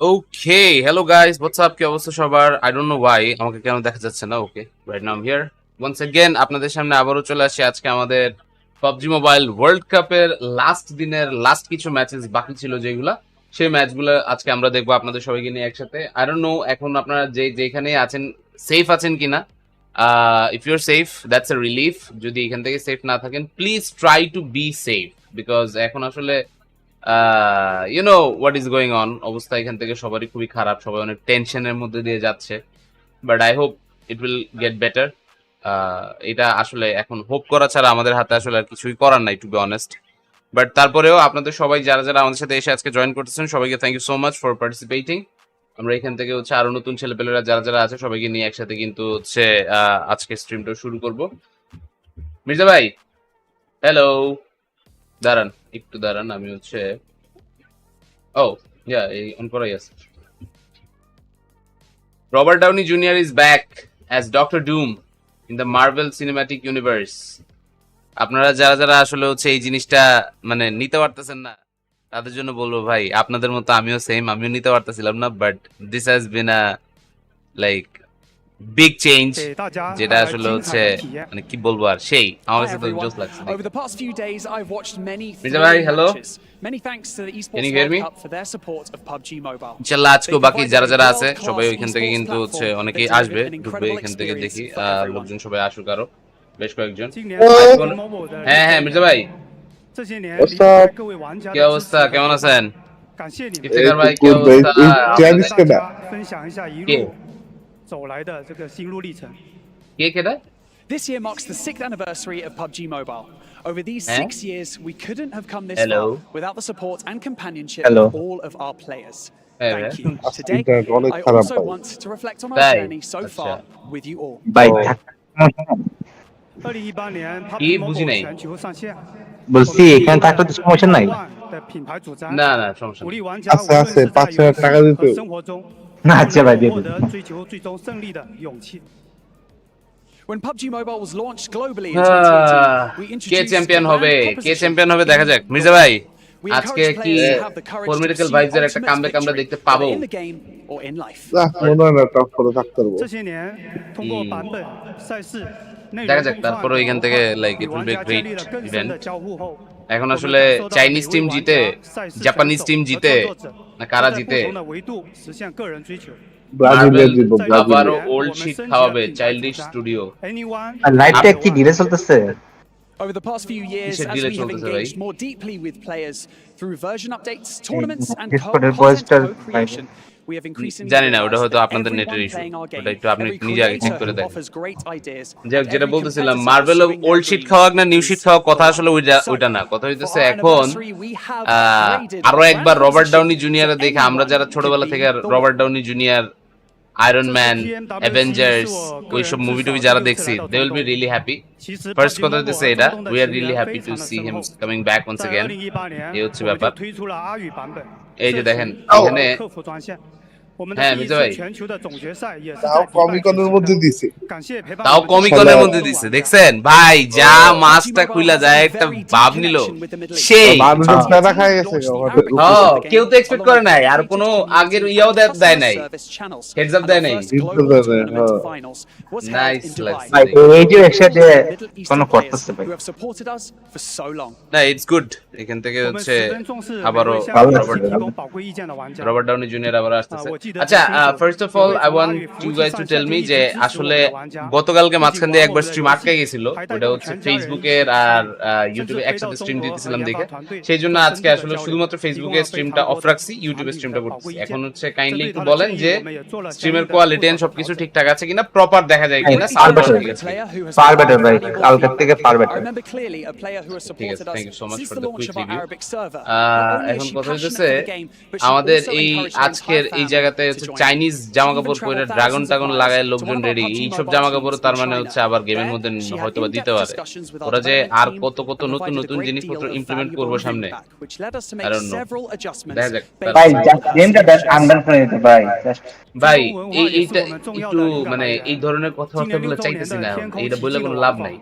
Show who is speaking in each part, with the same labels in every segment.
Speaker 1: ওকে, hello guys, what's up? কি অবস্থা সবার? আই ডোন্ট নো ওয়াই আমাকে কেন দেখা যাচ্ছে না। Okay, right now I am here once again আপনাদের সামনে আবারও চলে আসি। আজকে আমাদের পাবজি মোবাইল ওয়ার্ল্ড কাপের লাস্ট দিনের লাস্ট কিছু ম্যাচেস বাকি ছিল যেগুলা, সেই ম্যাচগুলো আজকে আমরা দেখবো আপনাদের সবাইকে নিয়ে একসাথে। আই ডোন্ট নো এখন আপনারা যেখানে আছেন সেফ আছেন কিনা। If you are safe that's a relief. যদি এখান থেকে সেফ না থাকেন please try to be safe, because এখন আসলে you know what is going on. অবস্থা এখান থেকে সবারই খুবই খারাপ, সবাই অনেক টেনশনের মধ্যে দিয়ে যাচ্ছে, but I hope it will get better. এটা আসলে এখন হোপ করা ছাড়া আমাদের হাতে আসলে আর কিছুই করার নাই, টু বি অনেস্ট। বাট তারপরেও আপনাদের সবাই যারা যারা আমাদের সাথে এসে আজকে জয়েন করতেছেন সবাইকে thank you so much for participating. আমরা এখান থেকে হচ্ছে আরো নতুন ছেলেপেলেরা যারা যারা আছে সবাইকে নিয়ে একসাথে কিন্তু হচ্ছে আজকে স্ট্রিমটা শুরু করব। মির্জা ভাই, হ্যালো, দাঁড়ান একটু দাঁড়ান, আমি হচ্ছে ও ইয়া এই অন করাই আছে। Robert Downey Jr. is back as Doctor Doom in the Marvel Cinematic Universe. আপনারা যারা যারা আসলে হচ্ছে এই জিনিসটা মানে নিতে পারতেছেন না তাদের জন্য বলবো ভাই, আপনাদের মতো আমিও সেম, আমিও নিতে পারতেছিলাম না, but this has been a like big change, যেটা আসলে হচ্ছে মানে কি বলবো আর সেই আমার কাছে তো জোস লাগছে।
Speaker 2: Over the past few days, I've watched many
Speaker 1: hello?
Speaker 2: matches. Many thanks to the
Speaker 1: Can
Speaker 2: Esports
Speaker 1: you hear
Speaker 2: World
Speaker 1: me?
Speaker 2: Cup for their support of PUBG Mobile.
Speaker 1: ইনশাআল্লাহ আজকেও বাকি যারা যারা আছে সবাই ওইখান থেকে কিন্তু হচ্ছে অনেকেই আসবে, ঢুকবে এখান থেকে, দেখি লোকজন সবাই আসুক আরো বেশ কয়েকজন। হ্যাঁ হ্যাঁ মির্জা ভাই, কি অবস্থা, কেমন আছেন? ইফতেখার ভাই কি অবস্থা? কে কেডা?
Speaker 2: This year marks the 6th anniversary of PUBG Mobile. Over these 6 years, we couldn't have come this far without the support and companionship of all of our players. Thank you. Today, I also want to reflect on our journey so far with you all.
Speaker 1: কি বুঝি নাই।
Speaker 3: বলছি এখানে থাকলে তো সমস্যা নাই।
Speaker 1: না না সমস্যা নেই।
Speaker 3: আছে 5,000 টাকা দিতে। না আচ্ছা ভাই দিয়ে দিন।
Speaker 2: When PUBG Mobile was launched globally in 2018, we introduced
Speaker 1: K champion হবে, কে চ্যাম্পিয়ন হবে দেখা যাক। মির্জা ভাই আজকে কি ফরমিডিক্যাল ভাইবস এর একটা কামব্যাক আমরা দেখতে পাবো?
Speaker 3: মনে হয় না টপ করে থাকতে পারবো।
Speaker 1: দেখা যাক, তারপরে এখান থেকে like it will be great event. এখন আসলে চাইনিজ টিম জিতে, জাপানিজ টিম জিতে, না কারা জিতে?
Speaker 3: ব্রাজিলের জিতবো।
Speaker 1: আবারও ওল্ড শিট খাওয়াবে চাইল্ডিশ স্টুডিও।
Speaker 3: আর লাইভটা কি ডিরেস চলতেছে?
Speaker 2: Over the past few years, as we have engaged more deeply with players through version updates, tournaments, and co-content co-creation, we have increasingly
Speaker 1: জানি না ওটা হয়তো আপনাদের নেটের ইস্যু, ওটা একটু আপনি নিজে আগে চেক করে দেখেন। যেটা বলতেছিলাম মার্ভেল ওল্ড শিট খাওয়াক না নিউ শিট খাওয়াক, কথা আসলে ওইটা না, কথা হইতেছে এখন আরো একবার রবার্ট ডাউনি জুনিয়র দেখে আমরা যারা ছোটবেলা থেকে Robert Downey junior, Iron Man, Avengers ওইসব মুভি টুভি যারা দেখছি, they will be really happy. First কথা হচ্ছে এটা, we are really happy to see him coming back once again. এই হচ্ছে ব্যাপার। এই যে দেখেন এখানে, হ্যাঁ মির্জা ভাই
Speaker 3: তাও কমিকনের মধ্যে দিছে।
Speaker 1: তাও কমিকনের মধ্যে দিছে, দেখছেন ভাই যা মাছটা খুইলা যায় একটা ভাব নিল সেই
Speaker 3: মানুষ টাকা খায় গেছে।
Speaker 1: কেউ তো এক্সপেক্ট করে নাই, আর কোনো আগের ইয়াও দেয় নাই, হেডস আপ দেয় নাই। নাইস লাগছে
Speaker 3: ভাই এই যে একসাথে কোন করতেছে ভাই।
Speaker 1: না ইটস গুড। এখান থেকে হচ্ছে আবারও রবার্ট ডাউনি জুনিয়র আবার আসতেছে। আচ্ছা first of all I want you guys to tell me যে আসলে গতকালকে মাঝখান দিয়ে একবার স্ট্রিম আটকে গেছিল, ওটা হচ্ছে ফেসবুকের আর ইউটিউবে একসাথে স্ট্রিম দিতেছিলাম দেখে, সেই জন্য আজকে আসলে শুধুমাত্র ফেসবুকে স্ট্রিমটা অফ রাখছি, ইউটিউবে স্ট্রিমটা করতেছি। এখন হচ্ছে কাইন্ডলি একটু বলেন যে স্ট্রিমের কোয়ালিটি এন্ড সবকিছু ঠিকঠাক আছে কিনা, প্রপার দেখা যায় কিনা, সার্ভার ঠিক আছে।
Speaker 3: ফার বেটার ভাই, কালকে থেকে ফার বেটার।
Speaker 1: ঠিক আছে, thank you so much for the quick review. এখন কথা হচ্ছে আমাদের এই আজকের এই জায়গাতে হচ্ছে চাইনিজ জামা কাপড় পরে ড্রাগন টাগন লাগায় লোকজন রেডি, এইসব জামা কাপড় তার মানে হচ্ছে আবার গেমের মধ্যে হয়তো বা দিতে পারে। ওরা যে আর কত কত নতুন নতুন জিনিসপত্র ইমপ্লিমেন্ট করবো সামনে, I don't know, দেখা যাক।
Speaker 3: ভাই গেমটা আন্ডার করে দিতে ভাই।
Speaker 1: ভাই এইটা একটু মানে এই ধরনের কথাবার্তা বলে চাইতেছি না, এইটা বলে কোনো লাভ নাই।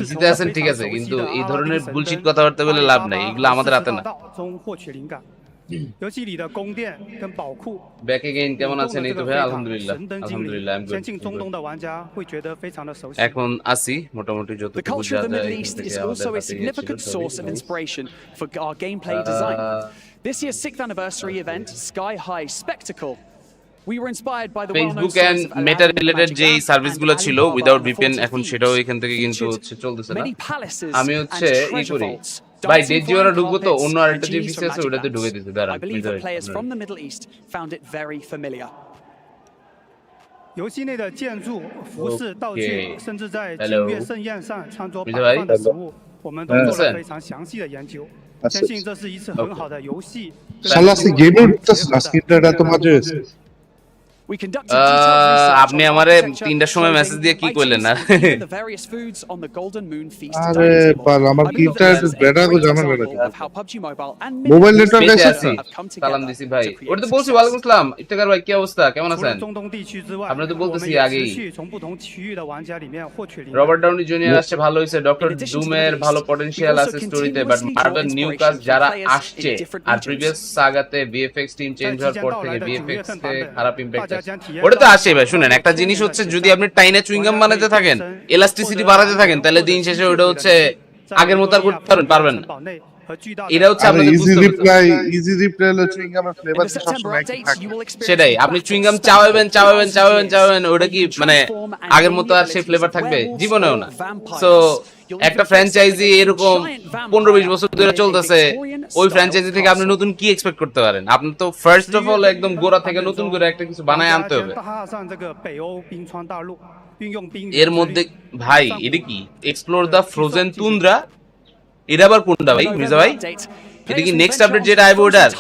Speaker 1: জিতে আছেন ঠিক আছে, কিন্তু এই ধরনের বুলশিট কথাবার্তা বলে লাভ নাই, এগুলো আমাদের হাতে না।
Speaker 2: 游戏里的宫殿跟宝库
Speaker 1: ব্যাক এগেইন কেমন আছেন? এই তো ভাই আলহামদুলিল্লাহ আলহামদুলিল্লাহ আই এম
Speaker 2: 先进中东的玩家会觉得非常的熟悉
Speaker 1: এখন আসি মোটামুটি
Speaker 2: The
Speaker 1: যতটুকু
Speaker 2: culture of
Speaker 1: যা
Speaker 2: the Middle
Speaker 1: যায়
Speaker 2: East
Speaker 1: এখান
Speaker 2: is
Speaker 1: থেকে
Speaker 2: also a
Speaker 1: আমাদের
Speaker 2: significant source of inspiration for our gameplay design. This year's 6th anniversary event, Sky High Spectacle, we were inspired by the
Speaker 1: Facebook
Speaker 2: well-known
Speaker 1: and
Speaker 2: stories of
Speaker 1: Meta
Speaker 2: Aladdin,
Speaker 1: related
Speaker 2: Magic
Speaker 1: যে
Speaker 2: Lamp,
Speaker 1: সার্ভিসগুলো
Speaker 2: and
Speaker 1: ছিল
Speaker 2: Alibaba
Speaker 1: without
Speaker 2: and the
Speaker 1: VPN
Speaker 2: 40
Speaker 1: এখন
Speaker 2: Thieves,
Speaker 1: সেটাও এখান থেকে কিন্তু
Speaker 2: featured
Speaker 1: হচ্ছে চলতেছে না
Speaker 2: many palaces
Speaker 1: আমি
Speaker 2: and
Speaker 1: হচ্ছে এই
Speaker 2: treasure
Speaker 1: করি
Speaker 2: vaults,
Speaker 1: ভাই
Speaker 2: dancing
Speaker 1: ডেজিওরা
Speaker 2: flying
Speaker 1: ঢুকবো তো
Speaker 2: carpets,
Speaker 1: অন্য
Speaker 2: and
Speaker 1: আরেকটা যে
Speaker 2: genies
Speaker 1: পিসি
Speaker 2: from
Speaker 1: আছে
Speaker 2: Magic
Speaker 1: ওটাতে ঢুকে
Speaker 2: Lamps.
Speaker 1: দিতে দাঁড়ান
Speaker 2: I believe that players from the Middle East found it very familiar.
Speaker 4: 游戏内的建筑、服饰、道具，甚至在金月盛宴上餐桌摆放的食物，我们都做了非常详细的研究。相信这是一次很好的游戏。
Speaker 3: শালা সে গেমের স্ক্রিনটা তো মাঝে
Speaker 2: We conducted detailed research
Speaker 1: আপনি
Speaker 2: on
Speaker 1: আমারে
Speaker 2: architecture,
Speaker 1: 3টার সময় মেসেজ দিয়ে কি
Speaker 2: clothing,
Speaker 1: কইলেন না
Speaker 2: items, and even the various foods on the Golden Moon Feast
Speaker 3: আরে
Speaker 2: dining table.
Speaker 3: বাল আমার
Speaker 2: I believe
Speaker 3: কিটা
Speaker 2: that this is a
Speaker 3: বেটা কো
Speaker 2: great
Speaker 3: জানা
Speaker 2: example
Speaker 3: বেটা
Speaker 2: of how PUBG Mobile and
Speaker 3: mobile
Speaker 2: Middle
Speaker 3: network
Speaker 2: East
Speaker 1: বেঁচে
Speaker 3: আছে
Speaker 1: আছি
Speaker 2: have come
Speaker 1: সালাম
Speaker 2: together
Speaker 1: দিছি ভাই
Speaker 2: to create
Speaker 1: ওটা তো বলছি
Speaker 2: success.
Speaker 1: ওয়ালাইকুম আসসালাম ইফতেখার ভাই কি অবস্থা কেমন
Speaker 4: 除
Speaker 1: আছেন
Speaker 4: 了中东地区之外，
Speaker 1: আমরা তো
Speaker 4: 我们
Speaker 1: বলতেছি
Speaker 4: 也
Speaker 1: আগেই
Speaker 4: 持续从不同区域的玩家里面获取灵感。
Speaker 1: রবার্ট ডাউনি জুনিয়র আসছে ভালো হইছে doctor
Speaker 2: In addition to the
Speaker 1: ডুমের
Speaker 2: Middle
Speaker 1: ভালো
Speaker 2: East,
Speaker 1: পটেনশিয়াল
Speaker 2: we
Speaker 1: আছে
Speaker 2: also
Speaker 1: স্টোরিতে but
Speaker 2: continuously draw
Speaker 1: Marvel new
Speaker 2: inspiration
Speaker 1: কাজ
Speaker 2: from
Speaker 1: যারা
Speaker 2: players in
Speaker 1: আসছে
Speaker 2: different
Speaker 1: আর
Speaker 2: regions.
Speaker 1: প্রিভিয়াস সাগাতে ভিএফএক্স টিম চেঞ্জ
Speaker 4: 在
Speaker 1: হওয়ার
Speaker 4: 即将
Speaker 1: পর
Speaker 4: 到
Speaker 1: থেকে
Speaker 4: 来的9
Speaker 1: ভিএফএক্স
Speaker 4: 月份
Speaker 1: তে
Speaker 4: 版本，
Speaker 1: খারাপ ইমপ্যাক্ট
Speaker 4: 大家
Speaker 1: আছে
Speaker 4: 将体验
Speaker 1: ওটা
Speaker 4: 到
Speaker 1: তো আসেই ভাই শুনেন একটা জিনিস হচ্ছে যদি আপনি টাইনে চুইংগাম বানাতে থাকেন এলাস্টিসিটি বাড়াতে থাকেন তাহলে দিন শেষে ওটা হচ্ছে আগের মতো আর করতে পারবেন না
Speaker 4: 和巨大
Speaker 1: এটা
Speaker 4: 的
Speaker 1: হচ্ছে
Speaker 3: আরে
Speaker 1: আপনাদের
Speaker 3: ইজি
Speaker 1: বুঝতে হবে
Speaker 3: রিপ্লাই হলো চুইংগামের
Speaker 2: In
Speaker 3: ফ্লেভার
Speaker 2: the
Speaker 3: তো
Speaker 2: September
Speaker 3: সবসময় একই
Speaker 2: updates,
Speaker 3: থাকে
Speaker 2: you will experience
Speaker 1: সেটাই
Speaker 2: the
Speaker 1: আপনি
Speaker 2: battle
Speaker 1: chewing gum
Speaker 2: spanned
Speaker 1: চাওয়াবেন
Speaker 2: for
Speaker 1: চাওয়াবেন
Speaker 2: 1000
Speaker 1: চাওয়াবেন
Speaker 2: years.
Speaker 1: চাওয়াবেন ওটা
Speaker 2: You
Speaker 1: কি
Speaker 2: can
Speaker 1: মানে
Speaker 2: transform and
Speaker 1: আগের
Speaker 2: gain
Speaker 1: মতো
Speaker 2: the
Speaker 1: আর সেই
Speaker 2: abilities
Speaker 1: ফ্লেভার
Speaker 2: of
Speaker 1: থাকবে
Speaker 2: werewolves
Speaker 1: জীবনেও
Speaker 2: or
Speaker 1: না
Speaker 2: vampires.
Speaker 1: সো
Speaker 2: You'll
Speaker 1: একটা
Speaker 2: even face
Speaker 1: franchise
Speaker 2: against a
Speaker 1: এরকম
Speaker 2: giant vampire
Speaker 1: 15-20 বছর ধরে
Speaker 2: in a
Speaker 1: চলতেছে
Speaker 2: Victorian
Speaker 1: ওই
Speaker 2: style
Speaker 1: ফ্র্যাঞ্চাইজি থেকে আপনি
Speaker 2: castle.
Speaker 1: নতুন কি এক্সপেক্ট করতে পারেন আপনি তো ফার্স্ট অফ অল একদম গোড়া থেকে নতুন করে একটা কিছু
Speaker 4: 玩
Speaker 1: বানায়
Speaker 4: 家
Speaker 1: আনতে
Speaker 4: 将
Speaker 1: হবে
Speaker 4: 踏上这个北欧冰川大陆，运用冰原
Speaker 1: এর
Speaker 4: 之
Speaker 1: মধ্যে
Speaker 4: 力
Speaker 1: ভাই এটা কি এক্সপ্লোর দ্য ফ্রোজেন তুন্দ্রা এটা আবার কোনটা ভাই মির্জা ভাই এটা কি নেক্সট আপডেট যেটা আইবো ওটার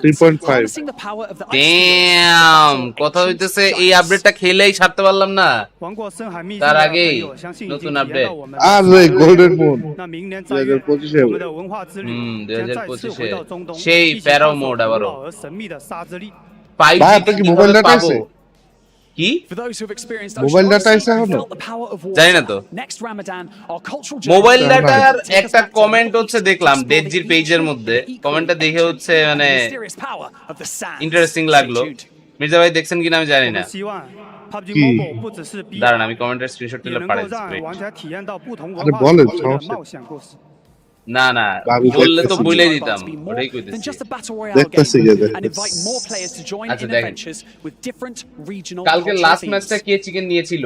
Speaker 3: 3.5
Speaker 1: ড্যাম কথা হইতেছে এই আপডেটটা খেলেই ছাড়তে পারলাম না
Speaker 4: 玩过深海秘境
Speaker 1: তার
Speaker 4: 的朋
Speaker 1: আগেই
Speaker 4: 友，相信已
Speaker 1: নতুন
Speaker 4: 经体验
Speaker 1: আপডেট
Speaker 4: 到我们
Speaker 3: আরে গোল্ডেন মুন
Speaker 4: 那明年3月，
Speaker 3: 2025
Speaker 4: 我们的文化之旅将再次回到中东，
Speaker 1: সেই
Speaker 4: 一起
Speaker 1: প্যারাও
Speaker 4: 探索
Speaker 1: মোড
Speaker 4: 古
Speaker 1: আবারও
Speaker 4: 老而神秘的沙之力。
Speaker 1: 5G
Speaker 3: ভাই, আপনার কি মোবাইল ডাটা আছে?
Speaker 1: কি
Speaker 3: মোবাইল ডাটা আছে এখনো?
Speaker 1: জানি না তো। মোবাইল ডাটার একটা কমেন্ট হচ্ছে দেখলাম ডেডজির পেজের মধ্যে কমেন্টটা দেখে হচ্ছে মানে ইন্টারেস্টিং লাগলো মির্জা ভাই দেখছেন কিনা আমি জানি
Speaker 4: 我
Speaker 1: না
Speaker 4: 们希望 PUBG
Speaker 3: কি?
Speaker 4: Mobile 不只是 BR，
Speaker 1: দাঁড়ান আমি কমেন্টের স্ক্রিনশট
Speaker 4: 也
Speaker 1: তুলে
Speaker 4: 能
Speaker 1: পাঠাই
Speaker 4: 够让
Speaker 1: দিচ্ছি
Speaker 4: 玩家体验到不同
Speaker 3: আরে
Speaker 4: 文化
Speaker 3: বলেন,
Speaker 4: 主题的
Speaker 3: সমস্যা
Speaker 4: 冒险故事。
Speaker 1: না না
Speaker 3: আমি
Speaker 1: বললে তো
Speaker 3: দেখতেছি।
Speaker 1: বলেই দিতাম ওটাই কইতেছি
Speaker 3: দেখতেছি যে
Speaker 1: আচ্ছা দেখেন কালকে লাস্ট ম্যাচটা কে চিকেন নিয়েছিল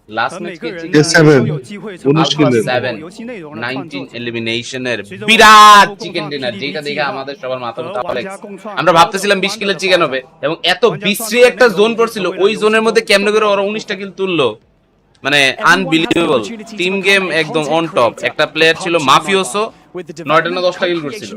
Speaker 1: লাস্ট
Speaker 4: 和
Speaker 1: ম্যাচ
Speaker 4: 每
Speaker 1: কে
Speaker 4: 个人
Speaker 1: চিকেন
Speaker 4: 呢
Speaker 3: Seven
Speaker 4: 都有机会成
Speaker 3: উনিশ
Speaker 4: 为
Speaker 3: কিলের।
Speaker 1: 7
Speaker 4: 游戏内容的创
Speaker 1: 19
Speaker 4: 作者。
Speaker 1: এলিমিনেশনের
Speaker 4: 随着我们
Speaker 1: বিরাট
Speaker 4: 共创
Speaker 1: চিকেন ডিনার যেটা
Speaker 4: PDP
Speaker 1: দেখে আমাদের সবার মাথা
Speaker 4: 和
Speaker 1: ব্যথা
Speaker 4: 玩
Speaker 1: লাগছে
Speaker 4: 家共创
Speaker 1: আমরা ভাবতেছিলাম 20 কিলের চিকেন হবে এবং এত বিশ্রী একটা জোন পড়ছিল ওই জোনের মধ্যে কেমনে করে ওরা 19টা কিল তুললো মানে আনবিলিভেবল টিম গেম একদম অন টপ একটা প্লেয়ার ছিল মাফিওসো 9টা না 10টা কিল করছিল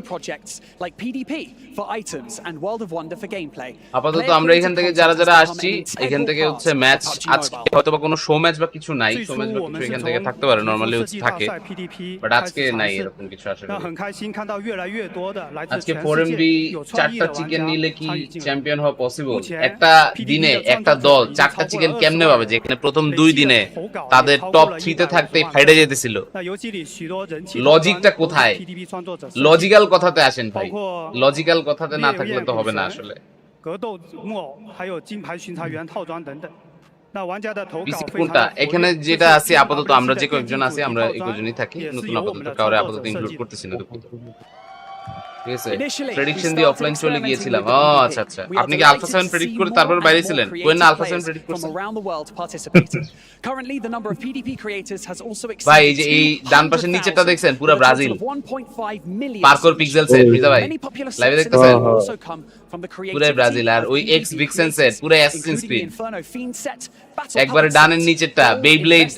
Speaker 1: আপাতত আমরা এখান থেকে যারা যারা আসছি এখান থেকে হচ্ছে ম্যাচ আজকে হয়তো বা কোনো শো ম্যাচ বা কিছু নাই
Speaker 4: 最
Speaker 1: শো
Speaker 4: 初
Speaker 1: ম্যাচ বা
Speaker 4: 我们
Speaker 1: কিছু
Speaker 4: 是
Speaker 1: এখান
Speaker 4: 从
Speaker 1: থেকে থাকতে পারে
Speaker 4: 皮
Speaker 1: নরমালি
Speaker 4: 肤
Speaker 1: হচ্ছে
Speaker 4: 系套
Speaker 1: থাকে
Speaker 4: 赛 PDP
Speaker 1: বাট
Speaker 4: 开
Speaker 1: আজকে
Speaker 4: 始尝
Speaker 1: নাই
Speaker 4: 试
Speaker 1: এরকম কিছু আশা
Speaker 4: 那
Speaker 1: করি
Speaker 4: 很开心看到越来越多的来自
Speaker 1: আজকে
Speaker 4: 全
Speaker 1: 4MB
Speaker 4: 世界有创意
Speaker 1: চারটা
Speaker 4: 的玩
Speaker 1: চিকেন
Speaker 4: 家
Speaker 1: নিলে কি
Speaker 4: 参与进来。
Speaker 1: চ্যাম্পিয়ন হওয়া পসিবল
Speaker 4: 目前
Speaker 1: একটা
Speaker 4: PDP
Speaker 1: দিনে
Speaker 4: 的
Speaker 1: একটা
Speaker 4: 创作
Speaker 1: দল
Speaker 4: 者已经
Speaker 1: চারটা
Speaker 4: 超过
Speaker 1: চিকেন
Speaker 4: 了
Speaker 1: কেমনে
Speaker 4: 20
Speaker 1: পাবে
Speaker 4: 万
Speaker 1: যেখানে প্রথম
Speaker 4: 累
Speaker 1: দুই
Speaker 4: 计的
Speaker 1: দিনে
Speaker 4: 投稿也
Speaker 1: তাদের
Speaker 4: 超
Speaker 1: টপ
Speaker 4: 过了
Speaker 1: 3 তে
Speaker 4: 150
Speaker 1: থাকতে
Speaker 4: 万
Speaker 1: ফাইটে যেতেছিল
Speaker 4: 那游戏里许多人气
Speaker 1: লজিকটা
Speaker 4: 都是
Speaker 1: কোথায়
Speaker 4: PDP 创作者设计
Speaker 1: লজিক্যাল কথাতে আসেন ভাই
Speaker 4: 包括
Speaker 1: লজিক্যাল কথাতে না
Speaker 4: 烈
Speaker 1: থাকলে
Speaker 4: 焰
Speaker 1: তো
Speaker 4: 古
Speaker 1: হবে না
Speaker 4: 神
Speaker 1: আসলে
Speaker 4: 格斗木偶，还有金牌巡查员套装等等。那玩家的投
Speaker 1: পিসি
Speaker 4: 稿非常
Speaker 1: কোনটা
Speaker 4: 的活
Speaker 1: এখানে
Speaker 4: 跃，
Speaker 1: যেটা
Speaker 4: 这
Speaker 1: আছে
Speaker 4: 次
Speaker 1: আপাতত আমরা যে
Speaker 4: PUBG 的
Speaker 1: কয়েকজন
Speaker 4: 电竞
Speaker 1: আছি
Speaker 4: 主题
Speaker 1: আমরা
Speaker 4: 套
Speaker 1: এই
Speaker 4: 装
Speaker 1: কয়েকজনই থাকি
Speaker 4: 也是
Speaker 1: নতুন
Speaker 4: 由我
Speaker 1: আপাতত
Speaker 4: 们的
Speaker 1: কাউরে
Speaker 4: 创
Speaker 1: আপাতত
Speaker 4: 作者设
Speaker 1: ইনক্লুড
Speaker 4: 计的。
Speaker 1: করতেছি না দুপুর ঠিক আছে
Speaker 2: Initially,
Speaker 1: প্রেডিকশন
Speaker 2: we
Speaker 1: দিয়ে
Speaker 2: started
Speaker 1: অফলাইন চলে
Speaker 2: experimenting
Speaker 1: গিয়েছিলাম
Speaker 2: with the
Speaker 1: ও
Speaker 2: PDP.
Speaker 1: আচ্ছা আচ্ছা
Speaker 2: We are
Speaker 1: আপনি কি Alpha
Speaker 2: delighted
Speaker 1: 7
Speaker 2: to
Speaker 1: predict
Speaker 2: see
Speaker 1: করে
Speaker 2: more
Speaker 1: তারপর
Speaker 2: and
Speaker 1: বাইরেছিলেন
Speaker 2: more
Speaker 1: কোয়েন না
Speaker 2: creative
Speaker 1: Alpha 7
Speaker 2: players
Speaker 1: predict
Speaker 2: from
Speaker 1: করছেন
Speaker 2: around the world participated. Currently, the number of PDP creators has also
Speaker 1: ভাই এই
Speaker 2: exceeded
Speaker 1: যে এই ডান পাশের নিচেরটা দেখছেন পুরো ব্রাজিল পার্কোর পিক্সেলসের বুঝা ভাই লাইভে দেখতেছেন পুরো ব্রাজিল আর ওই এক্স ভিক্সেন্সের পুরো অ্যাসাসিনস ক্রিড একবারে ডানের নিচেরটা বেইব্লেড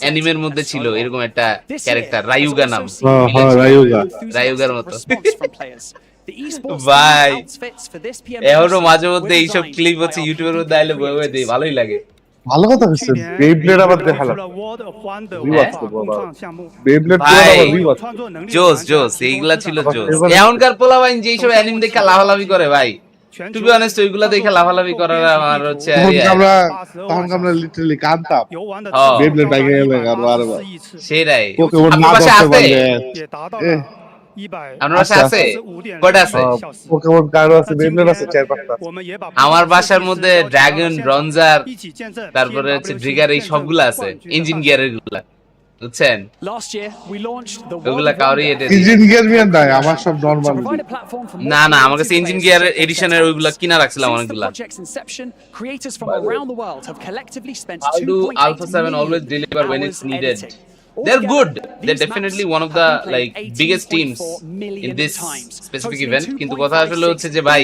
Speaker 1: অ্যানিমের মধ্যে ছিল এরকম একটা ক্যারেক্টার রায়ুগা নাম
Speaker 3: হ্যাঁ রায়ুগা
Speaker 1: রায়ুগার মতো ভাই এখনো মাঝে মধ্যে এইসব ক্লিপ হচ্ছে ইউটিউবের মধ্যে আইলে বয়ে বয়ে দেই ভালোই লাগে
Speaker 3: ভালো কথা বলছেন
Speaker 4: 去年
Speaker 3: বেইব্লেড আবার
Speaker 4: 推
Speaker 3: দেখালাম
Speaker 4: 出了 World of Wonder
Speaker 3: リワッツ
Speaker 4: 文化共创项目，
Speaker 3: বেইব্লেড
Speaker 1: ভাই,
Speaker 3: আবার
Speaker 4: 有
Speaker 3: রিওয়াচ
Speaker 4: 创作能力的
Speaker 1: জোস
Speaker 4: 玩家
Speaker 1: জোস
Speaker 4: 提供
Speaker 1: এইগুলা
Speaker 4: 指
Speaker 1: ছিল
Speaker 4: 导
Speaker 1: জোস
Speaker 3: এবার-
Speaker 1: এখনকার পোলাবাইন যে এইসব অ্যানিম দেখে লাভালাভি করে ভাই
Speaker 4: 全
Speaker 1: টু
Speaker 4: 球
Speaker 1: বি অনেস্ট ওইগুলা দেখে লাভালাভি করার আমার হচ্ছে
Speaker 3: তখন
Speaker 1: ইয়া,
Speaker 3: আমরা লিটারালি কাঁদতাম
Speaker 4: 游玩的
Speaker 1: 哦
Speaker 4: 次数
Speaker 3: Beyblade
Speaker 4: 高达
Speaker 3: বাইকে গেলে আর
Speaker 4: 184亿次，
Speaker 1: সেটাই
Speaker 3: পোকেমন
Speaker 1: আপনার
Speaker 3: না
Speaker 1: পাশে
Speaker 3: ধরতে
Speaker 1: আছে
Speaker 3: পারলে
Speaker 4: 也达到
Speaker 3: এ,
Speaker 4: 了
Speaker 1: আপনার বাসায় আছে কয়টা আছে
Speaker 3: পোকেমন কার্ড আছে বিভিন্ন আছে 4-5টা
Speaker 1: আমার বাসার মধ্যে ড্রাগন ব্রঞ্জার তারপরে হচ্ছে ট্রিগার এই সবগুলো আছে ইঞ্জিন গিয়ারের গুলা বুঝছেন ওগুলা কাউরি
Speaker 3: ইঞ্জিন গিয়ার মিয়া নাই আমার সব নরমাল
Speaker 1: না না আমার কাছে ইঞ্জিন গিয়ার এডিশনের ওইগুলা কিনা রাখছিলাম অনেকগুলা How do Alpha 7 always deliver when it's needed? They're good. They're definitely one of the like biggest teams in this specific event. কিন্তু কথা আসলে হচ্ছে যে ভাই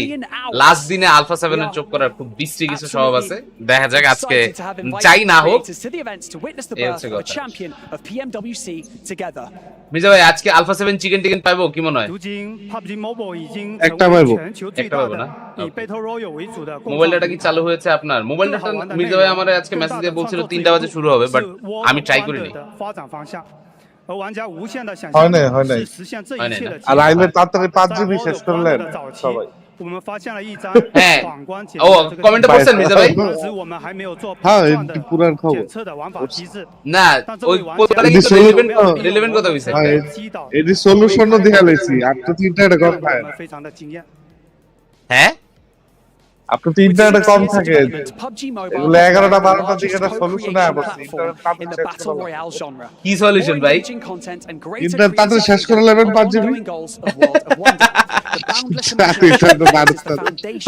Speaker 1: লাস্ট দিনে আলফা 7 এর চোখ করার খুব বিশ্রী কিছু স্বভাব আছে দেখা যাক আজকে চাই না হোক মির্জা ভাই আজকে আলফা 7 চিকেন টিকেন পাবো কি মনে হয়
Speaker 3: একটা পাবো
Speaker 1: না মোবাইলটা কি চালু হয়েছে আপনার মোবাইলটা মির্জা ভাই আমারে আজকে মেসেজ দিয়ে বলছিল 3টা বাজে শুরু হবে বাট আমি ট্রাই করিনি
Speaker 3: হয় না আর আইলে তাড়াতাড়ি 5GB শেষ করলেন সবাই
Speaker 1: হ্যাঁ ও কমেন্টে বলছেন মির্জা ভাই
Speaker 3: হ্যাঁ এই পুরান খবর
Speaker 1: না ওই কোথায় কিন্তু রিলেভেন্ট কথা হইছে
Speaker 3: এই সলিউশনও দেখা লাইছি আর তো 3টা এটা কম থাকে
Speaker 1: হ্যাঁ
Speaker 3: আপনি 3টা এটা কম থাকে এগুলো 11টা 12টা দিকে একটা সলিউশন আয় বসে
Speaker 1: কি সলিউশন ভাই
Speaker 3: ইন্টারনেট তাড়াতাড়ি শেষ করে নেবেন 5GB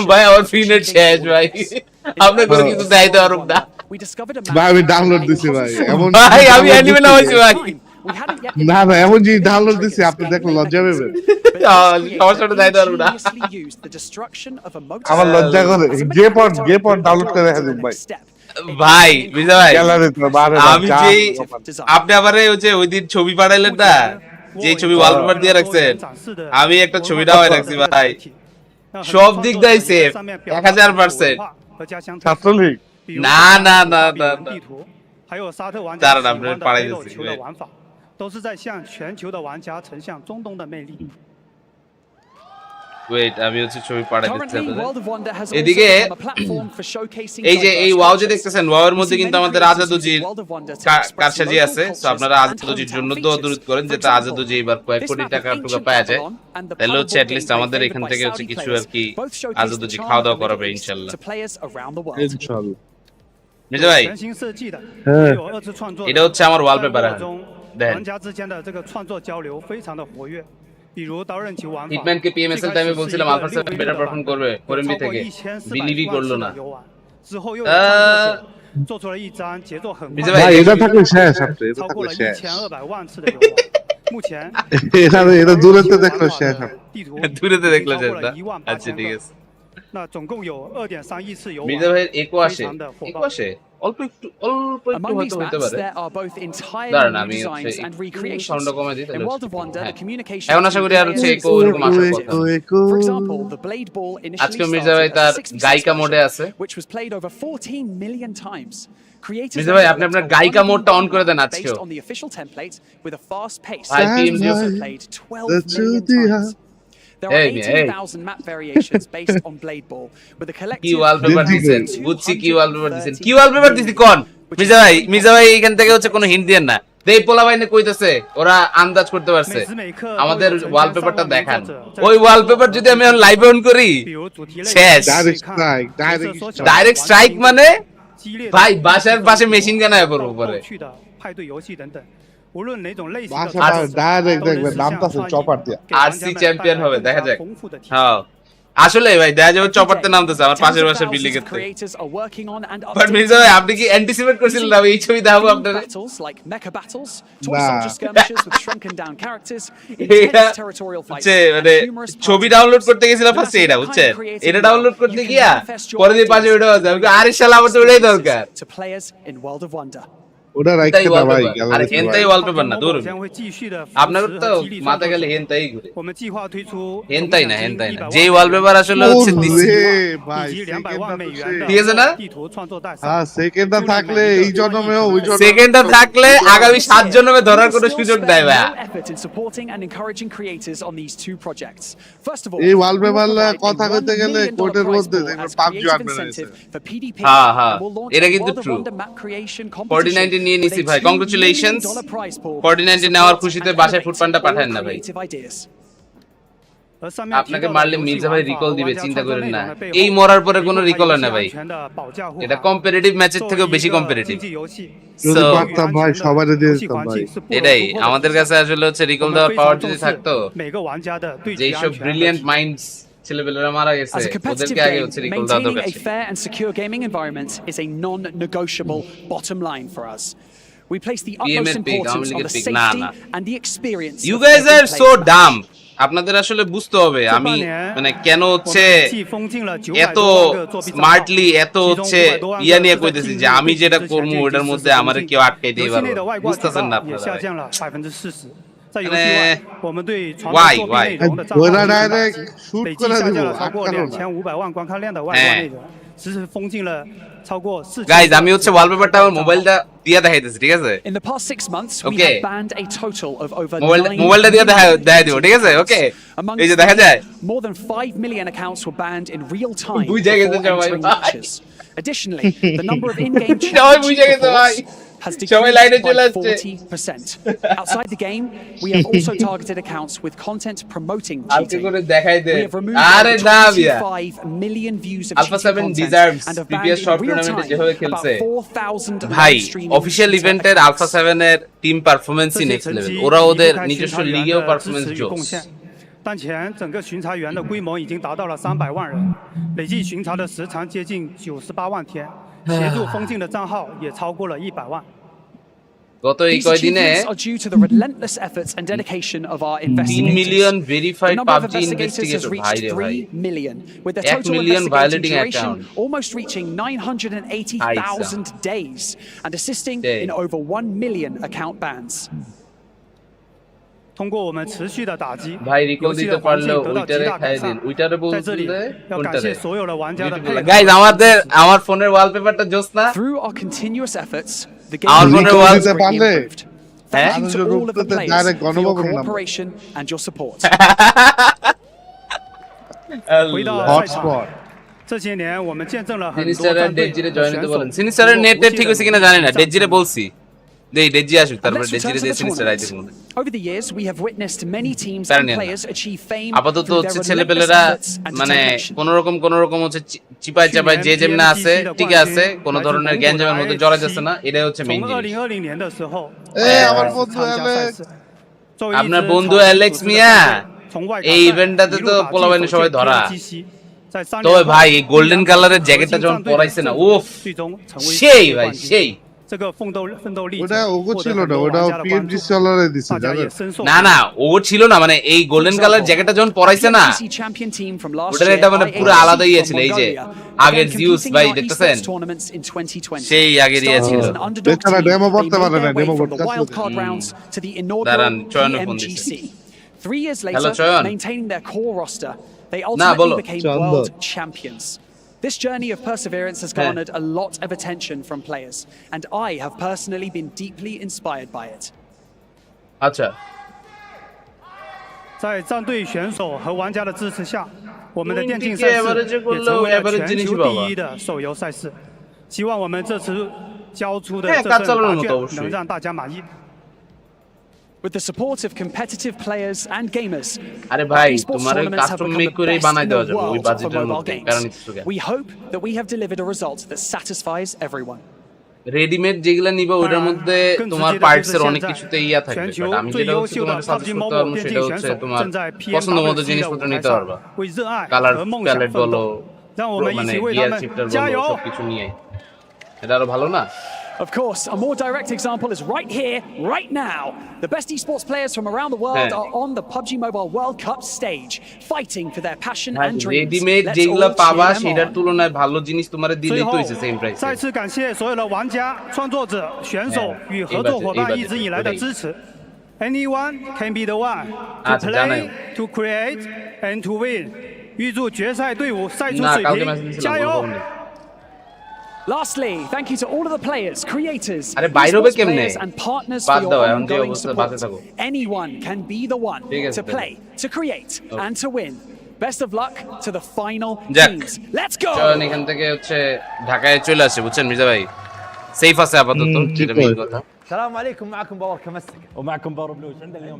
Speaker 1: ভাই আমার ফ্রি নেট শেষ ভাই আপনি করে কিছু দেখাইতে পারুম না
Speaker 3: ভাই আমি ডাউনলোড দিছি ভাই এমন
Speaker 1: ভাই আমি অ্যানিমে না হইছি ভাই
Speaker 3: না না এমন জিনিস ডাউনলোড দিছি আপনি দেখলে লজ্জা পাবেন
Speaker 1: সমস্যাটা দেখাইতে পারবো না
Speaker 3: আমার লজ্জা করে গে পর ডাউনলোড করে দেখা দিন ভাই
Speaker 1: ভাই বুঝা ভাই আমি যে
Speaker 3: যে
Speaker 1: আপনি আমারে ওই যে ওই দিন ছবি পাঠাইলেন না যে ছবি ওয়ালপেপার দিয়ে রাখছেন আমি একটা ছবি ডাউনলোড রাখছি ভাই সব দিক দিয়ে সেফ 1000%
Speaker 3: ছাত্রলীগ
Speaker 1: না না না না তারা নাম পাড়াই দিচ্ছি
Speaker 4: 都是在向全球的玩家呈现中东的魅力。
Speaker 1: ওয়েট আমি হচ্ছে ছবি পাঠাই দিচ্ছি এদিকে এই যে এই ওয়াও যে দেখতেছেন ওয়াও এর মধ্যে কিন্তু আমাদের আজাদুজির কারসাজি আছে সো আপনারা আজাদুজির জন্য দোয়া দরুদ করেন যাতে আজাদুজি এবার কয়েক কোটি টাকা টুকা পাওয়া যায় তাহলে হচ্ছে at least আমাদের এখান থেকে হচ্ছে কিছু আর কি আজাদুজি খাওয়া দাওয়া করাবে ইনশাআল্লাহ
Speaker 3: ইনশাআল্লাহ
Speaker 1: মির্জা ভাই এটা হচ্ছে আমার ওয়ালপেপার
Speaker 4: 玩家之间的这个创作交流非常的活跃，比如刀刃级玩法。
Speaker 1: হিটম্যান কে পিএমএসএল টাইমে বলছিলাম আলফা 7 বেটার পারফর্ম করবে ফোরেমবি থেকে বিলিভই করলো না
Speaker 4: 之后又有做出了一张节奏很快
Speaker 3: ভাই এটা থাকলে শেষ আপনি এটা থাকলে শেষ1200
Speaker 4: 万次的游玩。目前
Speaker 3: এটা দূরেতে দেখলে শেষ
Speaker 1: দূরেতে দেখলে শেষ আচ্ছা ঠিক আছে
Speaker 4: 那总共有 2.3 亿次游玩。
Speaker 1: মির্জা ভাইয়ের ইকো আসে অল্প একটু হয়তো হতে পারে দাঁড়ান আমি হচ্ছে সাউন্ডটা কমে দিই তাহলে এখন আশা করি আর হচ্ছে ইকো এরকম আসার কথা আজকে মির্জা ভাই তার গায়িকা মোডে আছে মির্জা ভাই আপনি আপনার গায়িকা মোডটা অন করে দেন আজকেও ভাই PMWC
Speaker 2: There are 18,000 map variations based on Blade Ball with a collective
Speaker 1: কি ওয়ালপেপার দিবেন বুঝছি কি ওয়ালপেপার দিবেন কি ওয়ালপেপার দিছি কোন মির্জা ভাই এখান থেকে হচ্ছে কোনো হিন্ট দেন না দেই পোলা ভাই না কইতাছে ওরা আন্দাজ করতে পারছে আমাদের ওয়ালপেপারটা দেখান ওই ওয়ালপেপার যদি আমি লাইভ অন করি শেষ ডাইরেক্ট স্ট্রাইক মানে ভাই বাসার পাশে মেশিন গান আয় করব পরে আরসি চ্যাম্পিয়ন হবে দেখা যাক হ্যাঁ আসলে ভাই দেখা যাবে চপারতে নামতেছে আমার পাশের বাসার বিল্ডিং এর থেকে বাট মির্জা ভাই আপনি কি অ্যান্টিসিপেট করছিলেন না এই ছবি দেখাবো আপনাদের মানে ছবি ডাউনলোড করতে গেছিলাম ফার্স্টে এটা বুঝছেন এটা ডাউনলোড করতে গিয়া পরে দিয়ে পাশে ওটা আছে আমি আরে শালা আমার তো ওটাই দরকার
Speaker 3: ওটা রাখতে না ভাই
Speaker 1: আরে হেনতাই ওয়ালপেপার না দূর আপনার তো মাথা গেলে হেনতাই ঘুরে হেনতাই না যেই ওয়ালপেপার আসলে হচ্ছে দিছি
Speaker 3: ভাই
Speaker 1: ঠিক আছে না
Speaker 3: হ্যাঁ সেকেন্ডটা থাকলে এই জন্মেও ওই জন্মে
Speaker 1: সেকেন্ডটা থাকলে আগামী 7 জন্মে ধরার কোনো সুযোগ দেয় ভাই
Speaker 3: এই ওয়ালপেপার কথা কইতে গেলে কোর্টের মধ্যে দেখবেন PUBG
Speaker 1: হ্যাঁ হ্যাঁ এটা কিন্তু ট্রু 49 নিয়ে নিছি ভাই কংগ্রাচুলেশনস 49 নেওয়ার খুশিতে বাসায় ফুড পান্ডা পাঠান না ভাই আপনাকে মারলে মির্জা ভাই রিকল দিবে, চিন্তা করেন না। এই মরার পরে কোনো রিকল হয় না ভাই, এটা কম্পিটিটিভ ম্যাচের থেকেও বেশি কম্পিটিটিভ।
Speaker 3: যদি পারতাম ভাই সবাইকে দিয়ে দিতাম ভাই।
Speaker 1: এটাই আমাদের কাছে আসলে হচ্ছে রিকল দেওয়ার পাওয়ার যদি থাকতো, যেসব ব্রিলিয়ান্ট মাইন্ডস ছেলেপেলেরা মারা গেছে
Speaker 2: As a
Speaker 1: ওদেরকে
Speaker 2: competitive
Speaker 1: আগে
Speaker 2: game,
Speaker 1: হচ্ছে রিকল দেওয়া
Speaker 2: maintaining
Speaker 1: দরকার
Speaker 2: a
Speaker 1: ছিল।
Speaker 2: fair and secure gaming environment is a non-negotiable bottom line for us. We place the utmost importance on the safety and the experience.
Speaker 1: You guys are so dumb. আপনাদের আসলে বুঝতে হবে আমি মানে কেন হচ্ছে এত স্মার্টলি এত হচ্ছে ইয়া নিয়ে কইতেছি যে আমি যেটা করবো ওটার মধ্যে আমারে কেউ আটকাইতে পারবে না, বুঝতেছেন না আপনারা? Why?
Speaker 3: ওরা ডাইরেক্ট শুট করে দিব, আটকানো না।
Speaker 1: গাইজ আমি হচ্ছে ওয়ালপেপারটা আমার মোবাইলটা দিয়ে দেখাইতেছি, ঠিক আছে?
Speaker 2: In the past 6 months, we
Speaker 1: Okay.
Speaker 2: have banned a total of over
Speaker 1: মোবাইলটা দিয়ে দেখাই দিব, ঠিক আছে? ওকে, এই যে দেখা যায়
Speaker 2: more than 5 million accounts were banned in real time
Speaker 1: বুঝে
Speaker 2: before
Speaker 1: গেছে সবাই
Speaker 2: entering
Speaker 1: ভাই।
Speaker 2: matches. Additionally, the number of in-game
Speaker 1: সবাই বুঝে গেছে ভাই,
Speaker 2: has
Speaker 1: সবাই লাইনে
Speaker 2: decreased
Speaker 1: চলে
Speaker 2: by
Speaker 1: আসছে।
Speaker 2: 40%. Outside the game, we have also targeted accounts with content promoting
Speaker 1: আলকে
Speaker 2: cheating.
Speaker 1: করে দেখাই দে।
Speaker 2: We have removed
Speaker 1: আরে
Speaker 2: over
Speaker 1: না বিয়া,
Speaker 2: 25 million views of
Speaker 1: Alpha
Speaker 2: cheating
Speaker 1: 7
Speaker 2: content
Speaker 1: deserves
Speaker 2: and have
Speaker 1: previous
Speaker 2: banned
Speaker 1: short
Speaker 2: in real
Speaker 1: tournament
Speaker 2: time
Speaker 1: যেভাবে
Speaker 2: about
Speaker 1: খেলছে
Speaker 2: 4,000
Speaker 1: ভাই।
Speaker 2: live streaming
Speaker 1: official
Speaker 2: cheater
Speaker 1: ইভেন্টের
Speaker 2: accounts.
Speaker 1: Alpha 7 এর টিম পারফরম্যান্সই নেক্সট লেভেল, ওরা ওদের নিজস্ব লিগেও পারফরম্যান্স জোস।
Speaker 4: 当前整个巡查员的规模已经达到了300万人，累计巡查的时长接近98万天，协助封禁的账号也超过了100万。
Speaker 1: গত এই
Speaker 2: These
Speaker 1: কয়দিনে
Speaker 2: achievements are due to the relentless efforts and dedication of our
Speaker 1: 3
Speaker 2: investigators.
Speaker 1: Million
Speaker 2: The
Speaker 1: verified
Speaker 2: number of
Speaker 1: PUBG
Speaker 2: investigators has
Speaker 1: investigator ভাই
Speaker 2: reached
Speaker 1: রে ভাই,
Speaker 2: 3 million, with the
Speaker 1: 1
Speaker 2: total
Speaker 1: million
Speaker 2: investigating
Speaker 1: violating
Speaker 2: duration
Speaker 1: account.
Speaker 2: almost reaching 980,000 days and assisting in over 1 million account bans.
Speaker 4: 通过我们持续的打击，
Speaker 1: ভাই recall
Speaker 4: 游戏
Speaker 1: দিতে
Speaker 4: 的环境
Speaker 1: পারলেও
Speaker 4: 得到极
Speaker 1: ওইটারে
Speaker 4: 大
Speaker 1: খাই
Speaker 4: 改
Speaker 1: দিন,
Speaker 4: 善。
Speaker 1: ওইটারে
Speaker 4: 在
Speaker 1: বলতে
Speaker 4: 这里要感
Speaker 1: কোনটারে
Speaker 4: 谢所有的玩家的配合。
Speaker 1: গাইজ আমার ফোনের ওয়ালপেপারটা জোস না?
Speaker 2: Through our continuous efforts, the
Speaker 1: Our
Speaker 2: game
Speaker 1: phone
Speaker 2: has
Speaker 1: was-
Speaker 2: greatly
Speaker 3: পারলে
Speaker 2: improved. Thank you to all of the players
Speaker 3: direct
Speaker 2: for your
Speaker 3: Ganabhaban নামে।
Speaker 2: cooperation and your support.
Speaker 4: 回到赛场，
Speaker 3: hotspot
Speaker 4: 这些年我们见证了很多
Speaker 1: সিনিস্টারের
Speaker 4: 战队
Speaker 1: ডেজিরে
Speaker 4: 和
Speaker 1: জয়েন
Speaker 4: 选
Speaker 1: হতে
Speaker 4: 手
Speaker 1: বলেন। সিনিস্টারের
Speaker 4: 通过
Speaker 1: নেটে
Speaker 4: 不懈
Speaker 1: ঠিক
Speaker 4: 的
Speaker 1: হইছে কিনা জানি না,
Speaker 4: 努力
Speaker 1: ডেজিরে বলছি দেই ডেজি আসুক,
Speaker 2: And
Speaker 1: তারপর
Speaker 2: let's
Speaker 1: ডেজিরে
Speaker 2: return to
Speaker 1: দিয়ে
Speaker 2: the
Speaker 1: সিনিস্টার আইতে
Speaker 2: tournament.
Speaker 1: কোনো
Speaker 2: Over the years, we have witnessed many teams
Speaker 1: Fair
Speaker 2: and
Speaker 1: enough.
Speaker 2: players achieve fame
Speaker 1: আপাতত
Speaker 2: through
Speaker 1: হচ্ছে
Speaker 2: their
Speaker 1: ছেলেপেলেরা
Speaker 2: relentless efforts and
Speaker 1: মানে
Speaker 2: determination.
Speaker 1: কোন রকম হচ্ছে চিপায় চাপায় যে যেমন আছে ঠিক আছে, কোন ধরনের গ্যাঞ্জামের মধ্যে জড়া যাচ্ছে না, এটাই হচ্ছে মেইন
Speaker 4: 从
Speaker 1: জিনিস।
Speaker 4: 2020年的时候，
Speaker 3: এ আমার বন্ধু
Speaker 4: 参加赛
Speaker 3: অ্যালেক্স
Speaker 4: 事。作为一支
Speaker 1: আপনার বন্ধু
Speaker 4: 草根
Speaker 1: অ্যালেক্স
Speaker 4: 组织的
Speaker 1: মিয়া
Speaker 4: 战队，从外卡
Speaker 1: এই
Speaker 4: 赛
Speaker 1: ইভেন্টটাতে
Speaker 4: 一
Speaker 1: তো
Speaker 4: 路打
Speaker 1: পোলাবাইনে
Speaker 4: 进
Speaker 1: সবাই
Speaker 4: 首
Speaker 1: ধরা।
Speaker 4: 届 PMWC 在3
Speaker 1: তবে
Speaker 4: 年
Speaker 1: ভাই
Speaker 4: 后
Speaker 1: এই গোল্ডেন কালারের
Speaker 4: 核
Speaker 1: জ্যাকেটটা
Speaker 4: 心
Speaker 1: যখন
Speaker 4: 战队的
Speaker 1: পরাইছে না,
Speaker 4: 阵容
Speaker 1: উফ
Speaker 4: 最终成为
Speaker 1: সেই
Speaker 4: 世界
Speaker 1: ভাই
Speaker 4: 冠军
Speaker 1: সেই।
Speaker 4: 这个奋斗历
Speaker 3: ওটা
Speaker 4: 程
Speaker 3: ওগো
Speaker 4: 获
Speaker 3: ছিল
Speaker 4: 得
Speaker 3: না,
Speaker 4: 很多
Speaker 3: ওটা
Speaker 4: 玩家的关
Speaker 3: পিএমজি
Speaker 4: 注，
Speaker 3: চলারে দিছে
Speaker 4: 大家
Speaker 3: জানেন?
Speaker 4: 也深受
Speaker 1: না না ও ছিল না, মানে এই গোল্ডেন কালার জ্যাকেটটা যখন পরাইছে না
Speaker 2: PMWC champion team from last
Speaker 1: ওটার
Speaker 2: year,
Speaker 1: এটা মানে পুরো
Speaker 2: IAC
Speaker 1: আলাদাই
Speaker 2: from
Speaker 1: ছিল, এই যে
Speaker 2: Mongolia,
Speaker 1: আগের
Speaker 2: began
Speaker 1: জিউস
Speaker 2: competing
Speaker 1: ভাই
Speaker 2: in our
Speaker 1: দেখতেছেন
Speaker 2: esports tournaments in 2020.
Speaker 1: সেই আগের ইয়ে ছিল।
Speaker 2: Starting as an underdog
Speaker 3: বেচারা
Speaker 2: team,
Speaker 3: ডেমো
Speaker 2: they
Speaker 3: করতে
Speaker 2: made
Speaker 3: পারে না,
Speaker 2: their way
Speaker 3: demo
Speaker 2: from the
Speaker 3: করতে
Speaker 2: wild
Speaker 3: আসছে।
Speaker 2: card rounds to the
Speaker 1: দাঁড়ান,
Speaker 2: inaugural
Speaker 1: চয়নে ফোন দিছে।
Speaker 2: PMGC. 3 years
Speaker 1: Hello,
Speaker 2: later,
Speaker 1: চয়ন।
Speaker 2: maintaining their core roster, they
Speaker 1: বলো।
Speaker 2: ultimately became
Speaker 3: Chandan.
Speaker 2: world champions. This journey of perseverance has garnered a lot of attention from players, and I have personally been deeply inspired by it.
Speaker 1: আচ্ছা
Speaker 4: 在战队选手和玩家的支持下，我们的电竞赛
Speaker 1: Olympic
Speaker 4: 事
Speaker 1: average
Speaker 4: 也
Speaker 1: করলেও
Speaker 4: 成为了
Speaker 1: average
Speaker 4: 全
Speaker 1: জিনিসই
Speaker 4: 球
Speaker 1: পাবা।
Speaker 4: 第一的手游赛事。希望我们这次交出的
Speaker 1: হ্যাঁ,
Speaker 4: 这
Speaker 1: কাজ
Speaker 4: 份
Speaker 1: চালানোর
Speaker 4: 答
Speaker 1: মতো
Speaker 4: 卷
Speaker 1: অবশ্যই।
Speaker 4: 能让大家满意。
Speaker 2: With the support of competitive players and gamers,
Speaker 1: আরে ভাই
Speaker 2: esports
Speaker 1: তোমার ওই
Speaker 2: tournaments have
Speaker 1: custom
Speaker 2: become
Speaker 1: make
Speaker 2: the
Speaker 1: করেই
Speaker 2: best
Speaker 1: বানাই
Speaker 2: in
Speaker 1: দেওয়া
Speaker 2: the
Speaker 1: যাবে ওই
Speaker 2: world for
Speaker 1: বাজেটের
Speaker 2: mobile
Speaker 1: মধ্যে, কারণ
Speaker 2: games.
Speaker 1: কিছু
Speaker 2: We hope that we have delivered a result that satisfies everyone.
Speaker 1: Readymade যেগুলা নিবা ওটার মধ্যে
Speaker 4: 更直
Speaker 1: তোমার
Speaker 4: 接的就
Speaker 1: পার্টস
Speaker 4: 是
Speaker 1: এর
Speaker 4: 现
Speaker 1: অনেক
Speaker 4: 在
Speaker 1: কিছুতে ইয়া থাকবে,
Speaker 4: 全
Speaker 1: বাট
Speaker 4: 球
Speaker 1: আমি
Speaker 4: 最
Speaker 1: যেটা
Speaker 4: 优
Speaker 1: হচ্ছে
Speaker 4: 秀的
Speaker 1: তোমার
Speaker 4: PUBG
Speaker 1: সাজেস্ট করতে
Speaker 4: MOBILE
Speaker 1: পারবো
Speaker 4: 电
Speaker 1: সেটা
Speaker 4: 竞
Speaker 1: হচ্ছে
Speaker 4: 选手
Speaker 1: তোমার
Speaker 4: 正在
Speaker 1: পছন্দ মতো
Speaker 4: PMWC 的
Speaker 1: জিনিসপত্র
Speaker 4: 舞台
Speaker 1: নিতে
Speaker 4: 上
Speaker 1: পারবা,
Speaker 4: 为热爱
Speaker 1: কালার
Speaker 4: 和梦想
Speaker 1: প্যালেট
Speaker 4: 奋
Speaker 1: বলো
Speaker 4: 斗。让我们一
Speaker 1: মানে
Speaker 4: 起为他
Speaker 1: গিয়ার
Speaker 4: 们
Speaker 1: শিফটার
Speaker 4: 加
Speaker 1: বলো
Speaker 4: 油！
Speaker 1: সবকিছু নিয়ে এটা আরো ভালো না?
Speaker 2: Of course, a more direct example is right here, right now. The best esports players from around the world
Speaker 1: হ্যাঁ।
Speaker 2: are on the PUBG Mobile World Cup stage, fighting for their passion and dreams.
Speaker 1: Readymade
Speaker 2: Let's
Speaker 1: যেগুলা
Speaker 2: all
Speaker 1: পাবা
Speaker 2: cheer them
Speaker 1: সেটার
Speaker 2: on.
Speaker 1: তুলনায় ভালো জিনিস তোমার
Speaker 4: 最
Speaker 1: দিলেই তো
Speaker 4: 后
Speaker 1: হইছে সেম প্রাইসে।
Speaker 4: 再次感谢所有的玩家、创作者、选手与合作伙伴一直以来的支持。Anyone can be the one to
Speaker 1: 啊，加油
Speaker 4: play, to create, and to win。预祝决赛队伍赛出
Speaker 1: না
Speaker 4: 水
Speaker 1: কালকে
Speaker 4: 平
Speaker 1: ম্যাচ দিছিলাম
Speaker 4: 加
Speaker 1: কোনো
Speaker 4: 油！
Speaker 1: খবর নেই।
Speaker 2: Lastly, thank you to all of the players, creators,
Speaker 1: আরে বাইরে হবে
Speaker 2: esports
Speaker 1: কেমনে?
Speaker 2: players and partners
Speaker 1: বাদ
Speaker 2: for your
Speaker 1: দাও, এখন যে
Speaker 2: ongoing
Speaker 1: অবস্থা,
Speaker 2: support.
Speaker 1: বাসে থাকো।
Speaker 2: Anyone can be the one
Speaker 1: ঠিক আছে
Speaker 2: to
Speaker 1: তাহলে।
Speaker 2: play, to create, and to win. Best of luck to the final
Speaker 1: যাক,
Speaker 2: teams. Let's go!
Speaker 1: চয়ন এখান থেকে হচ্ছে ঢাকায় চলে আসে, বুঝছেন মির্জা ভাই? সেফ আছে আপাতত,
Speaker 3: ঠিক
Speaker 1: যেটা মেইন
Speaker 3: আছে।
Speaker 1: কথা।
Speaker 5: السلام عليكم معكم باور كمسك
Speaker 6: ومعكم باور بلوز عندنا اليوم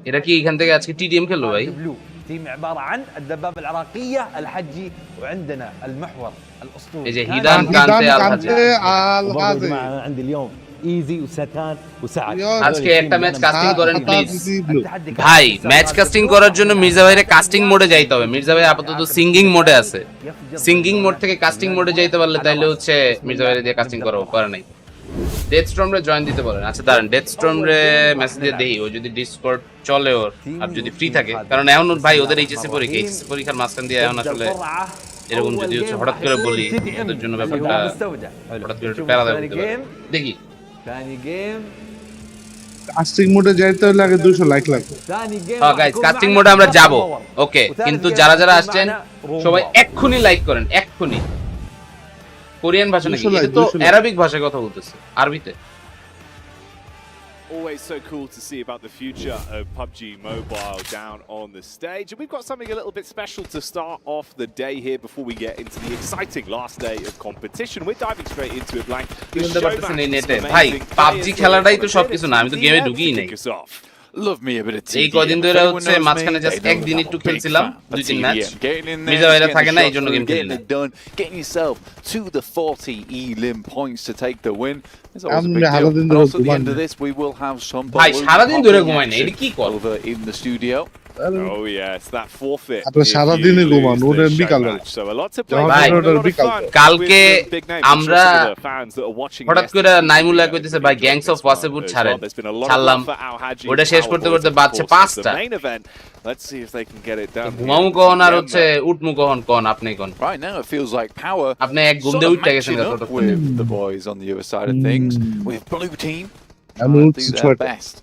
Speaker 1: এটা কি এখান থেকে আজকে টিডিএম খেললো ভাই
Speaker 5: بلو تيم عباره عن الدبابه العراقيه الحجي وعندنا المحور الاسطوري
Speaker 1: এই যে হিদান কান্তে আল হাজি
Speaker 3: আল হাজি
Speaker 6: عندي اليوم ايزي وساتان وسعد
Speaker 1: আজকে একটা ম্যাচ কাস্টিং করেন প্লিজ ভাই ম্যাচ কাস্টিং করার জন্য মির্জা ভাইরে কাস্টিং মোডে যাইতে হবে মির্জা ভাই আপাতত সিঙ্গিং মোডে আছে সিঙ্গিং মোড থেকে কাস্টিং মোডে যাইতে পারলে তাইলে হচ্ছে মির্জা ভাইরে দিয়ে কাস্টিং করে নাই ডেথ স্টর্ম রে জয়েন দিতে বলেন আচ্ছা দাঁড়ান ডেথ স্টর্ম রে মেসেজ দিয়ে দেই ও যদি ডিসকর্ড চলে ওর আর যদি ফ্রি থাকে কারণ এখন ভাই ওদের এইচএসসি পরীক্ষার মাঝখান দিয়ে এখন আসলে এরকম যদি হচ্ছে হঠাৎ করে বলি ওদের জন্য ব্যাপারটা হঠাৎ করে প্যারা দেবে দেখি
Speaker 5: ثاني جيم
Speaker 3: কাস্টিং মোডে যাইতে হলে আগে 200 লাইক লাগবে
Speaker 5: ثاني جيم
Speaker 1: হ্যাঁ গাইস কাস্টিং মোডে আমরা যাব ওকে কিন্তু যারা যারা আসছেন সবাই এক্ষুনি লাইক করেন এক্ষুনি কোরিয়ান ভাষা নাকি এটা তো আরবিক ভাষায় কথা বলতেছে আরবিতে
Speaker 7: Always so cool to see about the future of PUBG Mobile down on the stage. And we've got something a little bit special to start off the day here before we get into the exciting last day of competition. We're diving straight into it, Blank. The showdown
Speaker 1: ভাই PUBG খেলাটাই তো সবকিছু না আমি তো গেমে ঢুকিই নাই
Speaker 7: Love me a bit of TV.
Speaker 1: এই কদিন ধরে হচ্ছে মাঝখানে জাস্ট একদিন একটু খেলছিলাম দুই তিন ম্যাচ মির্জা ভাইরা থাকে না এইজন্য গেম খেলি না
Speaker 7: Getting yourself to the 40 elim points to take the win.
Speaker 3: আমরা সারাদিন ধরে
Speaker 7: Also, at the end of this, we will have some
Speaker 1: ভাই সারাদিন ধরে ঘুমাই না এটা কি কর
Speaker 7: over in the studio. Oh yes, that forfeit.
Speaker 3: আপনি সারাদিনই ঘুমান ওদের বিকালে
Speaker 7: So a lot to
Speaker 3: ভাই,
Speaker 7: play.
Speaker 1: কালকে আমরা হঠাৎ করে নাইমুল্লাহ কইতেছে ভাই গ্যাংস অফ ওয়াসেপুর ছাড়েন ছাড়লাম ওটা শেষ করতে করতে বাজছে 5টা
Speaker 7: Let's see if they can get it done.
Speaker 1: ঘুমামু কখন আর হচ্ছে উঠমু কখন কোন আপনি কোন
Speaker 7: Right now it feels like power.
Speaker 1: আপনি এক ঘুম দিয়ে উঠতে গেছেন
Speaker 7: With the boys on the other side of things. We have blue team.
Speaker 3: আমি
Speaker 7: Do
Speaker 3: উঠছি
Speaker 7: their
Speaker 3: ছয়টা
Speaker 7: best.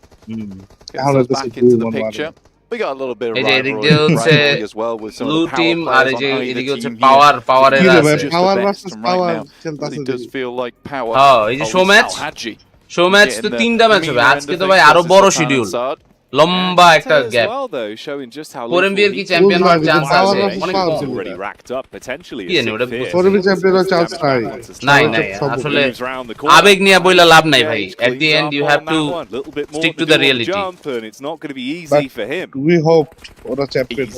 Speaker 3: তাহলে তো
Speaker 7: Back into the picture. We got a little bit of
Speaker 1: এই যে এদিক দিয়ে
Speaker 7: rivalry
Speaker 1: হচ্ছে
Speaker 7: as well with some
Speaker 1: blue
Speaker 7: of the
Speaker 1: team
Speaker 7: power
Speaker 1: আর এই
Speaker 7: players
Speaker 1: যে
Speaker 7: on either
Speaker 1: এদিকে হচ্ছে
Speaker 7: team
Speaker 1: পাওয়ারের
Speaker 3: কি রে ভাই,
Speaker 1: আছে
Speaker 3: power
Speaker 7: Just the
Speaker 3: versus
Speaker 7: best
Speaker 3: power
Speaker 7: right now.
Speaker 3: খেলতাছে
Speaker 7: Really does
Speaker 3: দেখি।
Speaker 7: feel like power.
Speaker 1: হ্যাঁ এই যে শো ম্যাচ শো ম্যাচ তো 3টা ম্যাচ হবে আজকে তো ভাই আরো বড় শিডিউল লম্বা একটা গ্যাপ ফোরেমবির কি চ্যাম্পিয়ন হওয়ার চান্স আছে অনেক কি জানি ওটা
Speaker 3: ফোরবি চ্যাম্পিয়নের চান্স নাই
Speaker 1: নাই আসলে আবেগ নিয়ে বইলা লাভ নাই ভাই at the end you have to stick to the reality
Speaker 3: we hope ওরা চ্যাম্পিয়ন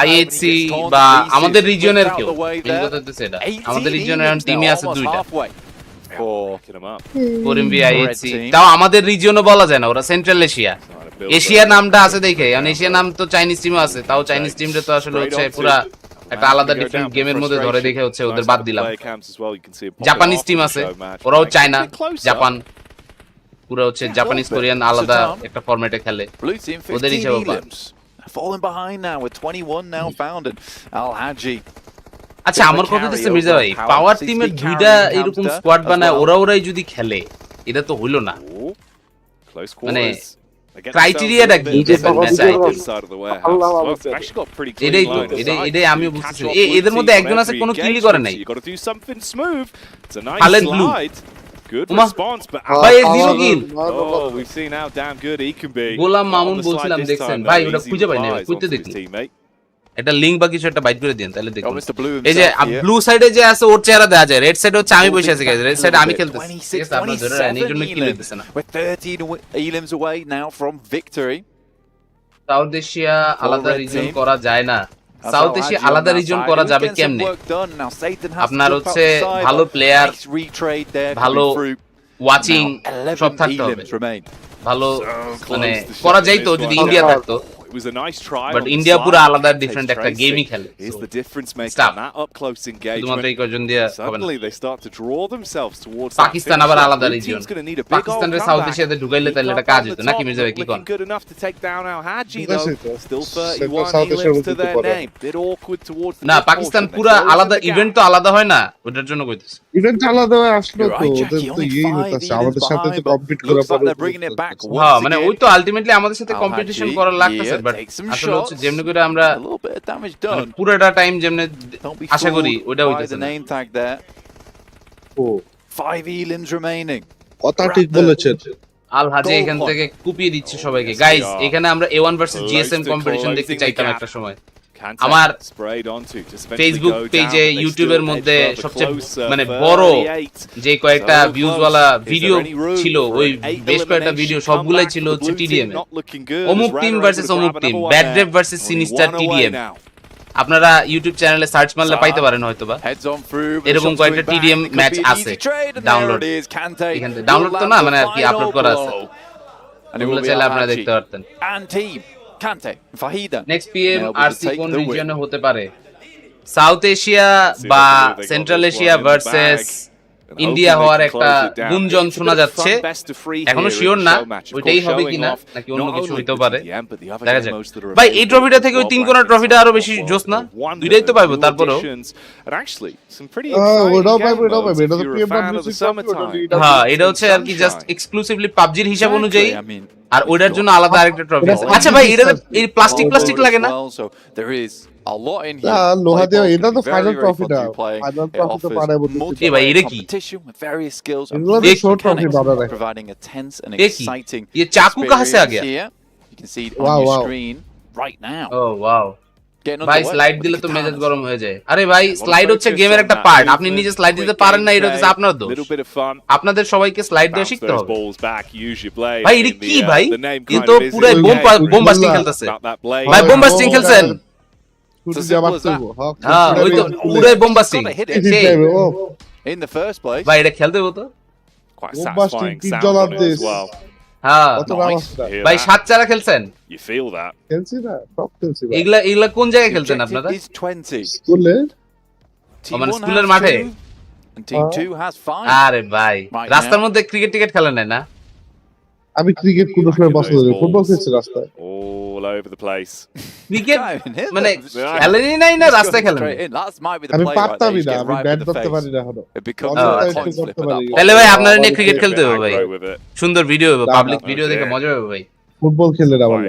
Speaker 1: আইএইচসি বা আমাদের রিজিয়নের কেউ মেন কথা হচ্ছে এটা আমাদের রিজিয়নের এখন টিমে আছে দুইটা ফোরেমবি আইএইচসি তাও আমাদের রিজিয়নও বলা যায় না ওরা সেন্ট্রাল এশিয়া এশিয়া নামটা আছে দেখে কারণ এশিয়া নাম তো চাইনিজ টিমও আছে তাও চাইনিজ টিমটা তো আসলে হচ্ছে পুরা একটা আলাদা ডিফারেন্ট গেমের মধ্যে ধরে দেখে হচ্ছে ওদের বাদ দিলাম জাপানিজ টিম আছে ওরাও চায়না জাপান পুরো হচ্ছে জাপানিজ কোরিয়ান আলাদা একটা ফরম্যাটে খেলে ওদের হিসাবে
Speaker 7: falling behind now with 21 now found and Al Haji.
Speaker 1: আচ্ছা আমার কথা হচ্ছে মির্জা ভাই পাওয়ার টিমের দুইটা এরকম স্কোয়াড বানায় ওরাই যদি খেলে এটা তো হইলো না মানে ক্রাইটেরিয়াটা কি এটাই তো এটাই আমিও বুঝতেছি এদের মধ্যে একজন আছে কোনো কিলই করে নাই আলেন ব্লু
Speaker 7: Good
Speaker 1: Uma.
Speaker 7: response, but
Speaker 1: ভাই এই zero kill
Speaker 7: oh, we've seen how damn good he can be.
Speaker 1: Golam Mamun বলছিলাম দেখছেন ভাই ওটা খুঁজে পাই না খুঁজতে দেখি এটা লিংক বা কিছু একটা বাইট করে দেন তাহলে দেখুন এই যে ব্লু সাইডে যে আছে ওর চেহারা দেখা যায় রেড সাইডে হচ্ছে আমি বসে আছি গাইস রেড সাইডে আমি খেলতেছি ঠিক আছে আপনারা ধরে রাখেন এইজন্য কিল হইতেছে না
Speaker 7: We're 13 elims away now from victory.
Speaker 1: South Asia আলাদা রিজন করা যায় না সাউথ এশিয়া আলাদা রিজন করা যাবে কেমনে আপনার হচ্ছে ভালো প্লেয়ার ভালো ওয়াচিং সব থাকতে হবে ভালো মানে করা যাইতো যদি ইন্ডিয়া থাকতো
Speaker 7: It was a nice try.
Speaker 1: But India পুরো আলাদা ডিফারেন্ট একটা গেমই খেলে
Speaker 7: Is the difference maker
Speaker 1: Stop.
Speaker 7: that up close engagement?
Speaker 1: শুধুমাত্র এই কজন দিয়ে হবে না
Speaker 7: Suddenly they start to draw themselves towards
Speaker 1: Pakistan আবার আলাদা রিজন পাকিস্তানের সাউথ এশিয়াতে ঢুকাইলে তাহলে এটা কাজ হতো নাকি মির্জা ভাই কি কোন
Speaker 7: good enough to take down Al Haji though. Still 31 elims to their name. Bit awkward towards
Speaker 1: না পাকিস্তান পুরো আলাদা ইভেন্ট তো আলাদা হয় না ওটার জন্য কইতেছি
Speaker 3: ইভেন্ট আলাদা হয়ে আসলো তো ওদের তো ইয়েই হতাছে আমাদের সাথে তো কম্পিট করা পড়ে
Speaker 1: হ্যাঁ মানে ওই তো আলটিমেটলি আমাদের সাথে কম্পিটিশন করা লাগতেছে বাট আসলে হচ্ছে যেমনি করে আমরা পুরোটা টাইম যেমনি আশা করি ওটা হইতেছে না
Speaker 3: ও
Speaker 7: 5 elims remaining.
Speaker 3: কথা ঠিক বলেছেন
Speaker 1: আল হাজি এখান থেকে কুপিয়ে দিচ্ছে সবাইকে গাইস এখানে আমরা A1 ভার্সেস জিএসএম কম্পিটিশন দেখতে চাইতাম একটা সময় আমার ফেসবুক পেজে ইউটিউবের মধ্যে সবচেয়ে মানে বড় যে কয়েকটা ভিউজওয়ালা ভিডিও ছিল, ওই বেশ কয়েকটা ভিডিও সবগুলাই ছিল হচ্ছে টিডিএম, অমুক টিম ভার্সেস অমুক টিম, ব্যাড ড্রেভ ভার্সেস সিনিস্টার টিডিএম। আপনারা ইউটিউব চ্যানেলে সার্চ মারলে পাইতে পারেন হয়তোবা, এরকম কয়েকটা টিডিএম ম্যাচ আছে ডাউনলোড, এখান থেকে ডাউনলোড তো না মানে আর কি আপলোড করা আছে, ওগুলো চাইলে আপনারা দেখতে পারতেন। নেক্সট পিএমআরসি কোন রিজিয়নে হতে পারে? সাউথ এশিয়া বা সেন্ট্রাল এশিয়া ভার্সেস ইন্ডিয়া হওয়ার একটা গুঞ্জন শোনা যাচ্ছে, এখনো শিওর না ওইটাই হবে কিনা নাকি অন্য কিছু হইতে পারে, দেখা যাক। ভাই এই ট্রফিটা থেকে ওই 3 কোণা ট্রফিটা আরো বেশি জোস না? দুইটাই তো পাইবো, তারপরেও হ্যাঁ এটা হচ্ছে আর কি জাস্ট এক্সক্লুসিভলি পাবজির হিসাব অনুযায়ী, আর ওইটার জন্য আলাদা আরেকটা ট্রফি আছে। আচ্ছা ভাই এটা এই প্লাস্টিক লাগে না?
Speaker 3: লোহা দিয়ে এটা তো ফাইনাল ট্রফি না, ফাইনাল ট্রফি তো পারে বলতে।
Speaker 1: এই ভাই এটা কি?
Speaker 3: এগুলো তো শর্ট ট্রফি বাবা রে।
Speaker 1: ये चाकू कहां से आ गया?
Speaker 3: वाओ वाओ
Speaker 1: ओह वाओ ভাই স্লাইড দিলে তো মেজাজ গরম হয়ে যায়। আরে ভাই স্লাইড হচ্ছে গেমের একটা পার্ট, আপনি নিজে স্লাইড দিতে পারেন না, এটা হচ্ছে আপনার দোষ। আপনাদের সবাইকে স্লাইড দেওয়া শিখতে হবে। ভাই এটা কি ভাই? এই তো পুরো বোম বাস্টিং খেলতেছে ভাই, বোম বাস্টিং খেলছেন? হ্যাঁ ওই তো পুরো বোম বাস্টিং ভাই, এটা খেলতে হতো
Speaker 3: বোম বাস্টিং $3 দিস।
Speaker 1: হ্যাঁ ভাই 7 চারা খেলছেন?
Speaker 3: খেলছি না, সব খেলছি ভাই।
Speaker 1: এগুলা কোন জায়গায় খেলতেন আপনারা?
Speaker 3: স্কুলে,
Speaker 1: মানে স্কুলের মাঠে? আরে ভাই রাস্তার মধ্যে ক্রিকেট টিকেট খেলেন না?
Speaker 3: আমি ক্রিকেট কোন সময় পছন্দ করি, ফুটবল খেলছি রাস্তায়।
Speaker 7: All over the place.
Speaker 1: Cricket মানে খেলেনই নাই না রাস্তায় খেলেন?
Speaker 3: আমি পারতামই না, আমি ব্যাট ধরতে পারি না এখনো।
Speaker 1: তাহলে ভাই আপনারা নিয়ে ক্রিকেট খেলতে হবে ভাই, সুন্দর ভিডিও হবে, পাবলিক ভিডিও দেখে মজা হবে ভাই।
Speaker 3: ফুটবল খেললে না ভাই,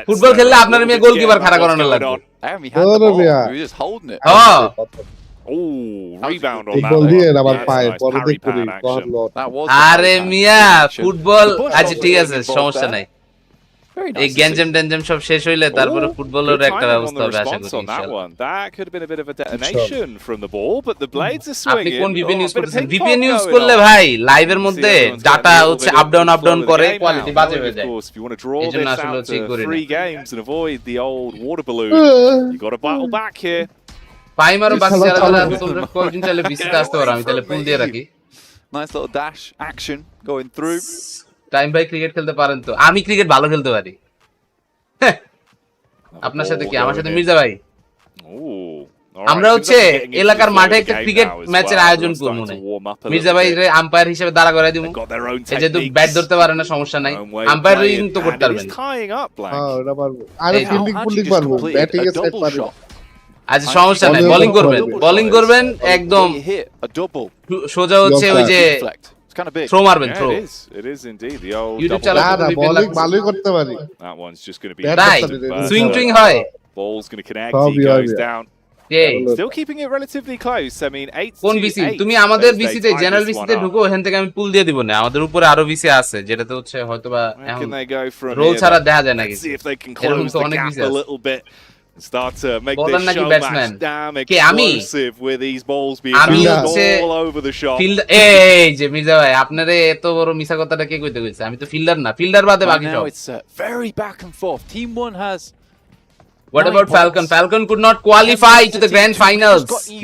Speaker 1: ফুটবল খেললে আপনার মেয়ে গোলকিপার খাড়া করানো লাগবে।
Speaker 3: ওরে মিয়া,
Speaker 1: হ্যাঁ
Speaker 7: Rebound on
Speaker 3: ফুটবল
Speaker 7: that.
Speaker 3: দিয়ে আবার পায় পরে দেখুনি গড লর্ড।
Speaker 1: আরে মিয়া ফুটবল আচ্ছা ঠিক আছে সমস্যা নাই, এই গ্যাঞ্জাম ট্যাঞ্জাম সব শেষ হইলে তারপরে ফুটবলের একটা ব্যবস্থা হবে আশা করি ইনশাআল্লাহ।
Speaker 7: That could have been a bit of a detonation from the ball, but the blades are
Speaker 1: আপনি
Speaker 7: swinging.
Speaker 1: কোন ভিপিএন ইউজ করতেছেন? ভিপিএন ইউজ করলে ভাই লাইভের মধ্যে ডাটা হচ্ছে আপ ডাউন করে, কোয়ালিটি বাজে হয়ে যায়।
Speaker 7: If you want to draw
Speaker 1: এজন্য
Speaker 7: this
Speaker 1: আসলে
Speaker 7: out
Speaker 1: চেক
Speaker 7: to
Speaker 1: করি না।
Speaker 7: 3 games and avoid the old water balloon, you got to battle back here.
Speaker 1: পাইমারও বাকি যারা তোমরা কয়েকদিন চাইলে বিসিতে আসতে পারো, আমি তাহলে ফুল দিয়ে রাখি।
Speaker 8: Nice little dash action going through.
Speaker 1: Time ভাই ক্রিকেট খেলতে পারেন তো? আমি ক্রিকেট ভালো খেলতে পারি। আপনার সাথে কি? আমার সাথে মির্জা ভাই। আমরা হচ্ছে এলাকার মাঠে একটা ক্রিকেট ম্যাচের আয়োজন করব না, মির্জা ভাই রে আম্পায়ার হিসেবে দাঁড়া করাই দিব, এই যে ব্যাট ধরতে পারে না সমস্যা নাই, আম্পায়ারিং তো করতে পারবেন।
Speaker 3: হ্যাঁ ওটা পারবো, আরে ফিল্ডিং পারবো, ব্যাটিং এর সাইড পারি না।
Speaker 1: আচ্ছা সমস্যা নাই, বোলিং করবেন একদম সোজা হচ্ছে ওই যে থ্রো মারবেন, throw.
Speaker 7: It is indeed the old
Speaker 1: YouTube
Speaker 7: double.
Speaker 1: Channel
Speaker 3: bowling ভালোই করতে পারি,
Speaker 7: That one's just going to be
Speaker 1: right swing টুইং হয়।
Speaker 7: ball's going to connect,
Speaker 3: Oh,
Speaker 7: he goes
Speaker 3: yeah.
Speaker 7: down.
Speaker 1: এই
Speaker 7: Still keeping it relatively close. I mean 8
Speaker 1: কোন BC? তুমি আমাদের বিসিতে general বিসিতে ঢুকো, ওখান থেকে আমি পুল দিয়ে দিব না, আমাদের উপরে আরো বিসি আছে যেটাতে হচ্ছে হয়তোবা এখন রোল ছাড়া দেখা যায় না কিছু,
Speaker 7: see if they can
Speaker 1: এরকম
Speaker 7: close
Speaker 1: তো
Speaker 7: the
Speaker 1: অনেক
Speaker 7: gap
Speaker 1: বিসি
Speaker 7: a
Speaker 1: আছে।
Speaker 7: little bit. Start to make
Speaker 1: বলেন
Speaker 7: this
Speaker 1: নাকি
Speaker 7: show
Speaker 1: ব্যাটসম্যান?
Speaker 7: match damn
Speaker 1: কে আমি?
Speaker 7: explosive with these balls being
Speaker 1: আমি
Speaker 7: bounced
Speaker 1: হচ্ছে
Speaker 7: all over the shop.
Speaker 1: Field এই যে মির্জা ভাই আপনারে এত বড় মিছা কথাটা কে কইতে কইছে? আমি তো ফিল্ডার না, ফিল্ডার বাদে
Speaker 8: Right
Speaker 1: বাকি
Speaker 8: now
Speaker 1: সব।
Speaker 8: it's very back and forth. Team 1 has
Speaker 1: What about Falcon? Falcon could not qualify to the grand finals.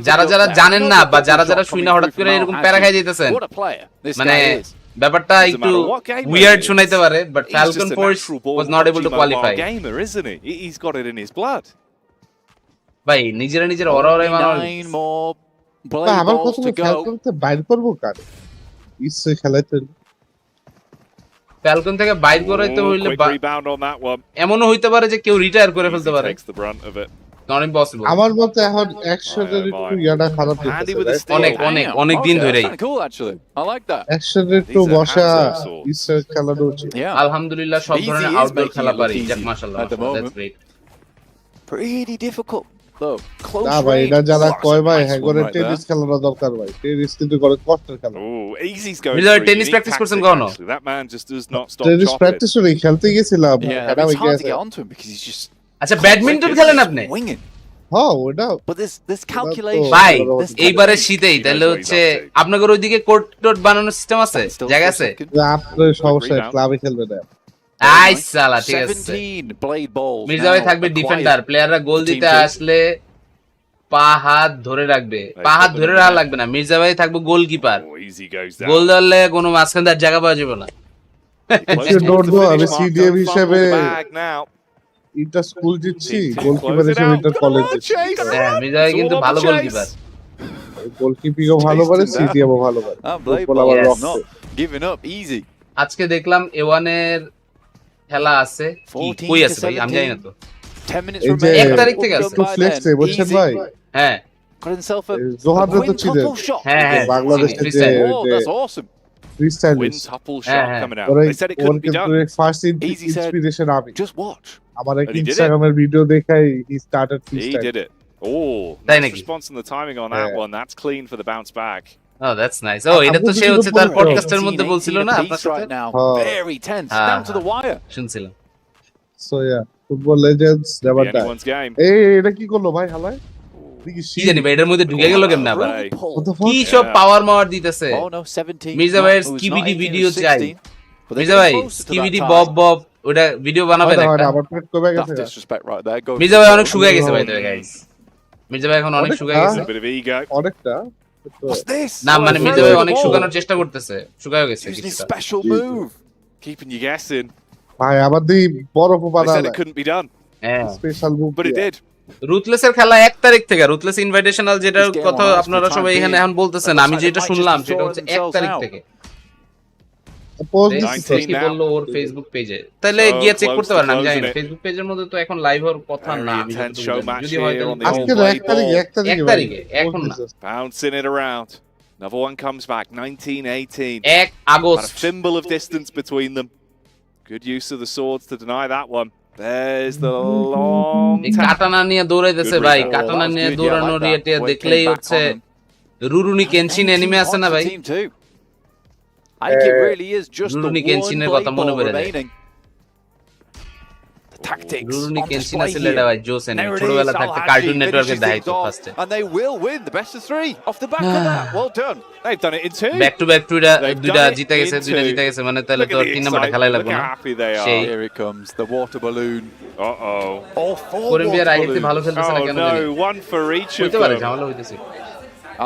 Speaker 1: যারা যারা জানেন না বা যারা যারা শুনে হঠাৎ করে এরকম প্যারা খাই যাইতেছেন,
Speaker 8: what a player this
Speaker 1: মানে
Speaker 8: guy is.
Speaker 1: ব্যাপারটা একটু উইয়ার্ড শোনাইতে পারে, but
Speaker 7: He's
Speaker 1: Falcon
Speaker 7: just a
Speaker 1: Force
Speaker 7: natural
Speaker 1: was
Speaker 7: born
Speaker 1: not able to
Speaker 7: PUBG
Speaker 1: qualify.
Speaker 7: Mobile gamer, isn't he? He's got it in his blood.
Speaker 1: ভাই নিজেরা ওরাই মারা
Speaker 8: 9 more
Speaker 3: না আমার
Speaker 8: balls
Speaker 3: কথা
Speaker 8: to go.
Speaker 3: ফ্যালকনতে বাইর করব কার ইচ্ছে খেলাইতে।
Speaker 1: ফ্যালকন থেকে বাইর করাইতে
Speaker 7: Oh,
Speaker 1: হইলে
Speaker 7: quick rebound on that one.
Speaker 1: এমনও হইতে পারে যে কেউ রিটায়ার করে ফেলতে
Speaker 7: Easy
Speaker 1: পারে,
Speaker 7: takes the brunt of it.
Speaker 1: Not impossible.
Speaker 3: আমার মতে এখন অ্যাকশনের একটু ইয়াটা খারাপ
Speaker 7: Handy with the
Speaker 3: হচ্ছে,
Speaker 7: stick.
Speaker 1: অনেক দিন
Speaker 8: Okay,
Speaker 1: ধরেই
Speaker 8: that's kinda cool actually. I like that.
Speaker 3: অ্যাকশনের একটু
Speaker 7: These are
Speaker 3: বসা
Speaker 7: hands of sorts.
Speaker 3: ইচ্ছে খেলানো উচিত।
Speaker 8: Yeah.
Speaker 1: আলহামদুলিল্লাহ সব
Speaker 8: Easy
Speaker 1: ধরনের
Speaker 8: is
Speaker 1: আউটডোর
Speaker 8: making
Speaker 1: খেলা
Speaker 8: it
Speaker 1: পারি,
Speaker 8: look
Speaker 1: যাক
Speaker 8: easy
Speaker 1: মাশাআল্লাহ,
Speaker 8: at the
Speaker 1: that's
Speaker 8: moment.
Speaker 1: Great.
Speaker 8: Pretty difficult Look, close
Speaker 3: না ভাই
Speaker 8: range.
Speaker 3: এটা যারা
Speaker 8: That's a
Speaker 3: কয় ভাই
Speaker 8: nice
Speaker 3: হ্যাঁ
Speaker 8: one
Speaker 3: করে
Speaker 8: right
Speaker 3: টেনিস
Speaker 8: there.
Speaker 3: খেলানো দরকার ভাই টেনিস কিন্তু করে কষ্টের খেলা
Speaker 7: Oh, Easy's going
Speaker 1: Miller,
Speaker 7: for a
Speaker 1: tennis
Speaker 7: unique
Speaker 1: practice করছেন
Speaker 7: tactic,
Speaker 1: কখনো?
Speaker 7: actually. That man just does not stop
Speaker 3: tennis
Speaker 7: chopping.
Speaker 3: Practice করে খেলতে গেছিলাম
Speaker 8: Yeah, I
Speaker 3: এটা
Speaker 8: mean,
Speaker 3: আমি
Speaker 8: it's hard to
Speaker 3: গেছে
Speaker 8: get onto him because he's just
Speaker 1: আচ্ছা badminton খেলেন আপনি
Speaker 8: swinging.
Speaker 3: হ্যাঁ ওটা
Speaker 8: But this calculation.
Speaker 1: ভাই
Speaker 8: this
Speaker 1: এইবারে
Speaker 8: calculation.
Speaker 1: শীতেই
Speaker 7: He
Speaker 1: তাহলে
Speaker 7: knows what
Speaker 1: হচ্ছে
Speaker 7: he's up to.
Speaker 1: আপনাদের ওইদিকে কোর্ট টোট বানানোর সিস্টেম আছে
Speaker 8: Still
Speaker 1: জায়গা
Speaker 8: for a
Speaker 1: আছে
Speaker 8: second.
Speaker 3: আপনার সমস্যা
Speaker 7: rebound.
Speaker 3: ক্লাবে খেলবে না
Speaker 1: আই সালা ঠিক আছে
Speaker 8: 17 blade balls.
Speaker 1: মির্জা ভাই
Speaker 8: now
Speaker 1: থাকবে
Speaker 8: acquired
Speaker 1: ডিফেন্ডার প্লেয়াররা গোল
Speaker 8: for
Speaker 1: দিতে
Speaker 8: Team two.
Speaker 1: আসলে পা হাত ধরে রাখবে পা হাত ধরে রাখা লাগবে না মির্জা ভাই থাকবে goalkeeper
Speaker 7: Oh, Easy goes down.
Speaker 1: গোল ধরলে কোনো মাঝখান দিয়ে আর জায়গা পাওয়া যাবে না
Speaker 7: Close
Speaker 3: You
Speaker 7: to
Speaker 3: don't
Speaker 7: the
Speaker 3: know,
Speaker 7: finish
Speaker 3: আমি
Speaker 7: mark,
Speaker 3: CDM
Speaker 7: don't
Speaker 3: হিসেবে
Speaker 7: fumble the bag now.
Speaker 3: Inter school জিতছি
Speaker 7: Team two
Speaker 3: goalkeeper
Speaker 7: close it
Speaker 3: হিসেবে
Speaker 7: out.
Speaker 3: Inter
Speaker 7: Come
Speaker 3: college
Speaker 7: on,
Speaker 3: জিতছি
Speaker 7: Chase.
Speaker 1: হ্যাঁ মির্জা ভাই
Speaker 7: It's
Speaker 1: কিন্তু
Speaker 7: all on
Speaker 1: ভালো
Speaker 7: the
Speaker 1: গোলকিপার
Speaker 7: chase.
Speaker 3: গোলকিপিংও ভালো করে
Speaker 8: Chased him
Speaker 3: সিডিএমও ভালো করে
Speaker 8: Ah, blade
Speaker 3: ফুটবল
Speaker 8: ball
Speaker 3: আবার
Speaker 1: Yes.
Speaker 8: is
Speaker 3: রক্তে
Speaker 8: not giving up easy.
Speaker 1: আজকে দেখলাম A1 এর খেলা আছে কি
Speaker 8: 14
Speaker 1: কই
Speaker 8: to
Speaker 1: আছে ভাই আমি জানি না তো
Speaker 8: 10 minutes
Speaker 3: এই যে
Speaker 8: remaining.
Speaker 1: এক তারিখ থেকে আছে।
Speaker 3: একটু ফ্লেক্স এ বুঝছেন ভাই
Speaker 1: হ্যাঁ
Speaker 8: Got himself a
Speaker 3: জোহার তো ছিলেন
Speaker 8: quintuple shot.
Speaker 1: হ্যাঁ হ্যাঁ
Speaker 3: বাংলাদেশের যে
Speaker 1: freestyle।
Speaker 8: Oh, that's awesome.
Speaker 3: Freestyle
Speaker 7: Quintuple
Speaker 1: Yeah,
Speaker 7: shot
Speaker 1: yeah.
Speaker 7: coming out.
Speaker 3: ওরা
Speaker 7: They said it
Speaker 3: or
Speaker 7: couldn't be
Speaker 3: কিন্তু
Speaker 7: done.
Speaker 3: First
Speaker 8: Easy said-
Speaker 3: inspiration আমি
Speaker 8: Just watch.
Speaker 3: আমার এক
Speaker 7: And he did it.
Speaker 3: ইনস্টাগ্রামের ভিডিও দেখাই he started
Speaker 7: He
Speaker 3: freestyle
Speaker 7: did it. Oh,
Speaker 1: তাই
Speaker 7: nice
Speaker 1: নাকি?
Speaker 7: response on the timing on that
Speaker 3: Yeah.
Speaker 7: one. That's clean for the bounce back.
Speaker 1: Oh, that's nice. Oh, এটা তো সে হচ্ছে তার পডকাস্টের মধ্যে
Speaker 8: 18
Speaker 1: বলছিল না আপনার
Speaker 8: apiece
Speaker 1: সাথে
Speaker 8: right now.
Speaker 3: Oh.
Speaker 8: Very tense.
Speaker 1: Ah.
Speaker 8: Down to the wire.
Speaker 1: শুনছিলাম
Speaker 3: so yeah football legends
Speaker 7: Could
Speaker 3: never
Speaker 7: be
Speaker 3: die
Speaker 7: anyone's game.
Speaker 3: এই এটা কি করলো ভাই হালায়
Speaker 1: কি জানি ভাই এটার মধ্যে ঢুকে গেল কেমনে আবার
Speaker 7: Right.
Speaker 8: Pull.
Speaker 3: What the fuck?
Speaker 1: কি সব
Speaker 7: Yeah.
Speaker 1: পাওয়ার মাওয়ার দিতেছে
Speaker 8: Oh no, 17.
Speaker 1: Mirza
Speaker 8: No,
Speaker 1: ভাইয়ের
Speaker 8: it was
Speaker 1: skibidi
Speaker 8: not 18,
Speaker 1: video
Speaker 8: it was
Speaker 1: চাই।
Speaker 8: 16. But they're
Speaker 1: মির্জা ভাই
Speaker 8: getting closer to that
Speaker 1: skibidi
Speaker 8: tie.
Speaker 1: Bob Bob ওটা ভিডিও বানাবেন একটা
Speaker 3: আবার পেট কমে
Speaker 8: That's
Speaker 3: গেছে
Speaker 8: disrespect right there. Go
Speaker 1: Mirza ভাই অনেক শুকায় গেছে ভাই তো গাইস মির্জা ভাই এখন অনেক শুকায়
Speaker 7: A
Speaker 1: গেছে
Speaker 7: bit of ego.
Speaker 3: অনেকটা
Speaker 8: What's this?
Speaker 1: না মানে
Speaker 8: Oh,
Speaker 1: মির্জা ভাই অনেক
Speaker 8: ball.
Speaker 1: শুকানোর চেষ্টা করতেছে শুকায় গেছে
Speaker 8: Using his
Speaker 1: কিছুটা
Speaker 8: special move.
Speaker 7: Keeping you guessing.
Speaker 3: ভাই আবার দিই বরফ
Speaker 7: They
Speaker 3: বানা
Speaker 7: said it couldn't be done,
Speaker 1: হ্যাঁ
Speaker 3: special move
Speaker 7: but it did.
Speaker 1: রুথলেসের খেলা 1 তারিখ থেকে রুথলেস ইনভাইটেশনাল যেটার
Speaker 8: This game
Speaker 1: কথা
Speaker 8: on ice
Speaker 1: আপনারা
Speaker 8: for
Speaker 1: সবাই
Speaker 8: time
Speaker 1: এখানে
Speaker 8: being.
Speaker 1: এখন বলতেছেন
Speaker 8: Looks
Speaker 1: আমি
Speaker 8: like
Speaker 1: যেটা
Speaker 8: they might
Speaker 1: শুনলাম
Speaker 8: just
Speaker 1: সেটা
Speaker 8: throw
Speaker 1: হচ্ছে 1
Speaker 8: themselves
Speaker 1: তারিখ
Speaker 8: out.
Speaker 1: থেকে
Speaker 3: পোজ
Speaker 7: 19
Speaker 1: কি
Speaker 7: now.
Speaker 1: বললো ওর ফেসবুক পেজে তাহলে
Speaker 7: So
Speaker 1: গিয়ে চেক
Speaker 7: close
Speaker 1: করতে
Speaker 7: to
Speaker 1: পারেন আমি জানি
Speaker 7: closing
Speaker 1: না
Speaker 7: it.
Speaker 1: ফেসবুক পেজের মধ্যে তো এখন লাইভ হওয়ার কথা
Speaker 7: Very
Speaker 1: না আমি
Speaker 7: intense
Speaker 1: যতটুকু
Speaker 7: show
Speaker 1: জানি।
Speaker 7: match
Speaker 1: যদি হয়
Speaker 7: here on
Speaker 1: তাহলে
Speaker 7: the
Speaker 3: আজকে
Speaker 7: old
Speaker 3: এক তারিখ
Speaker 7: ball.
Speaker 3: এক তারিখ
Speaker 1: এক তারিখে, এখন না।
Speaker 7: Bouncing it around. Another one comes back. 19-18.
Speaker 1: 1
Speaker 7: About a
Speaker 1: August
Speaker 7: thimble of distance between them. Good use of the swords to deny that one. There's the long
Speaker 1: এই
Speaker 7: tap.
Speaker 1: কাটানা নিয়ে দৌড়াইতেছে
Speaker 7: Good
Speaker 1: ভাই
Speaker 7: result.
Speaker 1: কাটানা
Speaker 8: That was
Speaker 1: নিয়ে
Speaker 8: good, yeah, I
Speaker 1: দৌড়ানো
Speaker 8: like that.
Speaker 1: রিয়েটে
Speaker 8: Way it
Speaker 1: দেখলেই
Speaker 8: came back
Speaker 1: হচ্ছে
Speaker 8: on him.
Speaker 1: রুরুনি Kenshin
Speaker 8: 18
Speaker 1: anime আছে না
Speaker 8: points
Speaker 1: ভাই
Speaker 8: for Team 2. I think it really is just the
Speaker 1: Rurouni
Speaker 8: one
Speaker 1: Kenshin'ের
Speaker 8: blade
Speaker 1: কথা মনে
Speaker 8: ball
Speaker 1: পড়ে যায়।
Speaker 8: remaining. The tactics
Speaker 1: রুরুনি
Speaker 8: on
Speaker 1: Kenshin
Speaker 8: display
Speaker 1: আছে এটা
Speaker 8: here.
Speaker 1: ভাই জোস এনে
Speaker 8: There it
Speaker 1: ছোটবেলা
Speaker 8: is,
Speaker 1: থাকতে
Speaker 8: Al
Speaker 1: কার্টুন
Speaker 8: Hadji
Speaker 1: নেটওয়ার্কে
Speaker 8: finishes
Speaker 1: দেখাইতো
Speaker 8: things off,
Speaker 1: ফার্স্টে
Speaker 8: and they will win the best of 3 off the back of that. Well done.
Speaker 7: They've done it in two.
Speaker 1: Back to back
Speaker 7: They've
Speaker 1: দুইটা
Speaker 7: done it
Speaker 1: জিতে গেছে
Speaker 7: in
Speaker 1: দুইটা
Speaker 7: two.
Speaker 1: জিতে গেছে মানে তাহলে
Speaker 7: Look
Speaker 1: তো
Speaker 7: at the
Speaker 1: 3 নাম্বারটা
Speaker 7: excitement.
Speaker 1: খেলাই
Speaker 7: Look
Speaker 1: লাগবে
Speaker 7: how
Speaker 1: না
Speaker 7: happy they
Speaker 1: সেই
Speaker 7: are.
Speaker 8: Here it comes, the water balloon.
Speaker 7: Uh-oh.
Speaker 8: All 4
Speaker 1: করিম্বিয়ার
Speaker 8: water
Speaker 1: আইতে ভালো
Speaker 8: balloons.
Speaker 1: খেলতেছে না
Speaker 7: Oh
Speaker 1: কেন জানি
Speaker 7: no, one for each of
Speaker 1: হইতে পারে
Speaker 7: them.
Speaker 1: ঝামেলা হইতেছে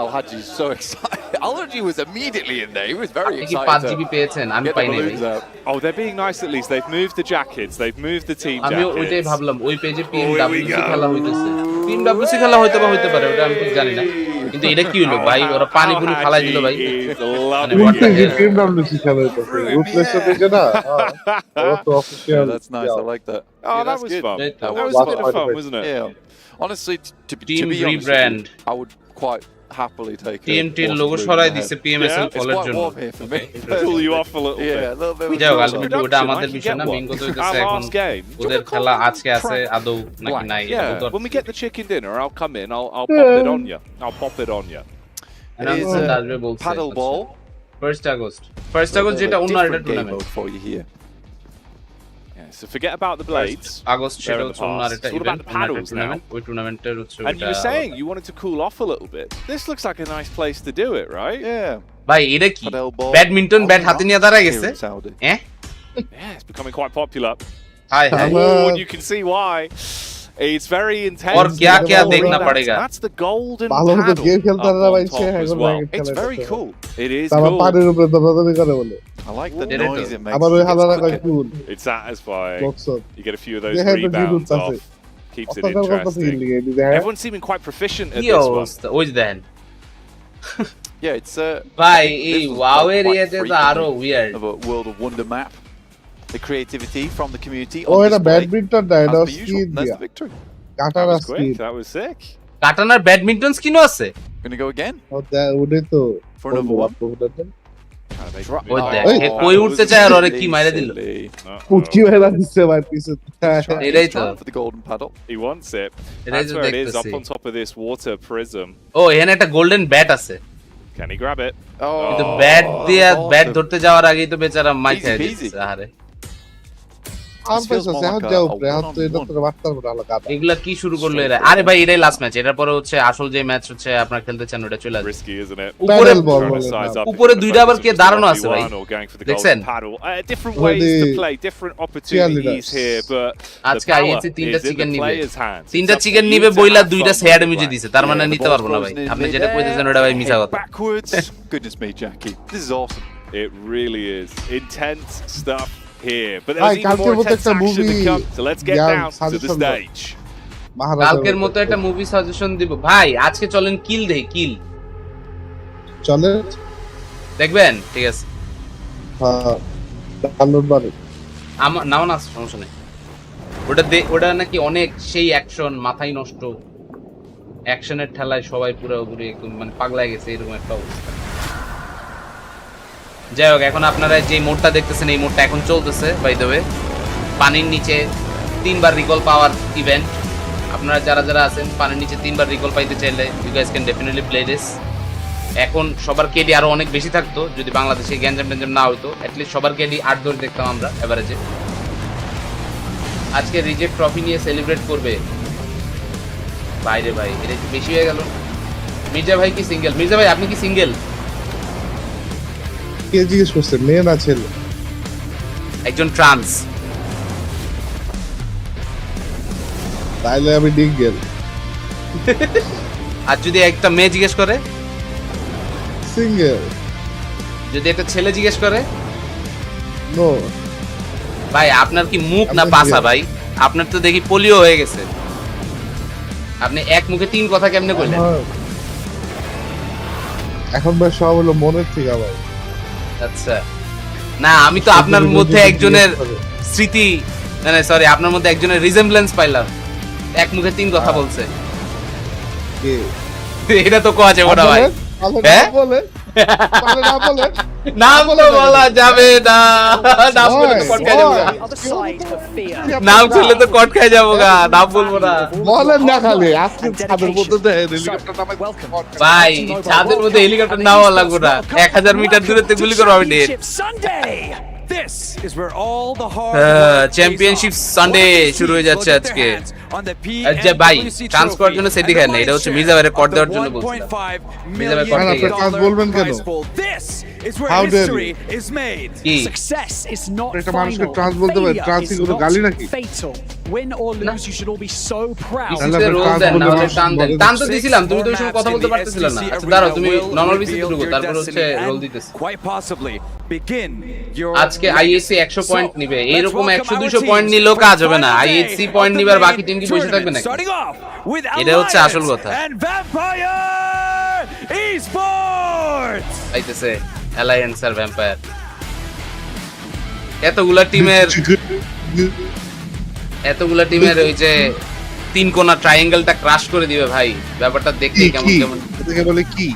Speaker 8: Al Hadji is so excited. Al Hadji was immediately in there. He was very
Speaker 1: আপনি কি
Speaker 8: excited
Speaker 1: 5
Speaker 8: to
Speaker 1: জিবি পেয়েছেন আমি
Speaker 8: get the
Speaker 1: পাই নাই ভাই
Speaker 8: balloons out.
Speaker 7: Oh, they're being nice at least. They've moved the jackets. They've moved the team
Speaker 1: আমিও ওইটাই
Speaker 7: jackets.
Speaker 1: ভাবলাম ওই পেজে
Speaker 7: here we
Speaker 1: পিএমডব্লিউসি
Speaker 7: go.
Speaker 1: খেলা হইতেছে পিএমডব্লিউসি খেলা হয়তো বা হইতে পারে ওটা আমি ঠিক জানি না কিন্তু এটা কি হলো ভাই ওরা পানি পুরি ফালাই দিল ভাই
Speaker 7: Is
Speaker 1: মানে
Speaker 7: loving
Speaker 3: উল্টে
Speaker 7: it.
Speaker 3: যে পিএমডব্লিউসি খেলা হইতেছে রুটলেসের দিকে না ওরা তো
Speaker 8: Yeah,
Speaker 3: official
Speaker 8: that's nice. I like that.
Speaker 7: Oh,
Speaker 8: Yeah,
Speaker 7: that
Speaker 8: that's
Speaker 7: was
Speaker 8: good.
Speaker 7: fun.
Speaker 1: Right.
Speaker 7: That was
Speaker 3: Last
Speaker 7: a bit of
Speaker 3: fight
Speaker 7: fun,
Speaker 3: of it.
Speaker 7: wasn't it?
Speaker 8: Yeah. Honestly, to be
Speaker 1: Team
Speaker 8: honest with
Speaker 1: rebrand.
Speaker 8: you, I would quite happily take a
Speaker 1: টিএমটির
Speaker 8: water
Speaker 1: logo
Speaker 8: balloon
Speaker 1: সরাই
Speaker 8: in the
Speaker 1: দিছে
Speaker 8: head.
Speaker 1: PMSL
Speaker 7: Yeah,
Speaker 8: It's
Speaker 1: ফলের
Speaker 8: quite
Speaker 1: জন্য
Speaker 8: warm here for me.
Speaker 7: Pull you off a little
Speaker 8: Yeah,
Speaker 7: bit.
Speaker 8: a little bit.
Speaker 1: যাই হোক
Speaker 8: of
Speaker 1: ultimately ওটা আমাদের বিষয় না মেইন কথা হইতেছে এখন
Speaker 7: Our last game.
Speaker 1: ওদের খেলা আজকে আছে আদৌ নাকি নাই এটা
Speaker 7: Yeah,
Speaker 1: বলতে
Speaker 7: when we get the chicken dinner, I'll come in. I'll pop it on you. I'll pop it on you.
Speaker 8: It is
Speaker 1: আসবে বলছে
Speaker 8: paddle ball.
Speaker 1: 1 আগস্ট যেটা অন্য একটা
Speaker 8: Different game
Speaker 1: tournament
Speaker 8: mode for you here.
Speaker 7: Yeah, so forget about the blades.
Speaker 1: August সেটা হচ্ছে অন্য একটা
Speaker 7: It's all about
Speaker 1: event
Speaker 7: the paddles now.
Speaker 1: ওই টুর্নামেন্টের হচ্ছে
Speaker 7: And you were saying you wanted to cool off a little bit. This looks like a nice place to do it, right?
Speaker 8: Yeah.
Speaker 1: ভাই এটা কি
Speaker 8: Paddle ball.
Speaker 1: ব্যাডমিন্টন ব্যাট হাতে নিয়ে দাঁড়ায়
Speaker 8: Here
Speaker 1: গেছে
Speaker 8: in Saudi.
Speaker 1: হ্যাঁ
Speaker 7: Yeah, it's becoming quite popular.
Speaker 1: High high
Speaker 7: Oh, and you can see why. It's very intense.
Speaker 1: और क्या देखना पड़ेगा?
Speaker 7: That's the golden
Speaker 3: ভালো মতো
Speaker 7: paddle
Speaker 3: গেম খেলতে
Speaker 7: up
Speaker 3: না ভাই
Speaker 7: on
Speaker 3: সে
Speaker 7: top as
Speaker 3: এখন
Speaker 7: well.
Speaker 3: ব্যাগে
Speaker 8: It's very cool.
Speaker 7: It is
Speaker 3: তারা
Speaker 7: cool.
Speaker 3: পানির উপরে দৌড়াদৌড়ি করে বলে
Speaker 8: I like the
Speaker 1: Did it
Speaker 8: noise
Speaker 1: do?
Speaker 8: it makes.
Speaker 3: আবার ওই
Speaker 8: It gets
Speaker 3: হালারা কয়
Speaker 8: quicker.
Speaker 3: Cool
Speaker 7: It's satisfying.
Speaker 3: বক্সর
Speaker 7: You get a few of those
Speaker 3: Yeah, but you
Speaker 7: rebounds
Speaker 3: don't touch
Speaker 7: off.
Speaker 3: it.
Speaker 7: Keeps it
Speaker 3: অসাধারণ কথা
Speaker 7: interesting.
Speaker 3: Feel লাগে দেখে
Speaker 7: Everyone's seeming quite proficient at
Speaker 1: কি
Speaker 7: this one.
Speaker 1: অবস্থা ওই দেন
Speaker 8: Yeah, it's
Speaker 1: ভাই
Speaker 8: this
Speaker 1: এই
Speaker 8: was
Speaker 1: wow
Speaker 8: quite
Speaker 1: এরিয়াতে তো
Speaker 8: frequently
Speaker 1: আরো weird
Speaker 8: of a World of Wonder map. The creativity from the community
Speaker 3: ও
Speaker 8: on
Speaker 3: এটা
Speaker 8: display.
Speaker 3: ব্যাডমিন্টন না এটা
Speaker 8: As per
Speaker 3: skin
Speaker 8: usual, there's
Speaker 3: দিয়া
Speaker 8: the victory.
Speaker 7: That
Speaker 3: কাটার
Speaker 7: was
Speaker 3: skin
Speaker 7: quick. That was sick.
Speaker 1: কাটানার ব্যাডমিন্টন স্কিনও আছে
Speaker 8: Gonna go again
Speaker 3: ওটাই তো
Speaker 8: for another one.
Speaker 7: I
Speaker 1: ওই দেখ এ কই উঠতে চায় আর ওরে কি মাইরা দিল
Speaker 3: পুচকি মেরা দিছে ভাই পিছে
Speaker 1: এটাই তো
Speaker 8: For the golden paddle.
Speaker 7: He wants it.
Speaker 1: এটাই
Speaker 7: That's
Speaker 1: তো
Speaker 7: where it is, up
Speaker 1: দেখতেছি
Speaker 7: on top of this water prism.
Speaker 1: ও এখানে একটা গোল্ডেন ব্যাট আছে
Speaker 7: Can he grab it?
Speaker 1: কিন্তু ব্যাট দিয়ে ব্যাট ধরতে যাওয়ার আগেই তো বেচারা মাই
Speaker 8: Easy
Speaker 1: খেয়ে
Speaker 8: peasy.
Speaker 1: দিচ্ছে আরে
Speaker 3: আর পয়সা এখন যাও এখন তো এটা তো মারতার বড় লাগা
Speaker 1: এগুলা কি শুরু করলো এরা আরে ভাই এটাই লাস্ট ম্যাচ এটার পরে হচ্ছে আসল যে ম্যাচ হচ্ছে আপনারা খেলতে চান ওটা চলে আসবে
Speaker 7: Risky, isn't it?
Speaker 1: উপরে
Speaker 3: বল
Speaker 7: Trying to
Speaker 3: বলে
Speaker 7: size up
Speaker 1: উপরে
Speaker 7: if the
Speaker 1: দুইটা আবার
Speaker 7: focus
Speaker 1: কে
Speaker 7: was
Speaker 1: দাঁড়ানো
Speaker 7: to
Speaker 1: আছে ভাই?
Speaker 7: 1 or going for the
Speaker 1: দেখছেন?
Speaker 7: golden paddle. Different
Speaker 3: Where
Speaker 7: ways to
Speaker 3: the
Speaker 7: play, different opportunities here, but the
Speaker 1: আজকে
Speaker 7: power
Speaker 1: আইএসসি তিনটা
Speaker 7: is in
Speaker 1: চিকেন
Speaker 7: the
Speaker 1: নিবে
Speaker 7: players' hands.
Speaker 1: তিনটা
Speaker 7: It's up
Speaker 1: চিকেন
Speaker 7: to
Speaker 1: নিবে
Speaker 7: you to
Speaker 1: বইলা
Speaker 7: have
Speaker 1: দুইটা
Speaker 7: fun
Speaker 1: sad
Speaker 7: with
Speaker 1: music
Speaker 7: that.
Speaker 1: দিছে তার মানে
Speaker 8: Yeah, the
Speaker 1: নিতে পারবো না ভাই
Speaker 8: ball's
Speaker 1: আপনি
Speaker 8: frozen in
Speaker 1: যেটা কইতেছেন
Speaker 8: midair,
Speaker 1: ওটা ভাই মিছা
Speaker 8: head
Speaker 1: কথা
Speaker 8: backwards. Goodness me, Jackie. This is awesome.
Speaker 7: It really is. Intense stuff here. But
Speaker 3: Hi,
Speaker 7: there's even
Speaker 3: কালকের
Speaker 7: more
Speaker 3: মতো
Speaker 7: intense
Speaker 3: একটা
Speaker 7: action to
Speaker 3: movie
Speaker 7: come. So let's get
Speaker 3: Yeah,
Speaker 7: down to the
Speaker 3: suggestion দাও।
Speaker 7: stage.
Speaker 1: কালকের মতো একটা movie suggestion দিব ভাই আজকে চলেন কিল দেই কিল
Speaker 3: চলে
Speaker 1: দেখবেন ঠিক আছে
Speaker 3: হ্যাঁ ডাউনলোড বারে
Speaker 1: আমার নাও না সমস্যা নেই ওটা নাকি অনেক সেই অ্যাকশন মাথায় নষ্ট অ্যাকশনের ঠেলায় সবাই পুরোপুরি একদম মানে পাগলায় গেছে এরকম একটা অবস্থা যাই হোক এখন আপনারা যে মোডটা দেখতেছেন এই মোডটা এখন চলতেছে বাই দ্য ওয়ে পানির নিচে 3বার রিকল পাওয়ার ইভেন্ট আপনারা যারা যারা আছেন পানির নিচে 3বার রিকল পাইতে চাইলে you guys can definitely play this এখন সবার কেডি আরো অনেক বেশি থাকতো যদি বাংলাদেশে গ্যাঞ্জাম ট্যাঞ্জাম না হইতো অ্যাটলিস্ট সবার কেডি 8 ধরে দেখতাম আমরা এভারেজে আজকে রিজেক্ট ট্রফি নিয়ে সেলিব্রেট করবে বাইরে ভাই এটা একটু বেশি হয়ে গেল মির্জা ভাই কি সিঙ্গেল মির্জা ভাই আপনি কি সিঙ্গেল
Speaker 3: কে জিজ্ঞেস করছে মেয়ে না ছেলে
Speaker 1: একজন ট্রান্স
Speaker 3: তাইলে আমি ডিঙ্গেল
Speaker 1: আর যদি একটা মেয়ে জিজ্ঞেস করে
Speaker 3: সিঙ্গেল
Speaker 1: যদি একটা ছেলে জিজ্ঞেস করে
Speaker 3: নো
Speaker 1: ভাই আপনার কি মুখ না
Speaker 3: আমি
Speaker 1: পাছা
Speaker 3: single।
Speaker 1: ভাই আপনার তো দেখি পোলিও হয়ে গেছে আপনি এক মুখে 3 কথা কেমনে কইলেন
Speaker 3: এখন ভাই সব হলো মনের থেকে ভাই
Speaker 1: আচ্ছা না আমি তো আপনার মধ্যে একজনের স্মৃতি না সরি আপনার মধ্যে একজনের রিজেমব্লেন্স পাইলাম এক মুখে 3 কথা বলছে
Speaker 3: কে
Speaker 1: এটা তো কোয়া যাবে না ভাই
Speaker 3: হ্যাঁ বলে তাহলে না বলে
Speaker 1: নাম তো বলা যাবে না নাম বলে তো কট খাই যাবো গা।
Speaker 2: Other side of fear.
Speaker 1: নাম শুনলে তো কট খাই যাবো গা নাম বলবো না
Speaker 3: বলেন না খালি আজকে ছাদের মধ্যে দেয় হেলিকপ্টার নামে
Speaker 1: ভাই ছাদের মধ্যে হেলিকপ্টার নাও লাগবে না 1000 মিটার দূরে গুলি করবো আমি net
Speaker 2: Sunday. This is where all the hard
Speaker 1: championship Sunday শুরু হয়ে যাচ্ছে আজকে আচ্ছা ভাই ট্রান্স করার জন্য সেটি খায় না এটা হচ্ছে মির্জা ভাইয়ের কট দেওয়ার জন্য বলছিলাম মির্জা ভাই কট দিয়ে গেছে।
Speaker 3: কাজ বলবেন কেন How dare you?
Speaker 1: কি
Speaker 2: Success is not
Speaker 3: একটা
Speaker 2: final.
Speaker 3: মানুষকে ট্রান্স বলতে পারে ট্রান্স কি কোনো গালি নাকি
Speaker 2: Fatal. Win or lose, you should all be so proud.
Speaker 1: ইসিতে রোল দেন না হলে টান দেন টান তো দিছিলাম তুমি তো ওই সময় কথা বলতে পারতেছিলে না আচ্ছা দাঁড়াও তুমি নরমাল বিসিতে ঢুকো তারপর হচ্ছে রোল দিতেছি
Speaker 6: Quite possibly begin your
Speaker 1: আজকে আইএসসি 100 পয়েন্ট নিবে এইরকম 100 200 পয়েন্ট নিলেও কাজ হবে না আইএসসি পয়েন্ট নিবার বাকি টিম কি বসে থাকবে নাকি এটা হচ্ছে আসল কথা আইতেছে অ্যালায়েন্স আর ভ্যাম্পায়ার এতগুলা টিমের ওই যে 3 কোণা ট্রায়াঙ্গেলটা ক্রাশ করে দিবে ভাই ব্যাপারটা দেখতে কেমন কেমন
Speaker 3: এটাকে বলে কি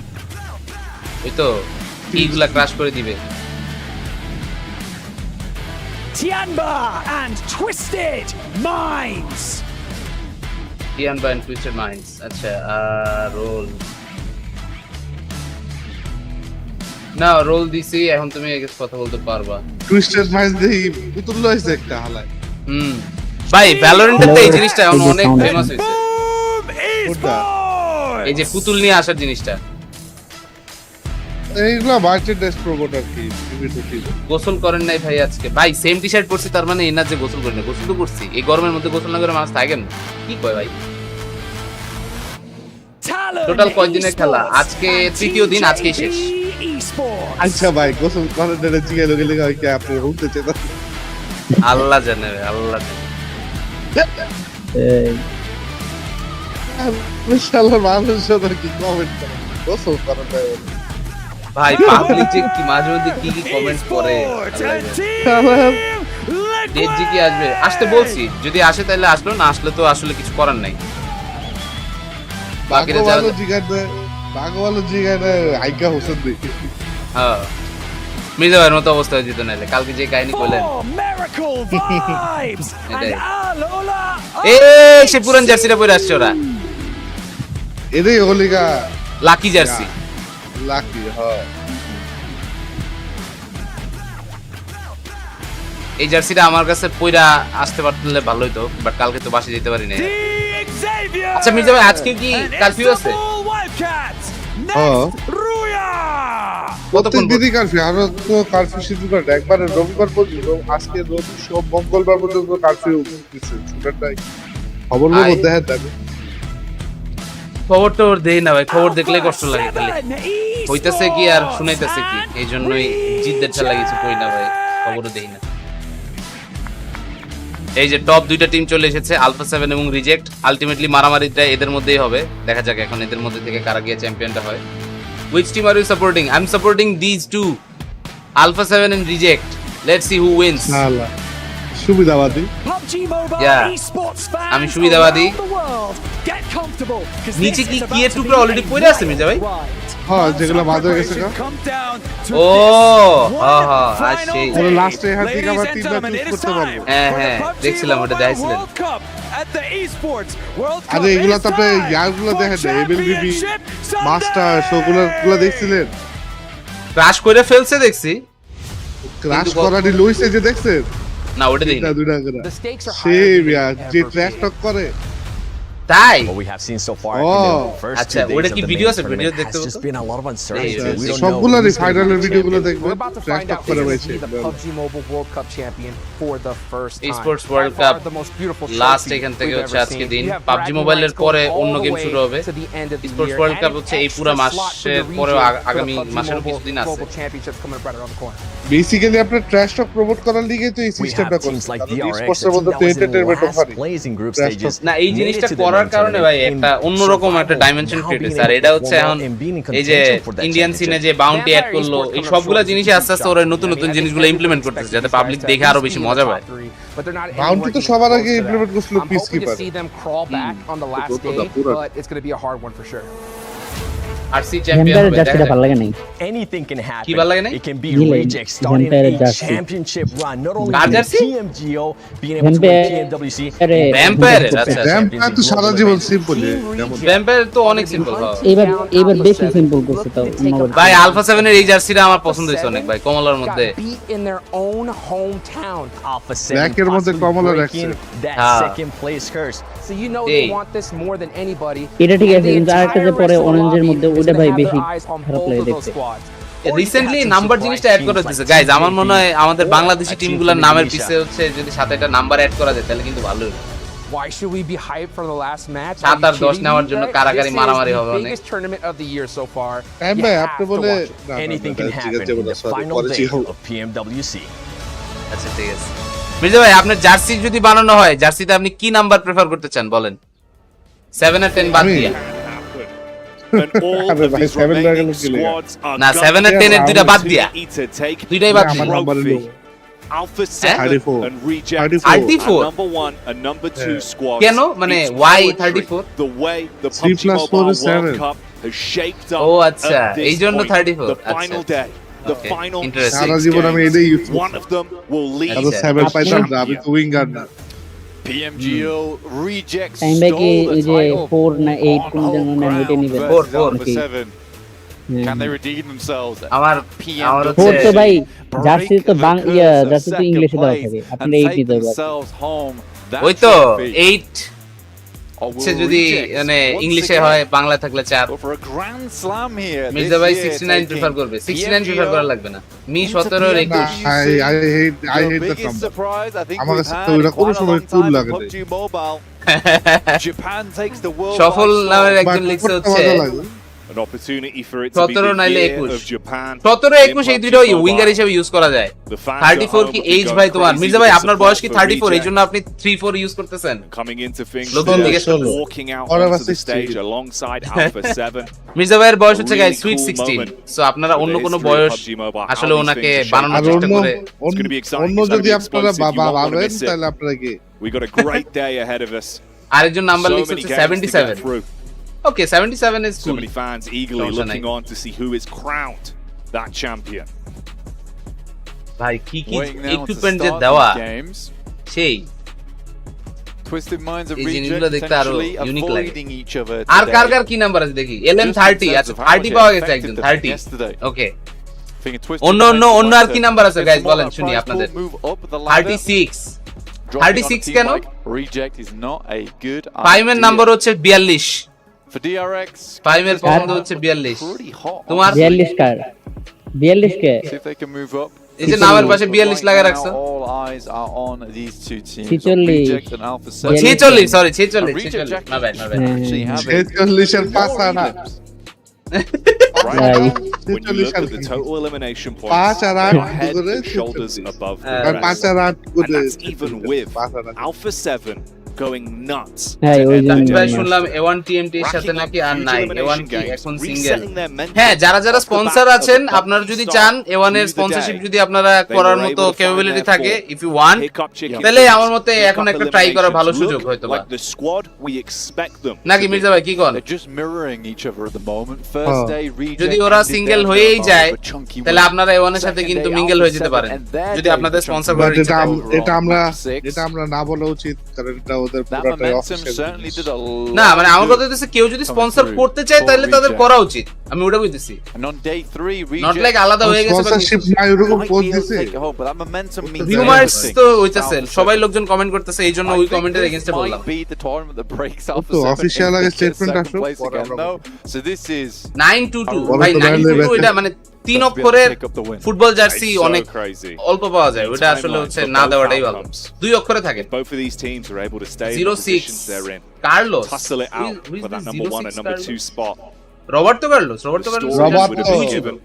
Speaker 1: ওই তো এইগুলা ক্রাশ করে দিবে
Speaker 2: Tianba and Twisted Minds.
Speaker 1: Tianba and Twisted Minds আচ্ছা রোল না রোল দিছি এখন তুমি কথা বলতে পারবা
Speaker 3: টুইস্টেড মাইন্ড দেই পুতুল লইছে একটা হালায়
Speaker 1: ভাই ভ্যালোরেন্টে তো এই জিনিসটা এখন অনেক ফেমাস হইছে
Speaker 3: ওটা
Speaker 1: এই যে পুতুল নিয়ে আসার জিনিসটা
Speaker 3: এইগুলা মার্কেট ডেস্ক প্রোমোটার কি
Speaker 1: গোসল করেন নাই ভাই আজকে ভাই সেম টি শার্ট পরছি তার মানে এই না যে গোসল করেন গোসল তো করছি এই গরমের মধ্যে গোসল না করে মানুষ থাকে না কি কয় ভাই টোটাল কয়দিনের খেলা আজকে তৃতীয় দিন আজকেই শেষ
Speaker 3: আচ্ছা ভাই গোসল করার জন্য জিজ্ঞাসা গেলে কি আপনি উঠতে চেতা
Speaker 1: আল্লাহ জানে ভাই আল্লাহ জানে
Speaker 3: ইনশাআল্লাহ মানুষ সাথে কি কমেন্ট করে গোসল করার
Speaker 1: ভাই পাবলিক যে কি মাঝে মধ্যে কি কি কমেন্ট করে ডেজি কি আসবে আসতে বলছি যদি আসে তাহলে আসলো না আসলে তো আসলে কিছু করার নাই বাকিরা যারা
Speaker 3: ভাগওয়ালো জিগানে আইকা হোসেন দেখি
Speaker 1: হ্যাঁ মির্জা ভাইয়ের মতো অবস্থা হয়ে যেত নাইলে কালকে যে কাহিনী কইলেন
Speaker 2: Oh, miracle vibes! And Alola!
Speaker 1: এই সে পুরান জার্সিটা পরে আসছে ওরা
Speaker 3: এটাই হলিগা
Speaker 1: লাকি জার্সি
Speaker 3: লাকি হ্যাঁ
Speaker 1: এই জার্সিটা আমার কাছে পয়রা আসতে পারলে ভালো হতো বাট কালকে তো বাসে যেতে পারি না আচ্ছা মির্জা ভাই আজকে কি কারফিউ আছে
Speaker 3: প্রত্যেক দিনই কারফিউ আরো তো কারফিউ শিডিউল করে একবারে রবিবার পর্যন্ত আজকে রবি সব মঙ্গলবার পর্যন্ত কারফিউ দিচ্ছে স্টুডেন্টরাই খবরের মধ্যে হ্যাঁ দেখো
Speaker 1: খবর তো দেই না ভাই খবর দেখলে কষ্ট লাগে খালি হইতাছে কি আর শুনাইতেছে কি এই জন্যই জিদ্দের ছা লাগিছে কই না ভাই খবরও দেই না এই যে টপ দুইটা টিম চলে এসেছে আলফা 7 এবং রিজেক্ট আলটিমেটলি মারামারিটা এদের মধ্যেই হবে দেখা যাক এখন এদের মধ্যে থেকে কারা গিয়ে চ্যাম্পিয়নটা হয় which team are you supporting I'm supporting these two alpha 7 and reject let's see who wins
Speaker 3: শালা সুবিধাবাদী
Speaker 2: PUBG Mobile
Speaker 1: Yeah.
Speaker 2: esports fans
Speaker 1: আমি সুবিধাবাদী।
Speaker 2: around the world, get comfortable, 'cause
Speaker 1: নিচে
Speaker 2: this
Speaker 1: কি
Speaker 2: is
Speaker 1: কি এর
Speaker 2: about to
Speaker 1: টুকরা
Speaker 2: be
Speaker 1: already
Speaker 2: a
Speaker 1: পড়ে আছে মির্জা ভাই
Speaker 3: হ্যাঁ যেগুলো মাঝে গেছে গা
Speaker 6: Come down to
Speaker 1: O
Speaker 6: this
Speaker 1: হ্যাঁ হ্যাঁ
Speaker 6: final
Speaker 1: আসছে
Speaker 6: day.
Speaker 3: ওরা লাস্টে হাত থেকে
Speaker 6: Ladies
Speaker 3: আবার
Speaker 6: and
Speaker 3: তিনটা
Speaker 6: gentlemen,
Speaker 3: চুজ
Speaker 6: it is
Speaker 3: করতে পারবো
Speaker 6: time
Speaker 1: হ্যাঁ
Speaker 6: for the
Speaker 1: হ্যাঁ
Speaker 6: PUBG
Speaker 1: দেখছিলাম ওটা
Speaker 6: Mobile
Speaker 1: দেখাইছিলেন
Speaker 6: World Cup at the Esports World Cup.
Speaker 3: আরে এগুলা
Speaker 6: It
Speaker 3: তো
Speaker 6: is
Speaker 3: আপনি
Speaker 6: time
Speaker 3: ইয়ারগুলো
Speaker 6: for
Speaker 3: দেখেন এমএলবিবি
Speaker 6: Championship
Speaker 3: মাস্টার
Speaker 6: Sunday.
Speaker 3: শোগুলো দেখছিলেন
Speaker 1: ক্রাশ করে ফেলছে দেখছি
Speaker 3: ক্রাশ করারই লইছে যে দেখছেন
Speaker 1: না ওটা দেই না
Speaker 3: এটা দুইটা করে সেই বিয়া যে ট্র্যাক টক করে
Speaker 1: তাই
Speaker 9: What we have seen so far
Speaker 3: Oh.
Speaker 9: in the first
Speaker 1: আচ্ছা,
Speaker 9: 2 days
Speaker 1: ওটা
Speaker 9: of
Speaker 1: কি
Speaker 9: the
Speaker 1: ভিডিও
Speaker 9: main
Speaker 1: আছে?
Speaker 9: tournament
Speaker 1: ভিডিও
Speaker 9: has
Speaker 1: দেখতে
Speaker 9: just
Speaker 1: হতো?
Speaker 9: been a lot of uncertainty.
Speaker 1: এই,
Speaker 9: We don't know
Speaker 3: সবগুলোরই
Speaker 9: who's gonna be
Speaker 3: ফাইনালের
Speaker 9: the
Speaker 3: ভিডিওগুলো
Speaker 9: champion.
Speaker 3: দেখবেন
Speaker 10: We're about to
Speaker 3: track
Speaker 10: find
Speaker 3: talk
Speaker 10: out
Speaker 3: করে
Speaker 10: who's
Speaker 3: পাইছে
Speaker 10: going to be the PUBG Mobile World Cup champion for the first time.
Speaker 1: Esports World
Speaker 10: By far
Speaker 1: Cup
Speaker 10: the most beautiful
Speaker 1: last
Speaker 10: trophy
Speaker 1: এখান থেকে
Speaker 10: we've
Speaker 1: হচ্ছে
Speaker 10: ever
Speaker 1: আজকে
Speaker 10: seen.
Speaker 1: দিন
Speaker 10: You have
Speaker 1: PUBG
Speaker 10: bragging
Speaker 1: মোবাইলের
Speaker 10: rights
Speaker 1: পরে
Speaker 10: going
Speaker 1: অন্য
Speaker 10: all
Speaker 1: game
Speaker 10: the
Speaker 1: শুরু
Speaker 10: way
Speaker 1: হবে
Speaker 10: to the end of the
Speaker 1: Esports
Speaker 10: year.
Speaker 1: World
Speaker 10: And
Speaker 1: Cup
Speaker 10: an
Speaker 1: হচ্ছে এই
Speaker 10: extra
Speaker 1: পুরো
Speaker 10: slot for
Speaker 1: মাসের
Speaker 10: the
Speaker 1: পরে
Speaker 10: region for the
Speaker 1: আগামী
Speaker 10: PUBG
Speaker 1: মাসের
Speaker 10: Mobile
Speaker 1: কিছুদিন আছে
Speaker 10: Global Championships coming up right around the corner.
Speaker 3: Basically আপনার ট্র্যাশ টক প্রমোট করার লিগে তো এই
Speaker 9: We
Speaker 3: সিস্টেমটা
Speaker 9: have teams
Speaker 3: করছে
Speaker 9: like
Speaker 3: কারণ
Speaker 9: DRX,
Speaker 3: স্পোর্টস
Speaker 9: a
Speaker 3: এর
Speaker 9: team
Speaker 3: মধ্যে
Speaker 9: that
Speaker 3: তো
Speaker 9: was in
Speaker 3: এন্টারটেইনমেন্ট
Speaker 9: last
Speaker 3: ওখানে
Speaker 9: place in group
Speaker 3: Trash
Speaker 9: stages.
Speaker 1: না এই
Speaker 9: made it
Speaker 1: জিনিসটা
Speaker 9: to the
Speaker 1: করার
Speaker 9: main
Speaker 1: কারণে
Speaker 9: tournament
Speaker 1: ভাই
Speaker 9: in
Speaker 1: একটা অন্যরকম একটা
Speaker 9: survival,
Speaker 1: dimension
Speaker 9: now
Speaker 1: create
Speaker 9: being
Speaker 1: হয়েছে আর
Speaker 9: able to
Speaker 1: এটা হচ্ছে
Speaker 9: perform
Speaker 1: এখন
Speaker 9: well and being in
Speaker 1: এই যে
Speaker 9: contention for that
Speaker 1: ইন্ডিয়ান সিনে যে বাউন্টি অ্যাড করলো এই সবগুলা জিনিসই আস্তে আস্তে ওরা নতুন নতুন জিনিসগুলো ইমপ্লিমেন্ট করতেছে যাতে পাবলিক দেখে আরো বেশি মজা পায়
Speaker 3: বাউন্টি তো সবার আগে ইমপ্লিমেন্ট করছিল
Speaker 10: I'm
Speaker 3: piece
Speaker 10: hoping
Speaker 3: keeper
Speaker 10: to see them crawl back on the last day, but it's going to be a hard one for sure.
Speaker 1: RC champion হবে দেখা যাক
Speaker 11: ভালো লাগে নাই
Speaker 9: Anything can happen.
Speaker 1: কি ভালো লাগে নাই?
Speaker 9: It can be
Speaker 11: Nile,
Speaker 9: reject starting
Speaker 11: Vampire
Speaker 9: a
Speaker 11: jersey.
Speaker 9: championship run. Not only
Speaker 1: car
Speaker 9: can
Speaker 1: jersey?
Speaker 9: PMGO being able to win PMWC,
Speaker 1: vampire আচ্ছা
Speaker 3: ভ্যাম্পায়ার তো সারা জীবন সিম্পল
Speaker 1: ভ্যাম্পায়ার তো অনেক সিম্পল
Speaker 11: এবার বেশি সিম্পল করছে তাও
Speaker 1: ভাই আলফা 7 এর এই জার্সিটা আমার পছন্দ হয়েছে অনেক ভাই কমলার মধ্যে
Speaker 10: Got beat in their own hometown.
Speaker 9: Alpha 7
Speaker 3: ব্যাকের মধ্যে
Speaker 9: possibly
Speaker 3: কমলা
Speaker 9: breaking
Speaker 3: রাখছে।
Speaker 9: that
Speaker 1: হ্যাঁ।
Speaker 9: second place curse.
Speaker 10: So you know
Speaker 1: Hey.
Speaker 10: they want this more than anybody.
Speaker 11: এটা ঠিক আছে
Speaker 10: And the
Speaker 11: কিন্তু আরেকটা যে
Speaker 10: entire
Speaker 11: পরে
Speaker 10: rest of the
Speaker 11: অরেঞ্জের
Speaker 10: lobby
Speaker 11: মধ্যে
Speaker 10: is
Speaker 11: ওটা
Speaker 10: gonna
Speaker 11: ভাই
Speaker 10: have
Speaker 11: বেশি
Speaker 10: their eyes on
Speaker 11: খারাপ
Speaker 10: both
Speaker 11: লাগে
Speaker 10: of those
Speaker 11: দেখতে
Speaker 10: squads.
Speaker 1: রিসেন্টলি নাম্বার জিনিসটা অ্যাড করা হচ্ছে গাইজ আমার মনে হয় আমাদের বাংলাদেশি টিমগুলোর নামের পিছে হচ্ছে যদি সাথে একটা নাম্বার অ্যাড করা যায় তাহলে কিন্তু ভালো হবে
Speaker 10: Why should we be hyped for the last match?
Speaker 1: 7 আর 10 নেওয়ার জন্য কারাকারি মারামারি হবে
Speaker 10: This is the
Speaker 1: অনেক
Speaker 10: biggest tournament of the year so far.
Speaker 3: Time
Speaker 10: You
Speaker 3: ভাই
Speaker 10: have
Speaker 3: আপনি
Speaker 10: to
Speaker 3: বলে
Speaker 10: watch it.
Speaker 9: Anything can happen in the final day of PMWC.
Speaker 1: আচ্ছা ঠিক আছে মির্জা ভাই আপনার জার্সি যদি বানানো হয় জার্সিতে আপনি কি নাম্বার প্রেফার করতে চান বলেন 7 আর 10 বাদ দিয়া
Speaker 7: And all of these remaining squads are
Speaker 1: না 7 আর 10 এর দুইটা বাদ দিয়া
Speaker 7: to take
Speaker 1: দুইটাই বাদ
Speaker 3: আমার
Speaker 1: দিয়া
Speaker 3: নাম্বার
Speaker 7: trophy.
Speaker 3: হলো
Speaker 7: Alpha
Speaker 3: 34.
Speaker 7: 7 and Reject
Speaker 3: 34.
Speaker 7: are number 1 and number 2 squads.
Speaker 1: কেন মানে
Speaker 7: It's
Speaker 1: why
Speaker 7: poetry.
Speaker 1: 34
Speaker 7: The way the
Speaker 3: 3
Speaker 7: PUBG
Speaker 3: plus 4
Speaker 7: Mobile
Speaker 3: is
Speaker 7: World
Speaker 3: 7.
Speaker 7: Cup has shaped up
Speaker 1: ও আচ্ছা
Speaker 7: at this
Speaker 1: এই জন্য
Speaker 7: point.
Speaker 1: 34
Speaker 7: The final day, the
Speaker 1: Okay,
Speaker 7: final
Speaker 1: interesting.
Speaker 7: 6
Speaker 3: সারা জীবন আমি
Speaker 7: games,
Speaker 3: এটাই use
Speaker 7: one of them will lead
Speaker 3: আরো 7 পাইতাম না আমি তো উইঙ্গার না
Speaker 8: PMGO rejects
Speaker 11: time back
Speaker 8: stole
Speaker 11: ওই
Speaker 8: the
Speaker 11: যে
Speaker 8: title
Speaker 11: 4 না 8 কোন
Speaker 8: on
Speaker 11: যেন
Speaker 8: home
Speaker 11: নাম ওইটা
Speaker 8: ground
Speaker 11: নিবে
Speaker 1: Four,
Speaker 8: versus
Speaker 1: four.
Speaker 8: Alpha
Speaker 11: Okay.
Speaker 8: 7. Can they redeem themselves?
Speaker 1: আমার আমার
Speaker 11: ফোর
Speaker 1: হচ্ছে
Speaker 11: তো ভাই জার্সি
Speaker 8: Break
Speaker 11: তো
Speaker 8: the
Speaker 11: বাং
Speaker 8: curse
Speaker 11: ইয়া
Speaker 8: of
Speaker 11: জার্সি তো
Speaker 8: second
Speaker 11: ইংলিশে দেওয়া
Speaker 8: place
Speaker 11: থাকে
Speaker 8: and
Speaker 11: আপনি 8
Speaker 8: take
Speaker 11: দিতে পারবেন
Speaker 8: themselves home that
Speaker 1: ওই তো
Speaker 8: trophy.
Speaker 1: 8
Speaker 8: Or
Speaker 1: হচ্ছে
Speaker 8: will
Speaker 1: যদি
Speaker 8: Rejects
Speaker 1: মানে
Speaker 8: once
Speaker 1: ইংলিশে
Speaker 8: again
Speaker 1: হয় বাংলা থাকলে 4
Speaker 8: go for a grand slam here
Speaker 1: Mirza
Speaker 8: this
Speaker 1: ভাই
Speaker 8: year,
Speaker 1: 69 প্রেফার
Speaker 8: taking
Speaker 1: করবে 69 প্রেফার
Speaker 8: PMGO
Speaker 1: করা লাগবে না মি
Speaker 8: into
Speaker 1: 17 এর 21
Speaker 8: PMWC.
Speaker 3: I hate
Speaker 8: The
Speaker 3: that
Speaker 8: biggest
Speaker 3: number
Speaker 8: surprise I think
Speaker 3: আমার
Speaker 8: we've
Speaker 3: কাছে তো
Speaker 8: had
Speaker 3: এটা
Speaker 8: in
Speaker 3: কোনো
Speaker 8: quite a
Speaker 3: সময়
Speaker 8: long
Speaker 3: cool
Speaker 8: time in
Speaker 3: লাগে
Speaker 8: PUBG Mobile. Japan takes the world
Speaker 1: সফল
Speaker 8: by
Speaker 1: নামের
Speaker 8: storm.
Speaker 1: একজন লিখছে হচ্ছে
Speaker 7: An opportunity for it to be
Speaker 1: 17
Speaker 7: the
Speaker 1: নাইলে
Speaker 7: year
Speaker 1: 21
Speaker 7: of Japan.
Speaker 1: 17 21 এই দুটো উইঙ্গার হিসেবে ইউজ করা যায়
Speaker 7: The fans
Speaker 1: 34 কি
Speaker 7: at home
Speaker 1: এজ
Speaker 7: will
Speaker 1: ভাই
Speaker 7: go
Speaker 1: তোমার
Speaker 7: crazy
Speaker 1: মির্জা
Speaker 7: with
Speaker 1: ভাই
Speaker 7: the
Speaker 1: আপনার
Speaker 7: support
Speaker 1: বয়স কি
Speaker 7: for
Speaker 1: 34 এই
Speaker 7: Reject.
Speaker 1: জন্য আপনি 34 ইউজ করতেছেন
Speaker 7: Coming into things,
Speaker 1: লোকজন জিজ্ঞেস করলো।
Speaker 7: walking out
Speaker 3: Or
Speaker 7: onto
Speaker 3: about
Speaker 7: the
Speaker 3: 16.
Speaker 7: stage alongside Alpha 7.
Speaker 1: Mirza ভাইয়ের বয়স হচ্ছে guys
Speaker 7: Really
Speaker 1: sweet
Speaker 7: cool
Speaker 1: 16
Speaker 7: moment
Speaker 1: so আপনারা
Speaker 7: for
Speaker 1: অন্য
Speaker 7: the
Speaker 1: কোনো
Speaker 7: history of
Speaker 1: বয়স
Speaker 7: PUBG Mobile. How
Speaker 1: আসলে
Speaker 7: these
Speaker 1: ওনাকে
Speaker 7: things shape
Speaker 1: বানানোর
Speaker 3: আর
Speaker 1: চেষ্টা
Speaker 3: অন্য
Speaker 1: করে
Speaker 7: It's gonna be exciting.
Speaker 3: অন্য
Speaker 7: It's gonna
Speaker 3: যদি
Speaker 7: be
Speaker 3: আপনারা
Speaker 7: explosive. You won't wanna
Speaker 3: ভাবেন
Speaker 7: miss it.
Speaker 3: তাহলে আপনারা কি
Speaker 7: We got a great day ahead of us.
Speaker 1: আরেকজন নাম্বার
Speaker 7: So
Speaker 1: লিখছে
Speaker 7: many
Speaker 1: হচ্ছে
Speaker 7: games to get
Speaker 1: 77
Speaker 7: through.
Speaker 1: Okay 77 is
Speaker 7: So
Speaker 1: cool
Speaker 7: many fans eagerly
Speaker 1: Don't
Speaker 7: looking
Speaker 1: say
Speaker 7: on to see who is crowned that champion.
Speaker 1: ভাই কি কি
Speaker 12: Waiting now to
Speaker 1: equipment যে
Speaker 12: start
Speaker 1: দেওয়া
Speaker 12: these games.
Speaker 1: সেই
Speaker 12: Twisted Minds and
Speaker 1: এই
Speaker 12: Reject
Speaker 1: জিনিসগুলো দেখতে আরো
Speaker 12: potentially
Speaker 1: ইউনিক লাগে
Speaker 12: avoiding each other
Speaker 1: আর
Speaker 12: today.
Speaker 1: কার কার কি নাম্বার আছে দেখি LM30 আচ্ছা 30 পাওয়া গেছে একজন 30 ওকে অন্য অন্য অন্য আর কি নাম্বার আছে গাইস বলেন শুনি আপনাদের 36 36 কেন
Speaker 12: Reject is not a good
Speaker 1: ফাইমের নাম্বার হচ্ছে 42
Speaker 12: for DRX.
Speaker 1: ফাইমের পছন্দ হচ্ছে 42 তোমার
Speaker 11: 42 কার 42 কে
Speaker 12: See if they can move up.
Speaker 1: এই যে নামের পাশে 42 লাগা রাখছো
Speaker 12: All eyes are on these two teams.
Speaker 11: 46
Speaker 12: Reject and Alpha 7.
Speaker 1: 46 sorry 46 না ভাই না ভাই
Speaker 3: 46 এর পাঁচ আনা
Speaker 7: Right now, when you look at the total elimination points,
Speaker 3: পাঁচ আর আট
Speaker 7: you're head
Speaker 3: করে
Speaker 7: and shoulders above the
Speaker 3: আর পাঁচ
Speaker 7: rest.
Speaker 3: আর আট করে
Speaker 7: And that's even with Alpha 7 going nuts.
Speaker 11: হ্যাঁ ওই জন্য
Speaker 1: ভাই শুনলাম A1 TMT এর সাথে নাকি আর নাই A1 কি এখন সিঙ্গেল হ্যাঁ যারা যারা স্পন্সর আছেন আপনারা যদি চান A1 এর স্পন্সরশিপ যদি আপনারা করার মতো ক্যাপাবিলিটি থাকে ইফ ইউ ওয়ান্ট তাহলে আমার মতে এখন একটা ট্রাই করার ভালো সুযোগ হয়তো বা নাকি মির্জা ভাই কি কোন
Speaker 12: They're just mirroring each other at the moment. First day Reject
Speaker 1: যদি ওরা
Speaker 12: ended
Speaker 1: সিঙ্গেল
Speaker 12: their
Speaker 1: হয়েই
Speaker 12: profile
Speaker 1: যায়
Speaker 12: with a chunky
Speaker 1: তাহলে
Speaker 12: win.
Speaker 1: আপনারা A1 এর সাথে কিন্তু মিঙ্গেল হয়ে যেতে পারেন যদি আপনাদের স্পন্সর করার ইচ্ছা থাকে
Speaker 3: এটা আমরা না বলা উচিত কারণ এটা ওদের
Speaker 12: That
Speaker 3: পুরোটাই
Speaker 12: momentum certainly did a lot.
Speaker 1: না মানে আমার কথা হচ্ছে কেউ যদি স্পন্সর করতে চায় তাহলে তাদের করা উচিত আমি ওটা বলতেছি
Speaker 12: And on day 3
Speaker 1: not
Speaker 12: Reject
Speaker 1: like আলাদা হয়ে গেছে
Speaker 3: স্পন্সরশিপ না এরকম
Speaker 12: might
Speaker 3: post
Speaker 12: be able to
Speaker 3: দিছে
Speaker 12: take it home, but that momentum means
Speaker 1: viewers
Speaker 12: everything.
Speaker 1: তো হইতাছে সবাই লোকজন কমেন্ট করতেছে এইজন্য ওই কমেন্টের এগেইনস্টে বললাম
Speaker 12: Might be the tournament that breaks Alpha
Speaker 3: তো
Speaker 12: 7
Speaker 3: অফিশিয়াল আগে স্টেটমেন্ট আসলো
Speaker 12: place again. No, so this is
Speaker 1: 922 ভাই 922 এটা মানে তিন অক্ষরের ফুটবল জার্সি অনেক অল্প পাওয়া যায় ওটা আসলে হচ্ছে না দেওয়াটাই ভালো দুই অক্ষরে থাকে
Speaker 7: Both of these teams are able to stay in
Speaker 1: 06
Speaker 7: the positions they're in.
Speaker 1: Carlos
Speaker 7: Tussle it out for that number 1 and number 2 spot.
Speaker 1: Roberto Carlos
Speaker 7: The story
Speaker 3: Roberto.
Speaker 7: that would have been given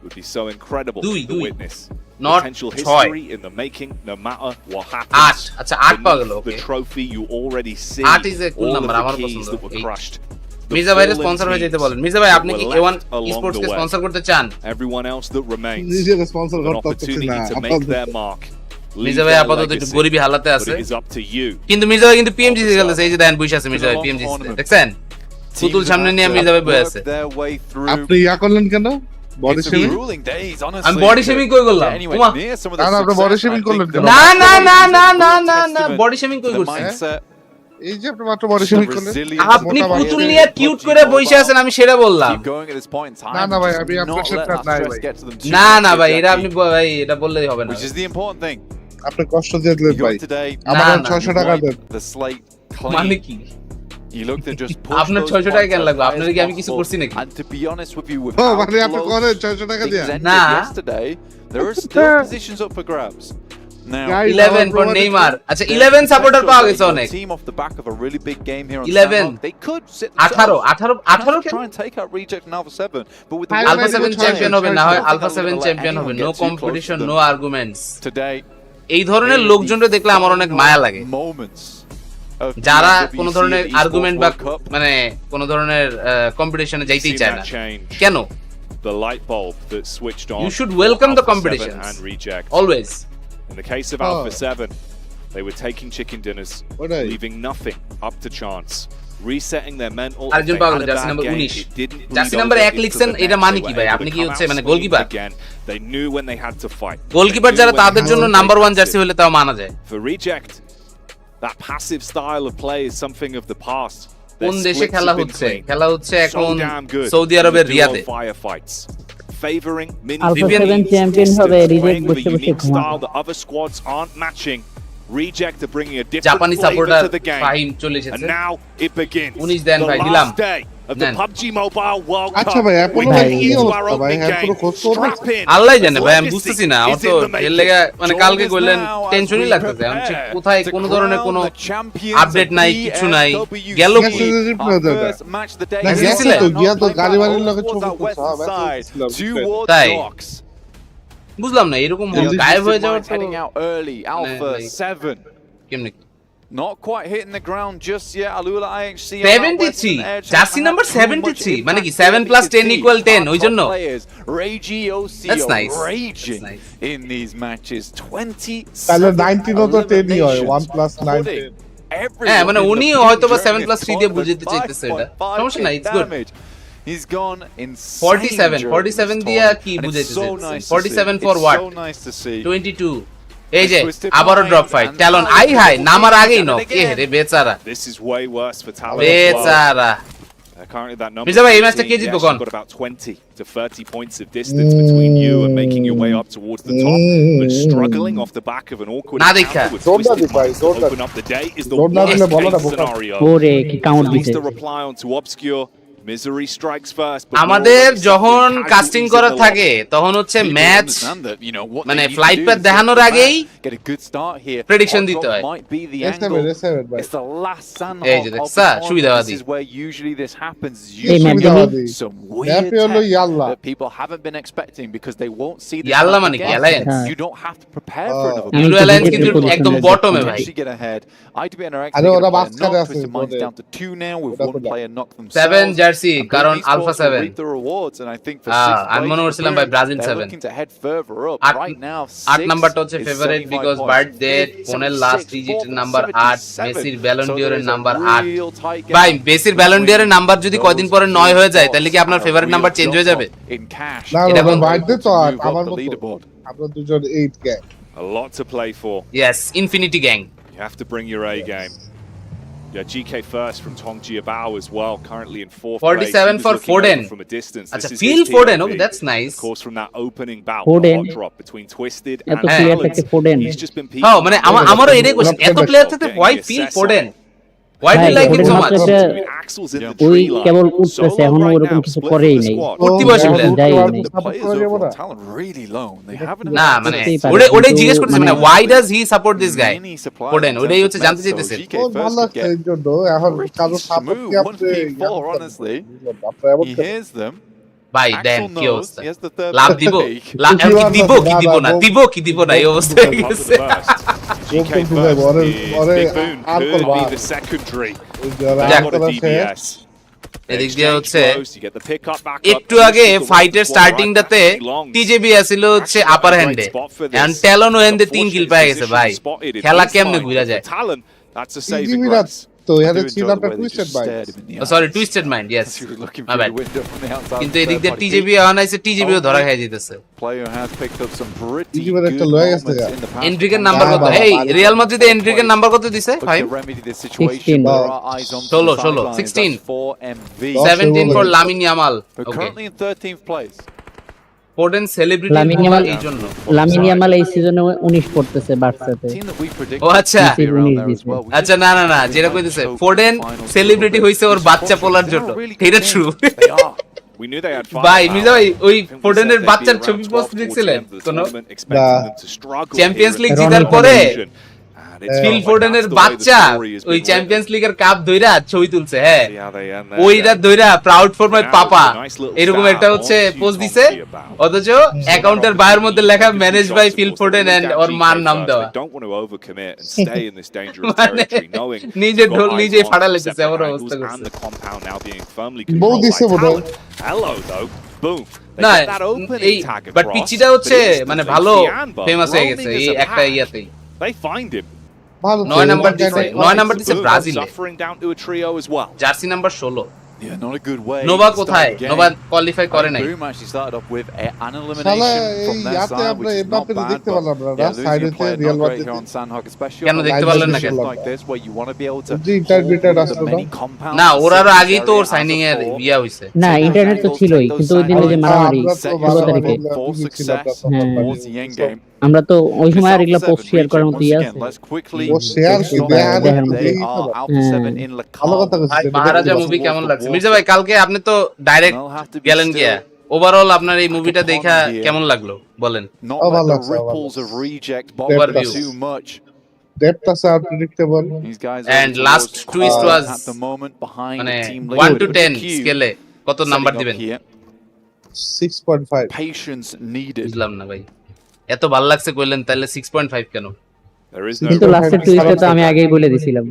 Speaker 7: would be so incredible
Speaker 1: Dui,
Speaker 7: to
Speaker 1: Dui.
Speaker 7: witness.
Speaker 1: Not
Speaker 7: Potential
Speaker 1: Choi.
Speaker 7: history in the making, no matter what happens.
Speaker 1: 8 আচ্ছা 8 পাওয়া গেল
Speaker 7: The
Speaker 1: okay
Speaker 7: trophy you already see
Speaker 1: 8 is a cool
Speaker 7: all
Speaker 1: number,
Speaker 7: of
Speaker 1: আমার
Speaker 7: the keys
Speaker 1: পছন্দ,
Speaker 7: that were
Speaker 1: 8
Speaker 7: crushed.
Speaker 1: Mirza ভাইয়ের sponsor হয়ে যেতে বলেন মির্জা ভাই আপনি কি A1 স্পোর্টস কে স্পন্সর করতে চান
Speaker 7: Everyone else that remains
Speaker 3: নিজের স্পন্সর
Speaker 7: an
Speaker 3: করতে
Speaker 7: opportunity
Speaker 3: না
Speaker 7: to make their mark.
Speaker 1: Mirza ভাই আপাতত একটু গরিবী হালাতে
Speaker 7: But
Speaker 1: আছে
Speaker 7: it is up to you.
Speaker 1: কিন্তু মির্জা ভাই কিন্তু পিএমজিসি খেলতেছে এই যে দেন বসে আছে মির্জা ভাই পিএমজিসি দেখছেন পুতুল সামনে নিয়ে মির্জা ভাই বসে আছে
Speaker 12: their way through.
Speaker 3: আপনি ইয়া করলেন কেন body
Speaker 12: It's
Speaker 3: shaming
Speaker 12: grueling days, honestly.
Speaker 1: আমি body shaming কই করলাম?
Speaker 12: Get anywhere
Speaker 1: ওমা।
Speaker 12: near some of
Speaker 3: না,
Speaker 12: the
Speaker 3: না, আপনি
Speaker 12: success,
Speaker 3: body
Speaker 12: I
Speaker 3: shaming
Speaker 12: think
Speaker 3: করলেন
Speaker 12: that
Speaker 3: কেন?
Speaker 1: না না না না না
Speaker 12: real
Speaker 1: না না
Speaker 12: testament
Speaker 1: বডি শেমিং কই
Speaker 12: to the
Speaker 1: করছে
Speaker 12: mindset,
Speaker 3: এই যে আপনি মাত্র বডি শেমিং করলেন
Speaker 12: resilience
Speaker 1: আপনি
Speaker 12: of
Speaker 1: পুতুল
Speaker 12: players
Speaker 1: নিয়ে
Speaker 12: in
Speaker 1: কিউট
Speaker 12: PUBG
Speaker 1: করে বসে
Speaker 12: Mobile.
Speaker 1: আছেন আমি সেটা বললাম
Speaker 12: Keep going at this point in time.
Speaker 3: না, না ভাই,
Speaker 12: Just
Speaker 3: আমি
Speaker 12: not
Speaker 3: আপনার
Speaker 12: let
Speaker 3: সাথে
Speaker 12: that
Speaker 3: নাই
Speaker 12: stress
Speaker 3: ভাই।
Speaker 12: get to them too
Speaker 1: না না
Speaker 12: quickly,
Speaker 1: ভাই এটা
Speaker 12: Jackie,
Speaker 1: আপনি ভাই এটা বললেই হবে না
Speaker 12: which is the important thing.
Speaker 3: আপনি কষ্ট দিয়ে দিলেন
Speaker 12: You
Speaker 3: ভাই
Speaker 12: go today,
Speaker 3: আমার
Speaker 1: না, না,
Speaker 3: 600 টাকা দেন
Speaker 12: the slate
Speaker 1: মানে
Speaker 12: clean.
Speaker 1: কি
Speaker 12: You looked at just push
Speaker 1: আপনার
Speaker 12: those
Speaker 1: 600 টাকা
Speaker 12: points
Speaker 1: কেন
Speaker 12: as
Speaker 1: লাগবে
Speaker 12: high
Speaker 1: আপনার
Speaker 12: as
Speaker 1: কি আমি কিছু
Speaker 12: possible.
Speaker 1: করছি নাকি
Speaker 12: And to be honest with you, with
Speaker 3: O
Speaker 12: how
Speaker 3: মানে আপনি
Speaker 12: close
Speaker 3: করেন 600 টাকা দিয়ে
Speaker 12: things ended
Speaker 1: Nah.
Speaker 12: yesterday, there are still positions up for grabs. Now,
Speaker 3: Guys,
Speaker 1: 11 for Neymar আচ্ছা 11 সাপোর্টার পাওয়া গেছে অনেক
Speaker 12: team off the back of a really big game here on
Speaker 1: 11
Speaker 12: Saturday. They could sit
Speaker 1: 18 18
Speaker 12: try and take out Reject and Alpha 7, but with the
Speaker 3: Alpha
Speaker 1: Alpha 7
Speaker 3: ছয়,
Speaker 1: champion হবে না হয়
Speaker 12: ছয়,
Speaker 1: alpha
Speaker 12: ছয়,
Speaker 1: 7
Speaker 12: ছয়,
Speaker 1: চ্যাম্পিয়ন হবে
Speaker 12: anyone
Speaker 1: no
Speaker 12: get too close
Speaker 1: competition
Speaker 12: to them.
Speaker 1: No arguments
Speaker 12: today
Speaker 1: এই ধরনের লোকজনকে দেখলে আমার অনেক মায়া লাগে
Speaker 12: moments of
Speaker 1: যারা
Speaker 12: PMWC
Speaker 1: কোন ধরনের
Speaker 12: eSports
Speaker 1: আর্গুমেন্ট বা
Speaker 12: World Cup.
Speaker 1: মানে কোন ধরনের কম্পিটিশনে যাইতেই
Speaker 7: Seen
Speaker 1: চায়
Speaker 7: that
Speaker 1: না
Speaker 7: change.
Speaker 1: কেন
Speaker 7: The light bulb that switched on.
Speaker 1: You should welcome the
Speaker 7: Alpha 7
Speaker 1: competitions.
Speaker 7: and Reject.
Speaker 1: Always
Speaker 7: In the case of Alpha 7, they were taking chicken dinners,
Speaker 3: ওটাই।
Speaker 7: leaving nothing up to chance, resetting their mental.
Speaker 1: আরেকজন
Speaker 7: If they
Speaker 1: পাগল
Speaker 7: had a
Speaker 1: jersey
Speaker 7: bad
Speaker 1: number
Speaker 7: game,
Speaker 1: 19
Speaker 7: it didn't
Speaker 1: jersey
Speaker 7: bleed
Speaker 1: number
Speaker 7: over
Speaker 1: 1
Speaker 7: into
Speaker 1: লিখছেন
Speaker 7: the
Speaker 1: এটা
Speaker 7: next.
Speaker 1: মানে
Speaker 7: They
Speaker 1: কি
Speaker 7: were
Speaker 1: ভাই
Speaker 7: able
Speaker 1: আপনি
Speaker 7: to
Speaker 1: কি
Speaker 7: come
Speaker 1: হচ্ছে
Speaker 7: out
Speaker 1: মানে
Speaker 7: swinging
Speaker 1: goalkeeper
Speaker 7: again. They knew when they had to fight.
Speaker 1: Goalkeeper
Speaker 7: They
Speaker 1: যারা
Speaker 7: knew when
Speaker 1: তাদের
Speaker 7: they
Speaker 1: জন্য
Speaker 7: had to
Speaker 1: number
Speaker 7: play
Speaker 1: 1 jersey
Speaker 7: passive.
Speaker 1: হলে তাও মানা যায়
Speaker 7: For Reject, that passive style of play is something of the past. Their
Speaker 1: কোন দেশে
Speaker 7: splits
Speaker 1: খেলা
Speaker 7: have been
Speaker 1: হচ্ছে
Speaker 7: clean.
Speaker 1: খেলা হচ্ছে
Speaker 7: So
Speaker 1: এখন
Speaker 7: damn good.
Speaker 1: সৌদি আরবের
Speaker 7: Duo
Speaker 1: রিয়াদে
Speaker 7: firefights, favoring mini
Speaker 11: Alpha
Speaker 7: VPN
Speaker 11: 7 champion
Speaker 7: systems,
Speaker 11: হবে, Reject
Speaker 7: playing with a
Speaker 11: বসে বসে
Speaker 7: unique
Speaker 11: ঘুমাবে।
Speaker 7: style that other squads aren't matching. Reject are bringing a different
Speaker 1: জাপানি
Speaker 7: flavor
Speaker 1: supporter
Speaker 7: to the game.
Speaker 1: Fahim চলে
Speaker 7: And
Speaker 1: এসেছে
Speaker 7: now it begins.
Speaker 1: 19 then
Speaker 7: The
Speaker 1: ভাই, দিলাম।
Speaker 7: last day of the
Speaker 1: নেন।
Speaker 7: PUBG Mobile World
Speaker 3: আচ্ছা
Speaker 7: Cup.
Speaker 3: ভাই, এখনো
Speaker 7: We're
Speaker 3: ভাই
Speaker 7: getting
Speaker 3: কি
Speaker 7: into
Speaker 3: অবস্থা
Speaker 7: our
Speaker 3: ভাই?
Speaker 7: opening
Speaker 3: এখনো
Speaker 7: game.
Speaker 3: খোঁজ খবর
Speaker 7: Strap in.
Speaker 1: আল্লাহই জানে ভাই আমি
Speaker 7: Legacy
Speaker 1: বুঝতেছি না আমার
Speaker 7: is
Speaker 1: তো
Speaker 7: in the
Speaker 1: এর
Speaker 7: making.
Speaker 1: লেগে মানে
Speaker 12: Join
Speaker 1: কালকে
Speaker 12: us
Speaker 1: কইলেন
Speaker 12: now as
Speaker 1: টেনশনই
Speaker 12: we
Speaker 1: লাগতেছে আমি ঠিক
Speaker 12: prepare
Speaker 1: কোথায়
Speaker 12: to
Speaker 1: কোন ধরনের
Speaker 12: crown
Speaker 1: কোনো
Speaker 12: the champions
Speaker 1: আপডেট
Speaker 12: of
Speaker 1: নাই কিছু নাই
Speaker 12: PMWC.
Speaker 1: গেল
Speaker 3: Yes,
Speaker 1: কি
Speaker 3: yes, yes.
Speaker 12: Our first match of the day.
Speaker 3: না,
Speaker 1: Yes,
Speaker 3: গেছে
Speaker 1: yes,
Speaker 3: তো,
Speaker 1: yes.
Speaker 3: গিয়া তো গাড়ি বাড়ির
Speaker 12: Over
Speaker 3: লগে
Speaker 12: towards
Speaker 3: ছবি
Speaker 12: that
Speaker 3: তুলছে,
Speaker 12: western
Speaker 3: হ্যাঁ,
Speaker 12: side,
Speaker 3: ছিলাম,
Speaker 12: towards
Speaker 1: তাই?
Speaker 12: docks.
Speaker 1: বুঝলাম না এরকম
Speaker 3: Yes,
Speaker 1: গায়েব হয়ে
Speaker 12: Twisted
Speaker 1: যাওয়ার
Speaker 12: Minds
Speaker 1: তো
Speaker 12: heading out early. Alpha
Speaker 1: like-
Speaker 12: 7.
Speaker 1: কেমনে
Speaker 12: Not quite hitting the ground just yet. Alula IHC on that
Speaker 1: 73
Speaker 12: western edge.
Speaker 1: Jersey number
Speaker 12: Haven't had too much
Speaker 1: 73 মানে কি
Speaker 12: impact
Speaker 1: 7
Speaker 12: yet.
Speaker 1: Plus
Speaker 12: You can
Speaker 1: 10
Speaker 12: see
Speaker 1: equal 10
Speaker 12: our
Speaker 1: ওই
Speaker 12: top
Speaker 1: জন্য
Speaker 12: players, Regi OC,
Speaker 1: That's
Speaker 12: are
Speaker 1: nice.
Speaker 12: raging
Speaker 1: That's nice.
Speaker 12: in these matches. 20
Speaker 3: তাহলে 19 ও তো 10 হয় 1 plus 9
Speaker 1: হ্যাঁ মানে উনি হয়তো বা 7 প্লাস 3 দিয়ে বুঝাতে চাইতেছে এটা সমস্যা নাই it's good
Speaker 12: He's gone insane.
Speaker 1: 47 দিয়া কি বুঝাইতেছে 47 for what?
Speaker 12: So nice to see.
Speaker 1: 22 এই যে আবারো ড্রপ ফাইট ট্যালন আই হাই নামার আগেই নক এ রে বেচারা
Speaker 7: This is way worse for Talon.
Speaker 1: বেচারা
Speaker 7: Currently that number.
Speaker 1: মির্জা ভাই এই ম্যাচটা কে জিতবে কোন?
Speaker 7: Got about 20 to 30 points of distance between you and making your way up towards the top, but struggling off the back of an awkward
Speaker 1: না দেখা
Speaker 7: open up the day is the worst scenario.
Speaker 11: ওরে কি count দিছে
Speaker 7: The reply on to obscure. Misery strikes first.
Speaker 1: আমাদের যখন casting করা থাকে তখন হচ্ছে ম্যাচ মানে ফ্লাইট প্যাথ দেখানোর আগেই প্রেডিকশন দিতে হয়
Speaker 12: It's the last sand
Speaker 1: এই যে দেখছা সুবিধাবাদী
Speaker 12: This is where usually this happens.
Speaker 11: এই ম্যাপ দেখি
Speaker 12: Some weird tech that people haven't been expecting because they won't see this.
Speaker 1: ইয়াল্লা মানে কি alliance
Speaker 12: You don't have to prepare for another.
Speaker 1: Euro alliance কিন্তু একদম বটমে ভাই
Speaker 12: Get ahead. IDBNR
Speaker 3: আরে ওরা মাঝখানে আছে
Speaker 12: mine's down to 2 now with one player knocked
Speaker 1: 7
Speaker 12: themselves.
Speaker 1: Jersey কারণ আলফা 7 আমি মনে করছিলাম ভাই ব্রাজিল 7 8 নাম্বারটা হচ্ছে ফেভারিট বিকজ বার্থডে ফোনের লাস্ট ডিজিটের নাম্বার 8 মেসির ব্যালন ডিওরের নাম্বার 8 ভাই মেসির ব্যালন ডিওরের নাম্বার যদি কয়দিন পরে 9 হয়ে যায় তাহলে কি আপনার ফেভারিট নাম্বার চেঞ্জ হয়ে যাবে
Speaker 3: এটা কোন বার্থডে তো আমার মতো আমরা দুজন 8 gang
Speaker 7: A lot to play for.
Speaker 1: Yes, Infinity Gang.
Speaker 7: You have to bring your A game. Yeah, GK first from Tong Jiabao as well, currently in 4th
Speaker 1: 47 for Foden.
Speaker 7: From a distance.
Speaker 1: That's a Phil Foden. Okay, that's nice.
Speaker 7: Of course, from that opening bout,
Speaker 11: the
Speaker 7: hot drop between Twisted and
Speaker 11: Foden.
Speaker 7: He's just been
Speaker 1: Oh, মানে আমারও এটাই question এত player থেকে why Phil Foden? Why do you like him so much?
Speaker 11: ওই কেবল উঠতেছে এখনো ওরকম কিছু করেই নাই
Speaker 1: উঠতি বয়সী প্লেয়ার না মানে ওটাই জিজ্ঞেস করতেছে মানে why does he support this guy? Foden ওটাই হচ্ছে জানতে চাইতেছে
Speaker 3: ভালো লাগছে এই জন্য এখন কারো সাপোর্ট কি আপনি
Speaker 12: honestly. He hears them.
Speaker 1: ভাই দেন কি অবস্থা লাভ দিব কি দিব না এই অবস্থা হয়ে গেছে
Speaker 7: GK first, big boon could be the secondary.
Speaker 1: এদিক দিয়ে হচ্ছে একটু আগে ফাইটের স্টার্টিংটাতে টিজেবি আসিল হচ্ছে আপার হ্যান্ডে এন্ড ট্যালন হ্যান্ডে 3 কিল পেয়ে গেছে ভাই খেলা কেমনে ঘুরে যায়
Speaker 7: That's a saving grace.
Speaker 3: তো এখানে ছিল আপনার twisted mind
Speaker 1: sorry twisted mind yes my bad কিন্তু এদিক দিয়ে টিজেবি আনাইছে টিজেবিও ধরা খেয়ে দিতেছে
Speaker 12: Player has picked up some pretty
Speaker 3: টিজেবির একটা লয়ে গেছে
Speaker 1: এন্ট্রিকের নাম্বার কত এই রিয়াল মাদ্রিদে এন্ট্রিকের নাম্বার কত দিছে ভাই 16 17 for Lamine Yamal okay
Speaker 12: currently in 13th place.
Speaker 1: Foden celebrity এই জন্য
Speaker 11: লামিন ইয়ামাল এই সিজনে 19 পড়তেছে বার্সাতে
Speaker 1: ও আচ্ছা আচ্ছা না যেটা কইতেছে ফোডেন সেলিব্রিটি হইছে ওর বাচ্চা পোলার জন্য এটা true
Speaker 7: We knew they had
Speaker 1: ভাই মিজা ভাই ওই ফোডেনের বাচ্চার ছবি পোস্ট দেখছিলেন কোন চ্যাম্পিয়ন্স লিগ জিতার পরে ফিল ফোডেনের বাচ্চা ওই চ্যাম্পিয়ন্স লিগের কাপ ধইরা ছবি তুলছে হ্যাঁ ওইটা ধইরা প্রাউড ফর মাই পাপা এরকম একটা হচ্ছে পোস্ট দিছে অথচ অ্যাকাউন্টের বাইরের মধ্যে লেখা manage by Phil Foden and ওর মার নাম দেওয়া নিজে ঢোল নিজে ফাড়া লেগেছে এমন অবস্থা করছে
Speaker 3: বউ দিছে বোধহয়
Speaker 7: hello though boom
Speaker 1: না এই বাট পিচিটা হচ্ছে মানে ভালো ফেমাস হয়ে গেছে এই একটা ইয়াতেই
Speaker 7: they find him
Speaker 1: 9 নাম্বার দিছে ব্রাজিলে
Speaker 7: suffering down to a trio as well
Speaker 1: jersey number 16
Speaker 12: Yeah, not a good way.
Speaker 1: Nova কোথায় নোভা কোয়ালিফাই করে নাই
Speaker 12: Boom actually started off with an elimination from their side, which is not bad.
Speaker 3: দেখতে পারলাম না
Speaker 12: Saidi
Speaker 3: সাইডে Real Madrid
Speaker 12: on Sandhawk, especially
Speaker 1: কেন দেখতে পারলেন না কেন
Speaker 12: like this where you want to be able to
Speaker 3: internet আসলো
Speaker 1: না ওরার আগেই তো ওর সাইনিং এর ইয়া হইছে
Speaker 11: না ইন্টারনেট তো ছিলই কিন্তু ওই দিনে যে মারামারি 16 তারিখে আমরা তো ওই সময় আর এগুলা পোস্ট শেয়ার করার মতো ইয়া আছে
Speaker 3: ও শেয়ার কি ভালো কথা
Speaker 1: ভাই মহারাজা মুভি কেমন লাগছে মির্জা ভাই কালকে আপনি তো ডাইরেক্ট গেলেন গিয়া ওভারঅল আপনার এই মুভিটা দেখা কেমন লাগলো বলেন
Speaker 3: ভালো লাগছে depth is unpredictable
Speaker 1: and last twist was মানে 1 to 10 স্কেলে কত নাম্বার দিবেন
Speaker 3: 6.5
Speaker 12: patience needed
Speaker 1: বুঝলাম না ভাই এত ভালো লাগছে কইলেন তাহলে 6.5 কেন
Speaker 11: কিন্তু লাস্টের টুইস্টে তো আমি আগেই বলে দিছিলাম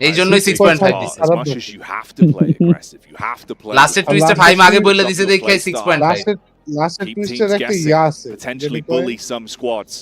Speaker 1: এই জন্যই 6.5 দিছি লাস্টের টুইস্টে 5 আগে বলে দিছে দেখে 6.5
Speaker 3: লাস্টের টুইস্টের একটা ইয়া আছে
Speaker 7: potentially bully some squads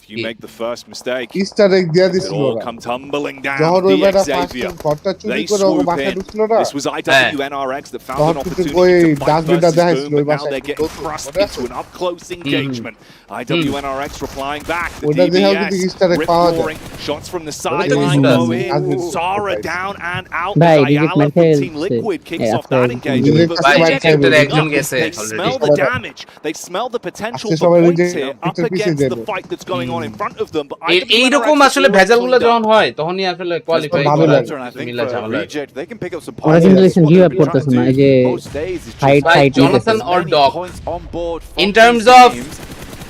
Speaker 7: If you make the first mistake,
Speaker 3: Easter egg দিয়া
Speaker 7: it
Speaker 3: দিছিল
Speaker 7: all
Speaker 3: ওরা
Speaker 7: come tumbling
Speaker 3: যখন
Speaker 7: down.
Speaker 3: ওই
Speaker 7: The
Speaker 3: বেটা
Speaker 7: Xavier,
Speaker 3: ফার্স্ট ঘরটা চুরি
Speaker 7: they
Speaker 3: করে ওকে
Speaker 7: swoop
Speaker 3: মাথায়
Speaker 7: in.
Speaker 3: ঢুকছিল না
Speaker 7: This was IWNRX that found an
Speaker 3: তখন কিন্তু
Speaker 7: opportunity
Speaker 3: ওই
Speaker 7: to fight
Speaker 3: ডাস্টবিনটা
Speaker 7: versus
Speaker 3: দেখাইছিল
Speaker 7: boom,
Speaker 3: ওই
Speaker 7: but now
Speaker 3: বাসায়
Speaker 7: they're getting thrust into an up-close engagement. IWNRX replying back. The
Speaker 3: ওটা দেখাও কিন্তু
Speaker 7: DBS
Speaker 3: Easter egg পাওয়া যায়
Speaker 7: rip-roaring. Shots from the sideline go in. Zara down and out.
Speaker 11: ভাই
Speaker 7: Ayala
Speaker 11: reject
Speaker 7: from
Speaker 11: মারতে
Speaker 7: Team Liquid kicks off
Speaker 11: after
Speaker 7: that engagement. But
Speaker 3: ভাই,
Speaker 7: Reject
Speaker 3: rejected
Speaker 7: are
Speaker 1: একজন
Speaker 7: up.
Speaker 1: গেছে
Speaker 7: They smell the damage. They smell the potential
Speaker 3: আজকে
Speaker 7: for
Speaker 3: সবাই
Speaker 7: points
Speaker 3: reject
Speaker 7: here up
Speaker 3: পিছে
Speaker 7: against the
Speaker 3: যাবে।
Speaker 7: fight that's going on in front of them. But
Speaker 1: এইরকম
Speaker 7: IWNRX
Speaker 1: আসলে
Speaker 7: has
Speaker 1: ভেজালগুলো
Speaker 7: already
Speaker 1: যখন
Speaker 7: cleaned up.
Speaker 1: হয় তখনই আসলে কোয়ালিফাই
Speaker 3: ভালো
Speaker 1: করা
Speaker 3: লাগে।
Speaker 12: And I think
Speaker 1: Milla
Speaker 12: for
Speaker 1: ঝামেলা
Speaker 12: Reject, they can pick up some
Speaker 11: ওরা
Speaker 12: points.
Speaker 11: কিন্তু
Speaker 12: That's
Speaker 11: দেখছেন
Speaker 12: what
Speaker 11: give
Speaker 12: they've
Speaker 11: up
Speaker 12: been trying
Speaker 11: করতেছে
Speaker 12: to
Speaker 11: না
Speaker 12: do
Speaker 11: এই যে
Speaker 12: most days is just
Speaker 11: fight
Speaker 1: By
Speaker 11: fight
Speaker 1: Jonathan
Speaker 12: as
Speaker 1: or
Speaker 12: many
Speaker 1: Doc?
Speaker 12: points on board for
Speaker 1: In
Speaker 12: these
Speaker 1: terms of
Speaker 12: teams.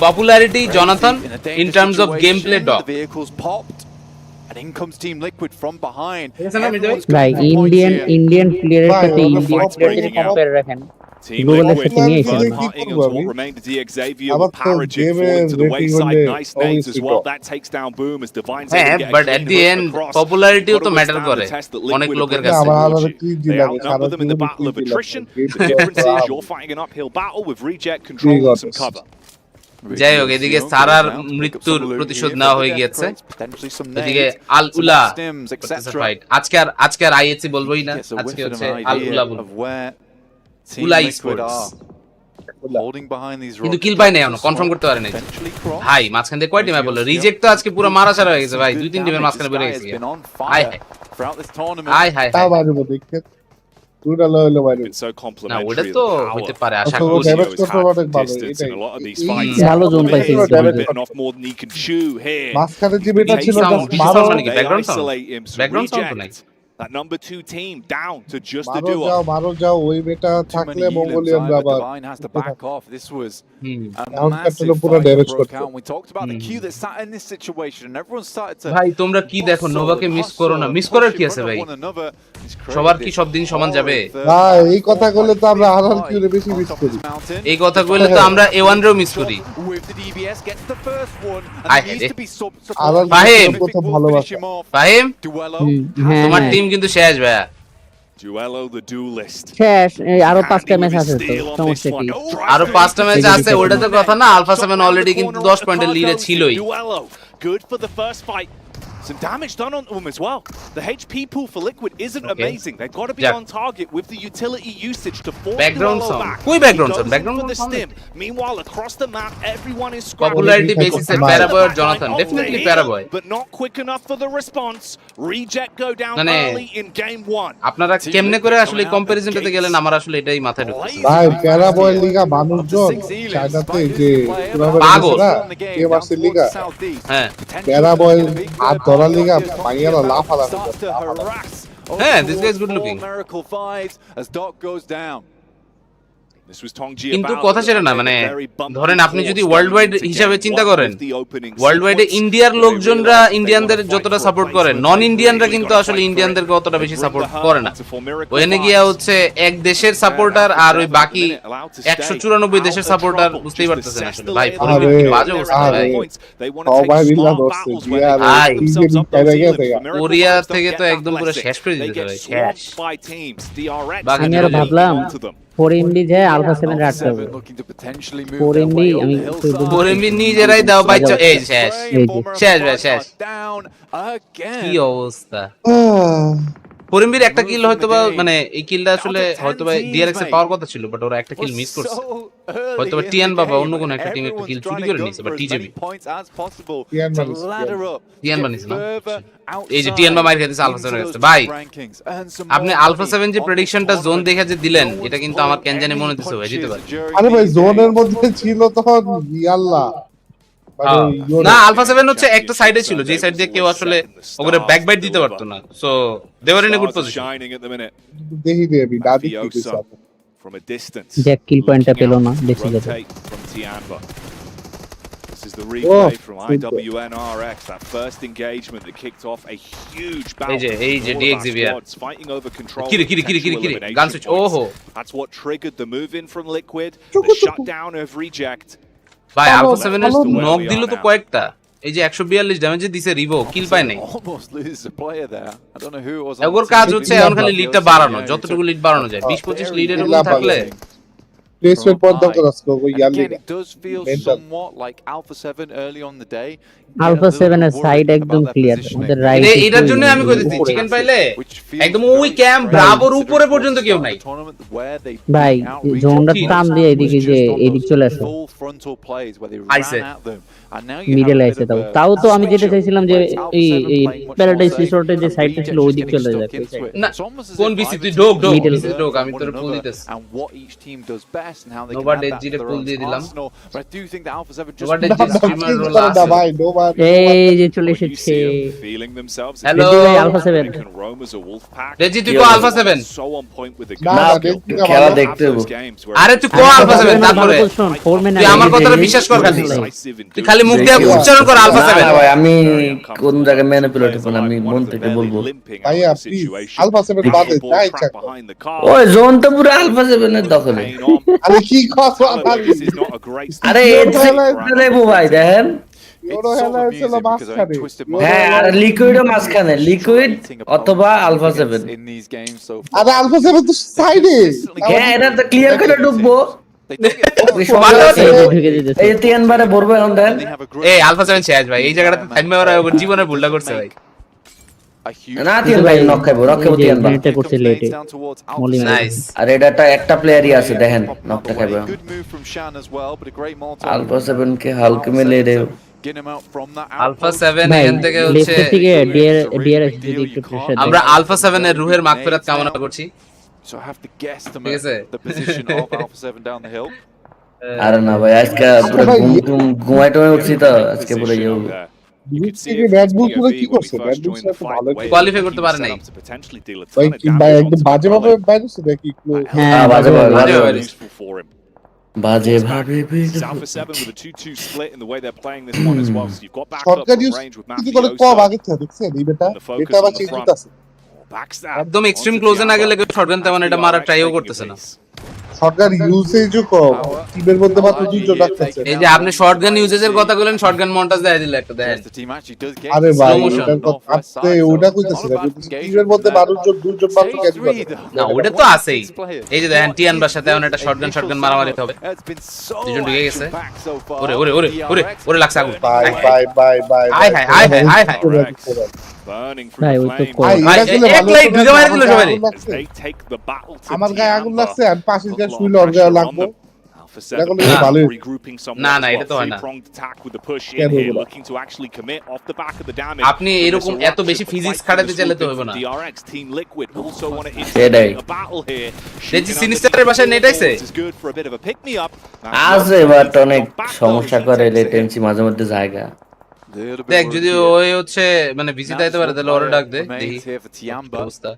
Speaker 1: popularity, Jonathan.
Speaker 12: In a
Speaker 1: In
Speaker 12: dangerous
Speaker 1: terms of
Speaker 12: situation,
Speaker 1: gameplay, Doc.
Speaker 12: the vehicles popped. And in comes Team Liquid from behind.
Speaker 1: Yes, and I'm
Speaker 12: Everyone's
Speaker 11: ভাই
Speaker 12: going for points
Speaker 11: Indian
Speaker 12: here.
Speaker 11: Indian প্লেয়ারের
Speaker 3: ভাই,
Speaker 11: সাথে
Speaker 3: ওরা
Speaker 11: Indian
Speaker 3: fight's
Speaker 11: player যদি
Speaker 7: breaking out.
Speaker 11: Compare রাখেন
Speaker 7: Team
Speaker 11: গ্লোবালের
Speaker 7: Liquid
Speaker 11: সাথে নিয়ে
Speaker 7: first
Speaker 11: এসে না
Speaker 7: parting into what remained to the Xavier
Speaker 3: আবার
Speaker 7: with
Speaker 3: তো
Speaker 7: Parajik
Speaker 3: গেমের
Speaker 7: falling to the
Speaker 3: rating
Speaker 7: wayside.
Speaker 3: হলে
Speaker 7: Nice nades as
Speaker 3: obviously
Speaker 7: well.
Speaker 3: top.
Speaker 7: That takes down Boom as Divine
Speaker 1: হ্যাঁ,
Speaker 7: get a
Speaker 1: but at
Speaker 7: clean
Speaker 1: the
Speaker 7: hook
Speaker 1: end,
Speaker 7: across.
Speaker 1: popularity-ও
Speaker 7: You've
Speaker 1: তো
Speaker 7: got to
Speaker 1: matter
Speaker 7: withstand
Speaker 1: করে
Speaker 7: the test that
Speaker 1: অনেক
Speaker 7: Liquid
Speaker 1: লোকের
Speaker 7: are bringing
Speaker 1: কাছে।
Speaker 3: আমার
Speaker 7: towards
Speaker 3: আলাদা
Speaker 7: you.
Speaker 3: কি
Speaker 7: They
Speaker 3: লাগে সারা
Speaker 7: outnumber them in the
Speaker 3: জীবনে
Speaker 7: battle of
Speaker 3: কি
Speaker 7: attrition.
Speaker 3: লাগে
Speaker 7: The difference is you're fighting an uphill battle with Reject controlling some cover.
Speaker 1: যাই হোক এদিকে সারার মৃত্যুর প্রতিশোধ নেওয়া হয়ে গিয়েছে এদিকে আল উলা ফাইট আজকে আর আইএসসি বলবোই না আজকে হচ্ছে আল উলা বলবো উলা স্পোর্টস কিন্তু কিল পাই নাই এখনো কনফার্ম করতে পারে নাই ভাই মাঝখান থেকে কয় টিমে বললো রিজেক্ট তো আজকে পুরো মারা ছাড়া হয়ে গেছে ভাই 2-3 টিমের মাঝখানে বেরিয়ে গেছে হাই হাই হাই
Speaker 3: তা বাড়িবো দেখে দুটা লইলো বাইরে
Speaker 7: Been so
Speaker 1: না
Speaker 7: complimentary.
Speaker 1: ওটা তো হইতে পারে আশা
Speaker 3: তো
Speaker 1: করি
Speaker 3: ড্যামেজ করতে
Speaker 7: Has
Speaker 3: অনেক
Speaker 7: had
Speaker 3: ভালো
Speaker 7: distance
Speaker 3: এটাই
Speaker 7: in a lot of these fights.
Speaker 11: ভালো জোন পাইছে
Speaker 7: Bitten off more than he can chew here.
Speaker 3: মাঝখানে যে বেটা ছিল
Speaker 1: Sound,
Speaker 3: just
Speaker 1: sound
Speaker 3: মারো
Speaker 1: মানে কি?
Speaker 7: They
Speaker 1: Background sound?
Speaker 7: isolate him. So
Speaker 1: Background sound তো নাই।
Speaker 7: Reject, that number 2 team down to just a
Speaker 3: মারো
Speaker 7: duo.
Speaker 3: যাও ওই বেটা
Speaker 12: Too many
Speaker 3: থাকলে
Speaker 12: units,
Speaker 3: মঙ্গোলিয়ান আবার
Speaker 12: Divine has to back off. This was a
Speaker 3: এখন
Speaker 12: massive
Speaker 3: ক্যাপ্টেনও পুরো
Speaker 12: fight
Speaker 3: ড্যামেজ
Speaker 12: that broke
Speaker 3: করছে
Speaker 12: out. And we talked about the queue that sat in this situation, and everyone started to
Speaker 1: ভাই তোমরা কি দেখো নোভাকে miss করো না মিস করার কি আছে ভাই সবার কি সব দিন সমান যাবে
Speaker 3: ভাই এই কথা বলে তো আমরা আরআর কিউরে বেশি মিস করি
Speaker 1: এই কথা কইলে তো আমরা A1 রেও মিস করি
Speaker 3: আরআর
Speaker 1: ফাহিম
Speaker 3: কত ভালোবাসা
Speaker 1: ফাহিম
Speaker 11: হ্যাঁ
Speaker 1: তোমার টিম কিন্তু শেষ ভাইয়া
Speaker 7: Duello the duelist.
Speaker 11: শেষ এই আরো 5টা ম্যাচ আছে তো সমস্যা কি
Speaker 1: আরো 5টা ম্যাচ আছে ওটা তো কথা না আলফা 7 অলরেডি কিন্তু 10 পয়েন্টের লিডে ছিলই
Speaker 7: Duello, good for the first fight. Some damage done on them as well. The HP pool for Liquid isn't amazing. They've got to be on target with the utility usage to force
Speaker 1: Background
Speaker 7: Duello
Speaker 1: sound.
Speaker 7: back.
Speaker 1: Koi background sound?
Speaker 7: He goes
Speaker 1: Background
Speaker 7: for the
Speaker 1: sound
Speaker 7: stim. Meanwhile, across the map, everyone is scrapping.
Speaker 1: Popularity basis A Paraboy R Jonathan definitely Paraboy
Speaker 7: But not quick enough for the response. Reject go down
Speaker 1: মানে
Speaker 7: early in game 1.
Speaker 1: আপনারা কেমনে করে আসলে কম্পারিজনটাতে গেলেন আমার আসলে এটাই মাথায় ঢুকছে
Speaker 3: ভাই প্যারাবয় লিগা মানুষজন চায়নাতে যে
Speaker 1: পাগল
Speaker 3: এমআরসি লিগা
Speaker 1: হ্যাঁ
Speaker 3: প্যারাবয় আর ধরা লিগা মাইয়ারা লাফালা
Speaker 1: হ্যাঁ দিস গাইজ গুড লুকিং কিন্তু কথা সেটা না মানে ধরেন আপনি যদি ওয়ার্ল্ড ওয়াইড হিসাবে চিন্তা করেন ওয়ার্ল্ড ওয়াইডে ইন্ডিয়ার লোকজনরা ইন্ডিয়ানদের যতটা সাপোর্ট করে নন ইন্ডিয়ানরা কিন্তু আসলে ইন্ডিয়ানদেরকে অতটা বেশি সাপোর্ট করে না ওখানে গিয়া হচ্ছে এক দেশের সাপোর্টার আর ওই বাকি 194 দেশের সাপোর্টার বুঝতেই পারতেছেন আসলে ভাই বাজে অবস্থা ভাই
Speaker 3: সবাই মিলা ধরছে বিয়ার টিভি পেরে গেছে
Speaker 1: কোরিয়া থেকে তো একদম পুরো শেষ করে দিতে ভাই শেষ
Speaker 11: আমি আর ভাবলাম 4MB যে আলফা 7 রাখতে হবে 4MB আমি
Speaker 1: 4MB নিজেরাই দাও বাইচো এই শেষ শেষ ভাই শেষ কি অবস্থা 4MB এর একটা কিল হয়তো বা মানে এই কিলটা আসলে হয়তো বা ডিআরএক্স এর পাওয়ার কথা ছিল বাট ওরা একটা কিল মিস করছে হয়তো বা টিয়ান বাবা অন্য কোন একটা টিমের একটা কিল চুরি করে নিয়েছে বা টিজেবি টিয়ান বানিয়েছে না এই যে টিয়ান বাবা মাইর খেতেছে আলফা 7 এর কাছে ভাই আপনি আলফা 7 যে প্রেডিকশনটা জোন দেখে যে দিলেন এটা কিন্তু আমার কেন জানি মনে হচ্ছে ভাই জিতে পারে
Speaker 3: আরে ভাই জোনের মধ্যে ছিল তখন ইয়াল্লাহ
Speaker 1: না আলফা 7 হচ্ছে একটা সাইডে ছিল যে সাইড দিয়ে কেউ আসলে ওরে ব্যাক বাইট দিতে পারতো না so they were in a good position
Speaker 3: দেখি দে আমি দাদি কি কইছে
Speaker 7: from a distance
Speaker 11: Jack kill পয়েন্টটা পেল না বেশি গেছে
Speaker 7: This is the replay from IWNRX, that first engagement that kicked off a huge battle.
Speaker 1: Hey, Xavier
Speaker 7: fighting over control.
Speaker 1: Kiri. Gun switch. Oh.
Speaker 7: That's what triggered the move in from Liquid, the shutdown of Reject.
Speaker 1: ভাই alpha 7 এর knock দিল তো কয়েকটা এই যে 142 damage দিছে রিভো কিল পায় নাই এগোর কাজ হচ্ছে এখন খালি লিডটা বাড়ানো যতটুকু লিড বাড়ানো যায় 20-25 লিডের উপরে থাকলে
Speaker 3: প্লেসমেন্ট বন্ধ করে আজকে ওই ইয়ালি
Speaker 12: Again, it does feel somewhat like Alpha 7 early on the day.
Speaker 11: Alpha 7 এর সাইড একদম ক্লিয়ার ওদের রাইট
Speaker 1: এটার জন্য আমি কই দিছি চিকেন পাইলে একদম ওই ক্যাম্প ব্রাভোর উপরে পর্যন্ত কেউ নাই
Speaker 11: ভাই জোনটা টান দিয়ে এদিকে যে এদিক চলে আসে
Speaker 1: আইছে
Speaker 11: মিডল আইছে তাও তো আমি যেটা চাইছিলাম যে এই প্যারাডাইস রিসোর্টের যে সাইডটা ছিল ওই দিক চলে যায়
Speaker 1: না কোন বিসি তুই ডোক ডোক আমি তোর ফুল দিতেছি নোভার ডেজিরে ফুল দিয়ে দিলাম নোভার ডেজি স্ট্রিমার রোল আছে
Speaker 11: এই যে চলে এসেছে
Speaker 1: হ্যালো
Speaker 11: আলফা 7
Speaker 1: ডেজি তুই কো আলফা 7
Speaker 3: না
Speaker 13: খেলা দেখতে হবে
Speaker 1: আরে তুই কো আলফা 7 তারপরে তুই আমার কথাটা বিশ্বাস কর খালি তুই খালি মুখ দিয়ে উচ্চারণ কর আলফা 7
Speaker 13: ভাই আমি কোন জায়গায় ম্যানিপুলেট করব আমি মন থেকে বলবো
Speaker 3: ভাইয়া প্লিজ আলফা 7 বাদে যাই চাক
Speaker 13: ওই জোন তো পুরো আলফা 7 এর দখলে
Speaker 3: আরে কি কথা
Speaker 13: আরে দেবো ভাই দেখেন হ্যাঁ আর লিকুইডও মাঝখানে লিকুইড অথবা আলফা 7
Speaker 3: আরে আলফা 7 তো সাইডে
Speaker 13: হ্যাঁ এটা তো ক্লিয়ার করে ঢুকবো এই তিনবারে ভরবো এখন দেন
Speaker 1: এই আলফা 7 শেষ ভাই এই জায়গাটাতে থাইমে ওরা জীবনে ভুলটা করছে ভাই
Speaker 13: না তিন ভাই নক খাইবো তিনবার
Speaker 11: এটা করতে লেটে
Speaker 1: নাইস
Speaker 13: আর এটা একটা প্লেয়ারই আছে দেখেন নকটা খাইবো আলফা 7 কে হালকা মেলে রে
Speaker 1: আলফা 7 এখান থেকে হচ্ছে
Speaker 11: ডিআরএস যদি একটু প্রেসার
Speaker 1: আমরা আলফা 7 এর রুহের মাগফিরাত কামনা করছি
Speaker 12: So I have to guesstimate the position of Alpha 7 down the hill.
Speaker 13: আরে না ভাই আজকে পুরো ঘুমাইতে উঠছি তো আজকে পুরো ইয়ে
Speaker 3: বিসিকে রেডবুল পুরো কি করছে রেডবুল সব ভালো
Speaker 1: কোয়ালিফাই করতে পারে নাই
Speaker 3: ভাই কি ভাই একদম বাজে ভাবে বাইরেছে দেখি একটু
Speaker 13: হ্যাঁ বাজে ভাবে
Speaker 7: Alpha 7 with a 2-2 split in the way they're playing this one as well. So you've got backup range with
Speaker 3: কিছু করে কম আগে থেকে দেখছেন এই বেটা এটা আবার চেঞ্জ হচ্ছে
Speaker 1: একদম এক্সট্রিম ক্লোজে না গেলে শটগান তেমন এটা মারা ট্রাইও করতেছে না
Speaker 3: শটগান ইউজেজও কম টিমের মধ্যে মাত্র দুইজন রাখতেছে
Speaker 1: এই যে আপনি শটগান ইউজেজের কথা বলেন শটগান মন্টাজ দেয় দিল একটা দেখেন
Speaker 3: আরে ভাই এটার কথা আপনি ওটা কইতেছেন না টিমের মধ্যে মানুষজন দুইজন মাত্র ক্যাচ করে
Speaker 1: না ওটা তো আছেই এই যে দেখেন টিয়ান বাসাতে এখন একটা শটগান মারামারি হবে দুজন ঢুকে গেছে ওরে ওরে ওরে ওরে ওরে লাগছে আগুন
Speaker 3: বাই
Speaker 1: আয় হায়
Speaker 7: burning
Speaker 11: ভাই
Speaker 7: through
Speaker 11: ওই তো
Speaker 7: flame.
Speaker 1: এক লাইট ঢুকে মারি দিল সবাই
Speaker 7: They take the battle to
Speaker 3: আমার গায়ে আগুন
Speaker 7: Tiamba.
Speaker 3: লাগছে আর পাশের গায়ে শুইলে ওর গায়ে লাগবে
Speaker 7: Alpha 7
Speaker 3: ভালোই
Speaker 7: regrouping
Speaker 1: না,
Speaker 7: somewhat.
Speaker 1: না, এটা তো হয় না।
Speaker 7: Three-pronged attack with the push
Speaker 3: কেন
Speaker 7: in here,
Speaker 3: হলো?
Speaker 7: looking to actually commit off the back of the damage.
Speaker 1: আপনি এরকম এত বেশি ফিজিক্স খাটাতে চাইলে তো হবে না
Speaker 7: DRX Team Liquid also want to
Speaker 13: সেটাই।
Speaker 7: initiate a battle here.
Speaker 1: দেখছি সিনিস্টারের বাসায় নেট আছে
Speaker 7: Is good for a bit of a pick me up.
Speaker 13: আছে বাট অনেক সমস্যা করে লেটেন্সি মাঝে মধ্যে জায়গা
Speaker 1: দেখ যদি ওই হচ্ছে মানে ভিজিট আইতে পারে তাহলে ওরে ডাক দে দেখি অবস্থা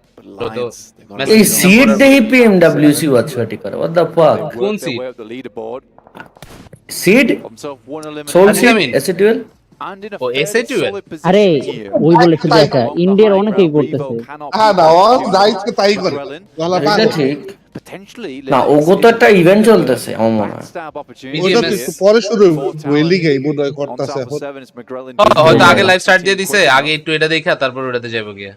Speaker 13: এই সিট দেহি পিএমডব্লিউসি ওয়াচটি করে what the fuck
Speaker 1: কোন সিট
Speaker 13: সিট সোল সিট এস12
Speaker 1: ও এস12
Speaker 11: আরে ওই বলেছিল একটা ইন্ডিয়ার অনেকেই করতেছে
Speaker 3: হ্যাঁ না ও রাইটকে তাই করে গলা
Speaker 13: এটা
Speaker 3: পাগল
Speaker 13: ঠিক না ওগো তো একটা ইভেন্ট চলতেছে আমার মনে হয়
Speaker 3: ওটা তো একটু পরে শুরু ওয়েলি গেই মনে হয় করতেছে এখন
Speaker 1: হয়তো আগে লাইভ স্টার্ট দিয়ে দিছে আগে একটু এটা দেখা তারপর ওটাতে যাবো গিয়া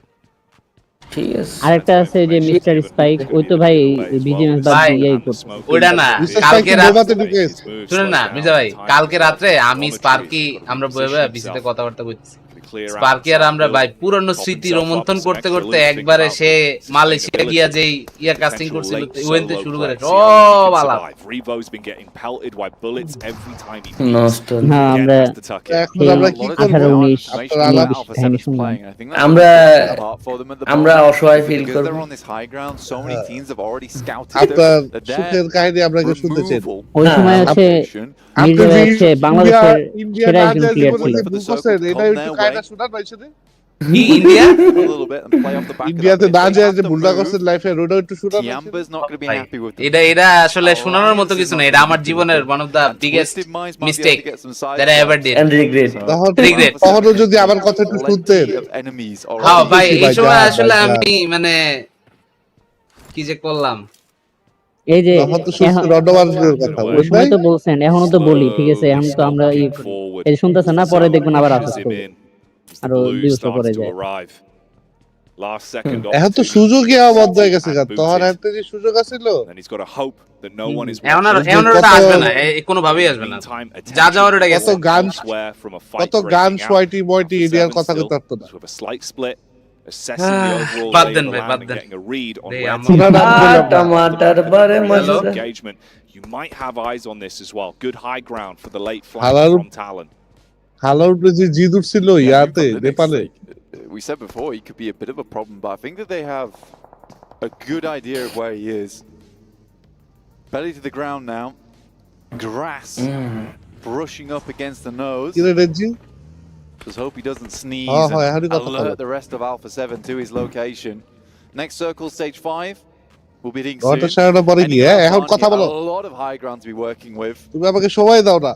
Speaker 13: ঠিক আছে
Speaker 11: আরেকটা আছে যে মিস্টার স্পাইক ওই তো ভাই বিজিএমএস বাদ দিয়েই করছে
Speaker 1: ওটা না কালকে
Speaker 3: রাতে ঢুকে
Speaker 1: শুনুন না মির্জা ভাই কালকে রাতে আমি স্পার্কি আমরা বইবে বিসিতে কথাবার্তা কইতেছি স্পার্কি আর আমরা ভাই পুরনো স্মৃতি রোমন্থন করতে করতে একবারে সে মালয়েশিয়া গিয়া যেই ইয়া কাস্টিং করছিল ওইতে শুরু করে ও বালা
Speaker 7: Revo's been getting pelted by bullets every time he
Speaker 13: নষ্ট
Speaker 11: না আমরা
Speaker 3: এখন আমরা কি করব
Speaker 11: 18-19
Speaker 13: আমরা অসহায় ফিল করব
Speaker 3: আপনার সুখের কাহিনী আমরা কি শুনতে চাই
Speaker 11: ওই সময় আছে মির্জা আছে বাংলাদেশের সেরা একজন প্লেয়ার ছিল
Speaker 3: এটা একটু কাহিনী শোনার পাইছেন
Speaker 1: কি ইন্ডিয়া
Speaker 3: ইন্ডিয়াতে না যায় যে বুলডা করছে লাইফে রোড একটু শোনার
Speaker 1: এটা আসলে শোনানোর মতো কিছু না এটা আমার জীবনের one of the biggest mistake that I ever did
Speaker 13: and regret
Speaker 3: কখনো যদি আমার কথা একটু শুনতেন
Speaker 1: হ্যাঁ ভাই এই সময় আসলে আমি মানে কি যে করলাম
Speaker 11: এই যে
Speaker 3: তখন তো সুস্থ রডওয়ার্সের কথা
Speaker 11: ওই সময় তো বলছেন এখনো তো বলি ঠিক আছে এখন তো আমরা এই শুনতেছেন না পরে দেখবেন আবার আসছে আরো 2 বছর পরে যায়
Speaker 7: Last second
Speaker 3: এখন তো সুযোগই বন্ধ হয়ে গেছে তখন এতে যে সুযোগ আছিল
Speaker 7: and he's got to hope that no one is
Speaker 1: এওনারটা আসবে না কোনো ভাবেই আসবে না যা যাওয়ার ওটা গেছে
Speaker 3: কত গান সোয়াইটি বয়টি ইন্ডিয়ার কথা কইতে পারতো না
Speaker 7: with a slight split assessing the overall
Speaker 1: বাদ দেন
Speaker 7: lay of
Speaker 1: ভাই
Speaker 7: the
Speaker 1: বাদ
Speaker 7: land and
Speaker 1: then
Speaker 7: getting a read on
Speaker 1: রে
Speaker 7: where
Speaker 13: টমাটার বারে মজা
Speaker 7: engagement. You might have eyes on this as well. Good high ground for the late flank from Talon.
Speaker 3: হালার উপরে যে জিদ উঠছিল ইয়াতে নেপালে
Speaker 12: We said before he could be a bit of a problem, but I think that they have a good idea of where he is. Belly to the ground now. Grass brushing up against the nose. Just hope he doesn't sneeze and alert the rest of Alpha 7 to his location. Next circle, stage 5. We'll be hitting soon. A lot of high ground to be working with.
Speaker 3: তুমি আমাকে সময় দাও না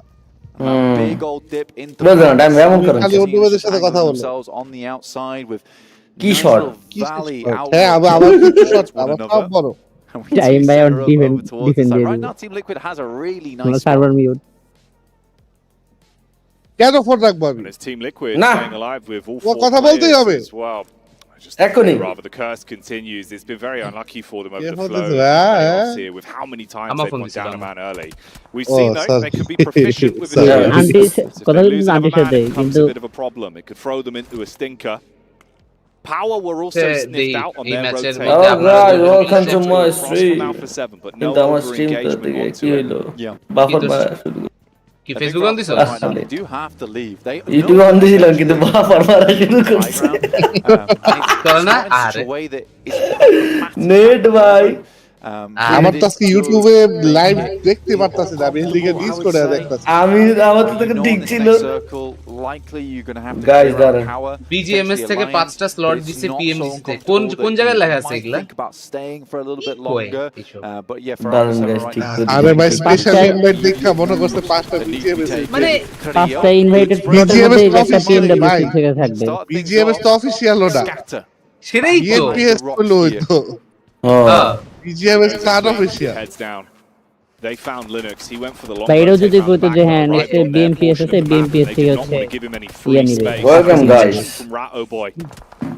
Speaker 12: Big old dip into themselves on the outside with
Speaker 13: Kishore
Speaker 12: Valley out. Right now Team Liquid has a really nice
Speaker 11: server mute
Speaker 3: কেন phone রাখবো আমি
Speaker 7: It's Team Liquid
Speaker 13: Nah.
Speaker 7: staying alive with all
Speaker 3: O
Speaker 7: four
Speaker 3: কথা বলতেই হবে
Speaker 7: players as well. Just
Speaker 13: Echoing.
Speaker 7: rather the curse continues. It's been very unlucky for them over
Speaker 3: Yeah,
Speaker 7: the
Speaker 3: what
Speaker 7: flow
Speaker 3: is
Speaker 7: of
Speaker 3: that?
Speaker 7: playoffs here with how many times
Speaker 1: I'm
Speaker 7: they've
Speaker 1: off on
Speaker 7: gone
Speaker 1: this
Speaker 7: down a
Speaker 1: one.
Speaker 7: man early. We've seen though they could be proficient with
Speaker 3: Sorry.
Speaker 7: the
Speaker 11: Anti-
Speaker 7: if they
Speaker 11: কথা
Speaker 7: lose
Speaker 11: বলতে
Speaker 7: another
Speaker 11: anti
Speaker 7: man, it becomes a
Speaker 11: কিন্তু
Speaker 7: bit of a problem. It could throw them into a stinker. Power were also sniffed out on their rotation.
Speaker 13: welcome to my stream.
Speaker 7: Alpha 7, but no
Speaker 13: কিন্তু আমার stream
Speaker 7: over-engagement
Speaker 13: থেকে
Speaker 7: onto
Speaker 13: কি
Speaker 7: it.
Speaker 13: হলো
Speaker 12: Yeah.
Speaker 13: Buffer মারা শুরু
Speaker 1: কি Facebook on দিছো
Speaker 12: Right now, they do have to leave. They
Speaker 13: YouTube on দিছিলাম কিন্তু বাফার মারা শুরু করছে
Speaker 1: করে না
Speaker 12: such
Speaker 1: আরে
Speaker 12: a way that it's
Speaker 13: net ভাই
Speaker 3: আমার তো আজকে ইউটিউবে লাইভ দেখতে পারতাছি না আমি লিগে ডিস করে দেখতাছি
Speaker 13: আমি আমার তো তোকে ঠিক ছিল
Speaker 12: likely you're going to have to
Speaker 13: Guys, দাঁড়ান
Speaker 1: বিজিএমএস থেকে 5টা স্লট দিছে পিএমসি তে কোন জায়গায় লেখা আছে এগুলা
Speaker 12: think about staying for a little bit longer but yeah for
Speaker 13: দাঁড়ান
Speaker 12: Alpha 7
Speaker 13: guys
Speaker 12: right
Speaker 13: ঠিক
Speaker 12: now
Speaker 13: করে
Speaker 3: আরে ভাই স্পেশাল ইনভাইট দেখা মনে করতে পাঁচটা বিজিএমএস
Speaker 1: মানে
Speaker 11: পাঁচটা ইনভাইটেড স্লটের মধ্যে একটা পিএমডব্লিউসি থেকে থাকবে
Speaker 3: বিজিএমএস তো অফিশিয়াল ওটা
Speaker 1: সেটাই তো
Speaker 3: বিএনপিএস হলো তো
Speaker 1: হ্যাঁ
Speaker 3: BGMS card official
Speaker 7: heads down. They found Linux. He went for the long
Speaker 11: বাইরেও
Speaker 7: run,
Speaker 11: যদি
Speaker 7: they found
Speaker 11: কইতো
Speaker 7: the
Speaker 11: যে
Speaker 7: back
Speaker 11: হ্যাঁ
Speaker 7: right
Speaker 11: next
Speaker 7: on their
Speaker 11: বিএমপিএস
Speaker 7: portion
Speaker 11: আছে
Speaker 7: of the map.
Speaker 11: বিএমপিএস
Speaker 7: They
Speaker 11: থেকে
Speaker 7: did not
Speaker 11: হচ্ছে
Speaker 7: want to give him any
Speaker 11: ইয়ে
Speaker 7: free
Speaker 11: নিবে
Speaker 7: space.
Speaker 13: Welcome, guys.
Speaker 7: From Ratto Boy.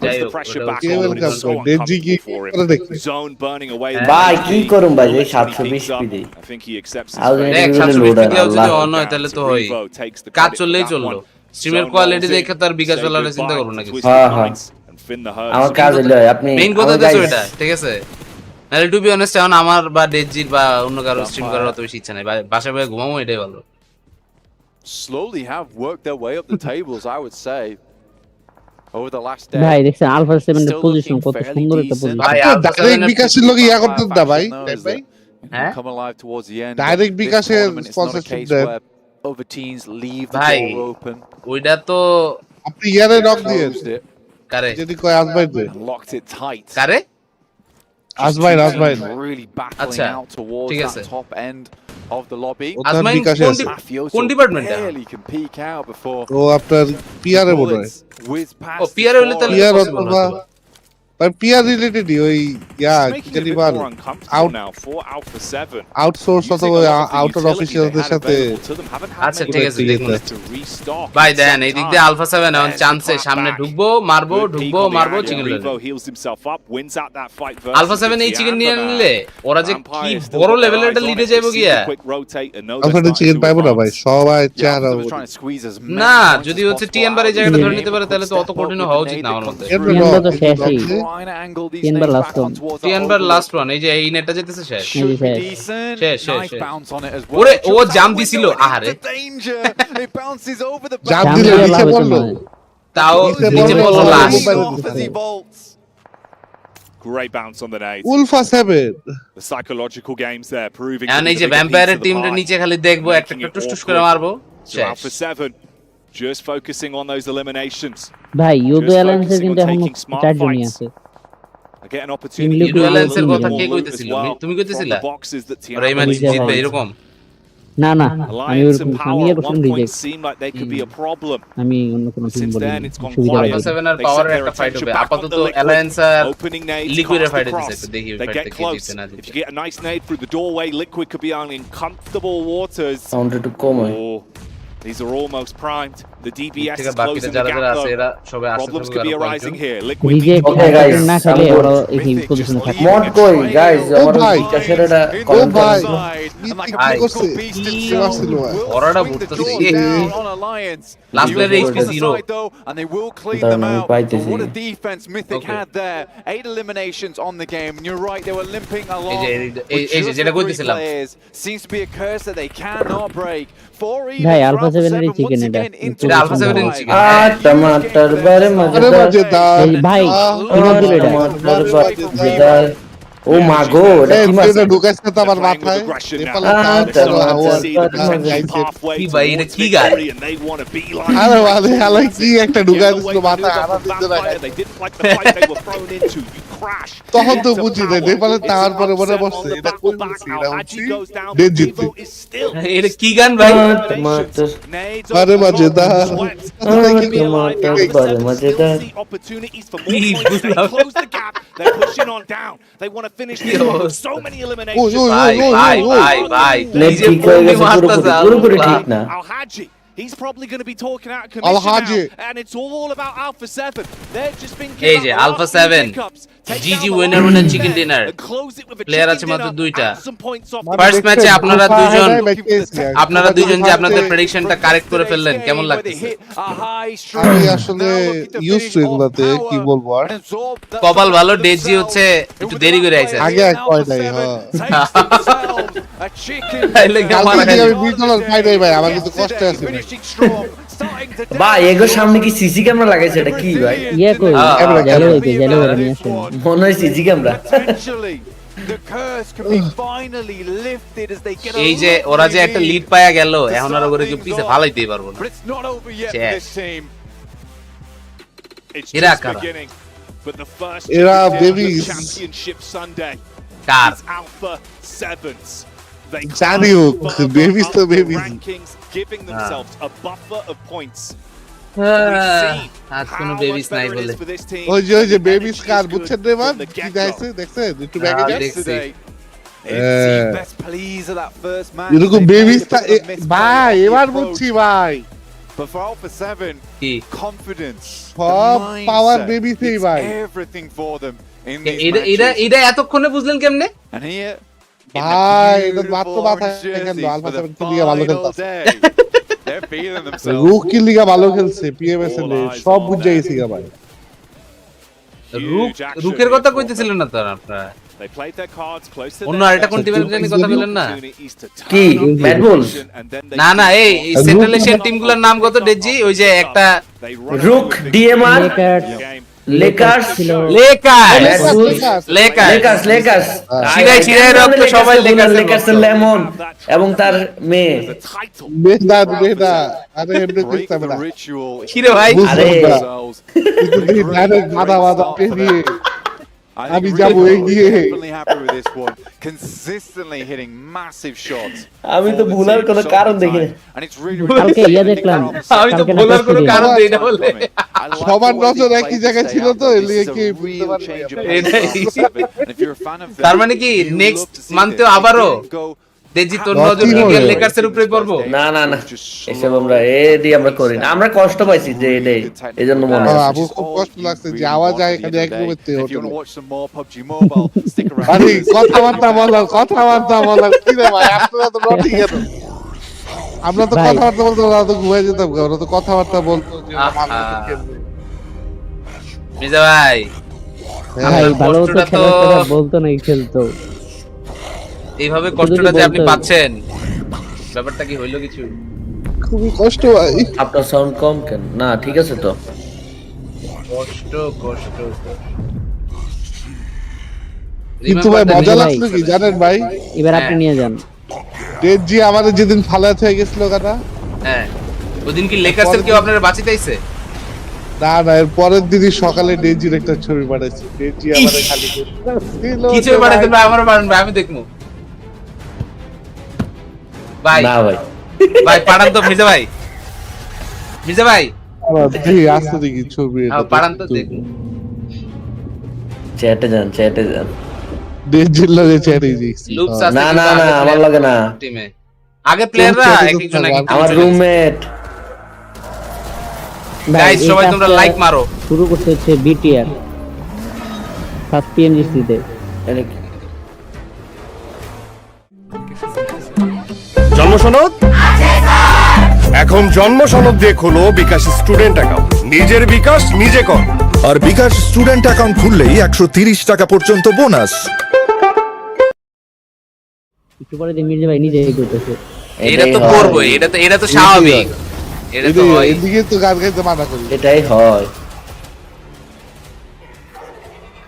Speaker 1: যাই
Speaker 7: Puts the
Speaker 1: হোক,
Speaker 7: pressure
Speaker 1: ওটা
Speaker 7: back
Speaker 3: হচ্ছে-
Speaker 7: on, but it's so
Speaker 3: daisy কি
Speaker 7: uncomfortable for
Speaker 3: করে
Speaker 7: him.
Speaker 3: দেখছি
Speaker 7: Zone burning away.
Speaker 13: ভাই কি করুম ভাই এই
Speaker 7: Eventually
Speaker 13: 720
Speaker 7: picks up.
Speaker 13: স্পিডে
Speaker 7: I think he accepts his
Speaker 13: out
Speaker 7: fate.
Speaker 1: দেখ
Speaker 13: এন্ড
Speaker 1: 720
Speaker 13: লোডার
Speaker 1: দিলেও যদি
Speaker 13: আল্লাহ
Speaker 1: অন হয় তাহলে তো হয়
Speaker 7: Revo takes the
Speaker 1: কাজ
Speaker 7: credit for
Speaker 1: চললেই
Speaker 7: that
Speaker 1: চললো
Speaker 7: one.
Speaker 1: স্ট্রিমের
Speaker 7: Zone
Speaker 1: quality
Speaker 7: rolls in.
Speaker 1: দেখে তার বিকাশ
Speaker 7: Say
Speaker 1: চলার
Speaker 7: goodbye
Speaker 1: চিন্তা করুন না
Speaker 7: to
Speaker 1: কিছু
Speaker 7: Twisted
Speaker 13: হ্যাঁ।
Speaker 7: Minds and Finn the Herd.
Speaker 13: আমার কাজ হলো আপনি
Speaker 1: মেইন কথা দেখছো এটা ঠিক আছে নাহলে টু বি অনেস্ট এখন আমার বা ডেজির বা অন্য কারো স্ট্রিম করার অত বেশি ইচ্ছা নাই বাসায় বসে ঘুমাবো এটাই ভালো
Speaker 12: slowly have worked their way up the tables I would say over the last
Speaker 11: ভাই
Speaker 12: day.
Speaker 11: দেখছেন আলফা 7 এর
Speaker 12: Still
Speaker 11: পজিশন
Speaker 12: looking
Speaker 11: কত
Speaker 12: fairly
Speaker 11: সুন্দর একটা
Speaker 12: decent.
Speaker 11: পজিশন
Speaker 1: ভাই
Speaker 3: ডাইরেক্ট বিকাশের লোক ইয়া করতেন না ভাই ভাই
Speaker 1: হ্যাঁ
Speaker 12: Come alive towards the end.
Speaker 3: Direct
Speaker 12: This
Speaker 3: বিকাশের
Speaker 12: tournament is not a
Speaker 3: sponsorship
Speaker 12: case
Speaker 3: then.
Speaker 12: where other teams leave the
Speaker 1: ভাই
Speaker 12: door open.
Speaker 1: ওইটা তো
Speaker 3: আপনি ইয়ারে রক দিয়ে
Speaker 12: Closed it
Speaker 1: কারে
Speaker 3: যদি কয় আসবাই দে
Speaker 12: and locked it tight.
Speaker 1: কারে
Speaker 3: আসবাই
Speaker 12: Just
Speaker 3: আসবাই
Speaker 12: really battling
Speaker 1: আচ্ছা,
Speaker 12: out towards
Speaker 1: ঠিক
Speaker 12: that
Speaker 1: আছে।
Speaker 12: top end of the lobby.
Speaker 3: ওটার
Speaker 1: আজমাইন
Speaker 3: বিকাশে
Speaker 1: কোন
Speaker 3: আছে
Speaker 12: Mafioso
Speaker 1: কোন ডিপার্টমেন্টে
Speaker 12: barely can peek out before
Speaker 3: ও আপনার পিআরে মনে হয়
Speaker 12: bullets whiz past
Speaker 1: ও
Speaker 12: his
Speaker 1: পিআর হইলে তাহলে
Speaker 3: পিআর
Speaker 1: possible
Speaker 3: অথবা
Speaker 1: না।
Speaker 3: ভাই পিআর রিলেটেডই ওই ইয়া
Speaker 7: It's
Speaker 3: কি
Speaker 7: making it a
Speaker 3: জানি
Speaker 7: bit
Speaker 3: ball
Speaker 7: more uncomfortable
Speaker 3: out
Speaker 7: now for Alpha 7.
Speaker 3: Outsource
Speaker 7: Using
Speaker 3: অথবা
Speaker 7: a lot of the
Speaker 3: outer
Speaker 7: utility
Speaker 3: অফিসিয়ালদের
Speaker 7: they had
Speaker 3: সাথে
Speaker 7: available to them, haven't had
Speaker 1: আচ্ছা
Speaker 7: many
Speaker 1: ঠিক আছে দেখুন
Speaker 7: to restock
Speaker 1: ভাই
Speaker 7: in
Speaker 1: দেন
Speaker 7: some
Speaker 1: এই দিক দিয়ে
Speaker 7: time.
Speaker 1: আলফা 7 এখন
Speaker 7: There's
Speaker 1: চান্সে
Speaker 7: the
Speaker 1: সামনে
Speaker 7: clap
Speaker 1: ঢুকবো মারবো
Speaker 7: Good peek
Speaker 1: ঢুকবো
Speaker 7: on the
Speaker 1: মারবো
Speaker 7: angle.
Speaker 1: Chicken
Speaker 7: Revo heals himself up, wins out that fight versus
Speaker 1: Alpha 7 এই
Speaker 7: the
Speaker 1: চিকেন নিয়ে
Speaker 7: Timeburner.
Speaker 1: নিলে ওরা যে কি
Speaker 7: Vampire still
Speaker 1: বড়
Speaker 7: got their
Speaker 1: লেভেলের
Speaker 7: eyes
Speaker 1: একটা
Speaker 7: on
Speaker 1: লিডে
Speaker 7: it.
Speaker 1: যাইবো
Speaker 7: They see
Speaker 1: গিয়া
Speaker 7: the quick rotate and know they're
Speaker 3: ওখানে
Speaker 7: starting
Speaker 3: চিকেন
Speaker 7: to
Speaker 3: পাইবো না ভাই
Speaker 7: advance.
Speaker 3: সবাই
Speaker 12: Yeah,
Speaker 3: চেহারা
Speaker 12: Alpha was trying to squeeze as many
Speaker 1: না
Speaker 12: points
Speaker 1: যদি
Speaker 12: as
Speaker 1: হচ্ছে
Speaker 12: possible
Speaker 1: টিএনবার এই
Speaker 12: out.
Speaker 1: জায়গাটা ধরে
Speaker 12: Being
Speaker 1: নিতে
Speaker 12: able
Speaker 1: পারে
Speaker 12: to
Speaker 1: তাহলে তো
Speaker 12: step
Speaker 1: অত
Speaker 12: up
Speaker 1: কঠিন
Speaker 12: with
Speaker 1: হওয়া
Speaker 12: the
Speaker 1: উচিত
Speaker 12: nade,
Speaker 1: না
Speaker 12: they
Speaker 1: আমার মতে
Speaker 12: control.
Speaker 11: টিএনবার তো শেষই
Speaker 12: Trying to angle these
Speaker 11: টিএনবার
Speaker 12: nades
Speaker 11: last
Speaker 12: back
Speaker 11: one
Speaker 12: on towards that
Speaker 1: টিএনবার
Speaker 12: overlook.
Speaker 1: Last one এই যে এই নেটটা যেতেছে শেষ
Speaker 12: Should be
Speaker 11: শেষ।
Speaker 12: decent.
Speaker 1: শেষ, শেষ,
Speaker 12: Nice
Speaker 1: শেষ।
Speaker 12: bounce on it as well.
Speaker 1: ওরে ও
Speaker 12: Just
Speaker 1: জাম
Speaker 12: out
Speaker 1: দিছিল
Speaker 12: window and
Speaker 1: আহারে
Speaker 12: into danger. It bounces over the
Speaker 3: jam
Speaker 12: back.
Speaker 3: দিলে
Speaker 11: জাম
Speaker 3: নিচে
Speaker 11: দিলে
Speaker 3: পড়লো
Speaker 11: লাভ হতো না।
Speaker 1: তাও
Speaker 3: নিচে
Speaker 1: নিচে
Speaker 3: পড়লো,
Speaker 1: পড়লো
Speaker 3: সবাই
Speaker 1: লাশ
Speaker 3: মোবাইল
Speaker 12: Off as he
Speaker 3: দিতেছে।
Speaker 12: bolts.
Speaker 7: Great bounce on the nade.
Speaker 3: ULFA 7
Speaker 7: The psychological games there proving
Speaker 1: এখন
Speaker 7: to
Speaker 1: এই
Speaker 7: be
Speaker 1: যে
Speaker 7: the bigger
Speaker 1: ভ্যাম্পায়ারের
Speaker 7: piece of the
Speaker 1: টিমটা
Speaker 7: pie.
Speaker 1: নিচে খালি দেখবো একটা
Speaker 7: Making it
Speaker 1: টুস টুস করে
Speaker 7: awkward.
Speaker 1: মারবো
Speaker 7: So Alpha
Speaker 1: শেষ
Speaker 7: 7 just focusing on those eliminations.
Speaker 11: ভাই ইউদো
Speaker 7: Just
Speaker 11: অ্যালায়েন্সের
Speaker 7: focusing
Speaker 11: কিন্তু
Speaker 7: on
Speaker 11: এখনো
Speaker 7: taking smart
Speaker 11: 4 জনই
Speaker 7: fights.
Speaker 11: আছে
Speaker 7: I get an opportunity
Speaker 11: Liquid
Speaker 7: to
Speaker 11: Alliance এর
Speaker 7: look
Speaker 11: কথা
Speaker 7: more
Speaker 1: কে
Speaker 7: loot
Speaker 1: কইতেছিল?
Speaker 7: as well
Speaker 1: তুমি কইতেছিলা?
Speaker 7: from the boxes that
Speaker 1: ওরা এই ম্যাচ
Speaker 7: Tiamat
Speaker 11: Alliance
Speaker 1: জিতবে
Speaker 11: জিতবে।
Speaker 1: এরকম
Speaker 11: না না আমি
Speaker 7: Alliance
Speaker 11: ওরকম
Speaker 7: and
Speaker 11: আমি
Speaker 7: Power
Speaker 11: এর
Speaker 7: at
Speaker 11: করছিলাম
Speaker 7: one point
Speaker 11: reject
Speaker 7: seemed like they could be a problem.
Speaker 11: আমি অন্য কোনো টিম
Speaker 7: Since
Speaker 11: বলি
Speaker 7: then, it's gone
Speaker 11: সুবিধা
Speaker 7: quiet.
Speaker 1: আলফা
Speaker 11: লাগে
Speaker 1: 7 আর
Speaker 7: They set
Speaker 1: পাওয়ারের
Speaker 7: their
Speaker 1: একটা ফাইট
Speaker 7: attention
Speaker 1: হবে
Speaker 7: back on
Speaker 1: আপাতত
Speaker 7: the Liquid.
Speaker 1: অ্যালায়েন্স আর
Speaker 7: Opening nades,
Speaker 1: লিকুইডের
Speaker 7: cast
Speaker 1: ফাইট
Speaker 7: across.
Speaker 1: দিতেছে দেখি
Speaker 7: They
Speaker 1: ফাইট
Speaker 7: get
Speaker 1: থেকে
Speaker 7: close.
Speaker 1: জিতবে না
Speaker 7: If you
Speaker 1: জিতবে
Speaker 7: get a nice nade through the doorway, Liquid could be on uncomfortable waters.
Speaker 13: Sound একটু কম হয়
Speaker 7: Oh, These are almost primed. The DBS is
Speaker 1: বাকিটা
Speaker 7: closing the
Speaker 1: যারা যারা
Speaker 7: gap
Speaker 1: আছে
Speaker 7: though.
Speaker 1: এরা সবাই আসছে
Speaker 7: Problems could be arising here. Liquid
Speaker 11: reject
Speaker 13: Okay, guys,
Speaker 11: না খেলে ওরা এই পজিশনে থাকে
Speaker 13: মড কই গাইস আমার
Speaker 3: ভাই।
Speaker 13: ক্যাশেরটা
Speaker 3: ও ভাই
Speaker 1: ভাই।
Speaker 3: করছে
Speaker 1: ওরাটা ঘুরতেছে last player HP 0
Speaker 12: and they will clean
Speaker 13: Don't
Speaker 12: them
Speaker 13: know,
Speaker 12: out.
Speaker 13: fight
Speaker 12: But
Speaker 13: is
Speaker 12: what a
Speaker 13: here.
Speaker 12: defense Mythic
Speaker 1: Okay.
Speaker 12: had there. 8 eliminations on the game. And you're right, they were limping along.
Speaker 1: এই যে যেটা
Speaker 12: with 3
Speaker 1: কইতেছিলাম
Speaker 12: players. Seems to be a curse that they cannot break. 4
Speaker 11: ভাই,
Speaker 12: even
Speaker 11: Alpha
Speaker 12: for Alpha
Speaker 11: 7 এর
Speaker 12: 7
Speaker 11: chicken
Speaker 12: once
Speaker 11: এটা।
Speaker 12: again into
Speaker 1: এটা
Speaker 12: the
Speaker 1: Alpha 7 এর
Speaker 12: fight.
Speaker 1: chicken।
Speaker 13: টমাটার বারে
Speaker 3: আরে
Speaker 13: মজাদার
Speaker 3: মজাদার
Speaker 11: এই ভাই ইমোট দিল এটা
Speaker 13: টমাটার বারে মজাদার ও মা গো এটা কি মাছ
Speaker 3: এটা ঢুকাইছে তো আমার মাথায় নেপালে
Speaker 1: কি ভাই এটা কি গান
Speaker 3: আরে ভাই হালাই কি একটা ঢুকাই দিছিল মাথায় আনা দিতে তখন তো বুঝি না নেপালে তার পরে মনে পড়ছে এটা কোন দিছি এটা হচ্ছে ডেট জিতছে
Speaker 1: এটা কি গান ভাই
Speaker 13: টমাটার
Speaker 3: আরে মজাদার
Speaker 13: টমাটার বারে মজাদার
Speaker 7: They're pushing on down. They want to finish this one with so many eliminations.
Speaker 1: ভাই
Speaker 13: নেট ঠিক হয়ে গেছে পুরোপুরি ঠিক না
Speaker 7: Al-Haji, he's probably going to be talking out of
Speaker 3: Al-Haji.
Speaker 7: commission now, and it's all about Alpha 7. They're just been
Speaker 1: এই যে Alpha 7 GG winner winner chicken dinner player আছে মাত্র দুইটা ফার্স্ট ম্যাচে আপনারা দুইজন যে আপনাদের প্রেডিকশনটা কারেক্ট করে ফেললেন কেমন লাগতেছে
Speaker 3: আমি আসলে ইউজ টু এগুলাতে কি বলবো আর
Speaker 1: কপাল ভালো ডেজি হচ্ছে একটু দেরি করে আইছে
Speaker 3: আগে কয় নাই
Speaker 1: তাইলে কেমন
Speaker 3: কালকে আমি $20 পাই নাই ভাই আমার কিন্তু কষ্ট আছে
Speaker 13: ভাই এগো সামনে কি সিসি ক্যামেরা লাগাইছে এটা কি ভাই
Speaker 11: ইয়ে কই গেল হইতে গেল ওরা নিয়ে আসেন
Speaker 13: মনে হয় CC camera
Speaker 12: The curse can be finally lifted as they get
Speaker 1: এই যে ওরা যে একটা লিড পায়া গেল এখন আর ওরে কি পিছে ফালাইতেই পারবো না
Speaker 12: But it's not over yet for this team.
Speaker 7: It's
Speaker 1: Era
Speaker 7: just
Speaker 1: kara.
Speaker 7: beginning. But the first
Speaker 3: Era
Speaker 7: championship
Speaker 3: babies.
Speaker 7: championship Sunday
Speaker 1: car
Speaker 7: is Alpha 7's. They
Speaker 3: জানি
Speaker 7: climb
Speaker 3: হোক,
Speaker 7: further
Speaker 3: babies
Speaker 7: up
Speaker 3: তো
Speaker 7: the
Speaker 3: babies.
Speaker 7: rankings, giving themselves a buffer of points.
Speaker 1: আজ কোনো babies নাই বলে
Speaker 3: ওই যে babies কার বুঝছেন রে মান কি যাইছে দেখছেন একটু ব্যাগে যাচ্ছে
Speaker 12: Best please of that first match.
Speaker 3: এরকম বেবিস ভাই এবার বুঝছি ভাই
Speaker 12: But for Alpha 7,
Speaker 1: কি
Speaker 12: confidence,
Speaker 3: সব পাওয়ার বেবিসই ভাই
Speaker 12: everything for them in
Speaker 1: এটা এতক্ষণে বুঝলেন কেমনে
Speaker 12: And here,
Speaker 3: ভাই এটা মাত্র মাথায় কেন আলফা 7 কি লিগা ভালো খেলতাছে
Speaker 12: they're feeling themselves.
Speaker 3: রুক কি লিগা ভালো খেলছে পিএমএস এর সব বুঝে গেছি ভাই
Speaker 1: রুকের কথা কইতেছিলেন না তার আপনারা অন্য আরেকটা কোন টিমের জন্য কথা বলেন না
Speaker 13: কি ম্যাড বুল
Speaker 1: না এই সেন্ট্রাল এশিয়ান টিমগুলোর নাম কত ডেজি ওই যে একটা
Speaker 13: রুক ডিএমআর লেকার্স
Speaker 1: চিরাই রক্ত সবাই
Speaker 13: লেকার্স লেমন এবং তার মেয়ে
Speaker 3: বেদা আরে এমনি কইতে না
Speaker 1: কি রে ভাই
Speaker 13: আরে
Speaker 3: ডাইরেক্ট মাথা পেরিয়ে আমি যাবো এগিয়ে
Speaker 12: consistently hitting massive shots.
Speaker 13: আমি তো ভুলার কোনো কারণ দেখি না
Speaker 12: And it's really
Speaker 11: কালকে ইয়া দেখলাম
Speaker 1: আমি তো বলার কোনো কারণ দেই না বলে
Speaker 3: সবার নজর একই জায়গায় ছিল তো এর লিগে কি বুঝতে পারবে
Speaker 1: তার মানে কি নেক্সট মান্থে আবারো দেজি তোর নজর কি লেকার্সের উপরে পড়বো
Speaker 13: না এসব আমরা আমরা করি না আমরা কষ্ট পাইছি যে এজন্য মনে হয়
Speaker 3: আপু খুব কষ্ট লাগছে যে আওয়াজ আয় এখানে এক মুহূর্তে
Speaker 12: If you
Speaker 3: হতো
Speaker 12: want to watch some more PUBG Mobile, stick around.
Speaker 3: আরে কথাবার্তা বলো কি রে ভাই আপনারা তো রটি গেল আমরা তো কথাবার্তা বলতে না তো ঘুমিয়ে যেতাম আমরা তো কথাবার্তা বলতো যে
Speaker 1: মিজা ভাই
Speaker 11: ভালো তো খেলাটা বলতো না খেলতো
Speaker 1: এইভাবে কষ্টটা যে আপনি পাচ্ছেন ব্যাপারটা কি হইলো কিছু
Speaker 3: খুবই কষ্ট ভাই
Speaker 13: আপনার সাউন্ড কম কেন না ঠিক আছে তো
Speaker 1: কষ্ট
Speaker 3: কিন্তু ভাই মজা লাগলো কি জানেন ভাই
Speaker 11: এবার আপনি নিয়ে যান
Speaker 3: জি আমাদের যেদিন ফালাত হয়ে গেছিল কথা
Speaker 1: হ্যাঁ ওদিন কি লেকার্সের কেউ আপনারা বাঁচিতেইছে
Speaker 3: না এর পরের দিনই সকালে ডেজির একটা ছবি পাঠাইছি ডেজি আমারে খালি
Speaker 1: কি ছবি পাঠাইছেন ভাই আমার পাঠান ভাই আমি দেখমু ভাই
Speaker 13: না
Speaker 1: ভাই পাঠান তো মির্জা ভাই
Speaker 3: জি আসতে দেখি ছবি
Speaker 1: পাঠান তো দেখমু
Speaker 13: চ্যাটে যান
Speaker 3: ডেজির লগে চ্যাটে দিছি
Speaker 13: না আমার লাগে না
Speaker 1: টিমে আগে প্লেয়াররা এক একজন
Speaker 13: আমার রুমমেট
Speaker 1: গাইস সবাই তোমরা লাইক মারো।
Speaker 11: শুরু করতে হচ্ছে বিটিআর ফার্স্ট পিএমজিসি তে।
Speaker 14: জন্ম সনদ এখন জন্ম সনদ দিয়ে খোলো বিকাশ স্টুডেন্ট অ্যাকাউন্ট। নিজের বিকাশ নিজে কর।
Speaker 15: আর বিকাশ স্টুডেন্ট অ্যাকাউন্ট খুললেই 130 টাকা পর্যন্ত বোনাস।
Speaker 11: একটু পরে যে মির্জা ভাই নিজেই করতেছে।
Speaker 1: এটা তো করব, এটা তো স্বাভাবিক। এটা তো হয়।
Speaker 3: এদিকে তো গান গাইতে মানা করি।
Speaker 13: এটাই হয়।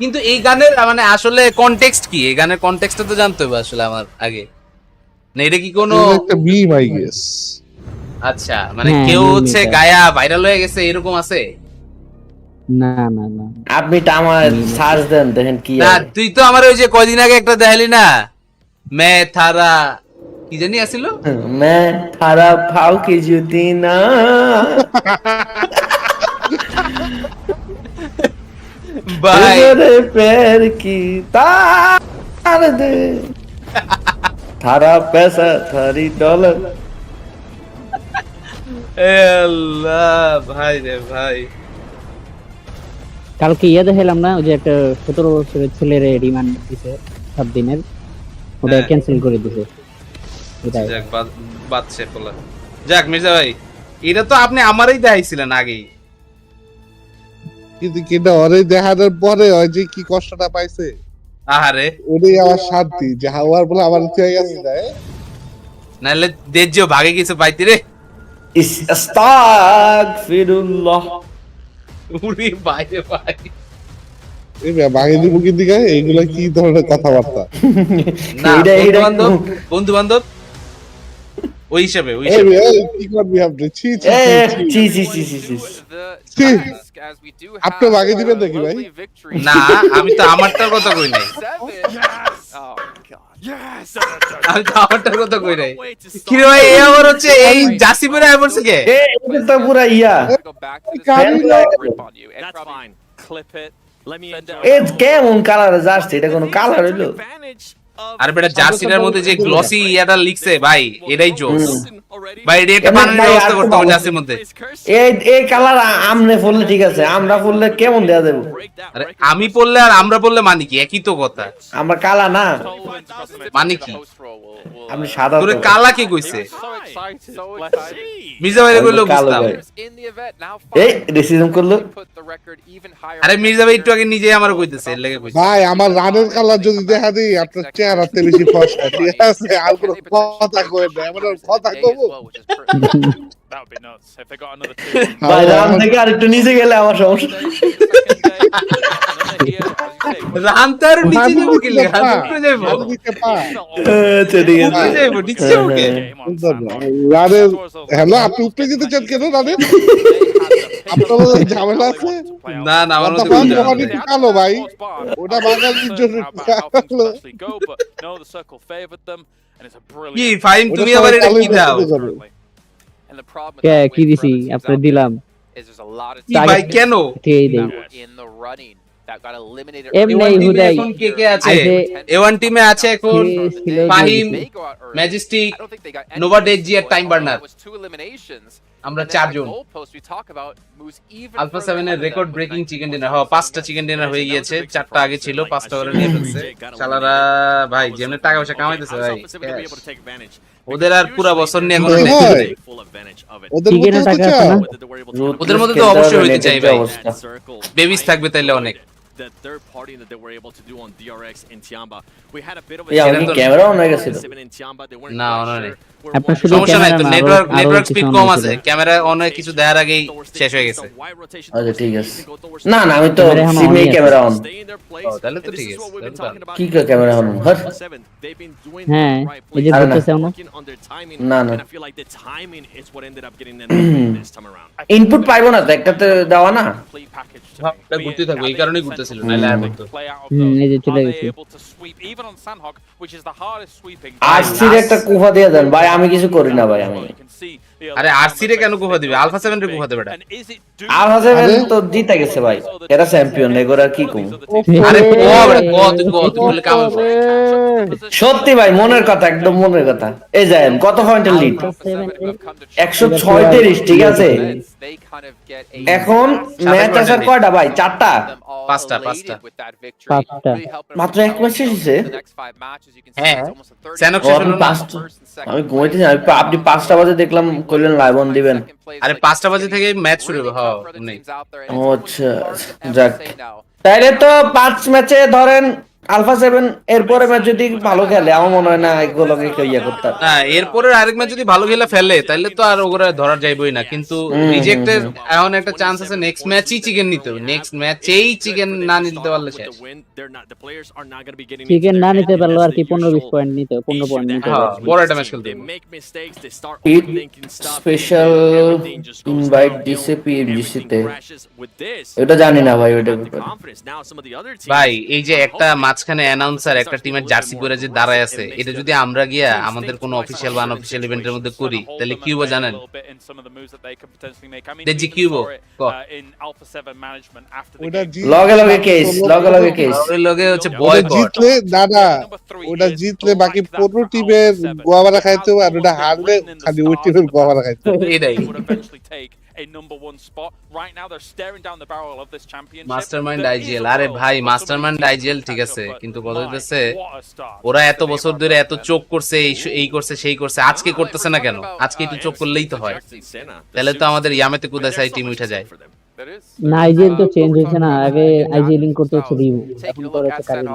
Speaker 1: কিন্তু এই গানের মানে আসলে কনটেক্সট কি? এই গানের কনটেক্সটটা তো জানতে হবে আসলে আমার আগে। না এটা কি কোনো
Speaker 3: একটা মিম আই গেস।
Speaker 1: আচ্ছা মানে কেউ হচ্ছে গায়া ভাইরাল হয়ে গেছে এরকম আছে?
Speaker 11: না না না,
Speaker 13: আপনি আমার সার্চ দেন দেখেন কি
Speaker 1: না তুই তো আমার ওই যে কয়দিন আগে একটা দেখালি না, মে থারা কি জানি আছিল,
Speaker 13: মে থারা ফাও কি জুতি না
Speaker 1: ভাই
Speaker 13: রে প্যার কি তার দে থারা पैसा थारी डॉलर।
Speaker 1: এ আল্লাহ ভাই রে ভাই।
Speaker 11: কালকে দেখালাম না ওই যে একটা 17 বছরের ছেলের রিমান্ড দিছে 7 দিনের, ওটা ক্যান্সেল করে দিছে। এটাই
Speaker 1: যাক বাদছে বলা যাক। মির্জা ভাই এটা তো আপনি আমারই দেখাইছিলেন আগেই,
Speaker 3: কিন্তু কেন ওরে দেখানোর পরে ওই যে কি কষ্টটা পাইছে,
Speaker 1: আহারে
Speaker 3: ওটাই আমার শান্তি যে হাওয়ার বলে আমার ইচ্ছে হয়ে গেছে না।
Speaker 1: নাহলে দেজ্জো ভাগে কিছু পাইতি রে।
Speaker 13: আস্তাগফিরুল্লাহ।
Speaker 1: উরি ভাই রে ভাই,
Speaker 3: এই ভাগে দিব কি দিকে এইগুলা কি ধরনের কথাবার্তা?
Speaker 1: না বন্ধু বান্ধব ওই হিসাবে
Speaker 3: কি করবি আপনি? ছি আপনি ভাগে দিবেন নাকি ভাই?
Speaker 1: না আমি তো আমারটার কথা কই নাই, আমি তো আমারটার কথা কই নাই। কি রে ভাই এই আবার হচ্ছে এই জাসিমের আবার থেকে
Speaker 13: এটা তো পুরা ইয়া এজ কেমন কালার যাচ্ছে, এটা কোন কালার হইলো?
Speaker 1: আরে বেটা জার্সিটার মধ্যে যে গ্লসি ইয়াটা লিখছে ভাই এটাই জোস ভাই। এটা একটা বানানোর ব্যবস্থা করতে হবে জার্সির মধ্যে।
Speaker 13: এই কালার আমনে পড়লে ঠিক আছে, আমরা পড়লে কেমন দেয়া দেব?
Speaker 1: আরে আমি পড়লে আর আমরা পড়লে মানে কি একই তো কথা।
Speaker 13: আমরা কালা না
Speaker 1: মানে কি?
Speaker 13: আপনি সাদা।
Speaker 1: তোরে কালা কি কইছে? মির্জা ভাই কইলো বুঝতাম।
Speaker 13: এই রেসিজম করলো।
Speaker 1: আরে মির্জা ভাই একটু আগে নিজেই আমারে কইতেছে এর লাগি কইছে।
Speaker 3: ভাই আমার রানের কালার যদি দেখা দেই আপনার চেহারাতে বেশি ফর্সা, ঠিক আছে? আর কোনো কথা কই না, আমরা কথা কব।
Speaker 13: ভাই রান থেকে আরেকটু নিচে গেলে আমার সমস্যা।
Speaker 1: রান তার নিচে যাব কি লাগা? উপরে যাব।
Speaker 13: আচ্ছা ঠিক আছে।
Speaker 1: উপরে যাব নিচে যাব কে?
Speaker 3: রানের হ্যালো আপনি উপরে যেতে চান কেন রানের? আপনার ঝামেলা আছে?
Speaker 1: না না আমার মতে কোনো ঝামেলা নেই।
Speaker 3: কালো ভাই ওটা বাঙালির জন্য কালো।
Speaker 1: কি ফাইন তুমি আবার এটা কি দাও?
Speaker 11: কে কি দিছি আপনি দিলাম
Speaker 1: কি ভাই কেন?
Speaker 11: ঠিক দেই এমনি হুদাই।
Speaker 1: এখন কে কে আছে? A1 টিমে আছে এখন ফাহিম, ম্যাজেস্টিক, নোভা ডেজি আর টাইম বার্নার। আমরা চারজন। আলফা 7 এর রেকর্ড ব্রেকিং চিকেন ডিনার, হ্যাঁ 5টা চিকেন ডিনার হয়ে গিয়েছে, 4টা আগে ছিল, 5টা করে নিয়ে ফেলছে। শালারা ভাই যেমন টাকা পয়সা কামাইতেছে ভাই, ওদের আর পুরো বছর নিয়ে কোনো নেই। ওদের মধ্যে তো অবশ্যই হইতে চাই ভাই, বেবিস থাকবে তাইলে অনেক।
Speaker 9: The third party that they were able to do on DRX in Tiamba. We had a bit of a
Speaker 13: camera on I guess.
Speaker 1: না অনরে সমস্যা নাই তো, নেটওয়ার্ক স্পিড কম আছে, ক্যামেরা অন কিছু দেখার আগেই শেষ হয়ে গেছে।
Speaker 13: আচ্ছা ঠিক আছে। না না আমি তো সিমে ক্যামেরা অন।
Speaker 1: ও তাহলে তো ঠিক আছে।
Speaker 13: কি করে ক্যামেরা অন?
Speaker 11: হ্যাঁ এই যে বলতেছে না
Speaker 13: না না ইনপুট পাইবো না তো, একটাতে দেওয়া না
Speaker 1: এটা ঘুরতে থাকবে, এই কারণেই ঘুরতেছিল নাইলে আর হতো।
Speaker 11: এই যে চলে গেছে।
Speaker 13: আসছির একটা কুফা দিয়ে দেন ভাই, আমি কিছু করি না ভাই। আমি
Speaker 1: আরে আরসি রে কেন কোফা দিবে আলফা 7 রে কোফা দেবে এটা
Speaker 13: আলফা 7 তো জিতে গেছে ভাই এরা চ্যাম্পিয়ন এগোর আর কি কম
Speaker 1: আরে তুই বলে কাম
Speaker 13: সত্যি ভাই মনের কথা একদম মনের কথা এই যায় কত পয়েন্টের লিড 136 ঠিক আছে এখন ম্যাচ আসার কয়টা ভাই চারটা
Speaker 1: পাঁচটা
Speaker 13: মাত্র এক ম্যাচ শেষে
Speaker 1: হ্যাঁ সেনক শেষ হলো না
Speaker 13: আমি ঘুমাইতে যাই আপনি 5টা বাজে দেখলাম কইলেন লাইভ অন দিবেন
Speaker 1: আরে 5টা বাজে থেকে ম্যাচ শুরু হবে হ্যাঁ নেই
Speaker 13: আচ্ছা যাক তাইলে তো 5 ম্যাচে ধরেন আলফা 7 এরপরে ম্যাচ যদি ভালো খেলে আমার মনে হয় না এগুলোকে কেউ ইয়া করতে পারে
Speaker 1: না এরপরে আরেক ম্যাচ যদি ভালো খেলে ফেলে তাহলে তো আর ওগুলা ধরা যাইবই না কিন্তু রিজেক্টের এখন একটা চান্স আছে নেক্সট ম্যাচই চিকেন নিতে হবে নেক্সট ম্যাচেই চিকেন না নিতে পারলে শেষ
Speaker 11: চিকেন না নিতে পারলো আর কি 15-20 পয়েন্ট নিতে 15 পয়েন্ট নিতে
Speaker 1: বড় একটা ম্যাচ খেলতে
Speaker 13: স্পেশাল ইনভাইট দিছে পিএমজিসি তে এটা জানি না ভাই ওটা
Speaker 1: ভাই এই যে একটা মাঝখানে অ্যানাউন্সার একটা টিমের জার্সি পরে যে দাঁড়ায় আছে এটা যদি আমরা গিয়া আমাদের কোনো অফিশিয়াল বা আনঅফিশিয়াল ইভেন্টের মধ্যে করি তাহলে কি হবে জানেন দেখি কি হবে
Speaker 13: লগে কেস
Speaker 1: লগে হচ্ছে বয়কট
Speaker 3: জিতলে দাদা ওটা জিতলে বাকি 15 টিমের গোয়াবারা খাইতে হবে আর ওটা হারলে খালি ওই টিমের গোয়াবারা খাইতে হবে
Speaker 1: এটাই
Speaker 16: a number 1 spot right now they're staring down the barrel of this championship
Speaker 1: mastermind IGL আরে ভাই মাস্টারমাইন্ড আইজিএল ঠিক আছে কিন্তু কথা হইতেছে ওরা এত বছর ধরে এত চোখ করছে এই করছে সেই করছে আজকে করতেছে না কেন আজকে একটু চোখ করলেই তো হয় তাহলে তো আমাদের ইয়ামেতে কুদাসাই টিম উঠে যায়
Speaker 11: না আইজিএল তো চেঞ্জ হচ্ছে না আগে আইজিএলিং করতে হচ্ছে রিউ এখন করে কারিন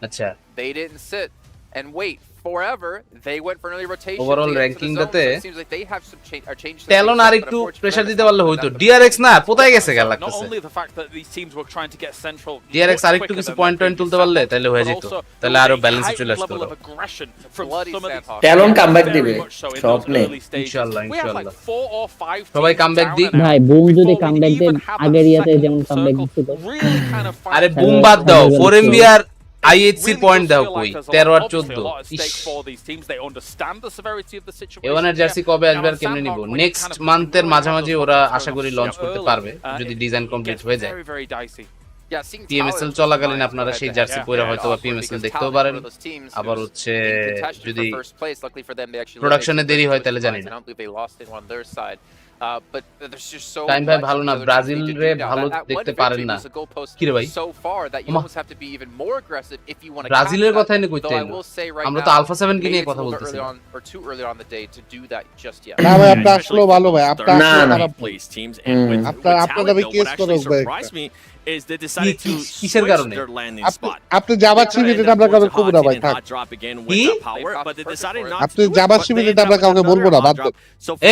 Speaker 1: আচ্ছা
Speaker 8: they didn't sit and wait forever they went for an early rotation
Speaker 1: overall ranking date
Speaker 8: seems like they have some change
Speaker 1: টেলন আর একটু প্রেসার দিতে পারলে হয়তো ডিআরএক্স না কোথায় গেছে গেল লাগতেছে ডিআরএক্স আর একটু কিছু পয়েন্ট তুলতে পারলে তাহলে হয়ে যেত তাহলে আরো ব্যালেন্সে চলে আসতো
Speaker 13: টেলন কামব্যাক দিবে স্বপ্নে
Speaker 1: ইনশাআল্লাহ সবাই কামব্যাক দিক
Speaker 11: ভাই বুম যদি কামব্যাক দেন আগের ইয়াতে যেমন কামব্যাক দিছিল
Speaker 1: আরে বুম বাদ দাও 4MB আর আইএইচসি পয়েন্ট দাও কই 13 আর 14 এওয়ানের জার্সি কবে আসবে আর কেমনে নিব নেক্সট মান্থের মাঝামাঝি ওরা আশা করি লঞ্চ করতে পারবে যদি ডিজাইন কমপ্লিট হয়ে যায় পিএমএসএল চলাকালীন আপনারা সেই জার্সি পরে হয়তো বা পিএমএসএল দেখতেও পারেন আবার হচ্ছে যদি প্রোডাকশনে দেরি হয় তাহলে জানি না
Speaker 8: but there's just so
Speaker 1: time ভাই ভালো না ব্রাজিল রে ভালো দেখতে পারেন না কি রে ভাই
Speaker 8: so far that you almost have to be even more aggressive if you want to
Speaker 1: ব্রাজিলের কথাই না কইতে আমরা তো আলফা 7 কে নিয়ে কথা বলতেছি
Speaker 8: or too early on the day to do that just yet
Speaker 3: না ভাই আপনি আসলে ভালো ভাই আপনি খারাপ আপনারা ভাই কেস করো ভাই
Speaker 9: is they decided to switch their landing spot.
Speaker 3: আপনি জাভার সিমিতে আমরা কাউকে বলবো না ভাই থাক আপনি জাভার সিমিতে আমরা কাউকে বলবো না বাদ দাও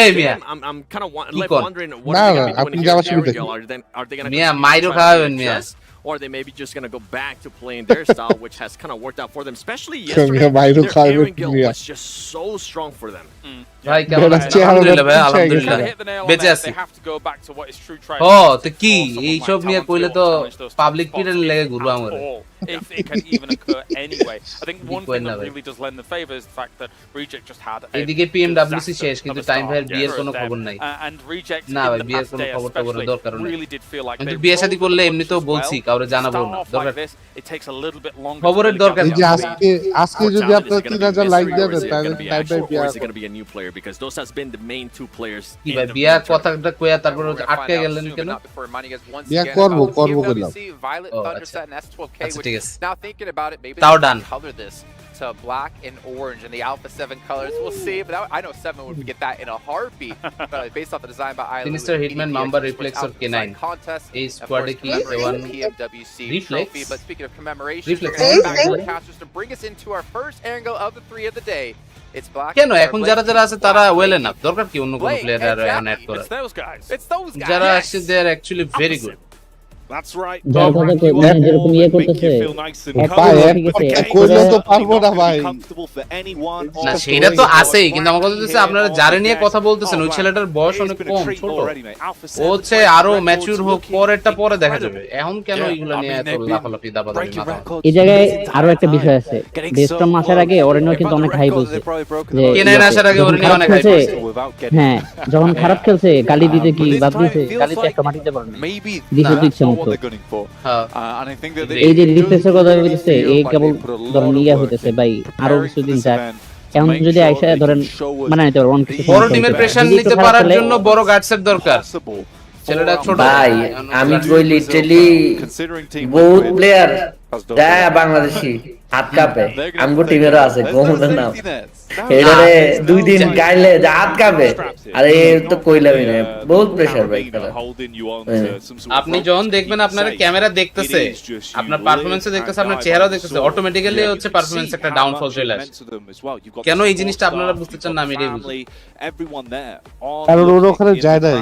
Speaker 1: এই মিয়া
Speaker 9: I'm kind of wondering what
Speaker 3: না
Speaker 9: are
Speaker 3: আপনি জাভার সিমিতে
Speaker 9: are they going to
Speaker 1: মিয়া মাইরো খাবেন মিয়া
Speaker 9: or they may be just going to go back to playing their style which has kind of worked out for them especially yesterday their airing guild was just so strong for them
Speaker 1: ভাই কেমন আছেন আলহামদুলিল্লাহ ভাই আলহামদুলিল্লাহ বেঁচে আছি ও তো কি এই সব নিয়ে কইলে তো পাবলিক পিডেন লাগে ঘুরবো আমারে
Speaker 16: if it can even occur anyway. I think one thing that really does lend the favor is the fact that Reject just had
Speaker 1: এদিকে PMWC শেষ কিন্তু টাইম ভাইয়ের বিয়ের কোনো খবর নাই
Speaker 16: and Reject
Speaker 1: না ভাই বিয়ের কোনো খবর দরকার নেই
Speaker 16: really did feel like
Speaker 1: কিন্তু বিয়ে শাদী করলে এমনিতেও বলছি কাউরে জানাবো না দরকার
Speaker 16: it takes a little bit longer
Speaker 1: খবরের দরকার
Speaker 3: এই যে আজকে যদি আপনারা 3000 লাইক দেন তাহলে টাইম ভাই বিয়া
Speaker 9: is going to be a new player because those has been the main two players
Speaker 1: কি ভাই বিয়া কথাটা কইয়া তারপর আটকে গেলেন কেন
Speaker 3: বিয়া করব বললাম
Speaker 1: আচ্ছা ঠিক আছে
Speaker 8: now thinking about it maybe
Speaker 1: Tao
Speaker 8: they
Speaker 1: done.
Speaker 8: color this to black and orange and the Alpha 7 colors. We'll see, but I know 7 would get that in a heartbeat. Based off the design by Island.
Speaker 1: Sinister Hitman Mamba Reflexor K9. A squad key A1
Speaker 8: PMWC trophy. But speaking of commemoration, casters to bring us into our first angle of the 3 of the day. It's black.
Speaker 1: কেন এখন যারা আছে তারা well enough দরকার কি অন্য কোন player আর add করা
Speaker 16: it's those guys
Speaker 8: it's those guys
Speaker 1: যারা আছে they are actually very good
Speaker 7: That's right.
Speaker 11: যার কথা মানে যেরকম ইয়ে করতেছে
Speaker 3: কইলে তো পারবো না ভাই
Speaker 1: না সেটা তো আছেই, কিন্তু আমার কথা হচ্ছে আপনারা যারা নিয়ে কথা বলতেছেন ওই ছেলেটার বয়স অনেক কম, ছোট। ও হচ্ছে আরো ম্যাচিউর হোক, পরেরটা পরে দেখা যাবে। এখন কেন এইগুলো নিয়ে এত লাফালাফি দাবাদাবি মাথা?
Speaker 11: এই জায়গায় আরো একটা বিষয় আছে, বেস্টম আসার আগে অরেনো কিন্তু অনেক হাই বলছে যে
Speaker 1: কেনেন আসার আগে ওরে নিয়ে অনেক হাই বলছে।
Speaker 11: হ্যাঁ, যখন খারাপ খেলছে গালি দিতে কি বাদ দিয়েছে, গালিতে একটা মাটিতে পড়ে না, দিছে তো ইচ্ছা মতো। এই যে রিফ্রেশের কথা বলতেছে, এই কেবল ধরেন ইয়া হইতেছে ভাই, আরো কিছুদিন যাক। এখন যদি আইসা ধরেন মানে নিতে পারবেন,
Speaker 1: বড় টিমের প্রেসার নিতে পারার জন্য বড় গার্ডসের দরকার। ছেলেটা ছোট
Speaker 13: ভাই, আমি কই লিটারালি বহুত প্লেয়ার যায় বাংলাদেশি হাত কাঁপে, আমগো টিমেরও আছে গোমদের নাম, এটারে 2 দিন গাইলে যা হাত কাঁপে। আরে তো কইলামই না, বহুত প্রেসার ভাই খেলা।
Speaker 1: আপনি যখন দেখবেন আপনার ক্যামেরা দেখতেছে, আপনার পারফরম্যান্সে দেখতেছে, আপনার চেহারাও দেখতেছে, অটোমেটিক্যালি হচ্ছে পারফরম্যান্স একটা ডাউনফল চলে আসে। কেন এই জিনিসটা আপনারা বুঝতে চান না আমি এটাই বুঝি।
Speaker 3: কারণ ওর ওখানে যায় নাই।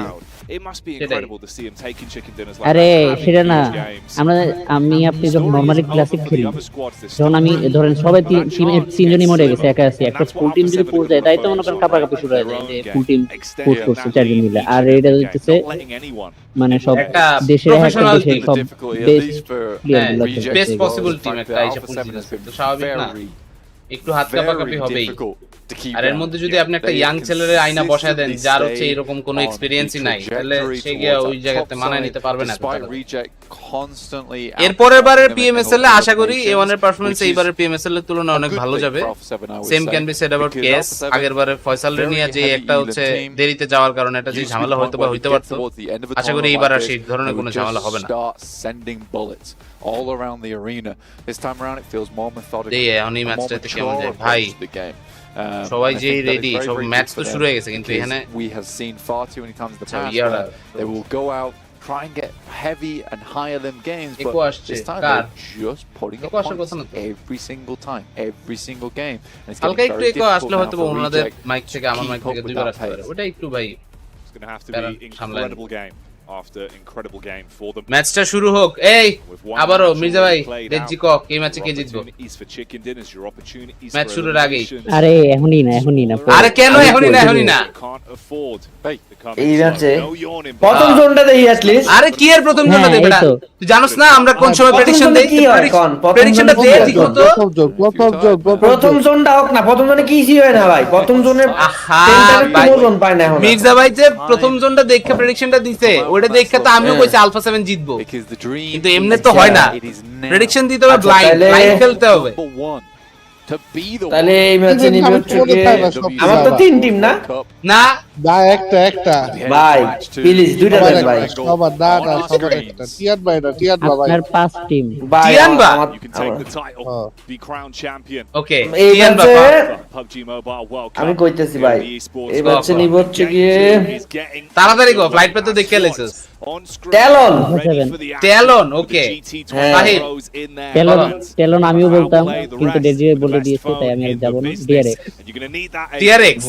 Speaker 11: আরে সেটা না, আমি আপনি যখন নরমালি ক্লাসিক খেলি, যখন আমি ধরেন সবাই তিনজনই মরে গেছে, একা আছি, একটা ফুল টিম যদি পুশ যায় তাই তো মনে করেন কাপাকাপি শুরু হয়ে যায় যে ফুল টিম পুশ করছে 4 জন মিলে। আর এটা হচ্ছে মানে সব দেশের একটা দেশের সব
Speaker 1: বেস্ট পসিবল টিম একটা এসে পৌঁছেছে, তো স্বাভাবিক না একটু হাত কাঁপাকাঁপি হবেই। আর এর মধ্যে যদি আপনি একটা ইয়াং ছেলের আয়না বসায় দেন যার হচ্ছে এরকম কোনো এক্সপেরিয়েন্সই নাই, তাহলে সে গিয়ে ওই জায়গাতে মানায় নিতে পারবে না। এরপরের বারের পিএমএসএল এ আশা করি A1 এর পারফরম্যান্স এইবারের পিএমএসএল এর তুলনায় অনেক ভালো যাবে। Same can be said about case. আগের বারে ফয়সাল রে নিয়ে যে একটা হচ্ছে দেরিতে যাওয়ার কারণে একটা যে ঝামেলা হয়তো বা হইতে পারতো, আশা করি এইবার আর সেই ধরনের কোনো ঝামেলা হবে না।
Speaker 12: All around the arena. This time around it feels more methodical.
Speaker 1: এই এখনই ম্যাচটাতে কেমন যায় ভাই, সবাই যে রেডি, সব ম্যাচ তো শুরু হয়ে গেছে, কিন্তু এখানে
Speaker 12: we have seen far too many times in the past they will go out try and get heavy and higher limb games, but this time they're just putting up points every single game, and it's
Speaker 1: হালকা একটু একো আসলে হয়তো ওনাদের mic থেকে আমার mic থেকে দুইবার আসতে পারে, ওটা একটু ভাই
Speaker 7: It's going to have to be incredible game after incredible game for them.
Speaker 1: ম্যাচটা শুরু হোক। এই আবারো মির্জা ভাই দেখজি কক এই ম্যাচে কে জিতবে ম্যাচ শুরুর আগেই।
Speaker 11: আরে এখনই না
Speaker 1: আরে কেন এখনই না
Speaker 13: এই ম্যাচে প্রথম জোনটা দেই অ্যাট লিস্ট।
Speaker 1: আরে কি এর প্রথম জোনটা দেই বেটা, তুই জানোস না আমরা কোন সময় প্রেডিকশন দেই? প্রেডিকশনটা দে ঠিক মতো।
Speaker 13: প্রথম জোনটা হোক না, প্রথম জোনে কিছুই হয় না ভাই, প্রথম জোনে টেন্টার জোন পায় না এখন।
Speaker 1: মির্জা ভাই যে প্রথম জোনটা দেখে প্রেডিকশনটা দিছে, ওটা দেখে তো আমিও কইছি আলফা 7 জিতবো, কিন্তু এমনি তো হয় না, প্রেডিকশন দিতে হবে, ব্লাইন্ড খেলতে হবে।
Speaker 13: তাহলে এই ম্যাচে নিবে হচ্ছে আমার তো 3 টিম না
Speaker 3: না একটা
Speaker 13: ভাই প্লিজ দুইটা দেন ভাই
Speaker 3: সবার না সবার একটা টিয়ার ভাই না টিয়ার ভাই
Speaker 11: আপনার 5 টিম
Speaker 1: টিয়ান বা
Speaker 7: You can take the title, be crowned champion.
Speaker 1: ওকে
Speaker 13: টিয়ান বা
Speaker 7: PUBG Mobile World Cup.
Speaker 13: আমি কইতেছি ভাই এই ম্যাচে নিবে হচ্ছে গিয়ে
Speaker 1: তাড়াতাড়ি গো, ফ্লাইট পে তো দেখে লেছিস
Speaker 13: ট্যালন
Speaker 1: ওকে
Speaker 11: ট্যালন আমিও বলতাম, কিন্তু ডেজি বলে দিয়েছে তাই আমি আর যাব না।
Speaker 1: ডিআরএক্স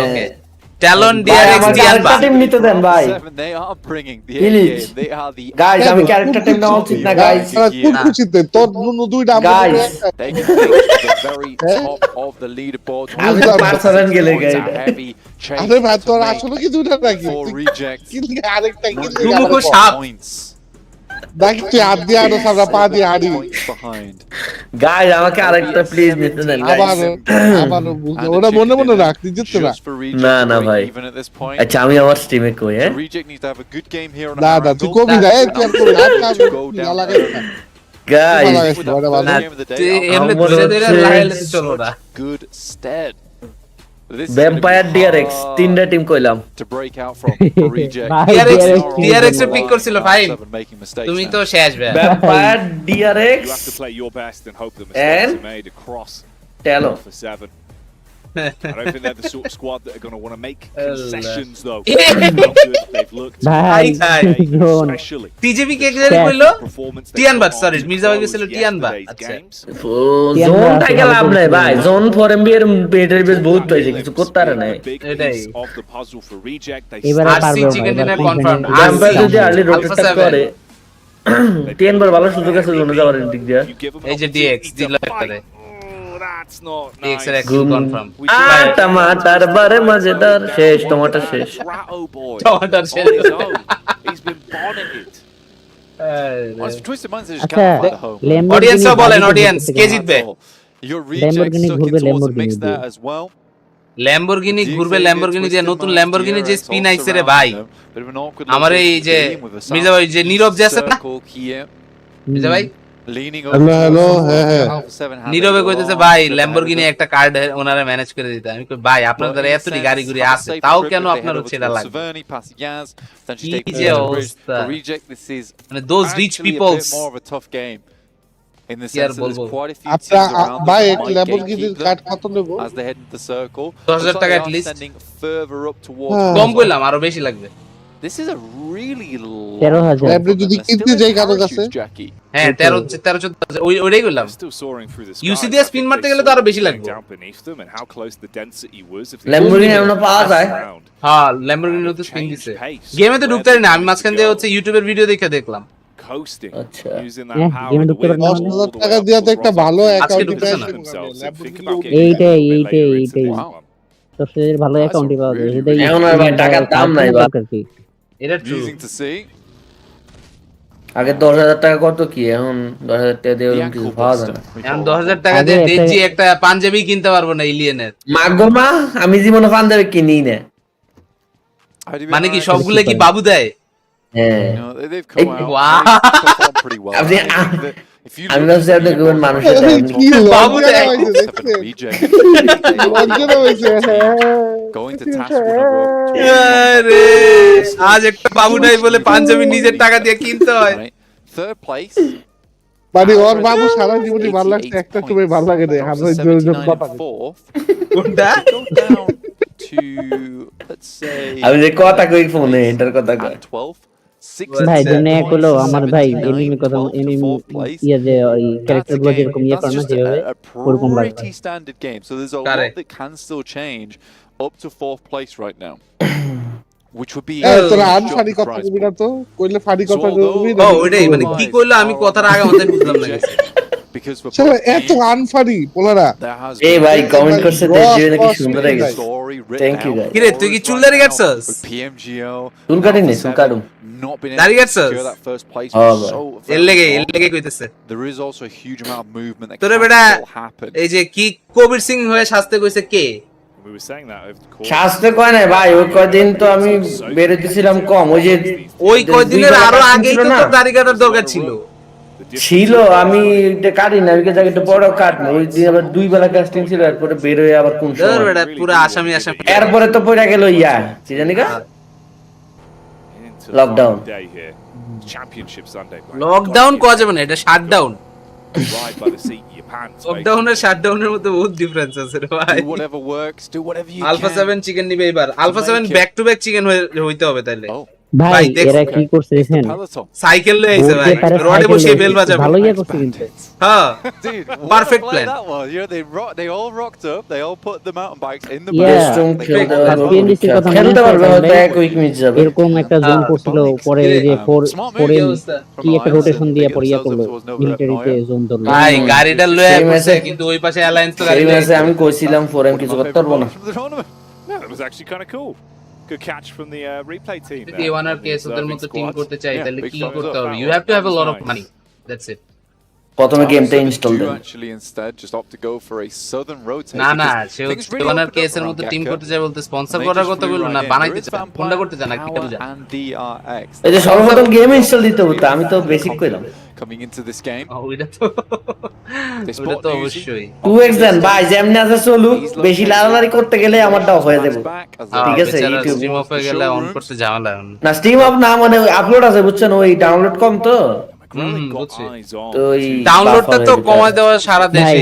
Speaker 13: ওকে
Speaker 1: ট্যালন ডিআরএক্স টিয়ান বা
Speaker 13: টিম নিতে দেন ভাই
Speaker 12: they are bringing the
Speaker 13: please guys আমি ক্যারেক্টার টিম নাও উচিত না গাইস,
Speaker 3: কোন খুশিতে তোর দুইটা
Speaker 13: guys
Speaker 12: they can take the very top of the leaderboard.
Speaker 13: আমি তো পারছালেন গেলে গাইস
Speaker 3: আরে ভাই তোর আসলে কি দুইটা নাকি
Speaker 12: for reject
Speaker 3: কিল আরেকটা কিল
Speaker 1: দুমুখো সাপ
Speaker 3: দেখ তুই হাত দিয়ে আরো সারা পা দিয়ে হাড়ি
Speaker 13: গাইস আমাকে আরেকটা প্লিজ নিতে দেন গাইস
Speaker 3: আবার ওটা মনে রাখ তুই জিততে
Speaker 13: না ভাই আচ্ছা আমি আমার স্ট্রিমে কই হ্যাঁ
Speaker 12: reject needs to have a good game here on
Speaker 3: না তুই কবি না তুই আর কবি হাত না লাগাই
Speaker 13: গাইস
Speaker 1: এমনি ধীরে ধীরে লাগাইলে চলো না
Speaker 12: good stead.
Speaker 13: ভ্যাম্পায়ার ডিআরএক্স তিনটা টিম কইলাম
Speaker 12: to break out from for reject.
Speaker 1: DRX এর পিক করছিল ফাইন, তুমি তো শেষ বে।
Speaker 13: Vampire DRX
Speaker 7: You have to play your best and hope the mistakes are made across
Speaker 13: Talon
Speaker 7: for 7. I don't think they're the sort of squad that are going to want to make concessions, though. How good they've looked. Especially.
Speaker 1: TJP কে জানি কইলো টিয়ানবাট sorry Mirza ভাই গেছিল টিয়ানবাট আচ্ছা
Speaker 13: জোনটা গেলাম না ভাই zone for এমবিএর better base বহুত হইছে কিছু করতে পারে না
Speaker 1: এটাই
Speaker 11: এবারে
Speaker 1: RC chicken dinner confirm
Speaker 13: jumper যদি আর্লি রোটেট করে তিনবার ভালো সুযোগ আছে জোনে যাওয়ার দিক দিয়ে
Speaker 1: এই যে ডিএক্স দিল একটারে
Speaker 7: That's not
Speaker 1: ডিএক্স এর
Speaker 7: nice.
Speaker 1: একটু কনফার্ম
Speaker 13: টমাটার বারে মজেদার শেষ টমাটার শেষ
Speaker 7: Ratto boy.
Speaker 1: টমাটার শেষ
Speaker 7: On his own. He's been bonneted.
Speaker 12: Honestly, Twisted Minds just
Speaker 11: আচ্ছা
Speaker 12: can't find a home.
Speaker 1: অডিয়েন্সও বলেন অডিয়েন্স কে জিতবে
Speaker 12: Your reject stuck in towards the mix there as well.
Speaker 1: Lamborghini ঘুরবে ল্যাম্বরগিনি যে নতুন ল্যাম্বরগিনি যে স্পিন আইছে রে ভাই আমার এই যে মির্জা ভাই যে নীরব যে আছে না মির্জা ভাই
Speaker 3: হ্যালো হ্যাঁ
Speaker 1: নীরবে কইতেছে ভাই ল্যাম্বরগিনি একটা কার্ড ওনারা ম্যানেজ করে দিতে আমি কই ভাই আপনাদের এতটি গাড়ি গুড়ি আছে তাও কেন আপনার হচ্ছে এটা লাগবে কি যে অবস্থা মানে those rich peoples
Speaker 12: In the sense that there's quite a few teams
Speaker 3: আচ্ছা
Speaker 12: around
Speaker 3: ভাই
Speaker 12: that
Speaker 3: এক
Speaker 12: might
Speaker 3: ল্যাম্বরগিনির
Speaker 12: gatekeep
Speaker 3: কার্ড
Speaker 12: them
Speaker 3: কত নেব
Speaker 12: as they head into the circle.
Speaker 1: 10,000 টাকা at least
Speaker 12: sending further up towards
Speaker 1: কম কইলাম আরো বেশি লাগবে
Speaker 12: This is a really
Speaker 11: 13,000
Speaker 3: আপনি যদি কিনতে যাই কারো কাছে
Speaker 1: হ্যাঁ 13 14 ওইটাই কইলাম
Speaker 7: Still soaring through the sky.
Speaker 1: ইউসি দিয়ে স্পিন মারতে গেলে তো আরো বেশি লাগবে
Speaker 7: Down beneath them and how close the density was. If
Speaker 13: Lamborghini এমন পাওয়া যায়
Speaker 1: হ্যাঁ ল্যাম্বরগিনি তো স্পিন দিছে গেমে তো ঢুকতে পারি না আমি মাঝখান দিয়ে হচ্ছে ইউটিউবের ভিডিও দেখে দেখলাম
Speaker 7: coasting using that
Speaker 11: Yeah,
Speaker 7: power
Speaker 11: গেমে
Speaker 7: to
Speaker 11: ঢুকতে
Speaker 7: win.
Speaker 11: পারলাম না।
Speaker 3: 10,000 টাকা দিয়ে তো একটা ভালো অ্যাকাউন্ট
Speaker 1: ঢুকতেছে না।
Speaker 11: এইটাই সবচেয়ে ভালো অ্যাকাউন্টই পাওয়া যায় সেটাই
Speaker 13: এখন আর ভাই টাকার দাম নাই বা
Speaker 1: এটা ট্রু
Speaker 12: Amusing to see.
Speaker 13: আগে 10,000 টাকা কত কি এখন 10,000 টাকা দিয়ে ওরকম কিছু পাওয়া যায় না
Speaker 1: এখন 10,000 টাকা দিয়ে দেখছি একটা পাঞ্জাবি কিনতে পারবো না এলিয়েনের
Speaker 13: মাগো মা আমি জীবনে পাঞ্জাবি কিনি না
Speaker 1: মানে কি সবগুলো কি বাবু দেয়
Speaker 13: হ্যাঁ
Speaker 12: You know, they've come out
Speaker 1: Wow.
Speaker 12: performed pretty well.
Speaker 13: আপনি
Speaker 12: If you
Speaker 13: আমি
Speaker 12: look
Speaker 13: ভাবছি আপনি কোন মানুষের
Speaker 3: কি
Speaker 1: বাবু
Speaker 3: লজ্জা
Speaker 1: দেয়।
Speaker 3: হইছে
Speaker 12: at
Speaker 3: দেখছেন
Speaker 12: reject,
Speaker 3: লজ্জা হইছে
Speaker 12: going to task one of
Speaker 1: আরে আজ একটা বাবু নাই বলে পাঞ্জাবি নিজের টাকা দিয়ে কিনতে হয়
Speaker 12: right? Third place.
Speaker 3: মানে ওর বাবু সারা জীবনই ভালো লাগছে একটা সময় ভালো লাগে না আমরা দুজন কথা
Speaker 12: Fourth.
Speaker 1: কোনটা
Speaker 12: Go down to let's say
Speaker 13: আমি যে কথা কই ফোনে এন্টার কথা কই
Speaker 12: at 12th.
Speaker 11: ভাই জন্য হলো আমার ভাই এনিমি কথা এনিমি ইয়া যে ওই ক্যারেক্টার গুলো যেরকম ইয়া করে না যেভাবে ওরকম লাগবে
Speaker 12: pretty standard game. So there's a
Speaker 1: Correct.
Speaker 12: lot that can still change up to 4th place right now. Which would be
Speaker 3: তোরা আনফানি কথা কবি না তো কইলে ফানি কথা কবি না
Speaker 1: ও ওইটাই মানে কি কইলো আমি কথার আগে মাথায় বুঝলাম না কিছু
Speaker 12: because we're
Speaker 3: চলো এত আনফানি পোলারা
Speaker 12: there has
Speaker 13: এই ভাই
Speaker 12: been
Speaker 13: কমেন্ট করছে দেখি নাকি
Speaker 3: Ross,
Speaker 13: সুন্দর
Speaker 3: Ross,
Speaker 13: হয়ে গেছে
Speaker 12: story written
Speaker 13: thank you
Speaker 12: out
Speaker 13: guys
Speaker 1: কি রে তুই কি চুলদারি কাটছস
Speaker 12: with PMGO
Speaker 13: চুল কাটিনি চুল কাটুম
Speaker 12: not been
Speaker 1: দাড়ি
Speaker 12: able to
Speaker 1: কাটছস?
Speaker 12: secure that first place
Speaker 13: Oh,
Speaker 12: was so
Speaker 1: এর লেগে কইতেছে
Speaker 12: there is also a huge amount of movement that
Speaker 1: তোরে
Speaker 12: can
Speaker 1: বেটা
Speaker 12: still happen.
Speaker 1: এই যে কি কবির সিং হয়ে শাস্তে কইছে কে
Speaker 7: We were saying that over the course.
Speaker 13: শাস্তে কয় না ভাই ওই কয়দিন তো আমি বেরে দিছিলাম কম ওই যে
Speaker 1: ওই কয়দিনের
Speaker 13: দুইবার
Speaker 1: আরো
Speaker 13: কাটছিল
Speaker 1: আগেই তো
Speaker 13: না?
Speaker 1: তোর দাড়ি কাটার দরকার ছিল
Speaker 13: ছিল আমি এটা কাটি না ওইটা জায়গাটা বড় কাট না ওই দিন আবার দুই বেলা কাস্টিং ছিল এরপরে বের হয়ে আবার কোন
Speaker 1: তোর
Speaker 13: সময়
Speaker 1: বেটা পুরো আসামি
Speaker 13: এরপরে তো পড়ে গেল ইয়া কি জানি কা
Speaker 7: Into
Speaker 13: Lockdown.
Speaker 7: the day here. Championship Sunday.
Speaker 1: Lockdown করা যাবে না এটা shutdown
Speaker 7: Ride by the seat of your pants.
Speaker 1: Lockdown আর শাটডাউনের মধ্যে বহুত ডিফারেন্স আছে রে ভাই
Speaker 12: Do whatever works, do whatever you
Speaker 1: Alpha
Speaker 12: can.
Speaker 1: 7 chicken নিবে এবার Alpha 7 back to back chicken হইতে হবে তাইলে
Speaker 11: ভাই
Speaker 1: ভাই, দেখছো
Speaker 11: এরা কি করছে দেখেন
Speaker 12: Peloton.
Speaker 1: সাইকেল লয়ে আইছে ভাই রডে বসে বেল বাজাবে
Speaker 11: ভালো ইয়া করছে কিন্তু
Speaker 1: হ্যাঁ
Speaker 12: Dude, what
Speaker 1: Perfect
Speaker 12: a play
Speaker 1: plan.
Speaker 12: that was. You know, they all rocked up, they all put the mountain bikes in the
Speaker 11: Yeah.
Speaker 12: back.
Speaker 13: Strong
Speaker 12: They
Speaker 13: খেলতে
Speaker 12: got
Speaker 13: পারবো।
Speaker 11: পিএনডিসির কথা মনে
Speaker 13: খেলতে পারবে
Speaker 11: আছে
Speaker 13: হয়তো এক উইক মিস যাবে
Speaker 11: এরকম একটা জোন করছিল পরে এই যে
Speaker 12: Smart move.
Speaker 11: পরে
Speaker 1: অবস্থা।
Speaker 11: কি একটা রোটেশন দিয়ে পরে ইয়া করলো মিলিটারিতে জোন ধরলো
Speaker 1: ভাই গাড়িটা লয়ে
Speaker 13: Same
Speaker 1: আসছে
Speaker 13: as-
Speaker 1: কিন্তু ওই পাশে অ্যালায়েন্স তো গাড়ি
Speaker 13: সেই
Speaker 1: লয়ে
Speaker 13: ম্যাচে আমি কইছিলাম ফোরেম কিছু করতে পারবো না
Speaker 12: From the tournament.
Speaker 7: Yeah, that was actually kind of cool. Good catch from the replay team.
Speaker 1: যদি ওয়ান আর কেস ওদের মতো টিম করতে চাই
Speaker 12: Yeah,
Speaker 1: তাহলে
Speaker 12: big
Speaker 1: কি
Speaker 12: thumbs
Speaker 1: করতে
Speaker 12: up.
Speaker 1: হবে you have to have a lot of money that's it
Speaker 13: প্রথমে গেমটা install
Speaker 12: Do
Speaker 13: then
Speaker 12: actually instead just opt to go for a southern rotate.
Speaker 1: না না
Speaker 12: because
Speaker 1: সে
Speaker 12: things really
Speaker 1: ওয়ান আর
Speaker 12: opened up
Speaker 1: কেসের
Speaker 12: around
Speaker 1: মতো টিম
Speaker 12: Gekko.
Speaker 1: করতে চাই বলতে স্পন্সর
Speaker 12: They
Speaker 1: করার
Speaker 12: just
Speaker 1: কথা
Speaker 12: flew
Speaker 1: বললো
Speaker 12: right
Speaker 1: না
Speaker 12: in.
Speaker 1: বানাইতে
Speaker 12: There is
Speaker 1: চায়
Speaker 12: Vampire,
Speaker 1: কোনটা করতে চায় না কি
Speaker 12: Power
Speaker 1: করতে চায়
Speaker 12: and DRX.
Speaker 13: এই যে সর্বপ্রথম গেম ইনস্টল দিতে হতো আমি তো বেসিক কইলাম
Speaker 12: Coming into this game.
Speaker 1: ওইটা তো ওইটা তো অবশ্যই
Speaker 13: 2x দেন ভাই যেমনি আছে চলুক বেশি লাড়ালাড়ি করতে গেলে আমারটা অফ হয়ে যাবে ঠিক আছে ইউটিউব
Speaker 1: স্ট্রিম অফ হয়ে গেলে অন করতে ঝামেলা
Speaker 13: না স্ট্রিম অফ না মানে আপলোড আছে বুঝছেন ওই ডাউনলোড কম তো
Speaker 1: ডাউনলোডটা তো কমায় দেওয়া সারা দেশে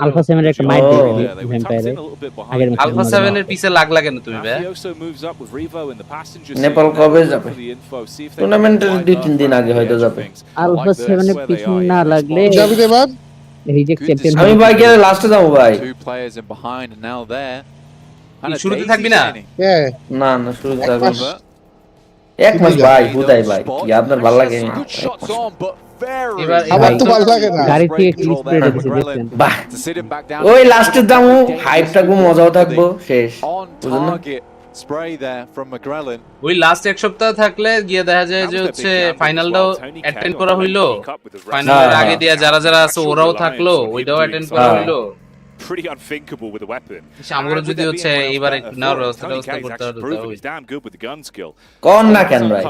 Speaker 11: আলফা 7 এর একটা মাইট দিই ভ্যাম্পায়ারে আগের ম্যাচে
Speaker 1: আলফা 7 এর পিছে লাগ লাগে না তুমি ভাই
Speaker 13: নেপাল কবে যাবে টুর্নামেন্টের 2-3 দিন আগে হয়তো যাবে
Speaker 11: আলফা 7 এর পিছনে না লাগলে
Speaker 3: যাবি রে বাদ
Speaker 11: রিজেক্ট চ্যাম্পিয়ন
Speaker 13: আমি ভাই গেলে লাস্টে যাবো ভাই
Speaker 1: শুরুতে থাকবি না
Speaker 13: না না শুরুতে থাকবো এক মাস ভাই বুঝাই ভাই কি আপনার ভালো লাগে
Speaker 3: আমার তো ভালো লাগে না
Speaker 11: গাড়ি থেকে একটু স্প্রে দিতেছে দেখছেন
Speaker 13: বাহ ওই লাস্টের দামও হাইপটা খুব মজাও থাকবো শেষ বুঝুন না
Speaker 1: ওই লাস্ট এক সপ্তাহ থাকলে গিয়ে দেখা যায় যে হচ্ছে ফাইনালটাও অ্যাটেন্ড করা হইলো ফাইনালের আগে দিয়া যারা যারা আছে ওরাও থাকলো ওইটাও অ্যাটেন্ড করা হইলো
Speaker 7: pretty unthinkable with a weapon.
Speaker 1: আমরা যদি হচ্ছে এবারে নাও ব্যবস্থা করতে
Speaker 7: হবে he's damn good with the gun skill.
Speaker 13: কোন না কেন ভাই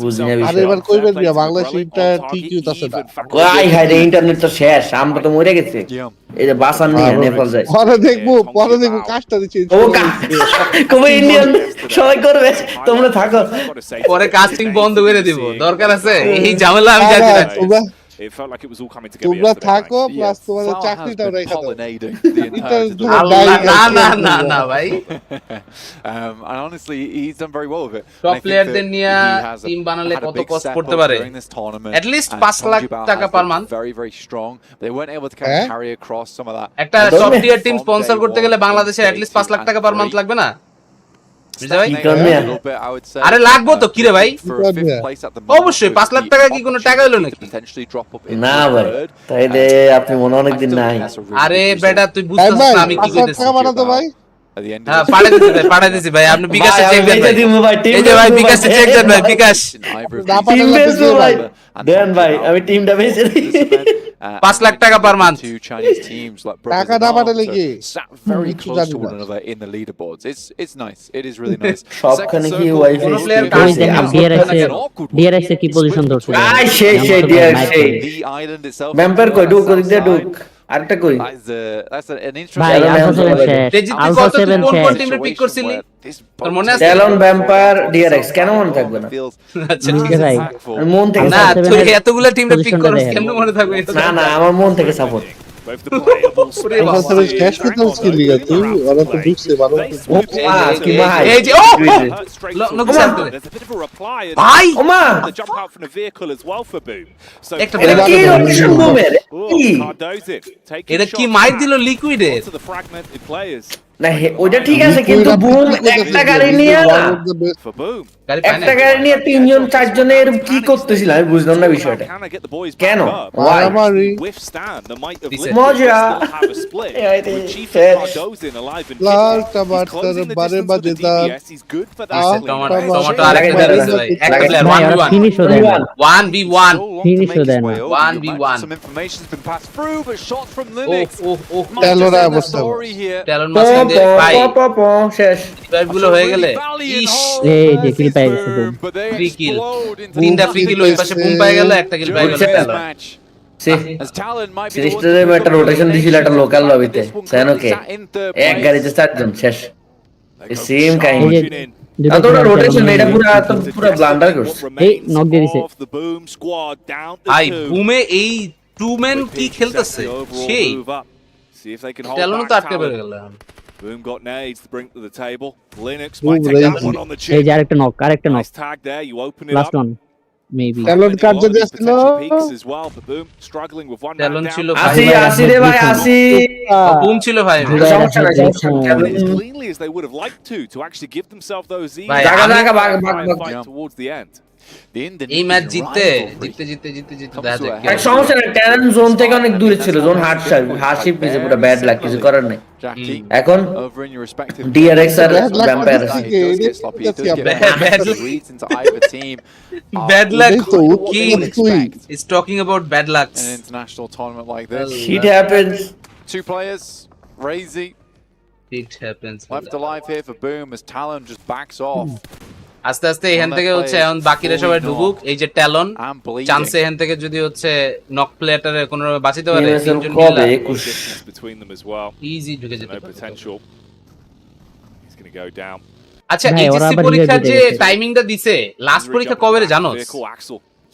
Speaker 13: বুঝিনা বিষয়
Speaker 3: আরে এবার কইবেন না বাংলাদেশ ইন্টার ঠিকই হইতাছে না
Speaker 13: কই হাই রে ইন্টারনেট তো শেষ আমরা তো মরে গেছি এই যে বাসান নিয়ে নেপাল যায়
Speaker 3: পরে দেখবো কাজটা দিছি
Speaker 13: ও কবে ইন্ডিয়ান সবাই করবে তোমরা থাকো
Speaker 1: পরে কাস্টিং বন্ধ করে দিব দরকার আছে এই ঝামেলা আমি জানি না
Speaker 7: It felt like it was all coming together.
Speaker 3: তোমরা থাকো প্লাস তোমাদের চাকরিটাও রাখা দাও
Speaker 1: না না ভাই
Speaker 12: and honestly he's done very well with it
Speaker 1: top প্লেয়ারদের নিয়ে টিম বানালে কত কষ্ট করতে পারে at least 5 লাখ টাকা per month
Speaker 12: very very strong they weren't able to kind of carry across some of that
Speaker 1: একটা টপ টিয়ার টিম স্পন্সর করতে গেলে বাংলাদেশে at least 5 লাখ টাকা পার মান্থ লাগবে না আরে লাগবো তো কিরে ভাই অবশ্যই 5 লাখ টাকা কি কোনো টাকা হলো নাকি
Speaker 13: না ভাই তাইলে আপনি মনে অনেক দিন নাই
Speaker 1: আরে বেটা তুই বুঝছিস না আমি কি কইতেছি
Speaker 3: ভাই
Speaker 1: হ্যাঁ পাঠাই দিছি ভাই আপনি বিকাশে চেক দেন ভাই এই যে ভাই বিকাশে চেক দেন ভাই বিকাশ
Speaker 13: টিম বেচবো ভাই দেন ভাই আমি টিমটা বেচে দিই
Speaker 1: 5 লাখ টাকা পার মান্থ
Speaker 3: টাকা না পাঠালে কি
Speaker 12: very close to one another in the leaderboards it's nice it is really nice
Speaker 13: সবখানে কি ওয়াইফাই
Speaker 11: ডিআরএক্স এ কি পজিশন ধরছে
Speaker 13: আই সেই ডিআরএক্স ভ্যাম্পায়ার কই ঢুক দিতে ঢুক আরেকটা কই
Speaker 12: that's an
Speaker 11: ভাই আলফা 7
Speaker 1: কোন টিমে পিক করছিলি তোর মনে আছে
Speaker 13: ট্যালন ভ্যাম্পায়ার ডিআরএক্স কেন মনে থাকবে না
Speaker 1: আচ্ছা ঠিক আছে
Speaker 11: ভাই
Speaker 13: মন থেকে
Speaker 1: না তুই এতগুলা টিমে পিক করছিস কেন মনে থাকবে
Speaker 13: না না আমার মন থেকে সাপোর্ট
Speaker 3: ক্যাশ পেতাম স্কিল লিগা তুই ওরা তো ঢুকছে ভালো
Speaker 13: কি ভাই
Speaker 1: এই যে লোক সামনে
Speaker 7: ভাই
Speaker 13: ওমা
Speaker 7: the jump out from the vehicle as well for Boom so
Speaker 1: একটা
Speaker 13: কি রকম বুমের
Speaker 1: এটা কি মাইর দিল লিকুইডে
Speaker 7: to the fragmented players
Speaker 13: না ওইটা ঠিক আছে কিন্তু বুম একটা গাড়ি নিয়ে না
Speaker 7: for Boom
Speaker 13: একটা গাড়ি নিয়ে তিনজন চারজনে এরকম কি করতেছিল আমি বুঝলাম না বিষয়টা কেন
Speaker 7: withstand the might of
Speaker 13: মজা
Speaker 7: have a split Chief Cardozo alive and
Speaker 3: লাল টমাটার বারে বাজেদা
Speaker 7: he's good for that
Speaker 1: tomato আরেকটা দিছে ভাই একটা প্লেয়ার 1v1
Speaker 11: ফিনিশ হয়ে যায়
Speaker 1: 1v1
Speaker 11: ফিনিশ হয়ে যায়
Speaker 1: 1v1
Speaker 12: some information's been passed through but shots from Linux
Speaker 3: ট্যালরা অবস্থা
Speaker 1: ট্যালন মাসিন দে ভাই
Speaker 13: শেষ
Speaker 1: গুলো হয়ে গেলে ইশ
Speaker 11: এই যে কিল পাই গেছে বুম
Speaker 1: ফ্রি কিল তিনটা ফ্রি কিল ওই পাশে বুম পাই গেল একটা কিল পাই গেল ট্যালন
Speaker 13: সিরিজটারে একটা রোটেশন দিছিল একটা লোকাল লবিতে সেনকে এক গাড়িতে চারজন শেষ সেম কাহিনী এতটা রোটেশন এটা পুরো ব্লান্ডার করছে
Speaker 11: এই নক দিয়ে দিছে
Speaker 1: ভাই বুমে এই টু ম্যান কি খেলতেছে সেই ট্যালন তো আটকে পড়ে গেল
Speaker 7: Boom got nades to bring to the table. Linux might take that one on the chin.
Speaker 11: এই যে আরেকটা knock
Speaker 7: Nice tag there. You open it
Speaker 11: last
Speaker 7: up.
Speaker 11: one maybe
Speaker 3: Talon card যদি আসছিল
Speaker 7: as well, but Boom struggling with one man
Speaker 1: Talon
Speaker 7: down.
Speaker 1: ছিল
Speaker 13: আসি রে ভাই আসি
Speaker 1: বুম ছিল ভাই
Speaker 13: সমস্যা নাই
Speaker 7: As cleanly as they would have liked to actually give themselves those easy fight towards the end.
Speaker 1: এই ম্যাচ জিততে দেখা যায়
Speaker 13: এক সমস্যা নাই ট্যালেন্ট জোন থেকে অনেক দূরে ছিল জোন হাসিপ পিছে পুরো ব্যাড লাগ কিছু করার নাই এখন ডিআরএক্স আর vampire
Speaker 1: bad luck king is talking about bad luck
Speaker 12: an international tournament like this
Speaker 13: shit happens
Speaker 12: two players Razy
Speaker 1: it happens
Speaker 12: left alive here for Boom as Talon just backs off
Speaker 1: আস্তে আস্তে এখান থেকে হচ্ছে এখন বাকিরা সবাই ঢুকুক এই যে ট্যালন চান্সে এখান থেকে যদি হচ্ছে নক প্লেয়ারে কোনো বাঁচিতে পারে তিনজন মিলে
Speaker 7: between them as well
Speaker 1: easy ঢুকে যেতে পারে
Speaker 7: potential he's going to go down
Speaker 1: আচ্ছা এইচএসসি পরীক্ষার যে টাইমিংটা দিছে লাস্ট পরীক্ষা কবে রে জানোস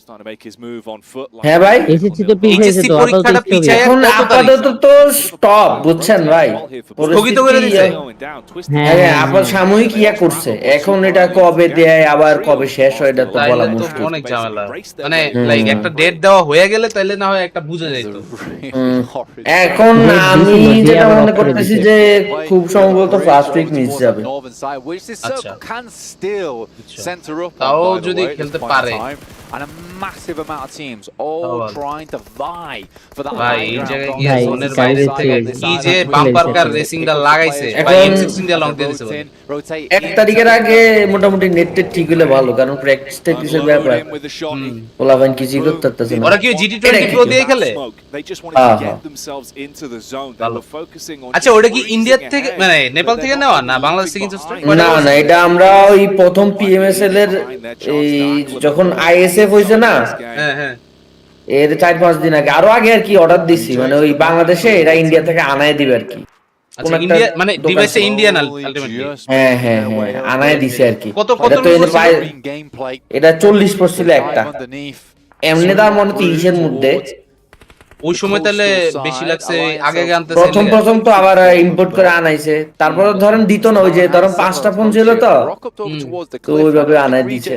Speaker 7: Starting to make his move on foot.
Speaker 13: হ্যাঁ ভাই
Speaker 11: এসএসসি তো পিছাইছে তো
Speaker 1: পরীক্ষাটা পিছায়
Speaker 13: এখন আপাতত তো স্টপ বুঝছেন ভাই
Speaker 1: স্থগিত করে দিয়েছে
Speaker 13: হ্যাঁ আপাতত সাময়িক ইয়া করছে এখন এটা কবে দেয় আবার কবে শেষ হয় এটা তো বলা মুশকিল
Speaker 1: অনেক ঝামেলা মানে লাইক একটা ডেট দেওয়া হয়ে গেলে তাহলে না হয় একটা বুঝে যাইতো
Speaker 13: এখন আমি যেটা মনে করতেছি যে খুব সম্ভবত ফার্স্ট উইক মিস যাবে
Speaker 1: তাও যদি খেলতে পারে
Speaker 12: and a massive amount of teams all trying to vie for that
Speaker 1: ভাই এই জায়গায় গিয়ে জোনের বাইরে থেকে কি যে বাম্পার কার রেসিংটা লাগাইছে ভাই M16 দিয়ে লং দিয়ে দিছে
Speaker 13: এক তারিখের আগে মোটামুটি নেটে ঠিক হলে ভালো কারণ প্র্যাকটিস টেকনিক্সের ব্যাপার পোলাবান কিছু করতে পারতেছে না
Speaker 1: ওরা কি GT20 Pro দিয়ে খেলে আচ্ছা ওটা কি ইন্ডিয়া থেকে মানে নেপাল থেকে নেওয়া না বাংলাদেশ থেকে
Speaker 13: না না এটা আমরা ওই প্রথম PMSL এর এই যখন ISF হইছে না
Speaker 1: হ্যাঁ হ্যাঁ
Speaker 13: এর 4-5 দিন আগে আরো আগে আর কি অর্ডার দিছি মানে ওই বাংলাদেশে এরা ইন্ডিয়া থেকে আনায় দিবে আর কি
Speaker 1: আচ্ছা ইন্ডিয়া মানে ডিভাইসে ইন্ডিয়ান আলটিমেটলি
Speaker 13: হ্যাঁ হ্যাঁ হ্যাঁ আনায় দিছে আর কি
Speaker 1: কত কত
Speaker 13: এটা 40 পড়ছিল একটা এমনি দাম মনে 30 এর মধ্যে
Speaker 1: ওই সময় তাহলে বেশি লাগছে আগে আনতে
Speaker 13: প্রথম তো আবার ইম্পোর্ট করে আনাইছে তারপর ধরেন দিত না ওই যে ধরেন 5টা ফোন ছিল তো তো ওইভাবে আনাই দিছে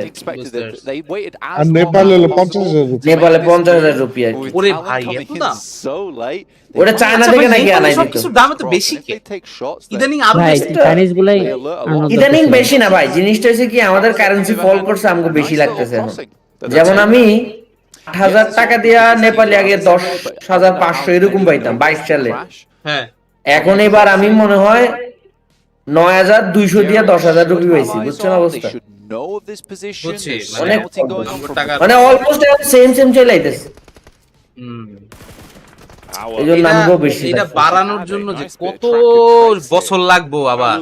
Speaker 3: আর নেপালে 50,000
Speaker 13: নেপালে 50,000 রুপিয়া
Speaker 1: ওরে ভাই এত দাম
Speaker 13: ওটা চায়না থেকে নাকি আনাই দিত
Speaker 1: কিছু দাম তো বেশি কে ইদানিং আরো বেশি
Speaker 11: চাইনিজ গুলাই
Speaker 13: ইদানিং বেশি না ভাই জিনিসটা হচ্ছে কি আমাদের কারেন্সি ফল করছে আমাকে বেশি লাগতেছে এখন যেমন আমি 8,000 টাকা দিয়া নেপালি আগে 10,500 এরকম পাইতাম 22 সালে
Speaker 1: হ্যাঁ
Speaker 13: এখন এবার আমি মনে হয় 9,200 দিয়া 10,000 রুপি পাইছি বুঝছেন অবস্থা মানে অলমোস্ট সেম চলে আইতেছে এইজন্য আমগো বেশি
Speaker 1: এটা বাড়ানোর জন্য যে কত বছর লাগবে আবার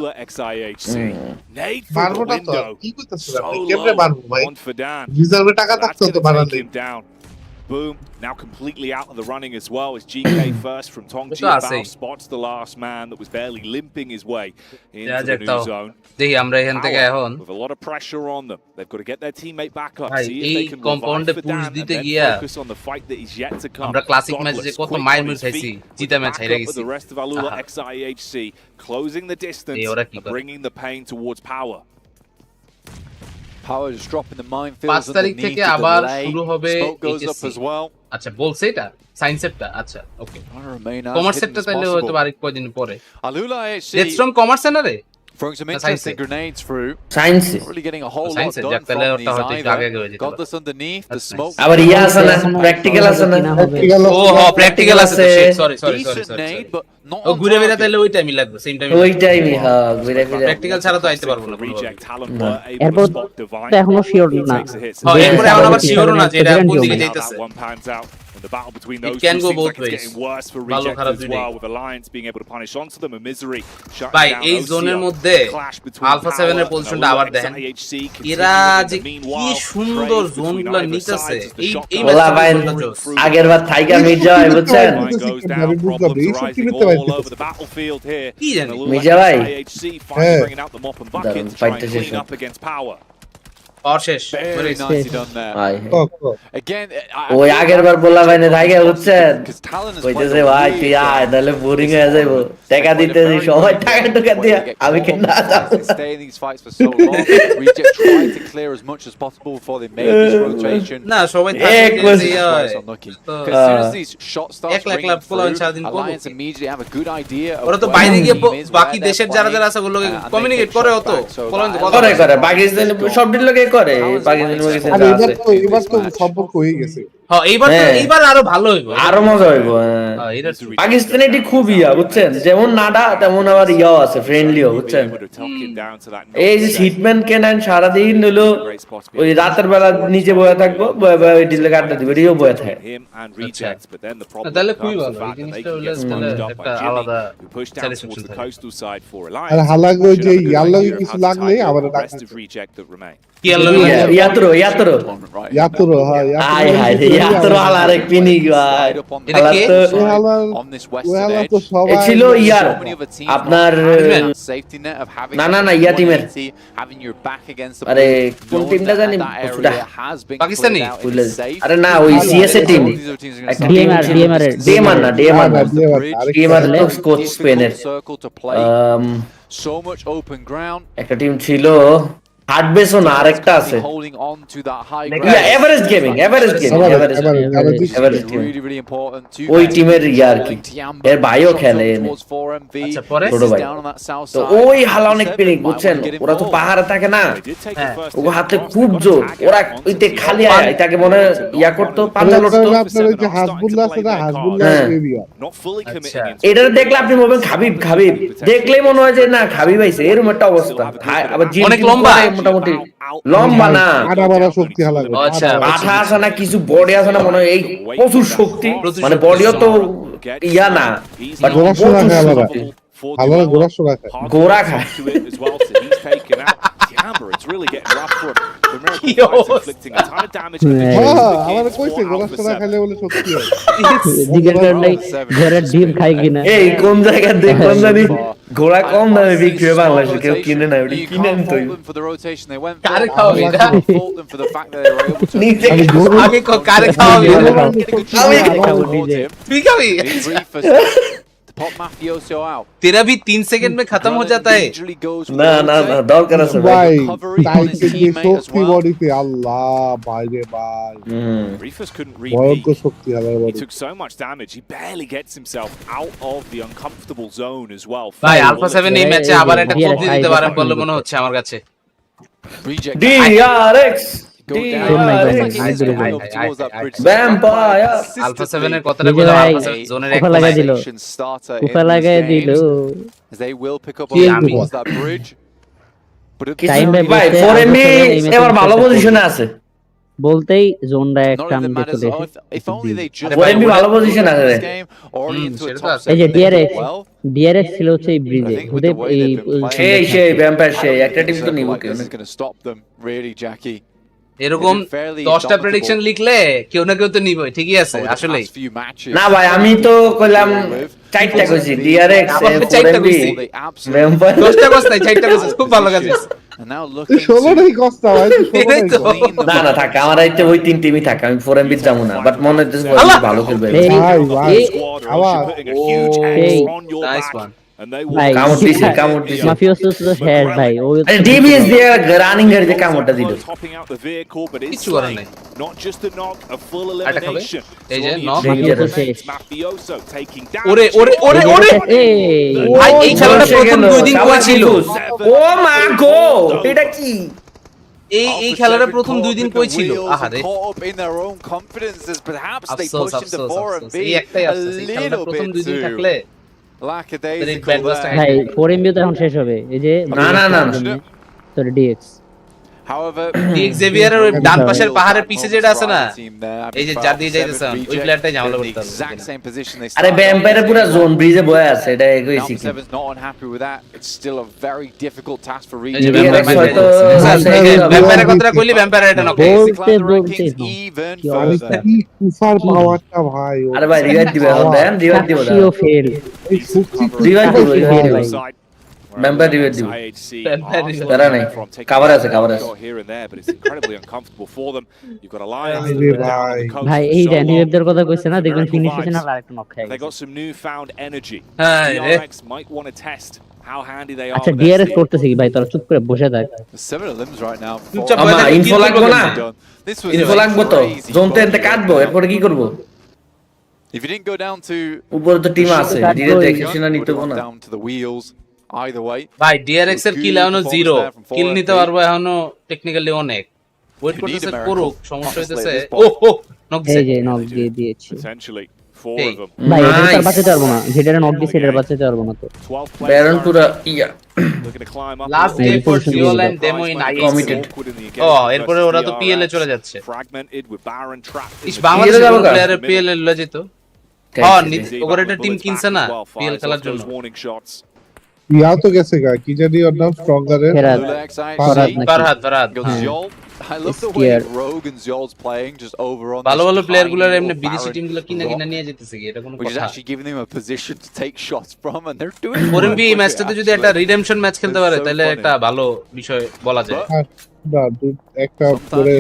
Speaker 3: বাড়বোটা তো কি করতেছ আপনি কেমনে বাড়বো ভাই রিজার্ভে টাকা থাকতো তো বাড়াতে
Speaker 7: Boom, now completely out of the running as well as GK first from Tongji. Bao spots the last man that was barely limping his way into the new zone.
Speaker 1: দেখি আমরা এখান থেকে এখন
Speaker 7: with a lot of pressure on them. They've got to get their teammate back up, see if
Speaker 1: এই
Speaker 7: they can
Speaker 1: কম্পাউন্ডে push দিতে গিয়া
Speaker 7: focus on the fight that is yet to come.
Speaker 1: আমরা classic ম্যাচে কত মাইল খাইছি জিতা match হাইরা গেছি
Speaker 7: The rest of Alula XIHC closing the distance, bringing the pain towards Power.
Speaker 12: Power just dropping the minefield.
Speaker 1: 5 তারিখ থেকে আবার শুরু হবে এইচএসসি আচ্ছা বলছে এটা সায়েন্স সেটটা আচ্ছা ওকে কমার্স সেটটা তাহলে হয়তো আরেক কয়দিন পরে
Speaker 12: Alula HC
Speaker 1: রেডস্টর্ম কমার্স না রে
Speaker 12: throwing some interesting grenades through.
Speaker 13: Science.
Speaker 12: Really getting a whole lot done from these either. Godless underneath the smoke.
Speaker 13: আবার ইয়া আছে না প্র্যাকটিক্যাল আছে না
Speaker 1: ও হ্যাঁ প্র্যাকটিক্যাল আছে সরি ও ঘুরে বেরা তাহলে ওই টাইমই লাগবে সেম টাইমে
Speaker 13: ওই টাইমই হ্যাঁ ঘুরে ফিরে
Speaker 1: প্র্যাকটিক্যাল ছাড়া তো আইতে পারবো না
Speaker 11: এরপর তো এখনো শিওর না
Speaker 1: হ্যাঁ এরপর এখন আবার শিওর না যে এটা কোন দিকে যাইতেছে
Speaker 7: The battle between those
Speaker 1: can
Speaker 7: two
Speaker 1: go
Speaker 7: seems
Speaker 1: both
Speaker 7: like it's
Speaker 1: ways.
Speaker 7: getting worse for Reject as well, with Alliance being able to punish onto them, and Misery shutting
Speaker 1: ভাই
Speaker 7: down
Speaker 1: এই জোনের মধ্যে আলফা 7 এর পজিশনটা আবার দেখেন এরা যে কি সুন্দর জোনগুলো নিতেছে এই
Speaker 13: ওলা ভাই আগের বার টাইগার মির্জা ভাই বুঝছেন
Speaker 1: কি জানি
Speaker 13: মির্জা ভাই
Speaker 7: ফাইটটা শেষ
Speaker 1: শেষ
Speaker 13: ওই আগের বার বললাম ভাই না টাইগার বুঝছেন কইতেছে ভাই তুই আয় তাহলে বোরিং হয়ে যাইবো টাকা দিতে সবাই টাকা দিয়া আমি কেন না যাব
Speaker 1: না সবাই ওরা তো বাইরে গিয়ে বাকি দেশের যারা যারা আছে ওগুলোকে কমিউনিকেট করে হতো
Speaker 13: করে পাকিস্তান সব দিন লোকে করে পাকিস্তানের মধ্যে
Speaker 3: এবার তো সম্পর্ক হয়ে গেছে
Speaker 1: হ্যাঁ এইবার আরো ভালো হইব
Speaker 13: আরো মজা হইব পাকিস্তানে এটি খুব ইয়া বুঝছেন যেমন নাডা তেমন আবার ইয়াও আছে ফ্রেন্ডলিও বুঝছেন এই যে হিটম্যান কেনেন সারাদিন হলো ওই রাতের বেলা নিচে বসে থাকবো ওই ডিলে কাটতে দিবে রিও বসে থাকে
Speaker 1: তাহলে খুবই ভালো এই জিনিসটা হলো একটা আলাদা স্যাটিসফ্যাকশন
Speaker 3: আর হালাগো যে ইয়ার লাগে কিছু লাগলে আবার
Speaker 13: ইয়াত্রো
Speaker 3: ইয়াতুরো হ্যাঁ
Speaker 13: হাই হাই রে ইয়াতুরো আলার এক পিনি ভাই
Speaker 1: এটা কি
Speaker 12: on this western edge.
Speaker 3: তো সবাই
Speaker 13: ছিল ইয়ার
Speaker 12: So many other teams
Speaker 13: আপনার
Speaker 12: safety net of having
Speaker 13: না ইয়া টিমের
Speaker 12: having your back against the
Speaker 13: আরে
Speaker 12: blue,
Speaker 13: কোন
Speaker 12: knowing
Speaker 13: টিমটা জানি
Speaker 12: that
Speaker 13: কিছুটা
Speaker 12: area has been
Speaker 1: Pakistani?
Speaker 12: cleared out and is safe.
Speaker 13: আরে না ওই সিএস এর team
Speaker 12: These other teams are gonna
Speaker 13: DMR না ডিএমআর তো কোচ স্পেনের
Speaker 12: circle to play. So much open ground.
Speaker 13: একটা টিম ছিল হার্ডবেসও না আরেকটা আছে
Speaker 12: Holding on to that high
Speaker 13: yeah Everest gaming Everest
Speaker 12: really really important to
Speaker 13: ওই টিমের ইয়া আর কি এর ভাইও খেলে
Speaker 12: আচ্ছা
Speaker 1: পরে
Speaker 13: ছোট ভাই তো ওই হালা অনেক পিনিক বুঝছেন ওরা তো পাহাড়ে থাকে না ও হাতে খুব জোর ওরা ওইতে খালি এটাকে মনে ইয়া করতো পাঞ্জা লড়তো
Speaker 3: আপনার ওই যে হাসবুল্লাহ আছে না হাসবুল্লাহ এরিয়া
Speaker 13: এটা দেখলে আপনি বলবেন খাবিব দেখলেই মনে হয় যে না খাবিব আইছে এরকম একটা অবস্থা আবার জিম
Speaker 1: অনেক লম্বা
Speaker 13: মোটামুটি লম্বা না
Speaker 3: আটা বড় শক্তি হালা
Speaker 1: আচ্ছা
Speaker 13: মাথা আছে না কিছু বডি আছে না মনে হয় এই প্রচুর শক্তি মানে বডিও তো ইয়া না বাট
Speaker 3: গোড়াশোরা খায় আলাদা হালা গোড়াশোরা খায়
Speaker 13: গোড়া খায়
Speaker 7: It's really getting rough for him. The American fight's inflicting a ton of damage.
Speaker 3: আমার কইছে গোড়াশোরা খাইলে বলে শক্তি হয়
Speaker 11: জিজ্ঞেস করেন নাই ঘরের ডিম খাই কিনা
Speaker 13: এই কোন জায়গা দেখলাম জানি গোড়া কম দামে বিক্রি হয় বাংলাদেশে কেউ কিনে না ওটা কিনেন তো
Speaker 1: কারে খাওয়াবি এটা
Speaker 13: নিচে
Speaker 1: আগে কারে খাওয়াবি
Speaker 13: আমি
Speaker 11: খাবো নিজে
Speaker 1: তুই খাবি
Speaker 12: Pop mafioso out.
Speaker 1: तेरा भी 3 सेकंड में खत्म हो जाता है
Speaker 13: না দরকার আছে
Speaker 3: ভাই টাইকে দিয়ে শক্তি বডিতে আল্লাহ ভাই রে ভাই
Speaker 7: Reefers couldn't
Speaker 3: ভয়ঙ্কর
Speaker 7: repeat.
Speaker 3: শক্তি হালা
Speaker 7: He
Speaker 3: body
Speaker 7: took so much damage, he barely gets himself out of the uncomfortable zone as well.
Speaker 1: ভাই আলফা 7 এই ম্যাচে আবার একটা কোপ দিয়ে দিতে পারেন বলে মনে হচ্ছে আমার কাছে
Speaker 13: ডিআরএক্স ভ্যাম্পায়ার
Speaker 1: আলফা 7 এর কথাটা বলে আলফা 7 জোনের এক
Speaker 11: লাগাই দিল উফা লাগাই দিল
Speaker 12: They will pick up on that bridge.
Speaker 11: Time
Speaker 13: ভাই 4MB এবার ভালো পজিশনে আছে
Speaker 11: বলতেই জোনটা একটা আমি দেখতে দেখি
Speaker 12: If only they just
Speaker 13: 4MB ভালো পজিশনে আছে রে
Speaker 11: এই যে ডিআরএক্স ছিল হচ্ছে এই ব্রিজে ওদের এই
Speaker 13: সেই ভ্যাম্পায়ার সেই একটা টিম তো নিব কেউ
Speaker 12: is going to stop them really, Jackie.
Speaker 1: এরকম 10টা প্রেডিকশন লিখলে কেউ না কেউ তো নিবই ঠিকই আছে আসলে
Speaker 13: না ভাই আমি তো কইলাম চারটা কইছি ডিআরএক্স 4MB ভ্যাম্পায়ার
Speaker 1: 10টা কষ্ট 4টা কষ্ট খুব ভালো কাজ হইছে
Speaker 12: And now looking
Speaker 3: 16টাই কষ্ট ভাই
Speaker 13: না থাক আমার আইতে ওই তিন টিমই থাক আমি 4MB যাবো না বাট মনে হচ্ছে ভালো খেলবে
Speaker 3: ভাই আবার
Speaker 1: নাইস ওয়ান
Speaker 11: কামড় দিছে মাফিওসো তো শেষ ভাই ও
Speaker 13: ডিবিএস দিয়ে রানিং এর যে কামড়টা দিল
Speaker 1: কিছু করে নাই
Speaker 7: Not just a knock, a full elimination.
Speaker 1: এই যে নক
Speaker 7: Mafioso taking down.
Speaker 1: ওরে ভাই এই খেলাটা প্রথম 2 দিন কই ছিল
Speaker 13: ও মা গো এটা কি
Speaker 1: এই খেলাটা প্রথম 2 দিন কই ছিল আহারে
Speaker 12: caught up in their own confidence as perhaps they
Speaker 1: আফসোস
Speaker 12: pushed into 4MB
Speaker 1: এই একটাই
Speaker 12: a
Speaker 1: আফসোস এই খেলাটা
Speaker 12: little
Speaker 1: প্রথম
Speaker 12: bit
Speaker 1: 2 দিন
Speaker 12: too
Speaker 1: থাকলে
Speaker 12: lackadaisical there.
Speaker 11: ভাই 4MB তো এখন শেষ হবে এই যে
Speaker 13: না
Speaker 11: সরি ডিএক্স
Speaker 12: However,
Speaker 1: এক্সেভিয়ারের ওই ডান পাশের পাহাড়ের পিছে যেটা আছে না এই যে যা দিয়ে যাইতেছে ওই প্লেয়ারটাই ঝামেলা করতে হবে
Speaker 13: আরে ভ্যাম্পায়ারের পুরো জোন ব্রিজে বয়ে আছে এটা একই সিকি
Speaker 12: Seven's not unhappy with that. It's still a very difficult task for
Speaker 1: এই যে
Speaker 12: Reed.
Speaker 1: ভ্যাম্পায়ারের কথাটা কইলি ভ্যাম্পায়ার এটা নক
Speaker 12: Even
Speaker 3: আমি
Speaker 12: further.
Speaker 3: কি কুফার পাওয়ারটা ভাই
Speaker 13: আরে ভাই রিভাইভ দিবে দেন রিভাইভ দিব
Speaker 11: সিও ফেল
Speaker 3: এই শক্তি
Speaker 13: রিভাইভ দিব ভাই ভ্যাম্পায়ার রিভাইভ দিব তারা নাই কভার আছে
Speaker 7: Here and there, but it's incredibly uncomfortable for them. You've got Alliance.
Speaker 11: ভাই এই র্যান্ডিওদের কথা কইছে না দেখবেন ফিনিশ হচ্ছে না আর একটা নক খায়
Speaker 7: They got some newfound energy.
Speaker 1: Hey,
Speaker 7: DRX might want to test how handy they are.
Speaker 11: আচ্ছা ডিআরএস করতেছে কি ভাই তোরা চুপ করে বসে থাক
Speaker 12: Several limbs right now.
Speaker 13: আমা ইনফো লাগবো না
Speaker 12: This was
Speaker 13: ইনফো লাগবো তো জোন তো এতে কাটবো এরপর কি করব
Speaker 12: If you didn't go down to
Speaker 13: উপরে তো টিম আছে ধীরে দেখে না নিতে না
Speaker 12: down to the wheels either way.
Speaker 1: ভাই ডিআরএক্স এর কিল এখনো 0 কিল নিতে পারবো এখনো টেকনিক্যালি অনেক ওয়েট করতেছে করুক সমস্যা হইতেছে ও নক
Speaker 11: এই যে নক দিয়ে দিয়েছি
Speaker 7: Potentially four of them.
Speaker 11: ভাই এটা বাঁচাতে পারবো না যেটা নক দিছে এটা বাঁচাতে পারবো না তো
Speaker 7: 12
Speaker 13: ব্যারন পুরো ইয়া
Speaker 7: looking to climb up.
Speaker 1: Last day for fuel and demo in ISC ও এরপরে ওরা তো পিএল এ চলে যাচ্ছে
Speaker 7: Fragmented with Baron trapped.
Speaker 1: ইস বাংলাদেশের প্লেয়ার পিএল এ লয়ে যেত ওর একটা টিম কিনছে না পিএল খেলার জন্য
Speaker 7: warning shots.
Speaker 3: ইয়া তো গেছে গা কি জানি ওর নাম স্ট্রঙ্গার এর
Speaker 1: Farhad
Speaker 12: I love the way Rogue and Zol's playing just over on
Speaker 1: ভালো ভালো
Speaker 12: this
Speaker 1: প্লেয়ার গুলোর
Speaker 12: tiny
Speaker 1: এমনি
Speaker 12: little
Speaker 1: বিদেশি
Speaker 12: barren
Speaker 1: টিমগুলো কিনা
Speaker 12: rock,
Speaker 1: কিনা নিয়ে যেতেছে কি এটা কোনো
Speaker 12: which is
Speaker 1: কথা
Speaker 12: actually giving them a position to take shots from, and they're doing it
Speaker 1: ফোরেমবি এই
Speaker 12: with it,
Speaker 1: ম্যাচটাতে যদি একটা
Speaker 12: actually.
Speaker 1: রিডেমশন ম্যাচ খেলতে পারে
Speaker 12: It's so
Speaker 1: তাহলে
Speaker 12: funny.
Speaker 1: একটা ভালো বিষয় বলা যায়
Speaker 3: না একটা
Speaker 12: Sometimes
Speaker 3: করে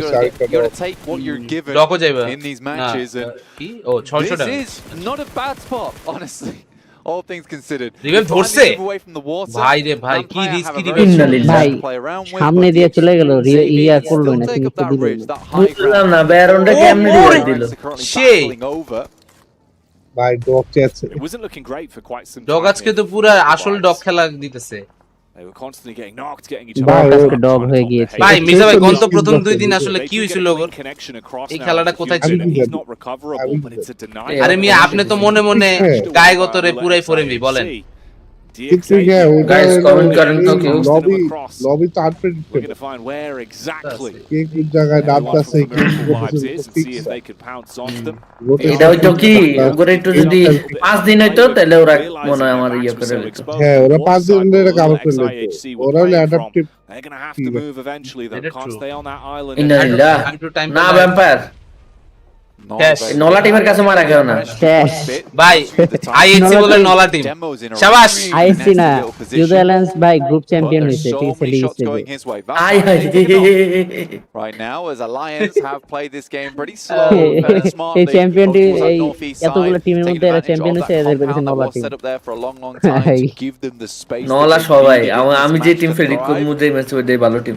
Speaker 12: you gotta take what you're given
Speaker 1: ডকও যাইবা
Speaker 12: in these matches, and
Speaker 1: কি ও 600
Speaker 12: this
Speaker 1: টাকা
Speaker 12: is not a bad spot, honestly. All things considered.
Speaker 1: Reveal ধরছে ভাই রে ভাই কি রিস্কি রিভেল
Speaker 11: ভাই সামনে দিয়ে চলে গেল ইয়া করলো না ফিনিশে দিল
Speaker 13: বুঝলাম না ব্যারনটা কেমনে রিভাইভ দিল
Speaker 1: সেই
Speaker 3: ভাই ডক চেয়েছে
Speaker 7: It wasn't looking great for quite some
Speaker 1: dog
Speaker 7: time.
Speaker 1: আজকে তো পুরা আসল ডগ খেলা দিতেছে
Speaker 7: They were constantly getting knocked, getting each
Speaker 11: ভাই
Speaker 7: other.
Speaker 11: আজকে ডগ হয়ে গিয়েছে
Speaker 1: ভাই মির্জা ভাই গন্ত প্রথম 2 দিন আসলে কি হইছিল ওর এই খেলাটা কোথায় ছিল
Speaker 7: He's not recoverable, but it's a denial.
Speaker 1: আরে মিয়া আপনি তো মনে মনে গায়ে গতরে পুরাই ফোরেমবি বলেন
Speaker 13: গাইস কমেন্ট করেন তো কেউ
Speaker 3: লবি তো
Speaker 7: We're
Speaker 3: unpredictable
Speaker 7: going to find where exactly
Speaker 3: কে কোন জায়গায় ডাবতাছে কে
Speaker 7: vibes is and see if they could pounce on them.
Speaker 13: এটা হইতো কি ওরে একটু যদি 5 দিন হইতো তাহলে ওরা মনে হয় আমার ইয়ে করে নিত
Speaker 3: হ্যাঁ ওরা 5 দিন ধরে কাজ করে ওরা হলো adaptive
Speaker 7: They're going to have to move eventually. They can't stay on that island.
Speaker 13: ইন্নালিল্লাহ না ভ্যাম্পায়ার নলা টিমের কাছে মারা গেল না
Speaker 1: ভাই আইএসসি বলে নলা টিম শাবাশ
Speaker 11: আইএসসি না ইউজো অ্যালায়েন্স ভাই গ্রুপ চ্যাম্পিয়ন হইছে ঠিক আছে লিস্টে
Speaker 13: I
Speaker 12: Right now, as Alliance have played this game pretty slow, very smartly.
Speaker 11: এই চ্যাম্পিয়নটি
Speaker 12: Towards that
Speaker 11: এই
Speaker 12: northeast
Speaker 11: এতগুলো
Speaker 12: side,
Speaker 11: টিমের
Speaker 12: taking
Speaker 11: মধ্যে এরা
Speaker 12: advantage
Speaker 11: চ্যাম্পিয়ন
Speaker 12: of
Speaker 11: হইছে
Speaker 12: that
Speaker 11: এদের
Speaker 12: compound
Speaker 11: কাছে
Speaker 12: that
Speaker 11: নলা
Speaker 12: was
Speaker 11: team
Speaker 12: set up there for a long time to give them the space.
Speaker 13: নলা সবাই আমি যে টিম ফেডিক করব যে ম্যাচ ওইটাই ভালো team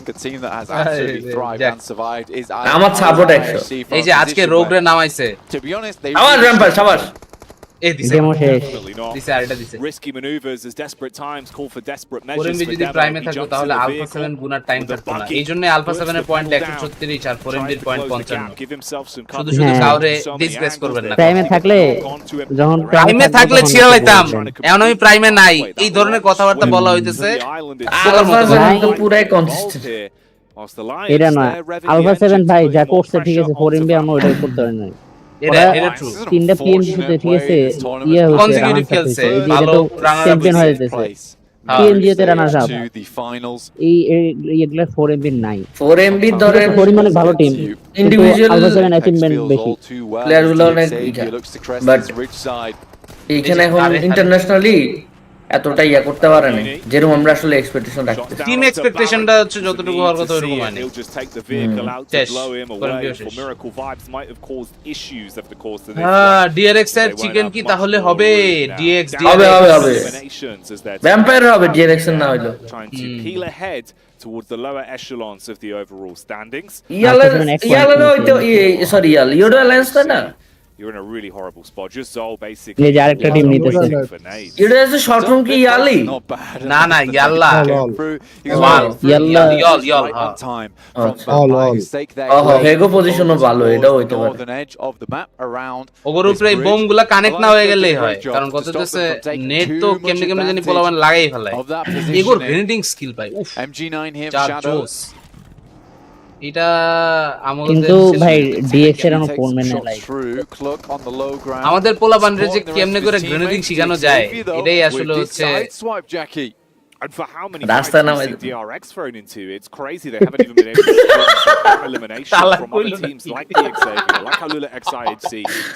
Speaker 12: A team that has absolutely thrived and survived is
Speaker 13: আমার সাপোর্ট 100
Speaker 1: এই যে আজকে রোগরে নামাইছে
Speaker 12: to be honest they
Speaker 13: আমার ভ্যাম্পায়ার শাবাশ
Speaker 1: এই দিছে দিছে আরেটা দিছে
Speaker 7: Risky maneuvers as desperate times call for desperate measures.
Speaker 1: ফোরেমবি যদি প্রাইমে থাকতো তাহলে আলফা 7 গুনার টাইম থাকতো না এইজন্য আলফা 7 এর পয়েন্ট 136 আর ফোরেমবির পয়েন্ট 55 শুধু শুধু কাউরে ডিসগ্রেস করবেন না
Speaker 11: প্রাইমে থাকলে যখন
Speaker 1: প্রাইমে থাকলে ছিড়াইতাম এখন আমি প্রাইমে নাই এই ধরনের কথাবার্তা বলা হইতেছে
Speaker 13: আলফা 7 তো পুরাই কনসিস্টেন্ট
Speaker 11: এটা না আলফা 7 ভাই যা করছে ঠিক আছে ফোরেমবি আমরা ওইটাই করতে পারি না
Speaker 1: এটা ট্রু
Speaker 11: তিনটা পিএম দিতে ঠিক আছে ইয়া হচ্ছে
Speaker 1: কনজিকিউটিভ খেলছে ভালো রানার
Speaker 11: চ্যাম্পিয়ন হয়ে যেতেছে পিএম দিতে রানার আপ এই এগুলা 4 এমবি নাই
Speaker 13: 4 এমবি ধরে
Speaker 11: পরিমাণে ভালো টিম ইন্ডিভিজুয়াল আলফা 7 অ্যাচিভমেন্ট বেশি
Speaker 13: প্লেয়ার গুলো অনেক বাট এইখানে এখন ইন্টারন্যাশনালি এতটা ইয়া করতে পারে না যেরকম আমরা আসলে এক্সপেকটেশন রাখতে
Speaker 1: টিম এক্সপেকটেশনটা হচ্ছে যতটুকু হওয়ার কথা ওরকম হয়নি
Speaker 7: He'll just take the vehicle out to blow him away. For miracle vibes might have caused issues of the course of this.
Speaker 1: DRX এর চিকেন কি তাহলে হবে ডিএক্স
Speaker 13: হবে ভ্যাম্পায়ার হবে ডিআরএক্স না হইলো
Speaker 7: Trying to peel ahead towards the lower echelons of the overall standings.
Speaker 13: ইয়ালা হইতো sorry euro alliance না
Speaker 7: You're in a really horrible spot. Just Zol basically.
Speaker 11: এই যে আরেকটা টিম নিতেছে
Speaker 13: এটা আছে শর্ট ফর্ম কি ইয়ালি
Speaker 1: না না ইয়াল্লা
Speaker 11: ইয়াল্লা
Speaker 1: ইয়ল
Speaker 13: হেগো পজিশনও ভালো এটা হইতে পারে
Speaker 1: ওগর উপরে এই বোমগুলা কানেক্ট না হয়ে গেলেই হয় কারণ কত হচ্ছে নেট তো কেমনে কেমনে জানি পোলাবান লাগাই ফেলায় এগোর গ্রেনেডিং স্কিল পাই উফ
Speaker 12: MG9 here
Speaker 1: shadows এটা আমাদের
Speaker 11: কিন্তু ভাই ডিএক্স এর কোনো ফোন মেনে নাই
Speaker 1: আমাদের পোলাবানরে যে কেমনে করে গ্রেনেডিং শিখানো যায় এটাই আসলে হচ্ছে
Speaker 7: And for how many
Speaker 13: Rasta
Speaker 7: fights you see DRX thrown into, it's crazy they haven't even been able to get elimination from other teams like the Xavier, like Halula XIHC,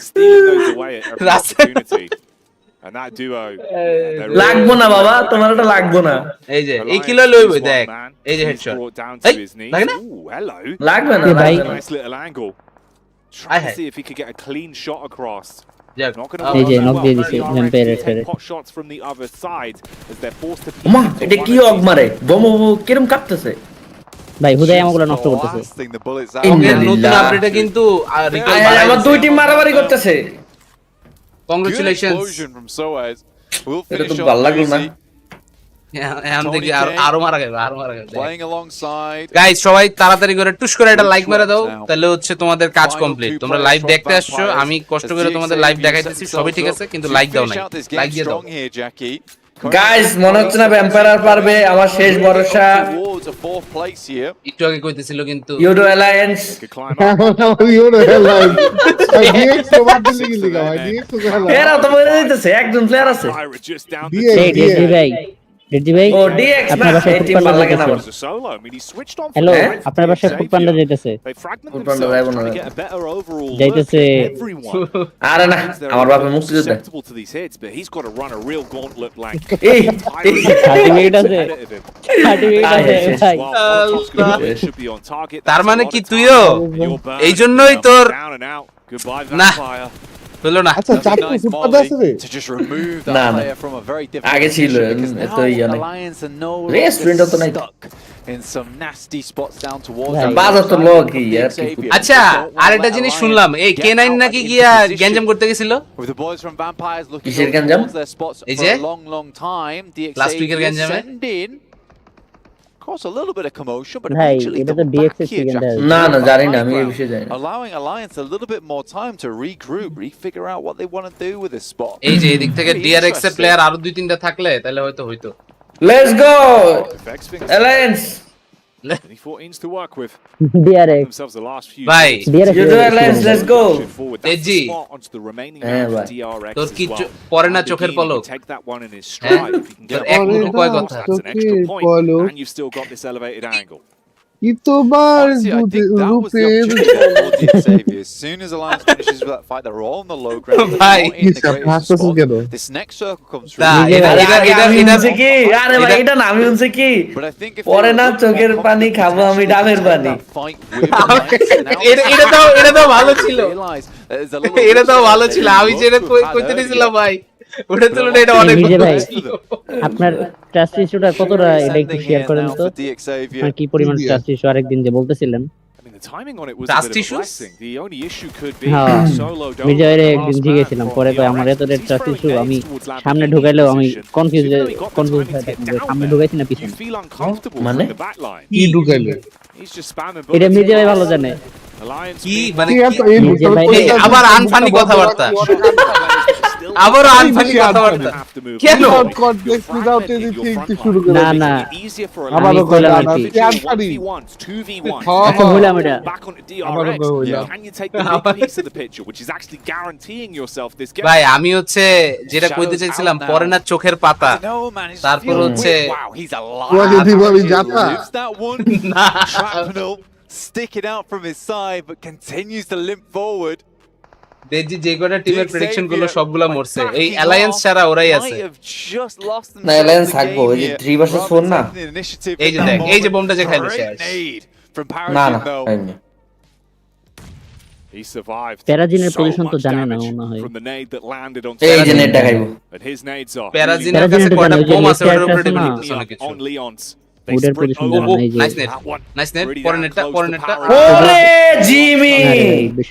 Speaker 7: stealing those away at every opportunity. And that duo,
Speaker 13: লাগবো না বাবা তোমার এটা লাগবো না
Speaker 1: এই যে এই কিলো লইব দেখ এই যে হেডশট লাগে না
Speaker 13: লাগবে না
Speaker 11: ভাই
Speaker 7: nice little angle. Trying to see if he could get a clean shot across.
Speaker 11: এই যে নক দিয়ে দিছে ভ্যাম্পায়ারের ছেড়ে
Speaker 7: Pot shots from the other side as they're forced to.
Speaker 13: মা এটা কি অগ মারে বম কিরম কাটতেছে
Speaker 11: ভাই হুদাই আমাগুলো নষ্ট করতেছে
Speaker 1: নতুন আপডেটে কিন্তু রিকল বাড়াই
Speaker 13: আমার দুই টিম মারামারি করতেছে
Speaker 1: কংগ্রাচুলেশনস
Speaker 13: এটা তো ভালো লাগলো না
Speaker 1: এখন দেখি আরো মারা গেল গাইস সবাই তাড়াতাড়ি করে টুস করে একটা লাইক মেরে দাও তাহলে হচ্ছে তোমাদের কাজ কমপ্লিট তোমরা লাইভ দেখতে আসছো আমি কষ্ট করে তোমাদের লাইভ দেখাইতেছি সবই ঠিক আছে কিন্তু লাইক দাও না লাইক দিয়ে দাও
Speaker 13: গাইস মনে হচ্ছে না ভ্যাম্পায়ার পারবে আমার শেষ ভরসা
Speaker 1: একটু আগে কইতেছিল কিন্তু
Speaker 13: Euro Alliance
Speaker 3: Euro Alliance DX তো বাদ দিলি কি লিগা ভাই ডিএক্স তো
Speaker 13: এরা তো বলে দিতেছে একজন প্লেয়ার আছে
Speaker 11: এই ভাই রেডি ভাই
Speaker 13: ও ডিএক্স না
Speaker 11: আপনার বাসায়
Speaker 13: এই
Speaker 11: ফুড
Speaker 13: টিম
Speaker 11: পান্ডা
Speaker 13: ভালো লাগে না আমার।
Speaker 11: যাইতেছে হ্যালো আপনার বাসায় ফুড পান্ডা যাইতেছে
Speaker 13: ফুড পান্ডা যাইব না
Speaker 11: যাইতেছে
Speaker 13: আরে না আমার বাপে মুক্তিযোদ্ধা
Speaker 1: এই
Speaker 11: 30 মিনিট আছে 30 মিনিট আছে ভাই
Speaker 1: তার মানে কি তুইও এই জন্যই তোর না হলো না
Speaker 3: আচ্ছা চারটি ফুড পান্ডা আছে রে
Speaker 13: না না আগে ছিল তো ইয়ানে রেস্টুরেন্ট তো নাই বাজার তো লোক কি यार
Speaker 1: আচ্ছা আরেকটা জিনিস শুনলাম এই K9 নাকি গিয়া গ্যাঞ্জাম করতে গেছিল
Speaker 13: কিসের গ্যাঞ্জাম
Speaker 1: এই যে last উইকের গ্যাঞ্জামে
Speaker 12: Cause a little bit of commotion, but
Speaker 11: ভাই
Speaker 12: eventually
Speaker 11: এটা
Speaker 12: the
Speaker 11: তো DX
Speaker 12: back here,
Speaker 11: second
Speaker 12: Jack,
Speaker 13: না না জানি না আমি এই বিষয়ে জানি না
Speaker 12: allowing Alliance a little bit more time to regroup, refigure out what they want to do with this spot.
Speaker 1: এই যে এদিক থেকে ডিআরএক্স এর প্লেয়ার আরো 2-3টা থাকলে তাহলে হয়তো হইতো
Speaker 13: let's go Alliance
Speaker 7: 14s to work with.
Speaker 11: DRX
Speaker 7: Themselves the last few.
Speaker 1: ভাই
Speaker 13: you do Alliance let's go
Speaker 1: তেজি তোর কি পরে না চোখের পলক
Speaker 7: Take that one in his stride. If you can get
Speaker 1: এক মুঠো কয় কথা
Speaker 7: that's an extra point, and you've still got this elevated angle.
Speaker 3: কি তোমার
Speaker 12: Honestly, I think that was the opportunity for Xavier. As soon as Alliance finishes with that fight, they're all on the low ground.
Speaker 1: Bye.
Speaker 12: This next circle comes through.
Speaker 13: আরে ভাই এটা না আমি শুনছি কি
Speaker 12: But I think if
Speaker 13: পরে না চোখের পানি খাবো আমি ডাবের পানি
Speaker 12: fight with Alliance, now
Speaker 1: এটা তো ভালো ছিল
Speaker 12: realize there's a little
Speaker 1: এটা তো ভালো ছিল আমি যেটা কইতে দিছিলাম ভাই ওটা তুলনায় এটা অনেক
Speaker 11: বিজয় ভাই
Speaker 1: ভালো ছিল
Speaker 11: আপনার ট্রাস্ট ইস্যুটা কতটা এটা একটু শেয়ার করেন তো আর কি পরিমাণ ট্রাস্ট ইস্যু আরেকদিন যে বলতেছিলেন
Speaker 7: I mean, the timing on it was
Speaker 1: Trust
Speaker 7: a bit of a
Speaker 1: issues?
Speaker 7: blessing. The only issue could be
Speaker 11: হ্যাঁ
Speaker 7: solo
Speaker 11: বিজয়ের একদিন জিজ্ঞেসছিলাম পরে কই আমার এত ট্রাস্ট ইস্যু আমি সামনে ঢুকাইলেও আমি কনফিউজ হয়ে থাকি যে সামনে ঢুকাইছি না পিছনে
Speaker 7: feel uncomfortable
Speaker 13: মানে?
Speaker 7: from the back line.
Speaker 3: কি ঢুকাইলে
Speaker 7: He's just spamming
Speaker 11: এটা
Speaker 7: bullets.
Speaker 11: বিজয় ভালো জানে
Speaker 7: Alliance
Speaker 1: কি
Speaker 7: being
Speaker 1: মানে
Speaker 3: কি এত এই
Speaker 11: যে ভাই
Speaker 1: এই আবার আনফানি কথাবার্তা আবার আনফানি কথাবার্তা কেন
Speaker 3: কনটেক্সট উইদাউট এনিথিং কি শুরু করে
Speaker 11: না না
Speaker 7: easier for
Speaker 3: আবার
Speaker 11: আমি
Speaker 7: Alliance
Speaker 11: কইলাম
Speaker 3: না
Speaker 11: আর কি
Speaker 3: কি আনপারি
Speaker 7: 1v1s, 2v1s.
Speaker 11: আচ্ছা বললাম এটা
Speaker 7: Back onto
Speaker 3: আবার
Speaker 7: DRX.
Speaker 3: বললাম
Speaker 7: Can you take the big piece of the picture, which is actually guaranteeing yourself this game?
Speaker 1: ভাই আমি হচ্ছে যেটা কইতে চাইছিলাম পরে না চোখের পাতা
Speaker 12: No, man, it's
Speaker 1: তারপর
Speaker 12: feeling
Speaker 1: হচ্ছে
Speaker 12: weird. Wow, he's alive.
Speaker 3: তোমাকে দিবাবি যাতা
Speaker 12: Lives that one.
Speaker 1: না
Speaker 12: Shrapnel sticking out from his side, but continues to limp forward.
Speaker 1: দেখি যে কটা টিমের প্রেডিকশন গুলো সবগুলা মরছে এই অ্যালায়েন্স ছাড়া ওরাই আছে
Speaker 12: Might have just lost
Speaker 13: না
Speaker 12: themselves
Speaker 13: অ্যালায়েন্স
Speaker 12: the
Speaker 13: থাকবো
Speaker 12: game
Speaker 13: ওই যে
Speaker 12: here.
Speaker 13: 3 ভার্সেস 4 না
Speaker 12: Taking the initiative
Speaker 1: এই
Speaker 12: in
Speaker 1: যে
Speaker 12: that
Speaker 1: দেখ এই যে
Speaker 12: moment.
Speaker 1: বোমটা যে খাইলো শেষ
Speaker 12: Grenade from
Speaker 13: না
Speaker 12: Parachute
Speaker 13: না
Speaker 12: though.
Speaker 13: হয়নি
Speaker 7: He survived.
Speaker 11: প্যারাজিনের
Speaker 7: so
Speaker 11: পজিশন তো
Speaker 7: much
Speaker 11: জানে না
Speaker 7: damage
Speaker 11: মনে হয়
Speaker 7: from the nade that landed on
Speaker 13: এই যে নেট দেখাইবো
Speaker 7: But his nades are
Speaker 1: প্যারাজিনের কাছে কয়টা বোম আছে ওটার উপরে ডিপেন্ড
Speaker 7: really
Speaker 1: করছে অনেক কিছু
Speaker 7: on Leon's.
Speaker 11: ওদের পজিশন জানে না এই যে
Speaker 1: নাইস নেট নাইস নেট পরে নেটটা
Speaker 13: ওরে Jimmy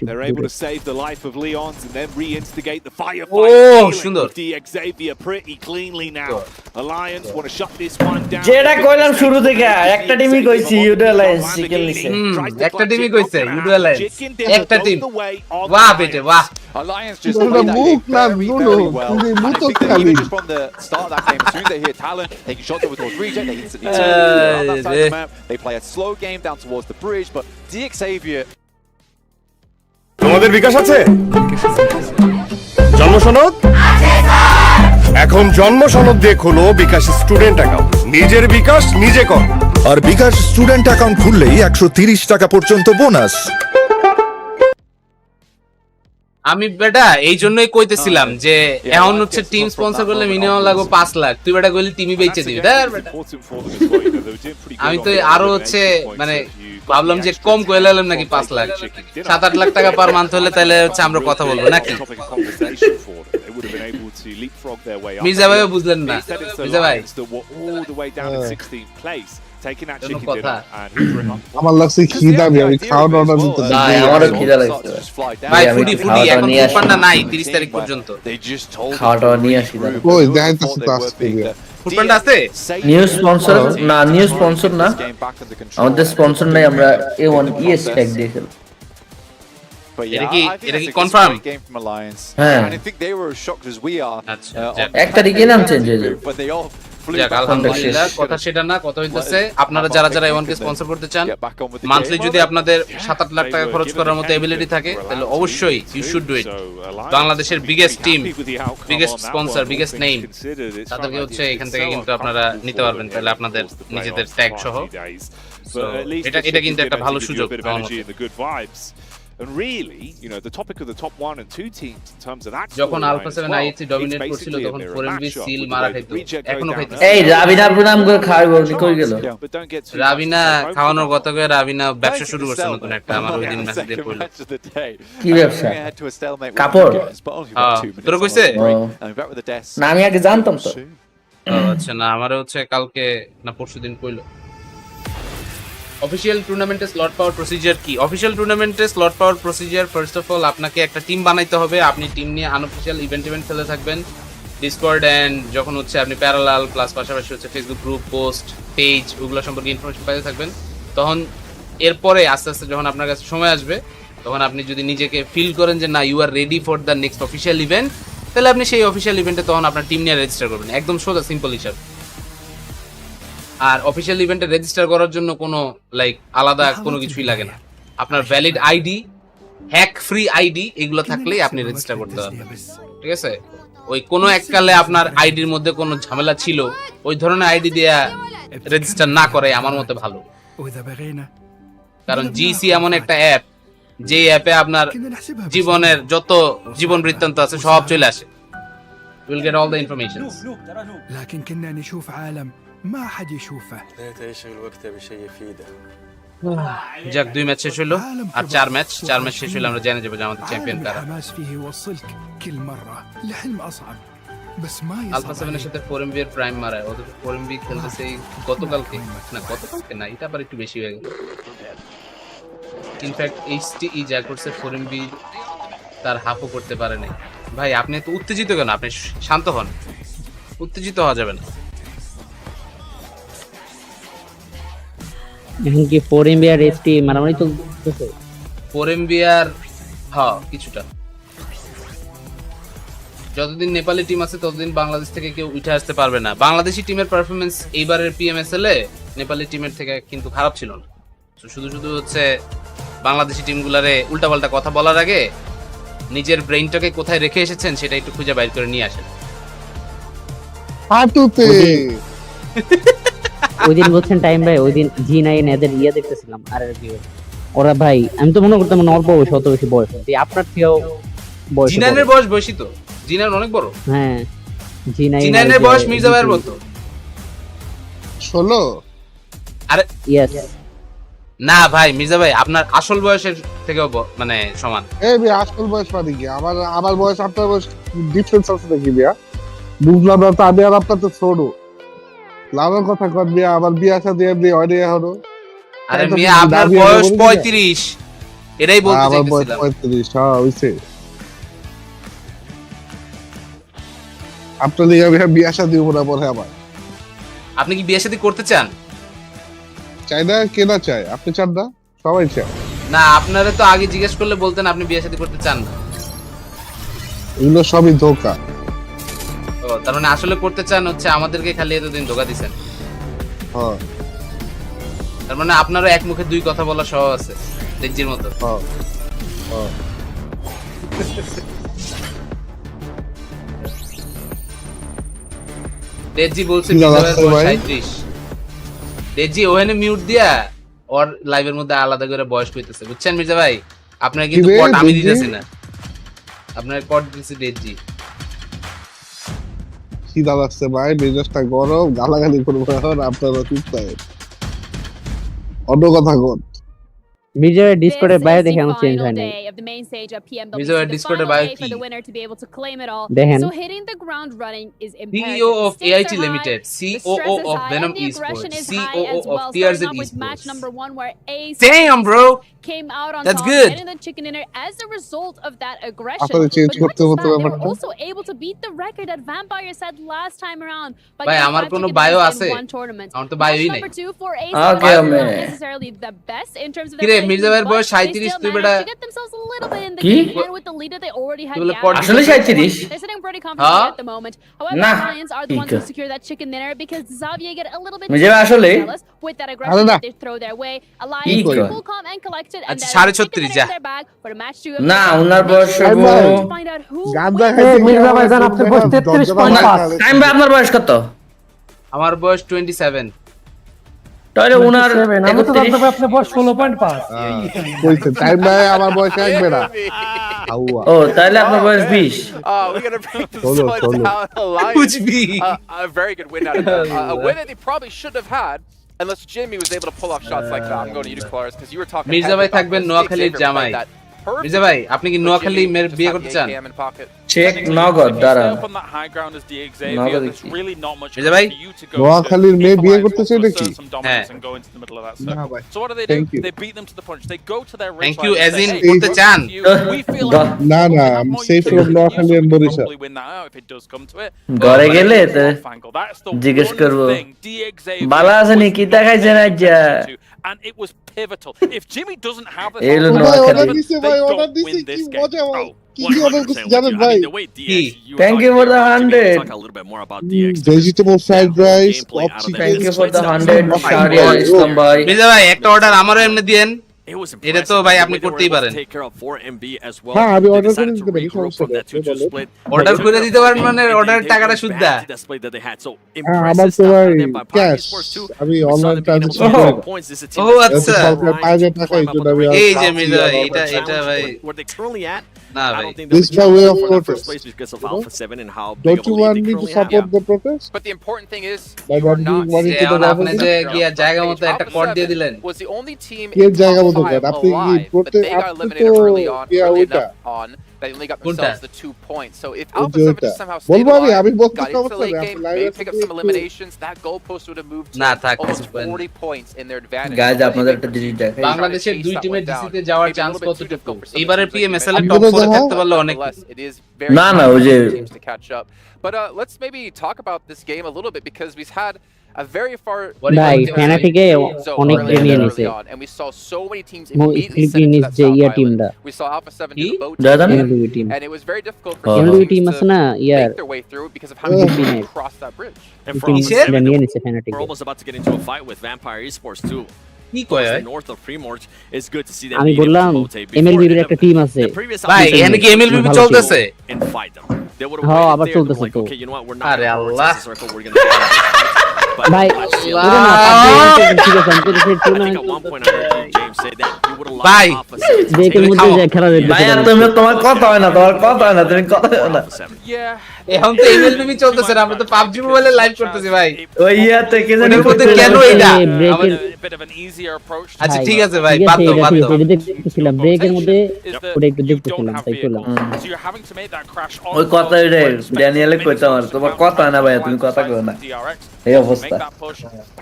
Speaker 7: They're able to save the life of Leon's and then reinstigate the firefight.
Speaker 1: Oh,
Speaker 7: Dealing
Speaker 1: সুন্দর।
Speaker 7: with Xavier pretty cleanly now. Alliance want to shut this one down.
Speaker 13: যেটা কইলাম শুরু থেকে একটা টিমই কইছি ইউডো অ্যালায়েন্স চিকেন নিছে
Speaker 1: একটা টিমই কইছে ইউডো অ্যালায়েন্স একটা টিম বাহ বেটে বাহ
Speaker 12: Alliance just
Speaker 3: Don't
Speaker 12: played that
Speaker 3: move,
Speaker 12: game
Speaker 3: man,
Speaker 12: very,
Speaker 3: no,
Speaker 12: very
Speaker 3: no.
Speaker 12: well.
Speaker 3: They
Speaker 12: And I
Speaker 3: move
Speaker 12: think that
Speaker 3: to
Speaker 12: even
Speaker 3: Khalid.
Speaker 12: just from the start of that game, as soon as they hear Talon taking shots over towards Reject, they instantly turn around that side of the map. They play a slow game down towards the bridge, but Xavier.
Speaker 14: তোমাদের বিকাশ আছে জন্ম সনদ এখন জন্ম সনদ দিয়ে খোলো বিকাশ student account নিজের বিকাশ নিজে কর
Speaker 15: আর বিকাশ স্টুডেন্ট অ্যাকাউন্ট খুললেই 130 টাকা পর্যন্ত বোনাস
Speaker 1: আমি বেটা এই জন্যই কইতেছিলাম যে এখন হচ্ছে টিম স্পন্সর করলে মিনিমাম লাগবে 5 লাখ তুই বেটা কইলি টিমই বেচে দিবি আমি তো আরো হচ্ছে মানে ভাবলাম যে কম কইলাম নাকি 5 লাখ 7-8 লাখ টাকা পার মান্থ হলে তাহলে হচ্ছে আমরা কথা বলবো নাকি মির্জা ভাই বুঝলেন না মির্জা ভাই
Speaker 3: আমার লাগছে খিদা আমি খাওয়ার অর্ডার দিতে
Speaker 13: ভাই আমারও খিদা লাগছে
Speaker 1: ভাই ফুডি এখন ফুডপান্ডা নাই 30 তারিখ পর্যন্ত
Speaker 13: খাওয়াটা নিয়ে আসি
Speaker 3: ওই দেখাইতেছি তো আজকে
Speaker 1: ফুডপান্ডা আছে
Speaker 13: নিউ স্পন্সর না নিউ স্পন্সর না আমাদের স্পন্সর নাই আমরা A1 ES ট্যাগ দিয়ে খেলব
Speaker 12: But
Speaker 1: এটা
Speaker 12: yeah,
Speaker 1: কি
Speaker 12: I think
Speaker 1: এটা
Speaker 12: that's
Speaker 1: কি
Speaker 12: a
Speaker 1: confirm
Speaker 12: great game from Alliance.
Speaker 13: হ্যাঁ
Speaker 12: And I think they were as shocked as we are.
Speaker 1: আচ্ছা
Speaker 13: এক তারিখে নাম চেঞ্জ হয়ে যাবে
Speaker 12: But they all
Speaker 1: যাক আলহামদুলিল্লাহ কথা সেটা না কথা হইতেছে আপনারা যারা যারা এমনকে স্পন্সর করতে চান মান্থলি যদি আপনাদের 7-8 লাখ টাকা খরচ করার মতো এবিলিটি থাকে তাহলে অবশ্যই ইউ শুড ডু ইট বাংলাদেশের biggest team biggest sponsor biggest name তাদেরকে হচ্ছে এখান থেকে কিন্তু আপনারা নিতে পারবেন তাহলে আপনাদের নিজেদের ট্যাগ সহ এটা কিন্তু একটা ভালো সুযোগ
Speaker 7: And really, you know, the topic of the top 1 and 2 teams in terms of that.
Speaker 1: যখন আলফা 7 আইএসসি ডমিনেট করছিল তখন 4MB সিল মারা খাইতো এখনো খাইতো
Speaker 13: এই রাবিনা প্রোগ্রাম করে খাওয়াবো কই গেল
Speaker 1: রাবিনা খাওয়ানোর কথা কই রাবিনা ব্যবসা শুরু করছে নতুন একটা আমার ওই দিন মেসেজ দিয়ে কইলো
Speaker 13: কি ব্যবসা কাপড়
Speaker 1: তোর কইছে
Speaker 13: না আমি আগে জানতাম তো
Speaker 1: আচ্ছা না আমারে হচ্ছে কালকে না পরশুদিন কইলো অফিশিয়াল টুর্নামেন্টে স্লট পাওয়ার প্রসিজার কি অফিশিয়াল টুর্নামেন্টে slot power procedure first of all আপনাকে একটা টিম বানাইতে হবে আপনি টিম নিয়ে আনঅফিশিয়াল ইভেন্ট খেলে থাকবেন ডিসকর্ড এন্ড যখন হচ্ছে আপনি প্যারালাল প্লাস পাশাপাশি হচ্ছে ফেসবুক গ্রুপ পোস্ট পেজ ওগুলো সম্পর্কে ইনফরমেশন পাইতে থাকবেন তখন এরপরে আস্তে আস্তে যখন আপনার কাছে সময় আসবে তখন আপনি যদি নিজেকে ফিল করেন যে না you are ready for the next official event তাহলে আপনি সেই অফিশিয়াল ইভেন্টে তখন আপনার টিম নিয়ে রেজিস্টার করবেন একদম সোজা সিম্পল হিসাব আর অফিশিয়াল ইভেন্টে রেজিস্টার করার জন্য কোনো লাইক আলাদা কোনো কিছুই লাগে না আপনার valid ID hack free ID এগুলো থাকলেই আপনি রেজিস্টার করতে পারবেন ঠিক আছে ওই কোনো এককালে আপনার আইডির মধ্যে কোনো ঝামেলা ছিল ওই ধরনের আইডি দিয়ে রেজিস্টার না করে আমার মতে ভালো কারণ জিসি এমন একটা অ্যাপ যে অ্যাপে আপনার জীবনের যত জীবন বৃত্তান্ত আছে সব চলে আসে you will get all the information
Speaker 6: لكن كنا نشوف عالم ما حد يشوفه
Speaker 17: لا تعيش الوقت بشيء يفيده
Speaker 1: যাক 2 ম্যাচ শেষ হলো আর 4 ম্যাচ শেষ হলো আমরা জেনে যাব যে আমাদের চ্যাম্পিয়ন কারা
Speaker 6: الحماس فيه يوصلك كل مرة لحلم أصعب بس ما
Speaker 1: আলফা 7 এর সাথে 4MB এর প্রাইম মারা ওদের 4MB খেলতেছে গতকালকে না এটা আবার একটু বেশি হয়ে গেল ইনফ্যাক্ট এইচটিই যা করছে 4MB তার হাফও করতে পারে নাই ভাই আপনি তো উত্তেজিত কেন আপনি শান্ত হন উত্তেজিত হওয়া যাবে না
Speaker 11: এখন কি 4MB আর এসটি মারামারি তো
Speaker 1: 4MB আর হ্যাঁ কিছুটা যতদিন নেপালি টিম আছে ততদিন বাংলাদেশ থেকে কেউ উঠে আসতে পারবে না বাংলাদেশি টিমের পারফরম্যান্স এইবারের পিএমএসএল এ নেপালি টিমের থেকে কিন্তু খারাপ ছিল না শুধু হচ্ছে বাংলাদেশি টিমগুলারে উল্টাপাল্টা কথা বলার আগে নিজের ব্রেইনটাকে কোথায় রেখে এসেছেন সেটা একটু খুঁজে বাইর করে নিয়ে আসেন
Speaker 3: হাঁটুতে
Speaker 11: ওইদিন বলছেন টাইম ভাই ওইদিন জি9 এদের দেখতেছিলাম আর ওরা ভাই আমি তো মনে করতাম অল্প বয়স অত বেশি বয়স আপনার থেকেও বয়স
Speaker 1: জি9 এর বয়স বেশি তো জি9 অনেক বড়
Speaker 11: হ্যাঁ জি9
Speaker 1: এর বয়স মির্জা ভাইয়ের মতো
Speaker 3: 16
Speaker 1: আরে
Speaker 11: ইয়েস
Speaker 1: না ভাই মির্জা ভাই আপনার আসল বয়সের থেকেও মানে সমান
Speaker 3: এই ভাই আসল বয়স মানে কি আমার বয়স আপনার বয়স ডিফারেন্স আছে নাকি ভাই বুঝলাম না তো আমি আর আপনার তো ছোট লাভের কথা কর বিয়া আবার বিয়া সাথে দিয়ে হয় না হলো
Speaker 1: আরে মিয়া আপনার বয়স 35 এটাই বলতে চাইছিলাম আমার বয়স
Speaker 3: 35 হ্যাঁ হইছে আপনার লিগে বিয়া সাথে দিব না পরে আবার
Speaker 1: আপনি কি বিয়ে শাদী করতে চান
Speaker 3: চাই না কেনা চাই আপনি চান না সবাই চায়
Speaker 1: না আপনারা তো আগে জিজ্ঞেস করলে বলতেন আপনি বিয়ে শাদী করতে চান না
Speaker 3: এগুলো সবই ধোঁকা
Speaker 1: ও তার মানে আসলে করতে চান হচ্ছে আমাদেরকে খালি এতদিন ধোঁকা দিবেন
Speaker 3: হ্যাঁ
Speaker 1: তার মানে আপনারও এক মুখে দুই কথা বলা সহজ আছে দেজ্জির মতো
Speaker 3: হ্যাঁ হ্যাঁ
Speaker 1: দেজ্জি বলছে মিজানের বয়স 37 দেজ্জি ওখানে মিউট দিয়া ওর লাইভের মধ্যে আলাদা করে বয়স কইতেছে বুঝছেন মির্জা ভাই আপনারা কিন্তু কোড আমি দিতেছি না আপনারা কোড দিতেছি দেজ্জি
Speaker 3: কি দাঁড়াচ্ছে ভাই মেজাজটা গরম গালাগালি করবো এখন আপনারা চুপ থাকেন অন্য কথা কোন
Speaker 11: মিজার ডিসকর্ডের বাইরে দেখে আমার চেঞ্জ হয় নাই
Speaker 1: মিজার ডিসকর্ডের বাইরে কি
Speaker 11: দেখেন
Speaker 1: CEO of AIT Limited COO of Venom Esports COO of TRZ Esports Damn bro
Speaker 2: came out on
Speaker 1: That's
Speaker 2: top
Speaker 1: good.
Speaker 2: getting the chicken dinner as a result of that aggression.
Speaker 3: আপনারা change করতে হতো
Speaker 2: They were
Speaker 3: ব্যাপারটা
Speaker 2: also able to beat the record that Vampire set last time around by
Speaker 1: ভাই
Speaker 2: getting
Speaker 1: আমার
Speaker 2: 5
Speaker 1: কোনো
Speaker 2: chicken
Speaker 1: bio
Speaker 2: dinners
Speaker 1: আছে
Speaker 2: in one tournament.
Speaker 1: আমার তো বায়োই নাই
Speaker 2: Number 2 for Ace
Speaker 13: Okay,
Speaker 2: not
Speaker 13: man.
Speaker 2: necessarily the best in terms of
Speaker 1: কিরে
Speaker 2: their
Speaker 1: Mirza ভাইয়ের বয়স
Speaker 2: placement, but they
Speaker 1: 37
Speaker 2: still
Speaker 1: তুই বেটা
Speaker 2: managed to get themselves a
Speaker 18: little bit in the
Speaker 13: কি?
Speaker 18: game, and with the lead that they already had gathered,
Speaker 13: আসলে 37
Speaker 18: they're sitting pretty comfortably at the moment. However,
Speaker 13: Nah.
Speaker 18: Lions are the ones who secure that chicken dinner because Xavier get a little bit
Speaker 13: মুঝে আসলে
Speaker 18: jealous with that aggression that they throw their way. Alliance
Speaker 13: কি
Speaker 18: cool, calm, and collected, and
Speaker 1: আচ্ছা 36.5 যা
Speaker 18: their bag for the match to
Speaker 13: না ওনার বয়স
Speaker 18: find out who
Speaker 3: গান্দা খাইতে
Speaker 19: মির্জা ভাইজান আপনার বয়স 33.5
Speaker 13: টাইম ভাই আপনার বয়স কত
Speaker 1: আমার বয়স 27
Speaker 13: তাহলে ওনার
Speaker 19: আমি তো জানতে পারি আপনার বয়স 16.5
Speaker 3: কইছে টাইম ভাই আমার বয়স এক বেড়া আউয়া
Speaker 13: ও তাহলে আপনার বয়স 20
Speaker 8: We're gonna bring this one down. Alliance. A very good win out of them. A win that they probably shouldn't have had. Unless Jimmy was able to pull off shots like that. I'm going to you, Claris, because you were talking
Speaker 1: Mirza ভাই থাকবেন নোয়াখালীর জামাই মির্জা ভাই আপনি কি নোয়াখালী মেয়ের বিয়ে করতে চান
Speaker 13: চেক নগদ দাঁড়া
Speaker 1: মির্জা ভাই
Speaker 3: নোয়াখালীর মেয়ে বিয়ে করতে চাই নাকি
Speaker 1: হ্যাঁ
Speaker 3: না ভাই
Speaker 16: So what do? They beat them to the punch. They go to their
Speaker 1: thank you as in করতে চান
Speaker 3: না না আমি safe from Noakhali and Barishal
Speaker 13: ঘরে গেলে তো জিজ্ঞেস করব বালা আছে নি কি দেখাইছেন আজ
Speaker 16: and it was pivotal. If Jimmy doesn't have
Speaker 13: এই লো Noakhali
Speaker 16: they don't win this game.
Speaker 13: Thank you for the 100.
Speaker 3: Vegetable fried rice.
Speaker 13: Thank you for the 100. Shahriar Islam bhai.
Speaker 1: Mirza ভাই একটা অর্ডার আমারও এমনি দেন এটা তো ভাই আপনি করতেই পারেন
Speaker 3: হ্যাঁ আমি অর্ডার করে দিতে পারি সমস্যা নেই
Speaker 1: অর্ডার করে দিতে পারেন মানে অর্ডারের টাকাটা সুদ্ধা
Speaker 3: আমার তো ভাই ক্যাশ আমি অনলাইন ট্রানজাকশন করি
Speaker 1: ও আচ্ছা
Speaker 3: সরকার 5000 টাকা এই জন্য আমি
Speaker 1: এই যে মির্জা ভাই এটা ভাই না ভাই
Speaker 3: this is the way of protest don't you want me to support the protest
Speaker 8: but the important thing is
Speaker 3: by not giving money to the
Speaker 1: আপনি যে গিয়া জায়গা মতো একটা কোড দিয়ে দিলেন
Speaker 8: was the only team
Speaker 3: কে জায়গা মতো কোড আপনি কি করতে আপনি তো ইয়া ওইটা
Speaker 8: they only got themselves the 2 points. So if
Speaker 3: Alpha
Speaker 8: 7 somehow got into the late game, maybe pick up some eliminations, that goalpost would have moved to almost 40 points in their advantage.
Speaker 13: Guys আপনাদের একটা জিনিস দেখাই
Speaker 1: বাংলাদেশের দুই টিমের ডিসিতে যাওয়ার chance কতটুকু এবারে পিএমএসএল এর টপ 4 থাকতে পারলে অনেক
Speaker 13: না না ওই যে
Speaker 8: But let's maybe talk about this game a little bit because we've had a very far
Speaker 11: ভাই ফ্যানাটিকে অনেক প্রিমিয়ার নিছে
Speaker 8: and we saw so many teams immediately
Speaker 11: ফিলিপিনিস যে ইয়া টিমটা
Speaker 8: we saw Alpha 7 do the boat
Speaker 11: team
Speaker 8: and it was very difficult for
Speaker 11: team আছে না ইয়ার
Speaker 8: make their way through because of how to cross that bridge
Speaker 9: we're almost about to get into a fight with Vampire Esports too
Speaker 1: কি কয়
Speaker 9: north of Fremont is good to see them
Speaker 11: আমি বললাম MLB এর একটা team আছে
Speaker 1: ভাই এখানে কি এমএলবি চলতেছে
Speaker 9: and fight them they would
Speaker 11: হ্যাঁ আবার চলতেছে তো
Speaker 9: okay you know what we're not
Speaker 1: আরে আল্লাহ
Speaker 11: ভাই ঠিক আছে আমি তো টুর্নামেন্ট
Speaker 1: ভাই
Speaker 11: দেখের মধ্যে যে খেলা দেখতে
Speaker 13: ভাই তুমি তোমার কথা হয় না তুমি কথা হয় না
Speaker 1: এখন তো এমএলবি চলতেছে না আমরা তো PUBG মোবাইলে লাইভ করতেছি ভাই
Speaker 13: ওই ইয়াতে কে জানি
Speaker 1: করতে কেন এটা
Speaker 16: bit of an easier approach
Speaker 1: আচ্ছা ঠিক আছে ভাই বাদ দাও
Speaker 11: এটা দেখতেছিলাম ব্রেকের মধ্যে ওটা একটু দেখতেছিলাম তাই চললাম
Speaker 16: so you're having to make that crash on
Speaker 13: ওই কথা রে ড্যানিয়েলে কইতো আমার তোমার কথা না ভাই তুমি কথা কও না এই অবস্থা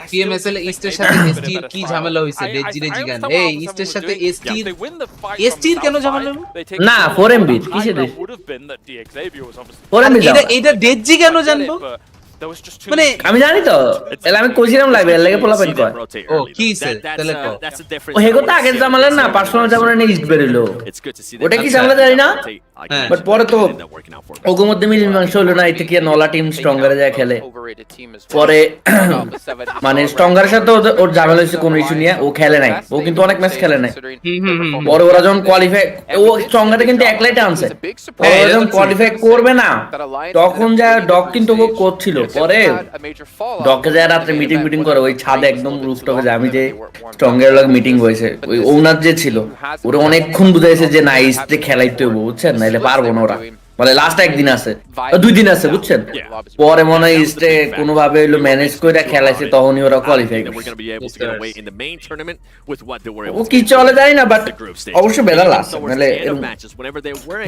Speaker 1: পিএমএসএল ইস্টের সাথে এসটি কি ঝামেলা হইছে বেজিরে জিগান এই ইস্টের সাথে এসটি কেন ঝামেলা
Speaker 13: না 4MB কিসে রে 4MB
Speaker 1: এটা ডেজি কেন জানবো মানে
Speaker 13: আমি জানি তো এলা আমি কইছিলাম লাইভে এর লাগে পোলাপেন কয়
Speaker 1: ও কি স্যার তাহলে কো
Speaker 13: ও হেগো তো আগে জামালেন না পার্সোনাল জামালে নে ইস্ট বেরিলো ওটা কি জামালে জানি না বাট পরে তো ওগো মধ্যে মিলিন মাংস হলো না এতে কি নলা টিম স্ট্রঙ্গারে যায় খেলে পরে মানে স্ট্রঙ্গারের সাথে ওর জামালে হইছে কোন ইস্যু নিয়ে ও খেলে নাই ও কিন্তু অনেক ম্যাচ খেলে নাই পরে ওরা যখন কোয়ালিফাই ও স্ট্রঙ্গারে কিন্তু একলাই টানছে ওরা যখন কোয়ালিফাই করবে না তখন যা ডক কিন্তু ও কোচ ছিল পরে ডকে যায় রাতে মিটিং করে ওই ছাদে একদম রুফটপে যায় আমি যে স্ট্রঙ্গের লগ মিটিং হয়েছে ওই ওনার যে ছিল ওরা অনেকক্ষণ বুঝাইছে যে না ইস্টে খেলাইতে হবে বুঝছেন নাইলে পারবো না ওরা মানে লাস্ট একদিন আছে 2 দিন আছে বুঝছেন পরে মনে হয় ইস্টে কোনো ভাবে হলো ম্যানেজ কইরা খেলাইছে তখনই ওরা কোয়ালিফাই করছে ও কি চলে যায় না বাট অবশ্য বেলাল আছে মানে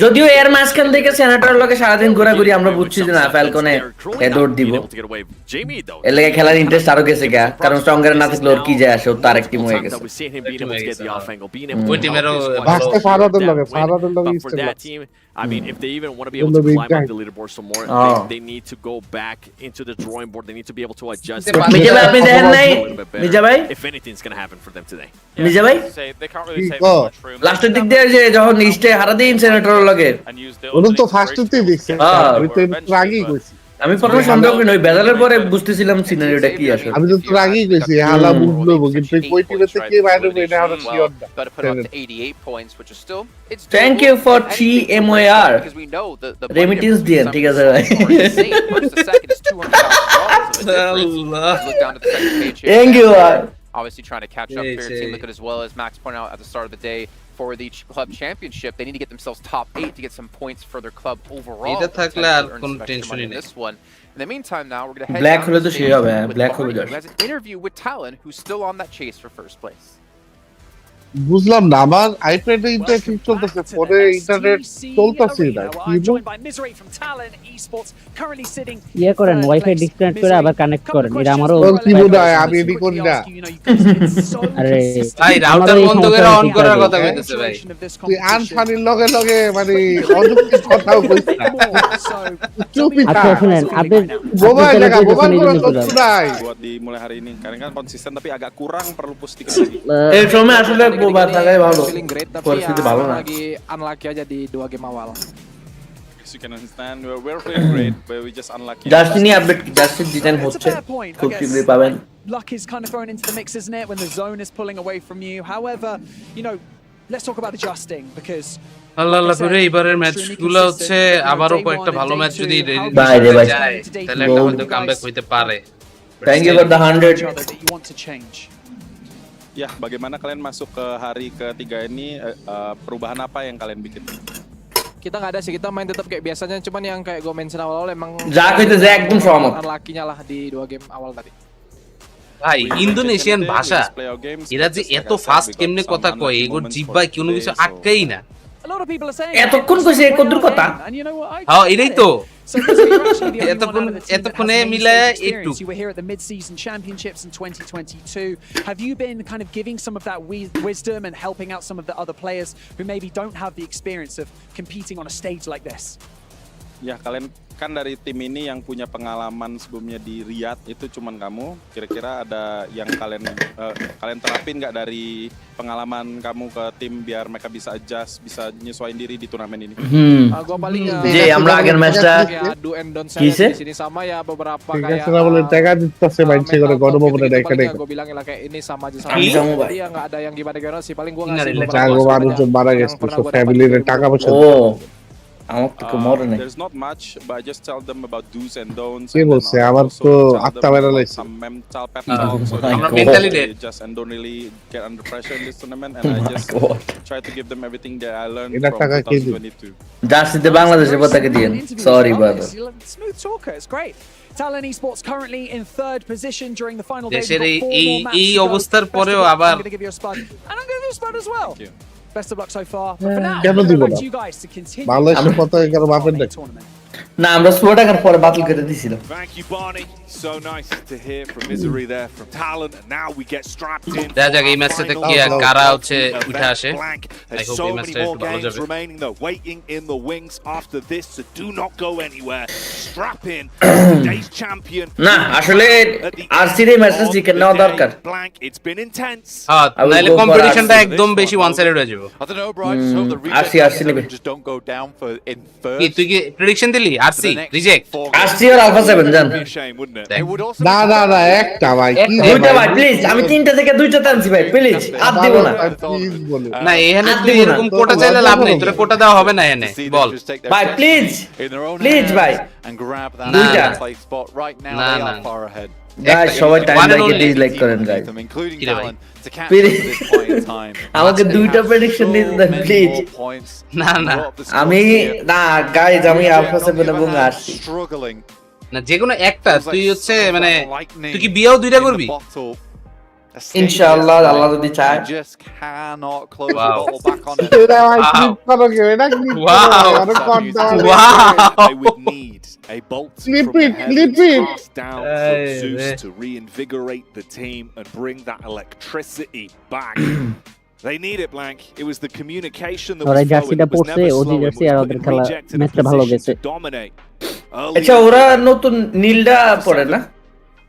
Speaker 13: যদিও এর মাঝখান থেকে সেনাটর লগে সারাদিন ঘোরাঘুরি আমরা বুঝছি যে না ফ্যালকনে হেডর দিব এর লাগে খেলার ইন্টারেস্ট আরো গেছে গা কারণ স্ট্রঙ্গার না থাকলে ওর কি যায় আসে ওর আরেক টিম হয়ে গেছে
Speaker 1: ওই টিমেরও
Speaker 3: বাসটা ফারাদের লগে ইস্টে
Speaker 9: I mean, if they even want to be able to climb up the leaderboard some more. They need to go back into the drawing board. They need to be able to adjust a little bit better if anything's going to happen for them today.
Speaker 16: They can't really say much room.
Speaker 13: Last দিক দিয়ে যে যখন নিচে হারা দিন senator লাগে
Speaker 3: ওরা তো ফার্স্টেতেই দেখছে আমি তো রাগই কইছি
Speaker 13: আমি প্রথমে সন্দেহ করি ওই বেদালের পরে বুঝতেছিলাম সিনারিওটা কি আসলে
Speaker 3: আমি তো রাগই কইছি হালা বুঝলো কিন্তু কই টিমেতে কে বাইরে এটা আমরা শিওর না
Speaker 13: thank you for TMOR remittance দিয়েন ঠিক আছে ভাই thank you
Speaker 10: Obviously trying to catch up here. Team Liquid as well, as Max pointed out at the start of the day, for the club championship. They need to get themselves top 8 to get some points for their club overall. In this one. In the meantime, now we're going to head
Speaker 13: Black
Speaker 10: down to
Speaker 13: the stage Black
Speaker 10: who has an interview with Talon, who's still on that chase for first place.
Speaker 3: বুঝলাম না আমার আইপ্যাডে internet ঠিক চলতেছে পরে internet চলতেছে না
Speaker 11: ইয়ে করেন ওয়াইফাই ডিসকানেক্ট করে আবার কানেক্ট করেন এটা আমারও
Speaker 3: কি বোধহয় আমি এডি করি না
Speaker 11: আরে
Speaker 1: ভাই রাউটার বন্ধ করে অন করার কথা কইতেছে ভাই
Speaker 3: তুই আনফানির লগে লগে মানে অযৌক্তিক কথাও কইছিস না চুপই থাক
Speaker 11: আচ্ছা শুনেন আপনি
Speaker 3: মোবাইল লাগা মোবাইল করে চলছ নাই
Speaker 17: buat dimulai hari ini karena kan konsisten tapi agak kurang perlu push dikit lagi
Speaker 13: এই সময় আসলে বোবা থাকাই ভালো পরিস্থিতি ভালো না
Speaker 10: lagi unlucky aja di 2 game awal.
Speaker 17: As you can understand, we're playing great, but we just unlucky.
Speaker 13: জাস্টিনি আপডেট জাস্টিন ডিজাইন হচ্ছে খুব শীঘ্রই পাবেন
Speaker 2: luck is kind of thrown into the mix, isn't it, when the zone is pulling away from you. However, you know, let's talk about adjusting because
Speaker 1: আল্লাহ করে এবারের ম্যাচগুলো হচ্ছে আবারও কয়েকটা ভালো ম্যাচ যদি
Speaker 13: বাইরে বাইরে
Speaker 1: তাহলে একটা হয়তো কামব্যাক হইতে পারে
Speaker 13: thank you for the 100
Speaker 2: that you want to change.
Speaker 17: Ya, bagaimana kalian masuk ke hari ketiga ini? Perubahan apa yang kalian bikin?
Speaker 10: Kita nggak ada sih, kita main tetap kayak biasanya, cuman yang kayak gue mention awal-awal emang
Speaker 13: একদম সহমত
Speaker 10: unlucky-nya lah di 2 game awal tadi.
Speaker 1: ভাই Indonesian ভাষা এরা যে এত fast কেমনে কথা কয় এগুলো জিহ্বায় কোনো কিছু আটকাই না
Speaker 2: A lot of people are saying
Speaker 13: এতক্ষণ কইছে কদ্দুর কথা
Speaker 2: and you know what I
Speaker 1: হ্যাঁ এটাই তো
Speaker 2: এতক্ষণে মিলায় একটু you were here at the mid-season championships in 2022. Have you been kind of giving some of that wisdom and helping out some of the other players who maybe don't have the experience of competing on a stage like this?
Speaker 17: Ya, kalian kan dari tim ini yang punya pengalaman sebelumnya di Riyadh itu cuman kamu. Kira-kira ada yang kalian terapin nggak dari pengalaman kamu ke tim biar mereka bisa adjust, bisa nyesuaiin diri di turnamen ini?
Speaker 10: Gua paling
Speaker 13: যে আমরা আগের ম্যাচটা
Speaker 10: do and don't saya di sini sama ya beberapa kayak
Speaker 3: kita boleh tega ditasnya mancing করে গরম হবে না এখানে
Speaker 10: gua bilangin lah kayak ini sama aja sama dia nggak ada yang gimana sih, paling gua ngasih
Speaker 3: jago মানুষজন মারা গেছে তো ফ্যামিলির টাকা পয়সা
Speaker 17: There's not much, but I just tell them about do's and don'ts.
Speaker 3: কি বলছে আমার তো আত্মা বেরা লাগছে
Speaker 17: Some mental pep talk, so they just and don't really get under pressure in this tournament, and I just try to give them everything that I learned from 2022.
Speaker 13: জার্সিতে বাংলাদেশের পতাকা দিয়েন sorry brother
Speaker 2: Smooth talker, it's great. Talon Esports currently in 3rd position during the final day.
Speaker 1: দেশের এই অবস্থার পরেও আবার
Speaker 2: I'm going to give you a spud, and I'm going to give you a spud as well.
Speaker 17: Thank you.
Speaker 2: Best of luck so far. But for now,
Speaker 3: কেন
Speaker 2: I'm
Speaker 3: দিব
Speaker 2: going
Speaker 3: না
Speaker 2: to you guys to continue.
Speaker 3: বাংলাদেশের পতাকা কেন বাপের দেখ
Speaker 13: না আমরা 16 টাকার পরে বাতিল করে দিয়েছিলাম
Speaker 7: Thank you, Barney. So nice to hear from Misery there from Talon, and now we get strapped in.
Speaker 1: দেখা যাক এই ম্যাচটাতে কি কারা হচ্ছে উঠে আসে
Speaker 7: There's so many more games remaining though, waiting in the wings after this, so do not go anywhere. Strap in. Today's champion.
Speaker 13: না আসলে আরসির এই ম্যাচটা জিকে নাও দরকার
Speaker 7: Blank. It's been intense.
Speaker 1: হ্যাঁ নাইলে কম্পিটিশনটা একদম বেশি ওয়ান সাইডেড হয়ে যাবে
Speaker 12: I don't know, bro. I just hope the
Speaker 13: RC নেবে
Speaker 12: just don't go down for in first.
Speaker 1: কি তুই কি প্রেডিকশন দিলি আরসি রিজেক্ট
Speaker 13: আরসি আর আলফা 7 জান
Speaker 3: না না না একটা ভাই কি
Speaker 13: দুইটা ভাই প্লিজ আমি তিনটা থেকে দুইটা টানছি ভাই প্লিজ আর দিব না
Speaker 3: প্লিজ বলে
Speaker 1: না এখানে তুই এরকম কোটা চাইলে লাভ নেই তোর কোটা দেওয়া হবে না এখানে বল
Speaker 13: ভাই প্লিজ প্লিজ ভাই
Speaker 12: and grab that
Speaker 13: দুইটা
Speaker 12: play spot right now.
Speaker 1: Nah,
Speaker 12: They are
Speaker 1: nah.
Speaker 12: far ahead.
Speaker 13: Guys সবাই টাইম লাইকে ডিসলাইক করেন guys
Speaker 12: Including Talon to catch up at this point in time.
Speaker 13: আমাকে দুইটা প্রেডিকশন দিতে দেন প্লিজ
Speaker 1: না না
Speaker 13: আমি না গাইস আমি আলফা 7 এবং আসছি
Speaker 12: struggling.
Speaker 1: না যে কোনো একটা তুই হচ্ছে মানে তুই কি বিয়েও দুইটা করবি
Speaker 13: ইনশাআল্লাহ আল্লাহ যদি চায়
Speaker 12: Just cannot close the bottle back on it.
Speaker 3: এটা ভাই ক্লিক করো কে এটা ক্লিক করো
Speaker 7: They would need a bolt down from Zeus to reinvigorate the team and bring that electricity back. They need it, Blank. It was the communication that
Speaker 11: ওরা
Speaker 7: was
Speaker 11: জার্সিটা
Speaker 7: flowing. It was
Speaker 11: পড়ছে
Speaker 7: never
Speaker 11: OG
Speaker 7: slow. It
Speaker 11: jersey
Speaker 7: was
Speaker 11: আর
Speaker 7: put
Speaker 11: ওদের
Speaker 7: in
Speaker 11: খেলা
Speaker 7: rejected a
Speaker 11: ম্যাচটা ভালো
Speaker 7: position
Speaker 11: গেছে
Speaker 7: to dominate.
Speaker 13: আচ্ছা ওরা নতুন নীলটা পড়ে না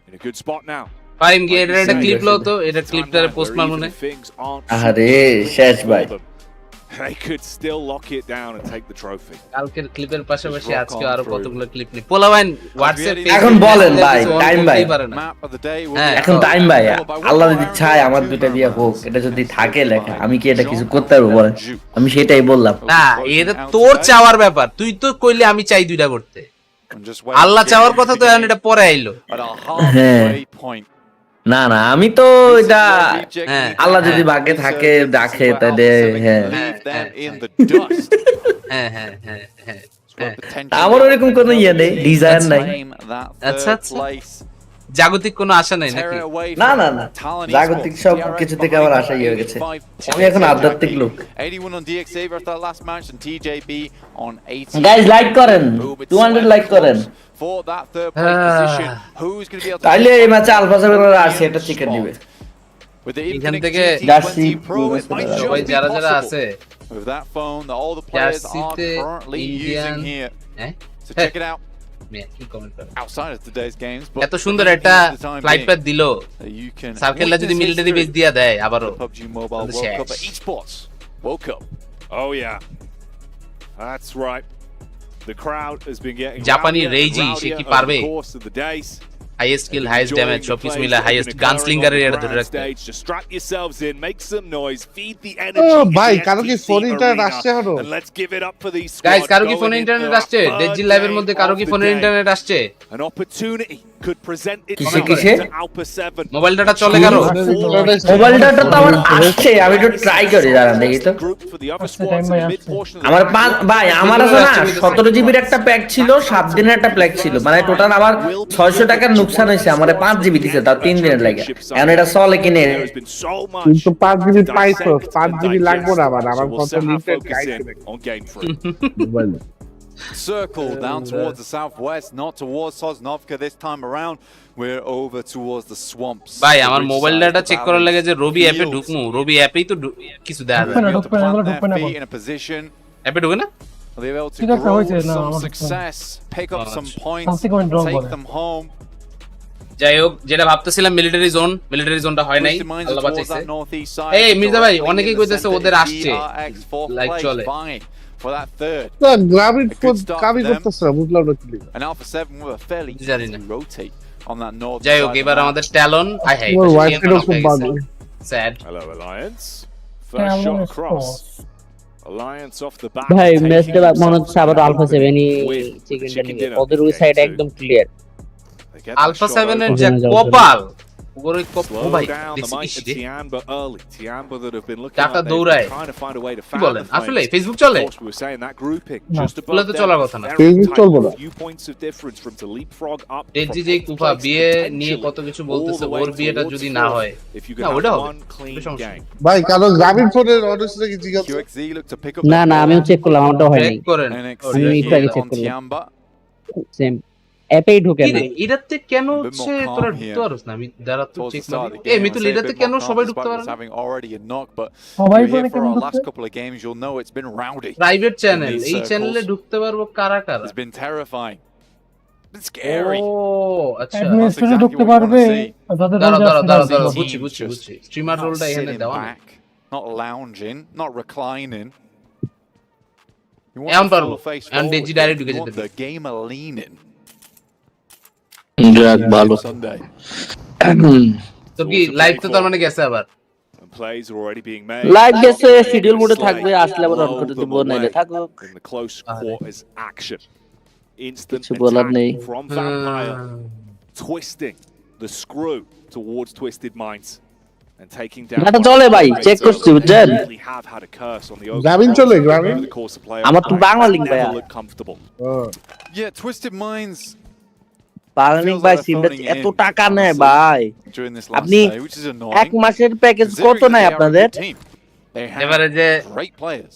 Speaker 7: In a good spot now.
Speaker 1: Time গিয়ে এটা ক্লিপ লো তো এটা ক্লিপটারে পোস্ট মার মনে
Speaker 13: আরে শেষ ভাই
Speaker 7: They could still lock it down and take the trophy.
Speaker 1: কালকের ক্লিপের পাশাপাশি আজকে আরো কতগুলো ক্লিপ নি পোলাওয়াইন হোয়াটসঅ্যাপ
Speaker 13: এখন বলেন ভাই টাইম ভাই এখন টাইম ভাই আল্লাহ যদি চায় আমার দুইটা দিয়া হোক এটা যদি থাকে লেখা আমি কি এটা কিছু করতে পারবো বলেন আমি সেটাই বললাম
Speaker 1: না এটা তোর চাওয়ার ব্যাপার তুই তো কইলে আমি চাই দুইটা করতে আল্লাহ চাওয়ার কথা তো এখন এটা পরে আইলো
Speaker 13: হ্যাঁ না না আমি তো এটা আল্লাহ যদি ভাগ্যে থাকে রাখে তাহলে হ্যাঁ আমার ওরকম কোনো ইয়ে নেই ডিজায়ার নাই
Speaker 1: আচ্ছা আচ্ছা জাগতিক কোনো আশা নাই নাকি
Speaker 13: না না না জাগতিক সব কিছু থেকে আমার আশা হয়ে গেছে আমি এখন আধ্যাত্মিক লোক গাইস লাইক করেন 200 লাইক করেন তাইলে এই ম্যাচে আলফা 7 আসে এটা চিকেন দিবে
Speaker 1: এখান থেকে
Speaker 13: জার্সি
Speaker 1: সবাই যারা যারা আছে
Speaker 12: with that phone that all the players are currently using here. So check it out. Outside of today's games, but
Speaker 1: এত সুন্দর একটা ফ্লাইট প্যাড দিলো সার্কেলটা যদি মিলিটারি বেস দিয়া দেয় আবারো
Speaker 12: PUBG Mobile World Cup at esports World Cup.
Speaker 7: Oh yeah, that's right. The crowd has been getting
Speaker 1: Japani Reiji she ki parbe
Speaker 7: course of the days.
Speaker 1: Highest skill highest damage সব কিছু মিলা highest gunslinger এর এটা ধরে রাখতে
Speaker 7: strap yourselves in make some noise feed the energy
Speaker 3: ভাই কারো কি phone internet আসছে হলো
Speaker 7: and let's give it up for these
Speaker 1: guys কারো কি ফোন ইন্টারনেট আসছে ডেজি লাইভের মধ্যে কারো কি ফোন ইন্টারনেট আসছে
Speaker 7: an opportunity could present it
Speaker 13: কিসে
Speaker 7: Alpha 7
Speaker 1: মোবাইল ডাটা চলে কারো
Speaker 13: মোবাইল ডাটা তো আমার আসছে আমি একটু ট্রাই করি দাঁড়ান দেখি তো আমার ভাই আমার আছে না 17 জিবির একটা প্যাক ছিল 7 দিনের একটা প্যাক ছিল মানে টোটাল আমার 600 টাকার নুকসান হইছে আমারে 5 জিবি দিছে তাও 3 দিনের লাগে এখন এটা চলে কিনে
Speaker 3: কিন্তু 5 জিবি পাইছো 5 জিবি লাগবে না আমার কত limited guide mobile
Speaker 12: Circle down towards the southwest, not towards Sosnovka this time around. We're over towards the swamps.
Speaker 1: ভাই আমার মোবাইল ডাটা চেক করার লাগে যে রবি অ্যাপে ঢুকমু রবি অ্যাপেই তো কিছু দেয়া যায়
Speaker 12: In a position
Speaker 1: অ্যাপে ঢুকে না
Speaker 12: they're able to grow some success, pick up some points, take them home.
Speaker 1: যাই হোক যেটা ভাবতেছিলাম মিলিটারি জোনটা হয় নাই আল্লাহ বাঁচাইছে এই মির্জা ভাই অনেকেই কইতেছে ওদের আসছে লাইক চলে
Speaker 12: for that third.
Speaker 3: না গ্রাভিট ফোন কাবি করতেছ বুঝলাম না কি
Speaker 12: And Alpha 7 with a fairly easy rotate on that north.
Speaker 1: যাই হোক এবার আমাদের ট্যালন আই হাই স্যাড
Speaker 7: hello alliance first shot across alliance off the back
Speaker 11: ভাই ম্যাচটা মনে হচ্ছে আবার আলফা 7 ই চিকেনটা নিবে ওদের ওই সাইড একদম ক্লিয়ার
Speaker 1: আলফা 7 এর যে কপাল ওরে কপ ও ভাই টাটা দৌড়ায় কি বলেন আসলে ফেসবুক চলে বলে তো চলার কথা না
Speaker 3: ফেসবুক চলবে না
Speaker 1: ডেজি যে কুফা বিয়ে নিয়ে কত কিছু বলতেছে ওর বিয়েটা যদি না হয় না ওটা হবে
Speaker 3: ভাই কারো গ্রাভিট ফোনের অডিওসটা কি জিজ্ঞাসা
Speaker 11: না না আমিও চেক করলাম আমারটা হয়নি চেক
Speaker 1: করেন
Speaker 11: আমি একটু আগে চেক করলাম সেম অ্যাপেই ঢোকে না
Speaker 1: এটাতে কেন হচ্ছে তোরা ঢুকতে পারছ না আমি দাঁড়া তো চেক করি এই মিতুল এটাতে কেন সবাই ঢুকতে পারে না
Speaker 19: সবাই বলে কেন
Speaker 12: last couple of games you'll know it's been rowdy
Speaker 1: private channel এই চ্যানেলে ঢুকতে পারবো কারা কারা
Speaker 12: it's been terrifying it's scary
Speaker 1: ও আচ্ছা
Speaker 19: অ্যাডমিনিস্ট্রেটর ঢুকতে পারবে
Speaker 1: দাঁড়া বুঝছি স্ট্রিমার রোলটা এখানে দেওয়া না
Speaker 12: not lounging not reclining
Speaker 1: এখন পারবো এখন ডেজি ডাইরেক্ট ঢুকে যেতে
Speaker 12: the gamer leaning
Speaker 13: যাক ভালো
Speaker 1: তো কি লাইভ তো তার মানে গেছে আবার
Speaker 7: plays are already being made
Speaker 11: live গেছে শিডিউল মোডে থাকবে আসলে আবার অন করে দিব নাইলে থাকো
Speaker 7: in the close quarters action instant
Speaker 11: বলার নেই
Speaker 7: from Vampire twisting the screw towards Twisted Minds and taking down
Speaker 11: এটা চলে ভাই চেক করছি বুঝছেন
Speaker 3: গ্রাভিন চলে গ্রাভিন
Speaker 11: আমার তো বাংলা লিংক ভাই
Speaker 12: yeah Twisted Minds
Speaker 11: বাংলা ভাই সিমটা এত টাকা নেয় ভাই আপনি এক মাসের প্যাকেজ কত নেয় আপনাদের
Speaker 1: এবারে যে
Speaker 12: great players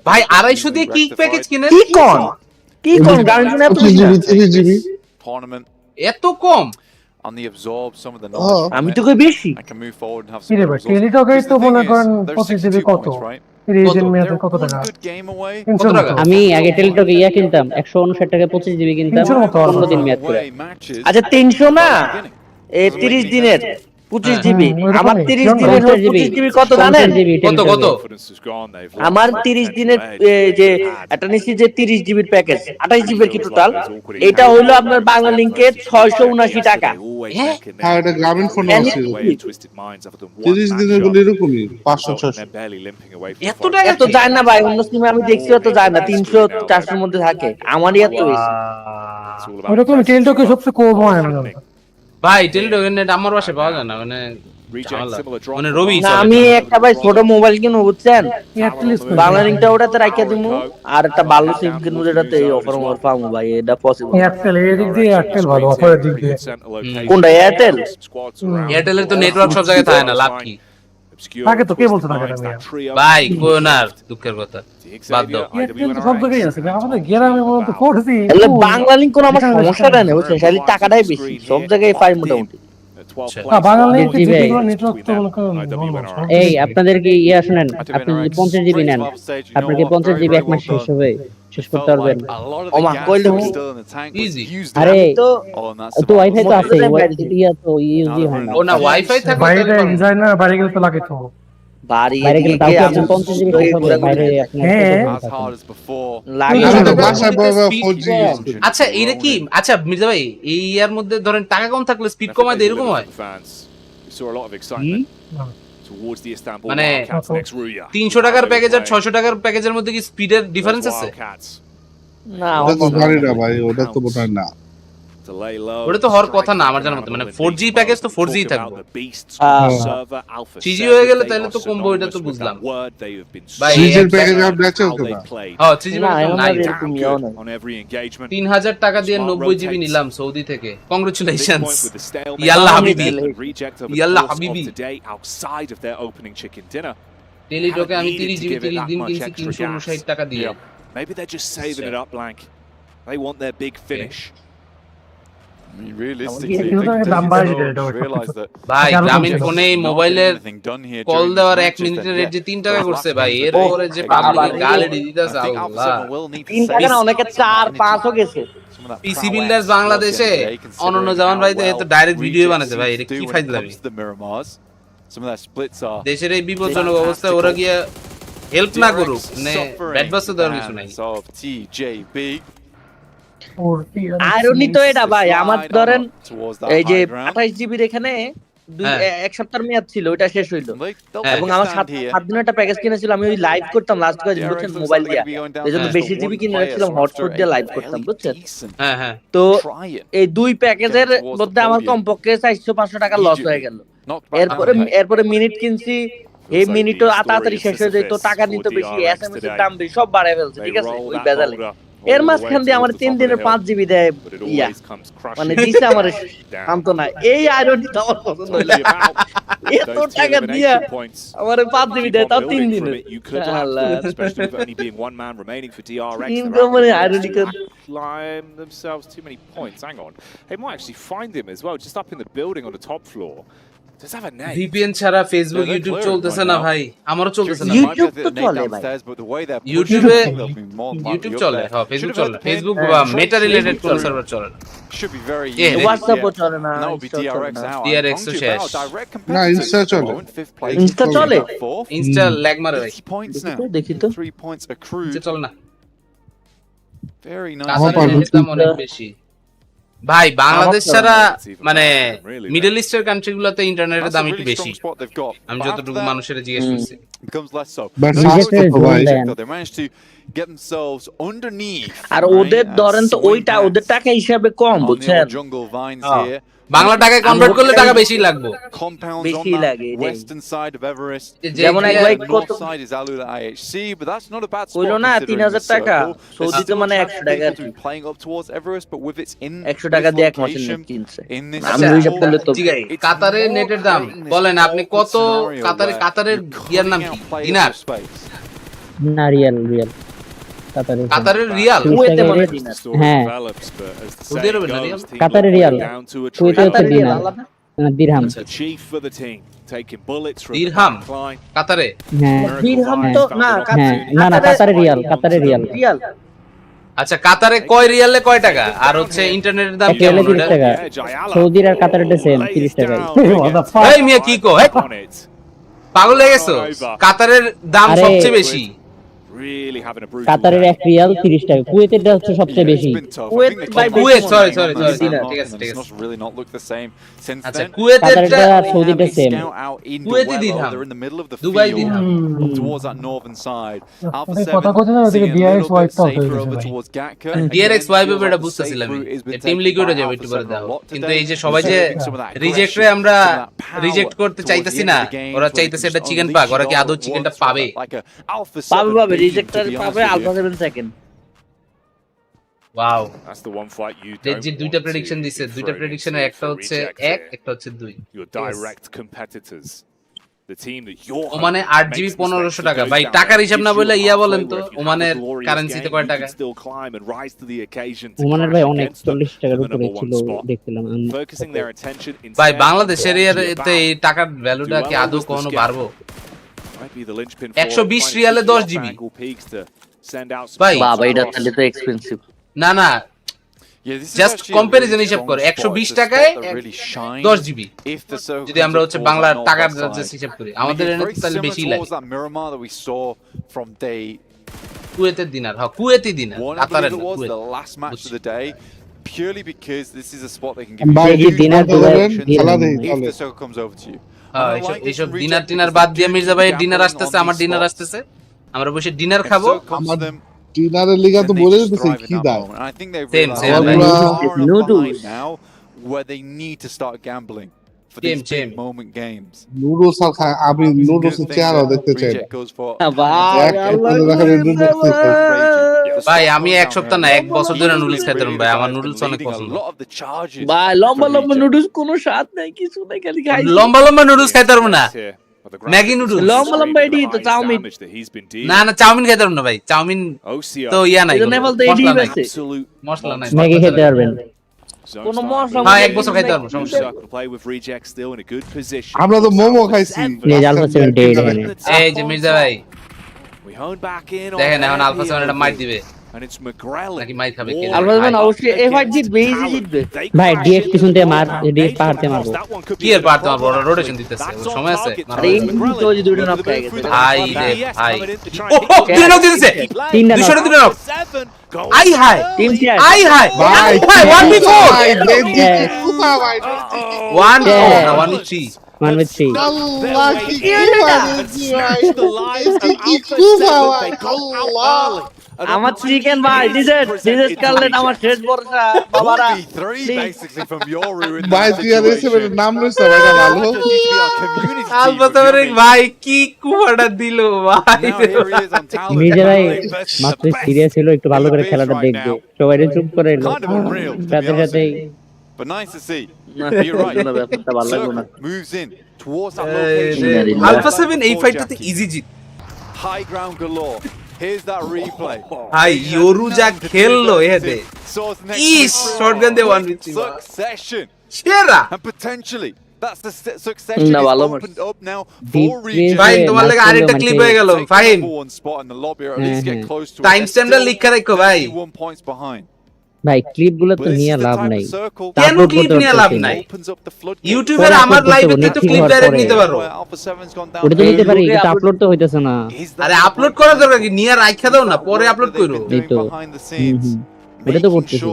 Speaker 1: ভাই 250 দিয়ে কি প্যাকেজ কিনেন
Speaker 11: কি কোন গান শুনে এত
Speaker 3: জিবি
Speaker 12: tournament
Speaker 1: এত কম
Speaker 12: on the absorb some of the knowledge.
Speaker 13: আমি তো কই বেশি
Speaker 12: I can move forward and have
Speaker 19: কি
Speaker 12: some
Speaker 19: রে
Speaker 12: good
Speaker 19: ভাই
Speaker 12: results.
Speaker 19: টেলিটকে তো মনে করেন
Speaker 12: There's
Speaker 19: 25 জিবি
Speaker 12: 62
Speaker 19: কত
Speaker 12: points, right?
Speaker 19: রিজন মেয়াদে কত টাকা
Speaker 12: Good game away.
Speaker 19: 300 টাকা
Speaker 11: আমি আগে টেলিটকে কিনতাম 159 টাকায় 25 জিবি কিনতাম 15 দিন মেয়াদ করে।
Speaker 13: আচ্ছা 300 না 30 দিনের 25 জিবি আমার 30 দিনের 25 জিবি কত জানেন
Speaker 1: কত
Speaker 13: আমার 30 দিনের যে একটা নিছি যে 30 জিবির প্যাকেজ 28 জিবির কি টোটাল এটা হলো আপনার বাংলা লিংকে 679 টাকা
Speaker 3: হ্যাঁ এটা গ্রামীণ ফোন আছে 30 দিনের গুলো এরকমই 500 600
Speaker 13: এত যায় না ভাই অন্য সিমে আমি দেখছি তো যায় না 300 400 এর মধ্যে থাকে আমারই এত বেশি
Speaker 19: ওটা তো টেলিটকে সবচেয়ে কম হয় না
Speaker 1: ভাই টেলিটকে নেট আমার বাসে পাওয়া যায় না মানে রবি
Speaker 13: না আমি একটা ভাই ছোট মোবাইল কিনবো বুঝছেন বাংলা লিংকটা ওটাতে রাখিয়া দিমু আর একটা ভালো সিম কিনবো যেটাতে এই অফার মোর পাবো ভাই এটা পসিবল
Speaker 19: এয়ারটেল এর দিক দিয়ে এয়ারটেল ভালো অফারের দিক দিয়ে
Speaker 13: কোনটা এয়ারটেল
Speaker 1: এয়ারটেলের তো নেটওয়ার্ক সব জায়গায় থাকে না লাভ কি
Speaker 19: আগে তো কে বলতে থাকে না
Speaker 1: ভাই কোন আর দুঃখের কথা বাদ দাও
Speaker 19: এয়ারটেল তো সব জায়গায় আছে আমাদের গ্রামে বলতে করছি
Speaker 13: তাহলে বাংলা লিংক কোন আমার সমস্যাটা নেই বুঝছেন খালি টাকাটাই বেশি সব জায়গায় পাই মোটামুটি
Speaker 19: বাংলা লিংকে যেগুলো নেটওয়ার্ক তো মনে করেন
Speaker 11: এই আপনাদের কি ইয়া শুনেন আপনি যদি 50 জিবি নেন আপনার কি 50 জিবি এক মাস শেষ করতে পারবেন
Speaker 13: ওমা কইলো কি
Speaker 1: ইজি
Speaker 11: আরে তো ওয়াইফাই তো আছে ইয়া তো ইউজি হয় না
Speaker 1: ও না ওয়াইফাই থাকে
Speaker 19: বাইরে ডিজাইনার বাইরে গেলে তো লাগে তো
Speaker 13: বাইরে গেলে তাও আপনি 50 জিবি বাইরে আপনি
Speaker 3: লাগে তো বাসা বড় 4G
Speaker 1: আচ্ছা এটা কি আচ্ছা মির্জা ভাই এই ইয়ার মধ্যে ধরেন টাকা কম থাকলে স্পিড কমায় দেয় এরকম হয় মানে 300 টাকার প্যাকেজ আর 600 টাকার প্যাকেজের মধ্যে কি স্পিডের ডিফারেন্স আছে
Speaker 13: না
Speaker 3: ওটা তো জানি না ভাই ওটা তো বোঝা না
Speaker 1: ওটা তো হওয়ার কথা না আমার জানার মতে মানে 4G প্যাকেজ তো 4G থাকবে 3G হয়ে গেলে তাহলে তো কমবো এটা তো বুঝলাম ভাই
Speaker 3: 3G এর প্যাকেজ আর বেচে তো না
Speaker 1: হ্যাঁ 3G প্যাকেজ 3000 টাকা দিয়ে 90 জিবি নিলাম সৌদি থেকে কংগ্রাচুলেশনস ইয়াল্লাহ হাবিবি ইয়াল্লাহ হাবিবি টেলিটকে আমি 30 জিবি 30 দিন কিনছি 359 টাকা দিয়ে
Speaker 7: Maybe they're just saving it up, Blank. They want their big finish.
Speaker 12: I mean, realistically,
Speaker 1: ভাই গ্রামীণ ফোনে মোবাইলের কল দেওয়ার 1 মিনিটের রেট যে 3 টাকা করছে ভাই এরপরে যে পাবলিক গালি দিতেছে আল্লাহ
Speaker 13: 3 টাকা না অনেকে 4 5 ও গেছে
Speaker 1: পিসি বিল্ডার্স বাংলাদেশে অনন্য জামান ভাই তো ডাইরেক্ট ভিডিও বানাচ্ছে ভাই এটা কি ফাইজলামি দেশের এই বিপজ্জনক অবস্থায় ওরা গিয়া হেল্প না করুক মানে ব্যাড বাস তো দেওয়ার কিছু নাই
Speaker 13: আইরনি তো এটা ভাই আমার ধরেন এই যে 28 জিবির এখানে এক সপ্তাহের মেয়াদ ছিল ওটা শেষ হইলো এবং আমার 7 দিনের একটা প্যাকেজ কিনেছিল আমি ওই লাইভ করতাম লাস্ট কাজ বুঝছেন মোবাইল দিয়ে এজন্য বেশি জিবি কিনে রাখছিলাম হটস্পট দিয়ে লাইভ করতাম বুঝছেন
Speaker 1: হ্যাঁ হ্যাঁ
Speaker 13: তো এই দুই প্যাকেজের মধ্যে আমার কমপক্ষে 400 500 টাকা লস হয়ে গেল এরপরে মিনিট কিনছি এই মিনিটও তাড়াতাড়ি শেষ হয়ে যায় তো টাকা নিতে বেশি এসএমএস এর দাম বেশি সব বাড়ায় ফেলছে ঠিক আছে ওই বেজালে এর মাঝখান দিয়ে আমার 3 দিনের 5 জিবি দেয় ইয়া মানে দিছে আমার শান্ত না এই আইরনি তো আমার পছন্দ হইল এত টাকা দিয়া আমার 5 জিবি দেয় তাও 3 দিন আল্লাহ
Speaker 7: Especially with only being one man remaining for DRX. Climb themselves too many points. Hang on. They might actually find him as well, just up in the building on the top floor.
Speaker 1: VPN ছাড়া Facebook YouTube চলতেছে না ভাই আমারও চলতেছে না
Speaker 13: YouTube তো চলে ভাই
Speaker 1: ইউটিউবে ইউটিউব চলে হ্যাঁ ফেসবুক চলে ফেসবুক বা মেটা রিলেটেড কোন সার্ভার চলে না
Speaker 13: হোয়াটসঅ্যাপও চলে না
Speaker 1: DRX তো শেষ
Speaker 3: না ইনস্টা চলে
Speaker 13: ইনস্টা চলে
Speaker 1: ইনস্টা ল্যাগ মারে ভাই
Speaker 13: দেখি তো
Speaker 12: 3 points accrued
Speaker 1: চলে না
Speaker 12: very
Speaker 1: nice অনেক বেশি ভাই বাংলাদেশ ছাড়া মানে মিডল ইস্টের কান্ট্রিগুলোতে ইন্টারনেটের দাম একটু বেশি আমি যতটুকু মানুষের জিজ্ঞেস করছি
Speaker 13: আর ওদের ধরেন তো ওইটা ওদের টাকা হিসাবে কম বুঝছেন
Speaker 1: বাংলা টাকায় কনভার্ট করলে টাকা বেশি লাগবে
Speaker 13: বেশি লাগে যেমন এক ভাই কত কইলো না 3000 টাকা সৌদিতে মানে 100 টাকা 100 টাকা দিয়ে এক মাসের নেট কিনছে আমি হিসাব করলে তো
Speaker 1: কাতারের নেটের দাম বলেন আপনি কত কাতারের ইয়ার নাম কি দিনার
Speaker 11: না রিয়াল
Speaker 1: কাতারের রিয়াল
Speaker 11: হ্যাঁ
Speaker 1: সৌদি আরবের না রিয়াল
Speaker 11: কাতারের রিয়াল কুয়েতে হচ্ছে দিনার দিরহাম
Speaker 1: দিরহাম কাতারে
Speaker 11: হ্যাঁ
Speaker 20: দিরহাম তো না
Speaker 11: না না কাতারের রিয়াল
Speaker 1: আচ্ছা কাতারে কয় রিয়ালে কয় টাকা আর হচ্ছে ইন্টারনেটের দাম কেমন
Speaker 11: 30 টাকা সৌদির আর কাতারের সেম 30 টাকা
Speaker 1: এই মিয়া কি কো পাগল হয়ে গেছো কাতারের দাম সবচেয়ে বেশি
Speaker 11: কাতারের 1 রিয়াল 30 টাকা কুয়েতেরটা হচ্ছে সবচেয়ে বেশি
Speaker 1: কুয়েত সরি ঠিক আছে আচ্ছা কুয়েতেরটা
Speaker 11: আর সৌদিটা সেম
Speaker 1: কুয়েতি দিরহাম দুবাই দিরহাম
Speaker 19: কথা কথা না ওদিকে ডিআরএক্স ওয়াইপ তো
Speaker 1: ডিআরএক্স ওয়াইপ এটা বুঝতেছিলাম টিম লিকুইডে যাবে একটু পরে দাও কিন্তু এই যে সবাই যে রিজেক্টরে আমরা রিজেক্ট করতে চাইতেছি না ওরা চাইতেছে এটা চিকেন পাক ওরা কি আদৌ চিকেনটা পাবে
Speaker 20: পাবে রিজেক্টর পাবে Alpha 7 second
Speaker 1: wow
Speaker 7: That's the one fight you
Speaker 1: যে দুইটা প্রেডিকশন দিছে দুইটা প্রেডিকশনে একটা হচ্ছে 1 একটা হচ্ছে 2
Speaker 7: your direct competitors the team that you're
Speaker 1: ওমানে 8GB 1500 টাকা ভাই টাকার হিসাব না বললে ইয়া বলেন তো ওমানের কারেন্সিতে কয় টাকা
Speaker 11: ওমানের ভাই অনেক 40 টাকার উপরে ছিল দেখছিলাম
Speaker 1: ভাই বাংলাদেশের এতে এই টাকার ভ্যালুটা কি আদৌ কখনো বাড়বো 120 রিয়ালে 10GB ভাই
Speaker 20: বাবা এটা তাহলে তো এক্সপেন্সিভ
Speaker 1: না না জাস্ট কম্পারিজন হিসাব করে 120 টাকায় 10GB যদি আমরা হচ্ছে বাংলা টাকার হিসাব করি আমাদের এনে তাহলে বেশি লাগে কুয়েতের দিনার হ্যাঁ কুয়েতি দিনার কাতারের Kuwait
Speaker 12: purely because this is a spot they can give
Speaker 3: if
Speaker 12: the circle comes over to you.
Speaker 1: এইসব ডিনার টিনার বাদ দিয়ে মির্জা ভাই ডিনার আসতেছে আমার ডিনার আসতেছে আমরা বসে ডিনার খাবো
Speaker 3: আমার ডিনারের লিগা তো বলে দিতেছে কি দাও
Speaker 12: I think they
Speaker 20: noodles
Speaker 12: now where they need to start gambling for these big moment games.
Speaker 3: Noodles আর আমি নুডলস চেহারা দেখতে চাই
Speaker 1: ভাই আমি এক সপ্তাহ না এক বছর ধরে নুডলস খাইতাম ভাই আমার নুডলস অনেক পছন্দ
Speaker 20: ভাই লম্বা লম্বা নুডলস কোনো স্বাদ নাই কিছু নাই খালি খাই
Speaker 1: লম্বা লম্বা নুডলস খাইতাম না ম্যাগি নুডলস
Speaker 20: লম্বা লম্বা এডি তো চাউমিন
Speaker 1: না না চাউমিন খাইতাম না ভাই চাউমিন তো ইয়া নাই মশলা নাই
Speaker 11: ম্যাগি খেতে পারবেন
Speaker 20: কোন মশলা
Speaker 1: হ্যাঁ এক বছর খাইতে পারবো সমস্যা
Speaker 3: আমরা তো মোমো খাইছি
Speaker 11: আলফা 7 ডে
Speaker 1: এই যে মির্জা ভাই দেখেন এখন আলফা 7 এটা মাইর দিবে নাকি মাইর খাবে কি
Speaker 20: আলফা 7 অবশ্যই এই ফাইট জিতবে ইজি জিতবে
Speaker 11: ভাই ডিএক্স পিছনতে মার ডিএক্স পাহাড়তে মারবো
Speaker 1: কি এর পাহাড়তে মারবো রোটেশন দিতেছে সময় আছে
Speaker 20: আরে এই তো যে দুটো নক হয়ে গেছে
Speaker 1: ভাই রে ভাই ও দুটো নক দিতেছে
Speaker 11: তিনটা
Speaker 1: নক আই হাই আই হাই ভাই 1v3
Speaker 3: আল্লাহ কি
Speaker 20: আমার চিকেন ভাই ডিজার্ট করলেন আমার শেষ ভরসা বাবারা
Speaker 3: ভাই তুই আর এসে নাম লইছ ভাই ভালো
Speaker 1: আলবতরে ভাই কি কুয়াটা দিল ভাই
Speaker 11: নিজেরাই মাত্র সিরিয়াস হলো একটু ভালো করে খেলাটা দেখবে সবাই চুপ করে এলো সাথে সাথেই
Speaker 12: but nice to see you're right moves in towards that location
Speaker 1: Alpha 7 এই ফাইটটাতে ইজি জিত
Speaker 12: high ground galore here's that replay
Speaker 1: ভাই ইয়োরু যা খেললো এতে ইস শটগান দিয়ে 1v3
Speaker 12: succession
Speaker 1: সেরা
Speaker 12: and potentially that's the succession is opened up now for region
Speaker 1: ভাই তোমার লাগা আরেকটা ক্লিপ হয়ে গেল Fahim
Speaker 12: one spot in the lobby or at least get close to
Speaker 1: time স্ট্যাম্পটা লিখে রাখো ভাই
Speaker 12: 1 points behind
Speaker 11: ভাই ক্লিপগুলো তো নিয়ে লাভ নাই
Speaker 1: কেন ক্লিপ নিয়ে লাভ নাই ইউটিউবের আমার লাইভে কিন্তু ক্লিপ ডাইরেক্ট নিতে পারো
Speaker 11: ওটা তো নিতে পারি কিন্তু আপলোড তো হইতাছে না
Speaker 1: আরে আপলোড করার দরকার কি নিয়ে রাখা দাও না পরে আপলোড করো
Speaker 11: এই তো ওটা তো করতেছি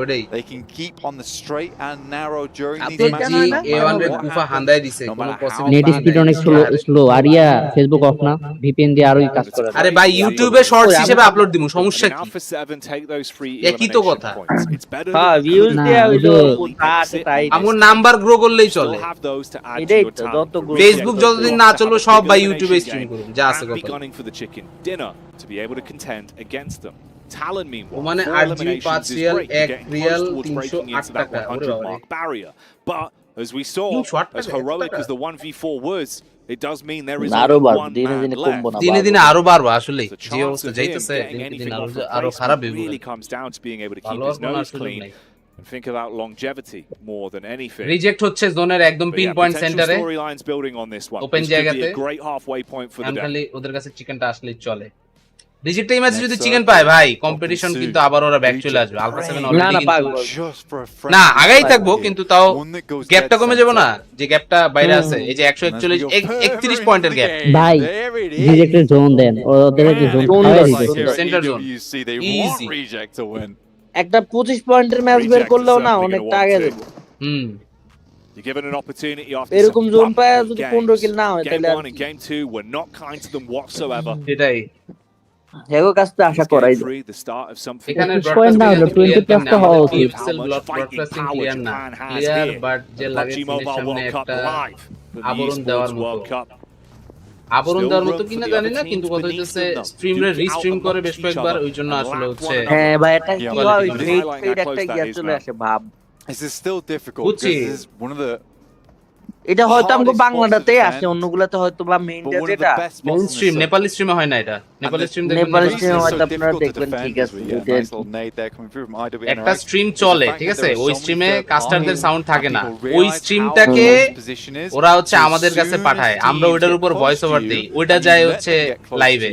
Speaker 1: ওটাই
Speaker 12: they can keep on the straight and narrow during these
Speaker 1: matches A1 রে কুফা হান্দাই দিছে কোনো পসিবল
Speaker 11: নেট স্পিড অনেক স্লো আরিয়া ফেসবুক অফ না ভিপিএন দিয়ে আরোই কাজ করে
Speaker 1: আরে ভাই ইউটিউবে শর্টস হিসেবে আপলোড দিমু সমস্যা কি একই তো কথা
Speaker 20: হ্যাঁ ভিউজ দিয়ে হইলো
Speaker 1: আমার নাম্বার গ্রো করলেই চলে
Speaker 20: এটাই তো যত
Speaker 1: ফেসবুক যতদিন না চলবে সব ভাই ইউটিউবে স্ট্রিম করুন যা আছে কথা
Speaker 7: Talon meanwhile
Speaker 1: মানে 8GB 5 রিয়াল 1 রিয়াল 308 টাকা ওরে বাবা
Speaker 7: barrier but as we saw, as heroic as the 1v4 was, it does mean there is
Speaker 20: আরো
Speaker 7: only
Speaker 20: বার
Speaker 7: one
Speaker 20: দিনে
Speaker 7: man
Speaker 20: দিনে কমবো না
Speaker 7: left.
Speaker 1: দিনে দিনে আরো বাড়বো আসলে
Speaker 7: The
Speaker 1: যে
Speaker 7: chance
Speaker 1: অবস্থা
Speaker 7: of him
Speaker 1: যাইতেছে
Speaker 7: getting
Speaker 1: দিনে দিনে
Speaker 7: anything off
Speaker 1: আরো
Speaker 7: replacement
Speaker 1: খারাপ হবে
Speaker 7: really comes down to being able to keep
Speaker 1: ভালো
Speaker 7: his
Speaker 1: কোনো
Speaker 7: nose
Speaker 1: সুযোগ
Speaker 7: clean
Speaker 1: নাই
Speaker 7: and think about longevity more than anything.
Speaker 1: Reject হচ্ছে জোনের একদম পিন পয়েন্ট সেন্টারে
Speaker 7: Storylines building on this one.
Speaker 1: Open
Speaker 7: This could be
Speaker 1: জায়গাতে
Speaker 7: a great halfway point for the day.
Speaker 1: খালি ওদের কাছে চিকেনটা আসলেই চলে রিজেক্ট এই ম্যাচে যদি চিকেন পায় ভাই কম্পিটিশন কিন্তু আবার ওরা ব্যাক চলে আসবে আলফা 7 অলরেডি না আগাই থাকবো কিন্তু তাও গ্যাপটা কমে যাবে না যে গ্যাপটা বাইরে আছে এই যে 141 31 পয়েন্টের গ্যাপ
Speaker 11: ভাই রিজেক্টের জোন দেন ওদের যে জোন
Speaker 1: সেন্টার জোন
Speaker 12: ইজি
Speaker 20: একটা 25 পয়েন্টের ম্যাচ বের করলেও না অনেকটা আগে যাবে
Speaker 7: You're given an opportunity after
Speaker 20: এরকম জোন পায় যদি 15 কিল না হয় তাহলে
Speaker 7: game 1 and game 2 were not kind to them whatsoever.
Speaker 1: এটাই
Speaker 20: হেগো কাজটা আশা করাই
Speaker 7: the start of something.
Speaker 1: এখানে
Speaker 11: পয়েন্ট না হলো 20 প্লাস তো হওয়া উচিত
Speaker 1: পিক্সেল ব্লক ব্রডকাস্টিং ক্লিয়ার না ক্লিয়ার বাট যে লাগে সিনের সামনে একটা আবরণ দেওয়ার মতো আবরণ দেওয়ার মতো কিনা জানি না কিন্তু কথা হইতেছে স্ট্রিম রে রিস্ট্রিম করে বেশ কয়েকবার ওই জন্য আসলে হচ্ছে
Speaker 20: হ্যাঁ ভাই এটা কি হয় ওই ফেড একটা গিয়া চলে আসে ভাব
Speaker 12: This is still difficult because this is one of the
Speaker 20: এটা হয়তো আমগো বাংলাটাতে আসে অন্যগুলাতে হয়তো বা মেইনটা যেটা
Speaker 1: মেইন স্ট্রিম নেপালি স্ট্রিমে হয় না এটা নেপালি স্ট্রিম দেখবেন
Speaker 20: নেপালি স্ট্রিমে হয়তো আপনারা দেখবেন ঠিক আছে
Speaker 1: একটা স্ট্রিম চলে ঠিক আছে ওই স্ট্রিমে কাস্টারদের সাউন্ড থাকে না ওই স্ট্রিমটাকে ওরা হচ্ছে আমাদের কাছে পাঠায় আমরা ওইটার উপর ভয়েস ওভার দেই ওইটা যায় হচ্ছে লাইভে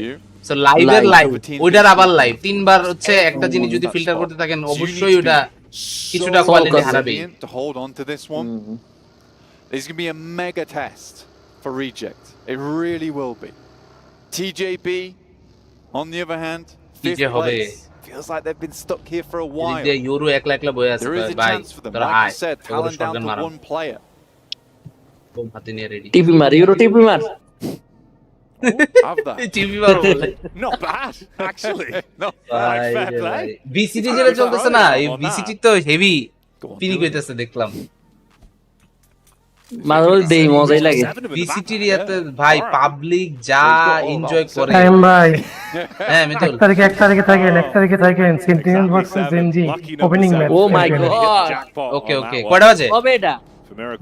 Speaker 1: সো লাইভের লাইভ ওইটার আবার লাইভ তিনবার হচ্ছে একটা জিনিস যদি ফিল্টার করতে থাকেন অবশ্যই ওটা কিছুটা কোয়ালিটি হারাবে
Speaker 12: to hold on to this one. It's going to be a mega test for Reject. It really will be. TJB, on the other hand, fifth place. Feels like they've been stuck here for a while. There is a chance for them. Like I said, Talon down to one player.
Speaker 20: TP mar, Euro TP mar.
Speaker 12: Have that.
Speaker 1: TP mar
Speaker 7: Not bad, actually. Not bad. Fair play.
Speaker 1: VCT যেটা চলতেছে না এই VCT তো heavy পিনিক হইতেছে দেখলাম
Speaker 20: মারল দেই মজাই লাগে
Speaker 1: VCT রিয়াতে ভাই পাবলিক যা এনজয় করে
Speaker 19: টাইম ভাই
Speaker 1: হ্যাঁ মিতুল
Speaker 19: 1 তারিখে থাকেন Sentinel versus NG opening match
Speaker 20: oh my God
Speaker 1: okay okay কয়টা বাজে
Speaker 20: কবে এটা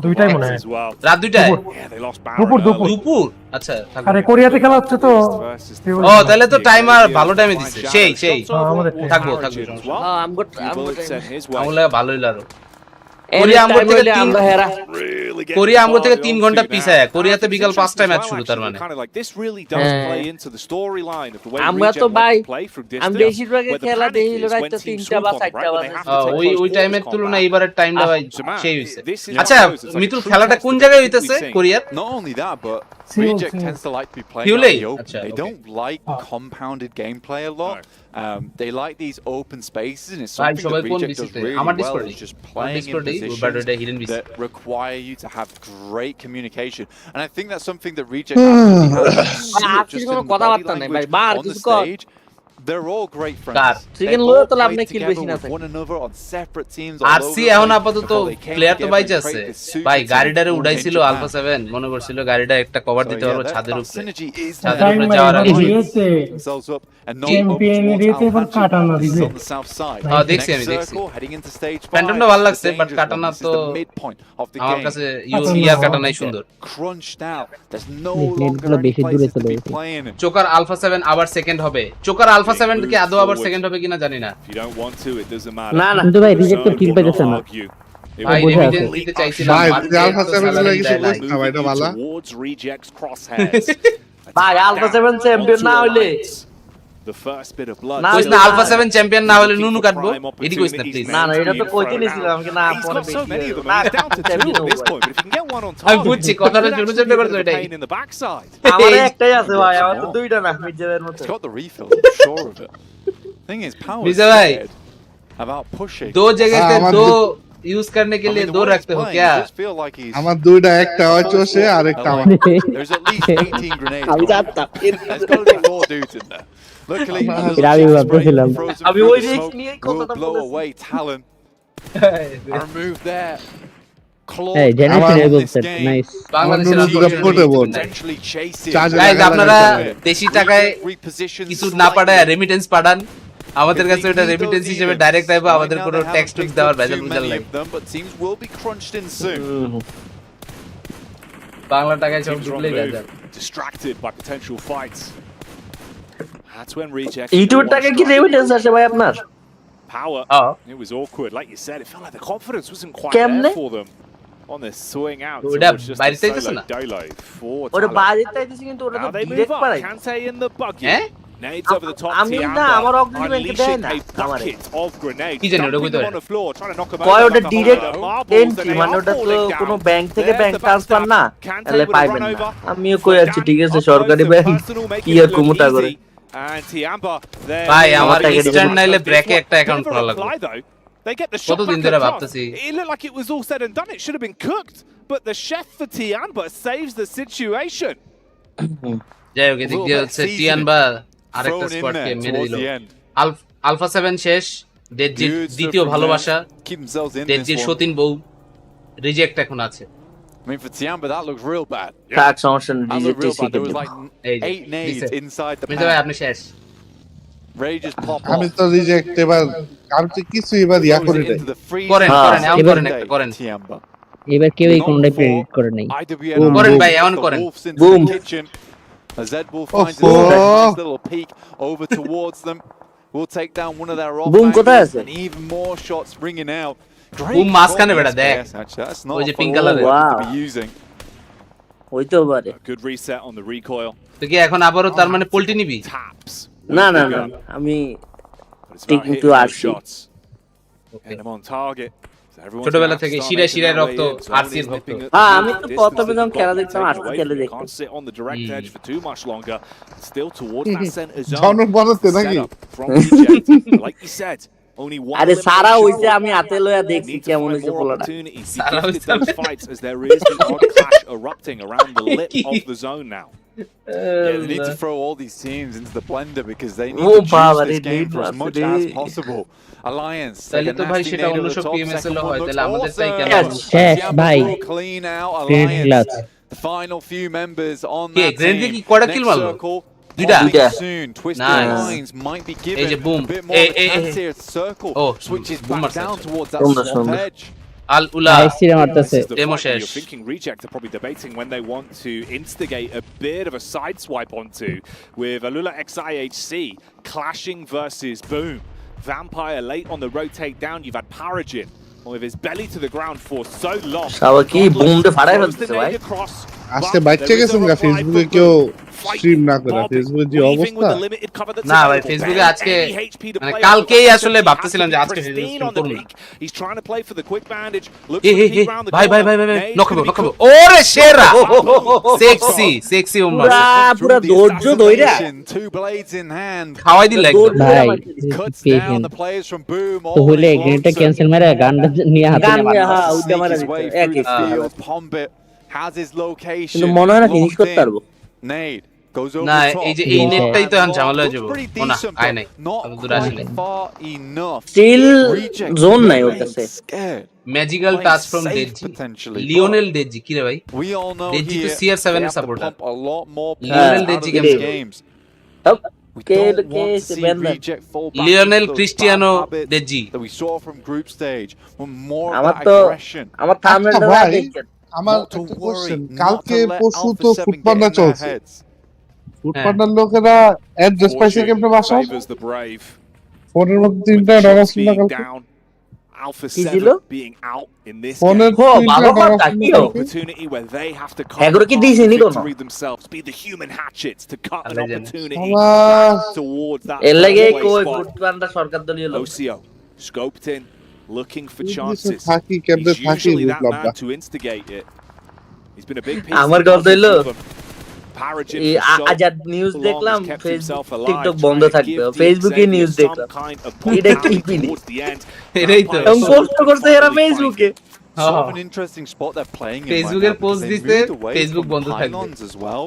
Speaker 19: দুইটাই মনে হয়
Speaker 1: রাত দুইটায় দুপুর আচ্ছা
Speaker 19: আরে কোরিয়াতে খেলা হচ্ছে তো
Speaker 1: ও তাহলে তো টাইমার ভালো টাইমে দিছে সেই
Speaker 19: আমাদের
Speaker 1: থাকবো
Speaker 20: হ্যাঁ
Speaker 1: আমগো ভালোই লাগলো কোরিয়া আমগো থেকে 3 ঘন্টা পিছায় কোরিয়াতে বিকাল 5টায় ম্যাচ শুরু তার মানে
Speaker 20: আমরা তো ভাই আমি বেশিরভাগ খেলা দেখিলো রাত 3টা বা 4টা বাজে
Speaker 1: ওই টাইমের তুলনায় এবারের টাইমটা ভাই সেই হইছে আচ্ছা মিতুল খেলাটা কোন জায়গায় হইতাছে কোরিয়ার
Speaker 12: Not only that, but Reject tends to like to be playing out the open. They don't like compounded gameplay a lot. They like these open spaces, and it's something that Reject does really well. Is just playing in positions that require you to have great communication, and I think that's something that Reject actually just on the stage. They're all great friends.
Speaker 20: Chicken low to labne kill beshi na
Speaker 12: one another on separate teams.
Speaker 1: RC এখন আপাতত player তো বাইচে আছে ভাই গাড়িটারে উড়াইছিল alpha 7 মনে করছিল গাড়িটা একটা cover দিতে পারবো ছাদের উপরে যাওয়ার আগে
Speaker 19: চ্যাম্পিয়ন এরিয়াতে এবার কাটানো দিবে
Speaker 1: হ্যাঁ দেখছি প্যান্টনটা ভালো লাগছে বাট কাটানা তো আমার কাছে ইয়ার কাটানাই সুন্দর
Speaker 11: বেশি দূরে চলে গেছে
Speaker 1: চোকার আলফা 7 আবার সেকেন্ড হবে চোকার আলফা 7 কি আদৌ আবার সেকেন্ড হবে কিনা জানি না
Speaker 11: না কিন্তু ভাই রিজেক্ট তো কিল পাইতেছ না
Speaker 1: ভাই এভিডেন্স দিতে চাইছিলাম
Speaker 3: ভাই আলফা 7 লাগে কিছু বুঝ না ভাইটা ভালো
Speaker 20: ভাই আলফা 7 চ্যাম্পিয়ন না হইলে
Speaker 7: The first bit of blood.
Speaker 1: কইছ না আলফা 7 চ্যাম্পিয়ন না হলে নুনু কাটবো এডি কইছ না প্লিজ
Speaker 20: না এটা তো কইতে নিছিলাম কি না পরে বেশি না
Speaker 7: down to 2 at this point, but if you can get one on
Speaker 1: আমি
Speaker 7: target,
Speaker 1: বুঝছি কথাটা শুনে চেষ্টা করছো এটাই
Speaker 7: in the backside.
Speaker 20: আমার একটাই আছে ভাই আমার তো দুইটা না মিজের মতো
Speaker 12: It's got the refill, I'm sure of it. Thing is, power is about pushing.
Speaker 1: दो जगह से दो यूज करने के लिए दो रखते हो क्या
Speaker 3: আমার দুইটা একটা চোষে আর একটা আমার
Speaker 12: There's at least 18 grenades.
Speaker 20: আমি জানতাম
Speaker 12: There's got to be 4 dudes in there. Luckily,
Speaker 20: আমি ওই রিস্ক নিয়ে কথাটা
Speaker 12: blow away Talon. Remove their
Speaker 11: Hey, Genesis Eagles, nice.
Speaker 1: Guys, আপনারা দেশি টাকায় কিছু না পাঠায় রেমিটেন্স পাঠান আমাদের কাছে এটা রেমিটেন্স হিসেবে ডাইরেক্ট আইবো, আমাদের কোনো ট্যাক্স টুক্স দেওয়ার ভেজাল বুঝাল নাই। বাংলা টাকায় সব ঢুকলেই ভেজাল।
Speaker 7: Distracted by potential fights. That's when reject.
Speaker 20: YouTube টাকা কি রেমিটেন্স আসে ভাই আপনার?
Speaker 7: Power. It was awkward, like you said. It felt like the confidence wasn't quite
Speaker 20: Kemne?
Speaker 7: there for them on this swing out.
Speaker 1: Oda
Speaker 7: just
Speaker 1: বাইরে
Speaker 7: a
Speaker 1: যাইতেছে
Speaker 7: solo
Speaker 1: না?
Speaker 7: dolo for
Speaker 20: ওরে
Speaker 7: Talon.
Speaker 20: বাইরে তাইতেছে কিন্তু ওরা তো
Speaker 7: Now they move
Speaker 20: direct
Speaker 7: up.
Speaker 20: পারাই।
Speaker 7: Kante in the buggy. Nades over the top.
Speaker 20: আমি না আমার অগ্নি ব্যাংকে দেয় না আমারে।
Speaker 7: Bucket of grenades.
Speaker 1: কি জানি ওটা
Speaker 7: Dumping
Speaker 1: কইতো
Speaker 7: them on the floor, trying to knock them
Speaker 20: কয়
Speaker 7: over
Speaker 20: ওটা
Speaker 7: like a
Speaker 20: direct
Speaker 7: horde of marbles,
Speaker 20: entry
Speaker 7: and they
Speaker 20: মানে
Speaker 7: are
Speaker 20: ওটা তো
Speaker 7: falling
Speaker 20: কোনো
Speaker 7: down.
Speaker 20: ব্যাংক থেকে
Speaker 7: There's
Speaker 20: ব্যাংক
Speaker 7: the
Speaker 20: ট্রান্সফার না,
Speaker 7: Kante
Speaker 20: তাহলে
Speaker 7: with a
Speaker 20: পাইবেন
Speaker 7: run
Speaker 20: না।
Speaker 7: over.
Speaker 20: আমিও কই আছি ঠিক আছে সরকারি ব্যাংক কি আর কমুটা করে।
Speaker 7: And Tiamba there.
Speaker 1: ভাই আমার ইস্টার্ন নাইলে ব্র্যাকে একটা অ্যাকাউন্ট খোলা লাগবে।
Speaker 7: They get the shot
Speaker 1: কতদিন
Speaker 7: back
Speaker 1: ধরে
Speaker 7: across.
Speaker 1: ভাবতেছি।
Speaker 7: It looked like it was all said and done. It should have been cooked, but the chef for Tiamba saves the situation.
Speaker 1: যাই হোক এদিক দিয়ে হচ্ছে টিয়ানবা আরেকটা স্কোয়াডকে মেরে দিল। আলফা 7 শেষ, ডেড জি দ্বিতীয় ভালোবাসা, ডেড জি সতীন বউ, রিজেক্ট এখন আছে।
Speaker 12: I mean, for Tiamba, that looks real bad.
Speaker 20: কাক সমস্যা
Speaker 12: That
Speaker 20: DJ
Speaker 12: looked real
Speaker 20: TC
Speaker 12: bad. There was like 8 nades inside the
Speaker 1: Mirza ভাই
Speaker 12: pack.
Speaker 1: আপনি শেষ।
Speaker 12: Ray just pop
Speaker 3: আমি
Speaker 12: off.
Speaker 3: তো রিজেক্ট এবার আর কিছু এবার ইয়া করে দেয়।
Speaker 12: Into the freeze.
Speaker 1: করেন করেন এমন করেন একটা করেন।
Speaker 12: Tiamba.
Speaker 11: এবার কেউই কোনটাই প্রেডিক্ট করে নাই।
Speaker 1: করেন ভাই এমন করেন।
Speaker 12: Boom. As Zed Bull finds a nice little peek over towards them. We'll take down one of their off angles, and even more shots ringing out.
Speaker 1: Boom মাঝখানে বেটা দেখ।
Speaker 12: That's not
Speaker 1: ওই যে
Speaker 12: a
Speaker 1: পিঙ্ক
Speaker 12: full
Speaker 1: কালারের
Speaker 12: to be using.
Speaker 20: হইতো পারে।
Speaker 7: Good reset on the recoil.
Speaker 1: তো কি এখন আবারো তার মানে পল্টি নিবি?
Speaker 20: না না না আমি ঠিক কিন্তু আসি।
Speaker 7: And I'm on target.
Speaker 1: ছোটবেলা থেকে শিরায় শিরায় রক্ত আরসির ভক্ত।
Speaker 20: হ্যাঁ আমি তো প্রথমে যখন খেলা দেখতাম আসলে খেলে দেখতাম।
Speaker 7: Can't sit on the direct edge for too much longer. Still towards that center zone.
Speaker 3: জনক বলতে নাকি?
Speaker 7: From reject. Like you said, only one.
Speaker 20: আরে সারা হইছে আমি হাতে লয়া দেখছি কেমন হইছে পোলাটা।
Speaker 7: Sara hইছে those fights as there is the odd clash erupting around the lip of the zone now.
Speaker 12: Yeah, they need to throw all these teams into the blender because they need to juice this game for as much as possible. Alliance.
Speaker 1: তাহলে তো ভাই সেটা অন্য সব PMSL হয়, তাহলে আমাদের তাই কেন?
Speaker 11: শেষ ভাই।
Speaker 12: Clean out Alliance. The final few members on that team.
Speaker 1: কি কয়টা কিল মারলো? দুইটা।
Speaker 12: Soon twisted lines might be given a bit more of a chance here. Circle switches back down towards that swamp edge.
Speaker 1: Al Ula
Speaker 7: demo শেষ. You're thinking reject are probably debating when they want to instigate a bit of a sideswipe onto with Alula XIHC clashing versus Boom. Vampire late on the rotate down. You've had Paragin with his belly to the ground for so long.
Speaker 20: সাবা কি broom দে ফাড়াই ফেলতেছে ভাই।
Speaker 3: আজকে বাচ্চা গেছেন না ফেসবুকে কেউ stream না করে, ফেসবুকে যে অবস্থা।
Speaker 1: না ভাই ফেসবুকে আজকে মানে কালকেই আসলে ভাবতেছিলাম যে আজকে স্ট্রিম করব না।
Speaker 7: He's trying to play for the quick bandage.
Speaker 1: ভাই নকব ওরে সেরা সেক্সি উম্মা
Speaker 20: পুরো দর্জ দইরা
Speaker 12: two blades in hand.
Speaker 1: খাওয়াই দিল একদম
Speaker 11: ভাই
Speaker 12: Cuts down the players from Boom.
Speaker 11: তো হইলে গ্রেনেডটা ক্যান্সেল মেরে গানটা নিয়ে হাতে
Speaker 20: নিয়ে হ্যাঁ ওইটা মারা
Speaker 12: একই Pombit has his location.
Speaker 20: কিন্তু মনে হয় না ফিনিশ করতে পারবো।
Speaker 12: Nade goes over
Speaker 1: না
Speaker 12: the top.
Speaker 1: এই যে এই নেটটাই তো এখন ঝামেলা হয়ে যাবে। না আয় নাই দূর আসে নাই।
Speaker 12: Still
Speaker 20: জোন নাই ওর কাছে।
Speaker 1: Magical touch from daisy Lionel daisy কি রে ভাই? ডেজি তো CR7 এর supporter. Lionel daisy games Lionel Cristiano daisy
Speaker 20: আমার থাম্বনেলটা দেখেন।
Speaker 3: আমার একটা কোশ্চেন, কালকে পরশু তো ফুটপান্ডা চলছে, ফুটপান্ডার লোকেরা অ্যাড্রেস পাইছে কেমনে বাসায়? ফোনের মধ্যে তিনটা ডলার ছিল কালকে।
Speaker 7: Alpha
Speaker 20: কি
Speaker 7: 7
Speaker 20: ছিল?
Speaker 7: being out in this
Speaker 3: ফোনের
Speaker 20: ভালো কথা কি
Speaker 7: opportunity where they have to come
Speaker 20: এগুলো কি দিছে নি কোন
Speaker 7: victory themselves, be the human hatchets to cut an opportunity towards that.
Speaker 20: এর লাগে কই ফুটপান্ডা সরকার দলীয় লোক।
Speaker 7: OCO scoped in, looking for chances.
Speaker 3: থাকি কেমনে
Speaker 7: He's
Speaker 3: থাকি
Speaker 7: usually that
Speaker 3: বুঝলাম না।
Speaker 7: man to instigate it. He's been a big piece.
Speaker 20: আমার কথা হইলো এই আজাদ নিউজ দেখলাম, টিকটক বন্ধ থাকবে, ফেসবুকে নিউজ দেখলাম, এটা কি পিনি
Speaker 1: এটাই তো
Speaker 20: পোস্ট করতে এরা ফেসবুকে।
Speaker 12: An interesting spot they're playing in.
Speaker 1: ফেসবুকের পোস্ট দিতে ফেসবুক বন্ধ থাকবে
Speaker 12: as well.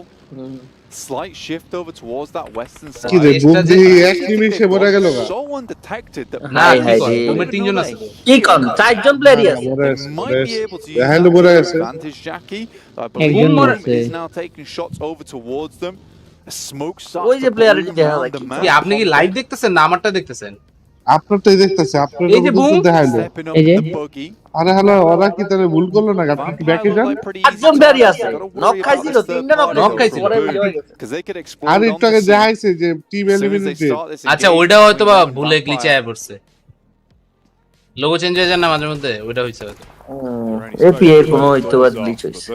Speaker 12: Slight shift over towards that western side.
Speaker 3: কি রে বুদ্ধি এক নিমিষে বড় গেল গা।
Speaker 12: So undetected that
Speaker 1: না তুমি তিনজন আছে
Speaker 20: কি কোন চারজন প্লেয়ারই আছে।
Speaker 12: might be able to use
Speaker 3: hand বড় আছে
Speaker 12: advantage. Jackie, I believe, is now taking shots over towards them. Smoke
Speaker 20: ওই যে প্লেয়ার দেখা যায়
Speaker 1: কি আপনি কি লাইভ দেখতেছেন না আমারটা দেখতেছেন
Speaker 3: আপনারটাই দেখতেছে আপনার
Speaker 1: এই যে বুম
Speaker 3: দেখাইলো
Speaker 20: এই যে
Speaker 3: আরে হ্যালো ওরা কি তাহলে ভুল করলো না আপনি কি ব্যাকে যান
Speaker 20: একজন ব্যারি আছে নক খাইছিল তিনটা নক খাইছিল
Speaker 3: আর একটু আগে দেখাইছে যে টিম এলিমিনেটেড
Speaker 1: আচ্ছা ওইটা হয়তো বা ভুলে গ্লিচে আয় পড়ছে লোগো চেঞ্জ হয়ে যায় না মাঝে মধ্যে ওইটা হইছে হয়তো
Speaker 20: এপিআই কোনো হয়তো বা গ্লিচ হইছে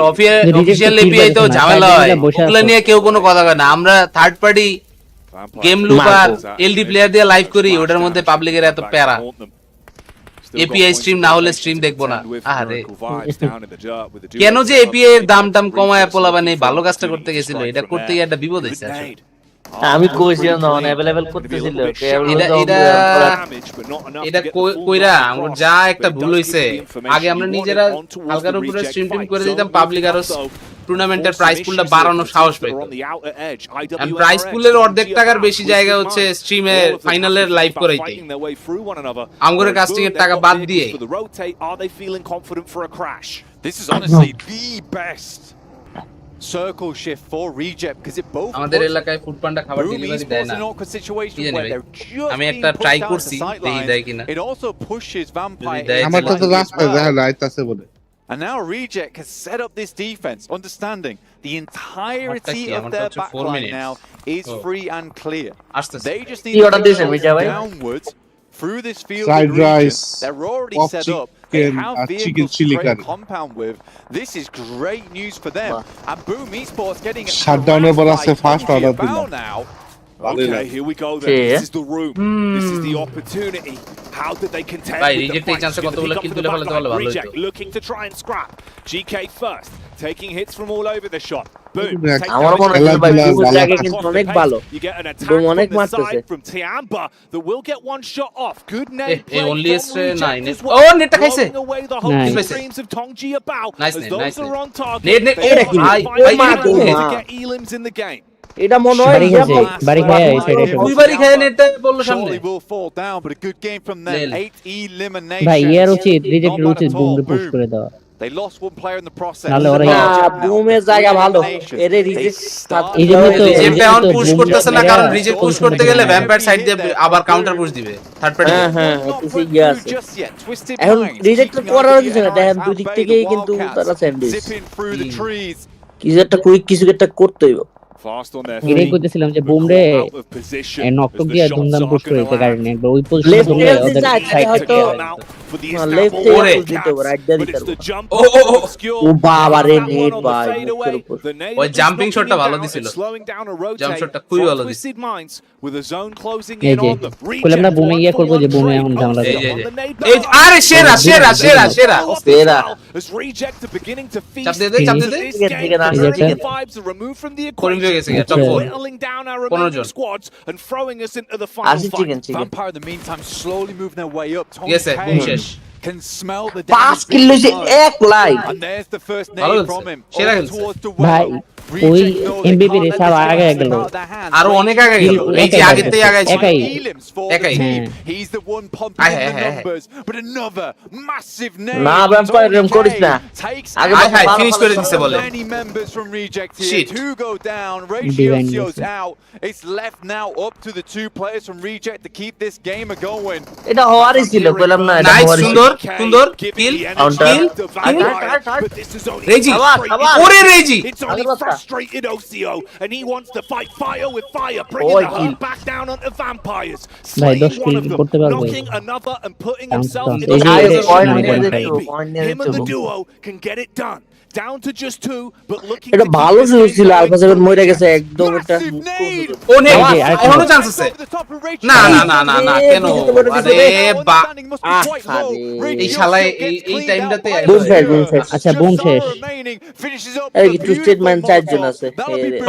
Speaker 1: অফিশিয়াল এপিআই তো ঝামেলা হয় ওগুলো নিয়ে কেউ কোনো কথা কয় না আমরা থার্ড পার্টি গেম লুপার এলডি প্লেয়ার দিয়ে লাইভ করি ওটার মধ্যে পাবলিকের এত প্যারা এপিআই স্ট্রিম না হলে স্ট্রিম দেখবো না আরে কেন যে এপিআই এর দাম কমায় পোলাবানি ভালো কাজটা করতে গেছিল এটা করতে গিয়ে একটা বিপদ হইছে
Speaker 20: আমি কইছিলাম না अवेलेबल করতেছিল
Speaker 1: এটা কইরা আমরা যা একটা ভুল হইছে আগে আমরা নিজেরা হালকার উপরে স্ট্রিম টিম করে দিতাম পাবলিক আর টুর্নামেন্টের প্রাইস পুলটা বাড়ানোর সাহস পাইতো এন্ড প্রাইস পুলের অর্ধেক টাকার বেশি জায়গা হচ্ছে স্ট্রিমে ফাইনালের লাইভ করাইতে আমগরে কাস্টিং এর টাকা বাদ দিয়ে
Speaker 12: This is honestly the best circle shift for Reject because it both
Speaker 1: আমাদের এলাকায় ফুড পান্ডা খাবার ডেলিভারি দেয় না আমি একটা ট্রাই করছি দেখি দেয় কিনা
Speaker 12: it also pushes vampire
Speaker 3: আমার তো রাস্তা দেখা যাইতাছে বলে
Speaker 12: and now Reject has set up this defense understanding the entirety of their backline now is free and clear they just need to go downwards through this field of region. They're already set up. They have vehicles to create a compound with. This is great news for them. And Boom Esports getting a
Speaker 3: shutdown fast order
Speaker 12: now.
Speaker 7: Okay, here we go then. This is the room. This is the opportunity. How did they contend with the fight? Reject looking to try and scrap. GK first, taking hits from all over the shot. Boom.
Speaker 20: আমার মনে হয় ভাই broom জায়গা কিন্তু অনেক ভালো
Speaker 7: You get an attack
Speaker 20: broom অনেক
Speaker 7: from the
Speaker 20: মারতেছে
Speaker 7: side from Tiamba that will get one shot off. Good nade play
Speaker 1: only
Speaker 7: from Reject as
Speaker 1: oh
Speaker 7: well.
Speaker 1: net খাইছে
Speaker 7: Blowing away the whole streams of Tongji about as those are on target.
Speaker 1: net
Speaker 7: They
Speaker 1: ভাই
Speaker 7: to get elims in the game.
Speaker 20: এটা মনে হয়
Speaker 11: বাড়ি খায় এই সাইডে
Speaker 1: দুই বাড়ি খায় নেটটা বললো সামনে
Speaker 12: will fall down but a good game from them 8 elimination
Speaker 11: ভাই ইয়ার উচিত রিজেক্টের উচিত বুমকে পুশ করে দেওয়া
Speaker 12: they lost one player in the process
Speaker 11: নালে ওরা
Speaker 20: বুমের জায়গা ভালো এর রিজেক্ট
Speaker 11: এইজন্য তো
Speaker 1: রিজেক্ট এখন পুশ করতেছে না কারণ রিজেক্ট পুশ করতে গেলে ভ্যাম্পায়ার সাইড দিয়ে আবার কাউন্টার পুশ দিবে থার্ড পার্টি
Speaker 20: হ্যাঁ কিছু ইয়া আছে এখন রিজেক্ট করার কিছু না দেখেন দুই দিক থেকেই কিন্তু তারা স্যান্ডউইচ কিছু একটা করতে হইব
Speaker 11: এটাই কইতেছিলাম যে বুমরে নকটক দিয়ে ধুমধাম পুশ করে দিতে কারণে একবার ওই পজিশনে ধরলে ওদের সাইড থেকে
Speaker 20: লেফট থেকে দিতে রাইট দিয়ে দিতে ও বাবা রে নেট ভাই
Speaker 1: ওই জাম্পিং শটটা ভালো দিছিল জাম্প শটটা খুবই ভালো দিছিল
Speaker 11: এই যে কইলাম না বুমে গিয়া করব যে বুমে এখন ঝামেলা
Speaker 1: এই আরে সেরা চাপ দে করিম হয়ে গেছে টপ 4 15 জন
Speaker 7: and throwing us into the final fight.
Speaker 12: Vampire in the meantime slowly moving their way up.
Speaker 1: Yes, boom শেষ
Speaker 12: can smell the
Speaker 20: 5 কিলো যে এক live
Speaker 12: and there's the first nade from him towards the
Speaker 11: ভাই ওই MBP রে সব আগে গেল
Speaker 1: আর অনেক আগে গেল এই যে আগেতেই আগে একাই
Speaker 12: he's the one pumping the numbers but another massive nade
Speaker 20: না ভ্যাম্পায়ার রেম করিস না
Speaker 1: আগে ভাই ফিনিশ করে দিতে বলে
Speaker 12: many members from Reject here two go down ratios out it's left now up to the two players from Reject to keep this game going
Speaker 20: এটা হওয়ারই ছিল বললাম না এটা হওয়ারই
Speaker 1: সুন্দর কিল রেজি ওরে রেজি
Speaker 7: frustrated OCO and he wants to fight fire with fire bringing the hurt back down onto vampires slaying one of them knocking another and putting himself in the him and the duo can get it done down to just 2 but looking
Speaker 20: এটা ভালো ছিল alpha 7 মরে গেছে একদম এটা
Speaker 1: ও নে এখনো chance আছে না কেন আরে এই শালায় এই টাইমটাতে
Speaker 11: আচ্ছা বুম শেষ
Speaker 20: এই কি স্টেটমেন্ট চারজন আছে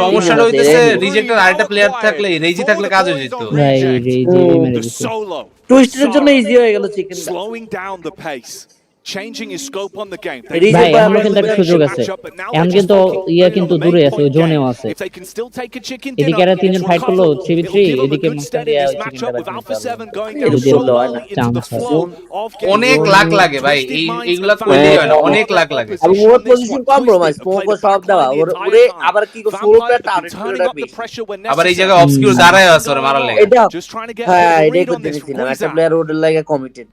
Speaker 1: সমস্যাটা হইতেছে রিজেক্টের আরেকটা প্লেয়ার থাকলে রেজি থাকলে কাজ হয়ে যেত
Speaker 11: ভাই রেজি মেরে দিছে
Speaker 20: টুইস্টের জন্য ইজি হয়ে গেল chicken
Speaker 7: slowing down the pace changing his scope on the game.
Speaker 11: ভাই এখনো কিন্তু একটা সুযোগ আছে এখন কিন্তু কিন্তু দূরে আছে ও জোনেও আছে
Speaker 7: If they can still take a chicken
Speaker 11: এদিকে আর তিনজন ফাইট করলো 3v3 এদিকে
Speaker 1: অনেক লাখ লাগে ভাই এইগুলা কইলে হয় না অনেক লাখ লাগে
Speaker 20: আর ওর পজিশন কম্প্রোমাইজ স্মোক সব দেওয়া ওরে আবার কি সোলোটা টার্গেট করে রাখবি
Speaker 1: আবার এই জায়গায় অবস্কিউর দাঁড়ায় আছে ওরে মারার লাগে
Speaker 20: হ্যাঁ এটাই করতে দিছিলাম একটা প্লেয়ার ওর লাগে committed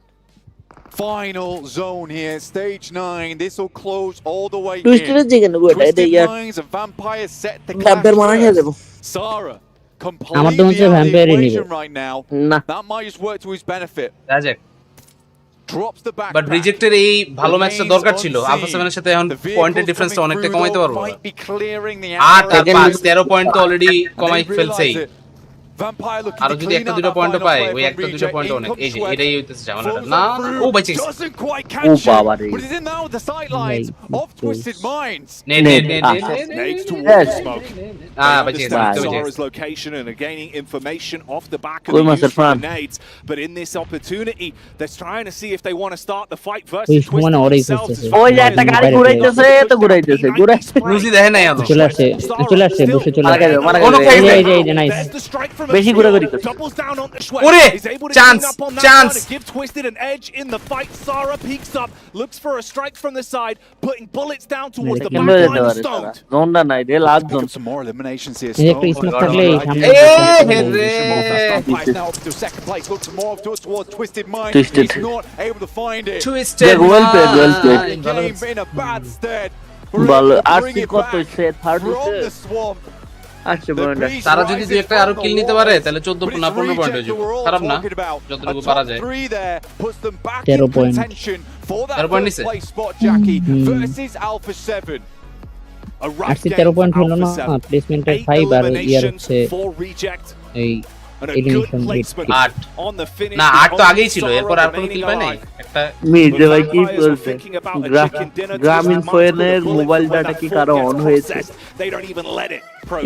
Speaker 12: Final zone here, stage 9. This will close all the way
Speaker 20: Twisted
Speaker 12: in. Twisted minds and vampires set the clash. Sarah, completely out of the equation right now. That might just work to his benefit. Drops the back.
Speaker 1: But রিজেক্টের এই ভালো ম্যাচটা দরকার ছিল alpha 7 এর সাথে এখন পয়েন্টের ডিফারেন্সটা অনেকটা কমাইতে পারবো 8 আর 5 13 পয়েন্ট তো অলরেডি কমাই ফেলছেই আর যদি একটা দুটো পয়েন্ট পায় ওই একটা দুটো পয়েন্ট অনেক এই যে এটাই হইতেছে ঝামেলাটা না ও বাইচে
Speaker 20: ও বাবা রে
Speaker 7: বাইচে location and gaining information off the back of the grenades but in this opportunity they're trying to see if they want to start the fight versus themselves
Speaker 20: ওই যে একটা গাড়ি ঘুরাইতেছে তো ঘুরাইতেছে
Speaker 1: রুজি দেখে নাই আমি
Speaker 11: চলে আসে বসে চলে আসে এই যে নাইস
Speaker 20: বেশি ঘুরাঘুরি করছে
Speaker 1: ওরে chance chance
Speaker 7: give Twisted an edge in the fight. Sarah peeks up, looks for a strike from the side, putting bullets down towards the back line of Stone.
Speaker 20: জোনটা নাই রে last zone
Speaker 12: Some more eliminations here.
Speaker 11: একটু smoke থাকলে সামনে
Speaker 12: Now up to second place. Looks more towards Twisted Mind.
Speaker 20: Twisted.
Speaker 12: He's not able to find it.
Speaker 1: Twisted
Speaker 20: well played.
Speaker 12: Game in a bad stead.
Speaker 20: ভালো RC কত সে third
Speaker 12: the swamp.
Speaker 1: তারা যদি দুই একটা আরো কিল নিতে পারে তাহলে 14 না 15 পয়েন্ট হয়ে যাবে খারাপ না যতটুকু পারা যায়
Speaker 11: 13 পয়েন্ট
Speaker 1: 13 পয়েন্ট নিছে
Speaker 11: আরসি 13 পয়েন্ট হলো না প্লেসমেন্টের 5 আর ইয়ার হচ্ছে এই এলিমিনেশন 8 না 8 তো আগেই ছিল এরপর আর কোনো কিল পায় নাই একটা
Speaker 20: মির্জা ভাই কি বলছে গ্রামীণ ফোনের মোবাইল ডাটা কি কারো অন হয়েছে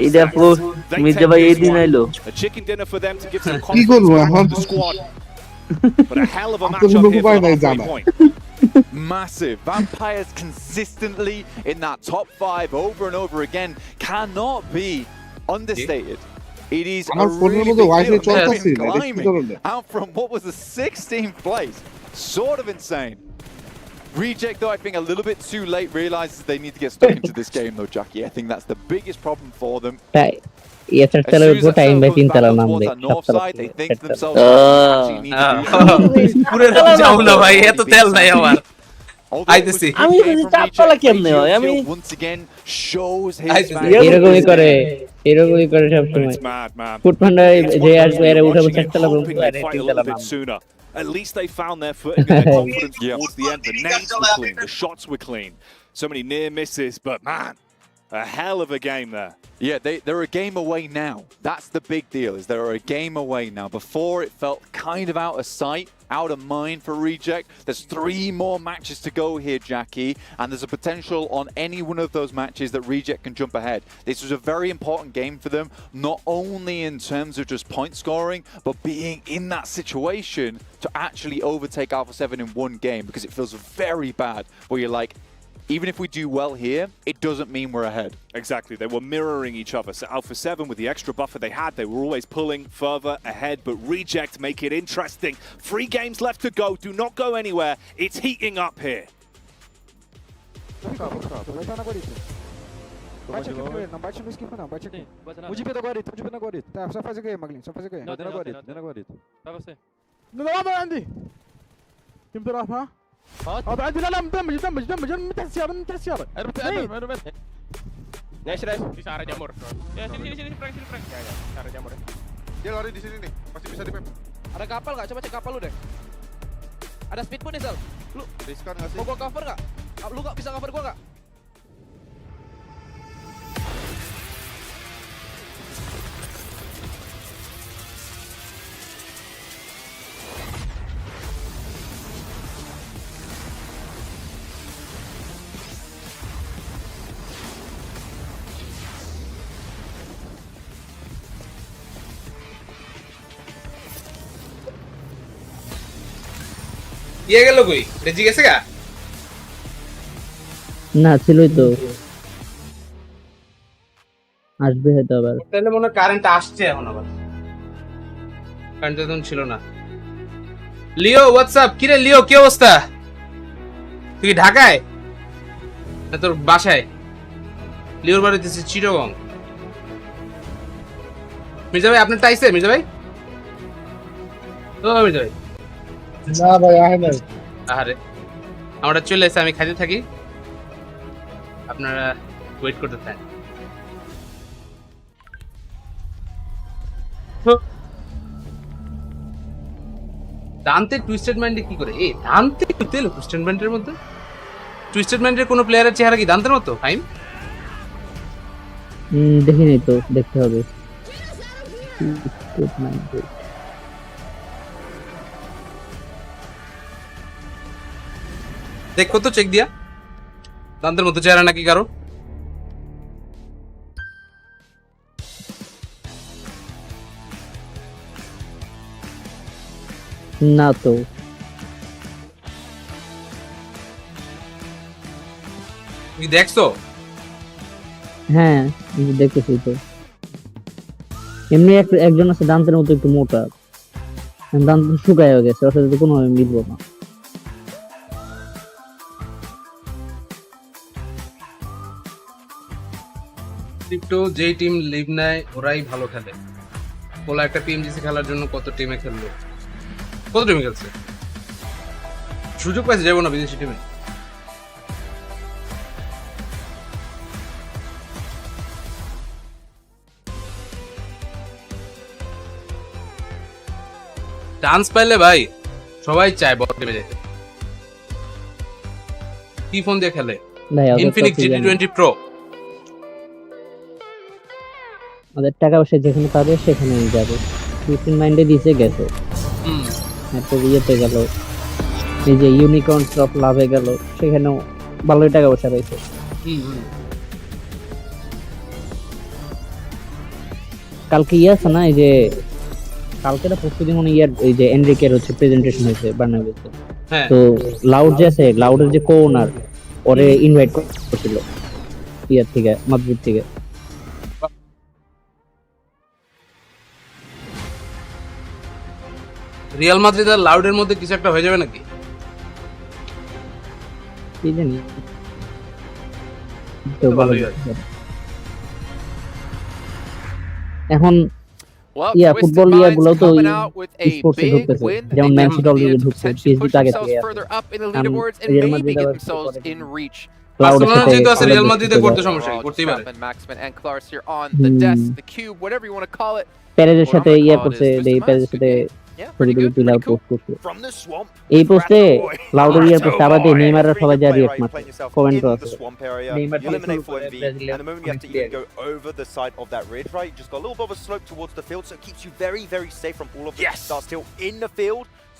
Speaker 20: এই দেখো মির্জা ভাই এই দিন আইলো
Speaker 3: কি করব এখন
Speaker 7: but a hell of a match up here for the point.
Speaker 12: Massive. Vampires consistently in that top 5 over and over again cannot be understated. It is a really big deal. Climbing out from what was the 16th place. Sort of insane. Reject, though, I think a little bit too late, realizes they need to get stuck into this game, though, Jackie. I think that's the biggest problem for them.
Speaker 11: As soon as they
Speaker 12: north side, they think to themselves, actually need to do
Speaker 1: আইতেছি
Speaker 20: আমি চাপপালা কেমনে হয় আমি
Speaker 12: once again shows his
Speaker 11: এরকমই করে সব সময় Foodpanda যে আসবে এর উঠাবো চাপপালা বলবো আরে তিনতলা নাম
Speaker 7: At least they found their footing and their confidence towards the end. The nades were clean, the shots were clean. So many near misses, but man, a hell of a game there.
Speaker 12: Yeah, they're a game away now. That's the big deal, is they're a game away now. Before it felt kind of out of sight, out of mind for Reject. There's 3 more matches to go here, Jackie, and there's a potential on any one of those matches that Reject can jump ahead. This was a very important game for them, not only in terms of just point scoring, but being in that situation to actually overtake Alpha 7 in one game, because it feels very bad where you're like, even if we do well here, it doesn't mean we're ahead.
Speaker 7: Exactly, they were mirroring each other. So Alpha 7, with the extra buffer they had, they were always pulling further ahead, but Reject make it interesting. 3 games left to go, do not go anywhere. It's heating up here.
Speaker 17: Bate aqui primeiro, não bate no esquiva não, bate aqui. O de agora, tá, só faz aqui, Maglinho, só faz aqui. Dentro agora. Vai você. Não dá عندي. Time تروح ها؟ بعد لا دمج من تحت السيارة. انا ليش في arah jamur. Ya sini Frank. Ya, arah jamur. Dia lari di sini nih, masih bisa dipep. Ada kapal enggak? Coba cek kapal lu deh. Ada speedboat nih, Sal. Lu riskan enggak sih? Mau gua cover enggak? Lu enggak bisa cover gua enggak?
Speaker 1: ইয়ে গেল কই রেজি গেছে গা
Speaker 11: না ছিলই তো, আসবে হয়তো আবার।
Speaker 1: তাহলে মনে হয় কারেন্ট আসছে এখন আবার, কারেন্ট তখন ছিল না। লিও হোয়াটসঅ্যাপ, কিরে লিও কি অবস্থা? তুই ঢাকায় না তোর বাসায়? লিওর বাড়ি দিচ্ছে চিটাগং। মির্জা ভাই আপনার টাইসে? মির্জা ভাই ও মির্জা ভাই
Speaker 3: না ভাই আহে নাই।
Speaker 1: আরে আমরা চলে এসে আমি খাইতে থাকি, আপনারা ওয়েট করতে থাকেন। দান্তে টুইস্টেড মাইন্ডে কি করে? এই দান্তে কি এলো টুইস্টেড মাইন্ডের মধ্যে? টুইস্টেড মাইন্ডের কোন প্লেয়ারের চেহারা কি দান্তের মতো? ফাইন
Speaker 11: দেখি নাই তো, দেখতে হবে।
Speaker 1: দেখো তো চেক দিয়া, দান্তের মতো চেহারা নাকি কারো?
Speaker 11: না তো।
Speaker 1: তুমি দেখছো?
Speaker 11: হ্যাঁ দেখতেছি তো। এমনি একজন আছে দান্তের মতো একটু মোটা, দান্ত শুকায় গেছে, ওর সাথে তো কোনোভাবে মিলবো না।
Speaker 1: ক্রিপ্টো যেই টিম লিভ নেয় ওরাই ভালো খেলে। ওলা একটা পিএমজিসি খেলার জন্য কত টিমে খেললো, কত টিমে খেলছে, সুযোগ পাইছে যাবো না বিদেশি টিমে। চান্স পাইলে ভাই সবাই চায় বড় টিমে যেতে। কি ফোন দিয়ে খেলে? Infinix GT20 Pro।
Speaker 11: আমাদের টাকা পয়সা যেখানে পাবে সেখানেই যাবে। ফিফটিন মাইন্ডে দিছে গেছে, এরপর ইয়েতে গেল, এই যে ইউনিকর্ন অফ লাভে গেল, সেখানেও ভালোই টাকা পয়সা পাইছে। কালকে ইয়ে আছে না, এই যে কালকে না পরশু দিন ইয়ার এই যে এনরিকের হচ্ছে প্রেজেন্টেশন হয়েছে বার্নাবেতে। তো লাউড যে আছে, লাউডের যে কোওনার ওরে ইনভাইট করেছিল ইয়ার থেকে, মাদ্রিদ থেকে।
Speaker 1: রিয়াল মাদ্রিদ আর লাউডের মধ্যে কিছু একটা হয়ে যাবে নাকি?
Speaker 11: কি জানি, তো ভালো। এখন ইয়া ফুটবল ইয়া গুলো তো স্পোর্টসে ঢুকতেছে, যেমন ম্যান সিটি অলরেডি ঢুকছে, পিএসজি তো আগে থেকে আছে। রিয়াল মাদ্রিদ ক্লাউডের সাথে
Speaker 1: রিয়াল মাদ্রিদে করতে সমস্যা করতেই পারে।
Speaker 11: প্যারেজের সাথে ইয়া করছে, এই প্যারেজের সাথে এই পোস্টে লাউডের ইয়ার পোস্টে আবার দিয়ে নেইমার আর সবাই যা রিঅ্যাক্ট মারছে, কমেন্ট আছে Neymar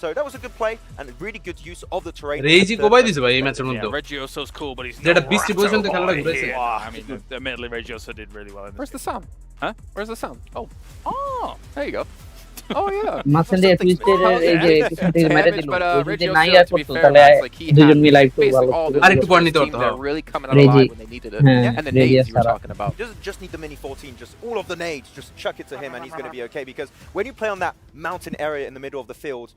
Speaker 21: So that was a good play and really good use of the terrain.
Speaker 1: Reiji কোবাই দিছে ভাই এই ম্যাচের মধ্যে।
Speaker 16: Reggioso's cool but he's
Speaker 1: যেটা 20 পজিশন থেকে খেলাটা ঘুরেছে।
Speaker 16: I mean admittedly Reggioso did really well in this.
Speaker 10: Where's the sound? Huh? Where's the sound? Oh. There you go.
Speaker 11: Oh yeah. মাসেন্ডে টুইস্টের এই যে পিছন থেকে মেরে দিল, ওই যে নাই আর করতে তাহলে দুজন মিলে লাইভ করতে ভালো।
Speaker 1: আরেকটু পয়েন্ট নিতে পারতো।
Speaker 11: রেজি
Speaker 21: and the nades you were talking about. Just need the mini 14, just all of the nades, just chuck it to him and he's going to be okay, because when you play on that mountain area in the middle of the field,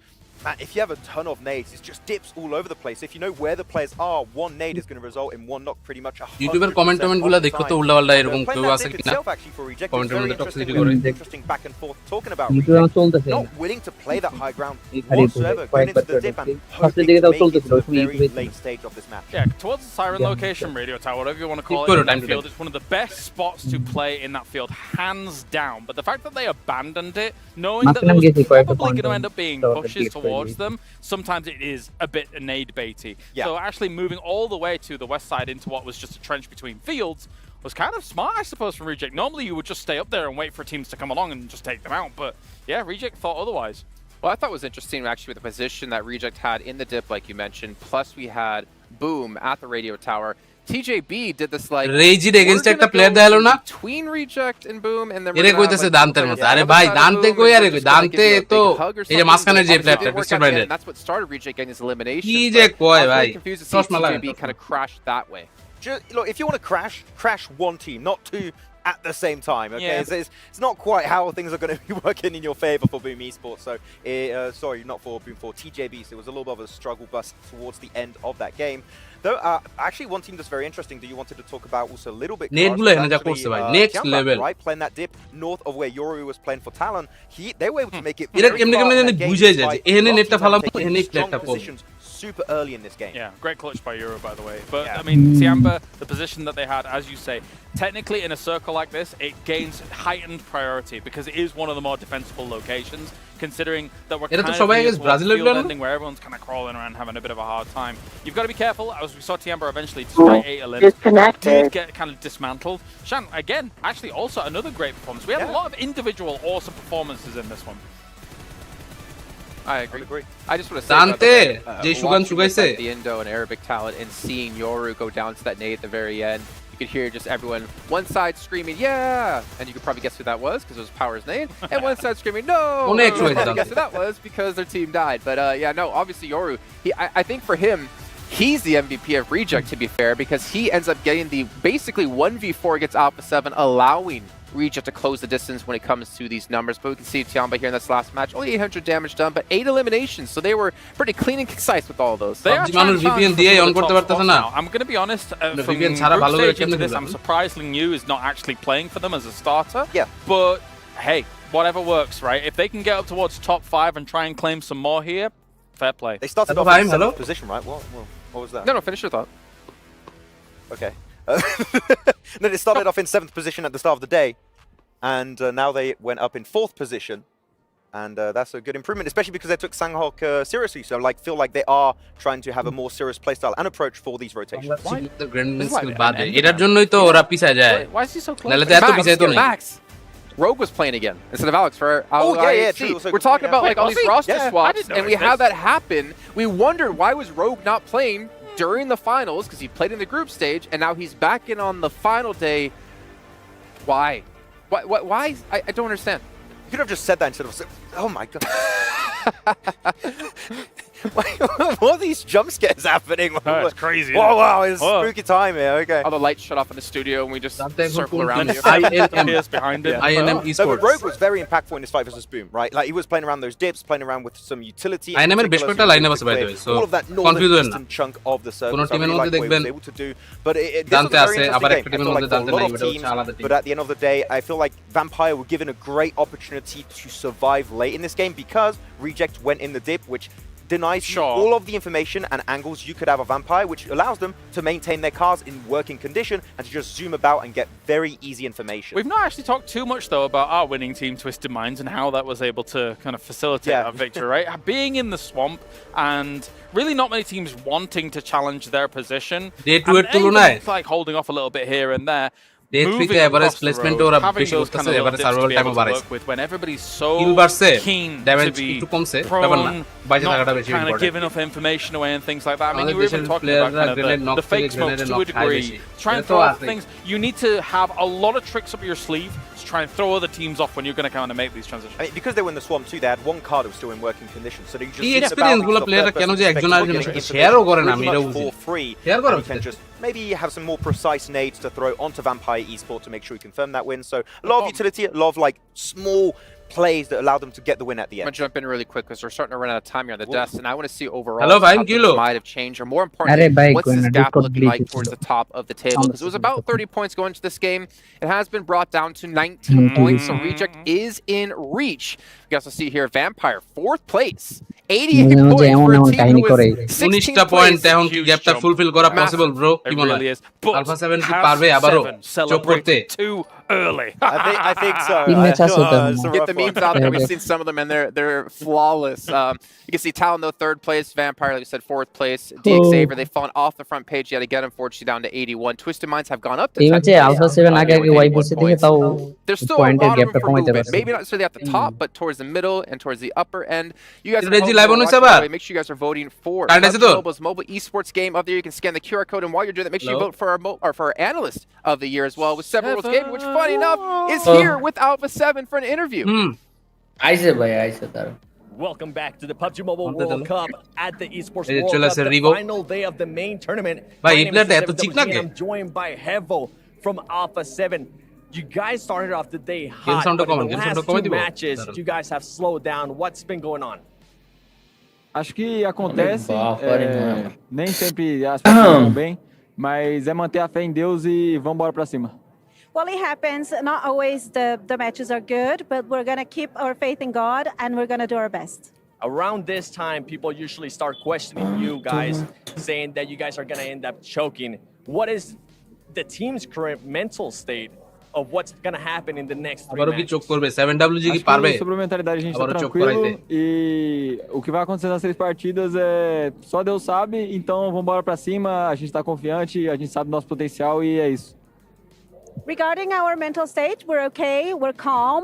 Speaker 21: man, if you have a ton of nades, it just dips all over the place. If you know where the players are, one nade is going to result in one knock pretty much 100%.
Speaker 1: ইউটিউবের কমেন্টগুলো দেখো তো উল্টাপাল্টা এরকম কেউ আছে কিনা কমেন্টের মধ্যে টক্সিসিটি করে।
Speaker 21: Interesting back and forth talking about not willing to play that high ground whatsoever, going into the dip and hoping to make it to the very late stage of this match.
Speaker 16: Yeah, towards the siren location, radio tower, whatever you want to call it, in that field, it's one of the best spots to play in that field, hands down. But the fact that they abandoned it, knowing that there was probably going to end up being pushes towards them, sometimes it is a bit nade baity. So actually moving all the way to the west side into what was just a trench between fields was kind of smart, I suppose, from Reject. Normally you would just stay up there and wait for teams to come along and just take them out, but yeah, Reject thought otherwise.
Speaker 10: Well, I thought it was interesting actually with the position that Reject had in the dip, like you mentioned, plus we had Boom at the radio tower. TJB did this like
Speaker 1: Reiji against একটা player দেখালো না
Speaker 10: between Reject and Boom, and then
Speaker 1: এরে কইতেছে দান্তের মতো। আরে ভাই দান্তে কই, আরে কই দান্তে তো এই যে মাঝখানের যে প্লেয়ারটা ডিস্ট্রিক্ট বাইরে,
Speaker 10: that's what started Reject getting his elimination.
Speaker 1: কি যে কয় ভাই
Speaker 10: চশমা লাগা, TJB kind of crashed that way.
Speaker 21: just look, if you want to crash one team, not two at the same time. Okay, it's not quite how things are going to be working in your favor for Boom Esports. So, sorry, not for Boom, for TJB. So it was a little bit of a struggle bus towards the end of that game. Though, actually, one team that's very interesting that you wanted to talk about also a little bit.
Speaker 1: Next level,
Speaker 21: right? Playing that dip north of where Yoru was playing for Talon, they were able to make it positions super early in this game.
Speaker 16: Yeah, great clutch by Yoru, by the way. But I mean, Tiamba, the position that they had, as you say, technically in a circle like this, it gains heightened priority because it is one of the more defensible locations. Considering that we're kind of field ending where everyone's kind of crawling around having a bit of a hard time. You've got to be careful, as we saw Tiamba eventually despite 8 eliminations, did get kind of dismantled. Shan, again, actually also another great performance. We had a lot of individual awesome performances in this one.
Speaker 10: I agree. I just want to say about the Indo and Arabic talent and seeing Yoru go down to that nade at the very end. You could hear just everyone, one side screaming, yeah! And you could probably guess who that was, because it was Power's name. And one side screaming, no! You could probably guess who that was, because their team died. But yeah, no, obviously Yoru, I think for him, he's the MVP of Reject, to be fair, because he ends up getting the basically 1v4 against Alpha 7, allowing Reject to close the distance when it comes to these numbers. But we can see Tiamba here in this last match, only 800 damage done, but 8 eliminations, so they were pretty clean and concise with all of those.
Speaker 16: I'm going to be honest, from group stage into this, I'm surprised Yu is not actually playing for them as a starter.
Speaker 21: Yeah.
Speaker 16: But hey, whatever works, right? If they can get up towards top 5 and try and claim some more here, fair play.
Speaker 21: They started off in 7th position, right? What was that?
Speaker 10: No, finish your thought.
Speaker 21: Okay. Then it started off in 7th position at the start of the day, and now they went up in 4th position, and that's a good improvement, especially because they took Sanghok seriously. So feel like they are trying to have a more serious playstyle and approach for these rotations.
Speaker 10: Why is he so close? Max. Rogue was playing again instead of Alex for
Speaker 21: true.
Speaker 10: We're talking about like all these roster swaps, and we had that happen. We wondered why was Rogue not playing during the finals, because he played in the group stage, and now he's back in on the final day. Why? Why? I don't understand.
Speaker 21: You could have just said that instead of, oh my god. What are these jump scares happening?
Speaker 16: It's crazy.
Speaker 21: Whoa, wow, it's spooky time here. Okay.
Speaker 10: All the lights shut off in the studio, and we just circle around here.
Speaker 1: behind it. INM Esports.
Speaker 21: So Rogue was very impactful in this fight versus Boom, right? Like he was playing around those dips, playing around with some utility.
Speaker 1: INM এর বেশ কয়েকটা line আছে by the way. So
Speaker 21: all of that northern chunk of the circle.
Speaker 1: কোন টিমের মধ্যে দেখবেন
Speaker 21: able to do, but
Speaker 1: দান্তে আছে, আবার একটা টিমের মধ্যে দান্তে নাই, এটা হচ্ছে আলাদা team.
Speaker 21: But at the end of the day, I feel like Vampire were given a great opportunity to survive late in this game because Reject went in the dip, which denies you all of the information and angles you could have a Vampire, which allows them to maintain their cars in working condition and to just zoom about and get very easy information.
Speaker 16: We've not actually talked too much, though, about our winning team, Twisted Minds, and how that was able to kind of facilitate our victory, right? Being in the swamp and really not many teams wanting to challenge their position. Like holding off a little bit here and there.
Speaker 1: Day 3 তে average placement ওরা বেশি করতেছে, average survival টাইমও বাড়াইছে।
Speaker 16: When everybody's so keen
Speaker 1: damage
Speaker 16: to be
Speaker 1: একটু কমছে, ব্যাপার না, বাইরে থাকাটা বেশি
Speaker 16: kind of give enough information away and things like that. I mean, you were even talking about kind of the fake smokes to a degree. Try and throw off things. You need to have a lot of tricks up your sleeve to try and throw other teams off when you're going to kind of make these transitions.
Speaker 21: I mean, because they were in the swamp too, they had one car that was still in working condition, so they just
Speaker 1: এই experience গুলো প্লেয়াররা কেন যে একজন আরেকজনের সাথে শেয়ারও করে না, আমি এটা বুঝি।
Speaker 21: for free.
Speaker 1: শেয়ার করা
Speaker 21: just maybe have some more precise nades to throw onto Vampire Esports to make sure you confirm that win. So a lot of utility, a lot of like small plays that allow them to get the win at the end.
Speaker 10: I'm going to jump in really quick because we're starting to run out of time here on the desk, and I want to see overall how things might have changed, or more importantly, what's this gap looking like towards the top of the table? Because it was about 30 points going into this game. It has been brought down to 19 points, so Reject is in reach. You guys will see here, Vampire, 4th place. 88 points for a team who was 16th
Speaker 1: point এখন কি গ্যাপটা fulfil করা possible bro? কি মনে হয় alpha 7 কি পারবে আবারও চোখ করতে?
Speaker 16: Too early.
Speaker 21: I think so.
Speaker 10: Get the memes out there. We've seen some of them, and they're flawless. You can see Talon though 3rd place, Vampire like we said 4th place, DXaver they've fallen off the front page yet again, unfortunately down to 81. Twisted Minds have gone up to 10.
Speaker 11: Alpha 7 আগে Y বসে থেকে তাও
Speaker 10: there's still a lot of room for movement. Maybe not necessarily at the top, but towards the middle and towards the upper end. You guys make sure you guys are voting for PUBG Mobile Esports Game of the Year. You can scan the QR code, and while you're doing that, make sure you vote for our Analyst of the Year as well, with Seven Worlds Gaming, which funny enough is here with Alpha 7 for an interview.
Speaker 13: আইছে ভাই আইছে তার
Speaker 4: Welcome back to the PUBG Mobile World Cup at the Esports
Speaker 1: Hey,
Speaker 4: World
Speaker 1: chalo,
Speaker 4: Cup,
Speaker 1: sir,
Speaker 4: the
Speaker 1: Revo.
Speaker 4: final day of the main tournament.
Speaker 1: Bhai,
Speaker 4: My
Speaker 1: ye
Speaker 4: name
Speaker 1: player
Speaker 4: is
Speaker 1: ta eto
Speaker 4: Seven
Speaker 1: cheap
Speaker 4: Double G,
Speaker 1: lage?
Speaker 4: and I'm joined by Hevo from Alpha 7. You guys started off the day
Speaker 1: Game
Speaker 4: hot,
Speaker 1: sound
Speaker 4: but in
Speaker 1: comment,
Speaker 4: the
Speaker 1: game sound
Speaker 4: last two
Speaker 1: comment dibo.
Speaker 4: matches, you guys have slowed down. What's been going on?
Speaker 17: Acho que acontece, nem sempre as pessoas vão bem, mas é manter a fé em Deus e vamos embora pra cima.
Speaker 22: Well, it happens. Not always the matches are good, but we're going to keep our faith in God and we're going to do our best.
Speaker 4: Around this time, people usually start questioning you guys, saying that you guys are going to end up choking. What is the team's current mental state of what's going to happen in the next three
Speaker 1: আবারও কি
Speaker 4: matches?
Speaker 1: চোক করবে 7WG কি পারবে
Speaker 17: Sobre a mentalidade, a gente tá
Speaker 1: আবারও চোক
Speaker 17: tranquilo
Speaker 1: করাইতে
Speaker 17: e o que vai acontecer nas 3 partidas é só Deus sabe, então vamos embora pra cima, a gente tá confiante, a gente sabe do nosso potencial e é isso.
Speaker 22: Regarding our mental state, we're okay. We're calm.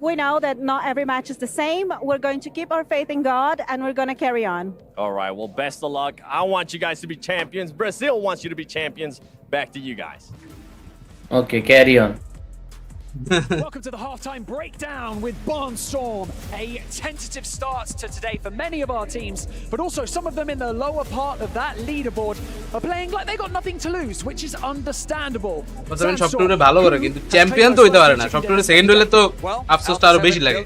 Speaker 22: We know that not every match is the same. We're going to keep our faith in God and we're going to carry on.
Speaker 4: All right, well, best of luck. I want you guys to be champions. Brazil wants you to be champions. Back to you guys.
Speaker 13: Okay, carry on.
Speaker 2: Welcome to the halftime breakdown with Barnstorm. A tentative start to today for many of our teams, but also some of them in the lower part of that leaderboard are playing like they got nothing to lose, which is understandable.
Speaker 1: বলছেন সফটওয়্যারে ভালো করে কিন্তু champion তো হইতে পারে না সফটওয়্যারে সেকেন্ড হলে তো আফসোসটা আরো বেশি লাগে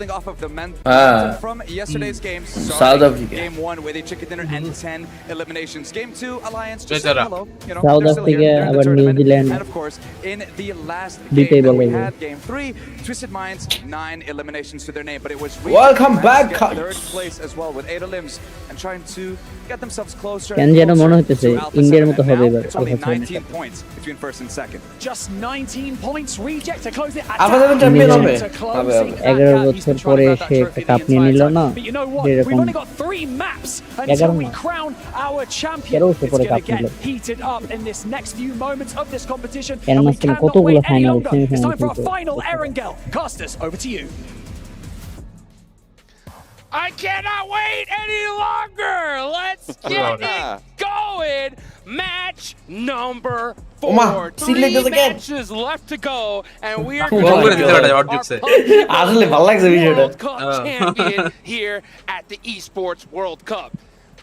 Speaker 23: from yesterday's games,
Speaker 13: South Africa.
Speaker 23: Game 1 where they took it dinner and 10 eliminations. Game 2 Alliance just
Speaker 1: Better.
Speaker 23: said hello, you know,
Speaker 11: South
Speaker 23: they're still
Speaker 11: Africa,
Speaker 23: here, they're in the
Speaker 11: আবার
Speaker 23: tournament.
Speaker 11: New Zealand
Speaker 23: And of course, in the last
Speaker 11: দুইটাই
Speaker 23: game that we
Speaker 11: বলবো
Speaker 23: had, Game 3, Twisted Minds 9 eliminations to their name, but it was
Speaker 13: Welcome back,
Speaker 23: get
Speaker 13: guys.
Speaker 23: third place as well with 8 limbs and trying to get themselves closer.
Speaker 11: কেন যেন মনে হইতেছে ইন্ডিয়ার মতো হবে এবার
Speaker 23: It's only 19 points between first and second.
Speaker 2: Just 19 points reject to close it.
Speaker 13: Alpha 7 champion হবে
Speaker 11: 11 বছর পরে এসে একটা কাপ নিয়ে নিল না
Speaker 2: But you know what?
Speaker 11: এরকম
Speaker 2: We've only got 3 maps until we crown our champion. It's going to get heated up in this next few moments of this competition. And we cannot wait any longer. It's time for our final Erangel. Casters, over to you.
Speaker 8: I cannot wait any longer. Let's get it going. Match number 4. 3 matches left to go, and we are going to World Cup champion here at the Esports World Cup.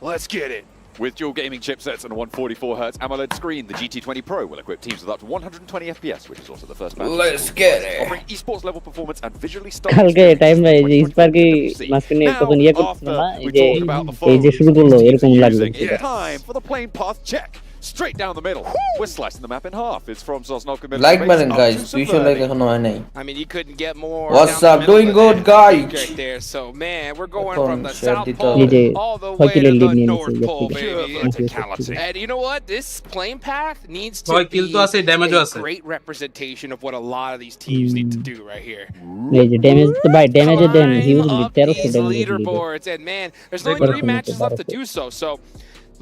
Speaker 8: Let's get it.
Speaker 12: With dual gaming chipsets and a 144Hz AMOLED screen, the GT20 Pro will equip teams with up to 120 FPS, which is also the first match.
Speaker 13: Let's get it.
Speaker 12: Offering esports level performance and visually stunning.
Speaker 11: কালকে time ভাই যে Sparky মাঝখানে কত নিয়ে করছিল না এই যে শুরু করলো এরকম লাগলো
Speaker 12: Time for the plane path check. Straight down the middle. We're slicing the map in half. It's from Sosnovka Middle.
Speaker 13: Like button, guys. We should like এখনো হয় নাই.
Speaker 8: I mean, you couldn't get more.
Speaker 13: What's up? Doing good, guys.
Speaker 8: Right there. So, man, we're going from the South
Speaker 11: এই
Speaker 8: Pole
Speaker 11: যে
Speaker 8: all the way
Speaker 11: হকিলের
Speaker 8: to
Speaker 11: lead
Speaker 8: the
Speaker 11: নিয়ে
Speaker 8: North
Speaker 11: নিছে
Speaker 8: Pole, baby. And you know what? This plane path needs to be a great representation of what a lot of these teams need to do right here.
Speaker 11: এই যে damage তো ভাই damage দেন huge
Speaker 8: Up
Speaker 11: 1300
Speaker 8: these
Speaker 11: damage
Speaker 8: leaderboards, and man, there's only 3 matches left to do so. So,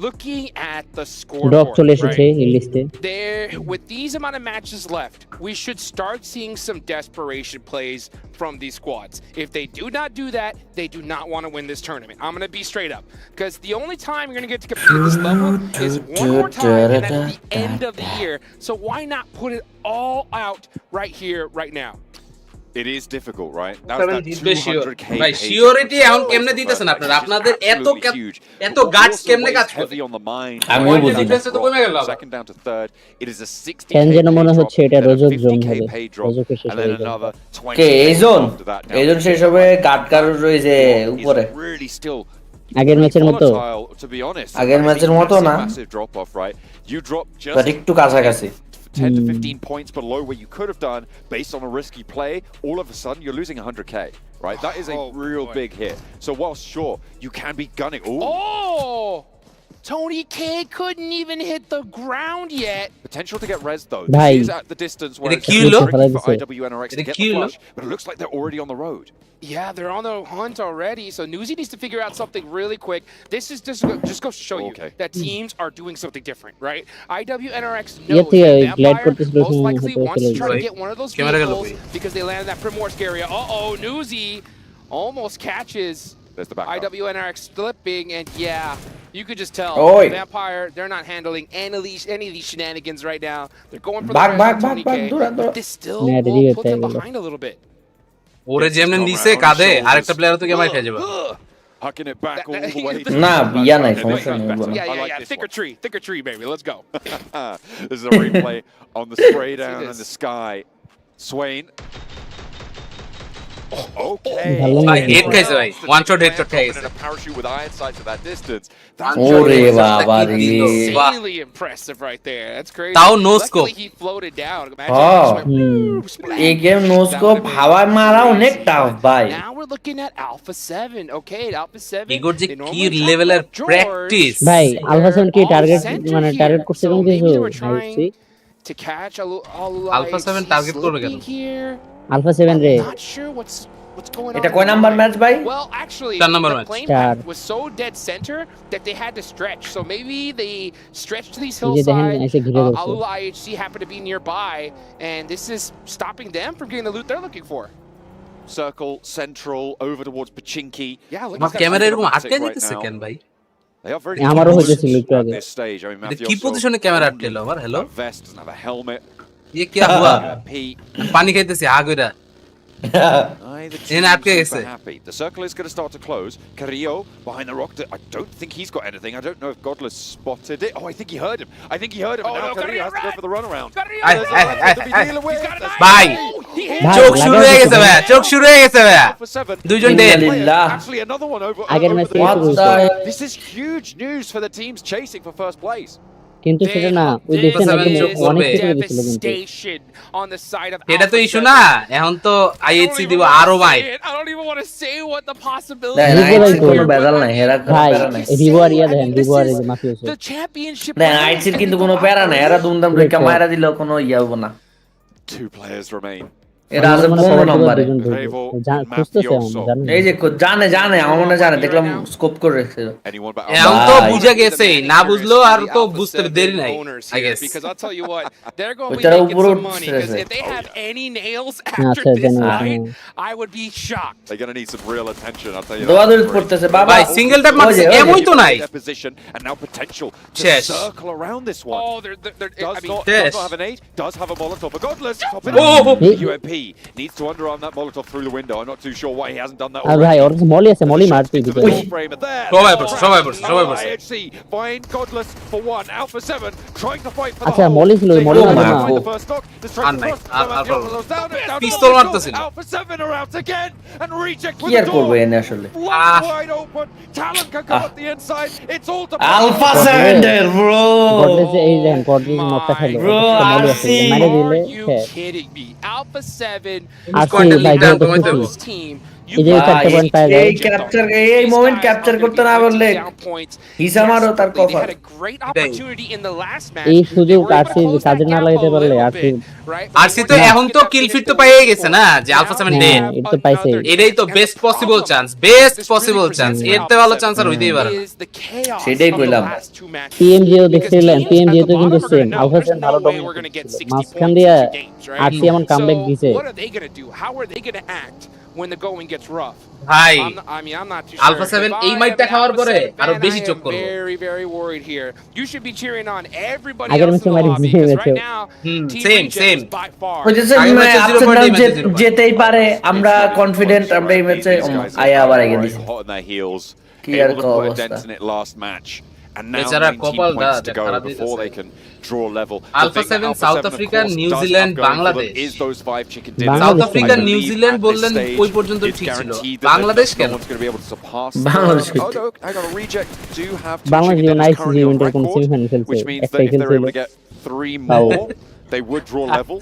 Speaker 8: looking at the
Speaker 11: drop
Speaker 8: scoreboard,
Speaker 11: চলে এসেছে এই লিস্টে
Speaker 8: there, with these amount of matches left, we should start seeing some desperation plays from these squads. If they do not do that, they do not want to win this tournament. I'm going to be straight up, because the only time you're going to get to compete at this level is one more time, and that's the end of the year. So why not put it all out right here, right now?
Speaker 12: It is difficult, right? That was that 200k.
Speaker 1: ভাই surety এখন কেমনে দিতেছেন আপনারা আপনাদের এত guts কেমনে কাজ করে
Speaker 12: heavy on the mind.
Speaker 1: আমিও বুঝি ডিফেন্সে তো কমে গেল
Speaker 12: Second down to third. It is a 60k.
Speaker 11: কেন যেন মনে হচ্ছে এটা রজক জোন হবে রজকে শেষ হয়ে যাবে
Speaker 13: কে এই জোন শেষ হবে গাটকার রয়েছে উপরে আগের ম্যাচের মতো আগের ম্যাচের মতো না বাট একটু কাছাকাছি
Speaker 12: 10 to 15 points below where you could have done based on a risky play, all of a sudden you're losing 100k, right? That is a real big hit. So while sure, you can be gunning.
Speaker 8: Oh! Tony K couldn't even hit the ground yet.
Speaker 12: Potential to get res though.
Speaker 11: This
Speaker 12: is at the distance where it's tricky for IWNRX to get the flush, but it looks like they're already on the road.
Speaker 8: Yeah, they're on the hunt already. So Newsy needs to figure out something really quick. This is just goes to show you that teams are doing something different, right? IWNRX knows that Vampire most likely wants to try to get one of those vehicles because they landed in that Primorsk area. Uh-oh, Newsy almost catches IWNRX slipping, and yeah, you could just tell Vampire, they're not handling any of these shenanigans right now. They're going for the res on Tony K, but this still will put them behind a little bit.
Speaker 1: ওরে যেমন নিছে কাঁধে আরেকটা player তো gamer খেয়ে যাবে
Speaker 7: Hucking it back all the way.
Speaker 13: না বিয়া নাই সমস্যা নেই
Speaker 8: Yeah, thicker tree baby, let's go.
Speaker 7: This is a replay on the spray down in the sky. Swain. Okay.
Speaker 1: ভাই হেড খাইছে ভাই ওয়ান শট হেড শট খাইছে
Speaker 7: A parachute with iron sights at that distance.
Speaker 13: ওরে বাবা রে
Speaker 8: Insanely impressive right there. That's crazy.
Speaker 1: তাও no scope
Speaker 8: He floated down.
Speaker 13: এই game no scope হাওয়ায় মারা অনেক টাফ ভাই
Speaker 8: Now we're looking at Alpha 7. Okay, Alpha 7.
Speaker 1: ইগোর যে কি লেভেলের প্র্যাকটিস
Speaker 11: ভাই আলফা 7 কি টার্গেট মানে টার্গেট করতে কোন কিছু ভাই
Speaker 8: to catch
Speaker 1: আলফা 7 টার্গেট করবে কেন
Speaker 11: আলফা 7 রে
Speaker 8: not sure what's going on.
Speaker 13: এটা কয় নাম্বার ম্যাচ ভাই
Speaker 8: Well, actually,
Speaker 1: number
Speaker 8: the
Speaker 1: match.
Speaker 8: plane path was so dead center that they had to stretch. So maybe they stretched to these hillsides. Alula IHC happened to be nearby, and this is stopping them from getting the loot they're looking for.
Speaker 7: Circle central over towards Pachinki.
Speaker 8: Yeah, look
Speaker 1: আমার camera এরকম আটকে যেতেছে কেন ভাই
Speaker 7: They are very
Speaker 11: আমারও হয়েছিল একটু আগে
Speaker 7: this stage. I mean,
Speaker 1: কি পজিশনে ক্যামেরা আটকেলো আমার hello
Speaker 7: vest doesn't have a helmet.
Speaker 1: ये क्या हुआ
Speaker 7: Pete.
Speaker 1: পানি খাইতেছি আগইরা
Speaker 7: happy. The circle is going to start to close. Carrillo behind the rock. I don't think he's got anything. I don't know if Godless spotted it. Oh, I think he heard him. And now Carrillo has to go for the runaround.
Speaker 1: Bye. চোখ শুরু হয়ে গেছে ভাই চোখ শুরু হয়ে গেছে ভাই দুইজন dead
Speaker 7: Actually, another one over. This is huge news for the teams chasing for first place.
Speaker 11: কিন্তু সেটা না ওই দেশে একদম অনেক কিছু গেছিল কিন্তু
Speaker 8: on the side of
Speaker 1: এটা তো ইস্যু না এখন তো আইএইচসি দিব আরো ভাই
Speaker 8: I don't even want to say what the possibility
Speaker 13: কোনো বেজাল নাই হেরা
Speaker 11: ভাই রিওয়ার ইয়া দেন রিওয়ার এই মাফিয়াস
Speaker 8: the championship
Speaker 13: না আইএইচসির কিন্তু কোনো প্যারা নাই এরা দুমদাম রেখা মাইরা দিল কোনো ইয়া হবে না
Speaker 7: 2 players remain.
Speaker 13: এরা আছে 15 নম্বরে এই যে জানে আমার মনে জানে দেখলাম স্কোপ করে রেখেছে
Speaker 1: এখন তো বুঝা গেছে না বুঝলো আর তো বুঝতে দেরি নাই I guess
Speaker 8: because I'll tell you what they're going to be making some money because if they have any nails after this night I would be shocked.
Speaker 7: They're going to need some real attention, I'll tell you.
Speaker 13: দৌড়াদৌড়ি করতেছে বাবা
Speaker 1: ভাই single tap মারছে এমনই তো নাই
Speaker 7: position and now potential to circle around this one.
Speaker 8: Oh, they're
Speaker 7: does not have an aid, does have a Molotov, but Godless top it UMP needs to underarm that Molotov through the window. I'm not too sure why he hasn't done that already.
Speaker 11: ভাই ওর মলি আছে মলি মারতে দিতে
Speaker 1: সবাই পড়ছে
Speaker 7: IHC find Godless for one. Alpha 7 trying to fight for the
Speaker 11: আচ্ছা মলি ছিল মলি মারতে না
Speaker 7: the first knock.
Speaker 1: Pistol মারতেছিল
Speaker 7: Alpha 7 are out again and reject
Speaker 13: কি আর করবে এনে আসলে
Speaker 7: wide open. Talon can go up the inside. It's all to
Speaker 13: Alpha 7 der bro
Speaker 11: godless এই দেন godless নকটা খেলো মলি আছে মাইরে দিলে
Speaker 8: kidding me. Alpha 7
Speaker 11: team এই
Speaker 13: ক্যাপচার এই মোমেন্ট ক্যাপচার করতে না বললে হিসামারও তার কফা
Speaker 11: এই সুযোগ আরসি কাজে না লাগাতে পারলে
Speaker 1: আরসি তো এখন তো কিল ফিট তো পাইয়ে গেছে না যে আলফা 7 ডেড
Speaker 11: এটা তো পাইছে
Speaker 1: এটাই তো বেস্ট পসিবল চান্স এর থেকে ভালো চান্স আর হইতেই পারে
Speaker 13: সেটাই কইলাম
Speaker 11: পিএমজিও দেখছিলেন পিএমজিও তো কিন্তু সেম আলফা 7 ভালো ডমিনেট মাঝখান দিয়ে আরসি এমন কামব্যাক দিছে
Speaker 8: when the going gets rough.
Speaker 1: Hi.
Speaker 8: I'm not too sure.
Speaker 1: Alpha 7 এই মাইটটা খাওয়ার পরে আরো বেশি চোখ করব.
Speaker 8: Very worried here. You should be cheering on everybody
Speaker 11: else
Speaker 8: in the lobby because right now
Speaker 1: same
Speaker 13: ওই যে যেতেই পারে আমরা কনফিডেন্ট আমরা এই ম্যাচে আয়া আবার আগে দিছি কি আর অবস্থা
Speaker 7: and now 19 points to go before they can draw level.
Speaker 1: Alpha 7 South Africa, New Zealand, Bangladesh.
Speaker 7: Is those 5 chicken dinners.
Speaker 1: South Africa, New Zealand বললেন ওই পর্যন্ত ঠিক ছিল। বাংলাদেশ কেন?
Speaker 7: One's going to be able to surpass.
Speaker 13: Bangladesh
Speaker 7: I got a reject. Do have
Speaker 11: Bangladesh nice ইভেন্টের কোন semifinal খেলছে
Speaker 7: means that if they're able to get 3 more they would draw level.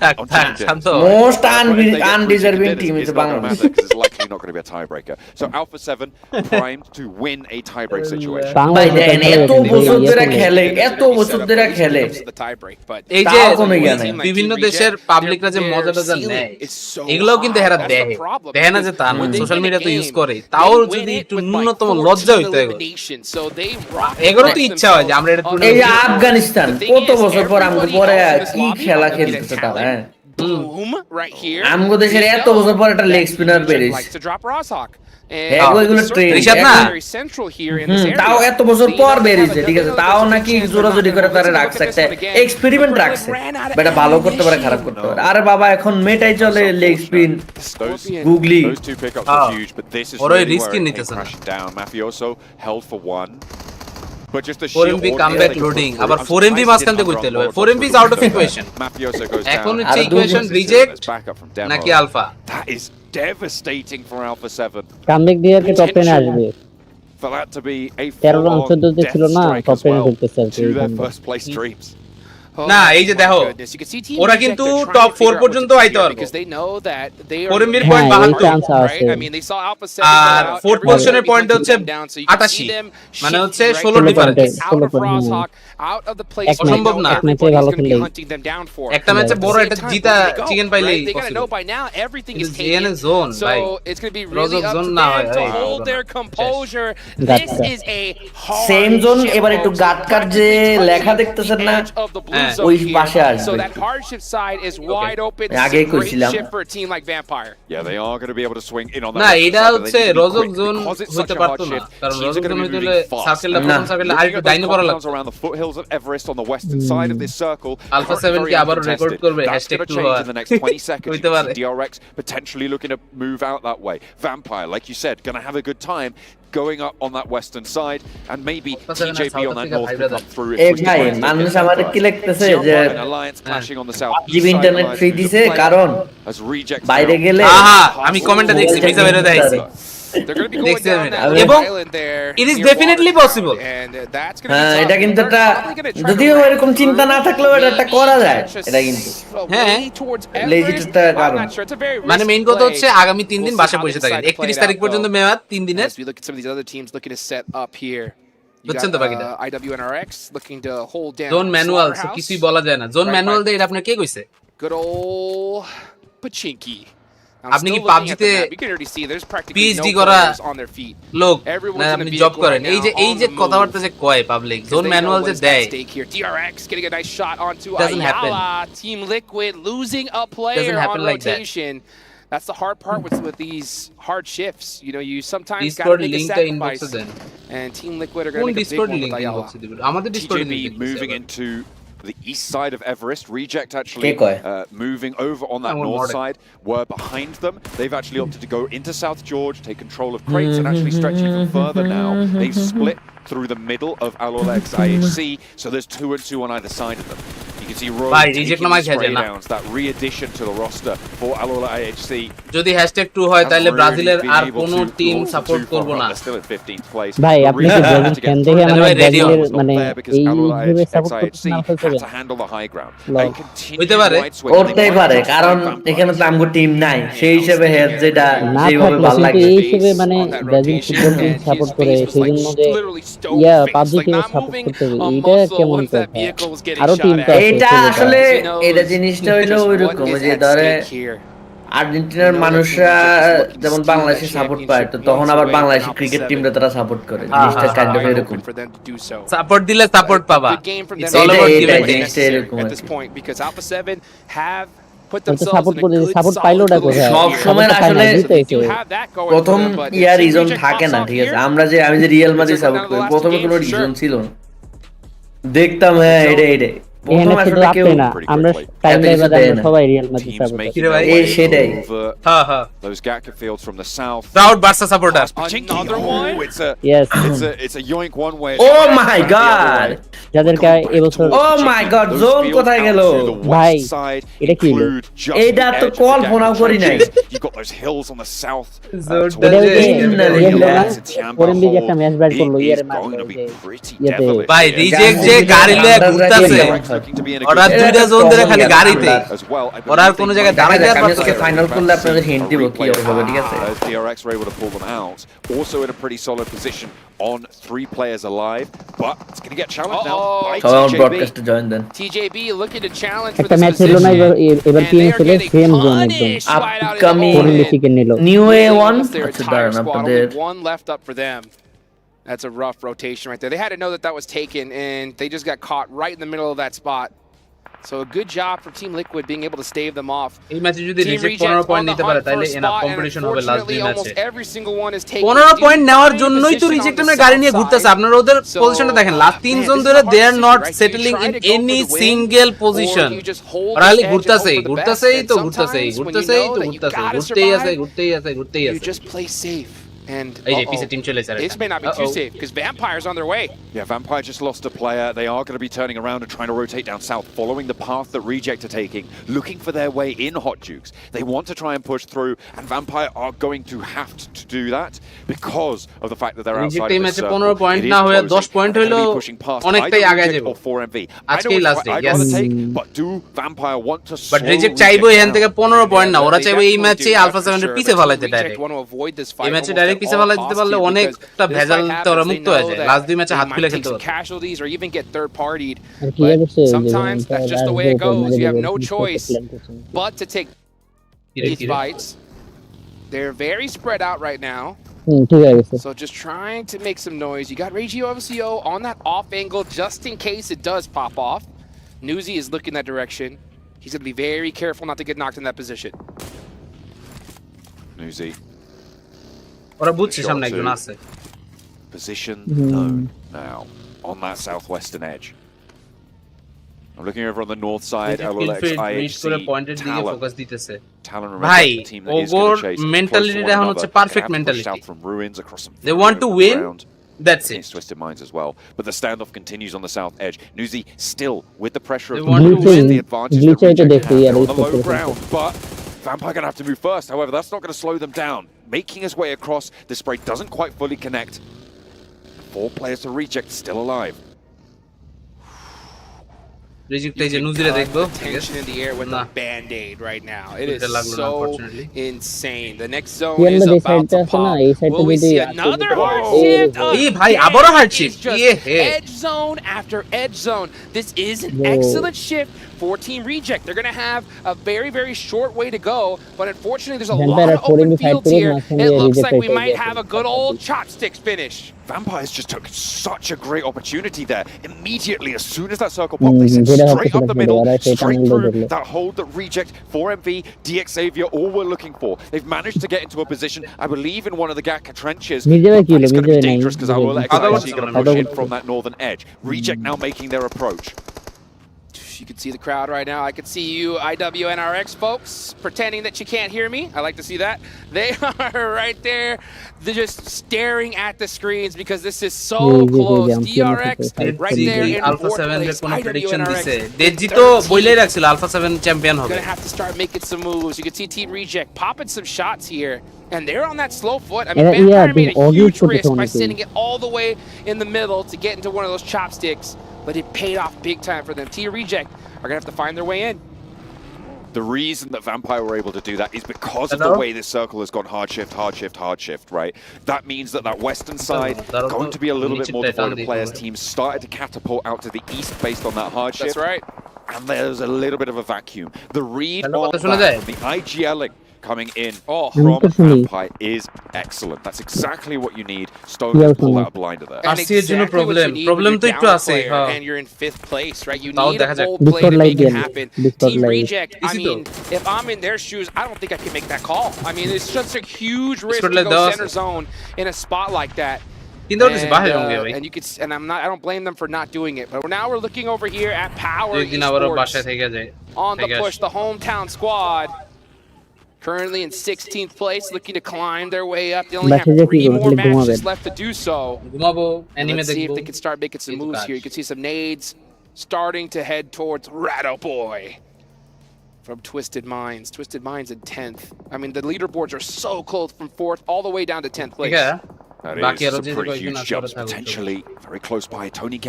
Speaker 13: Most undeserving team is Bangladesh.
Speaker 7: It's likely not going to be a tiebreaker. So Alpha 7 primed to win a tiebreak situation.
Speaker 1: এই যে বিভিন্ন দেশের পাবলিকরা যে মজাটা নেয় এগুলোও কিন্তু এরা দেখে না যে তা সোশ্যাল মিডিয়া তো ইউজ করে তাও যদি একটু ন্যূনতম লজ্জা হইতো এগুলো তো ইচ্ছা হয় যে আমরা এটা
Speaker 13: এই যে আফগানিস্তান কত বছর পর আমাদের পরে কি খেলা খেলতেছে তারা
Speaker 8: boom right here.
Speaker 13: আমগো দেশের এত বছর পর একটা লেগ স্পিনার বেরিয়েছে
Speaker 8: very central here in this area.
Speaker 13: তাও এত বছর পর বেরিয়েছে ঠিক আছে তাও নাকি জোরাজোরি করে তারে রাখছে একটা এক্সপেরিমেন্ট রাখছে বেটা ভালো করতে পারে খারাপ করতে পারে আরে বাবা এখন মেটাই চলে leg spin googly
Speaker 7: Those two pickups are huge, but this is really where it came crashing down. Mafioso held for one. But just the
Speaker 1: 4MB comeback loading. আবার 4MB মাঝখান থেকে কইতে হলো 4MB is out of equation.
Speaker 7: Mafioso goes down.
Speaker 1: এখন হচ্ছে equation reject নাকি alpha.
Speaker 7: That is devastating for Alpha 7.
Speaker 11: Comeback দিয়ে কি টপ 10 আসবে
Speaker 7: For that to be a
Speaker 11: 13 round 14 তে ছিল না টপ 10 এ ঢুকতেছে
Speaker 7: to their first place dreams.
Speaker 1: না এই যে দেখো ওরা কিন্তু টপ 4 পর্যন্ত আইতে পারবে
Speaker 8: because they know that they are
Speaker 1: 4MB point 72
Speaker 8: right I mean they saw Alpha 7
Speaker 1: আর 4th পজিশনের পয়েন্ট হচ্ছে 88 মানে হচ্ছে 16 difference
Speaker 8: out of the place
Speaker 1: অসম্ভব না
Speaker 11: এক ম্যাচে ভালো খেললে
Speaker 1: একটা ম্যাচে বড় একটা জিতা চিকেন পাইলেই
Speaker 8: they gotta know by now everything is
Speaker 1: taken zone
Speaker 8: so
Speaker 1: ভাই
Speaker 8: it's going to be really up to them to hold their composure this is a
Speaker 13: same zone এবার একটু গাটকার যে লেখা দেখতেছেন না ওই পাশে আসবে
Speaker 8: so that hardship side is wide open
Speaker 13: আগে কইছিলাম
Speaker 8: ship for a team like Vampire
Speaker 7: Yeah, they are going to be able to swing in on that.
Speaker 1: না এটা হচ্ছে রজক জোন হতে পারতো না কারণ রজক জোন হইলে সার্কেলটা প্রথম সার্কেলটা আরেকটু ডাইনে পড়া লাগতো
Speaker 7: around the foothills of Everest on the western side of this circle.
Speaker 1: Alpha 7 কি আবার রেকর্ড করবে #2 হয়
Speaker 7: in the next 20 seconds. DRX potentially looking to move out that way. Vampire, like you said, going to have a good time going up on that western side, and maybe TJB on that north could come through.
Speaker 13: এই ভাই মানুষ আমাদের কি লিখতেছে যে
Speaker 7: alliance clashing on the south.
Speaker 13: GB internet free দিছে কারণ
Speaker 7: as reject
Speaker 13: বাইরে গেলে
Speaker 1: আমি কমেন্টে দেখছি ভিসা বের হয়ে আইছে
Speaker 8: they're going to be going down that island there
Speaker 1: it is definitely possible
Speaker 8: and that's going to be
Speaker 13: এটা কিন্তু একটা যদিও এরকম চিন্তা না থাকলেও এটা একটা করা যায় এটা কিন্তু
Speaker 8: হ্যাঁ
Speaker 13: লেজিটটা কারণ
Speaker 1: মানে মেইন কথা হচ্ছে আগামী 3 দিন বাসা বসে থাকেন 31 তারিখ পর্যন্ত মেয়াদ 3 দিনের
Speaker 8: we look at some of these other teams looking to set up here
Speaker 1: বুঝছেন তো বাকিটা
Speaker 8: IWNRX looking to hold down
Speaker 1: zone manual কিছুই বলা যায় না জোন ম্যানুয়াল দিয়ে এটা আপনি কে কইছে
Speaker 8: good old Pachinki
Speaker 1: আপনি কি পাবজিতে পিএইচডি করা লোক না আপনি জব করেন এই যে কথাবার্তা যে কয় পাবলিক জোন ম্যানুয়াল যে দেয়
Speaker 8: DRX getting a nice shot onto Ayala Team Liquid losing a player on rotation That's the hard part with these hard shifts. You know, you sometimes got to make a sacrifice. And Team Liquid are going to make a big one with Ayala.
Speaker 7: TJB moving into the east side of Everest. Reject actually moving over on that north side. Were behind them. They've actually opted to go into South George, take control of crates, and actually stretch even further now. They've split through the middle of Alolex IHC, so there's 2 and 2 on either side of them. You can see Roy taking spray downs, that re-addition to the roster for Alola IHC.
Speaker 1: যদি #2 হয় তাহলে ব্রাজিলের আর কোনো team support করব না
Speaker 11: ভাই আপনি কি ব্রাজিল ফ্যান দেখে আমাদের ব্রাজিলের মানে এই ভাবে সাপোর্ট করতে না
Speaker 1: হইতে পারে
Speaker 13: করতেই পারে কারণ এখানে তো আমগো টিম নাই সেই হিসেবে হেড যেটা যেভাবে ভালো লাগে
Speaker 11: এই হিসেবে মানে ব্রাজিল ফুটবল টিম সাপোর্ট করে সেইজন্য যে পাবজি টিম সাপোর্ট করতে হবে এটা কেমন কথা আরো টিম
Speaker 13: এটা আসলে এটা জিনিসটা হইলো ওইরকম যে ধরে আর্জেন্টিনার মানুষরা যেমন বাংলাদেশে সাপোর্ট পায় তো তখন আবার বাংলাদেশি ক্রিকেট টিমরা তারা সাপোর্ট করে জিনিসটা কাইন্ড অফ এরকম
Speaker 1: সাপোর্ট দিলে সাপোর্ট পাবা
Speaker 8: at this point because Alpha 7 have
Speaker 11: support পাইলোটা কোথায়
Speaker 13: সব সময় আসলে প্রথম ইয়ার রিজন থাকে না ঠিক আছে আমরা যে আমি যে রিয়াল মাদ্রিদ সাপোর্ট করি প্রথমে কোনো রিজন ছিল না দেখতাম হ্যাঁ এটা
Speaker 11: এখানে শুধু আপনি না আমরা টাইমলাইনে আমরা সবাই রিয়াল মাদ্রিদ সাপোর্ট
Speaker 1: কি রে ভাই
Speaker 13: এই সেটাই
Speaker 1: হ্যাঁ
Speaker 7: those Gatka fields from the south
Speaker 1: proud Barca supporter
Speaker 7: another one
Speaker 11: yes
Speaker 7: it's a yoink one way
Speaker 13: oh my god
Speaker 11: যাদেরকে এবছর
Speaker 13: oh my god জোন কোথায় গেল
Speaker 11: ভাই এটা কি
Speaker 13: এটা তো কল্পনাও করি নাই
Speaker 7: you got those hills on the south
Speaker 11: পরেমবি যে একটা ম্যাচ ব্যাট করলো ইয়ারে
Speaker 1: ভাই রিজেক্ট যে গাড়ি লয়ে ঘুরতাছে ওরা দুইটা জোন ধরে খালি গাড়িতে ওরা আর কোনো জায়গায় দাঁড়ায় দেওয়ার পারছে
Speaker 13: ফাইনাল করলে আপনাদের হিন্ট দিব কি হবে ঠিক আছে
Speaker 7: DRX were able to pull them out also in a pretty solid position on 3 players alive but it's going to get challenged now by
Speaker 13: TJB.
Speaker 8: TJB looking to challenge for
Speaker 11: একটা match হলো না এবার team ছিল same zone একদম
Speaker 13: upcoming
Speaker 11: পরেমবি নিল
Speaker 13: new A1 আচ্ছা দাঁড়ান আপনাদের
Speaker 8: one left up for them. That's a rough rotation right there. They had to know that was taken, and they just got caught right in the middle of that spot. So a good job for Team Liquid being able to stave them off.
Speaker 1: এই ম্যাচে যদি reject 15 point নিতে পারে তাহলে enough competition হবে last দুই ম্যাচে। 15 point নেওয়ার জন্যই তো রিজেক্ট আমরা গাড়ি নিয়ে ঘুরতেছে। আপনারা ওদের পজিশনটা দেখেন, লাস্ট 3 জন ধরে they are not settling in any single position. ওরা খালি ঘুরতেছেই ঘুরতেই আছে।
Speaker 8: You just play safe. And
Speaker 1: this
Speaker 8: may not be too safe because Vampire's on their way.
Speaker 5: Yeah, Vampire just lost a player. They are going to be turning around and trying to rotate down south, following the path that Reject are taking, looking for their way in Hot Jukes. They want to try and push through, and Vampire are going to have to do that because of the fact that they're outside of the circle.
Speaker 1: 15 point না হয়ে 10 point হলো অনেকটাই আগে যাবে।
Speaker 5: 4MV.
Speaker 1: আজকেই last day,
Speaker 5: yes. But do Vampire want to
Speaker 1: But Reject চাইবো এখান থেকে 15 পয়েন্ট না, ওরা চাইবো এই ম্যাচে আলফা 7 এর পিছে ফেলাইতে ডাইরেক্ট। এই ম্যাচে ডাইরেক্ট পিছে ফেলাই দিতে পারলে অনেকটা ভেজাল তোরা মুক্ত হয়ে যায়। লাস্ট দুই ম্যাচে হাত খুলে খেলতে পারবে।
Speaker 8: Casualties or even get third partied. Sometimes that's just the way it goes. You have no choice but to take these fights. They're very spread out right now. So just trying to make some noise. You got Regio MCO on that off angle just in case it does pop off. Newsy is looking that direction. He's going to be very careful not to get knocked in that position.
Speaker 5: Newsy.
Speaker 1: ওরা বুঝছে সামনে একজন আছে।
Speaker 5: Position known now on that southwestern edge. I'm looking over on the north side. LLX IHC
Speaker 1: পয়েন্টের দিকে focus দিতেছে।
Speaker 5: Talon
Speaker 1: ভাই ওগোর মেন্টালিটিটা এখন হচ্ছে perfect mentality. They want to win. That's it.
Speaker 5: Twisted Minds as well, but the standoff continues on the south edge. Newsy still with the pressure of the advantage on the low ground, but Vampire gonna have to move first. However, that's not gonna slow them down. Making his way across, the spray doesn't quite fully connect. 4 players to Reject, still alive.
Speaker 1: Reject এই যে নুজিরে দেখবো।
Speaker 8: Tension in the air with a band-aid right now. It is so insane. The next zone is about to pop. Will we see another hard shift?
Speaker 1: এই ভাই আবারো hard shift.
Speaker 8: Edge zone after edge zone. This is an excellent shift for Team Reject. They're going to have a very, very short way to go, but unfortunately there's a lot of open fields here. It looks like we might have a good old chopsticks finish.
Speaker 5: Vampires just took such a great opportunity there. Immediately, as soon as that circle popped, they sent straight up the middle, straight through that hold that Reject, 4MV, DX Xavier, all were looking for. They've managed to get into a position, I believe, in one of the Gaka trenches. It's going to be dangerous because LLX is actually going to push in from that northern edge. Reject now making their approach.
Speaker 8: You can see the crowd right now. I can see you IWNRX folks pretending that you can't hear me. I like to see that. They are right there. They're just staring at the screens because this is so close. DRX right there in
Speaker 1: Alpha 7 এর কোন prediction দিছে?
Speaker 8: DRX.
Speaker 1: দেজি তো বইলাই রাখছিল Alpha 7 champion হবে।
Speaker 8: Gonna have to start making some moves. You can see Team Reject popping some shots here. And they're on that slow foot. I mean, Vampire made a huge risk by sending it all the way in the middle to get into one of those chopsticks. But it paid off big time for them. Team Reject are going to have to find their way in.
Speaker 5: The reason that Vampire were able to do that is because of the way this circle has gone hard shift, right? That means that western side going to be a little bit more devoted players. Teams started to catapult out to the east based on that hard shift.
Speaker 8: That's right.
Speaker 5: And there's a little bit of a vacuum. The read on that, the IGLing coming in from Vampire is excellent. That's exactly what you need. Stone to pull out a blinder there.
Speaker 8: And exactly problem to একটু আছে and you're in 5th place, right? You need a whole play to make it happen. Team Reject, I mean, if I'm in their shoes, I don't think I can make that call. I mean, it's just a huge risk to go center zone in a spot like that. And you could, and I don't blame them for not doing it. But now we're looking over here at Power Esports on the push, the hometown squad. Currently in 16th place, looking to climb their way up. They only have 3 more matches left to do so. Let's see if they can start making some moves here. You can see some nades starting to head towards Ratto Boy from Twisted Minds. Twisted Minds in 10th. I mean, the leaderboards are so close from 4th all the way down to 10th place.
Speaker 5: That is some pretty huge jumps, potentially very close by. Tony K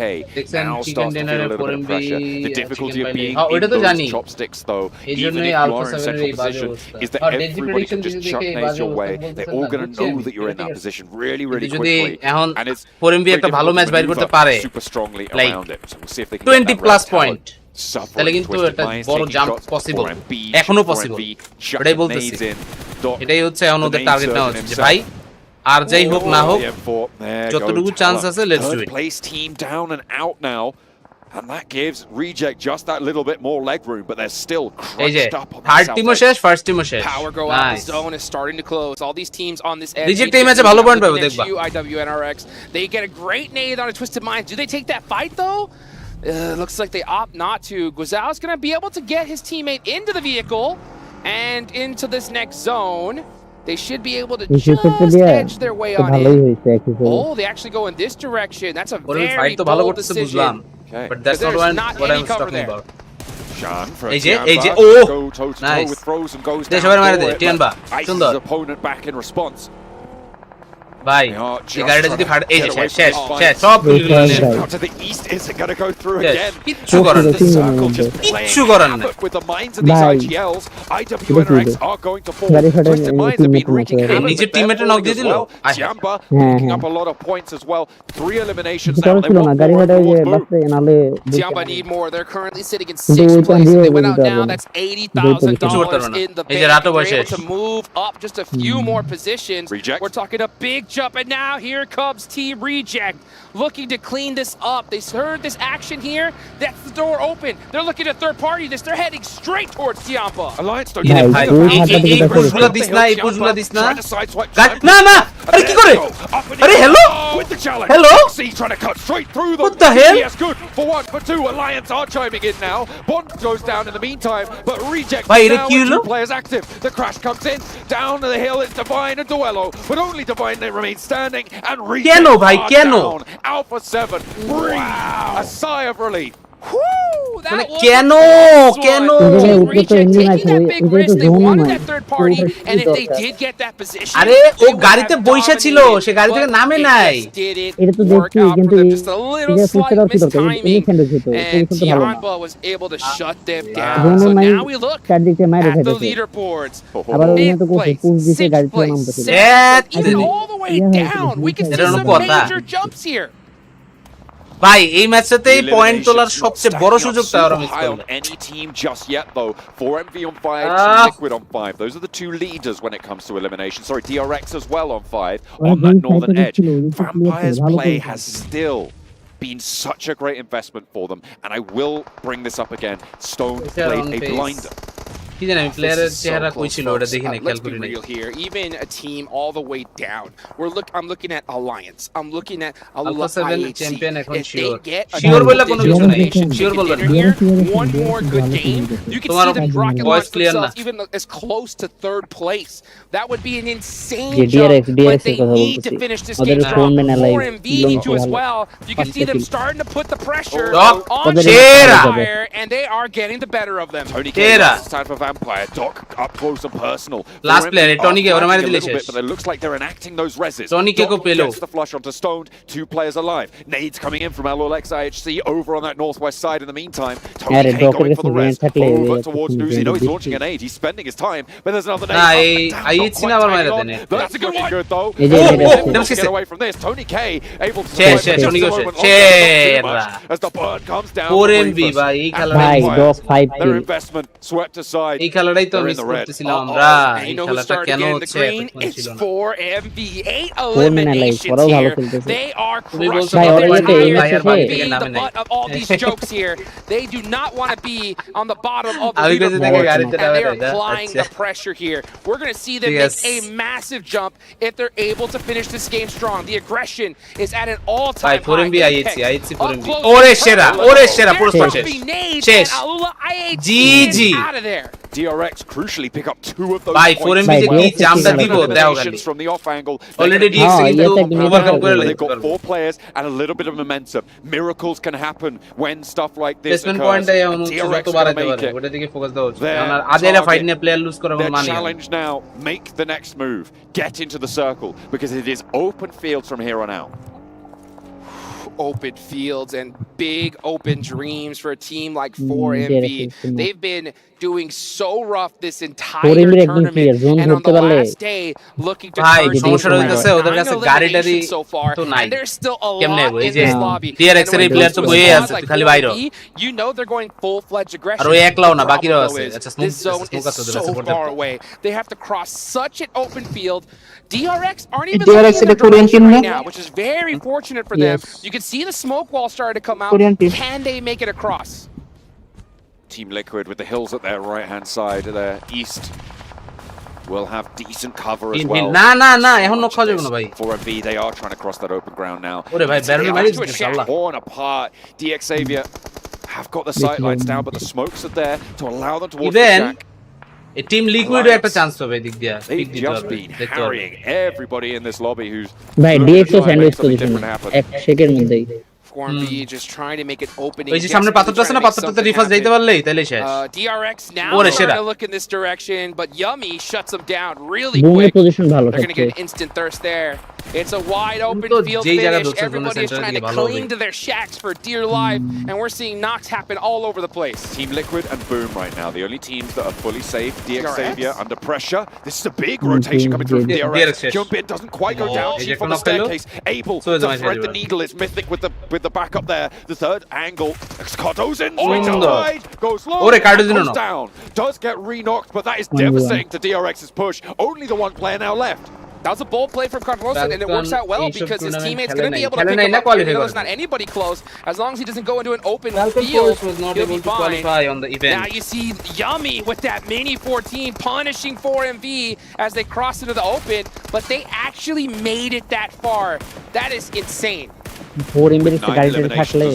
Speaker 5: now starts to feel a little bit of pressure. The difficulty of being in those chopsticks, though, even if you are in central position, is that everybody can just chuck nades your way. They're all going to know that you're in that position really, really quickly. And it's very difficult to maneuver super strongly around it. So we'll see if they can get that
Speaker 1: plus point. তাহলে কিন্তু একটা বড় jump possible, এখনো possible. এটাই বলতেছি, এটাই হচ্ছে এখন ওদের টার্গেট নেওয়া হচ্ছে যে ভাই আর যাই হোক না হোক যতটুকু চান্স আছে let's do it.
Speaker 5: Place team down and out now. And that gives Reject just that little bit more leg room, but they're still crunched up on the
Speaker 1: third
Speaker 5: south
Speaker 1: team
Speaker 5: edge.
Speaker 1: শেষ first team শেষ
Speaker 8: Power go out. The zone is starting to close. All these teams on this edge.
Speaker 1: Reject team আছে ভালো point পাবে দেখবা
Speaker 8: IWNRX. They get a great nade on a Twisted Mind. Do they take that fight though? Looks like they opt not to. Guazao's going to be able to get his teammate into the vehicle and into this next zone. They should be able to just edge their way on in. Oh, they actually go in this direction. That's a very bold decision.
Speaker 5: Okay.
Speaker 1: But that's not what I was talking about.
Speaker 5: Shan for
Speaker 1: AJ,
Speaker 5: Tianba.
Speaker 1: oh!
Speaker 5: Go toe-to-toe
Speaker 1: Nice.
Speaker 5: with Frozen, goes
Speaker 1: They
Speaker 5: down
Speaker 1: should have
Speaker 5: for
Speaker 1: married
Speaker 5: it,
Speaker 1: it. Tianba.
Speaker 5: but ices
Speaker 1: Sundar.
Speaker 5: his opponent back in response.
Speaker 1: ভাই এই গাড়িটা যদি ফাটে এই যে শেষ সব
Speaker 5: Out to the east, is it going to go through again?
Speaker 1: কিচ্ছু করার
Speaker 5: The circle just playing havoc with the minds of these IGLs. IWNRX are going to fall. Twisted Minds have been wreaking havoc with their falling as well. Tiamba picking up a lot of points as well. 3 eliminations now. They want more.
Speaker 8: Tiamba need more. They're currently sitting in 6th place. If they went out now, that's $80,000 in the bank. They're able to move up just a few more positions.
Speaker 5: Reject.
Speaker 8: We're talking a big jump, and now here comes Team Reject looking to clean this up. They heard this action here. That's the door open. They're looking to third party this. They're heading straight towards Tiamba.
Speaker 5: Alliance don't
Speaker 1: get
Speaker 5: get
Speaker 1: এই পুশগুলো this না এই পুশগুলো this না না না আরে কি করে আরে hello hello
Speaker 5: trying to cut straight through them.
Speaker 1: What the hell?
Speaker 5: Yes, good for 1 for 2. Alliance are chiming in now. Bond goes down in the meantime, but Reject
Speaker 1: Bhai,
Speaker 5: now
Speaker 1: কি
Speaker 5: with
Speaker 1: হলো?
Speaker 5: 2 players active. The crash comes in. Down the hill is Divine and Duello, but only Divine they remain standing, and Reject
Speaker 1: কেন ভাই
Speaker 5: are
Speaker 1: কেন
Speaker 5: down. Alpha 7 breathe a sigh of relief.
Speaker 1: মানে কেন কেন আরে ও গাড়িতে বইসা ছিল সে গাড়ি থেকে নামে নাই
Speaker 11: এটা তো দেখছি কিন্তু এটা সুস্থ রাখতে দরকার এই খেলে যেত এই তো ভালো চারদিকে মাইরে ফেলেছে আবার ওই তো কোথায় পুশ দিতে গাড়ি থেকে নামতেছে
Speaker 1: ভাই এই ম্যাচটাতেই পয়েন্ট তোলার সবচেয়ে বড় সুযোগটা আর মিস করলো
Speaker 5: any team just yet though. 4MV on 5, Liquid on 5. Those are the 2 leaders when it comes to elimination. Sorry, DRX as well on 5 on that northern edge. Vampire's play has still been such a great investment for them, and I will bring this up again. Stone played a blinder.
Speaker 1: কি জানি আমি প্লেয়ারের চেহারা কই ছিল ওটা দেখি না খেয়াল করি না
Speaker 8: even a team all the way down I'm looking at Alliance, I'm looking at
Speaker 1: Alpha 7 champion এখন শিওর বললা কোনো কিছু নাই শিওর বলবা
Speaker 8: one more good game you can see them rocket launch themselves even as close to 3rd place. That would be an insane jump, but they need to finish this game strong. 4MV need to as well. You can see them starting to put the pressure on Fire, and they are getting the better of them.
Speaker 5: Tony K, time for Vampire. Doc up close and personal.
Speaker 1: Last player, Tony K, ওরা মারি দিলে শেষ
Speaker 5: but it looks like they're enacting those reses.
Speaker 1: Tony K ko pelo
Speaker 5: gets the flush onto Stoned. 2 players alive. Nades coming in from LOLX IHC over on that northwest side in the meantime. Tony K going for the res over towards Nuzi. No, he's launching an aid. He's spending his time, but there's another nade.
Speaker 1: IHC না আবার মারি দেনে
Speaker 5: That's a good one. Good though. Get away from this. Tony K able to
Speaker 1: Tony K
Speaker 5: as the bird comes down.
Speaker 1: 4MV ভাই এই খেলাটা
Speaker 11: ভাই dog 5
Speaker 5: their investment swept aside.
Speaker 1: এই খেলাটাই তো মিস করতেছিলাম আমরা এই খেলাটা কেন হচ্ছে এখন ছিল না
Speaker 8: 4MV 8 eliminations here. They are crushing the butt of all these jokes here. They do not want to be on the bottom of the leaderboard, and they are applying the pressure here. We're going to see them make a massive jump if they're able to finish this game strong. The aggression is at an all-time high.
Speaker 1: 4MV IHC 4MV ওরে সেরা পুরো শেষ GG
Speaker 5: DRX crucially pick up 2 of those
Speaker 1: by 4MV যে কি জামটা দিব দাও গালি
Speaker 5: from the off angle.
Speaker 1: Already DX কিন্তু ওভারকাম করে
Speaker 5: they've got 4 players and a little bit of momentum. Miracles can happen when stuff like this
Speaker 1: placement point এ এমন যত বাড়াতে পারে ওটা দিকে ফোকাস দাও আর আদেরা ফাইট নিয়ে প্লেয়ার লুজ করার মানে
Speaker 5: challenge now, make the next move, get into the circle because it is open fields from here on out.
Speaker 8: Open fields and big open dreams for a team like 4MV. They've been doing so rough this entire tournament, and on the last day looking to
Speaker 1: সমস্যা হইতাছে ওদের কাছে গাড়িটারি তো নাই কেমনে হইবো এই যে DRX এর প্লেয়ার তো বইয়ে আছে খালি বাইরে
Speaker 8: you know they're going full-fledged aggression
Speaker 1: আর ওই একলাও না বাকিরাও আছে আচ্ছা স্মোক আছে ওদের কাছে
Speaker 8: far away. They have to cross such an open field. DRX aren't even looking at the direction right now, which is very fortunate for them. You can see the smoke wall starting to come out. Can they make it across?
Speaker 5: Team Liquid with the hills at their right-hand side, their east, will have decent cover as well.
Speaker 1: না এখন knock খাওয়া যাবে না ভাই।
Speaker 5: For MV, they are trying to cross that open ground now.
Speaker 1: ওরে ভাই barrel মারি দিছে আল্লাহ।
Speaker 5: Torn apart. DXavier have got the sight lines down, but the smokes are there to allow them towards the shack.
Speaker 1: A team Liquid একটা chance পাবে দিক দিয়া।
Speaker 5: They've just been harrying everybody in this lobby who's
Speaker 11: ভাই ডিএক্সও sandwich position এক সেকেন্ডের মধ্যেই
Speaker 8: Squirm B just trying to make it opening.
Speaker 1: ওই যে সামনে পাথরটা আছে না পাথরটাতে রিফাস দিতে পারলেই তাইলে শেষ।
Speaker 8: DRX now trying to look in this direction, but Yummy shuts them down really quick. They're going to get an instant thirst there. It's a wide open field finish. Everybody is trying to cling to their shacks for dear life, and we're seeing knocks happen all over the place.
Speaker 5: Team Liquid and Boom right now, the only teams that are fully safe. DXavier under pressure. This is a big rotation coming through from DRX. Jump in doesn't quite go down. Chief on the staircase, able to thread the needle. It's Mythic with the backup there. The third angle. Cardozen swings outside, goes low, goes down. Does get re-knocked, but that is devastating to DRX's push. Only the one player now left.
Speaker 8: That was a bold play from Cardozen, and it works out well because his teammate's going to be able to pick him up. Even though there's not anybody close, as long as he doesn't go into an open field, he'll be fine.
Speaker 1: On the event.
Speaker 8: Now you see Yummy with that mini 14 punishing 4MV as they cross into the open, but they actually made it that far. That is insane.
Speaker 11: 4 মিনিটে গাড়িতে থাকলে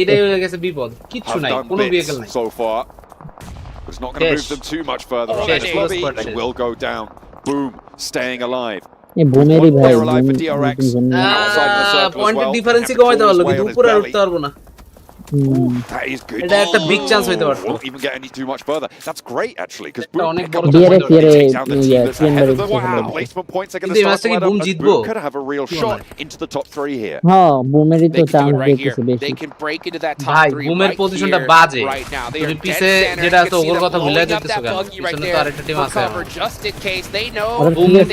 Speaker 1: এটাই হয়ে গেছে বিপদ কিচ্ছু নাই কোনো ভেহিকল নাই
Speaker 5: so far. It's not going to move them too much further. It will go down. Boom, staying alive.
Speaker 11: এই বুমেরই ভাই
Speaker 5: alive for DRX. Outside the circle as
Speaker 1: পয়েন্টের
Speaker 5: well.
Speaker 1: ডিফারেন্সই কমাইতে পারলো কিন্তু উপরে আর উঠতে পারবো না
Speaker 5: That is good.
Speaker 1: এটা একটা বিগ চান্স হইতে পারতো
Speaker 5: Won't even get any too much further. That's great actually because
Speaker 1: অনেক বড়
Speaker 5: placement points are going to start to add up as Boom could have a real shot into the top 3 here.
Speaker 11: হ্যাঁ বুমেরই তো chance দেখতেছে বেশি
Speaker 8: They can break into that top 3
Speaker 1: ভাই বুমের পজিশনটা বাজে
Speaker 8: right now. They
Speaker 1: তুমি
Speaker 8: are
Speaker 1: পিছে যেটা আছে ওর কথা ভুলে যাইতেছো কেন পিছনে তো আরেকটা টিম আছে
Speaker 8: just in case they know
Speaker 1: বুমের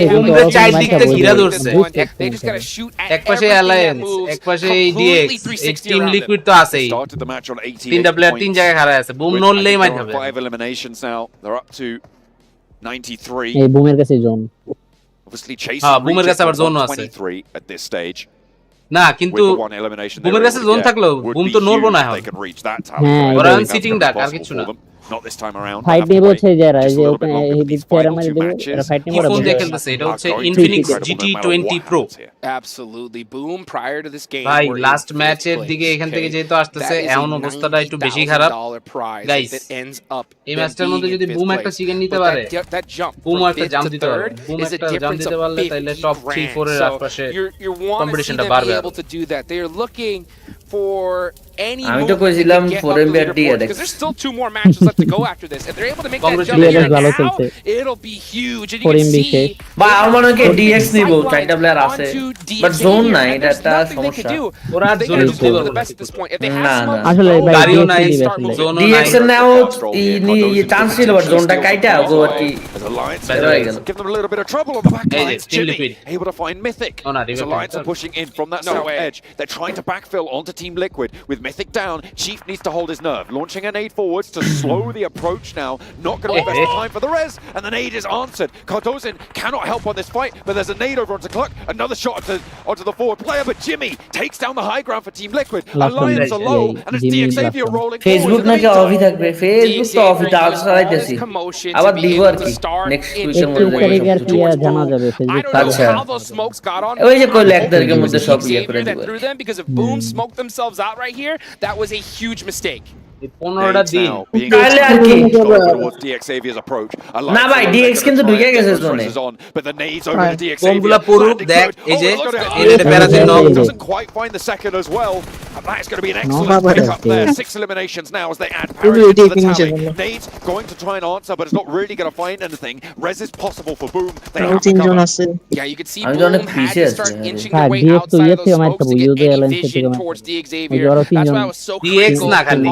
Speaker 1: চার দিক থেকে ঘিরা ধরছে
Speaker 8: they just got to shoot at
Speaker 1: একপাশে অ্যালায়েন্স একপাশে ডিএক্স টিম লিকুইড তো আছেই
Speaker 5: Started the match on 88
Speaker 1: তিনটা প্লেয়ার তিন জায়গায় হারা আছে বুম নড়লেই মার খাবে
Speaker 5: 5 eliminations now. They're up to 93.
Speaker 11: এই বুমের কাছে জোন
Speaker 5: Obviously chasing
Speaker 1: হ্যাঁ বুমের কাছে আবার জোন আছে
Speaker 5: 23 at this stage.
Speaker 1: না কিন্তু বুমের কাছে জোন থাকলো বুম তো নড়বো না এখন ওরা সিটিং ডাক আর কিছু না
Speaker 5: Not this time around.
Speaker 11: Fight নিয়ে বলছে যারা এই যে ওপেন এই ডিফায়ার মারি দেবে এরা ফাইট নিয়ে
Speaker 1: ফোন দিয়ে খেলতেছে এটা হচ্ছে Infinix GT20 Pro
Speaker 8: absolutely boom prior to this game
Speaker 1: ভাই লাস্ট ম্যাচের দিকে এখান থেকে যেহেতু আসতেছে এমন অবস্থাটা একটু বেশি খারাপ গাইস এই ম্যাচটার মধ্যে যদি বুম একটা চিকেন নিতে পারে বুম একটা জাম্প দিতে পারে বুম একটা জাম্প দিতে পারলে তাহলে টপ 3 4 এর আশপাশে কম্পিটিশনটা বাড়বে
Speaker 8: they are looking for any
Speaker 13: আমি তো কইছিলাম 4MB R DRX
Speaker 8: because there's still 2 more matches left to go after this. If they're able to make that jump here now, it'll be huge. And you can see
Speaker 13: বা আমার মনে হয় DX নিব চারটা player আছে but zone নাই এটা একটা সমস্যা
Speaker 1: ওরা জোন দিতে পারবে
Speaker 13: না না
Speaker 11: আসলে
Speaker 1: গাড়িও নাই জোনও নাই
Speaker 13: DX এর নাও এই চান্স ছিল বাট জোনটা কাইটা গো আর কি
Speaker 5: Give them a little bit of trouble on the back line. Jimmy able to find Mythic. Alliance are pushing in from that south edge. They're trying to backfill onto Team Liquid with Mythic down. Chief needs to hold his nerve. Launching a nade forwards to slow the approach now. Not going to invest the time for the res. And the nade is answered. Cardozen cannot help on this fight, but there's a nade over onto Cluck. Another shot onto the forward player, but Jimmy takes down the high ground for Team Liquid. Alliance are low, and it's DXavier rolling
Speaker 13: Facebook নাকি অফি থাকবে Facebook তো অফি তা চালাইতেছি আবার দিব আর কি next উইকের মধ্যে
Speaker 11: জানা যাবে
Speaker 13: আচ্ছা ওই যে কইলে এক তারিখের মধ্যে সব ইয়ে করে দিব
Speaker 8: because if Boom smoked themselves out right here, that was a huge mistake.
Speaker 1: 15টা দিন
Speaker 13: তাহলে আর কি
Speaker 5: DXavier's approach.
Speaker 13: না ভাই DX কিন্তু ঢুকে গেছে জোনে
Speaker 5: but the nades over to DXavier.
Speaker 1: কোনগুলা পুরুক দেখ এই যে এর প্যারাতে knock
Speaker 5: doesn't quite find the second as well. And that's going to be an excellent pick up there. 6 eliminations now as they add parity to the tally. Nades going to try and answer, but it's not really going to find anything. Res is possible for Boom. They have to cover.
Speaker 8: Yeah, you can see Boom had to start inching their way outside of those smokes to get any vision towards DXavier. That's why I was so critical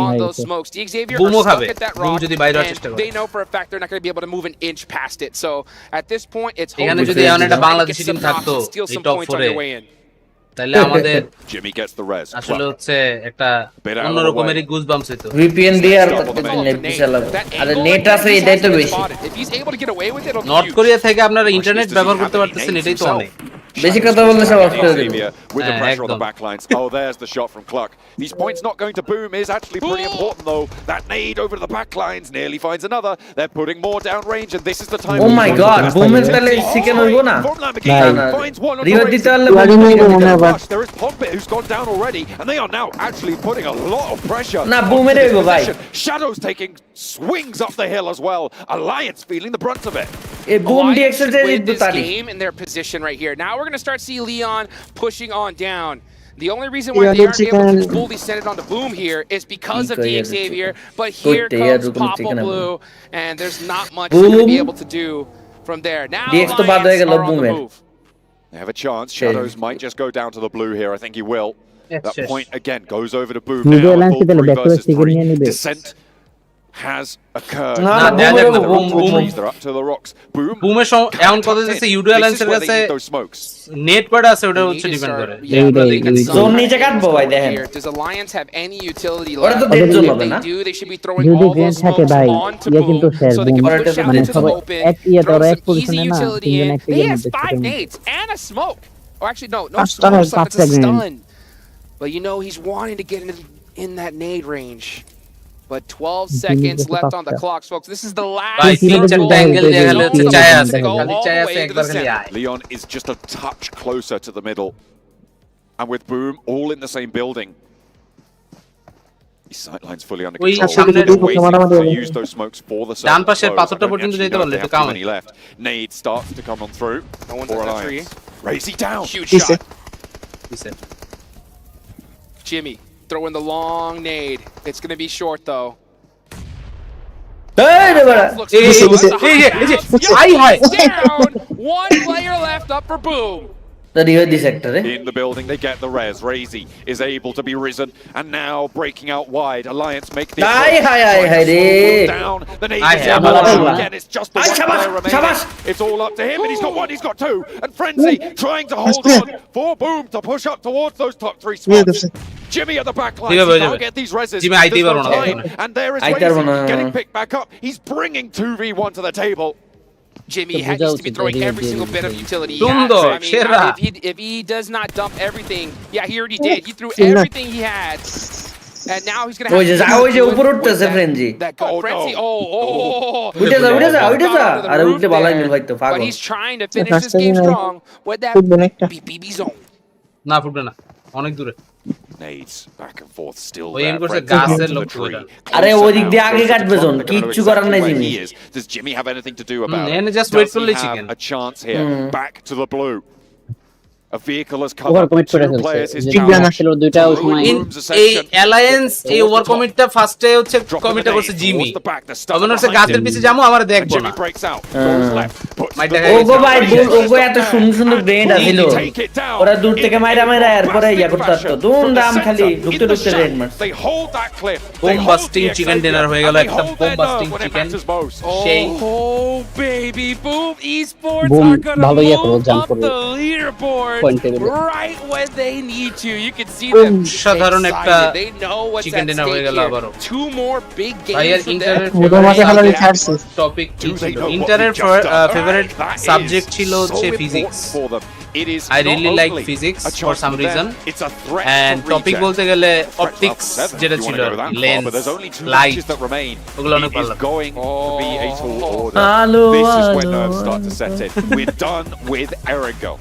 Speaker 8: on those smokes. DXavier are stuck at that rock, and they know for a fact they're not going to be able to move an inch past it. So at this point, it's hoping
Speaker 1: যদি একটা Bangladeshi team থাকতো এই top 4 এ তাহলে আমাদের
Speaker 5: Jimmy gets the res.
Speaker 1: আসলে হচ্ছে একটা অন্য রকমেরই গুজবাম্পস হতো
Speaker 13: VPN দিয়ে আর নেট চালাবো আর নেট আছে এটাই তো বেশি
Speaker 1: নর্থ কোরিয়া থেকে আপনারা ইন্টারনেট ব্যবহার করতে পারতেছেন এটাই তো অনেক
Speaker 13: Basic কথা বললে সব অফ করে দেব
Speaker 5: with the pressure on the back lines. Oh, there's the shot from Cluck. These points not going to boom is actually pretty important though. That nade over to the back lines nearly finds another. They're putting more down range and this is the time.
Speaker 13: Oh my god, boom এর তাহলে শিখে নইবো না reward দিতে পারলে
Speaker 5: there is Pompit who's gone down already and they are now actually putting a lot of pressure.
Speaker 13: না boom এর হইবো ভাই
Speaker 5: Shadows taking swings up the hill as well. Alliance feeling the brunt of it.
Speaker 13: A boom DX
Speaker 8: win this game in their position right here. Now we're going to start see Leon pushing on down. The only reason why they aren't able to fully send it on the boom here is because of DX Xavier, but here comes Papa Blue, and there's not much they're going to be able to do from there. Now Alliance are on the move.
Speaker 5: They have a chance. Shadows might just go down to the blue here. I think he will. That point again goes over to boom now. Full 3 versus 3. Descent has occurred. They're up to the rocks. Boom.
Speaker 1: Boom এর এমন কথা দিছে you do অ্যালায়েন্সের কাছে net pad আছে ওটা হচ্ছে depend করে
Speaker 13: zone নিচে কাটবো ভাই দেখেন
Speaker 8: Does Alliance have any utility left? ওরা তো দেড় জন হবে না they should be throwing all those smokes onto boom so they can push out into the open.
Speaker 11: এক ইয়া ধরো এক পজিশনে না তিনজন এক
Speaker 8: he has 5 nades and a smoke. Or actually no smoke, it's a stun. But you know he's wanting to get in that nade range. But 12 seconds left on the clock, folks. This is the last
Speaker 5: Leon is just a touch closer to the middle. And with boom all in the same building. His sightlines fully under control. Waiting to use those smokes for the left. Nade starts to come on through. Razy down.
Speaker 8: Huge shot. Jimmy throwing the long nade. It's going to be short though. One player left up for boom.
Speaker 5: In the building, they get the res. Razy is able to be risen and now breaking out wide. Alliance make the down. The nade again. It's just the one player remaining. It's all up to him, and he's got one. He's got two. And Frenzy trying to hold on for boom to push up towards those top 3 spots. Jimmy at the back line. Can't get these reses. And there is Razy getting picked back up. He's bringing 2v1 to the table.
Speaker 8: Jimmy needs to be throwing every single bit of utility he has. If he does not dump everything, yeah, he already did. He threw everything he had. And now he's going to have to
Speaker 13: Frenzy.
Speaker 8: Frenzy. But he's trying to finish this game strong with that BB zone.
Speaker 1: না ফুটবে না অনেক দূরে
Speaker 5: Nades back and forth still
Speaker 13: আরে ওদিক দিয়ে আগে কাটবে জোন কিচ্ছু করার নাই Jimmy
Speaker 5: Does Jimmy have anything to do about
Speaker 1: it? Just wait for the chicken.
Speaker 5: A chance here back to the blue. A vehicle has come up. 2 players is
Speaker 1: এই alliance এই ওভার কমিটটা ফার্স্টে হচ্ছে কমিটটা করছে Jimmy তখন হচ্ছে গাছের পিছে যাবো আমার দেখবো না
Speaker 13: ওগো ভাই ওগো এত সুন্দর সুন্দর ব্রেন্ড আছিল ওরা দূর থেকে মাইরা মাইরা এরপরে ইয়া করতে আসতো দুম দাম খালি ঢুকতে ঢুকতে ব্রেন্ড মার
Speaker 1: বোম বাস্টিং চিকেন ডিনার হয়ে গেল একটা বোম বাস্টিং চিকেন সেই
Speaker 8: baby broom esports are gonna move up the leaderboard right when they need to. You can see them
Speaker 1: সাধারণ একটা
Speaker 8: they know what's
Speaker 1: chicken dinner হয়ে গেল আবারো
Speaker 8: 2 more big games
Speaker 1: ভাইয়ার ইন্টারনেট টপিক কি ছিল internet favourite subject ছিল হচ্ছে physics I really like physics for some reason and topic bolte gele optics jeta chilo lens light oglo onek bhalo
Speaker 5: This is when nerves start to set in. We're done with Erigo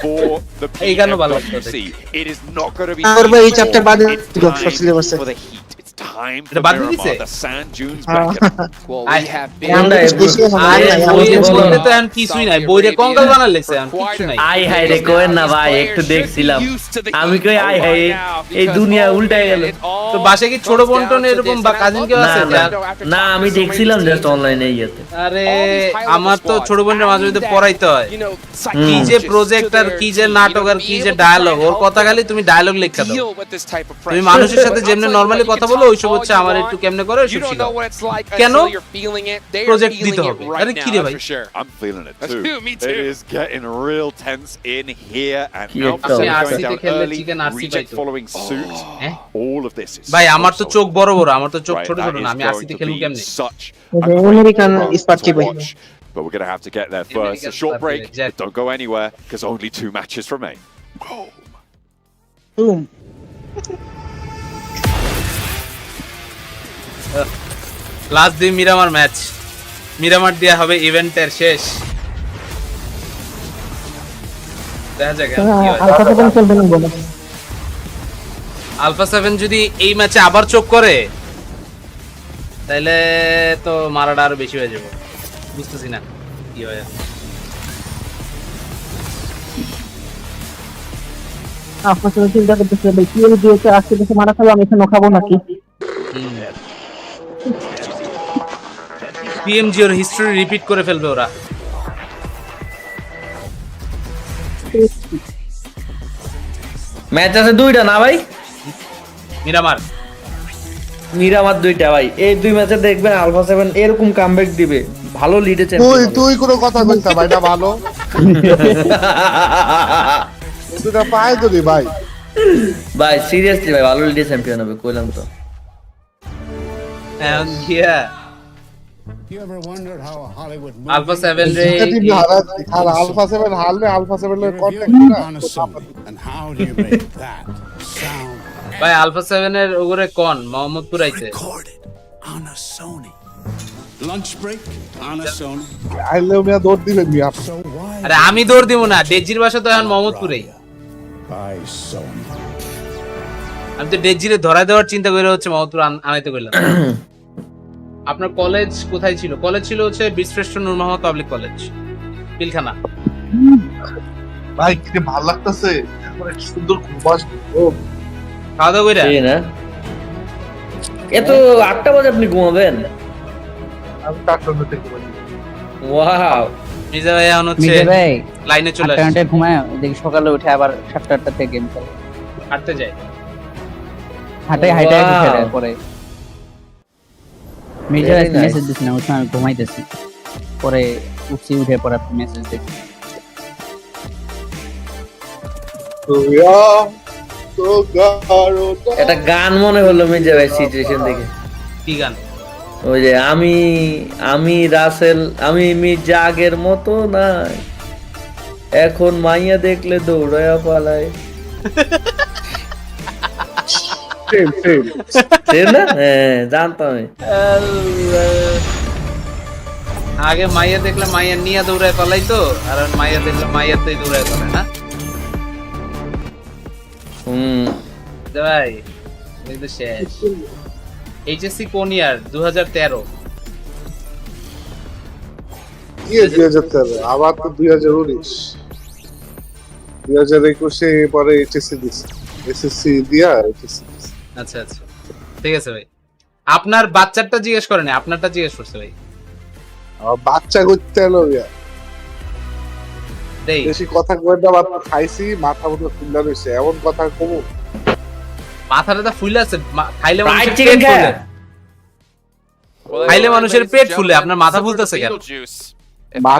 Speaker 5: for the PMWC. It is not going to be for the heat. It's time for the sand dunes back.
Speaker 8: Well, we have been
Speaker 1: কিছুই নাই বইরে কঙ্কাল বানালেছে আর কিছু নাই
Speaker 13: I high রে কোন না ভাই একটু দেখছিলাম আমি কই আই হাই এই দুনিয়া উল্টায় গেল
Speaker 1: তো বাসে কি ছোট বন্টন এরকম বা কাজিন কেউ আছে
Speaker 13: না আমি দেখছিলাম জাস্ট অনলাইনে ইয়েতে
Speaker 1: আরে আমার তো ছোট বোনের মাঝে মধ্যে পড়াইতে হয় কি যে প্রজেক্টর কি যে নাটক আর কি যে ডায়ালগ ওর কথা খালি তুমি ডায়ালগ লেখা দাও তুমি মানুষের সাথে যেমনি নরমালি কথা বলো ওইসব হচ্ছে আমার একটু কেমনে করে ওইসব শিখাও কেন প্রজেক্ট দিতে হবে আরে কি রে ভাই
Speaker 5: I'm feeling it too. It is getting real tense in here and now going down early, reject following suit. All of this is
Speaker 1: ভাই আমার তো চোখ বড় বড় আমার তো চোখ ছোট ছোট না আমি আসিতে খেলবো কেমনে
Speaker 5: such American is but we're going to have to get there first. A short break, but don't go anywhere, because only 2 matches remain.
Speaker 11: Boom.
Speaker 1: Last দিন মিরামার ম্যাচ, মিরামার দিয়া হবে ইভেন্টের শেষ। দেখা যাক আলফা 7 যদি এই ম্যাচে আবার চোখ করে তাহলে তো মারাটা আরো বেশি হয়ে যাবে, বুঝতেছি না কি হয়।
Speaker 11: আপনার চিন্তা করতেছে কি দিয়েছে আজকে কিছু মারা খাবো, আমি এখানে খাবো নাকি?
Speaker 1: পিএমজি এর হিস্টরি রিপিট করে ফেলবে ওরা।
Speaker 13: ম্যাচ আছে 2টা না ভাই?
Speaker 1: মিরামার
Speaker 13: 2টা ভাই। এই 2 ম্যাচে দেখবেন আলফা 7 এরকম কামব্যাক দিবে, ভালো লিডে চ্যাম্পিয়ন।
Speaker 3: তুই কোনো কথা বলছ ভাই, এটা ভালো এটা পায় তো ভাই।
Speaker 13: ভাই সিরিয়াসলি ভাই ভালো লিডে চ্যাম্পিয়ন হবে কইলাম তো।
Speaker 1: আলফা 7 রে
Speaker 3: আলফা 7 হারলে আলফা 7 এর কন্টাক্ট
Speaker 1: ভাই আলফা 7 এর ওগরে কোন মোহাম্মদপুর আইছে
Speaker 6: Lunch break on a Sony.
Speaker 3: আইলে মিয়া দৌড় দিবেন মিয়া।
Speaker 1: আরে আমি দৌড় দিব না, ডেজির বাসা তো এখন মোহাম্মদপুরেই। আমি তো ডেজিরে ধরা দেওয়ার চিন্তা করে হচ্ছে মোহাম্মদপুর আনাইতে কইলাম। আপনার কলেজ কোথায় ছিল? কলেজ ছিল হচ্ছে বীরশ্রেষ্ঠ নূর মোহাম্মদ পাবলিক কলেজ, পিলখানা।
Speaker 3: ভাই কি ভালো লাগতেছে, একটা সুন্দর ঘুমাস।
Speaker 1: খাওয়া দাওয়া কইরা
Speaker 13: না এত 8টা বাজে আপনি ঘুমাবেন?
Speaker 3: আমি 4টা বাজে ঘুমাই।
Speaker 13: ওয়াও
Speaker 1: মিজা ভাই এখন হচ্ছে লাইনে চলে আসে।
Speaker 11: 8টা ঘুমায় দেখি সকালে উঠে আবার 7টা থেকে গেম খেলে,
Speaker 1: হাঁটতে যায়,
Speaker 11: হাঁটে পরে মিজা মেসেজ দিছি না, ওই সময় ঘুমাইতেছি, পরে উঠছি, উঠে পরে আপনি মেসেজ দেখি।
Speaker 13: এটা গান মনে হলো মিজা ভাই সিচুয়েশন দেখে।
Speaker 1: কি গান?
Speaker 13: ওই যে আমি রাসেল আমি মির্জা আগের মতো নাই, এখন মাইয়া দেখলে দৌড়ায়া পালায়। জানতাম
Speaker 1: আগে মাইয়া দেখলে মাইয়া নিয়ে দৌড়ায় পালাইতো, আর মাইয়া দেখলে মাইয়াতেই দৌড়ায় পালায় না। ভাই তো শেষ। এইচএসসি কোন ইয়ার? 2013।
Speaker 3: কি 2013? আবার তো 2019 2021 এ পরে এইচএসসি দিছে, এসএসসি দিয়া এইচএসসি।
Speaker 1: আচ্ছা আচ্ছা ঠিক আছে ভাই। আপনার বাচ্চাটা জিজ্ঞেস করেন, আপনারটা জিজ্ঞেস করছে ভাই।
Speaker 3: বাচ্চা করতে এলো বেশি কথা কই না, বাচ্চা খাইছি মাথা মতো ফুলা রইছে, এমন কথা কমু
Speaker 1: মাথাটা ফুলে আছে, খাইলে মানুষের পেট ফুলে, খাইলে মানুষের পেট ফুলে, আপনার মাথা ফুলতেছে কেন?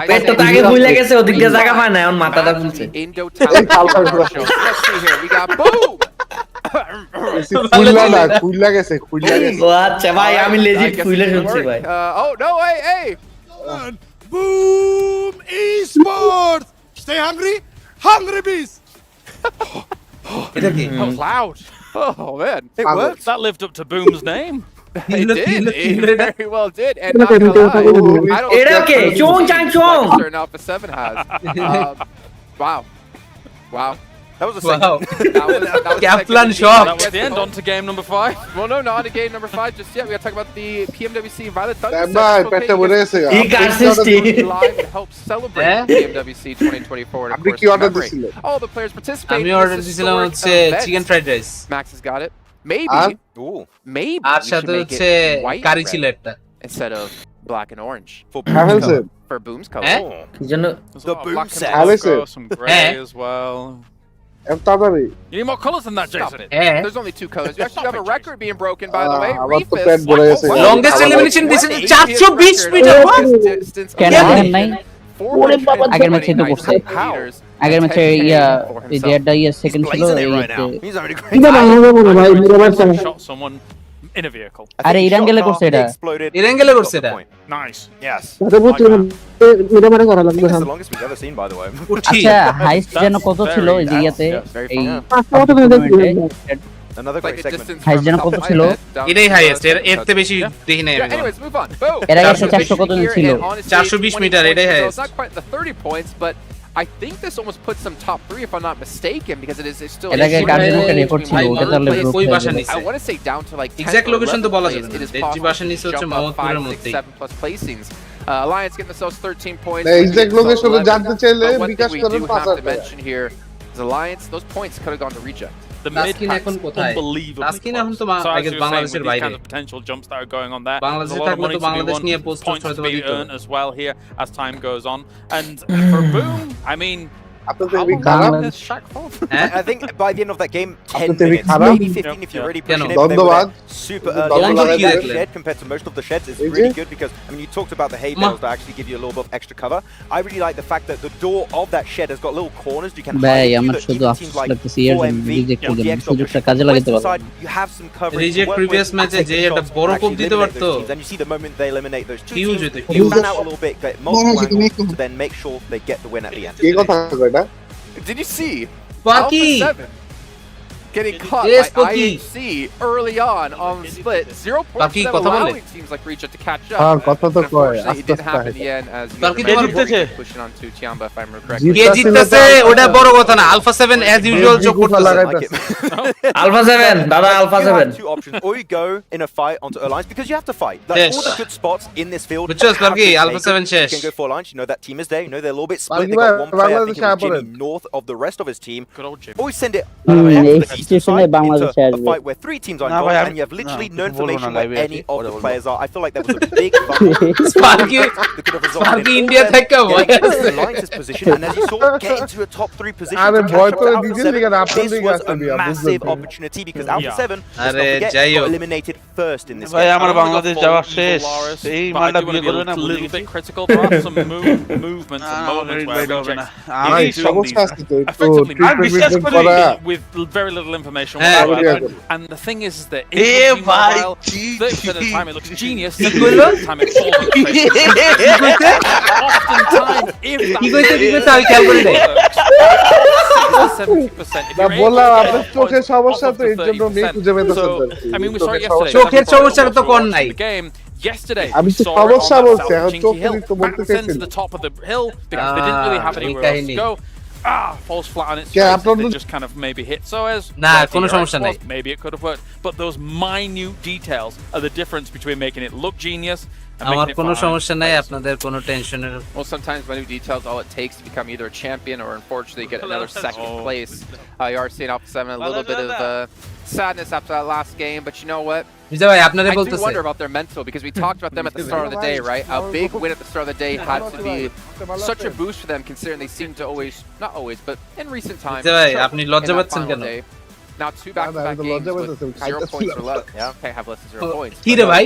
Speaker 13: পেটটা তো আগে ফুলে গেছে, ওদিক দিয়ে জায়গা পায় না, এখন মাথাটা ফুলছে।
Speaker 3: ফুললা না, ফুললা গেছে।
Speaker 13: ও আচ্ছা ভাই, আমি লেজিট ফুলে শুনছি ভাই।
Speaker 10: Oh no, hey.
Speaker 6: Boom Esports. Stay hungry, hungry bees.
Speaker 1: এটা কি?
Speaker 10: That was loud. Oh man, it worked.
Speaker 16: That lived up to Boom's name.
Speaker 10: It did. It very well did. And not gonna lie, I don't
Speaker 13: It's okay. Chong Chang Chong.
Speaker 10: Alpha 7 has. Wow.
Speaker 21: That was a second.
Speaker 10: That was
Speaker 1: Kaplan shock.
Speaker 16: That was the end. On to game number 5.
Speaker 10: Well, no, not a game number 5 just yet. We gotta talk about the PMWC violating. Live to help celebrate PMWC 2024. And of course, all the players participate.
Speaker 1: আমি order দিছিলাম হচ্ছে chicken fried rice.
Speaker 10: Max has got it. Maybe.
Speaker 1: আর সাথে হচ্ছে কারি ছিল একটা
Speaker 10: instead of black and orange. For Boom's color.
Speaker 13: কি জানো
Speaker 10: The Boom set.
Speaker 16: Some gray as well. You need more colors than that, Jason.
Speaker 10: There's only 2 colors. You actually have a record being broken, by the way.
Speaker 1: Longest elimination distance 420 metre.
Speaker 11: কেন নাই? ওরে বাবা, আগের ম্যাচে তো করছে। আগের ম্যাচে সেকেন্ড ছিল।
Speaker 16: Shot someone In a vehicle.
Speaker 11: আরে ইরাঙ্গেলে করছে এটা
Speaker 1: ইরাঙ্গেলে করছে এটা
Speaker 16: Nice.
Speaker 21: Yes.
Speaker 11: এটা মানে করা লাগবে
Speaker 21: That's the longest we've ever seen, by the way.
Speaker 11: আচ্ছা হাইস্ট যেন কত ছিল এই জায়গাতে এই
Speaker 21: Another great segment.
Speaker 11: হাইস্ট যেন কত ছিল
Speaker 1: এটাই হাইয়েস্ট এর থেকে বেশি দেখি নাই আমি
Speaker 10: Anyways, move on. Boom.
Speaker 11: এর আগে 400 কত ছিল
Speaker 1: 420 মিটার এটাই
Speaker 10: So
Speaker 1: highest
Speaker 10: it's not quite the 30 points, but I think this almost puts them top 3 if I'm not mistaken, because it is still.
Speaker 11: এর আগে কার্ডিনালটা রেকর্ড ছিল ওটা তাহলে
Speaker 1: কই বাসা নিছে
Speaker 10: I want to say down to like 10
Speaker 1: exact location তো বলা
Speaker 10: plays,
Speaker 1: যাবে
Speaker 10: it
Speaker 1: না
Speaker 10: is
Speaker 1: রেডি
Speaker 10: possible
Speaker 1: বাসা
Speaker 10: to
Speaker 1: নিছে হচ্ছে
Speaker 10: jump up
Speaker 1: মোহাম্মদপুরের
Speaker 10: 5, 6,
Speaker 1: মধ্যেই
Speaker 10: 7 plus placings. Alliance getting themselves 13 points.
Speaker 3: এই এক্সাক্ট লোকেশনে জানতে চাইলে
Speaker 10: But one
Speaker 3: bKash
Speaker 10: thing we
Speaker 3: করেন
Speaker 10: do have
Speaker 3: 5000
Speaker 10: to mention here is Alliance, those points could have gone to reject.
Speaker 16: The mid
Speaker 1: Taskine এখন কোথায় Taskine এখন তো I guess বাংলাদেশের বাইরে
Speaker 16: kind of potential jumps that are going on there.
Speaker 1: বাংলাদেশে থাকলে তো বাংলাদেশ নিয়ে পোস্ট
Speaker 16: points
Speaker 1: হয়তো
Speaker 16: to be
Speaker 1: দিত
Speaker 16: earned as well here as time goes on. And for Boom, I mean,
Speaker 21: I think by the end of that game, 10 minutes, maybe 15 if you're really pushing it. They were super early. Shed compared to most of the sheds is really good because, I mean, you talked about the hay bales that actually give you a little bit of extra cover. I really like the fact that the door of that shed has got little corners you can hide into that even teams like 4MV or the extra you have some coverage.
Speaker 1: Reject previous match যে একটা বড় কোপ দিতে পারতো
Speaker 21: and you see the moment they eliminate those two teams, you fan out a little bit, get multiple angles to then make sure they get the win at the end.
Speaker 10: Did you see?
Speaker 1: Bucky
Speaker 10: Alpha 7 getting caught by IHC early on the split. 0.7 allowing teams like Reach to catch up. Unfortunately, it didn't happen in the end as pushing on to Tiamba, if I'm correct.
Speaker 1: কে জিততেছে ওটা বড় কথা না alpha 7 as usual চোখ করতেছে
Speaker 13: alpha 7 দাদা alpha 7
Speaker 21: two options, or you go in a fight onto Alliance because you have to fight. Like all the good spots in this field.
Speaker 1: Just Sparky Alpha 7 শেষ.
Speaker 21: You can go for Alliance, you know that team is there, you know they're a little bit split. They got one player I think Jimmy north of the rest of his team. Or you send it
Speaker 11: সিচুয়েশনে বাংলাদেশে
Speaker 21: a
Speaker 11: আসবে
Speaker 21: fight where 3 teams are involved and you have literally no information where any of the players are. I feel like that was a big fumble.
Speaker 1: Sparky India থেকে
Speaker 21: Alliance's position, and as you saw, get into a top 3 position to catch up to Alpha 7. This was a massive opportunity because Alpha 7 got eliminated first in this game.
Speaker 20: ভাই আমার বাংলাদেশ যাওয়া শেষ এই মালটা বিয়ে করবে না
Speaker 16: little bit critical, but some movements and moments where Reject
Speaker 3: আমি সমস্যা আছে তো
Speaker 16: effectively with very little information whatsoever. And the thing is that in PUBG Mobile, 30% of the time it looks genius, 70% of the time it falls on its face. Oftentimes, if
Speaker 3: চোখের সমস্যা তো এর জন্য মেয়ে খুঁজে পেতে
Speaker 16: I mean, we saw it yesterday.
Speaker 1: চোখের সমস্যা তো কোন নাই
Speaker 16: Yesterday,
Speaker 3: আমি তো সমস্যা বলছি এখন চোখের তো বলতে চাইছি
Speaker 16: to the top of the hill because they didn't really have anywhere else to go. Falls flat on its face. They just kind of maybe hit Soez.
Speaker 1: Nah, কোনো সমস্যা নাই.
Speaker 16: Maybe it could have worked, but those minute details are the difference between making it look genius.
Speaker 1: আমার কোনো সমস্যা নাই আপনাদের কোনো টেনশনের
Speaker 10: Well, sometimes minute details all it takes to become either a champion or unfortunately get another second place. You are seeing Alpha 7 a little bit of sadness after that last game, but you know what? I do wonder about their mental because we talked about them at the start of the day, right? A big win at the start of the day had to be such a boost for them considering they seem to always, not always, but in recent times. Now 2 back-to-back games with 0 points or less. Yeah, okay, have less than 0 points.
Speaker 1: কি রে ভাই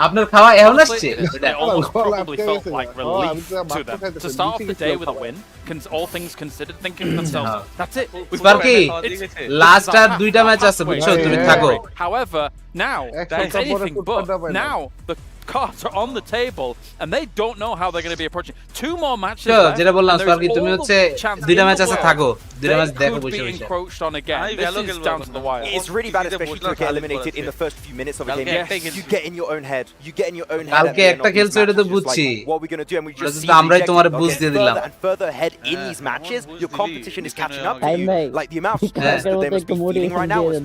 Speaker 1: আপনার খাওয়া এখন আসছে
Speaker 16: It almost probably felt like relief to them to start off the day with a win. All things considered, thinking to themselves, that's it.
Speaker 1: Sparky, last আর দুইটা match আছে বুঝছো তুমি থাকো.
Speaker 16: However, now it's anything but now the cards are on the table and they don't know how they're going to be approaching 2 more matches.
Speaker 1: যেটা বললাম Sparky তুমি হচ্ছে দুইটা ম্যাচ আছে থাকো দুইটা ম্যাচ দেখো বসে বসে
Speaker 16: encroached on again. This is down to the wire.
Speaker 21: It's really bad especially to get eliminated in the first few minutes of a game. You get in your own head. You get in your own head.
Speaker 1: কালকে একটা খেলছো এটা তো বুঝছি
Speaker 21: what we're going to do and we just see
Speaker 1: আমরাই তোমারে বুঝ দিয়ে দিলাম
Speaker 21: and further ahead in these matches. Your competition is catching up to you. Like the amount of stress that they must be feeling right now is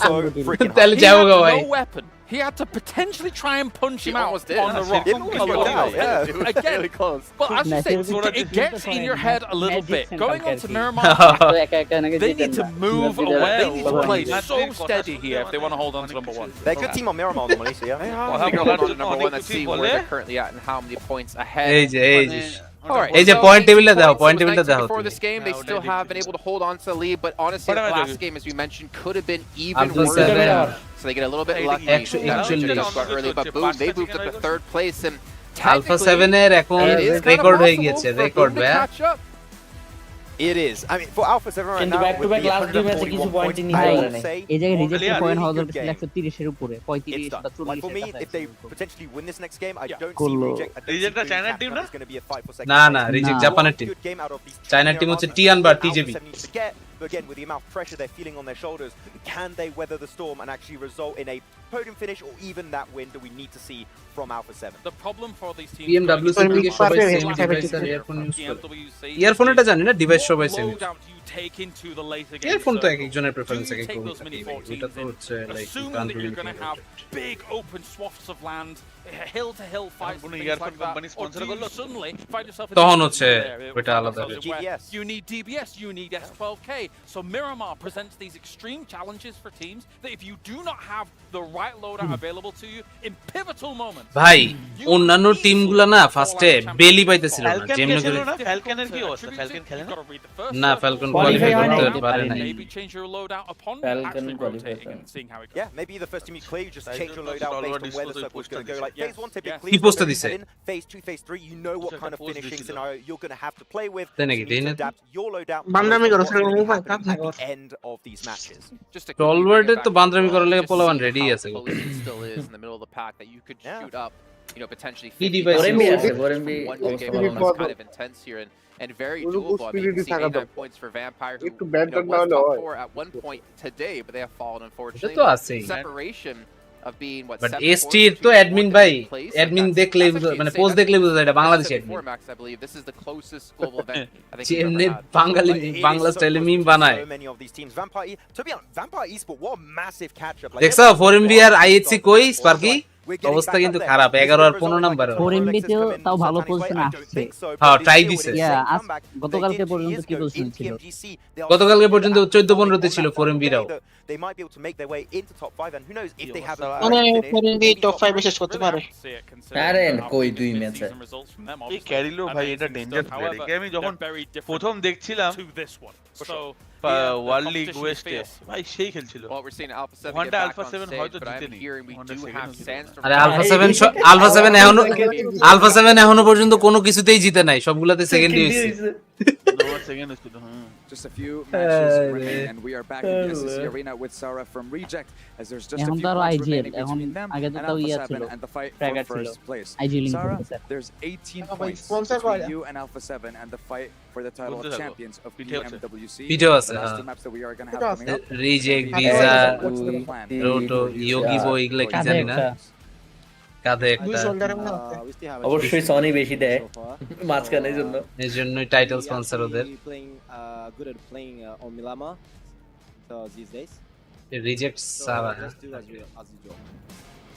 Speaker 21: so freaking high.
Speaker 16: No weapon. He had to potentially try and punch him out on the rock. Again, well, as you say, it gets in your head a little bit. Going on to Miramar, they need to move away. They need to play so steady here if they want to hold on to number 1.
Speaker 21: They're a good team on Miramar, normally, so yeah.
Speaker 10: Well, they're hold on to number 1 and see where they're currently at and how many points ahead. Alright,
Speaker 1: এই যে point টেবিলটা দাও point টেবিলটা দাও
Speaker 10: before this game they still have been able to hold on to the lead, but honestly the last game as we mentioned could have been even worse. So they get a little bit lucky. Actually early, but boom, they moved up to 3rd place and
Speaker 1: Alpha 7 এর এখন record হয়ে গিয়েছে record ভাই
Speaker 21: It is. I mean, for Alpha 7 right
Speaker 13: কিন্তু
Speaker 21: now,
Speaker 13: back to
Speaker 21: with
Speaker 13: back
Speaker 21: the
Speaker 13: last দুই ম্যাচে
Speaker 21: 141
Speaker 13: কিছু
Speaker 21: points,
Speaker 13: পয়েন্টই
Speaker 21: I
Speaker 13: নিতে
Speaker 21: would
Speaker 13: পারে নাই
Speaker 21: say
Speaker 11: এই জায়গায় রিজেক্টেড পয়েন্ট হওয়া
Speaker 21: really
Speaker 11: দরকার
Speaker 21: good
Speaker 11: ছিল 130 এর উপরে 35
Speaker 21: It's done.
Speaker 11: বা 40
Speaker 21: Like for me, if they potentially win this next game, I don't see
Speaker 11: করলো।
Speaker 21: Reject. I don't see
Speaker 14: Reject টা
Speaker 21: Green
Speaker 14: চায়নার
Speaker 21: Cap
Speaker 14: team
Speaker 21: Cup
Speaker 14: না?
Speaker 21: is going to be a fight for second.
Speaker 1: না না
Speaker 21: place.
Speaker 1: Reject
Speaker 21: One
Speaker 1: জাপানের team
Speaker 21: good game out of these two
Speaker 1: চায়নার team
Speaker 21: Neo
Speaker 1: হচ্ছে
Speaker 21: Alpha
Speaker 1: টিয়ান বা
Speaker 21: Alpha
Speaker 1: টিজেবি
Speaker 21: 7 needs to get. But again, with the amount of pressure they're feeling on their shoulders, can they weather the storm and actually result in a podium finish or even that win that we need to see from Alpha 7?
Speaker 16: The problem for these teams
Speaker 1: PMWC থেকে সবাই same device আর earphone use করে earphone এটা জানি না device সবাই same
Speaker 16: take into the later game.
Speaker 1: Earphone তো এক একজনের প্রেফারেন্স এক এক
Speaker 16: take
Speaker 1: রকম
Speaker 16: those mini
Speaker 1: থাকে
Speaker 16: 14s
Speaker 1: এটা তো
Speaker 16: in,
Speaker 1: হচ্ছে like
Speaker 16: assuming that you're going to have big open swaths of land, hill to hill fights, and things like that, or do you suddenly find yourself in
Speaker 1: তখন
Speaker 16: a
Speaker 1: হচ্ছে
Speaker 16: area
Speaker 1: ওটা আলাদা
Speaker 16: where you need DBS, you need S12K. So Miramar presents these extreme challenges for teams that if you do not have the right loadout available to you in pivotal moments,
Speaker 1: ভাই অন্যান্য টিমগুলো না ফার্স্টে বেলি পাইতেছিল না
Speaker 14: Falcon
Speaker 1: যেমনি
Speaker 14: কে ছিল
Speaker 1: করে
Speaker 14: না ফ্যালকনের কি অবস্থা ফ্যালকন খেলে না
Speaker 1: না ফ্যালকন কোয়ালিফাই করতে পারে না
Speaker 16: maybe change your loadout upon actually rotating and seeing how it goes.
Speaker 21: Yeah, maybe the first time you clear, you just change your loadout based on where the circle's going to go. Like phase 1 typically,
Speaker 1: He posted this.
Speaker 21: phase 2, phase 3, you know what kind of finishing scenario you're going to have to play with.
Speaker 1: Then
Speaker 21: So
Speaker 1: again,
Speaker 21: you need to
Speaker 1: didn't
Speaker 21: adapt your loadout
Speaker 19: বান্দামি করো,
Speaker 21: to what's really
Speaker 19: সেরকম
Speaker 21: happening at the end of these matches.
Speaker 10: Just to
Speaker 1: টলওয়ার্ডের তো বান্দরামি করার লাগে পোলাবান ready আছে
Speaker 10: still is in the middle of the pack that you could shoot up, you know, potentially
Speaker 1: He device
Speaker 10: one
Speaker 1: আছে,
Speaker 10: good game almost kind of intense here and very doable. I mean, you can see 89 points for Vampire, who was top 4 at one point today, but they have fallen unfortunately.
Speaker 1: তো আছে
Speaker 10: Separation of being what
Speaker 1: but
Speaker 10: 7
Speaker 1: ST তো admin ভাই admin দেখলে মানে post দেখলে বুঝা যায় এটা Bangladeshi admin
Speaker 10: Max, I believe this is the closest global event I think
Speaker 1: যেমনি বাঙালি বাংলা স্টাইলে মিম বানায়
Speaker 21: So many of these teams. Vampire, to be honest, Vampire Esport, what a massive catch-up. Like,
Speaker 1: দেখছো 4MB আর আইএসসি কই Sparky অবস্থা কিন্তু খারাপ 11 আর 15 number
Speaker 11: 4MB তেও তাও ভালো পজিশনে আসছে
Speaker 1: হ্যাঁ ট্রাই দিছে
Speaker 11: গতকালকে পর্যন্ত কি পজিশন ছিল
Speaker 1: গতকালকে পর্যন্ত 14 15 তে ছিল 4MB Rao
Speaker 21: they might be able to make their way into top 5 and who knows if they have
Speaker 19: মানে 4MB টপ 5 এ শেষ করতে পারে
Speaker 13: আরে কই দুই ম্যাচে
Speaker 14: এই ক্যারিলো ভাই এটা ডেঞ্জার প্লেয়ার একে আমি যখন প্রথম দেখছিলাম ওয়ার্ল্ড লিগ ওয়েস্টে ভাই সেই খেলছিল ওয়ানটা আলফা 7 হয়তো জিতেনি
Speaker 1: আরে আলফা 7 এখনো পর্যন্ত কোনো কিছুতেই জিতে নাই সবগুলাতে সেকেন্ডই হইছে
Speaker 23: Just a few matches remain, and we are back in the SSC arena with Sarah from Reject, as there's just a few points remaining between them and Alpha 7 and the fight for first place. Sarah, there's 18 points between you and Alpha 7 and the fight for the title of champions of PMWC.
Speaker 1: Video আছে
Speaker 21: the
Speaker 1: হ্যাঁ
Speaker 21: two maps that we are going to have coming up.
Speaker 1: Reject visa রোটো ইয়োগি বই এগুলা কি জানি না কাঁধে একটা
Speaker 13: অবশ্যই সনি বেশি দেয় মাঝখানের জন্য
Speaker 1: এর জন্যই টাইটেল স্পন্সর ওদের
Speaker 15: good at playing on Milama these days.
Speaker 1: Reject সারা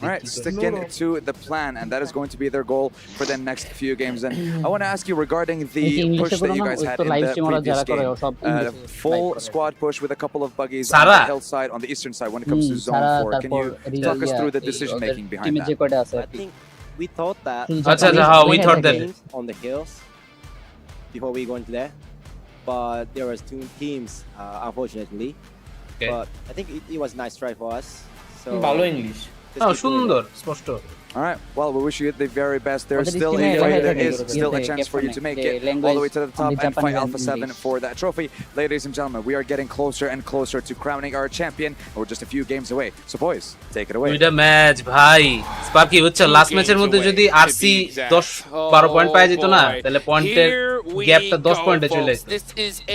Speaker 23: All right, sticking to the plan, and that is going to be their goal for the next few games. And I want to ask you regarding the push that you guys had in the previous game, the full squad push with a couple of buggies on the hillside, on the eastern side when it comes to zone 4. Can you talk us through the decision making behind that?
Speaker 15: I think we thought that
Speaker 1: we thought that
Speaker 15: on the hills before we go into there, but there was two teams, unfortunately.
Speaker 1: Okay.
Speaker 15: But I think it was a nice try for us. So
Speaker 13: ভালো English
Speaker 1: সুন্দর স্পষ্ট
Speaker 23: All right. Well, we wish you the very best. There's still a fight. There is still a chance for you to make it all the way to the top and fight Alpha 7 for that trophy. Ladies and gentlemen, we are getting closer and closer to crowning our champion. We're just a few games away. So, boys, take it away.
Speaker 1: দুইটা match ভাই Sparky হচ্ছে last ম্যাচের মধ্যে যদি RC 10-12 point পায় যেত না তাহলে পয়েন্টের গ্যাপটা 10 পয়েন্টে চলে যেত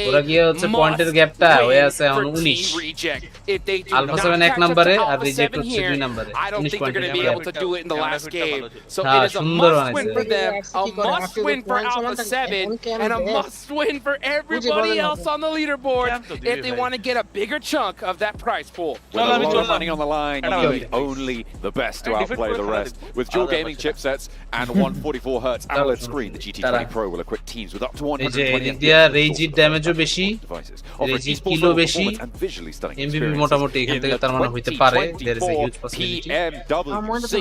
Speaker 1: ওরা গিয়ে হচ্ছে পয়েন্টের গ্যাপটা হয়ে আছে এখন 19 আলফা 7 এক নম্বরে আর রিজেক্ট হচ্ছে 2 নম্বরে 19 point
Speaker 8: last game. So it is a must win for them, a must win for Alpha 7, and a must win for everybody else on the leaderboard if they want to get a bigger chunk of that prize pool.
Speaker 5: With a lot of money on the line, you need only the best to outplay the rest. With dual gaming chipsets and 144Hz AMOLED screen, the GT20 Pro will equip teams with up to 120
Speaker 1: রেজির ড্যামেজও বেশি রেজির kilo বেশি MBP মোটামুটি এখান থেকে তার মানে হইতে পারে there is a huge possibility
Speaker 5: PMWC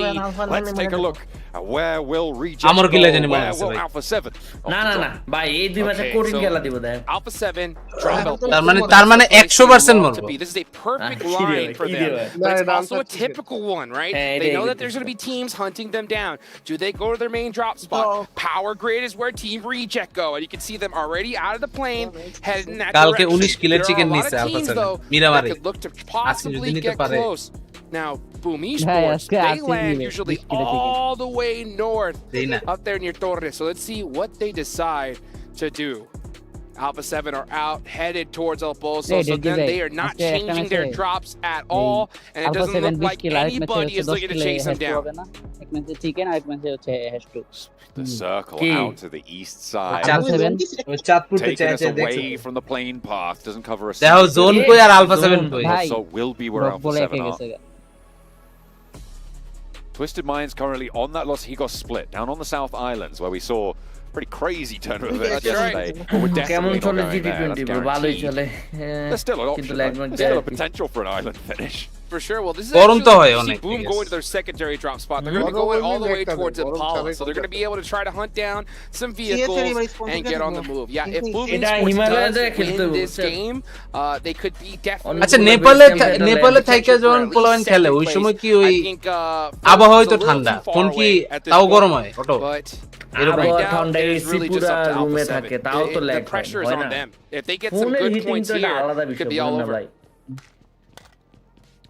Speaker 5: Let's take a look at where will Reject
Speaker 1: আমার কি লাগে জানি
Speaker 5: go,
Speaker 1: মনে
Speaker 5: where
Speaker 1: আছে
Speaker 5: will
Speaker 1: ভাই
Speaker 5: Alpha 7
Speaker 13: না ভাই এই দুই ম্যাচে কঠিন খেলা দিব দেখ
Speaker 8: Alpha 7 drop out.
Speaker 1: তার মানে 100% মরবো
Speaker 8: This is a perfect line for them. But it's also a typical one, right? They know that there's going to be teams hunting them down. Do they go to their main drop spot? Power grid is where Team Reject go, and you can see them already out of the plane heading in that
Speaker 1: কালকে
Speaker 8: direction.
Speaker 1: 19 কিলের chicken
Speaker 8: There are a lot
Speaker 1: নিছে
Speaker 8: of
Speaker 1: Alpha
Speaker 8: teams,
Speaker 1: 7
Speaker 8: though,
Speaker 1: মিরামারে
Speaker 8: that could look to possibly get close. Now, Boom
Speaker 11: Yeah,
Speaker 8: Esports,
Speaker 11: yeah,
Speaker 8: they
Speaker 11: yeah,
Speaker 8: land
Speaker 11: yeah,
Speaker 8: usually
Speaker 11: yeah.
Speaker 8: all the way north,
Speaker 1: Dina.
Speaker 8: up there near Torres. So let's see what they decide to do. Alpha 7 are out, headed towards El Pozo, so then they are not changing their drops at all, and it doesn't look like anybody is looking to chase them down.
Speaker 5: The circle out to the east side, taking us away from the plane path, doesn't cover a
Speaker 1: দেখো zone কই আর alpha 7 কই
Speaker 5: so will be where Alpha 7 are. Twisted Minds currently on that loss. He got split down on the South Islands where we saw pretty crazy turn of events yesterday, but we're definitely not going there. That's guaranteed. There's still an option. There's still a potential for an island finish.
Speaker 8: For sure. Well, this is
Speaker 1: গরম তো হয়
Speaker 8: actually
Speaker 1: অনেক
Speaker 8: Boom going to their secondary drop spot. They're going to be going all the way towards Impala, so they're going to be able to try to hunt down some vehicles and get on the move. Yeah, if Boom Esports does win this game, they could be definitely.
Speaker 1: আচ্ছা নেপালে থাইকা যখন পোলাওয়ান খেলে ওই সময় কি ওই আবহাওয়া হয়তো ঠান্ডা কোন কি তাও গরম হয় ওটো
Speaker 13: আবহাওয়া ঠান্ডা এসি পুরা রুমে থাকে তাও তো ল্যাগ হয় না
Speaker 8: If they get some good points here, it could be all over.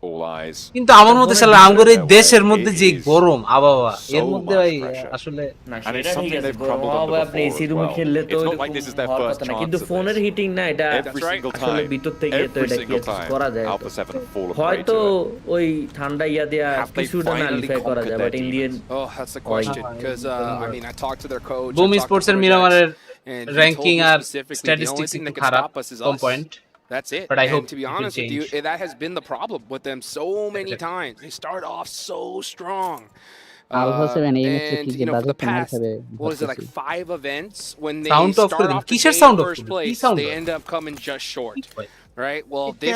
Speaker 5: All eyes.
Speaker 1: কিন্তু আমার মতে শালা আমগর এই দেশের মধ্যে যে গরম আবহাওয়া এর মধ্যে ভাই আসলে
Speaker 5: And it's something they've crumbled under
Speaker 13: আপনি এসি রুমে খেললে তো
Speaker 5: it's not like this is their first chance.
Speaker 13: কিন্তু ফোনের হিটিং না এটা
Speaker 5: every single
Speaker 13: আসলে
Speaker 5: time
Speaker 13: ভিতর থেকে তো এটা কি করা যায়
Speaker 5: Alpha 7 fall
Speaker 13: হয়তো ওই ঠান্ডা ইয়া দিয়া কিছুটা নালিফাই করা যায় but Indian
Speaker 8: Oh, that's the question because I mean I talked to their coach.
Speaker 1: Broom sports এর মিরামারের র‍্যাঙ্কিং আর স্ট্যাটিস্টিক্স একটু খারাপ কম point
Speaker 8: That's it.
Speaker 1: But I hope
Speaker 8: to be honest with you, that has been the problem with them so many times. They start off so strong. And you know, for the past, what is it, like 5 events, when they start off in first place, they end up coming just short. Right? Well, this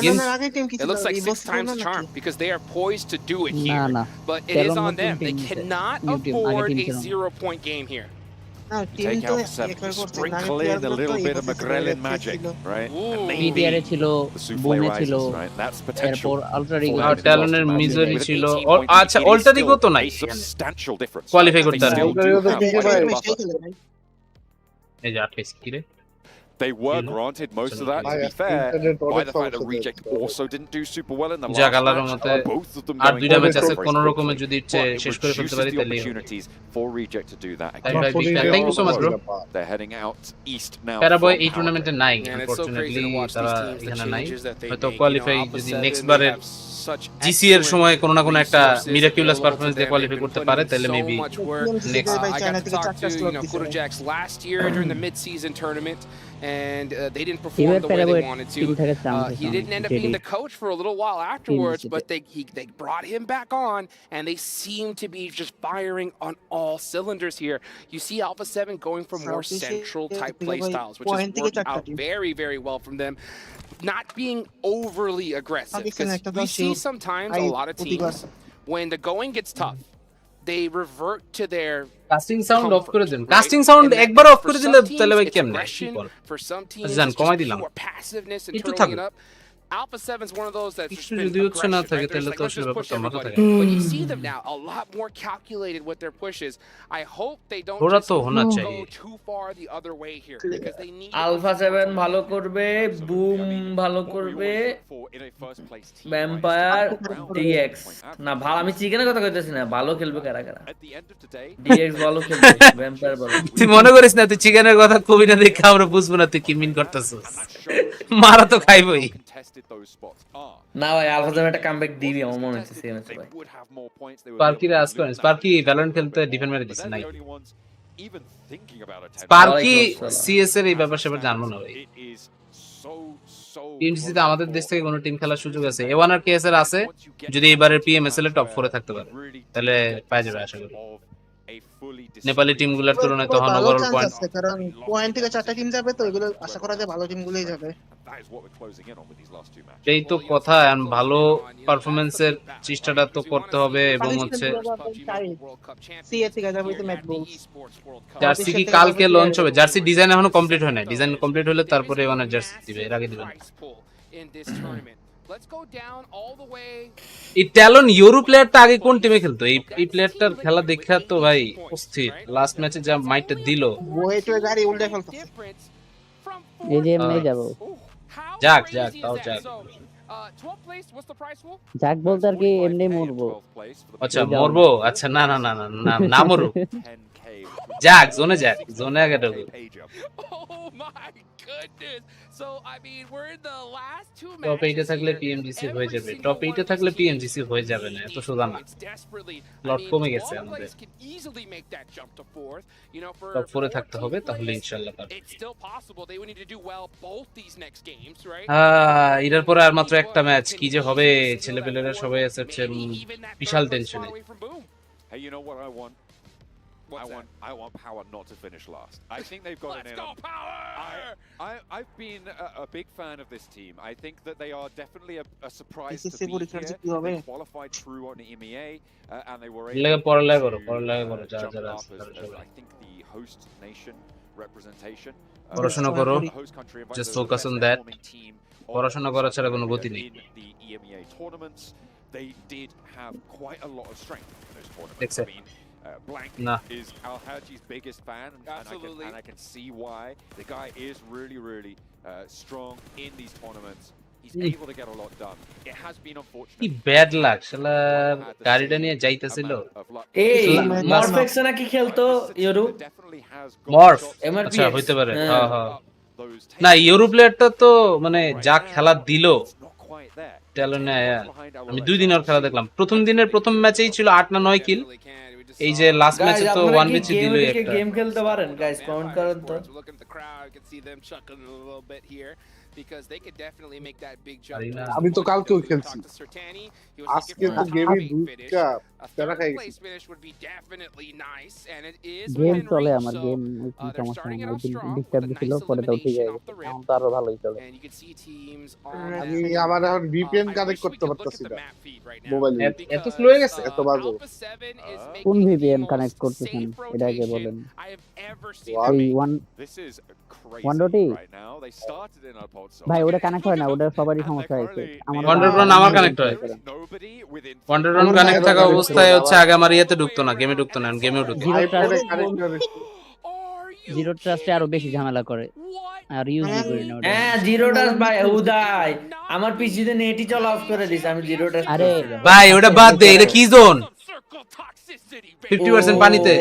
Speaker 8: it looks like 6 times the charm because they are poised to do it here. But it is on them. They cannot afford a 0-point game here.
Speaker 5: Take out 7, sprinkle in a little bit of Magrelin magic, right?
Speaker 11: BDR ছিল বুমে ছিল
Speaker 5: right? That's potential.
Speaker 11: এরপর ultra rig
Speaker 1: আর ট্যালনের misery ছিল আচ্ছা অল্টা দিগো তো নাই
Speaker 5: Substantial difference.
Speaker 1: Qualify করতে পারে এই যে আটকে স্কিরে
Speaker 5: They were granted most of that, to be fair, by the fact that Reject also didn't do super well in the last match. Both of them going opportunities for Reject to do that again.
Speaker 1: Thank you so much, bro.
Speaker 5: They're heading out east now.
Speaker 1: Paraboy এই টুর্নামেন্টে নাই unfortunately তারা এখানে নাই হয়তো qualify যদি next বারে GC এর সময় কোনো না কোনো একটা মিরাকুলাস পারফরম্যান্স দিয়ে কোয়ালিফাই করতে পারে তাহলে maybe next
Speaker 8: I got to talk to Kurojax last year during the mid-season tournament, and they didn't perform the way they wanted to. He didn't end up being the coach for a little while afterwards, but they brought him back on, and they seem to be just firing on all cylinders here. You see Alpha 7 going for more central type play styles, which has worked out very, very well from them. Not being overly aggressive, because we see sometimes a lot of teams when the going gets tough, they revert to their
Speaker 1: casting sound of করে দেন casting sound একবার of করে দিলে তাহলে ভাই কেমনে
Speaker 8: for some teams
Speaker 1: জান কমাই দিলাম
Speaker 8: passiveness and turning it up. Alpha 7's one of those that's just been aggressive, right? Like, let's just push everybody. But you see them now a lot more calculated with their pushes. I hope they don't just go too far the other way here because they need
Speaker 13: Alpha 7 ভালো করবে, Boom ভালো করবে, Vampire, DX না ভালো আমি চিকেনের কথা কইতেছি না ভালো খেলবে কারা কারা DX ভালো খেলবে Vampire ভালো
Speaker 1: তুই মনে করিস না তুই চিকেনের কথা কবি না দেখে আমরা বুঝবো না তুই কি মিন করতেছিস মারা তো খাইবই
Speaker 13: না ভাই আলফা 7 একটা কামব্যাক দিবি আমার মনে হচ্ছে সেম আছে ভাই
Speaker 1: স্পার্কি রাজ করেন স্পার্কি ভ্যালোরেন্ট খেলতে ডিফেন্ড মেরে দিছে নাই স্পার্কি সিএস এর এই ব্যাপার সেবার জানবো না ভাই টিমসিতে আমাদের দেশ থেকে কোনো টিম খেলার সুযোগ আছে এ1 আর কেএস এর আছে যদি এবারের পিএমএসএল এ টপ 4 এ থাকতে পারে তাহলে পাওয়া যাবে আশা করি নেপালি টিমগুলোর তুলনায় তখন ওভারঅল পয়েন্ট
Speaker 9: কারণ পয়েন্ট থেকে 4টা টিম যাবে তো এগুলো আশা করা যায় ভালো টিমগুলোই যাবে
Speaker 7: that is what we're closing in on with these last two matches.
Speaker 1: এই তো কথা, ভালো পারফরম্যান্সের চেষ্টাটা তো করতে হবে এবং হচ্ছে জার্সি কি কালকে লঞ্চ হবে? জার্সি ডিজাইন এখনো কমপ্লিট হয় না, ডিজাইন কমপ্লিট হলে তারপরে মানে জার্সি দিবে, এর আগে দিবে না। এই ট্যালন ইউরো প্লেয়ারটা আগে কোন টিমে খেলতো? এই প্লেয়ারটার খেলা দেখা তো ভাই অস্থির, লাস্ট ম্যাচে যা মাইটটা দিল।
Speaker 11: এই যে এমনি যাব
Speaker 1: যাক তাও যাক।
Speaker 11: যাক বলতে আর কি এমনি মরবো।
Speaker 1: আচ্ছা মরবো, আচ্ছা না না না না না না মরু, যাক জোনে আগে ঢুকো। টপ 8 এ থাকলে পিএমজিসি হয়ে যাবে, টপ 8 এ থাকলে পিএমজিসি হয়ে যাবে না, এত সোজা না, লট কমে গেছে আমাদের। টপ 4 এ থাকতে হবে, তাহলে ইনশাআল্লাহ পারবে। এর পরে আর মাত্র একটা ম্যাচ, কি যে হবে, ছেলেপেলেরা সবাই আছে বিশাল টেনশনে।
Speaker 7: Hey, you know what I want? I want Power not to finish last. I think they've got it in. Let's go Power! I've been a big fan of this team. I think that they are definitely a surprise to be here. They qualified through on EMEA and they were able to I think the host nation representation.
Speaker 1: পড়াশোনা করো, just focus on that. পড়াশোনা করা ছাড়া কোনো গতি নেই।
Speaker 7: The EMEA tournaments, they did have quite a lot of strength in those tournaments. I mean, Blank is Al-Haji's biggest fan, and I can see why. The guy is really strong in these tournaments. He's able to get a lot done. It has been unfortunate.
Speaker 1: কি bad luck, শালা গাড়িটা নিয়ে যাইতেছিল।
Speaker 13: এই মরফেক্স নাকি খেলতো euro?
Speaker 1: মরফ আচ্ছা হইতে পারে, হ্যাঁ হ্যাঁ। না ইউরো প্লেয়ারটা তো মানে যা খেলা দিল ট্যালনে, আমি 2 দিনের খেলা দেখলাম। প্রথম দিনের প্রথম ম্যাচেই ছিল 8 না 9 কিল, এই যে লাস্ট ম্যাচে তো 1 ম্যাচে দিল একটা।
Speaker 13: গেম খেলতে পারেন গাইস, কমেন্ট করেন তো।
Speaker 3: because they could definitely make that big jump. আমি তো কালকেও খেলছি, আজকে তো গেমই দুইটা তারা খাই গেছে।
Speaker 11: গেম চলে আমার, গেম কি সমস্যা নেই, ডিস্টার্ব ছিল পরে তো ঠিক হয়ে গেছে, এখন তো আরো ভালোই চলে।
Speaker 3: আমি আমার এখন ভিপিএন কানেক্ট করতে পারতাছি না মোবাইলে,
Speaker 1: এত স্লো হয়ে গেছে,
Speaker 3: এত বাজে।
Speaker 11: কোন ভিপিএন কানেক্ট করতেছেন এটা আগে বলেন। ভাই ওটা কানেক্ট হয় না, ওটা সবারই সমস্যা হয়েছে। আমার
Speaker 1: কানেক্ট হয়, ওয়ান্ডাররান কানেক্ট থাকা অবস্থায় হচ্ছে আগে আমার ইয়েতে ঢুকতো না, গেমে ঢুকতো না, গেমেও ঢুকতো।
Speaker 11: জিরো ট্রাস্টে আরো বেশি ঝামেলা করে আর ইউজ করি না ওটা।
Speaker 13: হ্যাঁ জিরো ট্রাস্ট ভাই উদয় আমার পিসিতে নেটই চলা অফ করে দিছে, আমি জিরো ট্রাস্ট।
Speaker 1: আরে ভাই ওটা বাদ দে, এটা কি জোন 50% পানিতে।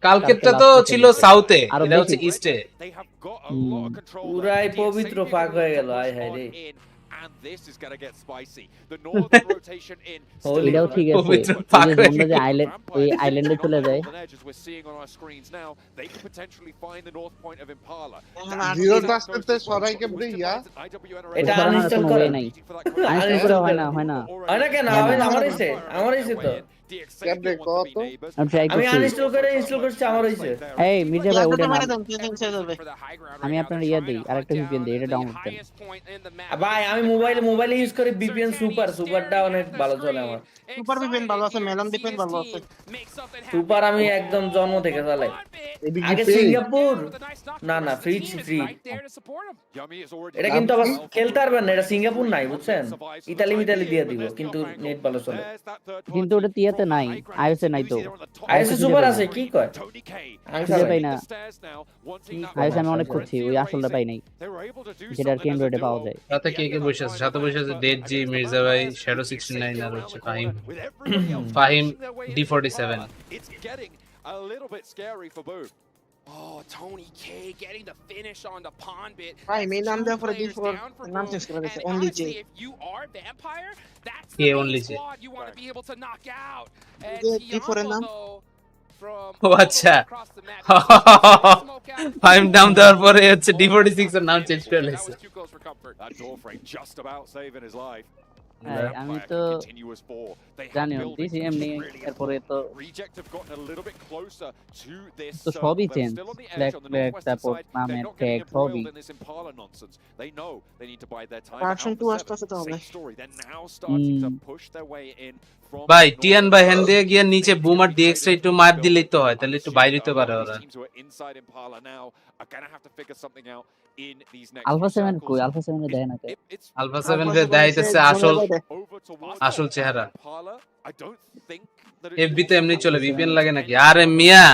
Speaker 1: কালকেরটা তো ছিল সাউথে, এটা হচ্ছে ইস্টে।
Speaker 13: পুরাই পবিত্র পাক হয়ে গেল, আয় হায় রে।
Speaker 7: And this is going to get spicy. The northern rotation in.
Speaker 11: এটাও ঠিক আছে, যে আইল্যান্ড ওই আইল্যান্ডে চলে যায়।
Speaker 7: As we're seeing on our screens now, they could potentially find the north point of Impala.
Speaker 3: Zero ট্রাস্টতে সরাই কে দিয়া
Speaker 13: এটা আনইনস্টল করে
Speaker 11: নাই, আনইনস্টল করে হয় না
Speaker 13: হয় না কেন? আমার হইছে তো
Speaker 3: কেমনে কত
Speaker 13: আমি আনইনস্টল করে ইনস্টল করছি, আমার হইছে।
Speaker 11: এই মির্জা ভাই ওটা আমি আপনার ইয়া দেই, আরেকটা ভিপিএন দেই, এটা ডাউনলোড করেন
Speaker 13: ভাই। আমি মোবাইলে ইউজ করি ভিপিএন সুপারটা অনেক ভালো চলে আমার।
Speaker 9: সুপার ভিপিএন ভালো আছে, মেলন ভিপিএন ভালো আছে।
Speaker 13: সুপার আমি একদম জন্ম থেকে চালাই। আগে সিঙ্গাপুর না ফ্রি এটা কিন্তু আবার খেলতে পারবেন না, এটা সিঙ্গাপুর নাই বুঝছেন, ইতালি দিয়ে দিব, কিন্তু নেট ভালো চলে।
Speaker 11: কিন্তু ওটা তিয়াতে নাই, আইএসএ নাই তো।
Speaker 13: আইএসএ সুপার আছে কি কয়?
Speaker 11: আমি পাই না, আইএসএ আমি অনেক খুঁজছি, ওই আসলটা পাই নাই, যেটা আর কি অ্যান্ড্রয়েডে পাওয়া যায়।
Speaker 1: সাথে কে বসে আছে? সাথে বসে আছে ডেড জি, মির্জা ভাই, শ্যাডো 69 আর হচ্ছে Fahim D47।
Speaker 7: It's getting a little bit scary for Boo.
Speaker 9: Oh, Tony K getting the finish on the pawn bit. Right, main naam da for D4 naam change kar dese, only J.
Speaker 7: If you are vampire, that's
Speaker 1: the only J
Speaker 7: squad you want to be able to knock out. And
Speaker 9: D4 naam
Speaker 1: ও আচ্ছা, ফাইম নাম দেওয়ার পরে হচ্ছে D46 এর নাম change করে নিয়েছে।
Speaker 7: That door frame just about saving his life.
Speaker 11: আমি তো জানি দিছি এমনি এরপরে তো তো সবই চেঞ্জ ফ্ল্যাগ তারপর নামের ট্যাগ সবই
Speaker 9: ভার্সন 2 আসতেছে তাহলে
Speaker 1: ভাই টিয়ান ভাই হ্যান্ড দিয়ে গিয়ে নিচে বুম আর ডিএক্স একটু মার দিলেই তো হয়, তাহলে একটু বাইরে হতে পারে ওরা।
Speaker 11: আলফা 7 কই? আলফা 7 এ দেয় না কে?
Speaker 1: আলফা 7 রে দেখাইতেছে আসল চেহারা। এফবি তো এমনি চলে, ভিপিএন লাগে নাকি? আরে মিয়া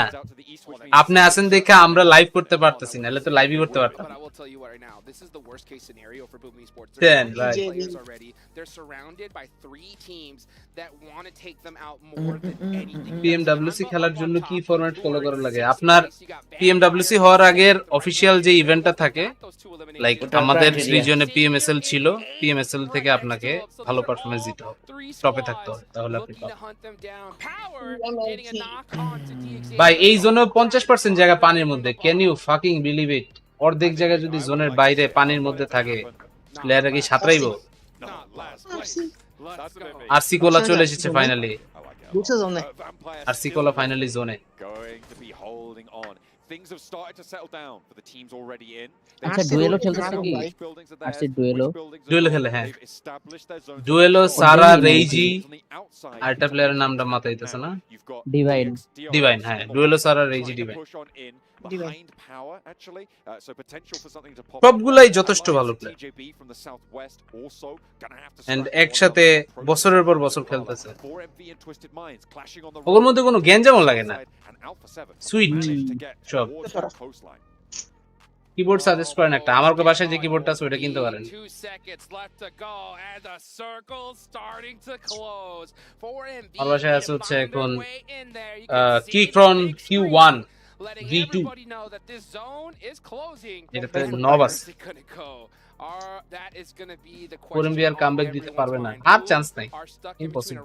Speaker 1: আপনি আছেন দেখে আমরা লাইভ করতে পারতেছি, নাহলে তো লাইভই করতে পারতাম। Ten, right. PMWC খেলার জন্য কি ফরম্যাট ফলো করা লাগে? আপনার PMWC হওয়ার আগের অফিশিয়াল যে ইভেন্টটা থাকে, লাইক আমাদের রিজিয়নে PMSL ছিল, PMSL থেকে আপনাকে ভালো পারফরম্যান্স দিতে হবে, টপে থাকতে হবে, তাহলে আপনি পাবেন। ভাই এই জোনে 50% জায়গা পানির মধ্যে, can you fucking believe it? অর্ধেক জায়গা যদি জোনের বাইরে পানির মধ্যে থাকে, প্লেয়াররা কি সাঁতরাইবো? আরসি কোলা চলে এসেছে ফাইনালি, আরসি কোলা ফাইনালি জোনে।
Speaker 11: আচ্ছা ডুয়েলো খেলতেছে কি? আরসি ডুয়েলো
Speaker 1: খেলে, হ্যাঁ ডুয়েলো সারা রেইজি আর একটা প্লেয়ারের নামটা মাথায় আইতেছে না, ডিভাইন, হ্যাঁ ডুয়েলো সারা রেইজি ডিভাইন সবগুলাই যথেষ্ট ভালো প্লেয়ার এন্ড একসাথে বছরের পর বছর খেলতেছে, ওর মধ্যে কোনো গ্যাঞ্জামও লাগে না, সুইট সব। কিবোর্ড সাজেস্ট করেন একটা, আমার বাসায় যে কিবোর্ডটা আছে ওটা কিনতে পারেন। আমার বাসায় আছে হচ্ছে এখন কিক্রন Q1 V2, এটাতে নব আছে। কলম্বিয়ার কামব্যাক দিতে পারবে না, আর চান্স নাই, ইম্পসিবল।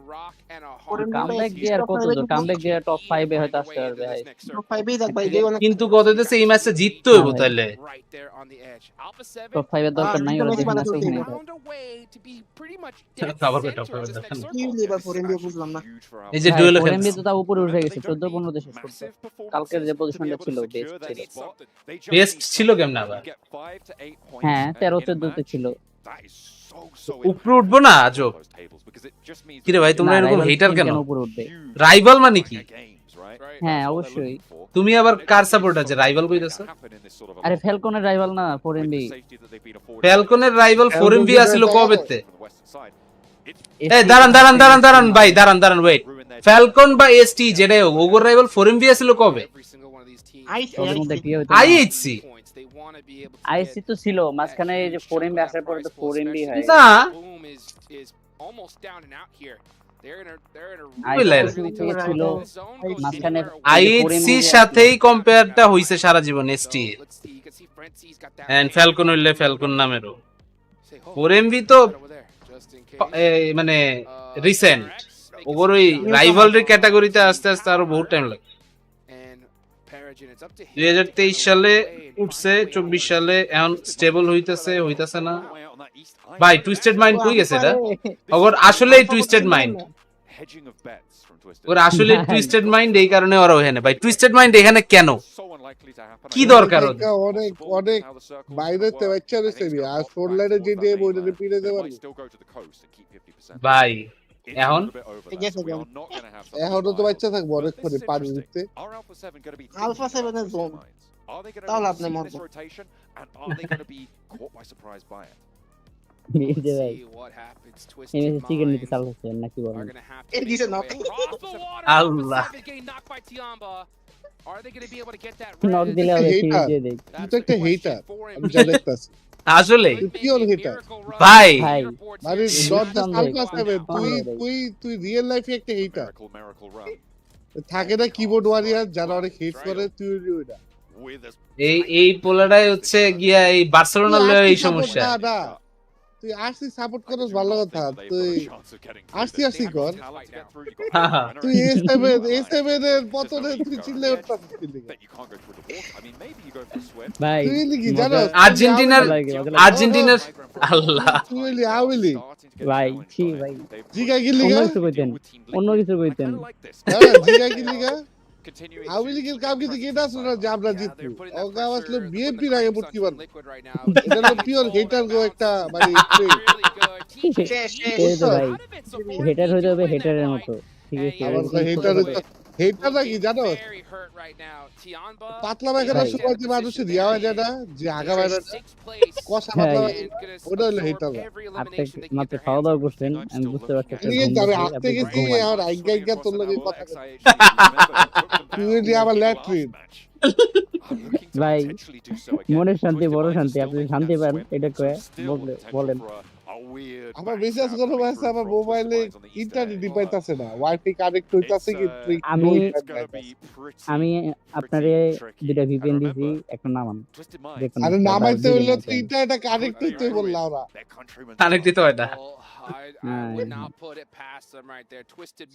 Speaker 11: কামব্যাক দিয়ে আর কত দূর? কামব্যাক দিয়ে টপ 5 এ হয়তো আসতে পারবে ভাই,
Speaker 9: টপ 5 এ থাকবে।
Speaker 1: কিন্তু কত দিতেছে এই ম্যাচে জিততে হইব, তাইলে
Speaker 11: টপ 5 এর দরকার নাই, ওরা দেখেন আছে এখানে
Speaker 1: আবার টপ 5 এর দরকার
Speaker 9: কি লিভার ফরেন্ডিও বুঝলাম না।
Speaker 1: এই যে ডুয়েল খেলছে,
Speaker 11: এমবি তো তা উপরে উঠে গেছে, 14-15 দেশে করতে। কালকের যে পজিশনটা ছিল
Speaker 1: বেস্ট ছিল কেমনে আবার?
Speaker 11: হ্যাঁ 13-14 তে ছিল,
Speaker 1: উপরে উঠবো না আজব। কি রে ভাই তোমরা এরকম হেটার কেন?
Speaker 11: উপরে উঠবে
Speaker 1: রাইভাল মানে কি?
Speaker 11: হ্যাঁ অবশ্যই।
Speaker 1: তুমি আবার কার সাপোর্ট আছে? রাইভাল কইতাছো?
Speaker 11: আরে ফ্যালকনের রাইভাল না 4MB।
Speaker 1: ফ্যালকনের রাইভাল 4MB আছিল কবেতে? এই দাঁড়ান ভাই, দাঁড়ান ওয়েট। ফ্যালকন বা এসটি যেটাই হোক, ওগোর রাইভাল 4MB আছিল কবে? আইএইচসি
Speaker 11: আইএসসি তো ছিল মাঝখানে, এই যে 4MB আসার পরে তো 4MB হয়
Speaker 1: না। আইএইচসির সাথেই কম্পেয়ারটা হইছে সারা জীবন এসটি এন্ড ফ্যালকন হইলে ফ্যালকন নামেরও। 4MB তো মানে রিসেন্ট, ওগোর ওই রাইভালরি ক্যাটাগরিতে আস্তে আস্তে আরো বহুত টাইম লাগে। 2023 সালে উঠছে, 24 সালে এখন স্টেবল হইতাছে না ভাই। টুইস্টেড মাইন্ড কই গেছে এটা? ওগোর আসলেই টুইস্টেড মাইন্ড, ওরা আসলে টুইস্টেড মাইন্ড, এই কারণে ওরা ওখানে। ভাই টুইস্টেড মাইন্ড এখানে কেন? কি দরকার?
Speaker 3: অনেক বাইরেতে বাচ্চা রয়েছে আর ফোর লাইনে যে দিয়ে বইটা পিড়ে দেবে
Speaker 1: ভাই। এখন
Speaker 3: এখনো তো বাচ্চা থাকবো অনেকক্ষণ পানি দিতে।
Speaker 9: আলফা 7 এর জোন তাহলে আপনি মরবো।
Speaker 11: চিকেন নিতে চালাচ্ছে নাকি বলেন?
Speaker 9: এই দিছে নক।
Speaker 1: আল্লাহ
Speaker 11: নক দিলে হবে কি দিয়ে দেই।
Speaker 3: তুই তো একটা হেটার, আমি জানতাছি
Speaker 1: আসলে
Speaker 3: পিওর হেটার
Speaker 1: ভাই।
Speaker 3: মানে নট জাস্ট আলফা 7, তুই রিয়েল লাইফে একটা হেটার। থাকে না কিবোর্ড ওয়ারিয়ার যারা অনেক হেট করে, তুই ওইটা।
Speaker 1: এই পোলাটাই হচ্ছে গিয়া এই বার্সেলোনার লয়ে এই সমস্যা।
Speaker 3: তুই আরসি সাপোর্ট করস ভালো কথা, তুই আরসি কর। তুই A7 এর পতনে তুই চিল্লে উঠতাছিস কি লিগে?
Speaker 11: ভাই
Speaker 3: তুই কি জানো
Speaker 1: আর্জেন্টিনার আল্লাহ
Speaker 3: তুই হইলি আওয়ামী
Speaker 11: ভাই ছি ভাই
Speaker 3: জিগা কি
Speaker 11: অন্য
Speaker 3: লিগা?
Speaker 11: কিছু কইতেন, অন্য কিছু কইতেন।
Speaker 3: হ্যাঁ জিগা কি লিগা? আওয়ামী লীগের কাম কিন্তু কেটা শোনা যে আমরা জিতবো, ও কাম আসলে বিএনপির আগে ভোট কি পারবো, এটা হলো পিওর হেটার গো একটা মানে
Speaker 11: এই তো ভাই হেটার হইতে হবে হেটারের মতো, ঠিক আছে?
Speaker 3: আমার হেটার নাকি জানো পাতলা পায়খানার সময় যে মানুষের রিয়া হয় যায় না, যে আগা বাইরে কষা পাতলা ওটা হলো হেটার।
Speaker 11: আপনি মাত্র খাওয়া দাওয়া করছেন, আমি বুঝতে পারছি
Speaker 3: আমি আসতে গেছি আর আইগা তোর লগে কথা তুই আমার ল্যাট্রিন
Speaker 11: ভাই মনের শান্তি বড় শান্তি, আপনি শান্তি পান এটা কয়ে বলেন।
Speaker 3: আমার বিশ্বাস করো ভাই, আমার মোবাইলে ইন্টারনেট পাইতাছে না, ওয়াইফাই কানেক্ট হইতাছে কিন্তু
Speaker 11: আমি আপনারে দুইটা ভিপিএন দিছি, একটা নামান দেখুন।
Speaker 3: আরে নামাইতে হইলো তো ইন্টারনেট কানেক্ট হইতে বললা ওরা
Speaker 1: কানেক্ট দিতে হয় না,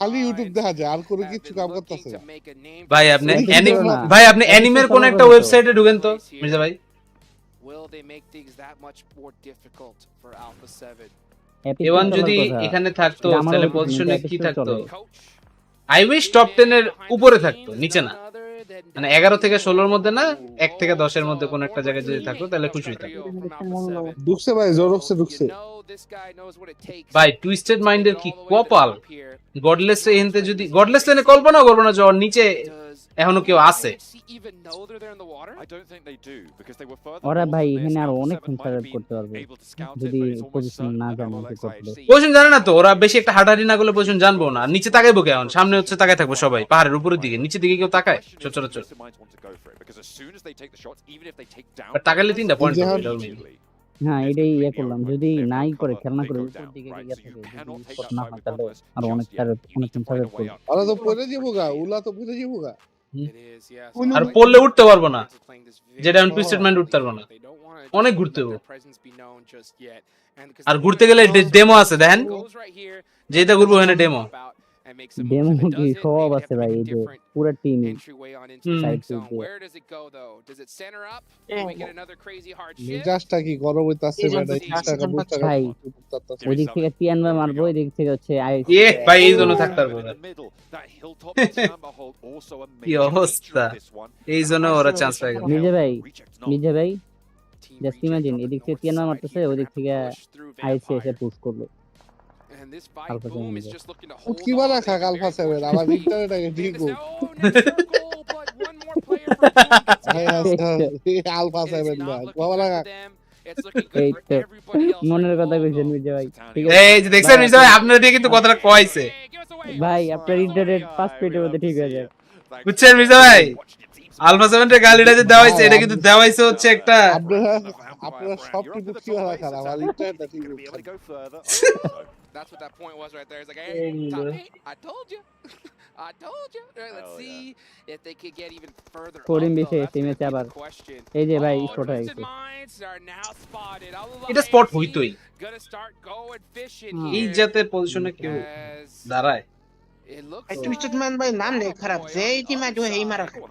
Speaker 3: খালি ইউটিউব দেখা যায় আর কোনো কিছু কাম করতেছে না।
Speaker 1: ভাই আপনি অ্যানিমের কোন একটা ওয়েবসাইটে ঢুকেন তো মির্জা ভাই। এওয়ান যদি এখানে থাকতো তাহলে পজিশনে কি থাকতো? আই উইশ টপ 10 এর উপরে থাকতো, নিচে না, মানে 11 থেকে 16 এর মধ্যে না, 1 থেকে 10 এর মধ্যে কোন একটা জায়গায় যদি থাকতো তাহলে খুশি হইতাম।
Speaker 3: ঢুকছে ভাই, জোরকসে ঢুকছে
Speaker 1: ভাই। টুইস্টেড মাইন্ডের কি কপাল, গডলেস এনতে যদি গডলেস লেনে কল্পনা করবো না যে ওর নিচে এখনো কেউ আছে।
Speaker 11: ওরা ভাই এখানে আর অনেক সার্ভাইভ করতে পারবে যদি পজিশন না জানে কি করবে।
Speaker 1: পজিশন জানে না তো, ওরা বেশি একটা হাঁটাহাঁটি না করলে পজিশন জানবো না। নিচে তাকাইবো কেমন? সামনে হচ্ছে তাকায় থাকবো সবাই, পাহাড়ের উপরের দিকে, নিচের দিকে কেউ তাকায় সচরাচর? তাকাইলে 3টা পয়েন্ট পাবে।
Speaker 11: হ্যাঁ এটাই ইয়ে করলাম, যদি নাই করে খেলনা করে উপর দিকে ইয়ে থাকে, যদি না হয় তাহলে আর অনেক সার্ভাইভ করবে।
Speaker 3: ওরা তো পড়ে যাবোগা, উলা তো পড়ে যাবোগা,
Speaker 1: আর পড়লে উঠতে পারবো না, যেটা আমি টুইস্টেড মাইন্ড উঠতে পারবো না, অনেক ঘুরতে হবে। আর ঘুরতে গেলে ডেমো আছে, দেখেন যেটা ঘুরবো এখানে ডেমো
Speaker 11: কি সব আছে ভাই, এই যে পুরো টিম
Speaker 3: মেজাজটা কি গরম হইতাছে
Speaker 11: ভাই। ওই দিক থেকে পিয়ানবা মারবো, ওই দিক থেকে হচ্ছে
Speaker 1: ভাই এই জন্য থাকতে পারবো না। কি অবস্থা, এই জন্য ওরা চান্স পায়।
Speaker 11: মিজে ভাই জাস্ট ইমাজিন, এদিক থেকে পিয়ানবা মারতেছে, ওই দিক থেকে আইসি এসে পুশ করলো।
Speaker 3: কি বানা খা আলফা 7 আমার ইন্টারনেট আগে ঠিক গো আলফা 7 না বাবা লাগা।
Speaker 11: এই তো মনের কথা কইছেন মিজে ভাই, ঠিক আছে?
Speaker 1: এই যে দেখছেন মিজে ভাই, আপনারা দিয়ে কিন্তু কথাটা কইছে
Speaker 11: ভাই, আপনার ইন্টারনেট 5 মিনিটের মধ্যে ঠিক হয়ে যায়,
Speaker 1: বুঝছেন মিজে ভাই? আলফা 7 এর গালিটা যে দেওয়া হইছে, এটা কিন্তু দেওয়া হইছে হচ্ছে একটা
Speaker 3: আপনারা সব কিছু কি বানা খা আমার ইন্টারনেট ঠিক
Speaker 8: That's what that point was right there. It's like, hey, top 8, I told you. I told you. Let's see if they could get even further.
Speaker 11: Karim বিশে টিমে আবার এই যে ভাই স্পট হয়ে গেছে,
Speaker 1: এটা স্পট হইতোই এই জাতের পজিশনে কেউ দাঁড়ায়।
Speaker 9: টুইস্টেড ম্যান ভাই নাম নেই খারাপ, যেই টিম আইতো হেই মারা খায়।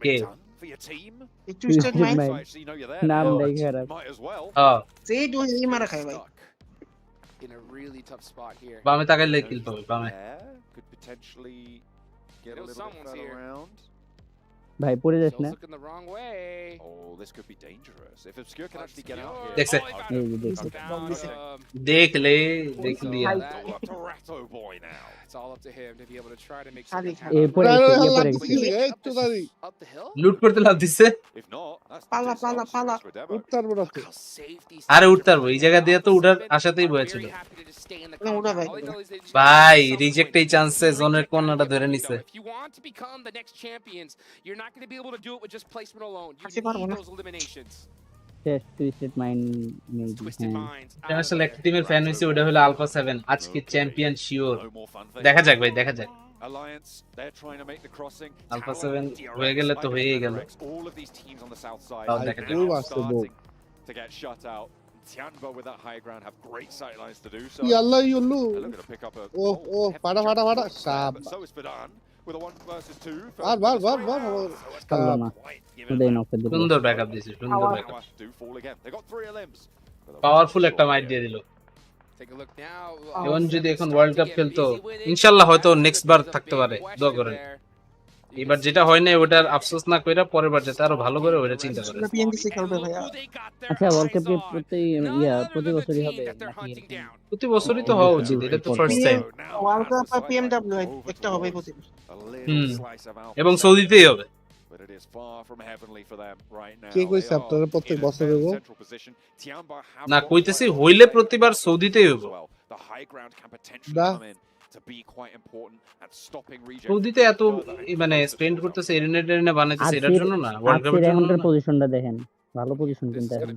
Speaker 1: কে
Speaker 9: টুইস্টেড ম্যান
Speaker 11: নাম নেই খারাপ,
Speaker 1: হ্যাঁ
Speaker 9: যেই তো হেই মারা খায় ভাই।
Speaker 8: In a really tough spot here.
Speaker 1: বামে তাকাইলে কিল পাবে, বামে
Speaker 7: could potentially get a little bit further around.
Speaker 11: ভাই পড়ে যাস না।
Speaker 7: Oh, this could be dangerous if Obscure can actually get out here.
Speaker 1: দেখছে দেখলে
Speaker 8: It's all up to him to be able to try to make
Speaker 11: এই পড়ে গেছে
Speaker 1: লুট করতে লাভ দিছে।
Speaker 7: If not, that's
Speaker 9: পালা
Speaker 3: উত্তর বড়
Speaker 1: আরে উঠতে পারবো, এই জায়গা দিয়ে তো উঠার আশাতেই বয়েছিল ভাই। রিজেক্ট এই চান্সে জোনের কোণাটা ধরে নিছে।
Speaker 8: If you want to become the next champions, you're not going to be able to do it with just placement alone. You need those eliminations.
Speaker 11: Twisted mind
Speaker 1: international একটা টিমের ফ্যান হইছে, ওটা হলো আলফা 7। আজকে চ্যাম্পিয়ন শিওর, দেখা যাক ভাই, দেখা যাক।
Speaker 7: Alliance, they're trying to make the crossing.
Speaker 1: Alpha 7 হয়ে গেলে তো হয়েই গেল।
Speaker 7: All of these teams on the south side
Speaker 1: to
Speaker 7: to get shut out. Tianba with that high ground have great sight lines to do so.
Speaker 3: Yalla yullu.
Speaker 7: They're looking to pick up a
Speaker 3: Oh, fada. Shab.
Speaker 7: but so is Fadan with a 1 versus 2.
Speaker 3: Bar.
Speaker 11: পারলো না ওদের knock দিল
Speaker 1: সুন্দর backup দিয়েছে সুন্দর backup
Speaker 7: Do fall again. They got 3 limbs.
Speaker 1: Powerful একটা মাইট দিয়ে দিল
Speaker 8: Take a look now.
Speaker 1: এবং যদি এখন ওয়ার্ল্ড কাপ খেলতো ইনশাআল্লাহ হয়তো নেক্সট বার থাকতে পারে দোয়া করেন এবার যেটা হয় না ওটার আফসোস না কইরা পরের বার যেটা আরো ভালো করে ওটা চিন্তা করে
Speaker 9: PMWC খেলবে ভাইয়া
Speaker 11: আচ্ছা ওয়ার্ল্ড কাপ প্রতি বছরই হবে
Speaker 1: প্রতি বছরই তো হওয়া উচিত এটা তো ফার্স্ট টাইম
Speaker 9: ওয়ার্ল্ড কাপ আর PMW একটা হবে প্রতি
Speaker 1: এবং সৌদিতেই হবে
Speaker 7: But it is far from heavenly for them right now.
Speaker 3: কে কইছে আপনারা প্রত্যেক বছর দেব
Speaker 1: না কইতেছি হইলে প্রতিবার সৌদিতেই হবে
Speaker 7: The high ground can potentially
Speaker 3: Da.
Speaker 7: come in to be quite important at stopping reject.
Speaker 1: সৌদিতে এত মানে স্পেন্ড করতেছে এরিনা বানাইতেছে এটার জন্য না ওয়ার্ল্ড কাপের জন্য
Speaker 11: রাউন্ডের পজিশনটা দেখেন ভালো পজিশন কিন্তু এখন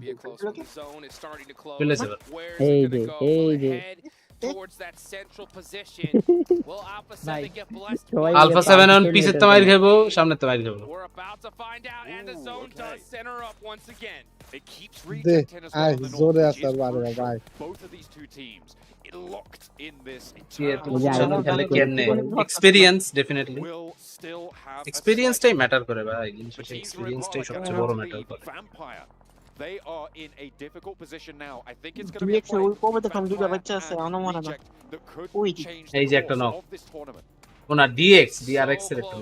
Speaker 11: এই যে
Speaker 8: towards that central position. Will Alpha 7 get blessed?
Speaker 1: Alpha 7 on পিছে তো মাইর খাবো সামনে তো মাইর খাবো
Speaker 8: We're about to find out and the zone does center up once again.
Speaker 7: It keeps rejecting as well.
Speaker 3: জোরে আসর বারে ভাই
Speaker 7: Both of these two teams locked in this
Speaker 1: খেলে কেমনে এক্সপেরিয়েন্স ডেফিনেটলি এক্সপেরিয়েন্সটাই ম্যাটার করে ভাই এক্সপেরিয়েন্সটাই সবচেয়ে বড় ম্যাটার করে
Speaker 7: They are in a difficult position now. I think it's going to be a
Speaker 1: এই যে একটা নক ওনা DX DRX এর একটা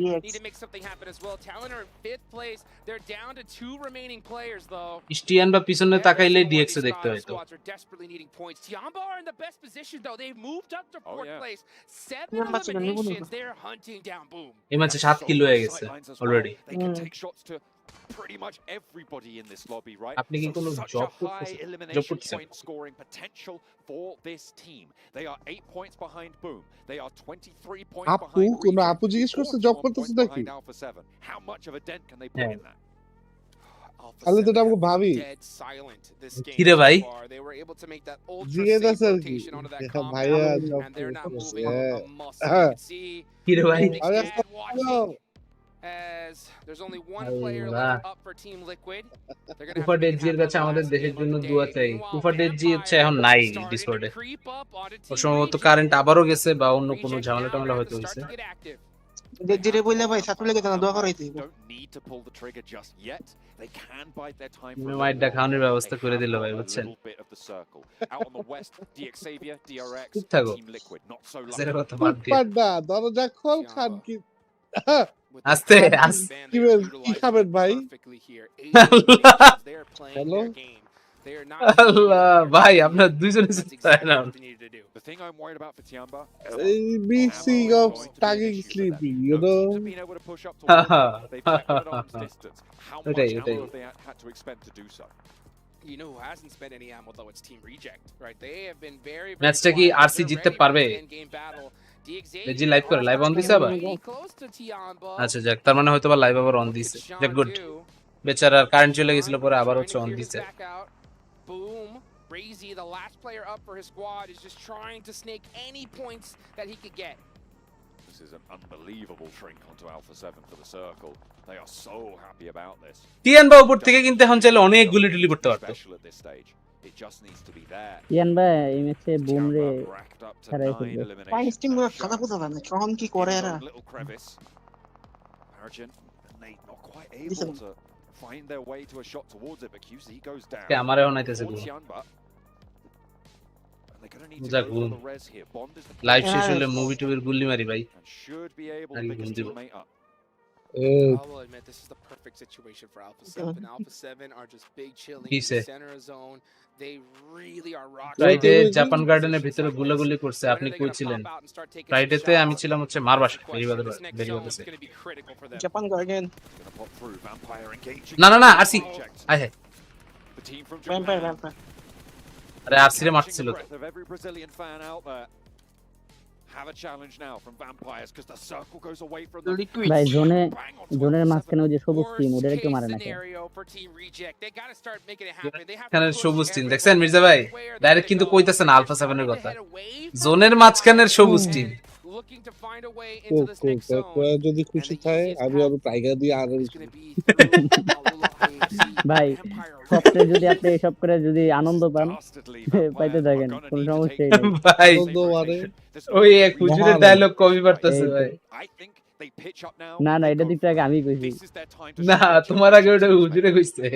Speaker 8: Need to make something happen as well. Talon are in 5th place. They're down to 2 remaining players though.
Speaker 1: স্টিয়ান বা পিছনে তাকাইলে DX এ দেখতে হয় তো
Speaker 8: Desperately needing points. Tiamba are in the best position though. They've moved up to 4th place. 7 eliminations. They're hunting down Boom.
Speaker 1: এই ম্যাচে 7 kilo হয়ে গেছে already
Speaker 7: They can take shots to pretty much everybody in this lobby, right?
Speaker 1: আপনি কি কোনো
Speaker 7: Such
Speaker 1: job
Speaker 7: a high elimination point scoring potential for this team. They are 8 points behind Boom. They are 23 points behind
Speaker 3: কোন আপু জিজ্ঞেস করছে job করতেছ নাকি
Speaker 7: Alpha 7. How much of a dent can they put in that?
Speaker 3: তাহলে তো আমাকে ভাবি
Speaker 1: কি রে ভাই
Speaker 8: They were able to make that ultra
Speaker 3: জিজ্ঞেস
Speaker 8: safe
Speaker 3: স্যার কি
Speaker 8: rotation onto that compound
Speaker 3: ভাইয়া জব
Speaker 8: and they're not
Speaker 3: করতেছে
Speaker 8: moving a muscle. You can see
Speaker 1: কি রে ভাই
Speaker 8: as there's only one player left up for Team Liquid.
Speaker 1: কুফা ডেজির কাছে আমাদের দেশের জন্য দোয়া চাই কুফা ডেজি হচ্ছে এখন নাই ডিসকর্ডে সম্ভবত কারেন্ট আবারও গেছে বা অন্য কোনো ঝামেলা টামেলা হয়তো হইছে
Speaker 9: ডেজিরে বইলা ভাই সাথে লেগে জানা দোয়া করাইতে
Speaker 7: Need to pull the trigger just yet. They can bite their time.
Speaker 1: মাইট দেখানোর ব্যবস্থা করে দিল ভাই বুঝছেন
Speaker 7: Out on the west, DXavier, DRX, Team Liquid. Not so lucky.
Speaker 3: পাড্ডা দরজা খোল খান কি
Speaker 1: আস্তে
Speaker 3: কি খাবেন ভাই হ্যালো
Speaker 1: আল্লাহ ভাই আপনারা দুইজনে তাই না
Speaker 7: The thing I'm worried about for Tiamba
Speaker 3: ABC of tagging sleepy, you know.
Speaker 7: Being able to push up towards they've taken it on distance. How much ammo have they had to expend to do so?
Speaker 8: You know who hasn't spent any ammo though? It's Team Reject, right? They have been very
Speaker 1: ম্যাচটা কি RC জিততে পারবে জি live করে live on দিছে আবার আচ্ছা যাক তার মানে হয়তো বা লাইভ আবার অন দিছে যাক গুড বেচারা কারেন্ট চলে গিয়েছিল পরে আবার হচ্ছে অন দিছে
Speaker 8: Boom Razy, the last player up for his squad, is just trying to snake any points that he could get.
Speaker 7: This is an unbelievable shrink onto Alpha 7 for the circle. They are so happy about this.
Speaker 1: টিয়ান বা উপর থেকে কিনতে হন চাইলে অনেক গুলি টুলি করতে পারতো
Speaker 7: It just needs to be there.
Speaker 11: টিয়ান ভাই এই ম্যাচে বুম রে ছাড়াই ফেলবে
Speaker 9: ফাইন স্টিম গুলো খাতা পুতা না তখন কি করে এরা
Speaker 7: Argent and they not quite able to find their way to a shot towards it, but QZ goes down.
Speaker 1: কে আমারে হনাইতেছে গুম যাক গুম লাইভ শেষ হলে মুভি টুবির গুলি মারি ভাই
Speaker 7: should be able to pick his teammate up.
Speaker 8: I will admit this is the perfect situation for Alpha 7. Alpha 7 are just big chilling in the center of zone. They really are rocking.
Speaker 1: Friday Japan গার্ডেনের ভিতরে গুলাগুলি করছে আপনি কই ছিলেন ফ্রাইডেতে আমি ছিলাম হচ্ছে মারবাসা বেরিবাদে
Speaker 9: Japan garden
Speaker 1: না না না আরসি আয় হে
Speaker 9: ভ্যাম্পায়ার
Speaker 1: আরে আরসি রে মারছিল
Speaker 7: Every Brazilian fan out there have a challenge now from Vampires because the circle goes away from them.
Speaker 11: ভাই জোনের মাঝখানে ওই যে সবুজ টিম ওদের একটু মারে না
Speaker 1: এখানে সবুজ টিম দেখছেন মির্জা ভাই ডাইরেক্ট কিন্তু কইতাছেন আলফা 7 এর কথা জোনের মাঝখানের সবুজ টিম
Speaker 3: যদি খুশি থাকে আমি আর টাইগার দিয়ে আর
Speaker 11: ভাই সবচেয়ে যদি আপনি এসব করে যদি আনন্দ পান পাইতে থাকেন কোন সমস্যাই নেই
Speaker 1: ভাই ওই এক হুজুরের ডায়লগ কবি পারতেছে ভাই
Speaker 11: না না এটা দিকটা আগে আমি কইছি
Speaker 1: না তোমার আগে ওটা হুজুরে কইছে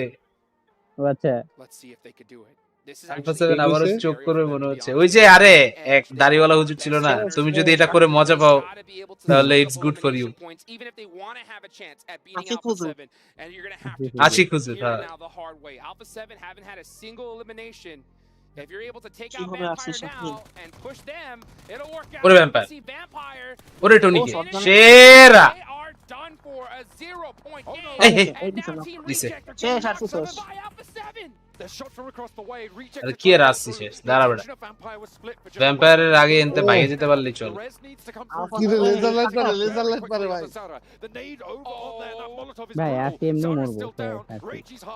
Speaker 11: আচ্ছা
Speaker 1: আবারও চোখ করবে মনে হচ্ছে ওই যে আরে এক দাড়িওয়ালা হুজুর ছিল না তুমি যদি এটা করে মজা পাও তাহলে it's good for you Ashik হুজুর হ্যাঁ
Speaker 10: If you're able to take out Vampire now and push them, it'll work out.
Speaker 1: Ore Vampire.
Speaker 10: See Vampire.
Speaker 1: Ore Tony ke. Shera.
Speaker 10: They are done for a 0-point game.
Speaker 1: And now team reject are getting by Alpha 7.
Speaker 5: They're shot from across the way. Reject.
Speaker 1: আরে কি রাসি শেষ দাঁড়া বড় ভ্যাম্পায়ারের আগে এনতে ভাগে যেতে পারলি চল
Speaker 3: কি রে লেজার লাইট পারে ভাই
Speaker 11: ভাই আজকে এমনি মরবো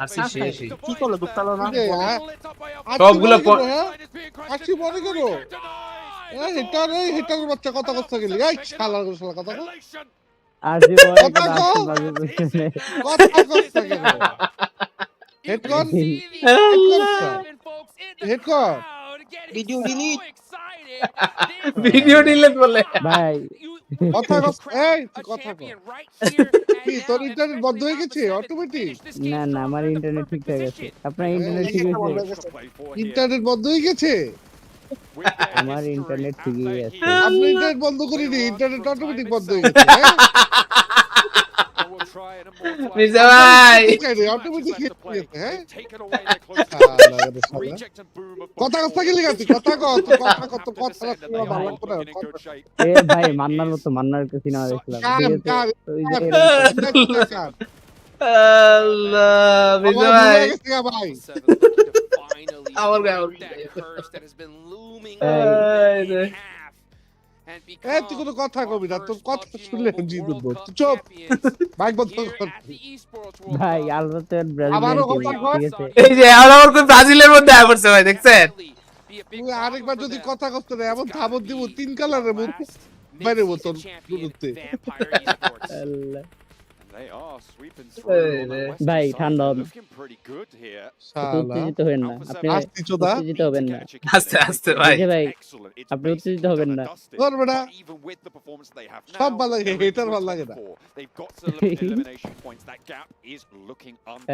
Speaker 1: আসি শেষ
Speaker 9: কি করলো দুটালো না
Speaker 1: সবগুলো
Speaker 3: আসি মরে গেল এই হিটার বাচ্চা কথা কথা গেলি এই শালার গোসলা কথা কো
Speaker 11: আসি
Speaker 3: কথা কথা গেল হেডকন
Speaker 9: ভিডিও ডিলিট
Speaker 1: ভিডিও ডিলিট বলে
Speaker 11: ভাই
Speaker 3: কথা এই কথা কো কি তোর ইন্টারনেট বন্ধ হয়ে গেছে অটোমেটিক
Speaker 11: না না আমার ইন্টারনেট ঠিকঠাক আছে আপনার ইন্টারনেট ঠিক আছে
Speaker 3: ইন্টারনেট বন্ধ হয়ে গেছে
Speaker 11: আমার ইন্টারনেট ঠিকই আছে
Speaker 3: আপনি ইন্টারনেট বন্ধ করিনি ইন্টারনেট অটোমেটিক বন্ধ হয়ে গেছে
Speaker 1: মির্জা ভাই
Speaker 3: অটোমেটিক হ্যাঁ কথা কথা গেলি গেছি কথা কত কথা ভালো করে
Speaker 11: এ ভাই মান্নার মতো মান্নার কে সিনেমা দেখলাম
Speaker 1: আল্লাহ মির্জা ভাই আমার
Speaker 3: এই তুই কোনো কথা কবি না তোর কথা শুনলে জিতে দেব চুপ মাইক বন্ধ কর
Speaker 11: ভাই আলবাতের
Speaker 3: আমারও কথা কর
Speaker 1: এই যে আমার কোন ব্রাজিলের মধ্যে আয় পড়ছে ভাই দেখছেন
Speaker 3: তুই আরেকবার যদি কথা করতে না এমন থাবত দিব তিন কালারের মধ্যে বাইরে বোতল গুরুতে
Speaker 11: আল্লাহ ভাই ঠান্ডা হবে উত্তেজিত হবেন না আপনি উত্তেজিত হবেন না
Speaker 1: আস্তে আস্তে ভাই
Speaker 11: ভাই আপনি উত্তেজিত হবেন না
Speaker 3: করবে না সব ভালো লাগে হেটার ভালো লাগে না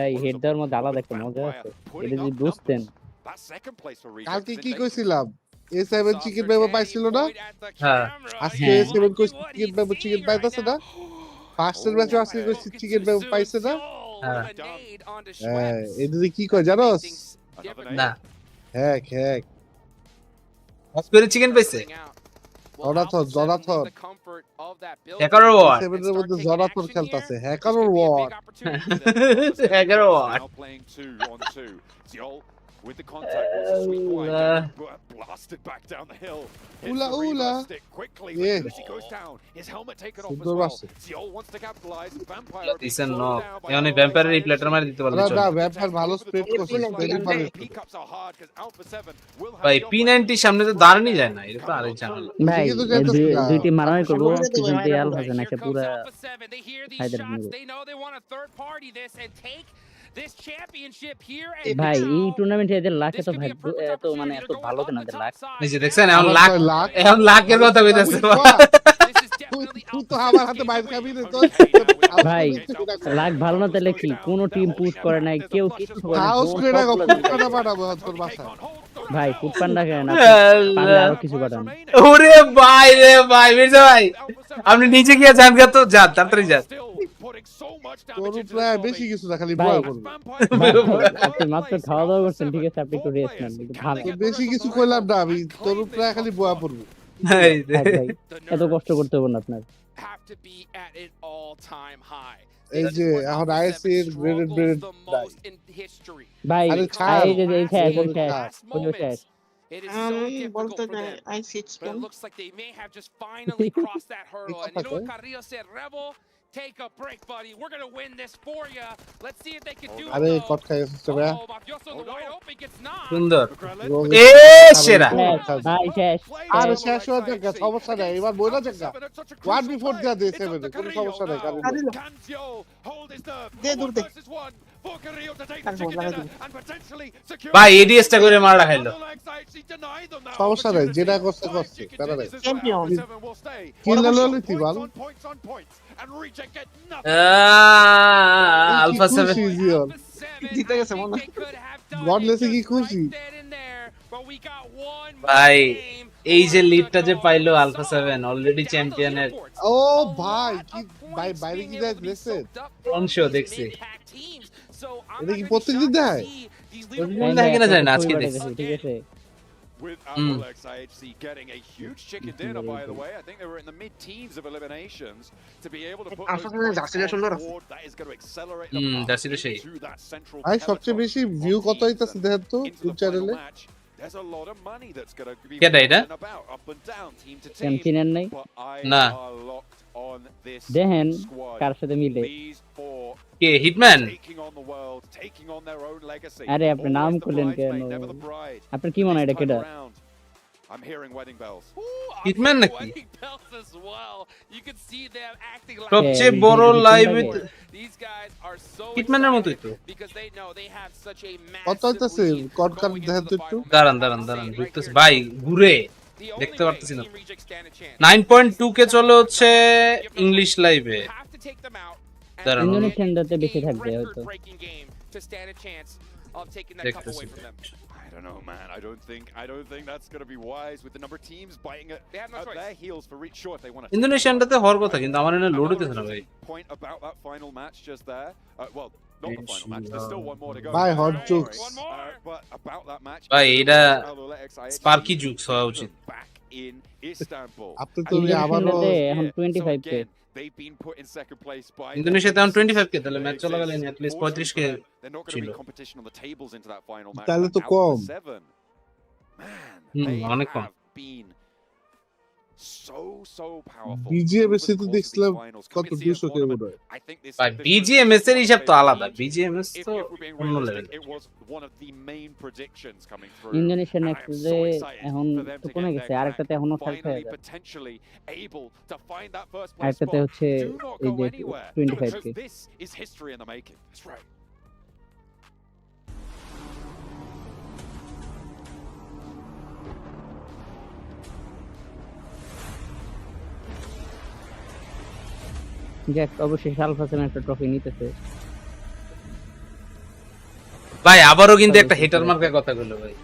Speaker 11: এই হেড দেওয়ার মধ্যে আলাদা একটা মজা আছে এটা যদি বুঝতেন
Speaker 3: কালকে কি কইছিলাম A7 চিকেন বেবো পাইছিল না
Speaker 1: হ্যাঁ
Speaker 3: আজকে A7 চিকেন বেবো চিকেন পাইতাছে না ফার্স্টের ম্যাচে আজকে চিকেন বেবো পাইছে না হ্যাঁ এটা কি কয় জানোস
Speaker 1: না
Speaker 3: হ্যাক
Speaker 1: আজকে চিকেন পাইছে
Speaker 3: জনাথন
Speaker 1: হ্যাকার ওয়ার
Speaker 3: 7 এর মধ্যে জনাথন খেলতাছে hacker war
Speaker 1: hacker war
Speaker 7: with the contact was a sweet wide blasted back down the hill.
Speaker 3: Ula
Speaker 7: quickly as he goes down, his helmet taken off as well. Ziol wants to capitalize. Vampire
Speaker 1: listen no yani vampire replater mari dite parle
Speaker 3: না vampire ভালো spread করছে spreading ভালো
Speaker 7: pickups are hard cuz Alpha 7 will have
Speaker 1: ভাই P90 সামনে তো দাঁড়ানি যায় না এটা তো আরেক ঝামেলা
Speaker 11: ভাই দুইটি মারামারি করব কিন্তু আল হবে না একটা পুরো Haider
Speaker 10: they know they want a third party this and take this championship here
Speaker 11: ভাই এই টুর্নামেন্টে এদের লাখ এত ভাগ্য এত মানে এত ভালো কেন এদের লাখ
Speaker 1: এই যে দেখছেন এখন লাখের কথা কইতাছে
Speaker 3: তুই তো আমার হাতে বাইর খাবি রে তো
Speaker 11: ভাই লাখ ভালো না তাহলে কি কোন টিম পুশ করে নাই কেউ কিছু করে না
Speaker 3: হাউস করে গো ফুটপান্ডা পাঠাবো তোর বাসা
Speaker 11: ভাই ফুটপান্ডা কেন না পারলে আরো কিছু পাঠান
Speaker 1: ওরে ভাই রে ভাই মির্জা ভাই আপনি নিচে গিয়ে যান গা তো যান তাড়াতাড়ি যান
Speaker 3: তোর প্রায় বেশি কিছু না খালি বয়া করব
Speaker 11: আপনি মাত্র খাওয়া দাওয়া করছেন ঠিক আছে আপনি একটু রেস্ট নেন ভালো
Speaker 3: বেশি কিছু কইলাম না আমি তোর প্রায় খালি বয়া পড়ব
Speaker 1: ভাই
Speaker 11: এত কষ্ট করতে হবে না আপনার
Speaker 3: এই যে এখন আইএসসি এর গ্রেডেড
Speaker 11: ভাই আরে ছাই এই শেষ
Speaker 10: It is so difficult for them, but it looks like they may have just finally crossed that hurdle. And you know what Carrillo said, Rebel, take a break, buddy. We're going to win this for you. Let's see if they can do it.
Speaker 3: আরে কত খাইছে রে
Speaker 10: Mafioso the wide open gets knocked.
Speaker 1: সুন্দর এ সেরা
Speaker 11: ভাই শেষ
Speaker 3: আর শেষ হয়ে গেছে সমস্যা নাই এবার বইলা জায়গা 1v4 দেয়া দে 7 কোনো সমস্যা নাই কারণ
Speaker 9: দে দূর দে
Speaker 1: ভাই এডিএসটা করে মারা খাইলো
Speaker 3: সমস্যা নাই যেটা করতে করছে তারা নাই কিল ললিতি বল
Speaker 1: আলফা 7
Speaker 3: জিতে গেছে মনে গডলেসে কি খুশি
Speaker 1: ভাই এই যে লিডটা যে পাইলো আলফা 7 অলরেডি চ্যাম্পিয়নের
Speaker 3: ও ভাই কি ভাই বাইরে কি দেখছে
Speaker 1: কোন শো দেখছি
Speaker 3: এটা কি প্রত্যেকদিন দেয়
Speaker 1: প্রত্যেকদিন দেখে কিনা যায় না আজকে দেখছি
Speaker 11: ঠিক আছে
Speaker 5: With Apple XIHC getting a huge chicken dinner, by the way. I think they were in the mid-teens of eliminations to be able to put those points on board. That is going to accelerate the path to that central
Speaker 3: ভাই সবচেয়ে বেশি view কত হইতাছে দেখেন তো YouTube চ্যানেলে
Speaker 5: There's a lot of money that's going to be about up and down team to team.
Speaker 11: Champion নাই
Speaker 1: না
Speaker 11: দেখেন কার সাথে মিলে
Speaker 1: কে হিটম্যান
Speaker 11: আরে আপনি নাম করলেন কেন আপনার কি মনে হয় এটা কেডা
Speaker 5: I'm hearing wedding bells.
Speaker 1: Hitman নাকি
Speaker 16: As well. You can see them acting like
Speaker 1: সবচেয়ে বড় live
Speaker 16: these guys are so
Speaker 1: হিটম্যানের মতই তো
Speaker 16: because they know they have such a
Speaker 3: কত হইতাছে কটকার দেখেন তো একটু
Speaker 1: দাঁড়ান দেখতেছি ভাই ঘুরে দেখতে পারতেছি না 9.2 কে চলে হচ্ছে ইংলিশ লাইভে দাঁড়ান
Speaker 11: ইন্দোনেশিয়ানটাতে বেশি থাকবে হয়তো
Speaker 1: দেখতেছি
Speaker 5: I don't know, man. I don't think that's going to be wise with the number of teams biting at their heels for reach short if they want to.
Speaker 1: ইন্দোনেশিয়ানটাতে হওয়ার কথা কিন্তু আমার এনে লোড হইতেছে না ভাই
Speaker 5: Point about that final match just there. Well, not the final match. There's still one more to go.
Speaker 3: ভাই hot jokes
Speaker 5: But about that match.
Speaker 1: ভাই এটা স্পার্কি জুকস হওয়া উচিত
Speaker 5: Back in Istanbul.
Speaker 3: আপনি তো আবারো
Speaker 11: এখন 25 কে
Speaker 5: They've been put in second place by
Speaker 1: ইন্দোনেশিয়াতে এখন 25 কে তাহলে ম্যাচ চলাকালীন at least 35 K
Speaker 5: they're not going to be competition on the tables into that final match.
Speaker 3: তাহলে তো কম
Speaker 5: man
Speaker 1: অনেক কম
Speaker 5: been so powerful.
Speaker 3: বিজিএমএস তো দেখছিলাম কত 200 কে মনে হয়
Speaker 1: ভাই বিজিএমএস এর হিসাব তো আলাদা বিজিএমএস তো অন্য level
Speaker 5: It was one of the main predictions coming through.
Speaker 11: Indonesian এক্সে এখন তো কমে গেছে আরেকটাতে এখনো থাকতে হবে
Speaker 5: Potentially able to find that first place.
Speaker 11: আরেকটাতে হচ্ছে এই যে 25 কে
Speaker 5: This is history in the making. That's right.
Speaker 11: Jack অবশ্যই আলফা 7 একটা ট্রফি নিতেছে
Speaker 1: ভাই আবারও কিন্তু একটা হেটার মার্কা কথা বললো ভাই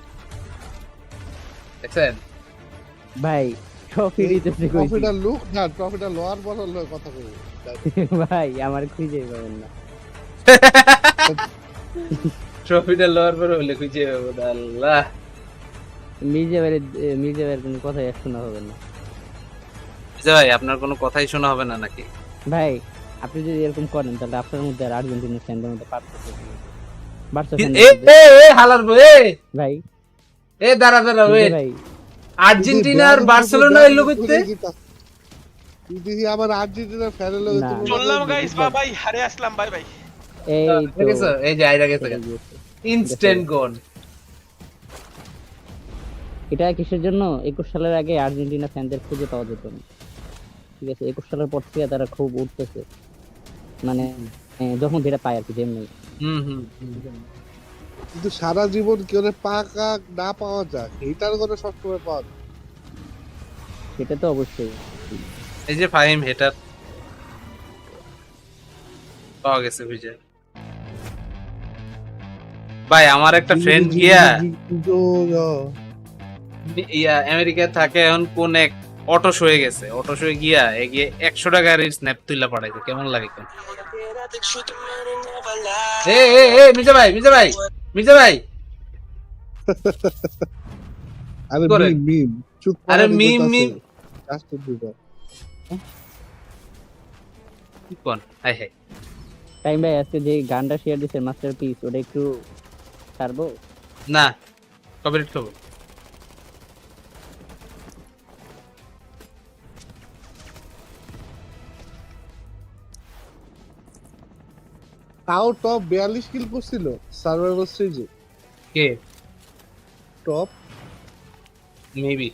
Speaker 1: দেখছেন
Speaker 11: ভাই ট্রফি নিতেছে কই
Speaker 3: ট্রফিটা লুক না ট্রফিটা লোয়ার বড় কথা কই
Speaker 11: ভাই আমার খুঁজে পাবেন না
Speaker 1: ট্রফিটা লোয়ার বড় হলে খুঁজে পাবো আল্লাহ
Speaker 11: মির্জাবের কোনো কথাই শোনা হবে না
Speaker 1: ভাই আপনার কোনো কথাই শোনা হবে না নাকি
Speaker 11: ভাই আপনি যদি এরকম করেন তাহলে আপনার মধ্যে আর আর্জেন্টিনার ফ্যানদের মধ্যে পার্থক্য
Speaker 1: হালার
Speaker 11: ভাই
Speaker 1: দাঁড়া ওই
Speaker 11: ভাই
Speaker 1: আর্জেন্টিনা আর বার্সেলোনা এলো করতে
Speaker 3: দিদি আবার আর্জেন্টিনার ফ্যানের লগে
Speaker 14: চললাম গাইস ভাই হারে আসলাম বাই বাই
Speaker 1: এই যে আইরা গেছে ইনস্ট্যান্ট গোল
Speaker 11: এটা কিসের জন্য 21 সালের আগে আর্জেন্টিনা ফ্যানদের খুঁজে পাওয়া যেত না ঠিক আছে 21 সালের পর থেকে তারা খুব উঠতেছে মানে যখন যেটা পায় আর কি যেমনি
Speaker 3: কিন্তু সারা জীবন কেউ পাকা না পাওয়া যায় এটার কোনো সবসময় পাওয়া যায়
Speaker 11: সেটা তো অবশ্যই
Speaker 1: এই যে ফাহিম হেটার পাওয়া গেছে বুঝে ভাই আমার একটা ফ্রেন্ড গিয়া আমেরিকা থাকে এখন কোন এক অটো হয়ে গেছে অটো হয়ে গিয়া এগিয়ে 100 টাকার স্ন্যাপ তুইলা পাঠাইছে কেমন লাগে কোন মির্জা ভাই
Speaker 3: আরে মিম চুপ
Speaker 1: আরে মিম
Speaker 3: জাস্ট দুটো
Speaker 1: কি কোন হাই হাই
Speaker 11: টাইম ভাই আজকে যে গানটা শেয়ার দিছে মাস্টারপিস ওটা একটু ছাড়বো
Speaker 1: না কপিরাইট করব
Speaker 3: তাও টপ 42 কিল করছিল সার্ভাইভাল স্টেজে
Speaker 1: কে
Speaker 3: টপ
Speaker 1: মেবি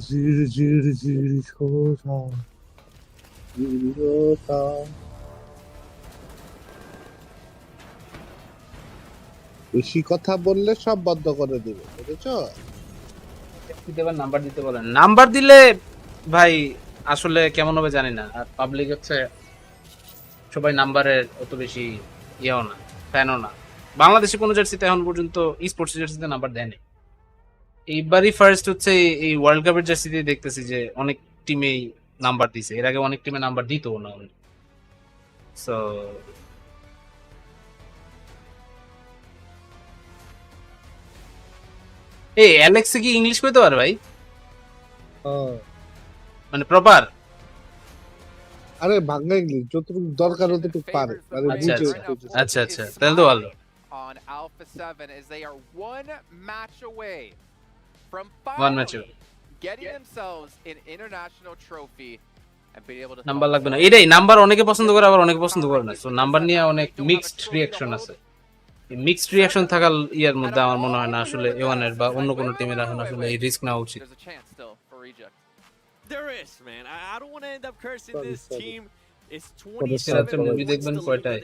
Speaker 3: জির জির জির সোজা জিরোটা বেশি কথা বললে সব বন্ধ করে দিবে বুঝেছো
Speaker 1: নাম্বার দিতে বলেন নাম্বার দিলে ভাই আসলে কেমন হবে জানি না আর পাবলিক হচ্ছে সবাই নাম্বারের অত বেশি ইয়েও না ফ্যানও না বাংলাদেশে কোনো জার্সিতে এখন পর্যন্ত স্পোর্টস জার্সিতে নাম্বার দেয়নি এইবারই ফার্স্ট হচ্ছে এই ওয়ার্ল্ড কাপের জার্সিতে দেখতেছি যে অনেক টিমেই নাম্বার দিছে এর আগে অনেক টিমে নাম্বার দিত না সো এই অ্যালেক্স কি ইংলিশ কইতে পারে ভাই মানে প্রপার
Speaker 3: আরে বাংলা ইংলিশ যতটুকু দরকার ততটুকু পারে আরে বুঝে
Speaker 1: আচ্ছা আচ্ছা তাহলে তো ভালো
Speaker 10: on Alpha 7 as they are one match away from getting themselves an international trophy and being able to
Speaker 1: number লাগবে না এটাই নাম্বার অনেকে পছন্দ করে আবার অনেকে পছন্দ করে না সো নাম্বার নিয়ে অনেক মিক্সড রিঅ্যাকশন আছে এই মিক্সড রিঅ্যাকশন থাকার ইয়ার মধ্যে আমার মনে হয় না আসলে A1 এর বা অন্য কোনো টিমের এখন আসলে এই রিস্ক নেওয়া উচিত
Speaker 4: There is, man. I don't want to end up cursing this team. It's
Speaker 1: 27 movie দেখবেন কয়টায়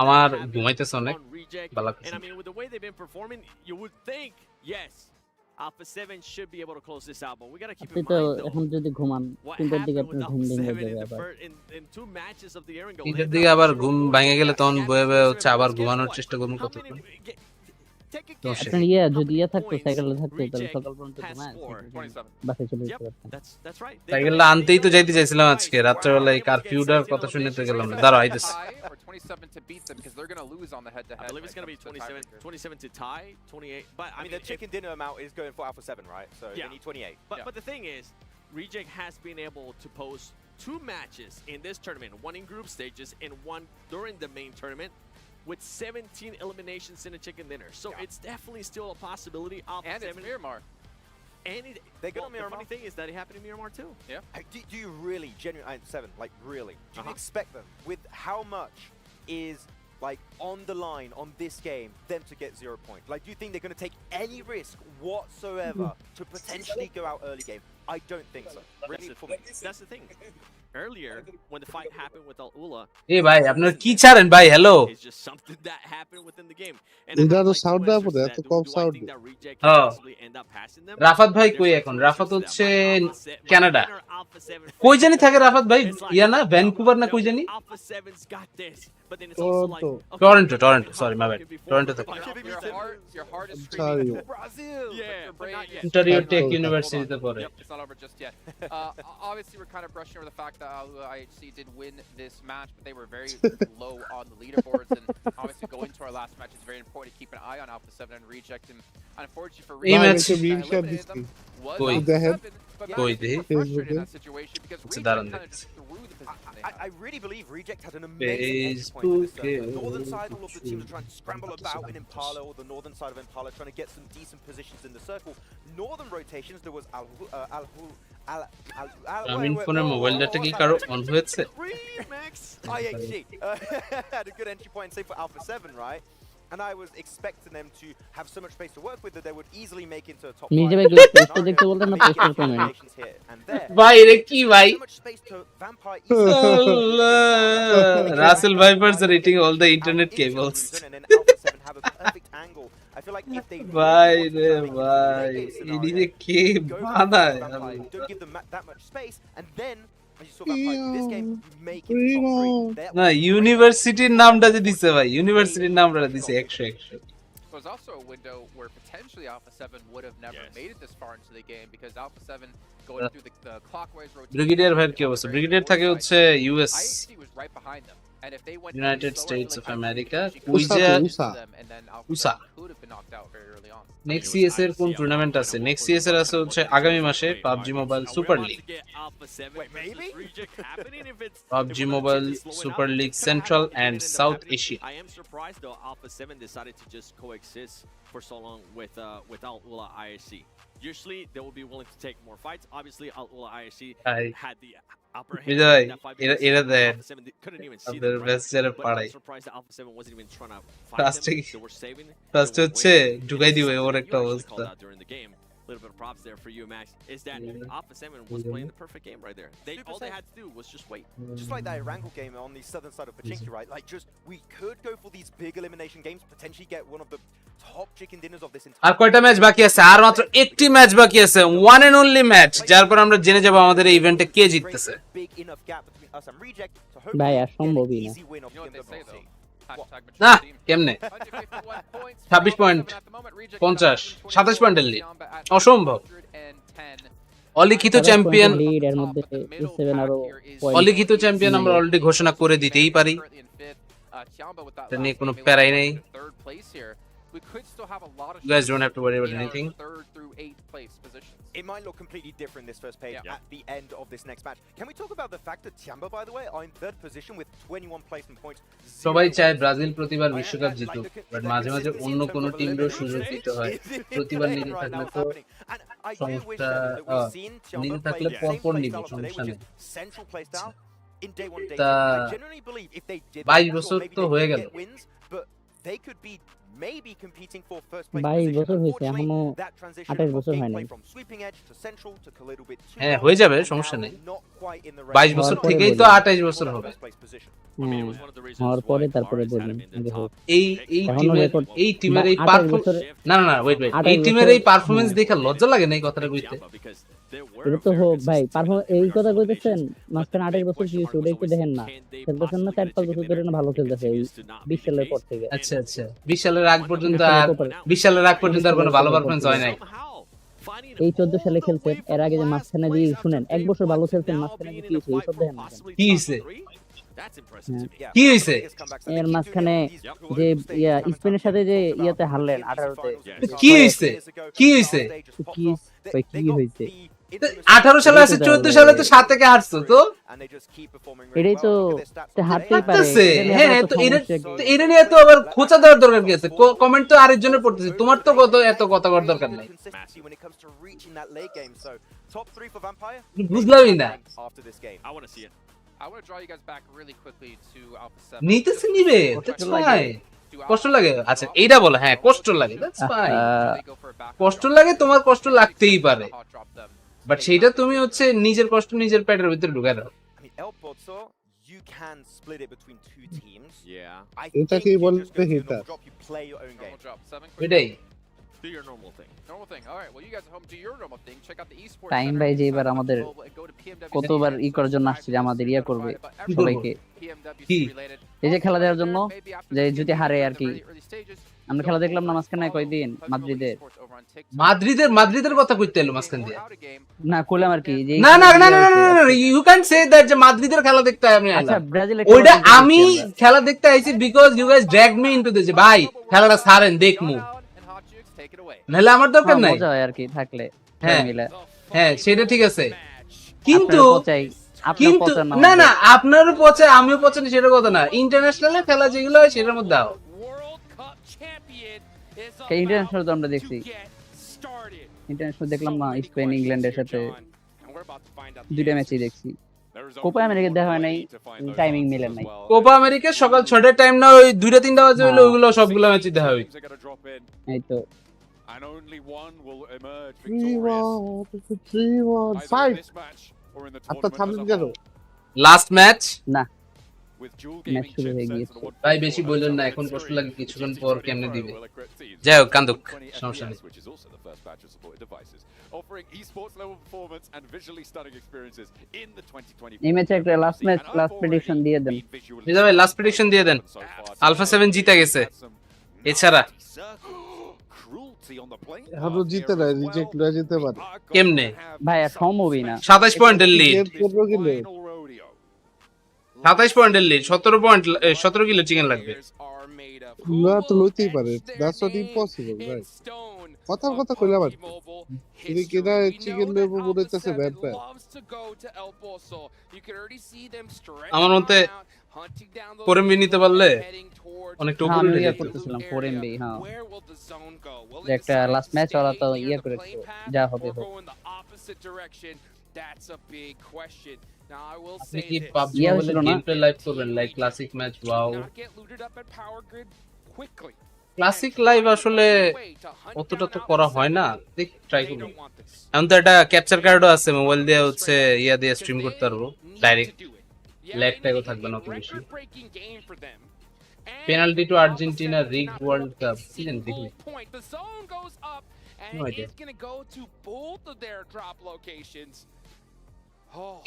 Speaker 1: আমার ঘুমাইতেছে অনেক ভালো লাগছে
Speaker 4: and I mean with the way they've been performing you would think yes Alpha 7 should be able to close this out but we got to keep in mind though
Speaker 11: এখন যদি ঘুমান তিনটার দিকে আপনার ঘুম ভেঙে যাবে আবার
Speaker 4: in two matches of the year and go
Speaker 1: তিনটার দিকে আবার ঘুম ভেঙে গেলে তখন বয়ে বয়ে হচ্ছে আবার ঘুমানোর চেষ্টা করুন কতক্ষণ
Speaker 11: আপনার যদি থাকতো সাইকেলে থাকতো তাহলে সকাল পর্যন্ত ঘুমায় বাসে চলে যেতে পারতেন
Speaker 1: সাইকেলটা আনতেই তো যাইতে চাইছিলাম আজকে রাত্রেবেলা এই কারফিউটার কথা শুনতে গেলাম না দাঁড়াও আইতেছে
Speaker 10: 27 to beat them because they're going to lose on the head to head.
Speaker 4: I believe it's going to be 27 to tie 28 but I mean
Speaker 21: the chicken dinner amount is going for Alpha 7 right so they need 28
Speaker 4: but the thing is Reject has been able to post two matches in this tournament one in group stages and one during the main tournament with 17 eliminations in a chicken dinner. So it's definitely still a possibility.
Speaker 10: And it's Miramar.
Speaker 4: And
Speaker 21: they got Miramar.
Speaker 4: The funny thing is that it happened in Miramar too.
Speaker 10: Yeah.
Speaker 21: Do you really, genuinely, 7, like really, do you expect them with how much is like on the line on this game, them to get 0 points? Like, do you think they're going to take any risk whatsoever to potentially go out early game? I don't think so. Really,
Speaker 4: that's the thing. Earlier, when the fight happened with Al-Ula,
Speaker 1: hey, bhai, আপনারা কি ছাড়েন ভাই hello.
Speaker 4: It's just something that happened within the game. And
Speaker 3: এটা তো sound না পড়ে এত কম sound
Speaker 1: Rafat ভাই কই এখন রাফাত হচ্ছে কানাডা কই জানি থাকে রাফাত ভাই ইয়া না ভ্যানকুভার না কই জানি Toronto sorry my bad Toronto থেকে
Speaker 10: your heart is
Speaker 3: Ontario.
Speaker 10: screaming Brazil. Yeah,
Speaker 1: Ontario Tech University তে পড়ে
Speaker 10: It's not over just yet. Obviously we're kind of brushing over the fact that IHC did win this match, but they were very low on the leaderboards. And obviously, going to our last match, it's very important to keep an eye on Alpha 7 and Reject. And unfortunately for Reject, eliminated them. Was Alpha 7, but very frustrated in that situation because Reject kind of just threw the position.
Speaker 21: I really believe Reject had an amazing entry point to this server. The northern side, all of the teams are trying to scramble about in Impala, or the northern side of Impala, trying to get some decent positions in the circle. Northern rotations, there was
Speaker 1: গ্রামীণ ফোনের mobile data কি কারো on হয়েছে
Speaker 21: IHG had a good entry point, say for Alpha 7, right? And I was expecting them to have so much space to work with that they would easily make into a top 5.
Speaker 11: নিজে ভাই post দেখতে বলতেন না post comment
Speaker 1: ভাই রে কি ভাই Russell vipers are eating all the internet cables ভাই রে ভাই এদিকে কে বানায়
Speaker 21: don't give them that much space and then as you saw that this game you make it top 3
Speaker 1: না ইউনিভার্সিটির নামটা যে দিছে ভাই ইউনিভার্সিটির নামটা দিছে 100
Speaker 10: It was also a window where potentially Alpha 7 would have never made it this far into the game because Alpha 7 going through the clockwise rotation.
Speaker 1: Brigadier ভাই কি অবস্থা ব্রিগেডিয়ার থাকে হচ্ছে US
Speaker 10: IHC was right behind them. And if they went
Speaker 1: United States of America
Speaker 10: USA could have been knocked out very early on.
Speaker 1: Next CS এর কোন tournament আছে next CS এর আছে হচ্ছে আগামী মাসে PUBG Mobile Super League PUBG Mobile Super League Central and South Asia
Speaker 4: I am surprised though Alpha 7 decided to just coexist for so long with Al-Ula IHC. Usually they will be willing to take more fights. Obviously Al-Ula IHC had the upper hand.
Speaker 1: Era the
Speaker 4: couldn't even see
Speaker 1: the best jara parai.
Speaker 4: Surprised that Alpha 7 wasn't even trying to fight them. They were saving.
Speaker 1: First হচ্ছে ঢুকাই দিবে ওর একটা অবস্থা
Speaker 4: little bit of props there for you, Max, is that Alpha 7 was playing the perfect game right there. All they had to do was just wait.
Speaker 21: Just like that Erangel game on the southern side of Pachinki, right? Like, just we could go for these big elimination games, potentially get one of the top chicken dinners of this entire.
Speaker 1: আর কয়টা match বাকি আছে? আর মাত্র একটি match বাকি আছে, one and only match, যার পর আমরা জেনে যাব আমাদের এই ইভেন্টে কে জিততেছে।
Speaker 11: ভাই আর সম্ভবই না।
Speaker 1: না কেমনে 26 পয়েন্ট 50 27 পয়েন্টের লিড, অসম্ভব। অলিখিত চ্যাম্পিয়ন, অলিখিত চ্যাম্পিয়ন আমরা অলরেডি ঘোষণা করে দিতেই পারি, এটা নিয়ে কোনো প্যারাই নেই। You guys don't have to worry about anything.
Speaker 21: It might look completely different this first page at the end of this next match. Can we talk about the fact that Tiamba, by the way, are in third position with 21 placement points?
Speaker 1: সবাই চায় Brazil প্রতিবার বিশ্বকাপ জিতুক, but মাঝে মাঝে অন্য কোন টিমেরও সুযোগ দিতে হয়। প্রতিবার নিতে থাকলে তো সমস্যা, নিতে থাকলে পরপর নিবে, সমস্যা নেই। তা 22 বছর তো হয়ে গেল।
Speaker 21: They could be maybe competing for first place
Speaker 11: 22 বছর হইছে, এখনো 28 বছর হয় নাই।
Speaker 1: হ্যাঁ হয়ে যাবে, সমস্যা নেই। 22 বছর থেকেই তো 28 বছর হবে।
Speaker 11: হওয়ার পরে তারপরে বলবেন
Speaker 1: এই টিমের এই পারফরম্যান্স, না না না ওয়েট ওয়েট, এই টিমের এই পারফরম্যান্স দেখে লজ্জা লাগে না এই কথাটা কইতে?
Speaker 11: এটা তো হোক ভাই, এই কথা কইতেছেন, মাঝখানে 28 বছর কি হইছে ওটা একটু দেখেন না। খেলতেছেন না 4-5 বছর ধরে, না ভালো খেলতেছে এই 20 সালের পর থেকে।
Speaker 1: আচ্ছা আচ্ছা, 20 সালের আগ পর্যন্ত আর 20 সালের আগ পর্যন্ত আর কোনো ভালো পারফরম্যান্স হয় নাই।
Speaker 11: এই 14 সালে খেলছেন, এর আগে যে মাঝখানে দিয়ে শুনেন 1 বছর ভালো খেলছেন, মাঝখানে কি হইছে এই সব দেখেন না।
Speaker 1: কি হইছে? কি হইছে?
Speaker 11: এর মাঝখানে যে স্পেনের সাথে যে ইয়াতে হারলেন 18 তে,
Speaker 1: কি হইছে? কি হইছে?
Speaker 11: কি হইছে?
Speaker 1: 18 সালে আছে, 14 সালে তো 7 থেকে হারছো, তো
Speaker 11: এটাই তো হারতেই পারে।
Speaker 1: হ্যাঁ তো এটা নিয়ে তো আবার খোঁচা দেওয়ার দরকার কি আছে? কমেন্ট তো আরেকজনের পড়তেছে, তোমার তো এত কথা করার দরকার নাই। বুঝলামই না। নিতেছে, নিবে, দ্যাটস ফাইন। কষ্ট লাগে, আচ্ছা এইটা বলো, হ্যাঁ কষ্ট লাগে, দ্যাটস ফাইন। কষ্ট লাগে, তোমার কষ্ট লাগতেই পারে, বাট সেইটা তুমি হচ্ছে নিজের কষ্ট নিজের পেটের ভিতরে ঢুকায় দাও।
Speaker 3: এটা কি বলতে হিটার?
Speaker 1: এটাই
Speaker 11: টাইম ভাই যে এবার আমাদের কতবার করার জন্য আসছে, আমাদের করবে সবাইকে, এই যে খেলা দেওয়ার জন্য, যে যদি হারে আর কি। আমরা খেলা দেখলাম না মাঝখানে কয়দিন,
Speaker 1: মাদ্রিদের কথা কইতে এলো মাঝখান দিয়ে,
Speaker 11: না কইলাম আর কি যে
Speaker 1: না না না না ইউ ক্যান সে দ্যাট যে মাদ্রিদের খেলা দেখতে আমি
Speaker 11: আচ্ছা ব্রাজিলের
Speaker 1: ওইটা আমি খেলা দেখতে আইছি because you guys dragged me into this, ভাই খেলাটা ছাড়েন দেখমু, নাহলে আমার দরকার নাই।
Speaker 11: মজা হয় আর কি থাকলে,
Speaker 1: হ্যাঁ হ্যাঁ সেটা ঠিক আছে, কিন্তু না না আপনারও পচে আমিও পচে সেটা কথা না। ইন্টারন্যাশনালে খেলা যেগুলো হয় সেটার মধ্যে দাও।
Speaker 11: ইন্টারন্যাশনাল তো আমরা দেখছি, ইন্টারন্যাশনাল দেখলাম না স্পেন ইংল্যান্ডের সাথে, দুইটা ম্যাচই দেখছি। কোপা আমেরিকা দেখা হয় নাই, টাইমিং মিলে নাই।
Speaker 1: কোপা আমেরিকা সকাল 6টার টাইম না, ওই 2-3টা বাজে হইলো, ওগুলো সবগুলো ম্যাচই দেখা হয়।
Speaker 11: এই তো
Speaker 3: And only one will emerge victorious. 3-1-5. After থামলেন কেন?
Speaker 1: লাস্ট ম্যাচ
Speaker 11: না, ম্যাচ শুরু হয়ে গিয়েছে
Speaker 1: ভাই, বেশি বললেন না, এখন কষ্ট লাগে, কিছুক্ষণ পর কেমনে দিবে। যাই হোক কান্দুক, সমস্যা নেই।
Speaker 7: Offering esports level performance and visually stunning experiences in the 2020.
Speaker 11: এই ম্যাচে একটা লাস্ট প্রেডিকশন দিয়ে দেন।
Speaker 1: বুঝা ভাই, লাস্ট প্রেডিকশন দিয়ে দেন। আলফা 7 জিতে গেছে, এছাড়া
Speaker 3: এখনো জিতে না, রিজেক্ট না যেতে পারে
Speaker 1: কেমনে
Speaker 11: ভাই? সম্ভবই না।
Speaker 1: 27 পয়েন্টের লিড, 27 পয়েন্টের লিড, 17 কিলো চিকেন লাগবে।
Speaker 3: না তো লইতেই পারে, দ্যাটস নট ইম্পসিবল ভাই। কথা কইলাম আর তিনি কেনা চিকেন লেবু বলেছে ব্যাড ব্যাড।
Speaker 1: আমার মতে পরেমবি নিতে পারলে অনেকটা উপরে
Speaker 11: উঠে করতেছিলাম 4MB। হ্যাঁ একটা লাস্ট ম্যাচ ওরা তো করেছে, যা হবে হোক।
Speaker 1: আপনি কি PUBG মোবাইলে গেমপ্লে লাইভ করবেন, like classic match? Wow, classic live আসলে অতটা তো করা হয় না, দেখ ট্রাই করব। এখন তো একটা ক্যাপচার কার্ডও আছে, মোবাইল দিয়ে হচ্ছে ইয়া দিয়ে স্ট্রিম করতে পারবো ডাইরেক্ট, ল্যাগ ট্যাগও থাকবে না অত বেশি। Penalty to Argentina rig World Cup কি জানি দেখি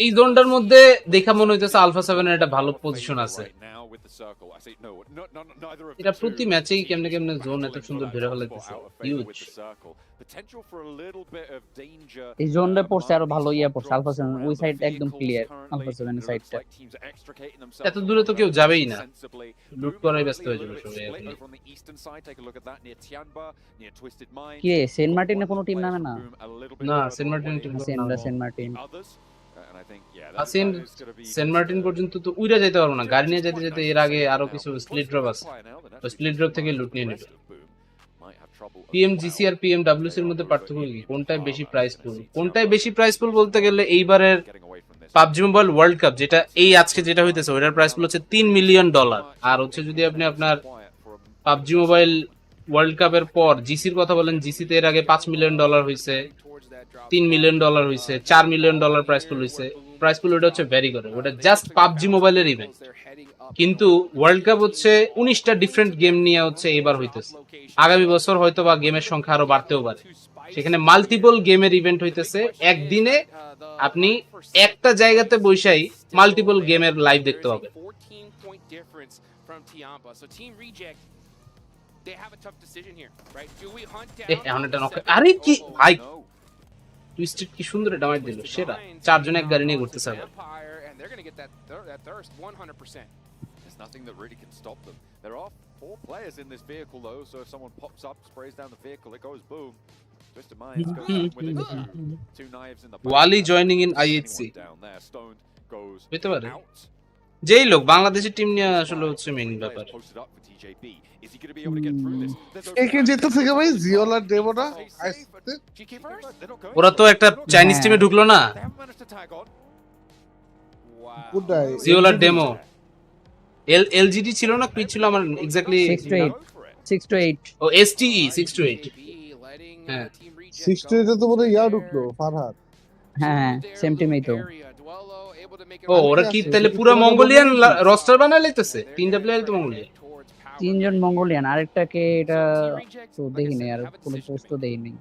Speaker 1: এই জোনটার মধ্যে দেখা মনে হইতেছে আলফা 7 এর একটা ভালো পজিশন আছে। এটা প্রতি ম্যাচেই কেমনে কেমনে জোন এত সুন্দর ধরে ফেলাইতেছে, হিউজ।
Speaker 11: এই জোনটা পড়ছে আরো ভালো ইয়া পড়ছে আলফা 7 ওই সাইড একদম ক্লিয়ার, আলফা 7 এর সাইডটা।
Speaker 1: এত দূরে তো কেউ যাবেই না, লুট করাই ব্যস্ত হয়ে যাবে সবাই।
Speaker 11: কি সেন্ট মার্টিনে কোনো টিম নামে না?
Speaker 1: না সেন্ট মার্টিন টিম না,
Speaker 11: সেন্ট মার্টিন
Speaker 1: সেন্ট মার্টিন পর্যন্ত তো উইরা যাইতে পারবো না, গাড়ি নিয়ে যেতে যেতে এর আগে আরো কিছু স্প্লিট ড্রপ আছে, তো স্প্লিট ড্রপ থেকে লুট নিয়ে নেবে। পিএমজিসি আর পিএমডব্লিউসি এর মধ্যে পার্থক্য কি? কোনটায় বেশি প্রাইসফুল? কোনটায় বেশি প্রাইসফুল বলতে গেলে এইবারের পাবজি মোবাইল ওয়ার্ল্ড কাপ যেটা এই আজকে যেটা হইতেছে ওটার প্রাইসফুল হচ্ছে $3 মিলিয়ন। আর হচ্ছে যদি আপনি আপনার পাবজি মোবাইল ওয়ার্ল্ড কাপের পর জিসির কথা বলেন, জিসিতে এর আগে $5 মিলিয়ন হইছে, $3 মিলিয়ন হইছে, $4 মিলিয়ন প্রাইসফুল হইছে। প্রাইসফুল ওটা হচ্ছে ভ্যারি করে, ওটা জাস্ট পাবজি মোবাইলের ইভেন্ট। কিন্তু ওয়ার্ল্ড কাপ হচ্ছে 19টা ডিফারেন্ট গেম নিয়ে হচ্ছে এবার হইতেছে। আগামী বছর হয়তো বা গেমের সংখ্যা আরো বাড়তেও পারে। সেখানে মাল্টিপল গেমের ইভেন্ট হইতেছে, একদিনে আপনি একটা জায়গাতে বসেই মাল্টিপল গেমের লাইভ দেখতে পাবেন। আরে কি ভাই টুইস্টেড কি সুন্দর ড্যামেজ দিল, সেরা। চারজন এক গাড়ি নিয়ে ঘুরতেছে।
Speaker 12: There's nothing that really can stop them. There are 4 players in this vehicle though, so if someone pops up, sprays down the vehicle, it goes boom. Twisted Minds goes down with it. 2 knives in the back.
Speaker 1: Wally joining in IHC. হইতে পারে যেই লোক বাংলাদেশের team নিয়ে আসলে হচ্ছে main ব্যাপার।
Speaker 3: একে যেতে থেকে ভাই জিওলার ডেমোটা আসছে,
Speaker 1: ওরা তো একটা চাইনিজ টিমে ঢুকলো না, জিওলার ডেমো এলজিডি ছিল না, কি ছিল আমার এক্স্যাক্টলি
Speaker 11: 6 to 8
Speaker 1: ও এসটিই 6 to 8। হ্যাঁ
Speaker 3: 6 to 8 তো বলে ইয়া ঢুকলো ফারহাদ।
Speaker 11: হ্যাঁ সেম টিমই তো।
Speaker 1: ও ওরা কি তাহলে পুরো মঙ্গোলিয়ান রোস্টার বানায় লাইতেছে? 3টা প্লেয়ার তো মঙ্গোলিয়ান,
Speaker 11: 3 জন মঙ্গোলিয়ান, আরেকটাকে এটা তো দেখি নাই, আর কোনো পোস্ট তো দেই নাই।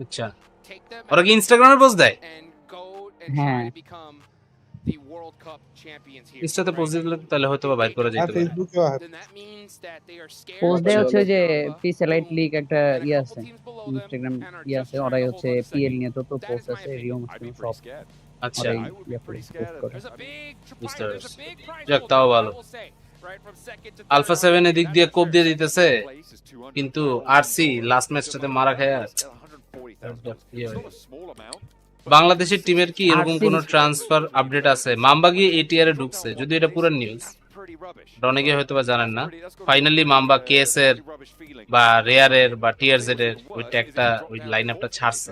Speaker 1: আচ্ছা ওরা কি ইনস্টাগ্রামে পোস্ট দেয়?
Speaker 11: হ্যাঁ
Speaker 1: ইনস্টাতে পোস্ট দিলে তাহলে হয়তো বাইর করা যেতে পারে।
Speaker 11: পোস্ট দেয় হচ্ছে যে পি স্যাটেলাইট লিগ একটা ইয়া আছে, ইনস্টাগ্রাম ইয়া আছে, ওরাই হচ্ছে পিএল নিয়ে তো পোস্ট আছে, রিও সব।
Speaker 1: আচ্ছা বুঝতে পারছি, যাক তাও ভালো। আলফা 7 এর দিক দিয়ে কোপ দিয়ে দিতেছে, কিন্তু আরসি লাস্ট ম্যাচটাতে মারা খায়। বাংলাদেশের টিমের কি এরকম কোন ট্রান্সফার আপডেট আছে? মাম্বা গিয়ে এটিআর এ ঢুকছে, যদি এটা পুরো নিউজ, ডনেগে হয়তো বা জানেন না। ফাইনালি মাম্বা কেএস এর বা রেয়ার এর বা টিআরজেড এর ওই ট্যাগটা ওই লাইনআপটা ছাড়ছে।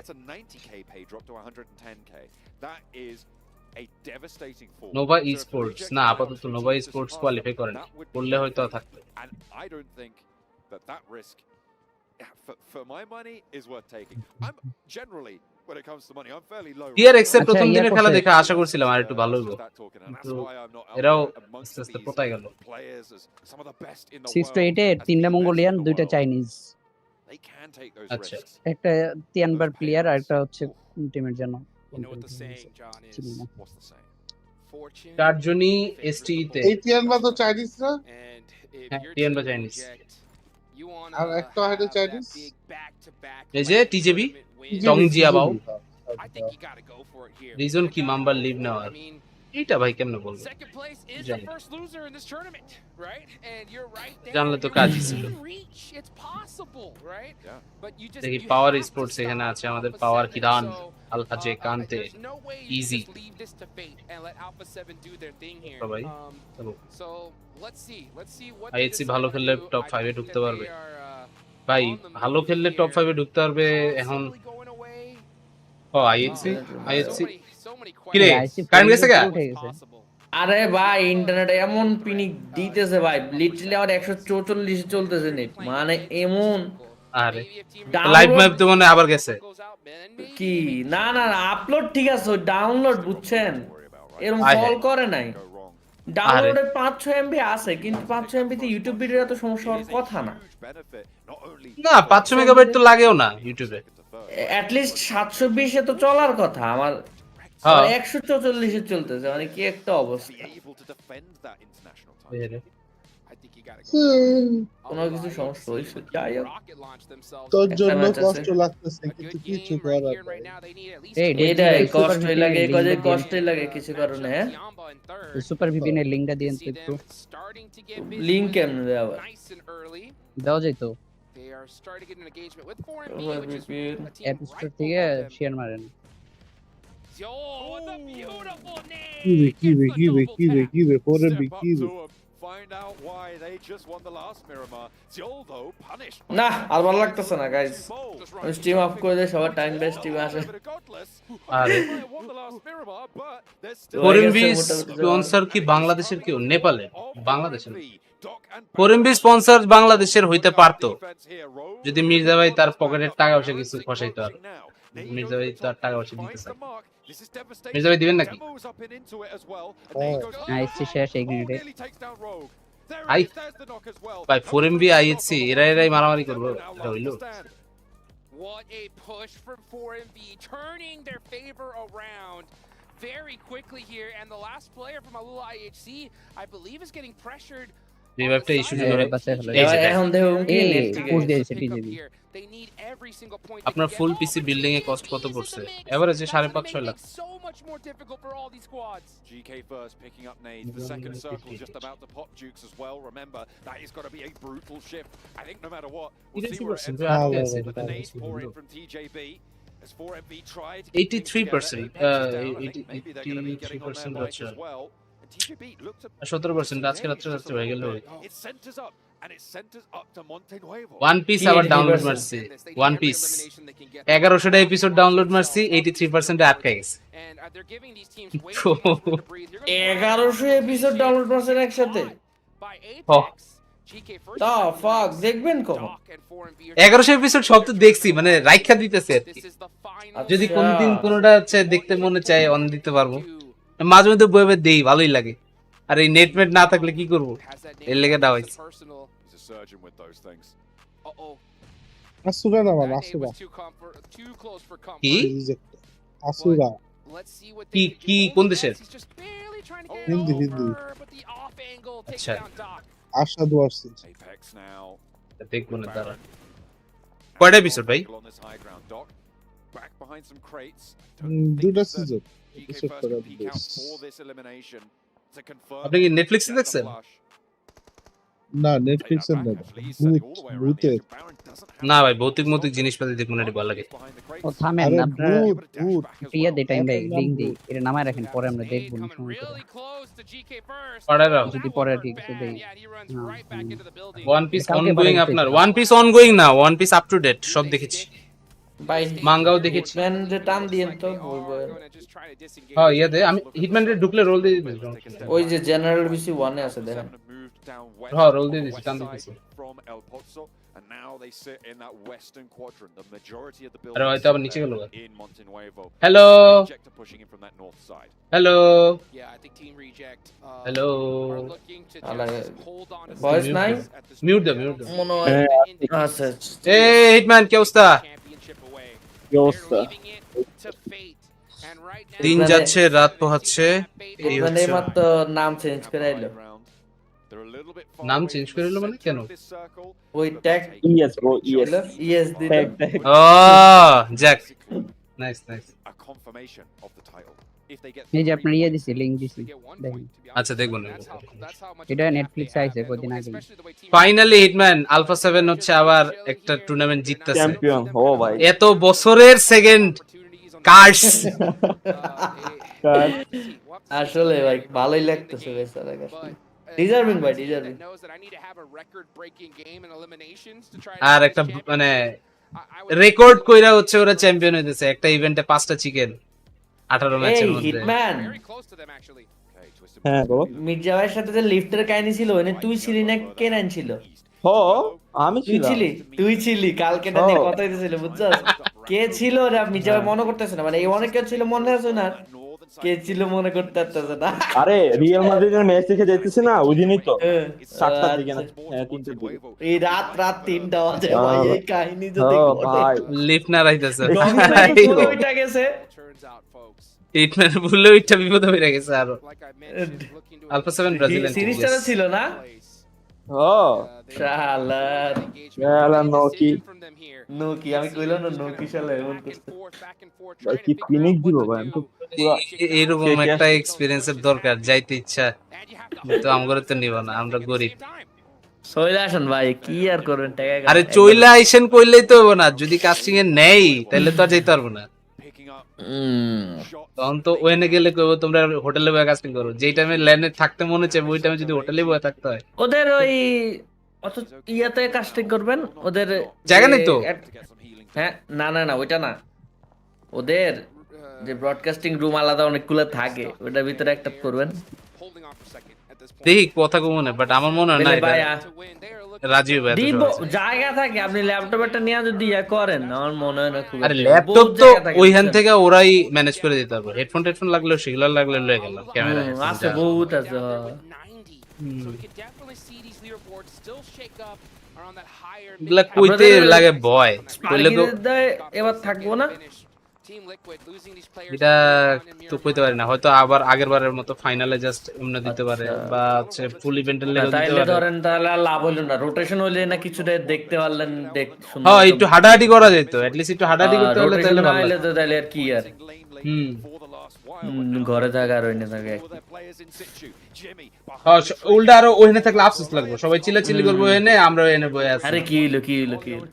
Speaker 1: নোভা স্পোর্টস না, আপাতত নোভা স্পোর্টস কোয়ালিফাই করে না, করলে হয়তো থাকতো।
Speaker 12: For my money is worth taking. I'm generally when it comes to money I'm fairly low.
Speaker 1: TRX এর প্রথম দিনের খেলা দেখে আশা করছিলাম আর একটু ভালো হইব, কিন্তু এরাও আস্তে আস্তে পতাই গেল।
Speaker 11: 6 to 8 এ 3টা মঙ্গোলিয়ান, 2টা চাইনিজ।
Speaker 1: আচ্ছা
Speaker 11: একটা তিয়ানবার প্লেয়ার আর একটা হচ্ছে টিমের জন্য।
Speaker 1: চারজনই এসটিই তে।
Speaker 3: এই তিয়ানবা তো চাইনিজ না?
Speaker 1: হ্যাঁ তিয়ানবা চাইনিজ।
Speaker 3: আর একটা হেডে চাইনিজ,
Speaker 1: এই যে টিজেবি টংজি আবাও। রিজন কি মাম্বার লিভ নেওয়ার? এইটা ভাই কেমনে বলবো, জানলে তো কাজই ছিল। দেখি পাওয়ার স্পোর্টস এখানে আছে, আমাদের পাওয়ার কিরান আলহাজে কান্তে ইজি সবাই। আইএসসি ভালো খেললে টপ 5 এ ঢুকতে পারবে ভাই, ভালো খেললে টপ 5 এ ঢুকতে পারবে এখন। ও আইএসসি কি রে কারেন্ট গেছে গা?
Speaker 13: আরে ভাই ইন্টারনেট এমন পিনিক দিতেছে ভাই, লিটারালি আমার 144 চলতেছে নেট, মানে এমন।
Speaker 1: আরে লাইভ ম্যাপ তো মনে আবার গেছে
Speaker 13: কি না না আপলোড ঠিক আছে, ডাউনলোড বুঝছেন এরকম কল করে নাই। ডাউনলোডে 500 MB আছে, কিন্তু 500 MB তে ইউটিউব ভিডিও এত সমস্যা হওয়ার কথা না।
Speaker 1: না 500 মেগাবাইট তো লাগেও না ইউটিউবে,
Speaker 13: অ্যাট লিস্ট 720 এ তো চলার কথা আমার। 144 এ চলতেছে, মানে কি একটা অবস্থা। কোনো কিছু সমস্যা হইছে, যাই হোক
Speaker 3: তোর জন্য কষ্ট লাগতেছে, কিন্তু কিছু করার নাই।
Speaker 13: এইটাই কষ্ট লাগে, কজে কষ্ট লাগে কিছু কারণে। হ্যাঁ
Speaker 11: সুপার ভিপিএন এর লিংকটা দিয়েন তো একটু।
Speaker 13: লিংক কেমনে দেব?
Speaker 11: দাও যাই তো অ্যাপ স্টোর থেকে শেয়ার মারেন।
Speaker 3: কি বে পরে বিকি
Speaker 7: Find out why they just won the last Miramar. Zol though punished.
Speaker 13: না আর ভালো লাগতেছে না গাইস, স্ট্রিম অফ করে দে, সবার টাইম বেস্ট টিম আসে।
Speaker 1: আরে ফরেনবি স্পন্সর কি বাংলাদেশের কেউ? নেপালে বাংলাদেশের ফরেনবি স্পন্সর বাংলাদেশের হইতে পারতো যদি মির্জা ভাই তার পকেটের টাকা পয়সা কিছু খসাইতো। আর মির্জা ভাই তার টাকা পয়সা দিতে চায়, মির্জা ভাই দিবেন নাকি?
Speaker 11: আইসি শেষ এই গ্রেডে
Speaker 1: আই ভাই 4MB আইএসসি এরাই মারামারি করবে, এটা হইলো।
Speaker 8: What a push from 4MB, turning their favor around very quickly here, and the last player from Alula IHC, I believe, is getting pressured.
Speaker 1: রিভাইভটা ইস্যু করে
Speaker 11: বাসে হলো
Speaker 13: এখন দেখুন কি নেট
Speaker 11: পুশ দিয়েছে টিজেবি।
Speaker 8: They need every single point.
Speaker 1: আপনার ফুল পিসি building এ কষ্ট কত পড়ছে? এভারেজে 5.5 lakh.
Speaker 8: So much more difficult for all these squads.
Speaker 7: GK first picking up nades. The second circle just about to pop Jukes as well. Remember, that is going to be a brutal shift. I think no matter what, we'll see where it ends up. But the nades pour in from TJB. As 4MB tried
Speaker 1: 83%, 83% হচ্ছে 17% আজকে রাত্রে হয়ে গেল। One piece আবার download মারছি, one piece 1100টা episode download মারছি, 83% এ আটকে গেছে।
Speaker 13: 1100 এপিসোড ডাউনলোড মারছেন একসাথে? তা ফাক দেখবেন কখন?
Speaker 1: 1100 এপিসোড সব তো দেখছি, মানে রাইখা দিতেছে আর কি। যদি কোনদিন কোনটা হচ্ছে দেখতে মনে চায় অন দিতে পারবো, মাঝে মধ্যে বইবে দেই, ভালোই লাগে। আর এই নেটমেট না থাকলে কি করব, এর লেগে দাও হইছে।
Speaker 3: আসুরা না বাবা, আসুরা
Speaker 1: কি
Speaker 3: আসুরা
Speaker 1: কি কি কোন দেশের?
Speaker 3: হিন্দি
Speaker 1: আচ্ছা
Speaker 3: আশাদু আসছে,
Speaker 1: দেখবো না দাঁড়া। কয়টা এপিসোড ভাই?
Speaker 3: দুটো সিজন এপিসোড করা
Speaker 1: আপনি কি নেটফ্লিক্সে দেখছেন?
Speaker 3: না নেটফ্লিক্সে না, ভূতের
Speaker 1: না ভাই, ভৌতিক মৌতিক জিনিসপাতি দেখুন, এটা ভালো লাগে।
Speaker 11: ও থামেন আপনারা, প্রিয়া দে টাইম ভাই লিংক দেই, এটা নামায় রাখেন, পরে আমরা দেখব না সময় করে।
Speaker 1: পড়া রাও
Speaker 11: যদি পরে আর কি কিছু দেই।
Speaker 1: ওয়ান পিস অনগোইং, আপনার ওয়ান পিস অনগোইং না, One Piece up to date সব দেখেছি
Speaker 13: ভাই,
Speaker 1: মাঙ্গাও দেখেছি।
Speaker 13: ম্যান যে টান দিয়েন তো বলবো।
Speaker 1: হ্যাঁ ইয়া দে, আমি হিটম্যান রে ঢুকলে রোল দিয়ে দিবি।
Speaker 13: ওই যে জেনারেল বিসি 1 এ আছে দেখেন।
Speaker 1: হ্যাঁ রোল দিয়ে দিছি, টান দিছি।
Speaker 7: And now they sit in that western quadrant. The majority of the
Speaker 1: আরে হয়তো আবার নিচে গেল।
Speaker 7: in Montenuevo.
Speaker 1: Hello
Speaker 7: Reject pushing in from that north side.
Speaker 1: Hello
Speaker 8: Yeah, I think team reject.
Speaker 1: Hello
Speaker 13: voice নাই,
Speaker 1: মিউট দে
Speaker 13: মনে হয় আছে।
Speaker 1: এই হিটম্যান কি অবস্থা?
Speaker 20: কি অবস্থা?
Speaker 1: দিন যাচ্ছে রাত পোহাচ্ছে, এই
Speaker 13: মানে
Speaker 1: হচ্ছে
Speaker 13: মাত্র নাম চেঞ্জ করে আইলো।
Speaker 1: নাম চেঞ্জ করে এলো মানে কেন?
Speaker 13: ওই ট্যাগ
Speaker 20: ইয়েস ব্রো,
Speaker 13: ইয়েস দিল।
Speaker 1: Oh Jack, nice nice.
Speaker 7: A confirmation of the title. If they get
Speaker 11: এই যে আপনার ইয়ে দিছি, লিংক দিছি দেখেন।
Speaker 1: আচ্ছা দেখব না,
Speaker 11: এটা নেটফ্লিক্সে আইছে কদিন আগে।
Speaker 1: ফাইনালি হিটম্যান আলফা 7 হচ্ছে আবার একটা টুর্নামেন্ট জিততেছে,
Speaker 20: চ্যাম্পিয়ন। ও ভাই
Speaker 1: এত বছরের সেকেন্ড কার্স।
Speaker 13: আসলে ভাই ভালোই লাগতেছে বেচারা কাছে। ডিজার্ভিং ভাই, ডিজার্ভিং।
Speaker 1: আর একটা মানে রেকর্ড কইরা হচ্ছে ওরা চ্যাম্পিয়ন হইতেছে একটা ইভেন্টে 5টা চিকেন 18 ম্যাচের মধ্যে।
Speaker 13: হিটম্যান
Speaker 17: হ্যাঁ বলো।
Speaker 13: মির্জা ভাইয়ের সাথে যে লিফটের কাহিনী ছিল ওনে তুই ছিলি না কে নান ছিল?
Speaker 17: আমি
Speaker 13: তুই
Speaker 17: ছিলাম।
Speaker 13: তুই ছিলি কালকেটা নিয়ে কথা হইতেছিল বুঝছস? কে ছিল রে মির্জা ভাই মনে করতেছ না, মানে এই অনেক কেউ ছিল মনে আছে না, কে ছিল মনে করতে পারতেছে না।
Speaker 17: আরে রিয়াল মাদ্রিদের ম্যাচ দেখে যাইতেছে না ওই দিনই তো 7টার দিকে না 3টার দিকে
Speaker 13: এই রাত 3টা বাজে ভাই, এই কাহিনী যদি
Speaker 17: ভাই
Speaker 1: লিফট না রাইতেছে
Speaker 13: ওইটা গেছে
Speaker 1: ট্রিটমেন্ট ভুলে ওইটা বিপদে হয়ে গেছে আরো। আলফা 7 ব্রাজিলিয়ান
Speaker 13: সিরিজটা ছিল না? শালার নোকি আমি কইলাম না নোকি শালা এমন করতে
Speaker 17: ভাই কি ফিনিক্স দিব ভাই, আমি তো পুরো
Speaker 1: এরকম একটা এক্সপেরিয়েন্সের দরকার, যাইতে ইচ্ছা তো আমগরে তো নিব না, আমরা গরিব।
Speaker 13: চইলা আসেন ভাই, কি আর করবেন টাকা।
Speaker 1: আরে চইলা আইছেন কইলেই তো হবে না, যদি কাস্টিং এ নেই তাহলে তো আর যাইতে পারবো না। তখন তো ওখানে গেলে কইবো তোমরা হোটেলে বসে কাস্টিং করো, যেই টাইমে ল্যান্ডে থাকতে মনে চায় ওই টাইমে যদি হোটেলে বসে থাকতে হয়।
Speaker 13: ওদের ওই অত ইয়াতে কাস্টিং করবেন, ওদের
Speaker 1: জায়গা নেই তো।
Speaker 13: হ্যাঁ না না না ওইটা না, ওদের যে ব্রডকাস্টিং রুম আলাদা অনেকগুলো থাকে, ওটার ভিতরে একটা করবেন।
Speaker 1: দেখি কথা কম মনে, বাট আমার মনে হয় না এটা রাজি হবে।
Speaker 13: দিব জায়গা থাকে, আপনি ল্যাপটপটা নিয়ে যদি ইয়া করেন আমার মনে হয় না খুব।
Speaker 1: আরে ল্যাপটপ তো ওইখান থেকে ওরাই ম্যানেজ করে দিতে হবে, হেডফোন লাগলেও সেগুলো লাগলে লয়ে গেল ক্যামেরা
Speaker 13: আছে বহুত আছে।
Speaker 1: এগুলা কইতে লাগে ভয়, কইলে তো
Speaker 13: এবার থাকবো না,
Speaker 1: এটা তো কইতে পারি না, হয়তো আবার আগের বারের মতো ফাইনালে জাস্ট এমনি দিতে পারে বা হচ্ছে ফুল ইভেন্টের লেভেল দিতে পারে।
Speaker 13: ধরেন তাহলে লাভ হলো না, রোটেশন হইলে না কিছুটা দেখতে পারলেন, সুন্দর।
Speaker 1: হ্যাঁ একটু হাঁটাহাঁটি করা যেত, এট লিস্ট একটু হাঁটাহাঁটি করতে হলে তাহলে ভালো
Speaker 13: হইলে তো তাহলে আর কি আর ঘরে থাকা আর ওইনে থাকে।
Speaker 1: হ্যাঁ উল্টা আরো ওইনে থাকলে আফসোস লাগবে, সবাই চিল্লাচিল্লি করবো এনে, আমরা এনে বয়ে আছি।
Speaker 13: আরে কি হইলো কি হইলো কি হইলো।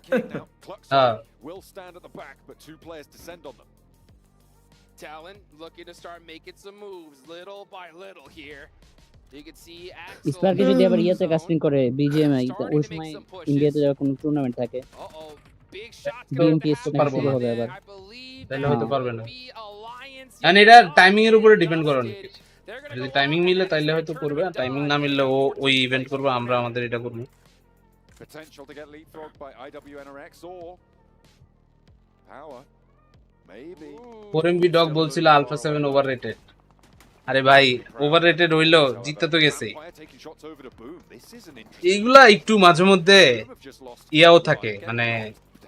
Speaker 1: হ্যাঁ
Speaker 5: will stand at the back, but 2 players descend on them.
Speaker 8: Talon looking to start making some moves little by little here. You can see
Speaker 11: স্পার্কে যদি আবার ইয়াতে কাস্টিং করে বিজিএমআই, ওই সময় ইন্ডিয়াতে যখন কোনো টুর্নামেন্ট থাকে বিএমপিএস তো পারবো হবে আবার,
Speaker 1: তাহলে হয়তো পারবে না। আর এটা টাইমিং এর উপরে ডিপেন্ড করে, যদি টাইমিং মিলে তাহলে হয়তো করবে, টাইমিং না মিললে ও ওই ইভেন্ট করবে, আমরা আমাদের এটা করব।
Speaker 5: Potential to get leapfrogged by IWNRX or power maybe.
Speaker 1: ফোরএমবি ডগ বলছিল আলফা 7 ওভাররেটেড। আরে ভাই ওভাররেটেড হইলো, জিততে তো গেছে। এইগুলা একটু মাঝে মধ্যে ইয়াও থাকে, মানে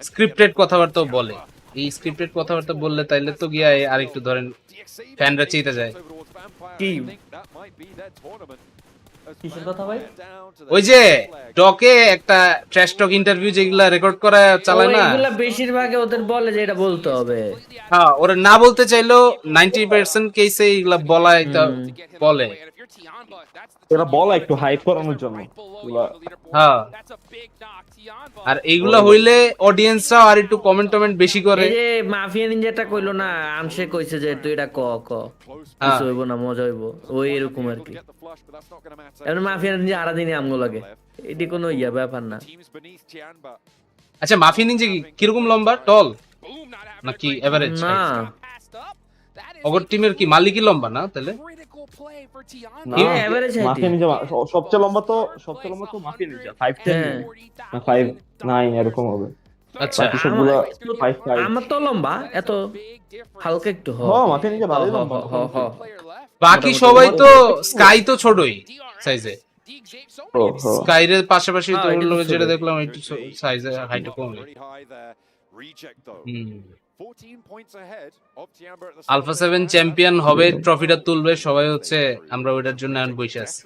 Speaker 1: স্ক্রিপ্টেড কথাবার্তা বলে, এই স্ক্রিপ্টেড কথাবার্তা বললে তাইলে তো গিয়া আর একটু ধরেন ফ্যানরা চেইতে যায়।
Speaker 13: কি কিসের কথা ভাই?
Speaker 1: ওই যে টকে একটা ট্র্যাশ টক ইন্টারভিউ যেগুলা রেকর্ড করা চালায় না,
Speaker 13: ওইগুলা বেশিরভাগ ওদের বলে যে এটা বলতে হবে।
Speaker 1: হ্যাঁ ওরা না বলতে চাইলেও 90% কেসে এগুলা বলা এটা বলে,
Speaker 17: এরা বলা একটু হাইপ করানোর জন্য।
Speaker 1: হ্যাঁ আর এইগুলা হইলে অডিয়েন্সরা আর একটু কমেন্ট বেশি করে।
Speaker 13: এই যে মাফিয়া নিনজাটা কইলো না, আমসে কইছে যে তুই এটা ক কিছু হইব না, মজা হইব, ওই এরকম আর কি। এমন মাফিয়া নিনজা আরা দিনে আমগো লাগে, এটি কোনো ইয়া ব্যাপার না।
Speaker 1: আচ্ছা মাফিয়া নিনজা কিরকম লম্বা, টল নাকি এভারেজ?
Speaker 13: না
Speaker 1: ওগর টিমের কি মালিকই লম্বা না তাহলে?
Speaker 17: মাফিয়া নিনজা সবচেয়ে লম্বা তো মাফিয়া নিনজা 5'10 না 5'9 এরকম হবে।
Speaker 1: আচ্ছা
Speaker 13: আমার তো লম্বা এত হালকা একটু।
Speaker 17: হ্যাঁ মাফিয়া নিনজা ভালোই লম্বা।
Speaker 1: বাকি সবাই তো স্কাই তো ছোটই সাইজে, স্কাইরের পাশাপাশি তো ওর লোক যেটা দেখলাম একটু সাইজে হাইটও কম। আলফা 7 চ্যাম্পিয়ন হবে, ট্রফিটা তুলবে সবাই, হচ্ছে আমরা ওইটার জন্য এখন বসে আছি।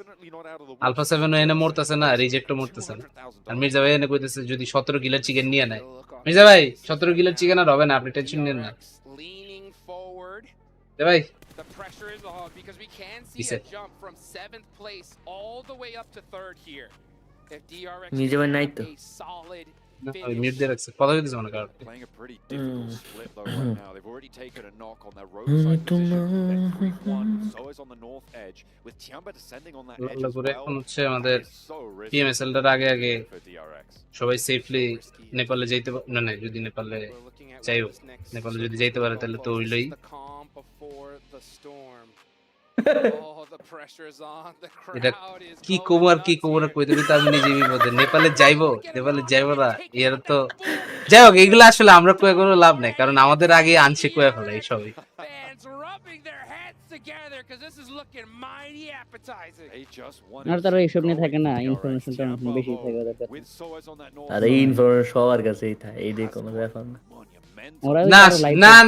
Speaker 1: আলফা 7 এনে মরতেছে না, রিজেক্টও মরতেছে না। আর মির্জা ভাই এনে কইতেছে যদি 17 কিলোর চিকেন নিয়ে নেয়। মির্জা ভাই 17 কিলোর চিকেন আর হবে না, আপনি টেনশন নেন না ভাই।
Speaker 8: The pressure is on because we can see a jump from 7th place all the way up to 3rd here. If DRX
Speaker 13: নিজে ভাই নাই তো
Speaker 8: solid
Speaker 1: মিড দিয়ে রাখছে, কথা কইতেছে মনে কর।
Speaker 5: Playing a pretty difficult split though right now. They've already taken a knock on their roadside position. Creek 1, so is on the north edge with Tiamba descending on that edge as well.
Speaker 1: এখন হচ্ছে আমাদের PMSL এর আগে আগে সবাই safely নেপালে যাইতে না, না যদি নেপালে যাইও, নেপালে যদি যাইতে পারে তাহলে তো হইলই।
Speaker 8: before the storm.
Speaker 1: এটা কি কুমার কি কুমার কইতে কইতে আমি নিজে বিপদে। নেপালে যাইবো না এর তো যাই হোক, এগুলো আসলে আমরা কয়ে কোনো লাভ নাই, কারণ আমাদের আগে আনছে কয়ে ফেলা এই সবই।
Speaker 11: আর তারা এইসব নিয়ে থাকে না, ইনফরমেশনটা বেশি থাকে ওদের।
Speaker 20: আর এই ইনফরমেশন সবার কাছেই থাকে, এই দিয়ে কোনো ব্যাপার না।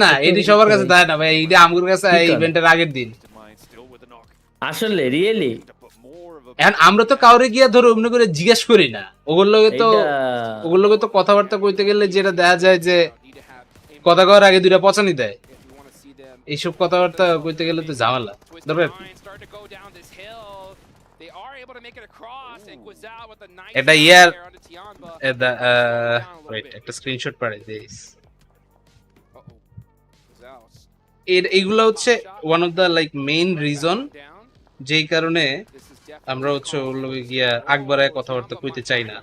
Speaker 1: না এটি সবার কাছে থাকে না ভাই, এইটা আমগুর কাছে ইভেন্টের আগের দিন
Speaker 20: আসলে রিয়েলি।
Speaker 1: এখন আমরা তো কাউরে গিয়া ধরো অমনি করে জিজ্ঞেস করি না, ওগুলোর লগে তো কথাবার্তা কইতে গেলে যেটা দেখা যায় যে কথা কওয়ার আগে দুইটা পচানি দেয়, এইসব কথাবার্তা কইতে গেলে তো ঝামেলা দরকার। এটা ইয়ার একটা স্ক্রিনশট পাঠাই দিস। এইগুলো হচ্ছে one of the like main reason যেই কারণে আমরা হচ্ছে ওর লগে গিয়া আকবারে কথাবার্তা কইতে চাই না।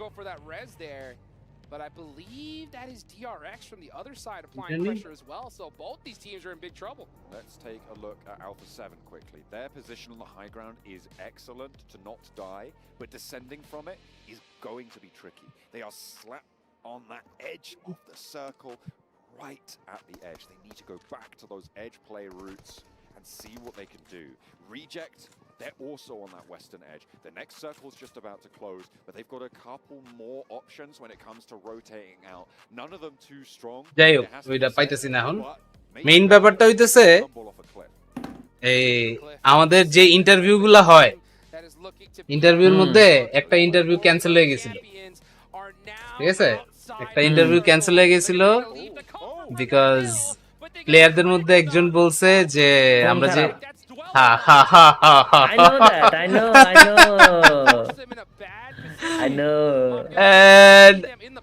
Speaker 8: But I believe that is DRX from the other side applying pressure as well, so both these teams are in big trouble.
Speaker 5: Let's take a look at Alpha 7 quickly. Their position on the high ground is excellent to not die, but descending from it is going to be tricky. They are slapped on that edge of the circle, right at the edge. They need to go back to those edge play routes and see what they can do. Reject, they're also on that western edge. The next circle is just about to close, but they've got a couple more options when it comes to rotating out. None of them too strong.
Speaker 1: যাই হোক, ওইটা পাইতেছি না এখন। Main ব্যাপারটা হইতেছে এই আমাদের যে ইন্টারভিউগুলো হয়, ইন্টারভিউর মধ্যে একটা ইন্টারভিউ ক্যান্সেল হয়ে গেছিল, ঠিক আছে? একটা ইন্টারভিউ ক্যান্সেল হয়ে গেছিল বিকজ প্লেয়ারদের মধ্যে একজন বলছে যে আমরা যে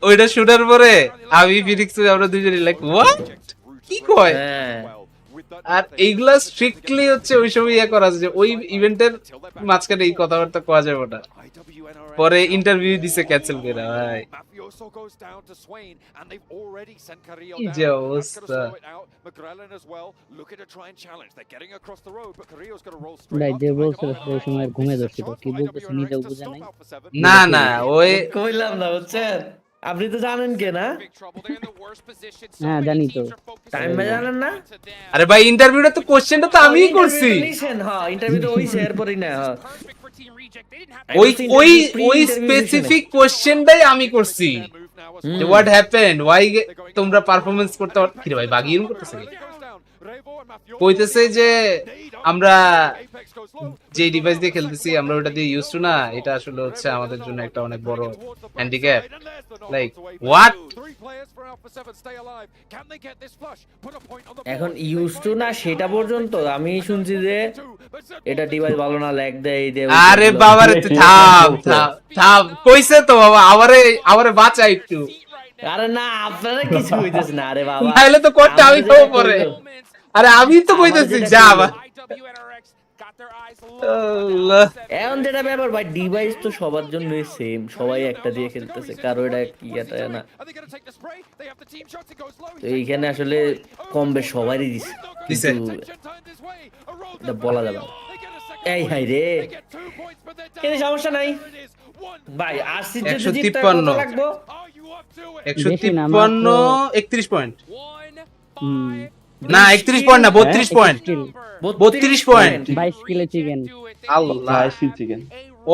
Speaker 1: ওইটা শুটার পরে আমি ফিনিক্স আমরা দুজনই লাইক হোয়াট কি কয়, আর এইগুলা স্ট্রিক্টলি হচ্ছে ওই সময় ইয়ে করা আছে যে ওই ইভেন্টের মাঝখানে এই কথাবার্তা কোয়া যাবে না, পরে ইন্টারভিউ দিছে ক্যান্সেল করে। ভাই কি যে অবস্থা, না ওই
Speaker 20: কইলাম না বুঝছেন, আপনি তো জানেন কে না?
Speaker 11: হ্যাঁ জানি তো।
Speaker 20: টাইম জানেন না?
Speaker 1: আরে ভাই ইন্টারভিউটা তো কোশ্চেনটা তো আমিই করছি।
Speaker 20: হ্যাঁ ইন্টারভিউ তো ওই শেয়ার করি না,
Speaker 1: ওই স্পেসিফিক কোশ্চেনটাই আমি করছি যে হোয়াট হ্যাপেন্ড, ওয়াই তোমরা পারফরম্যান্স করতে কি রে ভাই বাগিয়ে করতেছে, কইতেছে যে আমরা যে ডিভাইস দিয়ে খেলতেছি আমরা ওটা দিয়ে ইউজ টু না, এটা আসলে হচ্ছে আমাদের জন্য একটা অনেক বড় হ্যান্ডিক্যাপ। লাইক হোয়াট,
Speaker 20: এখন ইউজ টু না সেটা পর্যন্ত আমি শুনছি যে এটা ডিভাইস ভালো না, ল্যাগ দেয় এই দেয়।
Speaker 1: আরে বাবা রে থাম কইছে তো বাবা, আমারে বাঁচা একটু।
Speaker 20: আরে না আপনারা কিছু হইতেছে না, আরে বাবা
Speaker 1: তাহলে তো কোডটা আমি খাবো পরে। আরে আমি তো কইতেছি যা বাবা।
Speaker 20: এখন যেটা ব্যাপার ভাই, ডিভাইস তো সবার জন্য সেম, সবাই একটা দিয়ে খেলতেছে, কারো এটা কি এটা না, তো এইখানে আসলে কম বেশ সবারই দিছে, এটা বলা যাবে না। এই হাই রে কোনো সমস্যা নাই ভাই, আরসি যদি জিততে লাগবে
Speaker 1: 153 31 পয়েন্ট, না 31 পয়েন্ট না 32 পয়েন্ট, 32 পয়েন্ট
Speaker 11: 22 কিলো চিকেন।
Speaker 1: আল্লাহ
Speaker 17: 22 চিকেন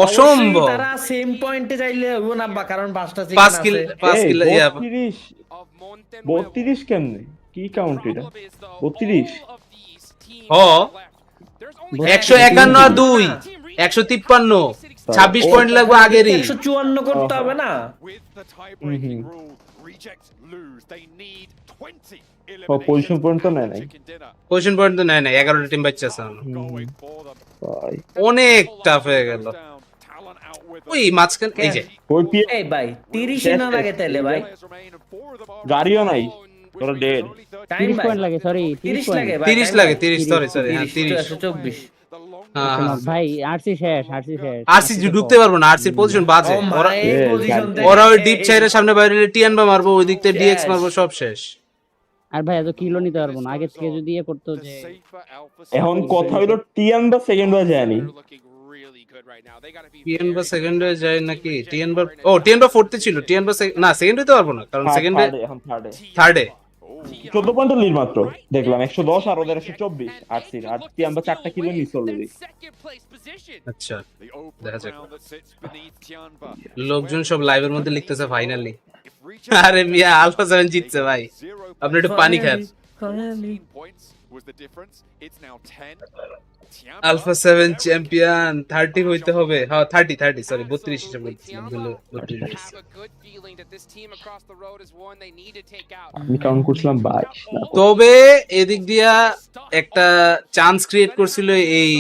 Speaker 1: অসম্ভব।
Speaker 20: তারা সেম পয়েন্টে যাইলে হবে না, কারণ 5টা চিকেন
Speaker 1: 5 কিলো
Speaker 17: 32 কেমনে কি কাউন্ট এটা 32
Speaker 1: ও 151 আর 2 153 26 পয়েন্ট লাগবে আগেরই,
Speaker 20: 154 করতে হবে না।
Speaker 17: পজিশন পয়েন্ট তো নাই,
Speaker 1: পজিশন পয়েন্ট তো নাই 11টা টিম বাচ্চা আছে, অনেক টাফ হয়ে গেল। ওই মাঝখান এই যে
Speaker 20: এই ভাই 30 না লাগে তাইলে ভাই,
Speaker 17: গাড়িও নাই তোরা ডেড।
Speaker 11: 30 পয়েন্ট লাগে, সরি
Speaker 1: 30 লাগে 30 সরি হ্যাঁ 30
Speaker 20: 124
Speaker 11: ভাই। আরসি শেষ,
Speaker 1: আরসি ঢুকতে পারবো না, আরসির পজিশন বাজে, ওরা ওই ডিপ চাইরে সামনে বাইরে টিএন বা মারবো, ওই দিক থেকে ডিএক্স মারবো, সব শেষ।
Speaker 11: আর ভাই এত কিলো নিতে পারবো না, আগে থেকে যদি করতো যে
Speaker 17: এখন কথা হলো টিএন বা সেকেন্ড হয়ে যায়নি,
Speaker 1: টিএন বা সেকেন্ড হয়ে যায় নাকি? টিএন বা ফোর্থে ছিল, টিএন বা না সেকেন্ড হইতে পারবো না, কারণ সেকেন্ডে
Speaker 17: এখন
Speaker 1: থার্ডে
Speaker 17: 14 পয়েন্টের লিড মাত্র দেখলাম, 110 আর ওদের 124 আরসির, আর টিএন বা 4টা কিলো নিছে অলরেডি।
Speaker 1: আচ্ছা দেখা যাক, লোকজন সব লাইভের মধ্যে লিখতেছে ফাইনালি। আরে মিয়া আলফা 7 জিতছে ভাই, আপনি একটু পানি খান। আলফা 7 চ্যাম্পিয়ন 30 হইতে হবে, হ্যাঁ 30 সরি 32 হিসাব করতেছিলাম, ভুলে 32।
Speaker 17: আমি কাউন্ট করছিলাম 22।
Speaker 1: তবে এদিক দিয়া একটা চান্স ক্রিয়েট করছিল এই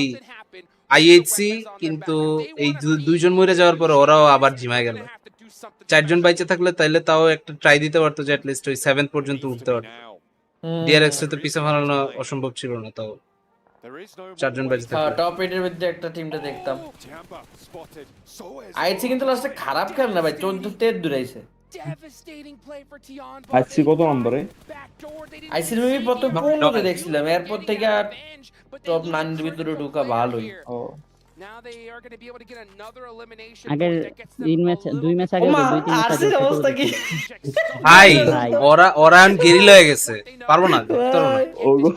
Speaker 1: আইএইচসি, কিন্তু এই দুইজন মরে যাওয়ার পর ওরাও আবার ঝিমায় গেল। 4 জন বাইচে থাকলে তাইলে তাও একটা ট্রাই দিতে পারতো যে অ্যাটলিস্ট ওই 7 পর্যন্ত উঠতে পারতো। ডিআরএক্স তো পিছে ফালানো অসম্ভব ছিল না, তাও 4 জন বাইচে থাকলে।
Speaker 13: টপ 8 এর মধ্যে একটা টিমটা দেখতাম, আইসি কিন্তু লাস্টে খারাপ খেল না ভাই, 14 দূরাইছে।
Speaker 17: আইসি কত নম্বরে?
Speaker 13: আইসি আমি প্রথম 15 দেখছিলাম, এরপর থেকে টপ 9 এর ভিতরে ঢোকা ভালোই।
Speaker 11: আগের 2 ম্যাচ আগে 2-3 ম্যাচ আগে
Speaker 13: অবস্থা কি
Speaker 1: ভাই, ওরা গেরিলা হয়ে গেছে, পারবো না
Speaker 17: ওগো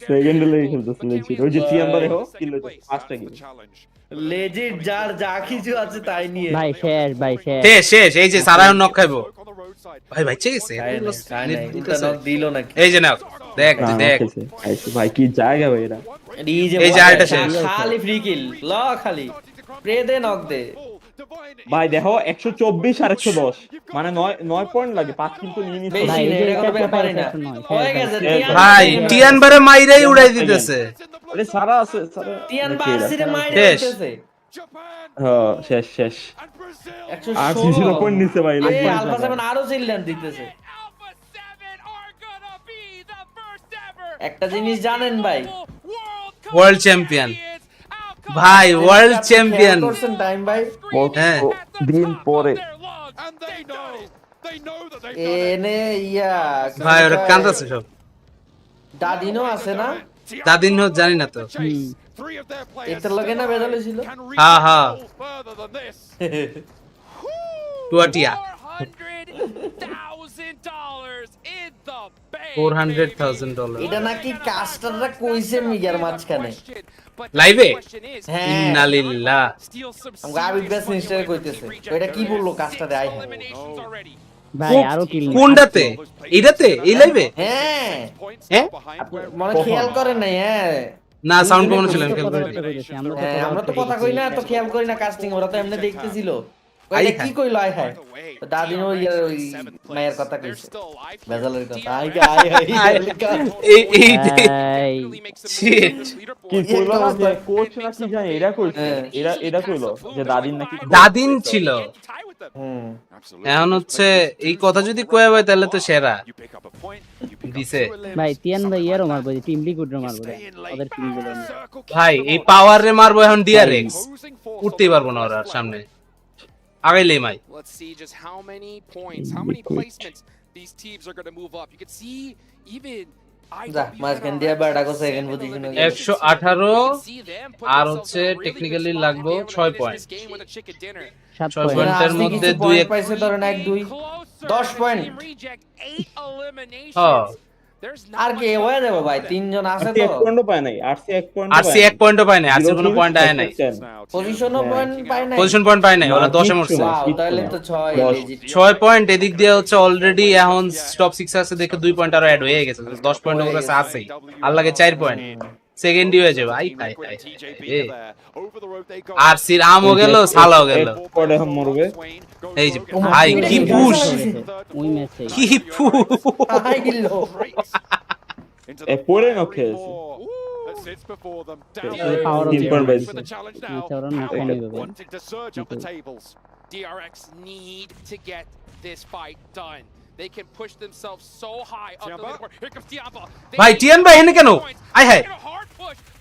Speaker 17: সেকেন্ড লেগে খেলতেছিল, ওই যে টিএমবা দেখো কিল হইতো 5টা কিল,
Speaker 13: লেজিট যার যা কিছু আছে তাই নিয়ে
Speaker 11: ভাই শেষ। এই যে সারায়ন নক খাইবো ভাই, বাইচে গেছে
Speaker 13: দিল নাকি?
Speaker 1: এই যে নাও দেখ
Speaker 17: আইসি ভাই কি জায়গা ভাই এরা,
Speaker 1: এই যে আরেকটা শেষ,
Speaker 13: খালি ফ্রি কিল ল, খালি প্রে দে নক দে
Speaker 17: ভাই দেখো 124 আর 110 মানে 9 পয়েন্ট লাগে, 5 কিল তো নিয়ে নিছে
Speaker 13: ভাই, এটা করতে পারি না হয়ে গেছে।
Speaker 1: ভাই টিয়ান বারে মাইরাই উড়াই দিতেছে,
Speaker 17: আরে সারা আছে, সারা
Speaker 13: টিয়ান বাসিরে মাইরে দিতেছে।
Speaker 17: হ্যাঁ শেষ আর 0 পয়েন্ট নিছে ভাই,
Speaker 13: এই আলফা 7 আরো চিল্লান দিতেছে। একটা জিনিস জানেন ভাই,
Speaker 1: ওয়ার্ল্ড চ্যাম্পিয়ন ভাই, ওয়ার্ল্ড চ্যাম্পিয়ন
Speaker 13: করছেন টাইম ভাই,
Speaker 1: হ্যাঁ
Speaker 17: দিন পরে
Speaker 13: এনে ইয়া
Speaker 1: ভাই ওরা কান্দাছে সব।
Speaker 13: দাদিনও আছে না?
Speaker 1: দাদিনও জানি না তো,
Speaker 13: এটার লগে না বেদল ছিল।
Speaker 1: হ্যাঁ টুয়াটিয়া $400,000
Speaker 13: এটা নাকি কাস্টাররা কইছে মিগার মাঝখানে
Speaker 1: লাইভে।
Speaker 13: হ্যাঁ
Speaker 1: ইন্নালিল্লাহ,
Speaker 13: আমরা আবিদ ব্যাস ইনস্টারে কইতেছে, এটা কি বললো কাস্টারে? আই
Speaker 11: ভাই আরো কিল
Speaker 1: কোনটাতে? এইটাতে এই লাইভে?
Speaker 13: হ্যাঁ মনে খেয়াল করে নাই। হ্যাঁ
Speaker 1: না সাউন্ড কমানো ছিল, আমি খেয়াল করি।
Speaker 13: আমরা তো কথা কই না, তো খেয়াল করি না কাস্টিং, ওরা তো এমনি দেখতেছিল। এটা কি কইলো? আই হাই দাদিনো ওই মায়ের কথা কইছে, বেজালের কথা। আই
Speaker 1: শিট
Speaker 17: কি কইলো না যে কোচ না কি জানি এরা কইছে, এরা কইলো যে দাদিন নাকি
Speaker 1: দাদিন ছিল। এখন হচ্ছে এই কথা যদি কয়ে ভাই তাহলে তো সেরা দিছে
Speaker 11: ভাই। তিয়ান ভাই ইয়ারও মারবো, টিম লিকুইডও মারবো ওদের টিম গুলো
Speaker 1: ভাই, এই পাওয়ার রে মারবো এখন ডিআরএক্স, উঠতেই পারবো না ওর সামনে আগাইলেই মাই।
Speaker 8: Let's see just how many points, how many placements these teams are going to move up. You can see even
Speaker 1: 118 আর হচ্ছে টেকনিক্যালি লাগবে 6 পয়েন্ট। 7 পয়েন্টের মধ্যে 2
Speaker 13: পাইছে, ধরেন 1 2 10 পয়েন্ট।
Speaker 1: হ্যাঁ
Speaker 13: আর কি হয়ে যাবে ভাই, তিনজন আছে তো।
Speaker 17: 1 পয়েন্টও পায় নাই, আরসি 1 পয়েন্ট
Speaker 1: আরসি 1 পয়েন্টও পায় নাই, আরসি কোনো পয়েন্ট আয় নাই,
Speaker 13: পজিশনও পয়েন্ট পায় নাই,
Speaker 1: পজিশন পয়েন্ট পায় নাই, ওরা 10 এ মরছে।
Speaker 13: তাহলে তো
Speaker 1: 6 পয়েন্ট এদিক দিয়ে হচ্ছে অলরেডি। এখন টপ 6 আছে দেখে 2 পয়েন্ট আরো অ্যাড হয়ে গেছে, 10 পয়েন্ট ওর কাছে আছেই, আর লাগে 4 পয়েন্ট, সেকেন্ডই হয়ে যাবে। আই হাই আরসির আমও গেল, সালাও গেল,
Speaker 17: পড়ে হাম মরবে।
Speaker 1: এই যে ভাই কি পুশ, কি পুশ
Speaker 13: আইলো
Speaker 17: এ পড়ে নকে
Speaker 8: DRX need to get this fight done. They can push themselves so high up the leaderboard. Here comes Tiamba.
Speaker 1: ভাই টিয়ান ভাই এনে কেন? আই হাই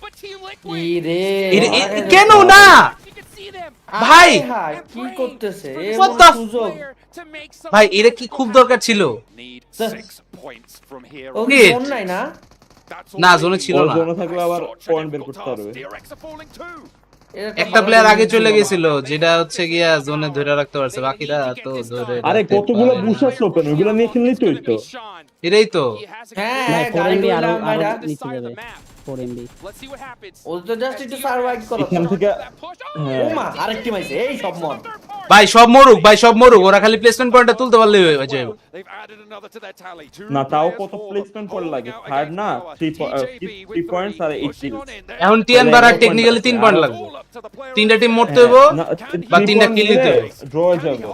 Speaker 8: But Team
Speaker 13: ইরে
Speaker 1: কেন না? ভাই
Speaker 13: কি করতেছে
Speaker 1: What the ভাই এটা কি খুব দরকার ছিল
Speaker 13: ওকে জোন নাই না
Speaker 1: না জোনে ছিল না
Speaker 17: জোনে থাকলে আবার পয়েন্ট বের করতে পারবে
Speaker 1: একটা প্লেয়ার আগে চলে গেছিল যেটা হচ্ছে গিয়া জোনে ধরে রাখতে পারছে বাকিরা তো ধরে
Speaker 17: আরে কতগুলো বুশ আছে ওপেন ওগুলো নিয়ে খেললেই তো হইতো
Speaker 1: এটাই তো
Speaker 13: হ্যাঁ গাড়ি আরো নিচে যাবে 4 MB ও তো জাস্ট একটু সার্ভাইভ করো
Speaker 17: এখান থেকে
Speaker 13: ওমা আরেকটি মাইছে এই সব মন
Speaker 1: ভাই সব মরুক ওরা খালি প্লেসমেন্ট পয়েন্টটা তুলতে পারলেই হয়ে যাবে
Speaker 17: না তাও কত প্লেসমেন্ট পয়েন্ট লাগে থার্ড না 3 পয়েন্টস আর 8 কিল
Speaker 1: এখন টিএন বারা টেকনিক্যালি 3 পয়েন্ট লাগবে তিনটা টিম মরতে হইব বা তিনটা কিল নিতে হইব
Speaker 17: ড্র হয়ে যাবে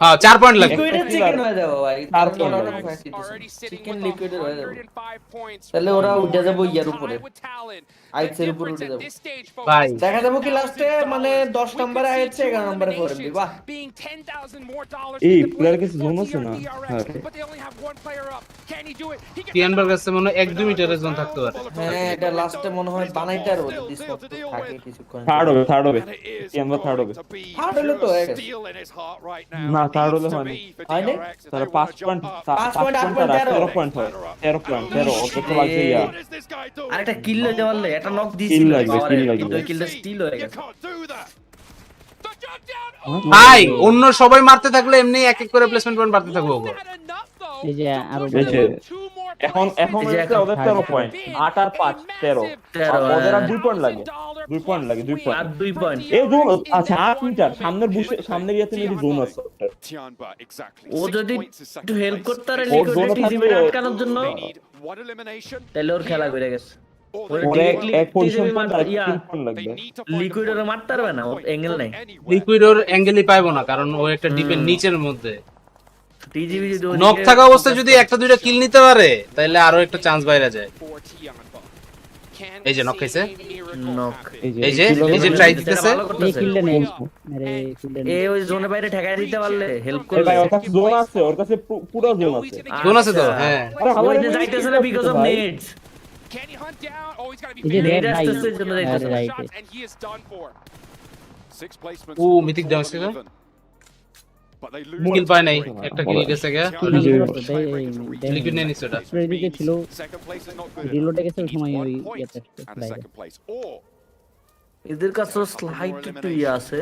Speaker 1: হ্যাঁ 4 পয়েন্ট লাগবে
Speaker 13: চিকেন হয়ে যাবে ভাই চিকেন লিকুইড হয়ে যাবে তাহলে ওরা উঠে যাবে ইয়ার উপরে আইসের উপরে উঠে যাবে
Speaker 1: ভাই
Speaker 13: দেখা যাবে কি লাস্টে মানে 10 নম্বরে আইছে 11 নম্বরে করবে বাহ
Speaker 17: এই প্লেয়ার কাছে জোন আছে না হ্যাঁ
Speaker 1: টিএনবার কাছে মনে 1-2 মিটারের জোন থাকতে পারে
Speaker 13: হ্যাঁ এটা লাস্টে মনে হয় বানাইতে আর বলে ডিসপট থাকে কিছুক্ষণ
Speaker 17: থার্ড হবে টিএনবার থার্ড হবে
Speaker 13: থার্ড হলো তো
Speaker 17: না থার্ড হলে হয় না তার 5 পয়েন্ট 13 পয়েন্ট হয় 13 ওকে তো লাগছে ইয়া
Speaker 13: আরেকটা কিল লইতে পারলে এটা নক দিছিল
Speaker 17: কিল লাগবে
Speaker 13: কিন্তু কিলটা স্টিল হয়ে গেছে
Speaker 1: ভাই অন্য সবাই মারতে থাকলে এমনি এক এক করে প্লেসমেন্ট পয়েন্ট বাড়তে থাকবে ওগো
Speaker 11: এই যে আরো
Speaker 17: এখন হচ্ছে ওদের 13 পয়েন্ট 8 আর 5 13 ওদের আর 2 পয়েন্ট লাগে 2 পয়েন্ট
Speaker 13: আর 2 পয়েন্ট
Speaker 17: এই জোন আচ্ছা 8 মিটার সামনের বুশে সামনে গিয়েতে মেবি জোন আছে
Speaker 13: ও যদি একটু হেল্প করতে পারে লিকুইডিটি জিমে আটকানোর জন্য তাহলে ওর খেলা করে গেছে
Speaker 17: ওরে এক পজিশন পয়েন্ট আর 3 পয়েন্ট লাগবে
Speaker 13: লিকুইড ওরে মারতে পারবে না অ্যাঙ্গেল নাই
Speaker 1: লিকুইড ওর অ্যাঙ্গেলই পাইবো না কারণ ও একটা ডিপের নিচের মধ্যে
Speaker 13: টিজিবি যদি
Speaker 1: নক থাকা অবস্থায় যদি একটা দুইটা কিল নিতে পারে তাহলে আরো একটা চান্স বাইরে যায় এই যে নক খাইছে
Speaker 13: নক
Speaker 1: এই যে ট্রাই দিতেছে
Speaker 11: এই কিলটা নেই আরে কিলটা নেই
Speaker 13: এই ওই জোনে বাইরে ঠেকাই দিতে পারলে হেল্প করবে
Speaker 17: ভাই ওর কাছে জোন আছে ওর কাছে পুরো জোন আছে
Speaker 1: তো হ্যাঁ
Speaker 13: ওই যে যাইতেছে না because of নেটস
Speaker 4: Can he hunt down? Oh, he's got to be
Speaker 11: এই যে red
Speaker 4: shots, and he is done for.
Speaker 7: 6 placements.
Speaker 1: ও মিথিক ড্যামেজ করে মুগিল পায় নাই একটা কিল গেছে গা লিকুইড নেই নিছে এটা
Speaker 11: এদিকে ছিল রিলোডে গেছে সময় ওই ইয়াতে
Speaker 13: এদের কাছে স্লাইড একটু আছে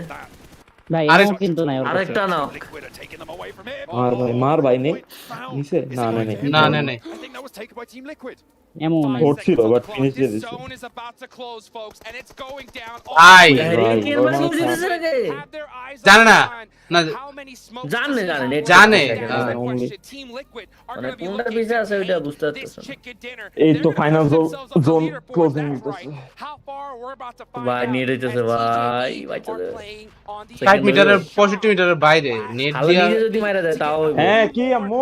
Speaker 11: ভাই আরে কিন্তু নাই
Speaker 13: আরেকটা নাও
Speaker 17: মার ভাই নেই নিচে না
Speaker 1: নেই
Speaker 11: এমন
Speaker 17: করছিল বাট ফিনিশ দিয়ে দিছে
Speaker 1: আই জানে না জানে
Speaker 13: মানে কোনটা পিছে আছে ওইটা বুঝতে পারতেছ
Speaker 17: এই তো ফাইনাল জোন ক্লোজিং হইতেছে
Speaker 13: ভাই নিয়ে রইতেছে ভাই
Speaker 1: 60 মিটারের 65 মিটারের বাইরে নেট দিয়া
Speaker 13: যদি মারা যায় তাও
Speaker 17: হ্যাঁ কি আম্মু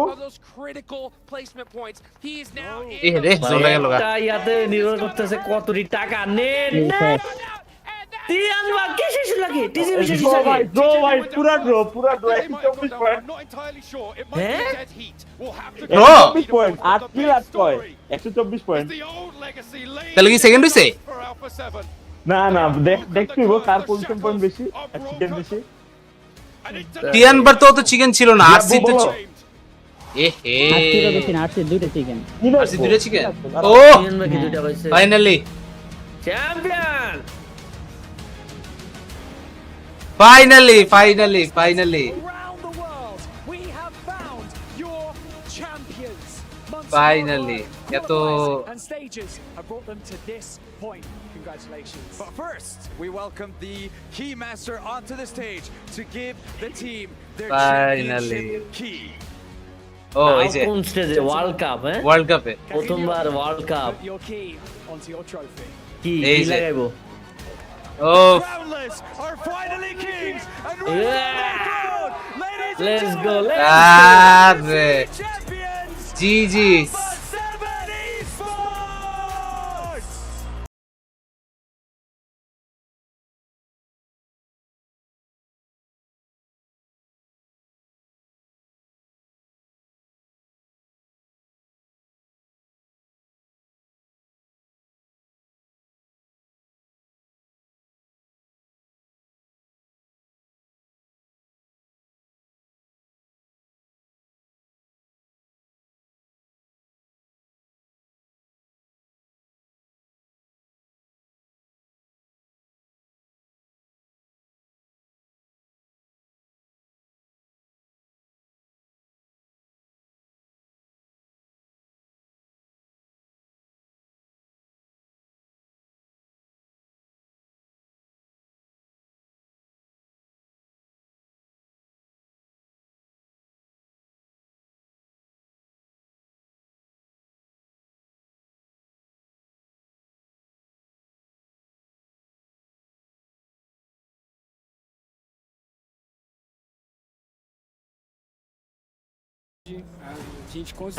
Speaker 1: এ রে জোনটা গেল গা
Speaker 13: ইয়াতে নির্ভর করতেছে কতটি টাকা নেট তিয়ান বাকি শেষ লাগে টিজিবি শেষ লাগে
Speaker 17: ভাই পুরা ড্র 124 পয়েন্ট
Speaker 13: হ্যাঁ
Speaker 17: 124 পয়েন্ট 8 কিল 8 পয়েন্ট 124 পয়েন্ট
Speaker 1: তাহলে কি সেকেন্ড হইছে
Speaker 17: না দেখতেইব কার পজিশন পয়েন্ট বেশি চিকেন বেশি
Speaker 1: টিয়ান বার তো চিকেন ছিল না আরসি তো
Speaker 11: আরসি বেশি না আরসি দুইটা চিকেন
Speaker 1: আরসি দুইটা চিকেন ও ফাইনালি
Speaker 13: চ্যাম্পিয়ন
Speaker 1: Finally! Finally! এতো
Speaker 2: and stages have brought them to this point. Congratulations.
Speaker 18: But first, we welcome the keymaster onto the stage to give the team their championship key.
Speaker 1: Oh, এই যে
Speaker 13: কোন স্টেজে world cup
Speaker 1: world কাপে
Speaker 13: প্রথমবার world cup
Speaker 2: Your key onto your trophy.
Speaker 13: কি লাগাইবো
Speaker 1: Oh,
Speaker 18: Crownless are finally kings and
Speaker 13: let's go
Speaker 1: GG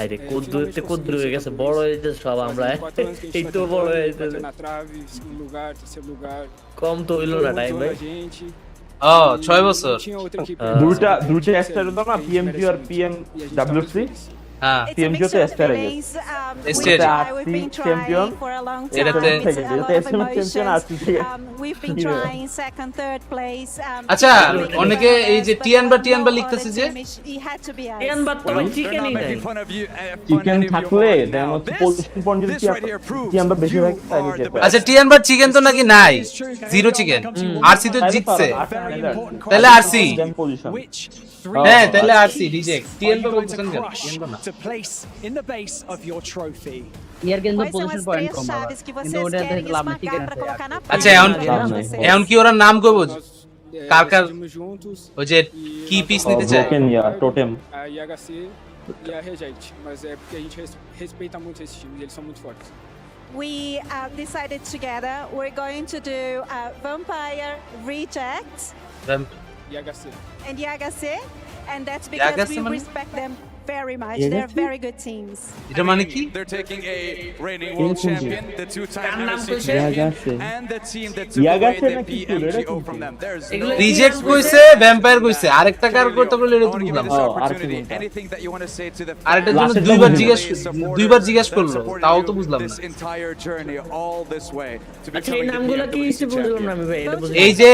Speaker 20: আরে কোদ দূরতে কোদ দূর হয়ে গেছে বড় হয়েছে সব আমরা এই তো বড় হয়েছে কম তো হইলো না টাইম ভাই
Speaker 1: 6 বছর
Speaker 17: দুইটা এক্সট্রা হলো না পিএমজি আর পিএমডব্লিউসি
Speaker 1: হ্যাঁ
Speaker 17: পিএমজি তে এক্সট্রা হয়ে গেছে
Speaker 1: স্টেজ
Speaker 17: চ্যাম্পিয়ন
Speaker 1: এটাতে
Speaker 17: চ্যাম্পিয়ন আর
Speaker 1: আচ্ছা অনেকে এই যে টিয়ানবা লিখতেছে যে
Speaker 20: টিয়ানবা তো চিকেনই নাই
Speaker 17: চিকেন থাকলে দেন পজিশন পয়েন্ট যদি টিয়ানবা বেশি হয় তাহলে যেতে
Speaker 1: আচ্ছা টিয়ানবা চিকেন তো নাকি নাই জিরো চিকেন আরসি তো জিতছে তাহলে আরসি হ্যাঁ তাহলে আরসি রিজেক্ট টিয়ানবা বলছেন কেন টিয়ানবা না
Speaker 2: to place in the base of your trophy.
Speaker 11: ইয়ার কিন্তু পজিশন পয়েন্ট কম হবে কিন্তু ওটাতে লাভ নেই ঠিক আছে
Speaker 1: আচ্ছা এখন কি ওরা নাম কইবো কার কার ওই যে কি পিস নিতে চায়
Speaker 17: broken yeah totem
Speaker 2: IHC e a Reject, mas é porque a gente respeita muito esses times, eles são muito fortes.
Speaker 6: We decided together we're going to do Vampire, Reject,
Speaker 2: IHC.
Speaker 6: and IHC, and that's because we respect them very much. They're very good teams.
Speaker 1: এটা মানে কি
Speaker 18: They're taking a reigning world champion, the two-time NFC champion, and the team that took away the PMGO from them. There's
Speaker 1: reject কইছে vampire কইছে আরেকটা কার করতে বলে এটা তো বুঝলাম
Speaker 18: anything that you want to say to the
Speaker 1: আরেকটা জন্য দুইবার জিজ্ঞেস করলো তাও তো বুঝলাম না
Speaker 18: this entire journey all this way to
Speaker 20: আচ্ছা এই
Speaker 18: becoming the
Speaker 20: নামগুলো কি
Speaker 18: PMWC
Speaker 20: হিসেবে বুঝলাম না আমি ভাই এটা বুঝলাম
Speaker 1: এই যে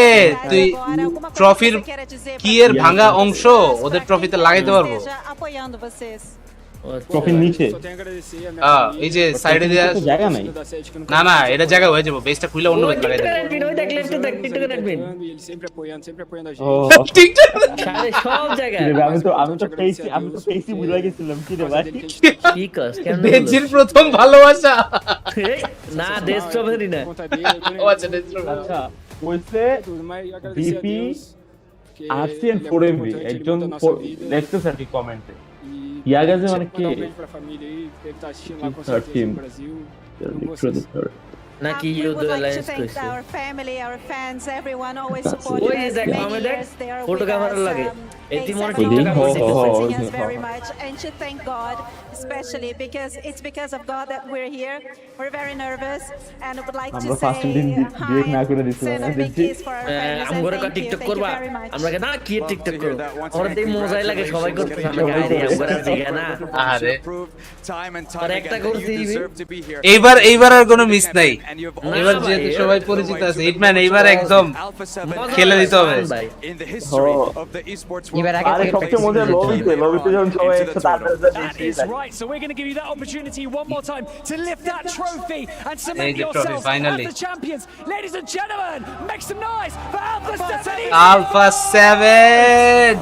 Speaker 1: তুই ট্রফির কি এর ভাঙা অংশ ওদের ট্রফিতে লাগাইতে পারবো
Speaker 6: Apoiando vocês.
Speaker 17: ট্রফির নিচে
Speaker 1: এই যে সাইডে দেয়া
Speaker 17: জায়গা নাই
Speaker 1: না না এটা জায়গা হয়ে যাবে বেসটা খুলে অন্য বেস লাগাই দেব
Speaker 20: ওই দেখ লেফট দেখ TikTok admin
Speaker 2: Eles sempre apoiando a gente.
Speaker 17: ও
Speaker 1: টিকটক
Speaker 20: সারে সব জায়গায়
Speaker 17: আমি তো ফেসি ভুলে গেছিলাম কি রে ভাই
Speaker 20: ঠিক আছে কেন
Speaker 1: বেজির প্রথম ভালোবাসা
Speaker 20: না দেশ স্ট্রবেরি না
Speaker 1: ও আচ্ছা দেশ স্ট্রবেরি
Speaker 17: আচ্ছা কইছে বিপি আরসি এন্ড 4MB একজন লেখতেছে আর কি কমেন্টে ইয়াগাজে মানে কি
Speaker 2: Pra família aí, deve estar assistindo lá com certeza no Brasil.
Speaker 20: নাকি
Speaker 6: We
Speaker 20: you
Speaker 6: would
Speaker 20: the
Speaker 6: like to
Speaker 20: lines
Speaker 6: thank
Speaker 20: কইছে
Speaker 6: our family, our fans, everyone always supported
Speaker 20: ওই
Speaker 6: us
Speaker 20: দেখ
Speaker 6: many
Speaker 20: আমি দেখ
Speaker 6: years. They are
Speaker 20: photo
Speaker 6: with
Speaker 20: camera
Speaker 6: us.
Speaker 20: লাগে এটি মনে
Speaker 6: They
Speaker 20: TikTok
Speaker 6: supporting
Speaker 20: আমি
Speaker 6: us very much, and to thank God, especially because it's because of God that we're here. We're very nervous, and I would like to say hi, send a big kiss for our families, and
Speaker 20: আমগরে কা
Speaker 6: thank you
Speaker 20: TikTok
Speaker 6: thank you
Speaker 20: করবা
Speaker 6: very much.
Speaker 20: আমরা না কি TikTok করব ওরা দেই মজাই লাগে সবাই করতে আমরা গাই দেই আমরা জায়গা না
Speaker 1: আরে
Speaker 18: time and
Speaker 20: আর
Speaker 18: time
Speaker 20: একটা
Speaker 18: again that
Speaker 20: করছি
Speaker 18: you deserve to be here.
Speaker 1: এইবার আর কোনো মিস নাই
Speaker 18: And you've
Speaker 1: এবার যেহেতু সবাই পরিচিত আছে হিটম্যান এইবার একদম খেলে দিতে হবে
Speaker 18: in the history of the esports world.
Speaker 17: আরে সবচেয়ে মজা লবিতে যখন সবাই একসাথে
Speaker 2: That is right. So we're going to give you that opportunity one more time to lift that trophy and cement
Speaker 1: the trophy,
Speaker 2: yourselves
Speaker 1: finally.
Speaker 2: as the champions. Ladies and gentlemen, make some noise for Alpha 7.
Speaker 1: Alpha 7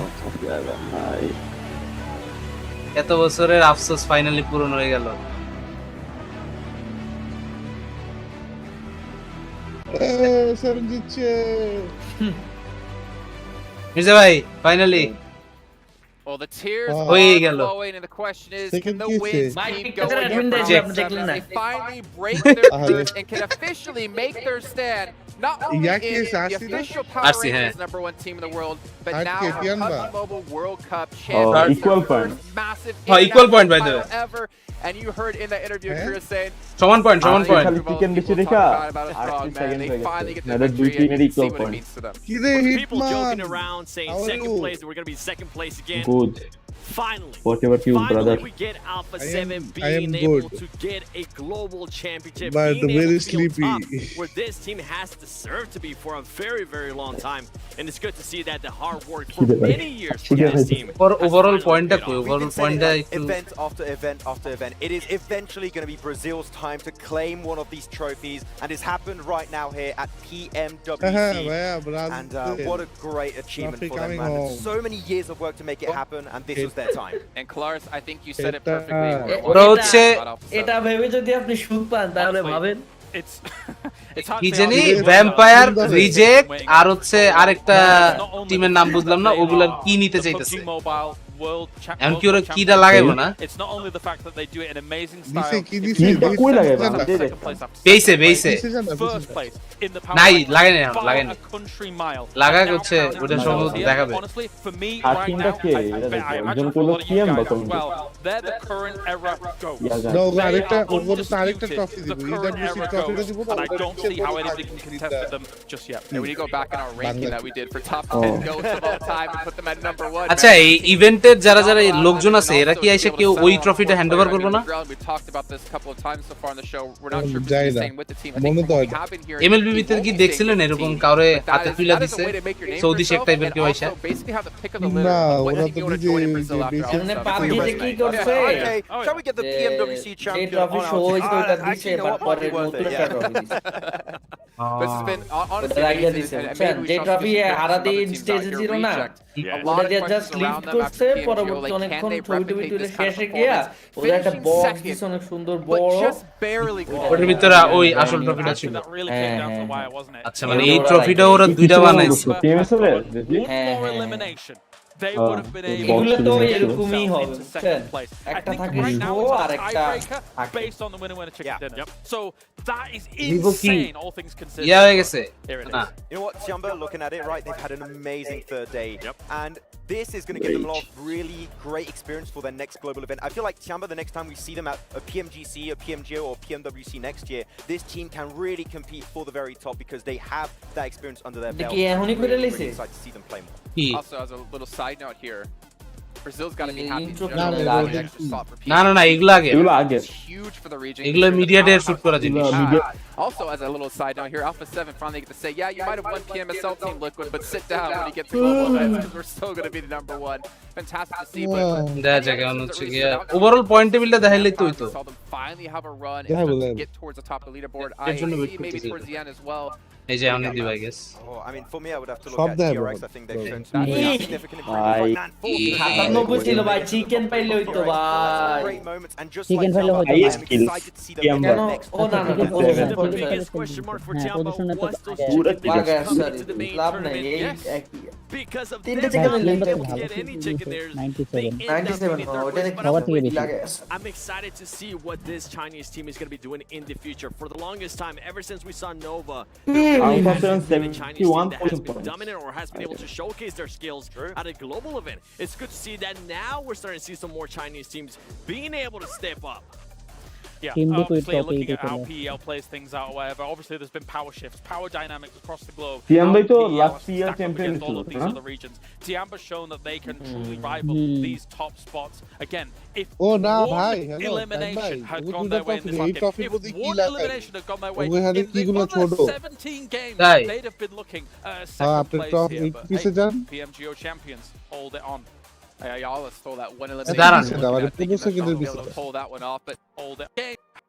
Speaker 1: এত বছরের আফসোস finally পূরণ হয়ে গেল
Speaker 3: seven জিতছে
Speaker 1: মির্জা ভাই finally
Speaker 10: Well, the tears
Speaker 1: Oh.
Speaker 10: are flowing, and the question is,
Speaker 3: Second
Speaker 10: can the
Speaker 3: kiss
Speaker 10: wins
Speaker 3: it.
Speaker 10: keep going? They finally break their streak and can officially make their stand, not only
Speaker 3: Yeah,
Speaker 10: in
Speaker 3: kiss,
Speaker 10: the
Speaker 3: Arsi,
Speaker 10: official
Speaker 1: Arsi,
Speaker 10: power
Speaker 1: hey.
Speaker 10: rankings #1 team in the world, but
Speaker 3: Arsi,
Speaker 10: now are
Speaker 3: Tianba.
Speaker 10: PUBG Mobile World Cup champions.
Speaker 17: equal
Speaker 10: Their
Speaker 17: point.
Speaker 10: first massive
Speaker 1: equal point, by the
Speaker 10: international
Speaker 1: way.
Speaker 10: ever. And you heard in that interview, Chris saying,
Speaker 1: সমান point
Speaker 17: খালি chicken বেশি রেখা 80 second হয়ে গেছে না দুই টিমের equal point
Speaker 3: কি রে
Speaker 4: People joking
Speaker 3: hitman
Speaker 4: around saying
Speaker 3: How are
Speaker 4: second
Speaker 3: you?
Speaker 4: place, and we're going to be second place again.
Speaker 17: Good
Speaker 4: Finally,
Speaker 17: Whatever you, brother.
Speaker 4: we get Alpha
Speaker 3: I am-
Speaker 4: 7
Speaker 3: I am
Speaker 4: being able
Speaker 3: good.
Speaker 4: to get a global championship,
Speaker 3: But
Speaker 4: being
Speaker 3: very
Speaker 4: able to be on
Speaker 3: sleepy.
Speaker 4: top, where this team has deserved to be for a very, very long time. And it's good to see that the hard work for many years for this team.
Speaker 1: For
Speaker 4: has
Speaker 1: overall
Speaker 4: finally
Speaker 1: point
Speaker 4: paid off.
Speaker 1: overall
Speaker 21: We've been
Speaker 1: point
Speaker 21: saying it, event after event after event. It is eventually going to be Brazil's time to claim one of these trophies, and it's happened right now here at PMWC. And what a great achievement
Speaker 3: Trophy
Speaker 21: for them,
Speaker 3: coming
Speaker 21: man.
Speaker 3: home.
Speaker 21: So many years of work to make it happen, and this was their time.
Speaker 10: And Claris, I think you said it perfectly.
Speaker 1: ওরা হচ্ছে
Speaker 20: এটা ভেবে যদি আপনি সুখ পান তাহলে ভাবেন
Speaker 10: It's hard
Speaker 1: কি
Speaker 10: to
Speaker 1: জানি
Speaker 10: say.
Speaker 1: ভ্যাম্পায়ার রিজেক্ট আর হচ্ছে আরেকটা টিমের নাম বুঝলাম না ওগুলার কি নিতে চাইতেছে
Speaker 16: PUBG Mobile world
Speaker 1: আমি কি ওরা কিটা লাগাইবো না
Speaker 16: It's not only the fact that they do it in amazing
Speaker 3: দিছে
Speaker 16: style.
Speaker 3: কি দিছে
Speaker 17: কই লাগাইবা
Speaker 1: বেইছে
Speaker 16: First place in the power
Speaker 1: নাই
Speaker 16: rankings
Speaker 1: লাগাই না
Speaker 16: by
Speaker 1: লাগাই
Speaker 16: a
Speaker 1: না
Speaker 16: country mile.
Speaker 1: লাগা হচ্ছে ওটা সম্ভবত দেখাবে
Speaker 16: Honestly, for me
Speaker 17: R
Speaker 16: right
Speaker 17: টিমটা
Speaker 16: now,
Speaker 17: কে
Speaker 16: I
Speaker 17: এটা দেখো
Speaker 16: imagine
Speaker 17: একজন
Speaker 16: for a
Speaker 17: করলো
Speaker 16: lot of you
Speaker 17: পিএম বা
Speaker 16: guys as
Speaker 17: comment
Speaker 16: well, they're the current era goats.
Speaker 3: No,
Speaker 16: They
Speaker 3: আরেকটা
Speaker 16: are
Speaker 3: ওপরে তো আরেকটা
Speaker 16: undisputed,
Speaker 3: ট্রফি
Speaker 16: the
Speaker 3: দিব
Speaker 16: current
Speaker 3: ইডব্লিউসি
Speaker 16: era
Speaker 3: ট্রফিটা
Speaker 16: goats,
Speaker 3: দিব না
Speaker 16: and I don't see how anybody can contest with them just yet.
Speaker 10: And when you go back in our ranking that we did for top 10 goats of all time and put them at number 1.
Speaker 1: আচ্ছা এই ইভেন্টের যারা যারা এই লোকজন আছে এরা কি আইসা কেউ ওই ট্রফিটা হ্যান্ডওভার করবে না
Speaker 10: We talked about this a couple of times so far on the show. We're not sure if it's the same with the team. I think
Speaker 3: মনে তো
Speaker 10: what
Speaker 3: হয়
Speaker 10: we
Speaker 3: না
Speaker 10: have been hearing
Speaker 1: এমএলবি ভিতরে কি দেখছিলেন এরকম কাউরে হাতে তুইলা দিছে সৌদি শেখ টাইপের কেউ আইসা
Speaker 10: basically have the pick of the litter.
Speaker 3: না
Speaker 10: When
Speaker 3: ওরা
Speaker 10: did
Speaker 3: তো
Speaker 10: you want to
Speaker 3: নিজে
Speaker 10: join in Brazil after all
Speaker 13: এমনি
Speaker 10: this
Speaker 13: পাবজিতে কি করছে
Speaker 21: Okay, shall we get the PMWC
Speaker 13: যে
Speaker 21: champion
Speaker 13: trophy
Speaker 21: on
Speaker 13: show
Speaker 21: our
Speaker 13: হইছে
Speaker 21: team?
Speaker 13: ওটা দিছে
Speaker 21: Actually, you know
Speaker 13: but
Speaker 21: what?
Speaker 13: পরে
Speaker 21: Might be worth
Speaker 13: নতুন
Speaker 21: it,
Speaker 13: একটা
Speaker 21: yeah.
Speaker 13: ট্রফি দিছে
Speaker 10: This has been honestly
Speaker 13: ওটা আইডিয়া
Speaker 10: amazing,
Speaker 13: দিছে
Speaker 10: and
Speaker 13: বুঝছেন
Speaker 10: maybe we
Speaker 13: যে
Speaker 10: shall
Speaker 13: trophy
Speaker 10: speak to some
Speaker 13: হারাতে
Speaker 10: other teams out
Speaker 13: স্টেজে
Speaker 10: here
Speaker 13: ছিল না
Speaker 10: reject. A lot
Speaker 13: ওটা
Speaker 10: of
Speaker 13: দিয়ে
Speaker 10: questions
Speaker 13: just lift
Speaker 10: around them
Speaker 13: করছে
Speaker 10: after PMGO,
Speaker 13: পরবর্তী
Speaker 10: like,
Speaker 13: অনেকক্ষণ
Speaker 10: can they
Speaker 13: ছবি টবি
Speaker 10: replicate
Speaker 13: তুলে
Speaker 10: this kind of
Speaker 13: শেষে গিয়া
Speaker 10: performance?
Speaker 13: ওদের একটা
Speaker 10: Finishing
Speaker 13: বক্স
Speaker 10: second,
Speaker 13: দিছে অনেক সুন্দর
Speaker 10: but
Speaker 13: বড়
Speaker 10: just barely
Speaker 1: ওটার ভিতরে ওই আসল ট্রফিটা ছিল
Speaker 16: That really came down to the wire, wasn't it?
Speaker 1: আচ্ছা মানে এই ট্রফিটা ওরা দুইটা বানাইছে
Speaker 17: টিএমএস এর
Speaker 16: One more elimination. They would have been able
Speaker 13: এগুলো
Speaker 16: to
Speaker 13: তো
Speaker 16: get
Speaker 13: এরকমই
Speaker 16: themselves
Speaker 13: হবে
Speaker 16: into
Speaker 13: বুঝছেন
Speaker 16: second place. I
Speaker 13: একটা
Speaker 16: think
Speaker 13: থাকে
Speaker 16: right now
Speaker 13: শো
Speaker 16: it's
Speaker 13: আর
Speaker 16: a
Speaker 13: একটা
Speaker 16: tiebreaker
Speaker 13: থাকে
Speaker 16: based on the winner chicken dinner. So that is
Speaker 1: Vivo কি
Speaker 16: insane, all things considered.
Speaker 1: ইয়া হয়ে গেছে
Speaker 16: Here it
Speaker 1: না
Speaker 16: is.
Speaker 21: You know what, Tiamba, looking at it, right, they've had an amazing third day. And this is going to give them a lot of really great experience for their next global event. I feel like Tiamba, the next time we see them at a PMGC, a PMGO, or PMWC next year, this team can really compete for the very top because they have that experience under their belt.
Speaker 13: দেখি এখনই করে
Speaker 21: Really
Speaker 13: লইছে
Speaker 21: excited to see them play more.
Speaker 1: কি
Speaker 10: Also, as a little side note here, Brazil's got to be happy.
Speaker 13: intro
Speaker 10: Generally,
Speaker 13: কি
Speaker 10: the
Speaker 13: আগে?
Speaker 10: extra slot for
Speaker 1: না না না এগুলো আগে
Speaker 17: এগুলো আগে
Speaker 10: It's huge for the region.
Speaker 1: এগুলো মিডিয়া ডে শুট করা জিনিস
Speaker 10: Also, as a little side note here, Alpha 7 finally get to say, yeah, you might have won PMSL Team Liquid, but sit down when you get to global events because we're still going to be the number 1. Fantastic to see, but
Speaker 1: দেখা যাক কেমন হচ্ছে গিয়া overall point টেবিলটা দেখাইলেই তো হইতো
Speaker 10: saw them finally have a run
Speaker 3: Yeah,
Speaker 10: and
Speaker 3: well,
Speaker 10: start to get towards the top of the leaderboard. I
Speaker 1: এর জন্য wait
Speaker 10: see maybe
Speaker 1: করতেছি।
Speaker 10: towards the end as well.
Speaker 1: এই যে আমি দিব I guess
Speaker 21: Oh, I mean, for me, I would have to look
Speaker 3: Stop
Speaker 21: at
Speaker 3: there,
Speaker 21: TRX.
Speaker 3: bro.
Speaker 21: I think they've shown
Speaker 3: Bro.
Speaker 21: some
Speaker 13: Yeah.
Speaker 21: significant improvement. Right now, fourth.
Speaker 13: 97 ছিল ভাই chicken পাইলে হইতো ভাই
Speaker 21: Great moments, and just
Speaker 11: Chicken
Speaker 21: like
Speaker 11: পাইলে
Speaker 21: Tiamba,
Speaker 11: হয়তো
Speaker 21: I
Speaker 17: ভাই।
Speaker 21: am excited to see them
Speaker 17: Tiamba.
Speaker 21: get
Speaker 13: কেন
Speaker 21: next.
Speaker 13: ও না না
Speaker 11: Chicken
Speaker 13: পজিশন
Speaker 11: পাইলে
Speaker 2: The biggest question mark for
Speaker 11: হ্যাঁ
Speaker 2: Tiamba
Speaker 11: পজিশনে তো
Speaker 2: was those
Speaker 17: পুরো
Speaker 2: chicken
Speaker 13: বাগা
Speaker 2: dinners coming
Speaker 13: sorry
Speaker 2: to the main
Speaker 13: লাভ নাই
Speaker 2: tournament.
Speaker 13: এই
Speaker 2: Yes,
Speaker 13: একই
Speaker 2: because of
Speaker 13: তিনটে
Speaker 2: this,
Speaker 13: chicken
Speaker 2: they
Speaker 13: দিলেন
Speaker 2: don't
Speaker 11: ভালো
Speaker 2: get any chicken dinners.
Speaker 11: 97
Speaker 2: They end up
Speaker 13: 97
Speaker 2: being third
Speaker 13: ওটা
Speaker 2: place, but
Speaker 11: সবার
Speaker 2: I'm
Speaker 11: থেকে
Speaker 2: with
Speaker 11: বেশি
Speaker 2: you. I'm excited to see what this Chinese team is going to be doing in the future. For the longest time, ever since we saw Nova, there really
Speaker 17: Alpha
Speaker 2: hasn't been a
Speaker 17: 7
Speaker 2: Chinese team that has
Speaker 17: 71
Speaker 2: been
Speaker 17: points.
Speaker 2: dominant or has been able to showcase their skills at a global event. It's good to see that now we're starting to see some more Chinese teams being able to step up.
Speaker 16: Yeah,
Speaker 11: Team Liquid
Speaker 16: obviously
Speaker 11: top
Speaker 16: looking
Speaker 11: 8
Speaker 16: at how
Speaker 11: A
Speaker 16: PEL plays things out or whatever, obviously there's been power shifts, power dynamics across the globe.
Speaker 17: Tiamba
Speaker 16: How
Speaker 17: তো
Speaker 16: PEL
Speaker 17: last
Speaker 16: has
Speaker 17: year
Speaker 16: stacked up
Speaker 17: champion
Speaker 16: against all
Speaker 17: ছিল,
Speaker 16: of these
Speaker 17: huh?
Speaker 16: other regions. Tiamba's shown that they can truly rival these top spots. Again, if
Speaker 3: ও না
Speaker 16: one
Speaker 3: ভাই hello
Speaker 16: elimination had
Speaker 3: ওগুলো
Speaker 16: gone
Speaker 3: দুটো
Speaker 16: their way in
Speaker 3: trophy
Speaker 16: this
Speaker 3: এই
Speaker 16: market,
Speaker 3: ট্রফির
Speaker 16: if
Speaker 3: মধ্যে কি
Speaker 16: one
Speaker 3: লাগাই
Speaker 16: elimination had gone their way
Speaker 3: ওগুলো
Speaker 16: in the
Speaker 3: কিগুলো
Speaker 16: other
Speaker 3: ছোট
Speaker 16: 17 games,
Speaker 1: তাই
Speaker 16: they'd have been looking at
Speaker 3: হ্যাঁ
Speaker 16: second
Speaker 3: আপনি
Speaker 16: place
Speaker 3: ট্রফি
Speaker 16: here. But
Speaker 3: কিসে
Speaker 16: hey,
Speaker 3: যান
Speaker 16: PMGO champions hold it on.
Speaker 10: Y'all let's throw that one
Speaker 1: দাঁড়ান।
Speaker 10: elimination.
Speaker 3: দাঁড়ান,
Speaker 10: I think
Speaker 3: 15 সেকেন্ডের
Speaker 10: they'll be able
Speaker 3: পিছনে।
Speaker 10: to pull that one off, but
Speaker 16: Hold it.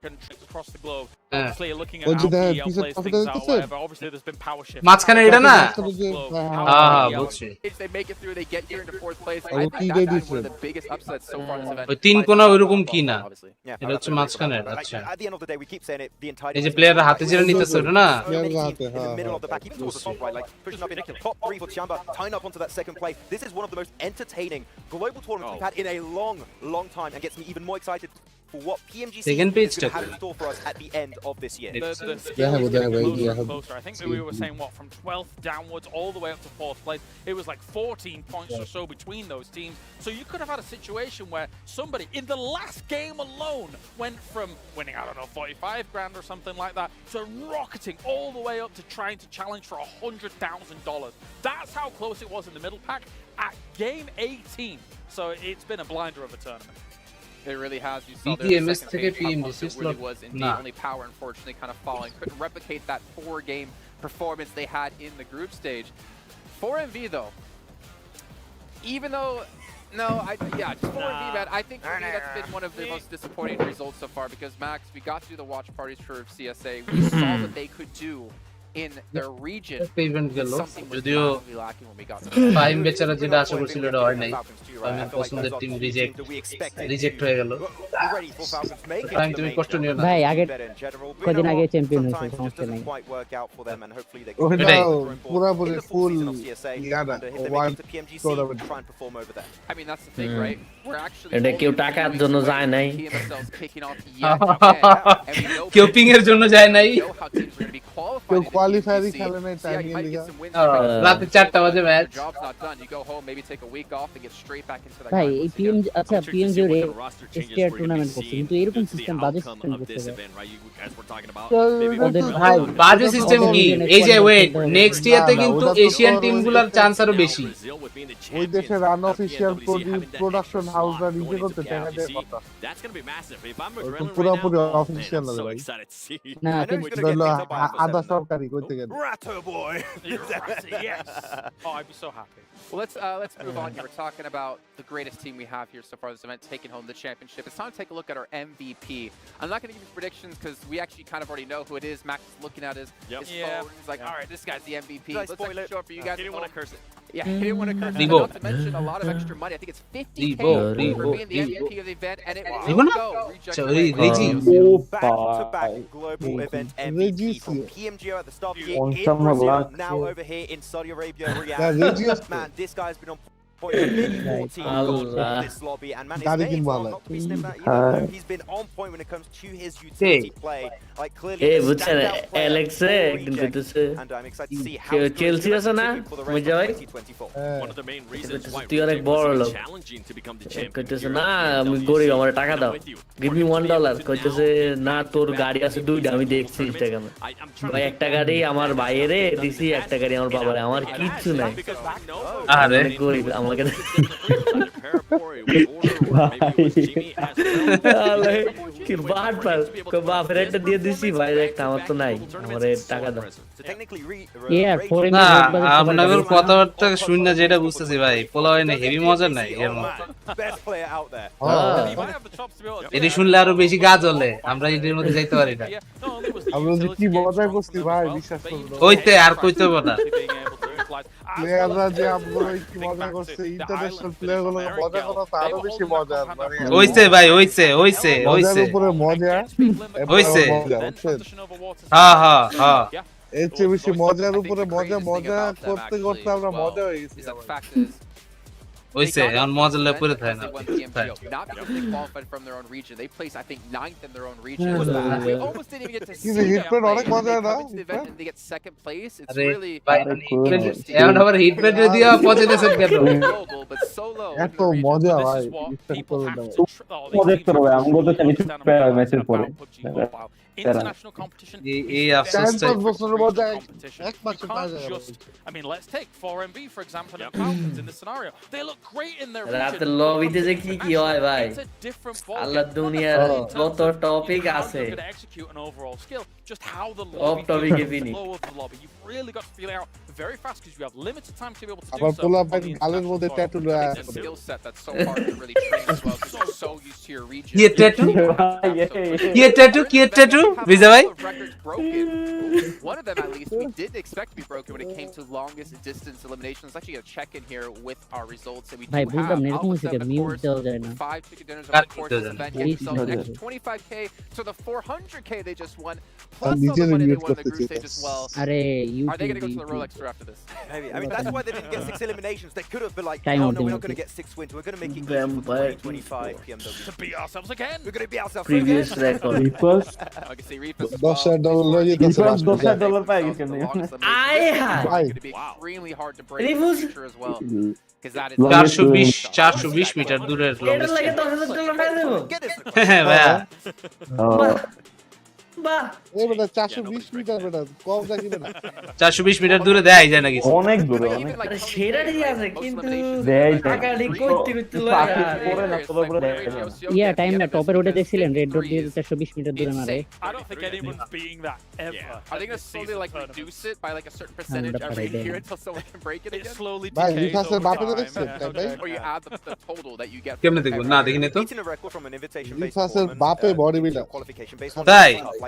Speaker 16: Countries across the globe.
Speaker 1: হ্যাঁ
Speaker 16: Obviously, looking at
Speaker 3: ওই যে
Speaker 16: how
Speaker 3: দেখেন
Speaker 16: PEL
Speaker 3: পিছের
Speaker 16: plays
Speaker 3: ট্রফিটা
Speaker 16: things out,
Speaker 3: দেখতেছেন
Speaker 16: whatever. Obviously, there's been power shifts.
Speaker 1: মাঝখানে এটা না
Speaker 3: ট্রফি যে
Speaker 1: হ্যাঁ হ্যাঁ বুঝছি
Speaker 10: if they make it through, they get here into fourth place.
Speaker 3: Oh,
Speaker 10: I
Speaker 3: কি
Speaker 10: think
Speaker 3: দিয়ে
Speaker 10: that's one of
Speaker 3: দিছে?
Speaker 10: the biggest upsets so far in this event.
Speaker 1: ওই তিন কোণা ওইরকম কি না
Speaker 10: Obviously.
Speaker 21: Yeah,
Speaker 1: এটা হচ্ছে মাঝখানের আচ্ছা
Speaker 21: At the end of the day, we keep saying it. The entire
Speaker 1: এই যে প্লেয়াররা হাতে জিরা নিতেছে ওটা না
Speaker 21: so many
Speaker 3: Yeah,
Speaker 21: teams in the
Speaker 3: yeah,
Speaker 21: middle
Speaker 3: yeah.
Speaker 21: of the back, even towards the top right, like pushing up in top 3 for Tiamba, tying up onto that second place. This is one of the most entertaining global tournaments we've had in a long time, and gets me even more excited for what PMGC
Speaker 1: Second
Speaker 21: is
Speaker 1: page
Speaker 21: going to have
Speaker 1: check.
Speaker 21: in store for us at the end of this year.
Speaker 16: The
Speaker 3: Yeah,
Speaker 16: scale is
Speaker 3: but
Speaker 16: getting
Speaker 3: that way,
Speaker 16: closer
Speaker 3: yeah,
Speaker 16: and closer. I think that we were saying, what, from 12th downwards all the way up to 4th place, it was like 14 points or so between those teams. So you could have had a situation where somebody in the last game alone went from winning, I don't know, 45 grand or something like that, to rocketing all the way up to trying to challenge for $100,000. That's how close it was in the middle pack at game 18. So it's been a blinder of a tournament.
Speaker 10: It really has. You saw
Speaker 1: BTMS
Speaker 10: there second
Speaker 1: থেকে
Speaker 10: phase, how
Speaker 1: PMWC
Speaker 10: close it really
Speaker 1: slot
Speaker 10: was indeed.
Speaker 1: না
Speaker 10: Only power, unfortunately, kind of falling. Couldn't replicate that 4-game performance they had in the group stage. 4MV, though, even though... No, just 4MV, man. I think for me that's been one of the most disappointing results so far because, Max, we got through the watch parties for CSA. We saw what they could do in their region.
Speaker 1: Event গেল
Speaker 10: Something was
Speaker 1: যদিও
Speaker 10: massively lacking when we got to
Speaker 1: time বেচারা যেটা আশা করছিল এটা হয় নাই আমি পছন্দের টিম রিজেক্ট হয়ে গেল টাইম তুমি কষ্ট নিও না
Speaker 11: ভাই আগে কদিন আগে চ্যাম্পিয়ন হয়েছে সমস্যা নেই
Speaker 3: ওটা পুরোপুরি ফুল ইয়াদা one tournament
Speaker 10: I mean, that's the thing, right? We're actually
Speaker 13: এটা কেউ টাকার জন্য যায় নাই
Speaker 10: PMSL's kicking off yet again, and we know
Speaker 1: কেউ পিং এর জন্য যায় নাই
Speaker 10: how teams are going to be qualified.
Speaker 3: কেউ কোয়ালিফায়ারই খেলে নাই টাইম লিগা
Speaker 1: রাতে 4টা বাজে match
Speaker 10: Job's not done. You go home, maybe take a week off and get straight back into that.
Speaker 11: ভাই এই পিএম আচ্ছা পিএম জোরে স্টেয়ার টুর্নামেন্ট করছে কিন্তু এরকম সিস্টেম বাজে সিস্টেম করতে
Speaker 1: ওদের ভাই বাজে সিস্টেম কি এই যে ওয়েট নেক্সট ইয়ারতে কিন্তু এশিয়ান টিমগুলোর চান্স আরো বেশি
Speaker 3: ওই দেশের আনঅফিশিয়াল প্রোডাকশন হাউসরা নিজে করতে টাকা দেয় কথা পুরোপুরি অফিশিয়াল না ভাই
Speaker 11: না
Speaker 3: কিন্তু আধা সরকারি কইতে গেলে
Speaker 16: Yes. Oh, I'd be so happy.
Speaker 10: Well, let's move on here. We're talking about the greatest team we have here so far this event, taking home the championship. It's time to take a look at our MVP. I'm not going to give you predictions because we actually kind of already know who it is. Max is looking at his phone. He's like, all right, this guy's the MVP. Let's actually show it for you guys.
Speaker 2: He didn't want to curse it.
Speaker 10: Yeah, he didn't want to curse it. Not to mention a lot of extra money. I think it's 50K for being the MVP of the event, and it will go.
Speaker 21: Back-to-back global event MVP from PMGO at the start of the year in Brazil, now over here in Saudi Arabia. Riyadh. Man, this guy's been on point for many 14 this lobby, and man, his name will not be sniffed at either. He's been on point when it comes to his utility play. Like clearly,
Speaker 13: hey, Alex,
Speaker 21: and I'm excited to see how
Speaker 13: Chelsea আছে না মজাই
Speaker 2: One of the main reasons why
Speaker 13: তুই অনেক বড় লোক
Speaker 2: challenging to become the champion.
Speaker 13: কইতেছে না আমি গরিব আমার টাকা দাও গিভ মি $1 কইতেছে না তোর গাড়ি আছে দুইটা আমি দেখছি ইনস্টাগ্রামে ভাই একটা গাড়ি আমার ভাইয়েরে দিছি একটা গাড়ি আমার বাবারে আমার কিচ্ছু নাই
Speaker 1: আরে
Speaker 13: গরিব আমাকে কি বাট পাল কো বাপরে একটা দিয়ে দিছি ভাই একটা আমার তো নাই আমারে টাকা দাও
Speaker 1: না আপনাদের কথাবার্তা শুন না যেটা বুঝতেছি ভাই পোলা হয় না হেভি মজা নাই এর মধ্যে এটি শুনলে আরো বেশি গা জ্বলে আমরা এদের মধ্যে যাইতে পারি না
Speaker 3: আমরা যে কি মজা করছি ভাই বিশ্বাস করুন
Speaker 1: ওইতে আর কইতে হবে না
Speaker 3: প্লেয়াররা যে আপনারা কি মজা করছে ইন্টারন্যাশনাল প্লেয়ার গুলো মজা করা তো আরো বেশি মজা মানে
Speaker 1: ওইছে ভাই ওইছে
Speaker 3: মজার উপরে মজা
Speaker 1: ওইছে হ্যাঁ হ্যাঁ হ্যাঁ
Speaker 3: এর চেয়ে বেশি মজার উপরে মজা করতে করতে আমরা মজা হয়ে গেছি
Speaker 1: ওইছে এখন মজা লাগে পড়ে থাকে না
Speaker 10: not because they qualified from their own region. They placed, I think, 9th in their own region. We almost didn't even get to see
Speaker 3: হিটপ্যাড অনেক মজা না
Speaker 10: and they get second place. It's really
Speaker 1: এখন আবার হিটপ্যাড দিয়া পৌঁছাইতেছে কেন
Speaker 10: but solo
Speaker 3: এত মজা ভাই
Speaker 17: মজা করতে হবে আমগো তো খালি ম্যাচের পরে
Speaker 16: International competition. I mean, let's take 4MB for example and Falcons in this scenario. They look great in their region.
Speaker 13: রাতে লবিতে যে কি হয় ভাই আল্লাহ দুনিয়ার কত টপিক আছে
Speaker 16: execute an overall skill. Just how the
Speaker 13: lobby
Speaker 16: flow of the lobby. You've really got to feel it out very fast because you have limited time to be able to do
Speaker 3: আবার
Speaker 16: so.
Speaker 3: পোলা ভাই গালের মধ্যে tattoo লাগা
Speaker 10: it's a skill set that's so hard to really train as well because you're so used to your region.
Speaker 1: ये tattoo विजय भाई
Speaker 10: Records broken. One of them at least we didn't expect to be broken when it came to longest distance elimination. Let's actually get a check in here with our results that we do have. Alpha 7 of course, 5 chicken dinners over the course of the event, get themselves an extra 25k to the 400k they just won. Plus all the money they won in the group stage as well. Are they going to go to the Rolex store after this?
Speaker 21: Maybe. I mean, that's why they didn't get 6 eliminations. They could have been like, oh no, we're not going to get 6 wins. We're going to make it easy for 2025 PMWC.
Speaker 16: To beat ourselves again.
Speaker 21: We're going to beat ourselves
Speaker 13: previous
Speaker 21: again.
Speaker 13: record.
Speaker 10: I can see Reapers as well.
Speaker 3: $10
Speaker 17: পাই গেছেন
Speaker 13: আয় হায়
Speaker 10: It's going to be extremely hard to break in the future as well. Because that is
Speaker 1: 420 metre দূরের
Speaker 13: এটা লাগে $10,000 পাই দেব
Speaker 1: হ্যাঁ ভাইয়া
Speaker 13: বাহ
Speaker 3: এই বেটা 420 মিটার বেটা কম লাগবে না
Speaker 1: 420 মিটার দূরে দেয় যায় নাকি
Speaker 17: অনেক দূরে
Speaker 13: সেরা ঠিক আছে কিন্তু
Speaker 17: দেয়
Speaker 13: টাকা ডি করতে
Speaker 17: পরে না তবে পুরো দেয়
Speaker 11: ইয়া টাইম না টপের ওটা দেখছিলেন রেড ডট দিয়ে 420 মিটার দূরে মারে
Speaker 16: I don't think anyone's being that ever.
Speaker 10: Are they going to slowly like reduce it by like a certain percentage every year until someone can break it again?
Speaker 16: Slowly
Speaker 3: ভাই
Speaker 16: decays
Speaker 3: বিকাশের
Speaker 16: over
Speaker 3: বাপে
Speaker 16: time.
Speaker 3: দেখছেন ভাই
Speaker 10: Or you add the total that you get.
Speaker 1: কেমনে দেখব না দেখিনি তো
Speaker 21: Beating a record from an invitation-based
Speaker 3: বিকাশের
Speaker 21: tournament,
Speaker 3: বাপে body builder
Speaker 21: qualification based on
Speaker 1: তাই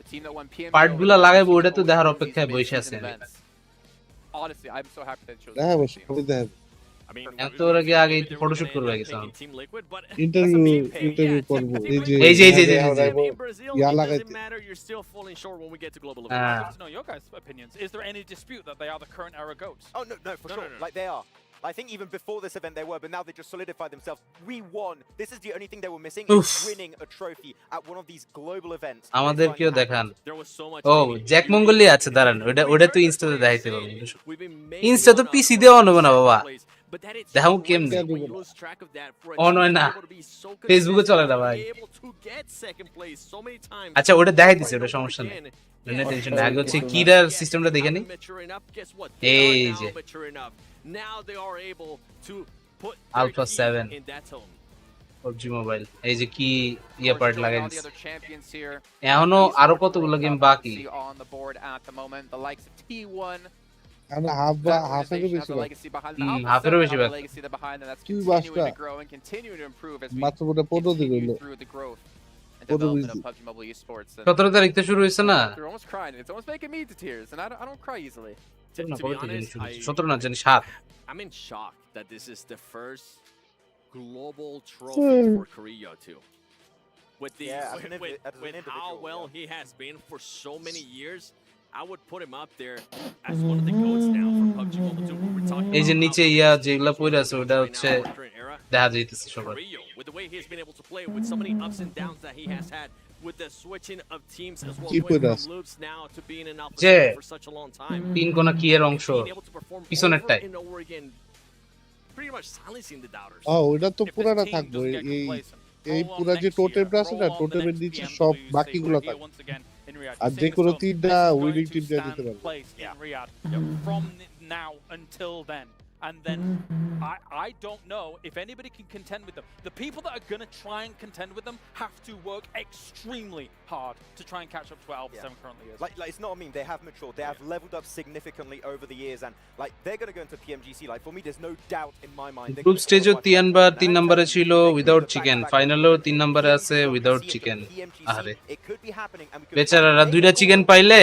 Speaker 10: the team that won PMWC.
Speaker 1: পার্টগুলো লাগাইবো ওটা তো দেখার অপেক্ষায় বসে আছে।
Speaker 10: Honestly, I'm so happy they chose
Speaker 3: হ্যাঁ
Speaker 10: this
Speaker 3: বসে
Speaker 10: team.
Speaker 3: খুবই দেখ
Speaker 1: এত আগে আগে ফটোশুট করবে গেছে
Speaker 3: ইন্টারভিউ করব
Speaker 1: এই যে
Speaker 3: ইয়া লাগাইতে
Speaker 2: You're still falling short when we get to global
Speaker 16: I'd like to know your guys' opinions. Is there any dispute that they are the current era GOATs?
Speaker 21: Oh, no, for sure. Like, they are. I think even before this event they were, but now they just solidified themselves. We won. This is the only thing they were missing, is winning a trophy at one of these global events.
Speaker 1: আমাদেরকেও দেখান ও Jack Mangli আছে দাঁড়ান ওটা তো ইনস্টাতে দেখাইতে পারবো Insta তো পিসি দিয়ে অন হবে না বাবা দেখাও কেমনে অন হয় না ফেসবুকে চলে না ভাই আচ্ছা ওটা দেখাই দিছে ওটা সমস্যা নেই টেনশন না আগে হচ্ছে কিরার সিস্টেমটা দেখে নি এই যে
Speaker 2: Now they are able to put
Speaker 1: Alpha 7 PUBG Mobile এই যে কি ইয়া পার্ট লাগাই দিছে এখনো আরো কতগুলো গেম বাকি
Speaker 3: আমরা হাফেরও বেশি
Speaker 1: হাফেরও বেশি বাকি
Speaker 3: কি বাসটা মাত্র ওটা 15 দিন হলো
Speaker 1: 17 তারিখ থেকে শুরু হয়েছে না
Speaker 10: They're almost crying. It's almost making me to tears, and I don't cry easily.
Speaker 2: To be honest,
Speaker 1: 17 না জানি 7
Speaker 2: I'm in shock that this is the first global trophy for Korea too. With the with how well he has been for so many years, I would put him up there as one of the GOATs now for PUBG Mobile 2. We're talking
Speaker 1: এই যে নিচে ইয়া যেগুলা পড়ে আছে ওটা হচ্ছে দেখা যাইতেছে সবার
Speaker 2: with the way he's been able to play with so many ups and downs that he has had with the switching of teams as well, going from loops now to being an alpha for such a long time.
Speaker 1: তিন কোনা কি এর অংশ পিছনেরটাই
Speaker 2: pretty much silencing the doubters.
Speaker 3: ওটা তো পুরাটা থাকবে এই পুরা যে টোটেম আছে না টোটেমের নিচে সব বাকিগুলো থাকবে আর যে কোনো তিনটা উইনিং টিম দিয়ে দিতে পারবে
Speaker 16: from now until then. And then I don't know if anybody can contend with them. The people that are going to try and contend with them have to work extremely hard to try and catch up to where Alpha 7 currently is.
Speaker 21: Like it's not, I mean, they have matured. They have leveled up significantly over the years, and like they're going to go into PMGC. Like for me, there's no doubt in my mind.
Speaker 1: Group stage তিনবার 3 নম্বরে ছিল without chicken ফাইনালও 3 নম্বরে আছে without chicken আরে বেচারারা দুইটা chicken পাইলে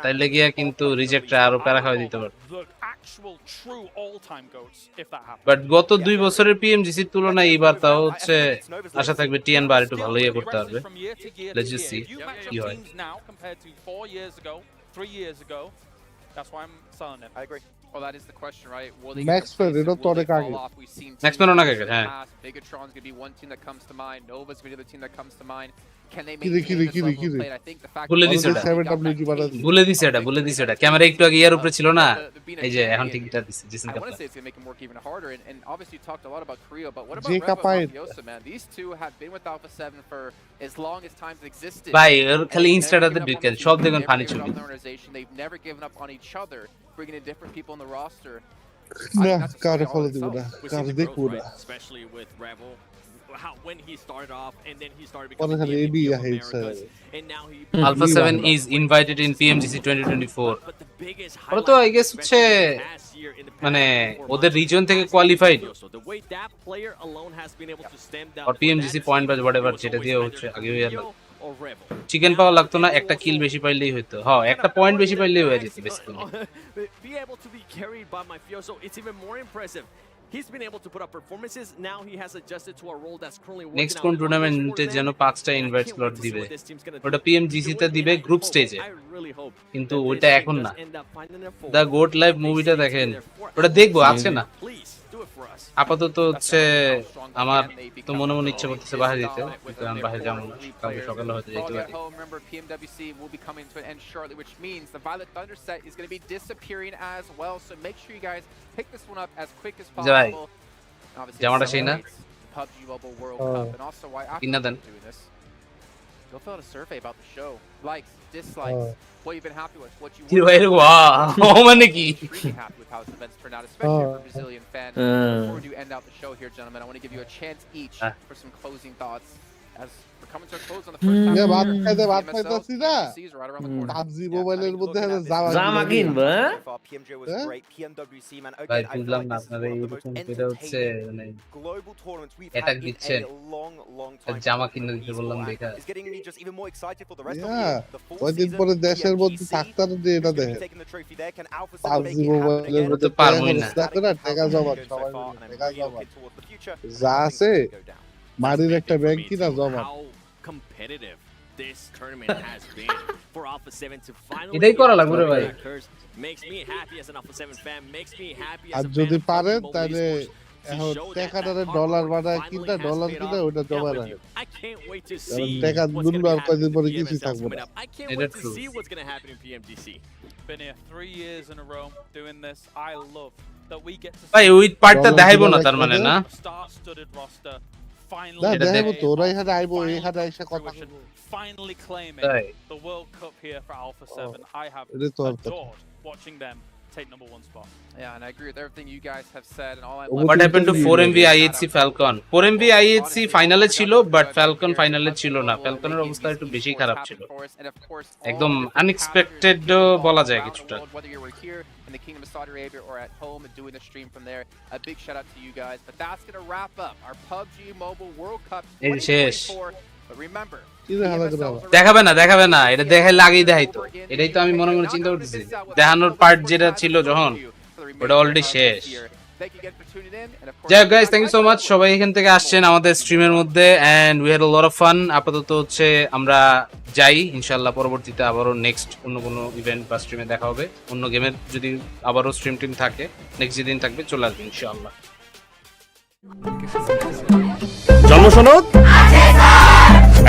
Speaker 1: তাইলে গিয়া কিন্তু রিজেক্টরা আরো প্যারা খাওয়া দিতে পারে
Speaker 16: Actual true all-time GOATs if that happens.
Speaker 1: But গত 2 বছরের পিএমজিসি র তুলনায় এবার তাও হচ্ছে আশা থাকবে টিএন বার একটু ভালো ইয়ে করতে পারবে লেটস জাস্ট সি কি হয়
Speaker 16: now compared to 4 years ago 3 years ago that's why I'm selling it.
Speaker 21: I agree.
Speaker 10: Well, that is the question, right? Will they
Speaker 3: Max Ferrero to the kage.
Speaker 1: Max Ferrero na kage, ha.
Speaker 10: Bigatron's going to be one team that comes to mind. Nova's going to be the team that comes to mind. Can they
Speaker 3: make
Speaker 10: this level of play? I think the fact
Speaker 1: ভুলে দিছে এটা camera একটু আগে ইয়ার উপরে ছিল না এই যে এখন ঠিকটা দিছে জিসন
Speaker 10: কাপা I want to say it's going to make him work even harder and obviously you talked a lot about Korea but what about Revo, man? These two have been with Alpha 7 for as long as time's existed.
Speaker 1: ভাই এর খালি ইনস্টাতে ঢুকেন সব দেখুন funny ছবি
Speaker 10: They've never given up on each other, bringing in different people in the roster.
Speaker 3: কারে follow দিব না কারে দেখব না
Speaker 2: especially with Revo when he started off and then he started becoming and now he
Speaker 1: Alpha 7 is invited in PMGC 2024 ওরা তো I guess হচ্ছে মানে ওদের রিজন থেকে কোয়ালিফাইড আর পিএমজিসি পয়েন্ট বা whatever যেটা দিয়ে হচ্ছে আগে হয়ে গেল চিকেন পাওয়া লাগতো না একটা কিল বেশি পাইলেই হতো হ্যাঁ একটা পয়েন্ট বেশি পাইলেই হয়ে যেত basically
Speaker 2: be able to be carried by Mafioso it's even more impressive. He's been able to put up performances. Now he has adjusted to a role that's currently working.
Speaker 1: Next কোন টুর্নামেন্টে যেন 5টা invite slot দিবে ওটা PMGC তে দিবে group স্টেজে কিন্তু ওটা এখন না দা গোট লাইভ মুভিটা দেখেন ওটা দেখবো আছে না আপাতত হচ্ছে আমার তো মনে মনে ইচ্ছা করতেছে বাইরে যেতে কিন্তু আমি বাইরে যাব না কালকে সকালে হয়তো যেতে পারি
Speaker 10: Remember PMWC will be coming to an end shortly which means the Violet Thunder set is going to be disappearing as well so make sure you guys pick this one up as quick as possible.
Speaker 1: জামাটা সেই না
Speaker 10: PUBG Mobile World Cup and also why after doing this go fill out a survey about the show likes dislikes what you've been happy with what you
Speaker 1: wow মানে কি
Speaker 10: really happy with how this event's turned out especially for Brazilian fans before we do end out the show here gentlemen I want to give you a chance each for some closing thoughts as we're coming to a close on the first half.
Speaker 3: ভাত
Speaker 10: here,
Speaker 3: খাইতে ভাত
Speaker 10: PMSL,
Speaker 3: খাইতেছি না
Speaker 10: PMWC is right around the corner.
Speaker 3: PUBG মোবাইলের মধ্যে
Speaker 13: জামা কিনবো হ্যাঁ
Speaker 21: PMJ was
Speaker 3: Huh?
Speaker 21: great. PMWC, man.
Speaker 1: ভাই
Speaker 21: Again, I feel
Speaker 1: বুঝলাম
Speaker 21: like
Speaker 1: না
Speaker 21: this is
Speaker 1: আপনারা
Speaker 21: one of the most
Speaker 1: এইরকম করে হচ্ছে
Speaker 21: entertaining
Speaker 1: মানে
Speaker 21: global tournaments we've
Speaker 1: attack
Speaker 21: had in
Speaker 1: দিচ্ছেন
Speaker 21: a long time.
Speaker 1: জামা কিনে দিতে বললাম
Speaker 21: And
Speaker 1: দেখা
Speaker 21: it's getting me just even more excited for the rest of
Speaker 3: Yeah,
Speaker 21: the full
Speaker 3: কয়দিন
Speaker 21: season.
Speaker 3: পরে দেশের মধ্যে
Speaker 21: PMGC
Speaker 3: থাকতার দিয়ে এটা
Speaker 21: is gonna be
Speaker 3: দেখে
Speaker 21: taking the trophy there. Can Alpha 7
Speaker 3: PUBG
Speaker 21: make it happen
Speaker 3: মোবাইলের
Speaker 21: again?
Speaker 3: মধ্যে
Speaker 1: পারবোই না।
Speaker 3: টাকা জমা
Speaker 21: So
Speaker 3: সবাই
Speaker 21: far,
Speaker 3: মিলে
Speaker 21: and I'm
Speaker 3: টাকা
Speaker 21: really
Speaker 3: জমা
Speaker 21: looking towards the future.
Speaker 3: যা আছে
Speaker 21: Go down.
Speaker 3: মারির একটা ব্যাংক কিনা জমা
Speaker 2: How competitive this tournament has been for Alpha 7 to finally
Speaker 1: এটাই করা লাগবে রে ভাই
Speaker 2: makes me happy as an Alpha 7 fan, makes me happy as
Speaker 3: আর
Speaker 2: a fan
Speaker 3: যদি
Speaker 2: of
Speaker 3: পারেন
Speaker 2: PUBG
Speaker 3: তাহলে
Speaker 2: Mobile esports
Speaker 3: এখন
Speaker 2: to show that
Speaker 3: টাকাটারে
Speaker 2: hard
Speaker 3: dollar
Speaker 2: work
Speaker 3: বানায়
Speaker 2: finally
Speaker 3: কিনা
Speaker 2: has
Speaker 3: ডলার
Speaker 2: paid
Speaker 3: কিনা
Speaker 2: off.
Speaker 3: ওটা
Speaker 2: Now
Speaker 3: জমা
Speaker 2: with
Speaker 3: রাখে
Speaker 2: you, I can't wait to
Speaker 3: কারণ
Speaker 2: see
Speaker 3: টাকা
Speaker 2: what's going to
Speaker 3: দুনবার
Speaker 2: happen
Speaker 3: কয়দিন
Speaker 2: in
Speaker 3: পরে
Speaker 2: the
Speaker 3: কিছুই
Speaker 2: PMSL
Speaker 3: থাকবে
Speaker 2: coming
Speaker 3: না
Speaker 2: up. I can't
Speaker 1: It
Speaker 2: wait
Speaker 1: is
Speaker 2: to
Speaker 1: true.
Speaker 2: see what's going to happen in PMGC.
Speaker 16: Been here 3 years in a row doing this. I love that we get to
Speaker 1: ভাই ওই পার্টটা দেখাইবো না তার মানে না
Speaker 16: star-studded roster finally
Speaker 3: না
Speaker 1: এটা
Speaker 3: দেখাবো
Speaker 1: দেখ-
Speaker 3: তো ওরা এখানে আইবো এখানে এসে কথা
Speaker 16: fruition,
Speaker 3: বলবো।
Speaker 16: finally claiming
Speaker 1: তাই
Speaker 16: the World Cup here for Alpha 7. I have
Speaker 3: এটা তো আর কথা।
Speaker 16: adored watching them take number 1 spot.
Speaker 10: Yeah, and I agree with everything you guys have said, and all I
Speaker 1: What happened to 4MV IHC Falcon? 4MV IHC ফাইনালে ছিল but Falcon ফাইনালে ছিল না ফ্যালকনের অবস্থা একটু বেশি খারাপ ছিল একদম আনএক্সপেক্টেড বলা যায় কিছুটা
Speaker 10: whether you were here in the Kingdom of Saudi Arabia or at home and doing the stream from there, a big shout out to you guys. But that's going to wrap up our PUBG Mobile World Cup 2024. But remember,
Speaker 1: দেখাবে না এটা দেখাইলে আগেই দেখাইতো এটাই তো আমি মনে মনে চিন্তা করতেছি দেখানোর পার্ট যেটা ছিল যখন ওটা অলরেডি শেষ যাই হোক guys thank you so much সবাই এখান থেকে আসছেন আমাদের স্ট্রিমের মধ্যে and we had a lot of fun আপাতত হচ্ছে আমরা যাই ইনশাআল্লাহ পরবর্তীতে আবারও নেক্সট অন্য কোনো ইভেন্ট বা স্ট্রিমে দেখা হবে অন্য গেমের যদি আবারও স্ট্রিম টিম থাকে নেক্সট যেদিন থাকবে চলে আসবে ইনশাআল্লাহ
Speaker 15: জন্ম সনদ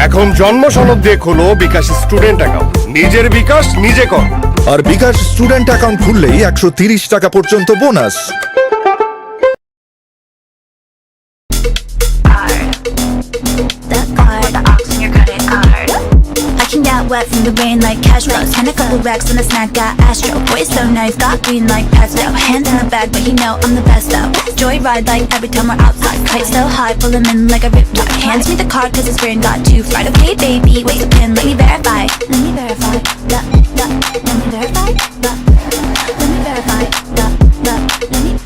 Speaker 15: এখন জন্ম সনদ দিয়ে খোলো বিকাশ স্টুডেন্ট অ্যাকাউন্ট নিজের বিকাশ নিজে কর
Speaker 19: আর বিকাশ স্টুডেন্ট অ্যাকাউন্ট খুললেই 130 টাকা পর্যন্ত bonus
Speaker 22: Got wet from the rain like cash flows. Hand a couple racks and a snack, got Astro. Boy so nice, got green like pesto. Hands in the bag, but he know I'm the best though. Joyride like every time we're outside. Kite so high, pull him in like a riptide. Hands me the card cause his brain got too fried. Okay baby, wait a pin, let me verify. Let me verify. Let me verify. Let me verify. Let me.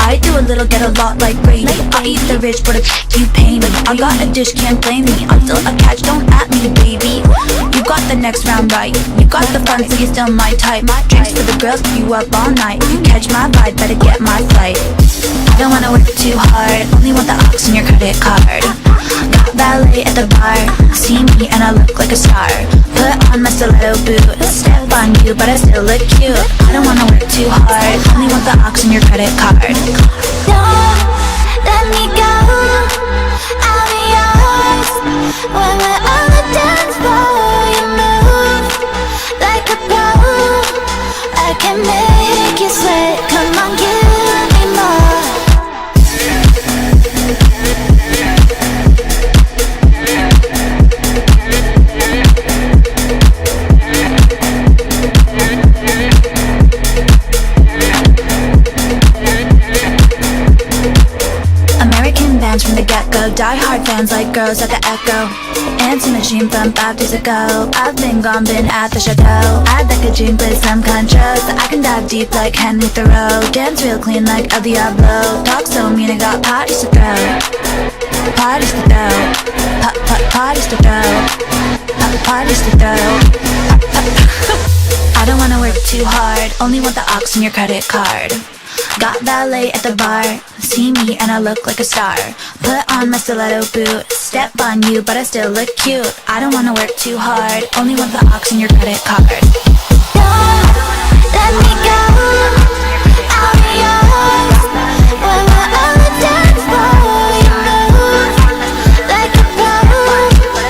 Speaker 22: I do a little, get a lot like Brady. I eat the rich, but you pay me. I got a dish, can't blame me. I'm still a catch, don't at me, baby. You got the next round right. You got the fun, so you're still my type. My drinks for the girls, keep you up all night. If you catch my vibe, better get my flight. I don't wanna work too hard, only want the ox in your credit card. Got valet at the bar, see me and I look like a star. Put on my stiletto boot, step on you, but I still look cute. I don't wanna work too hard, only want the ox in your credit card. Don't let me go, I'll be yours. When we're on the dance floor, you move like a pro. I can make you sweat, come on, give me more. American bands from the get-go, die-hard fans like girls at the Echo. Anti-machine from 5 days ago. I've been gone, been at the chateau. I'd like a drink with some contras. I can dive deep like Henry Thoreau. Dance real clean like El Diablo. Talk so mean, I got parties to throw. Parties to throw. Parties to throw. Parties to throw. I don't wanna work too hard, only want the ox in your credit card. Got valet at the bar, see me and I look like a star. Put on my stiletto boot, step on you but I still look cute. I don't wanna work too hard, only want the ox in your credit card.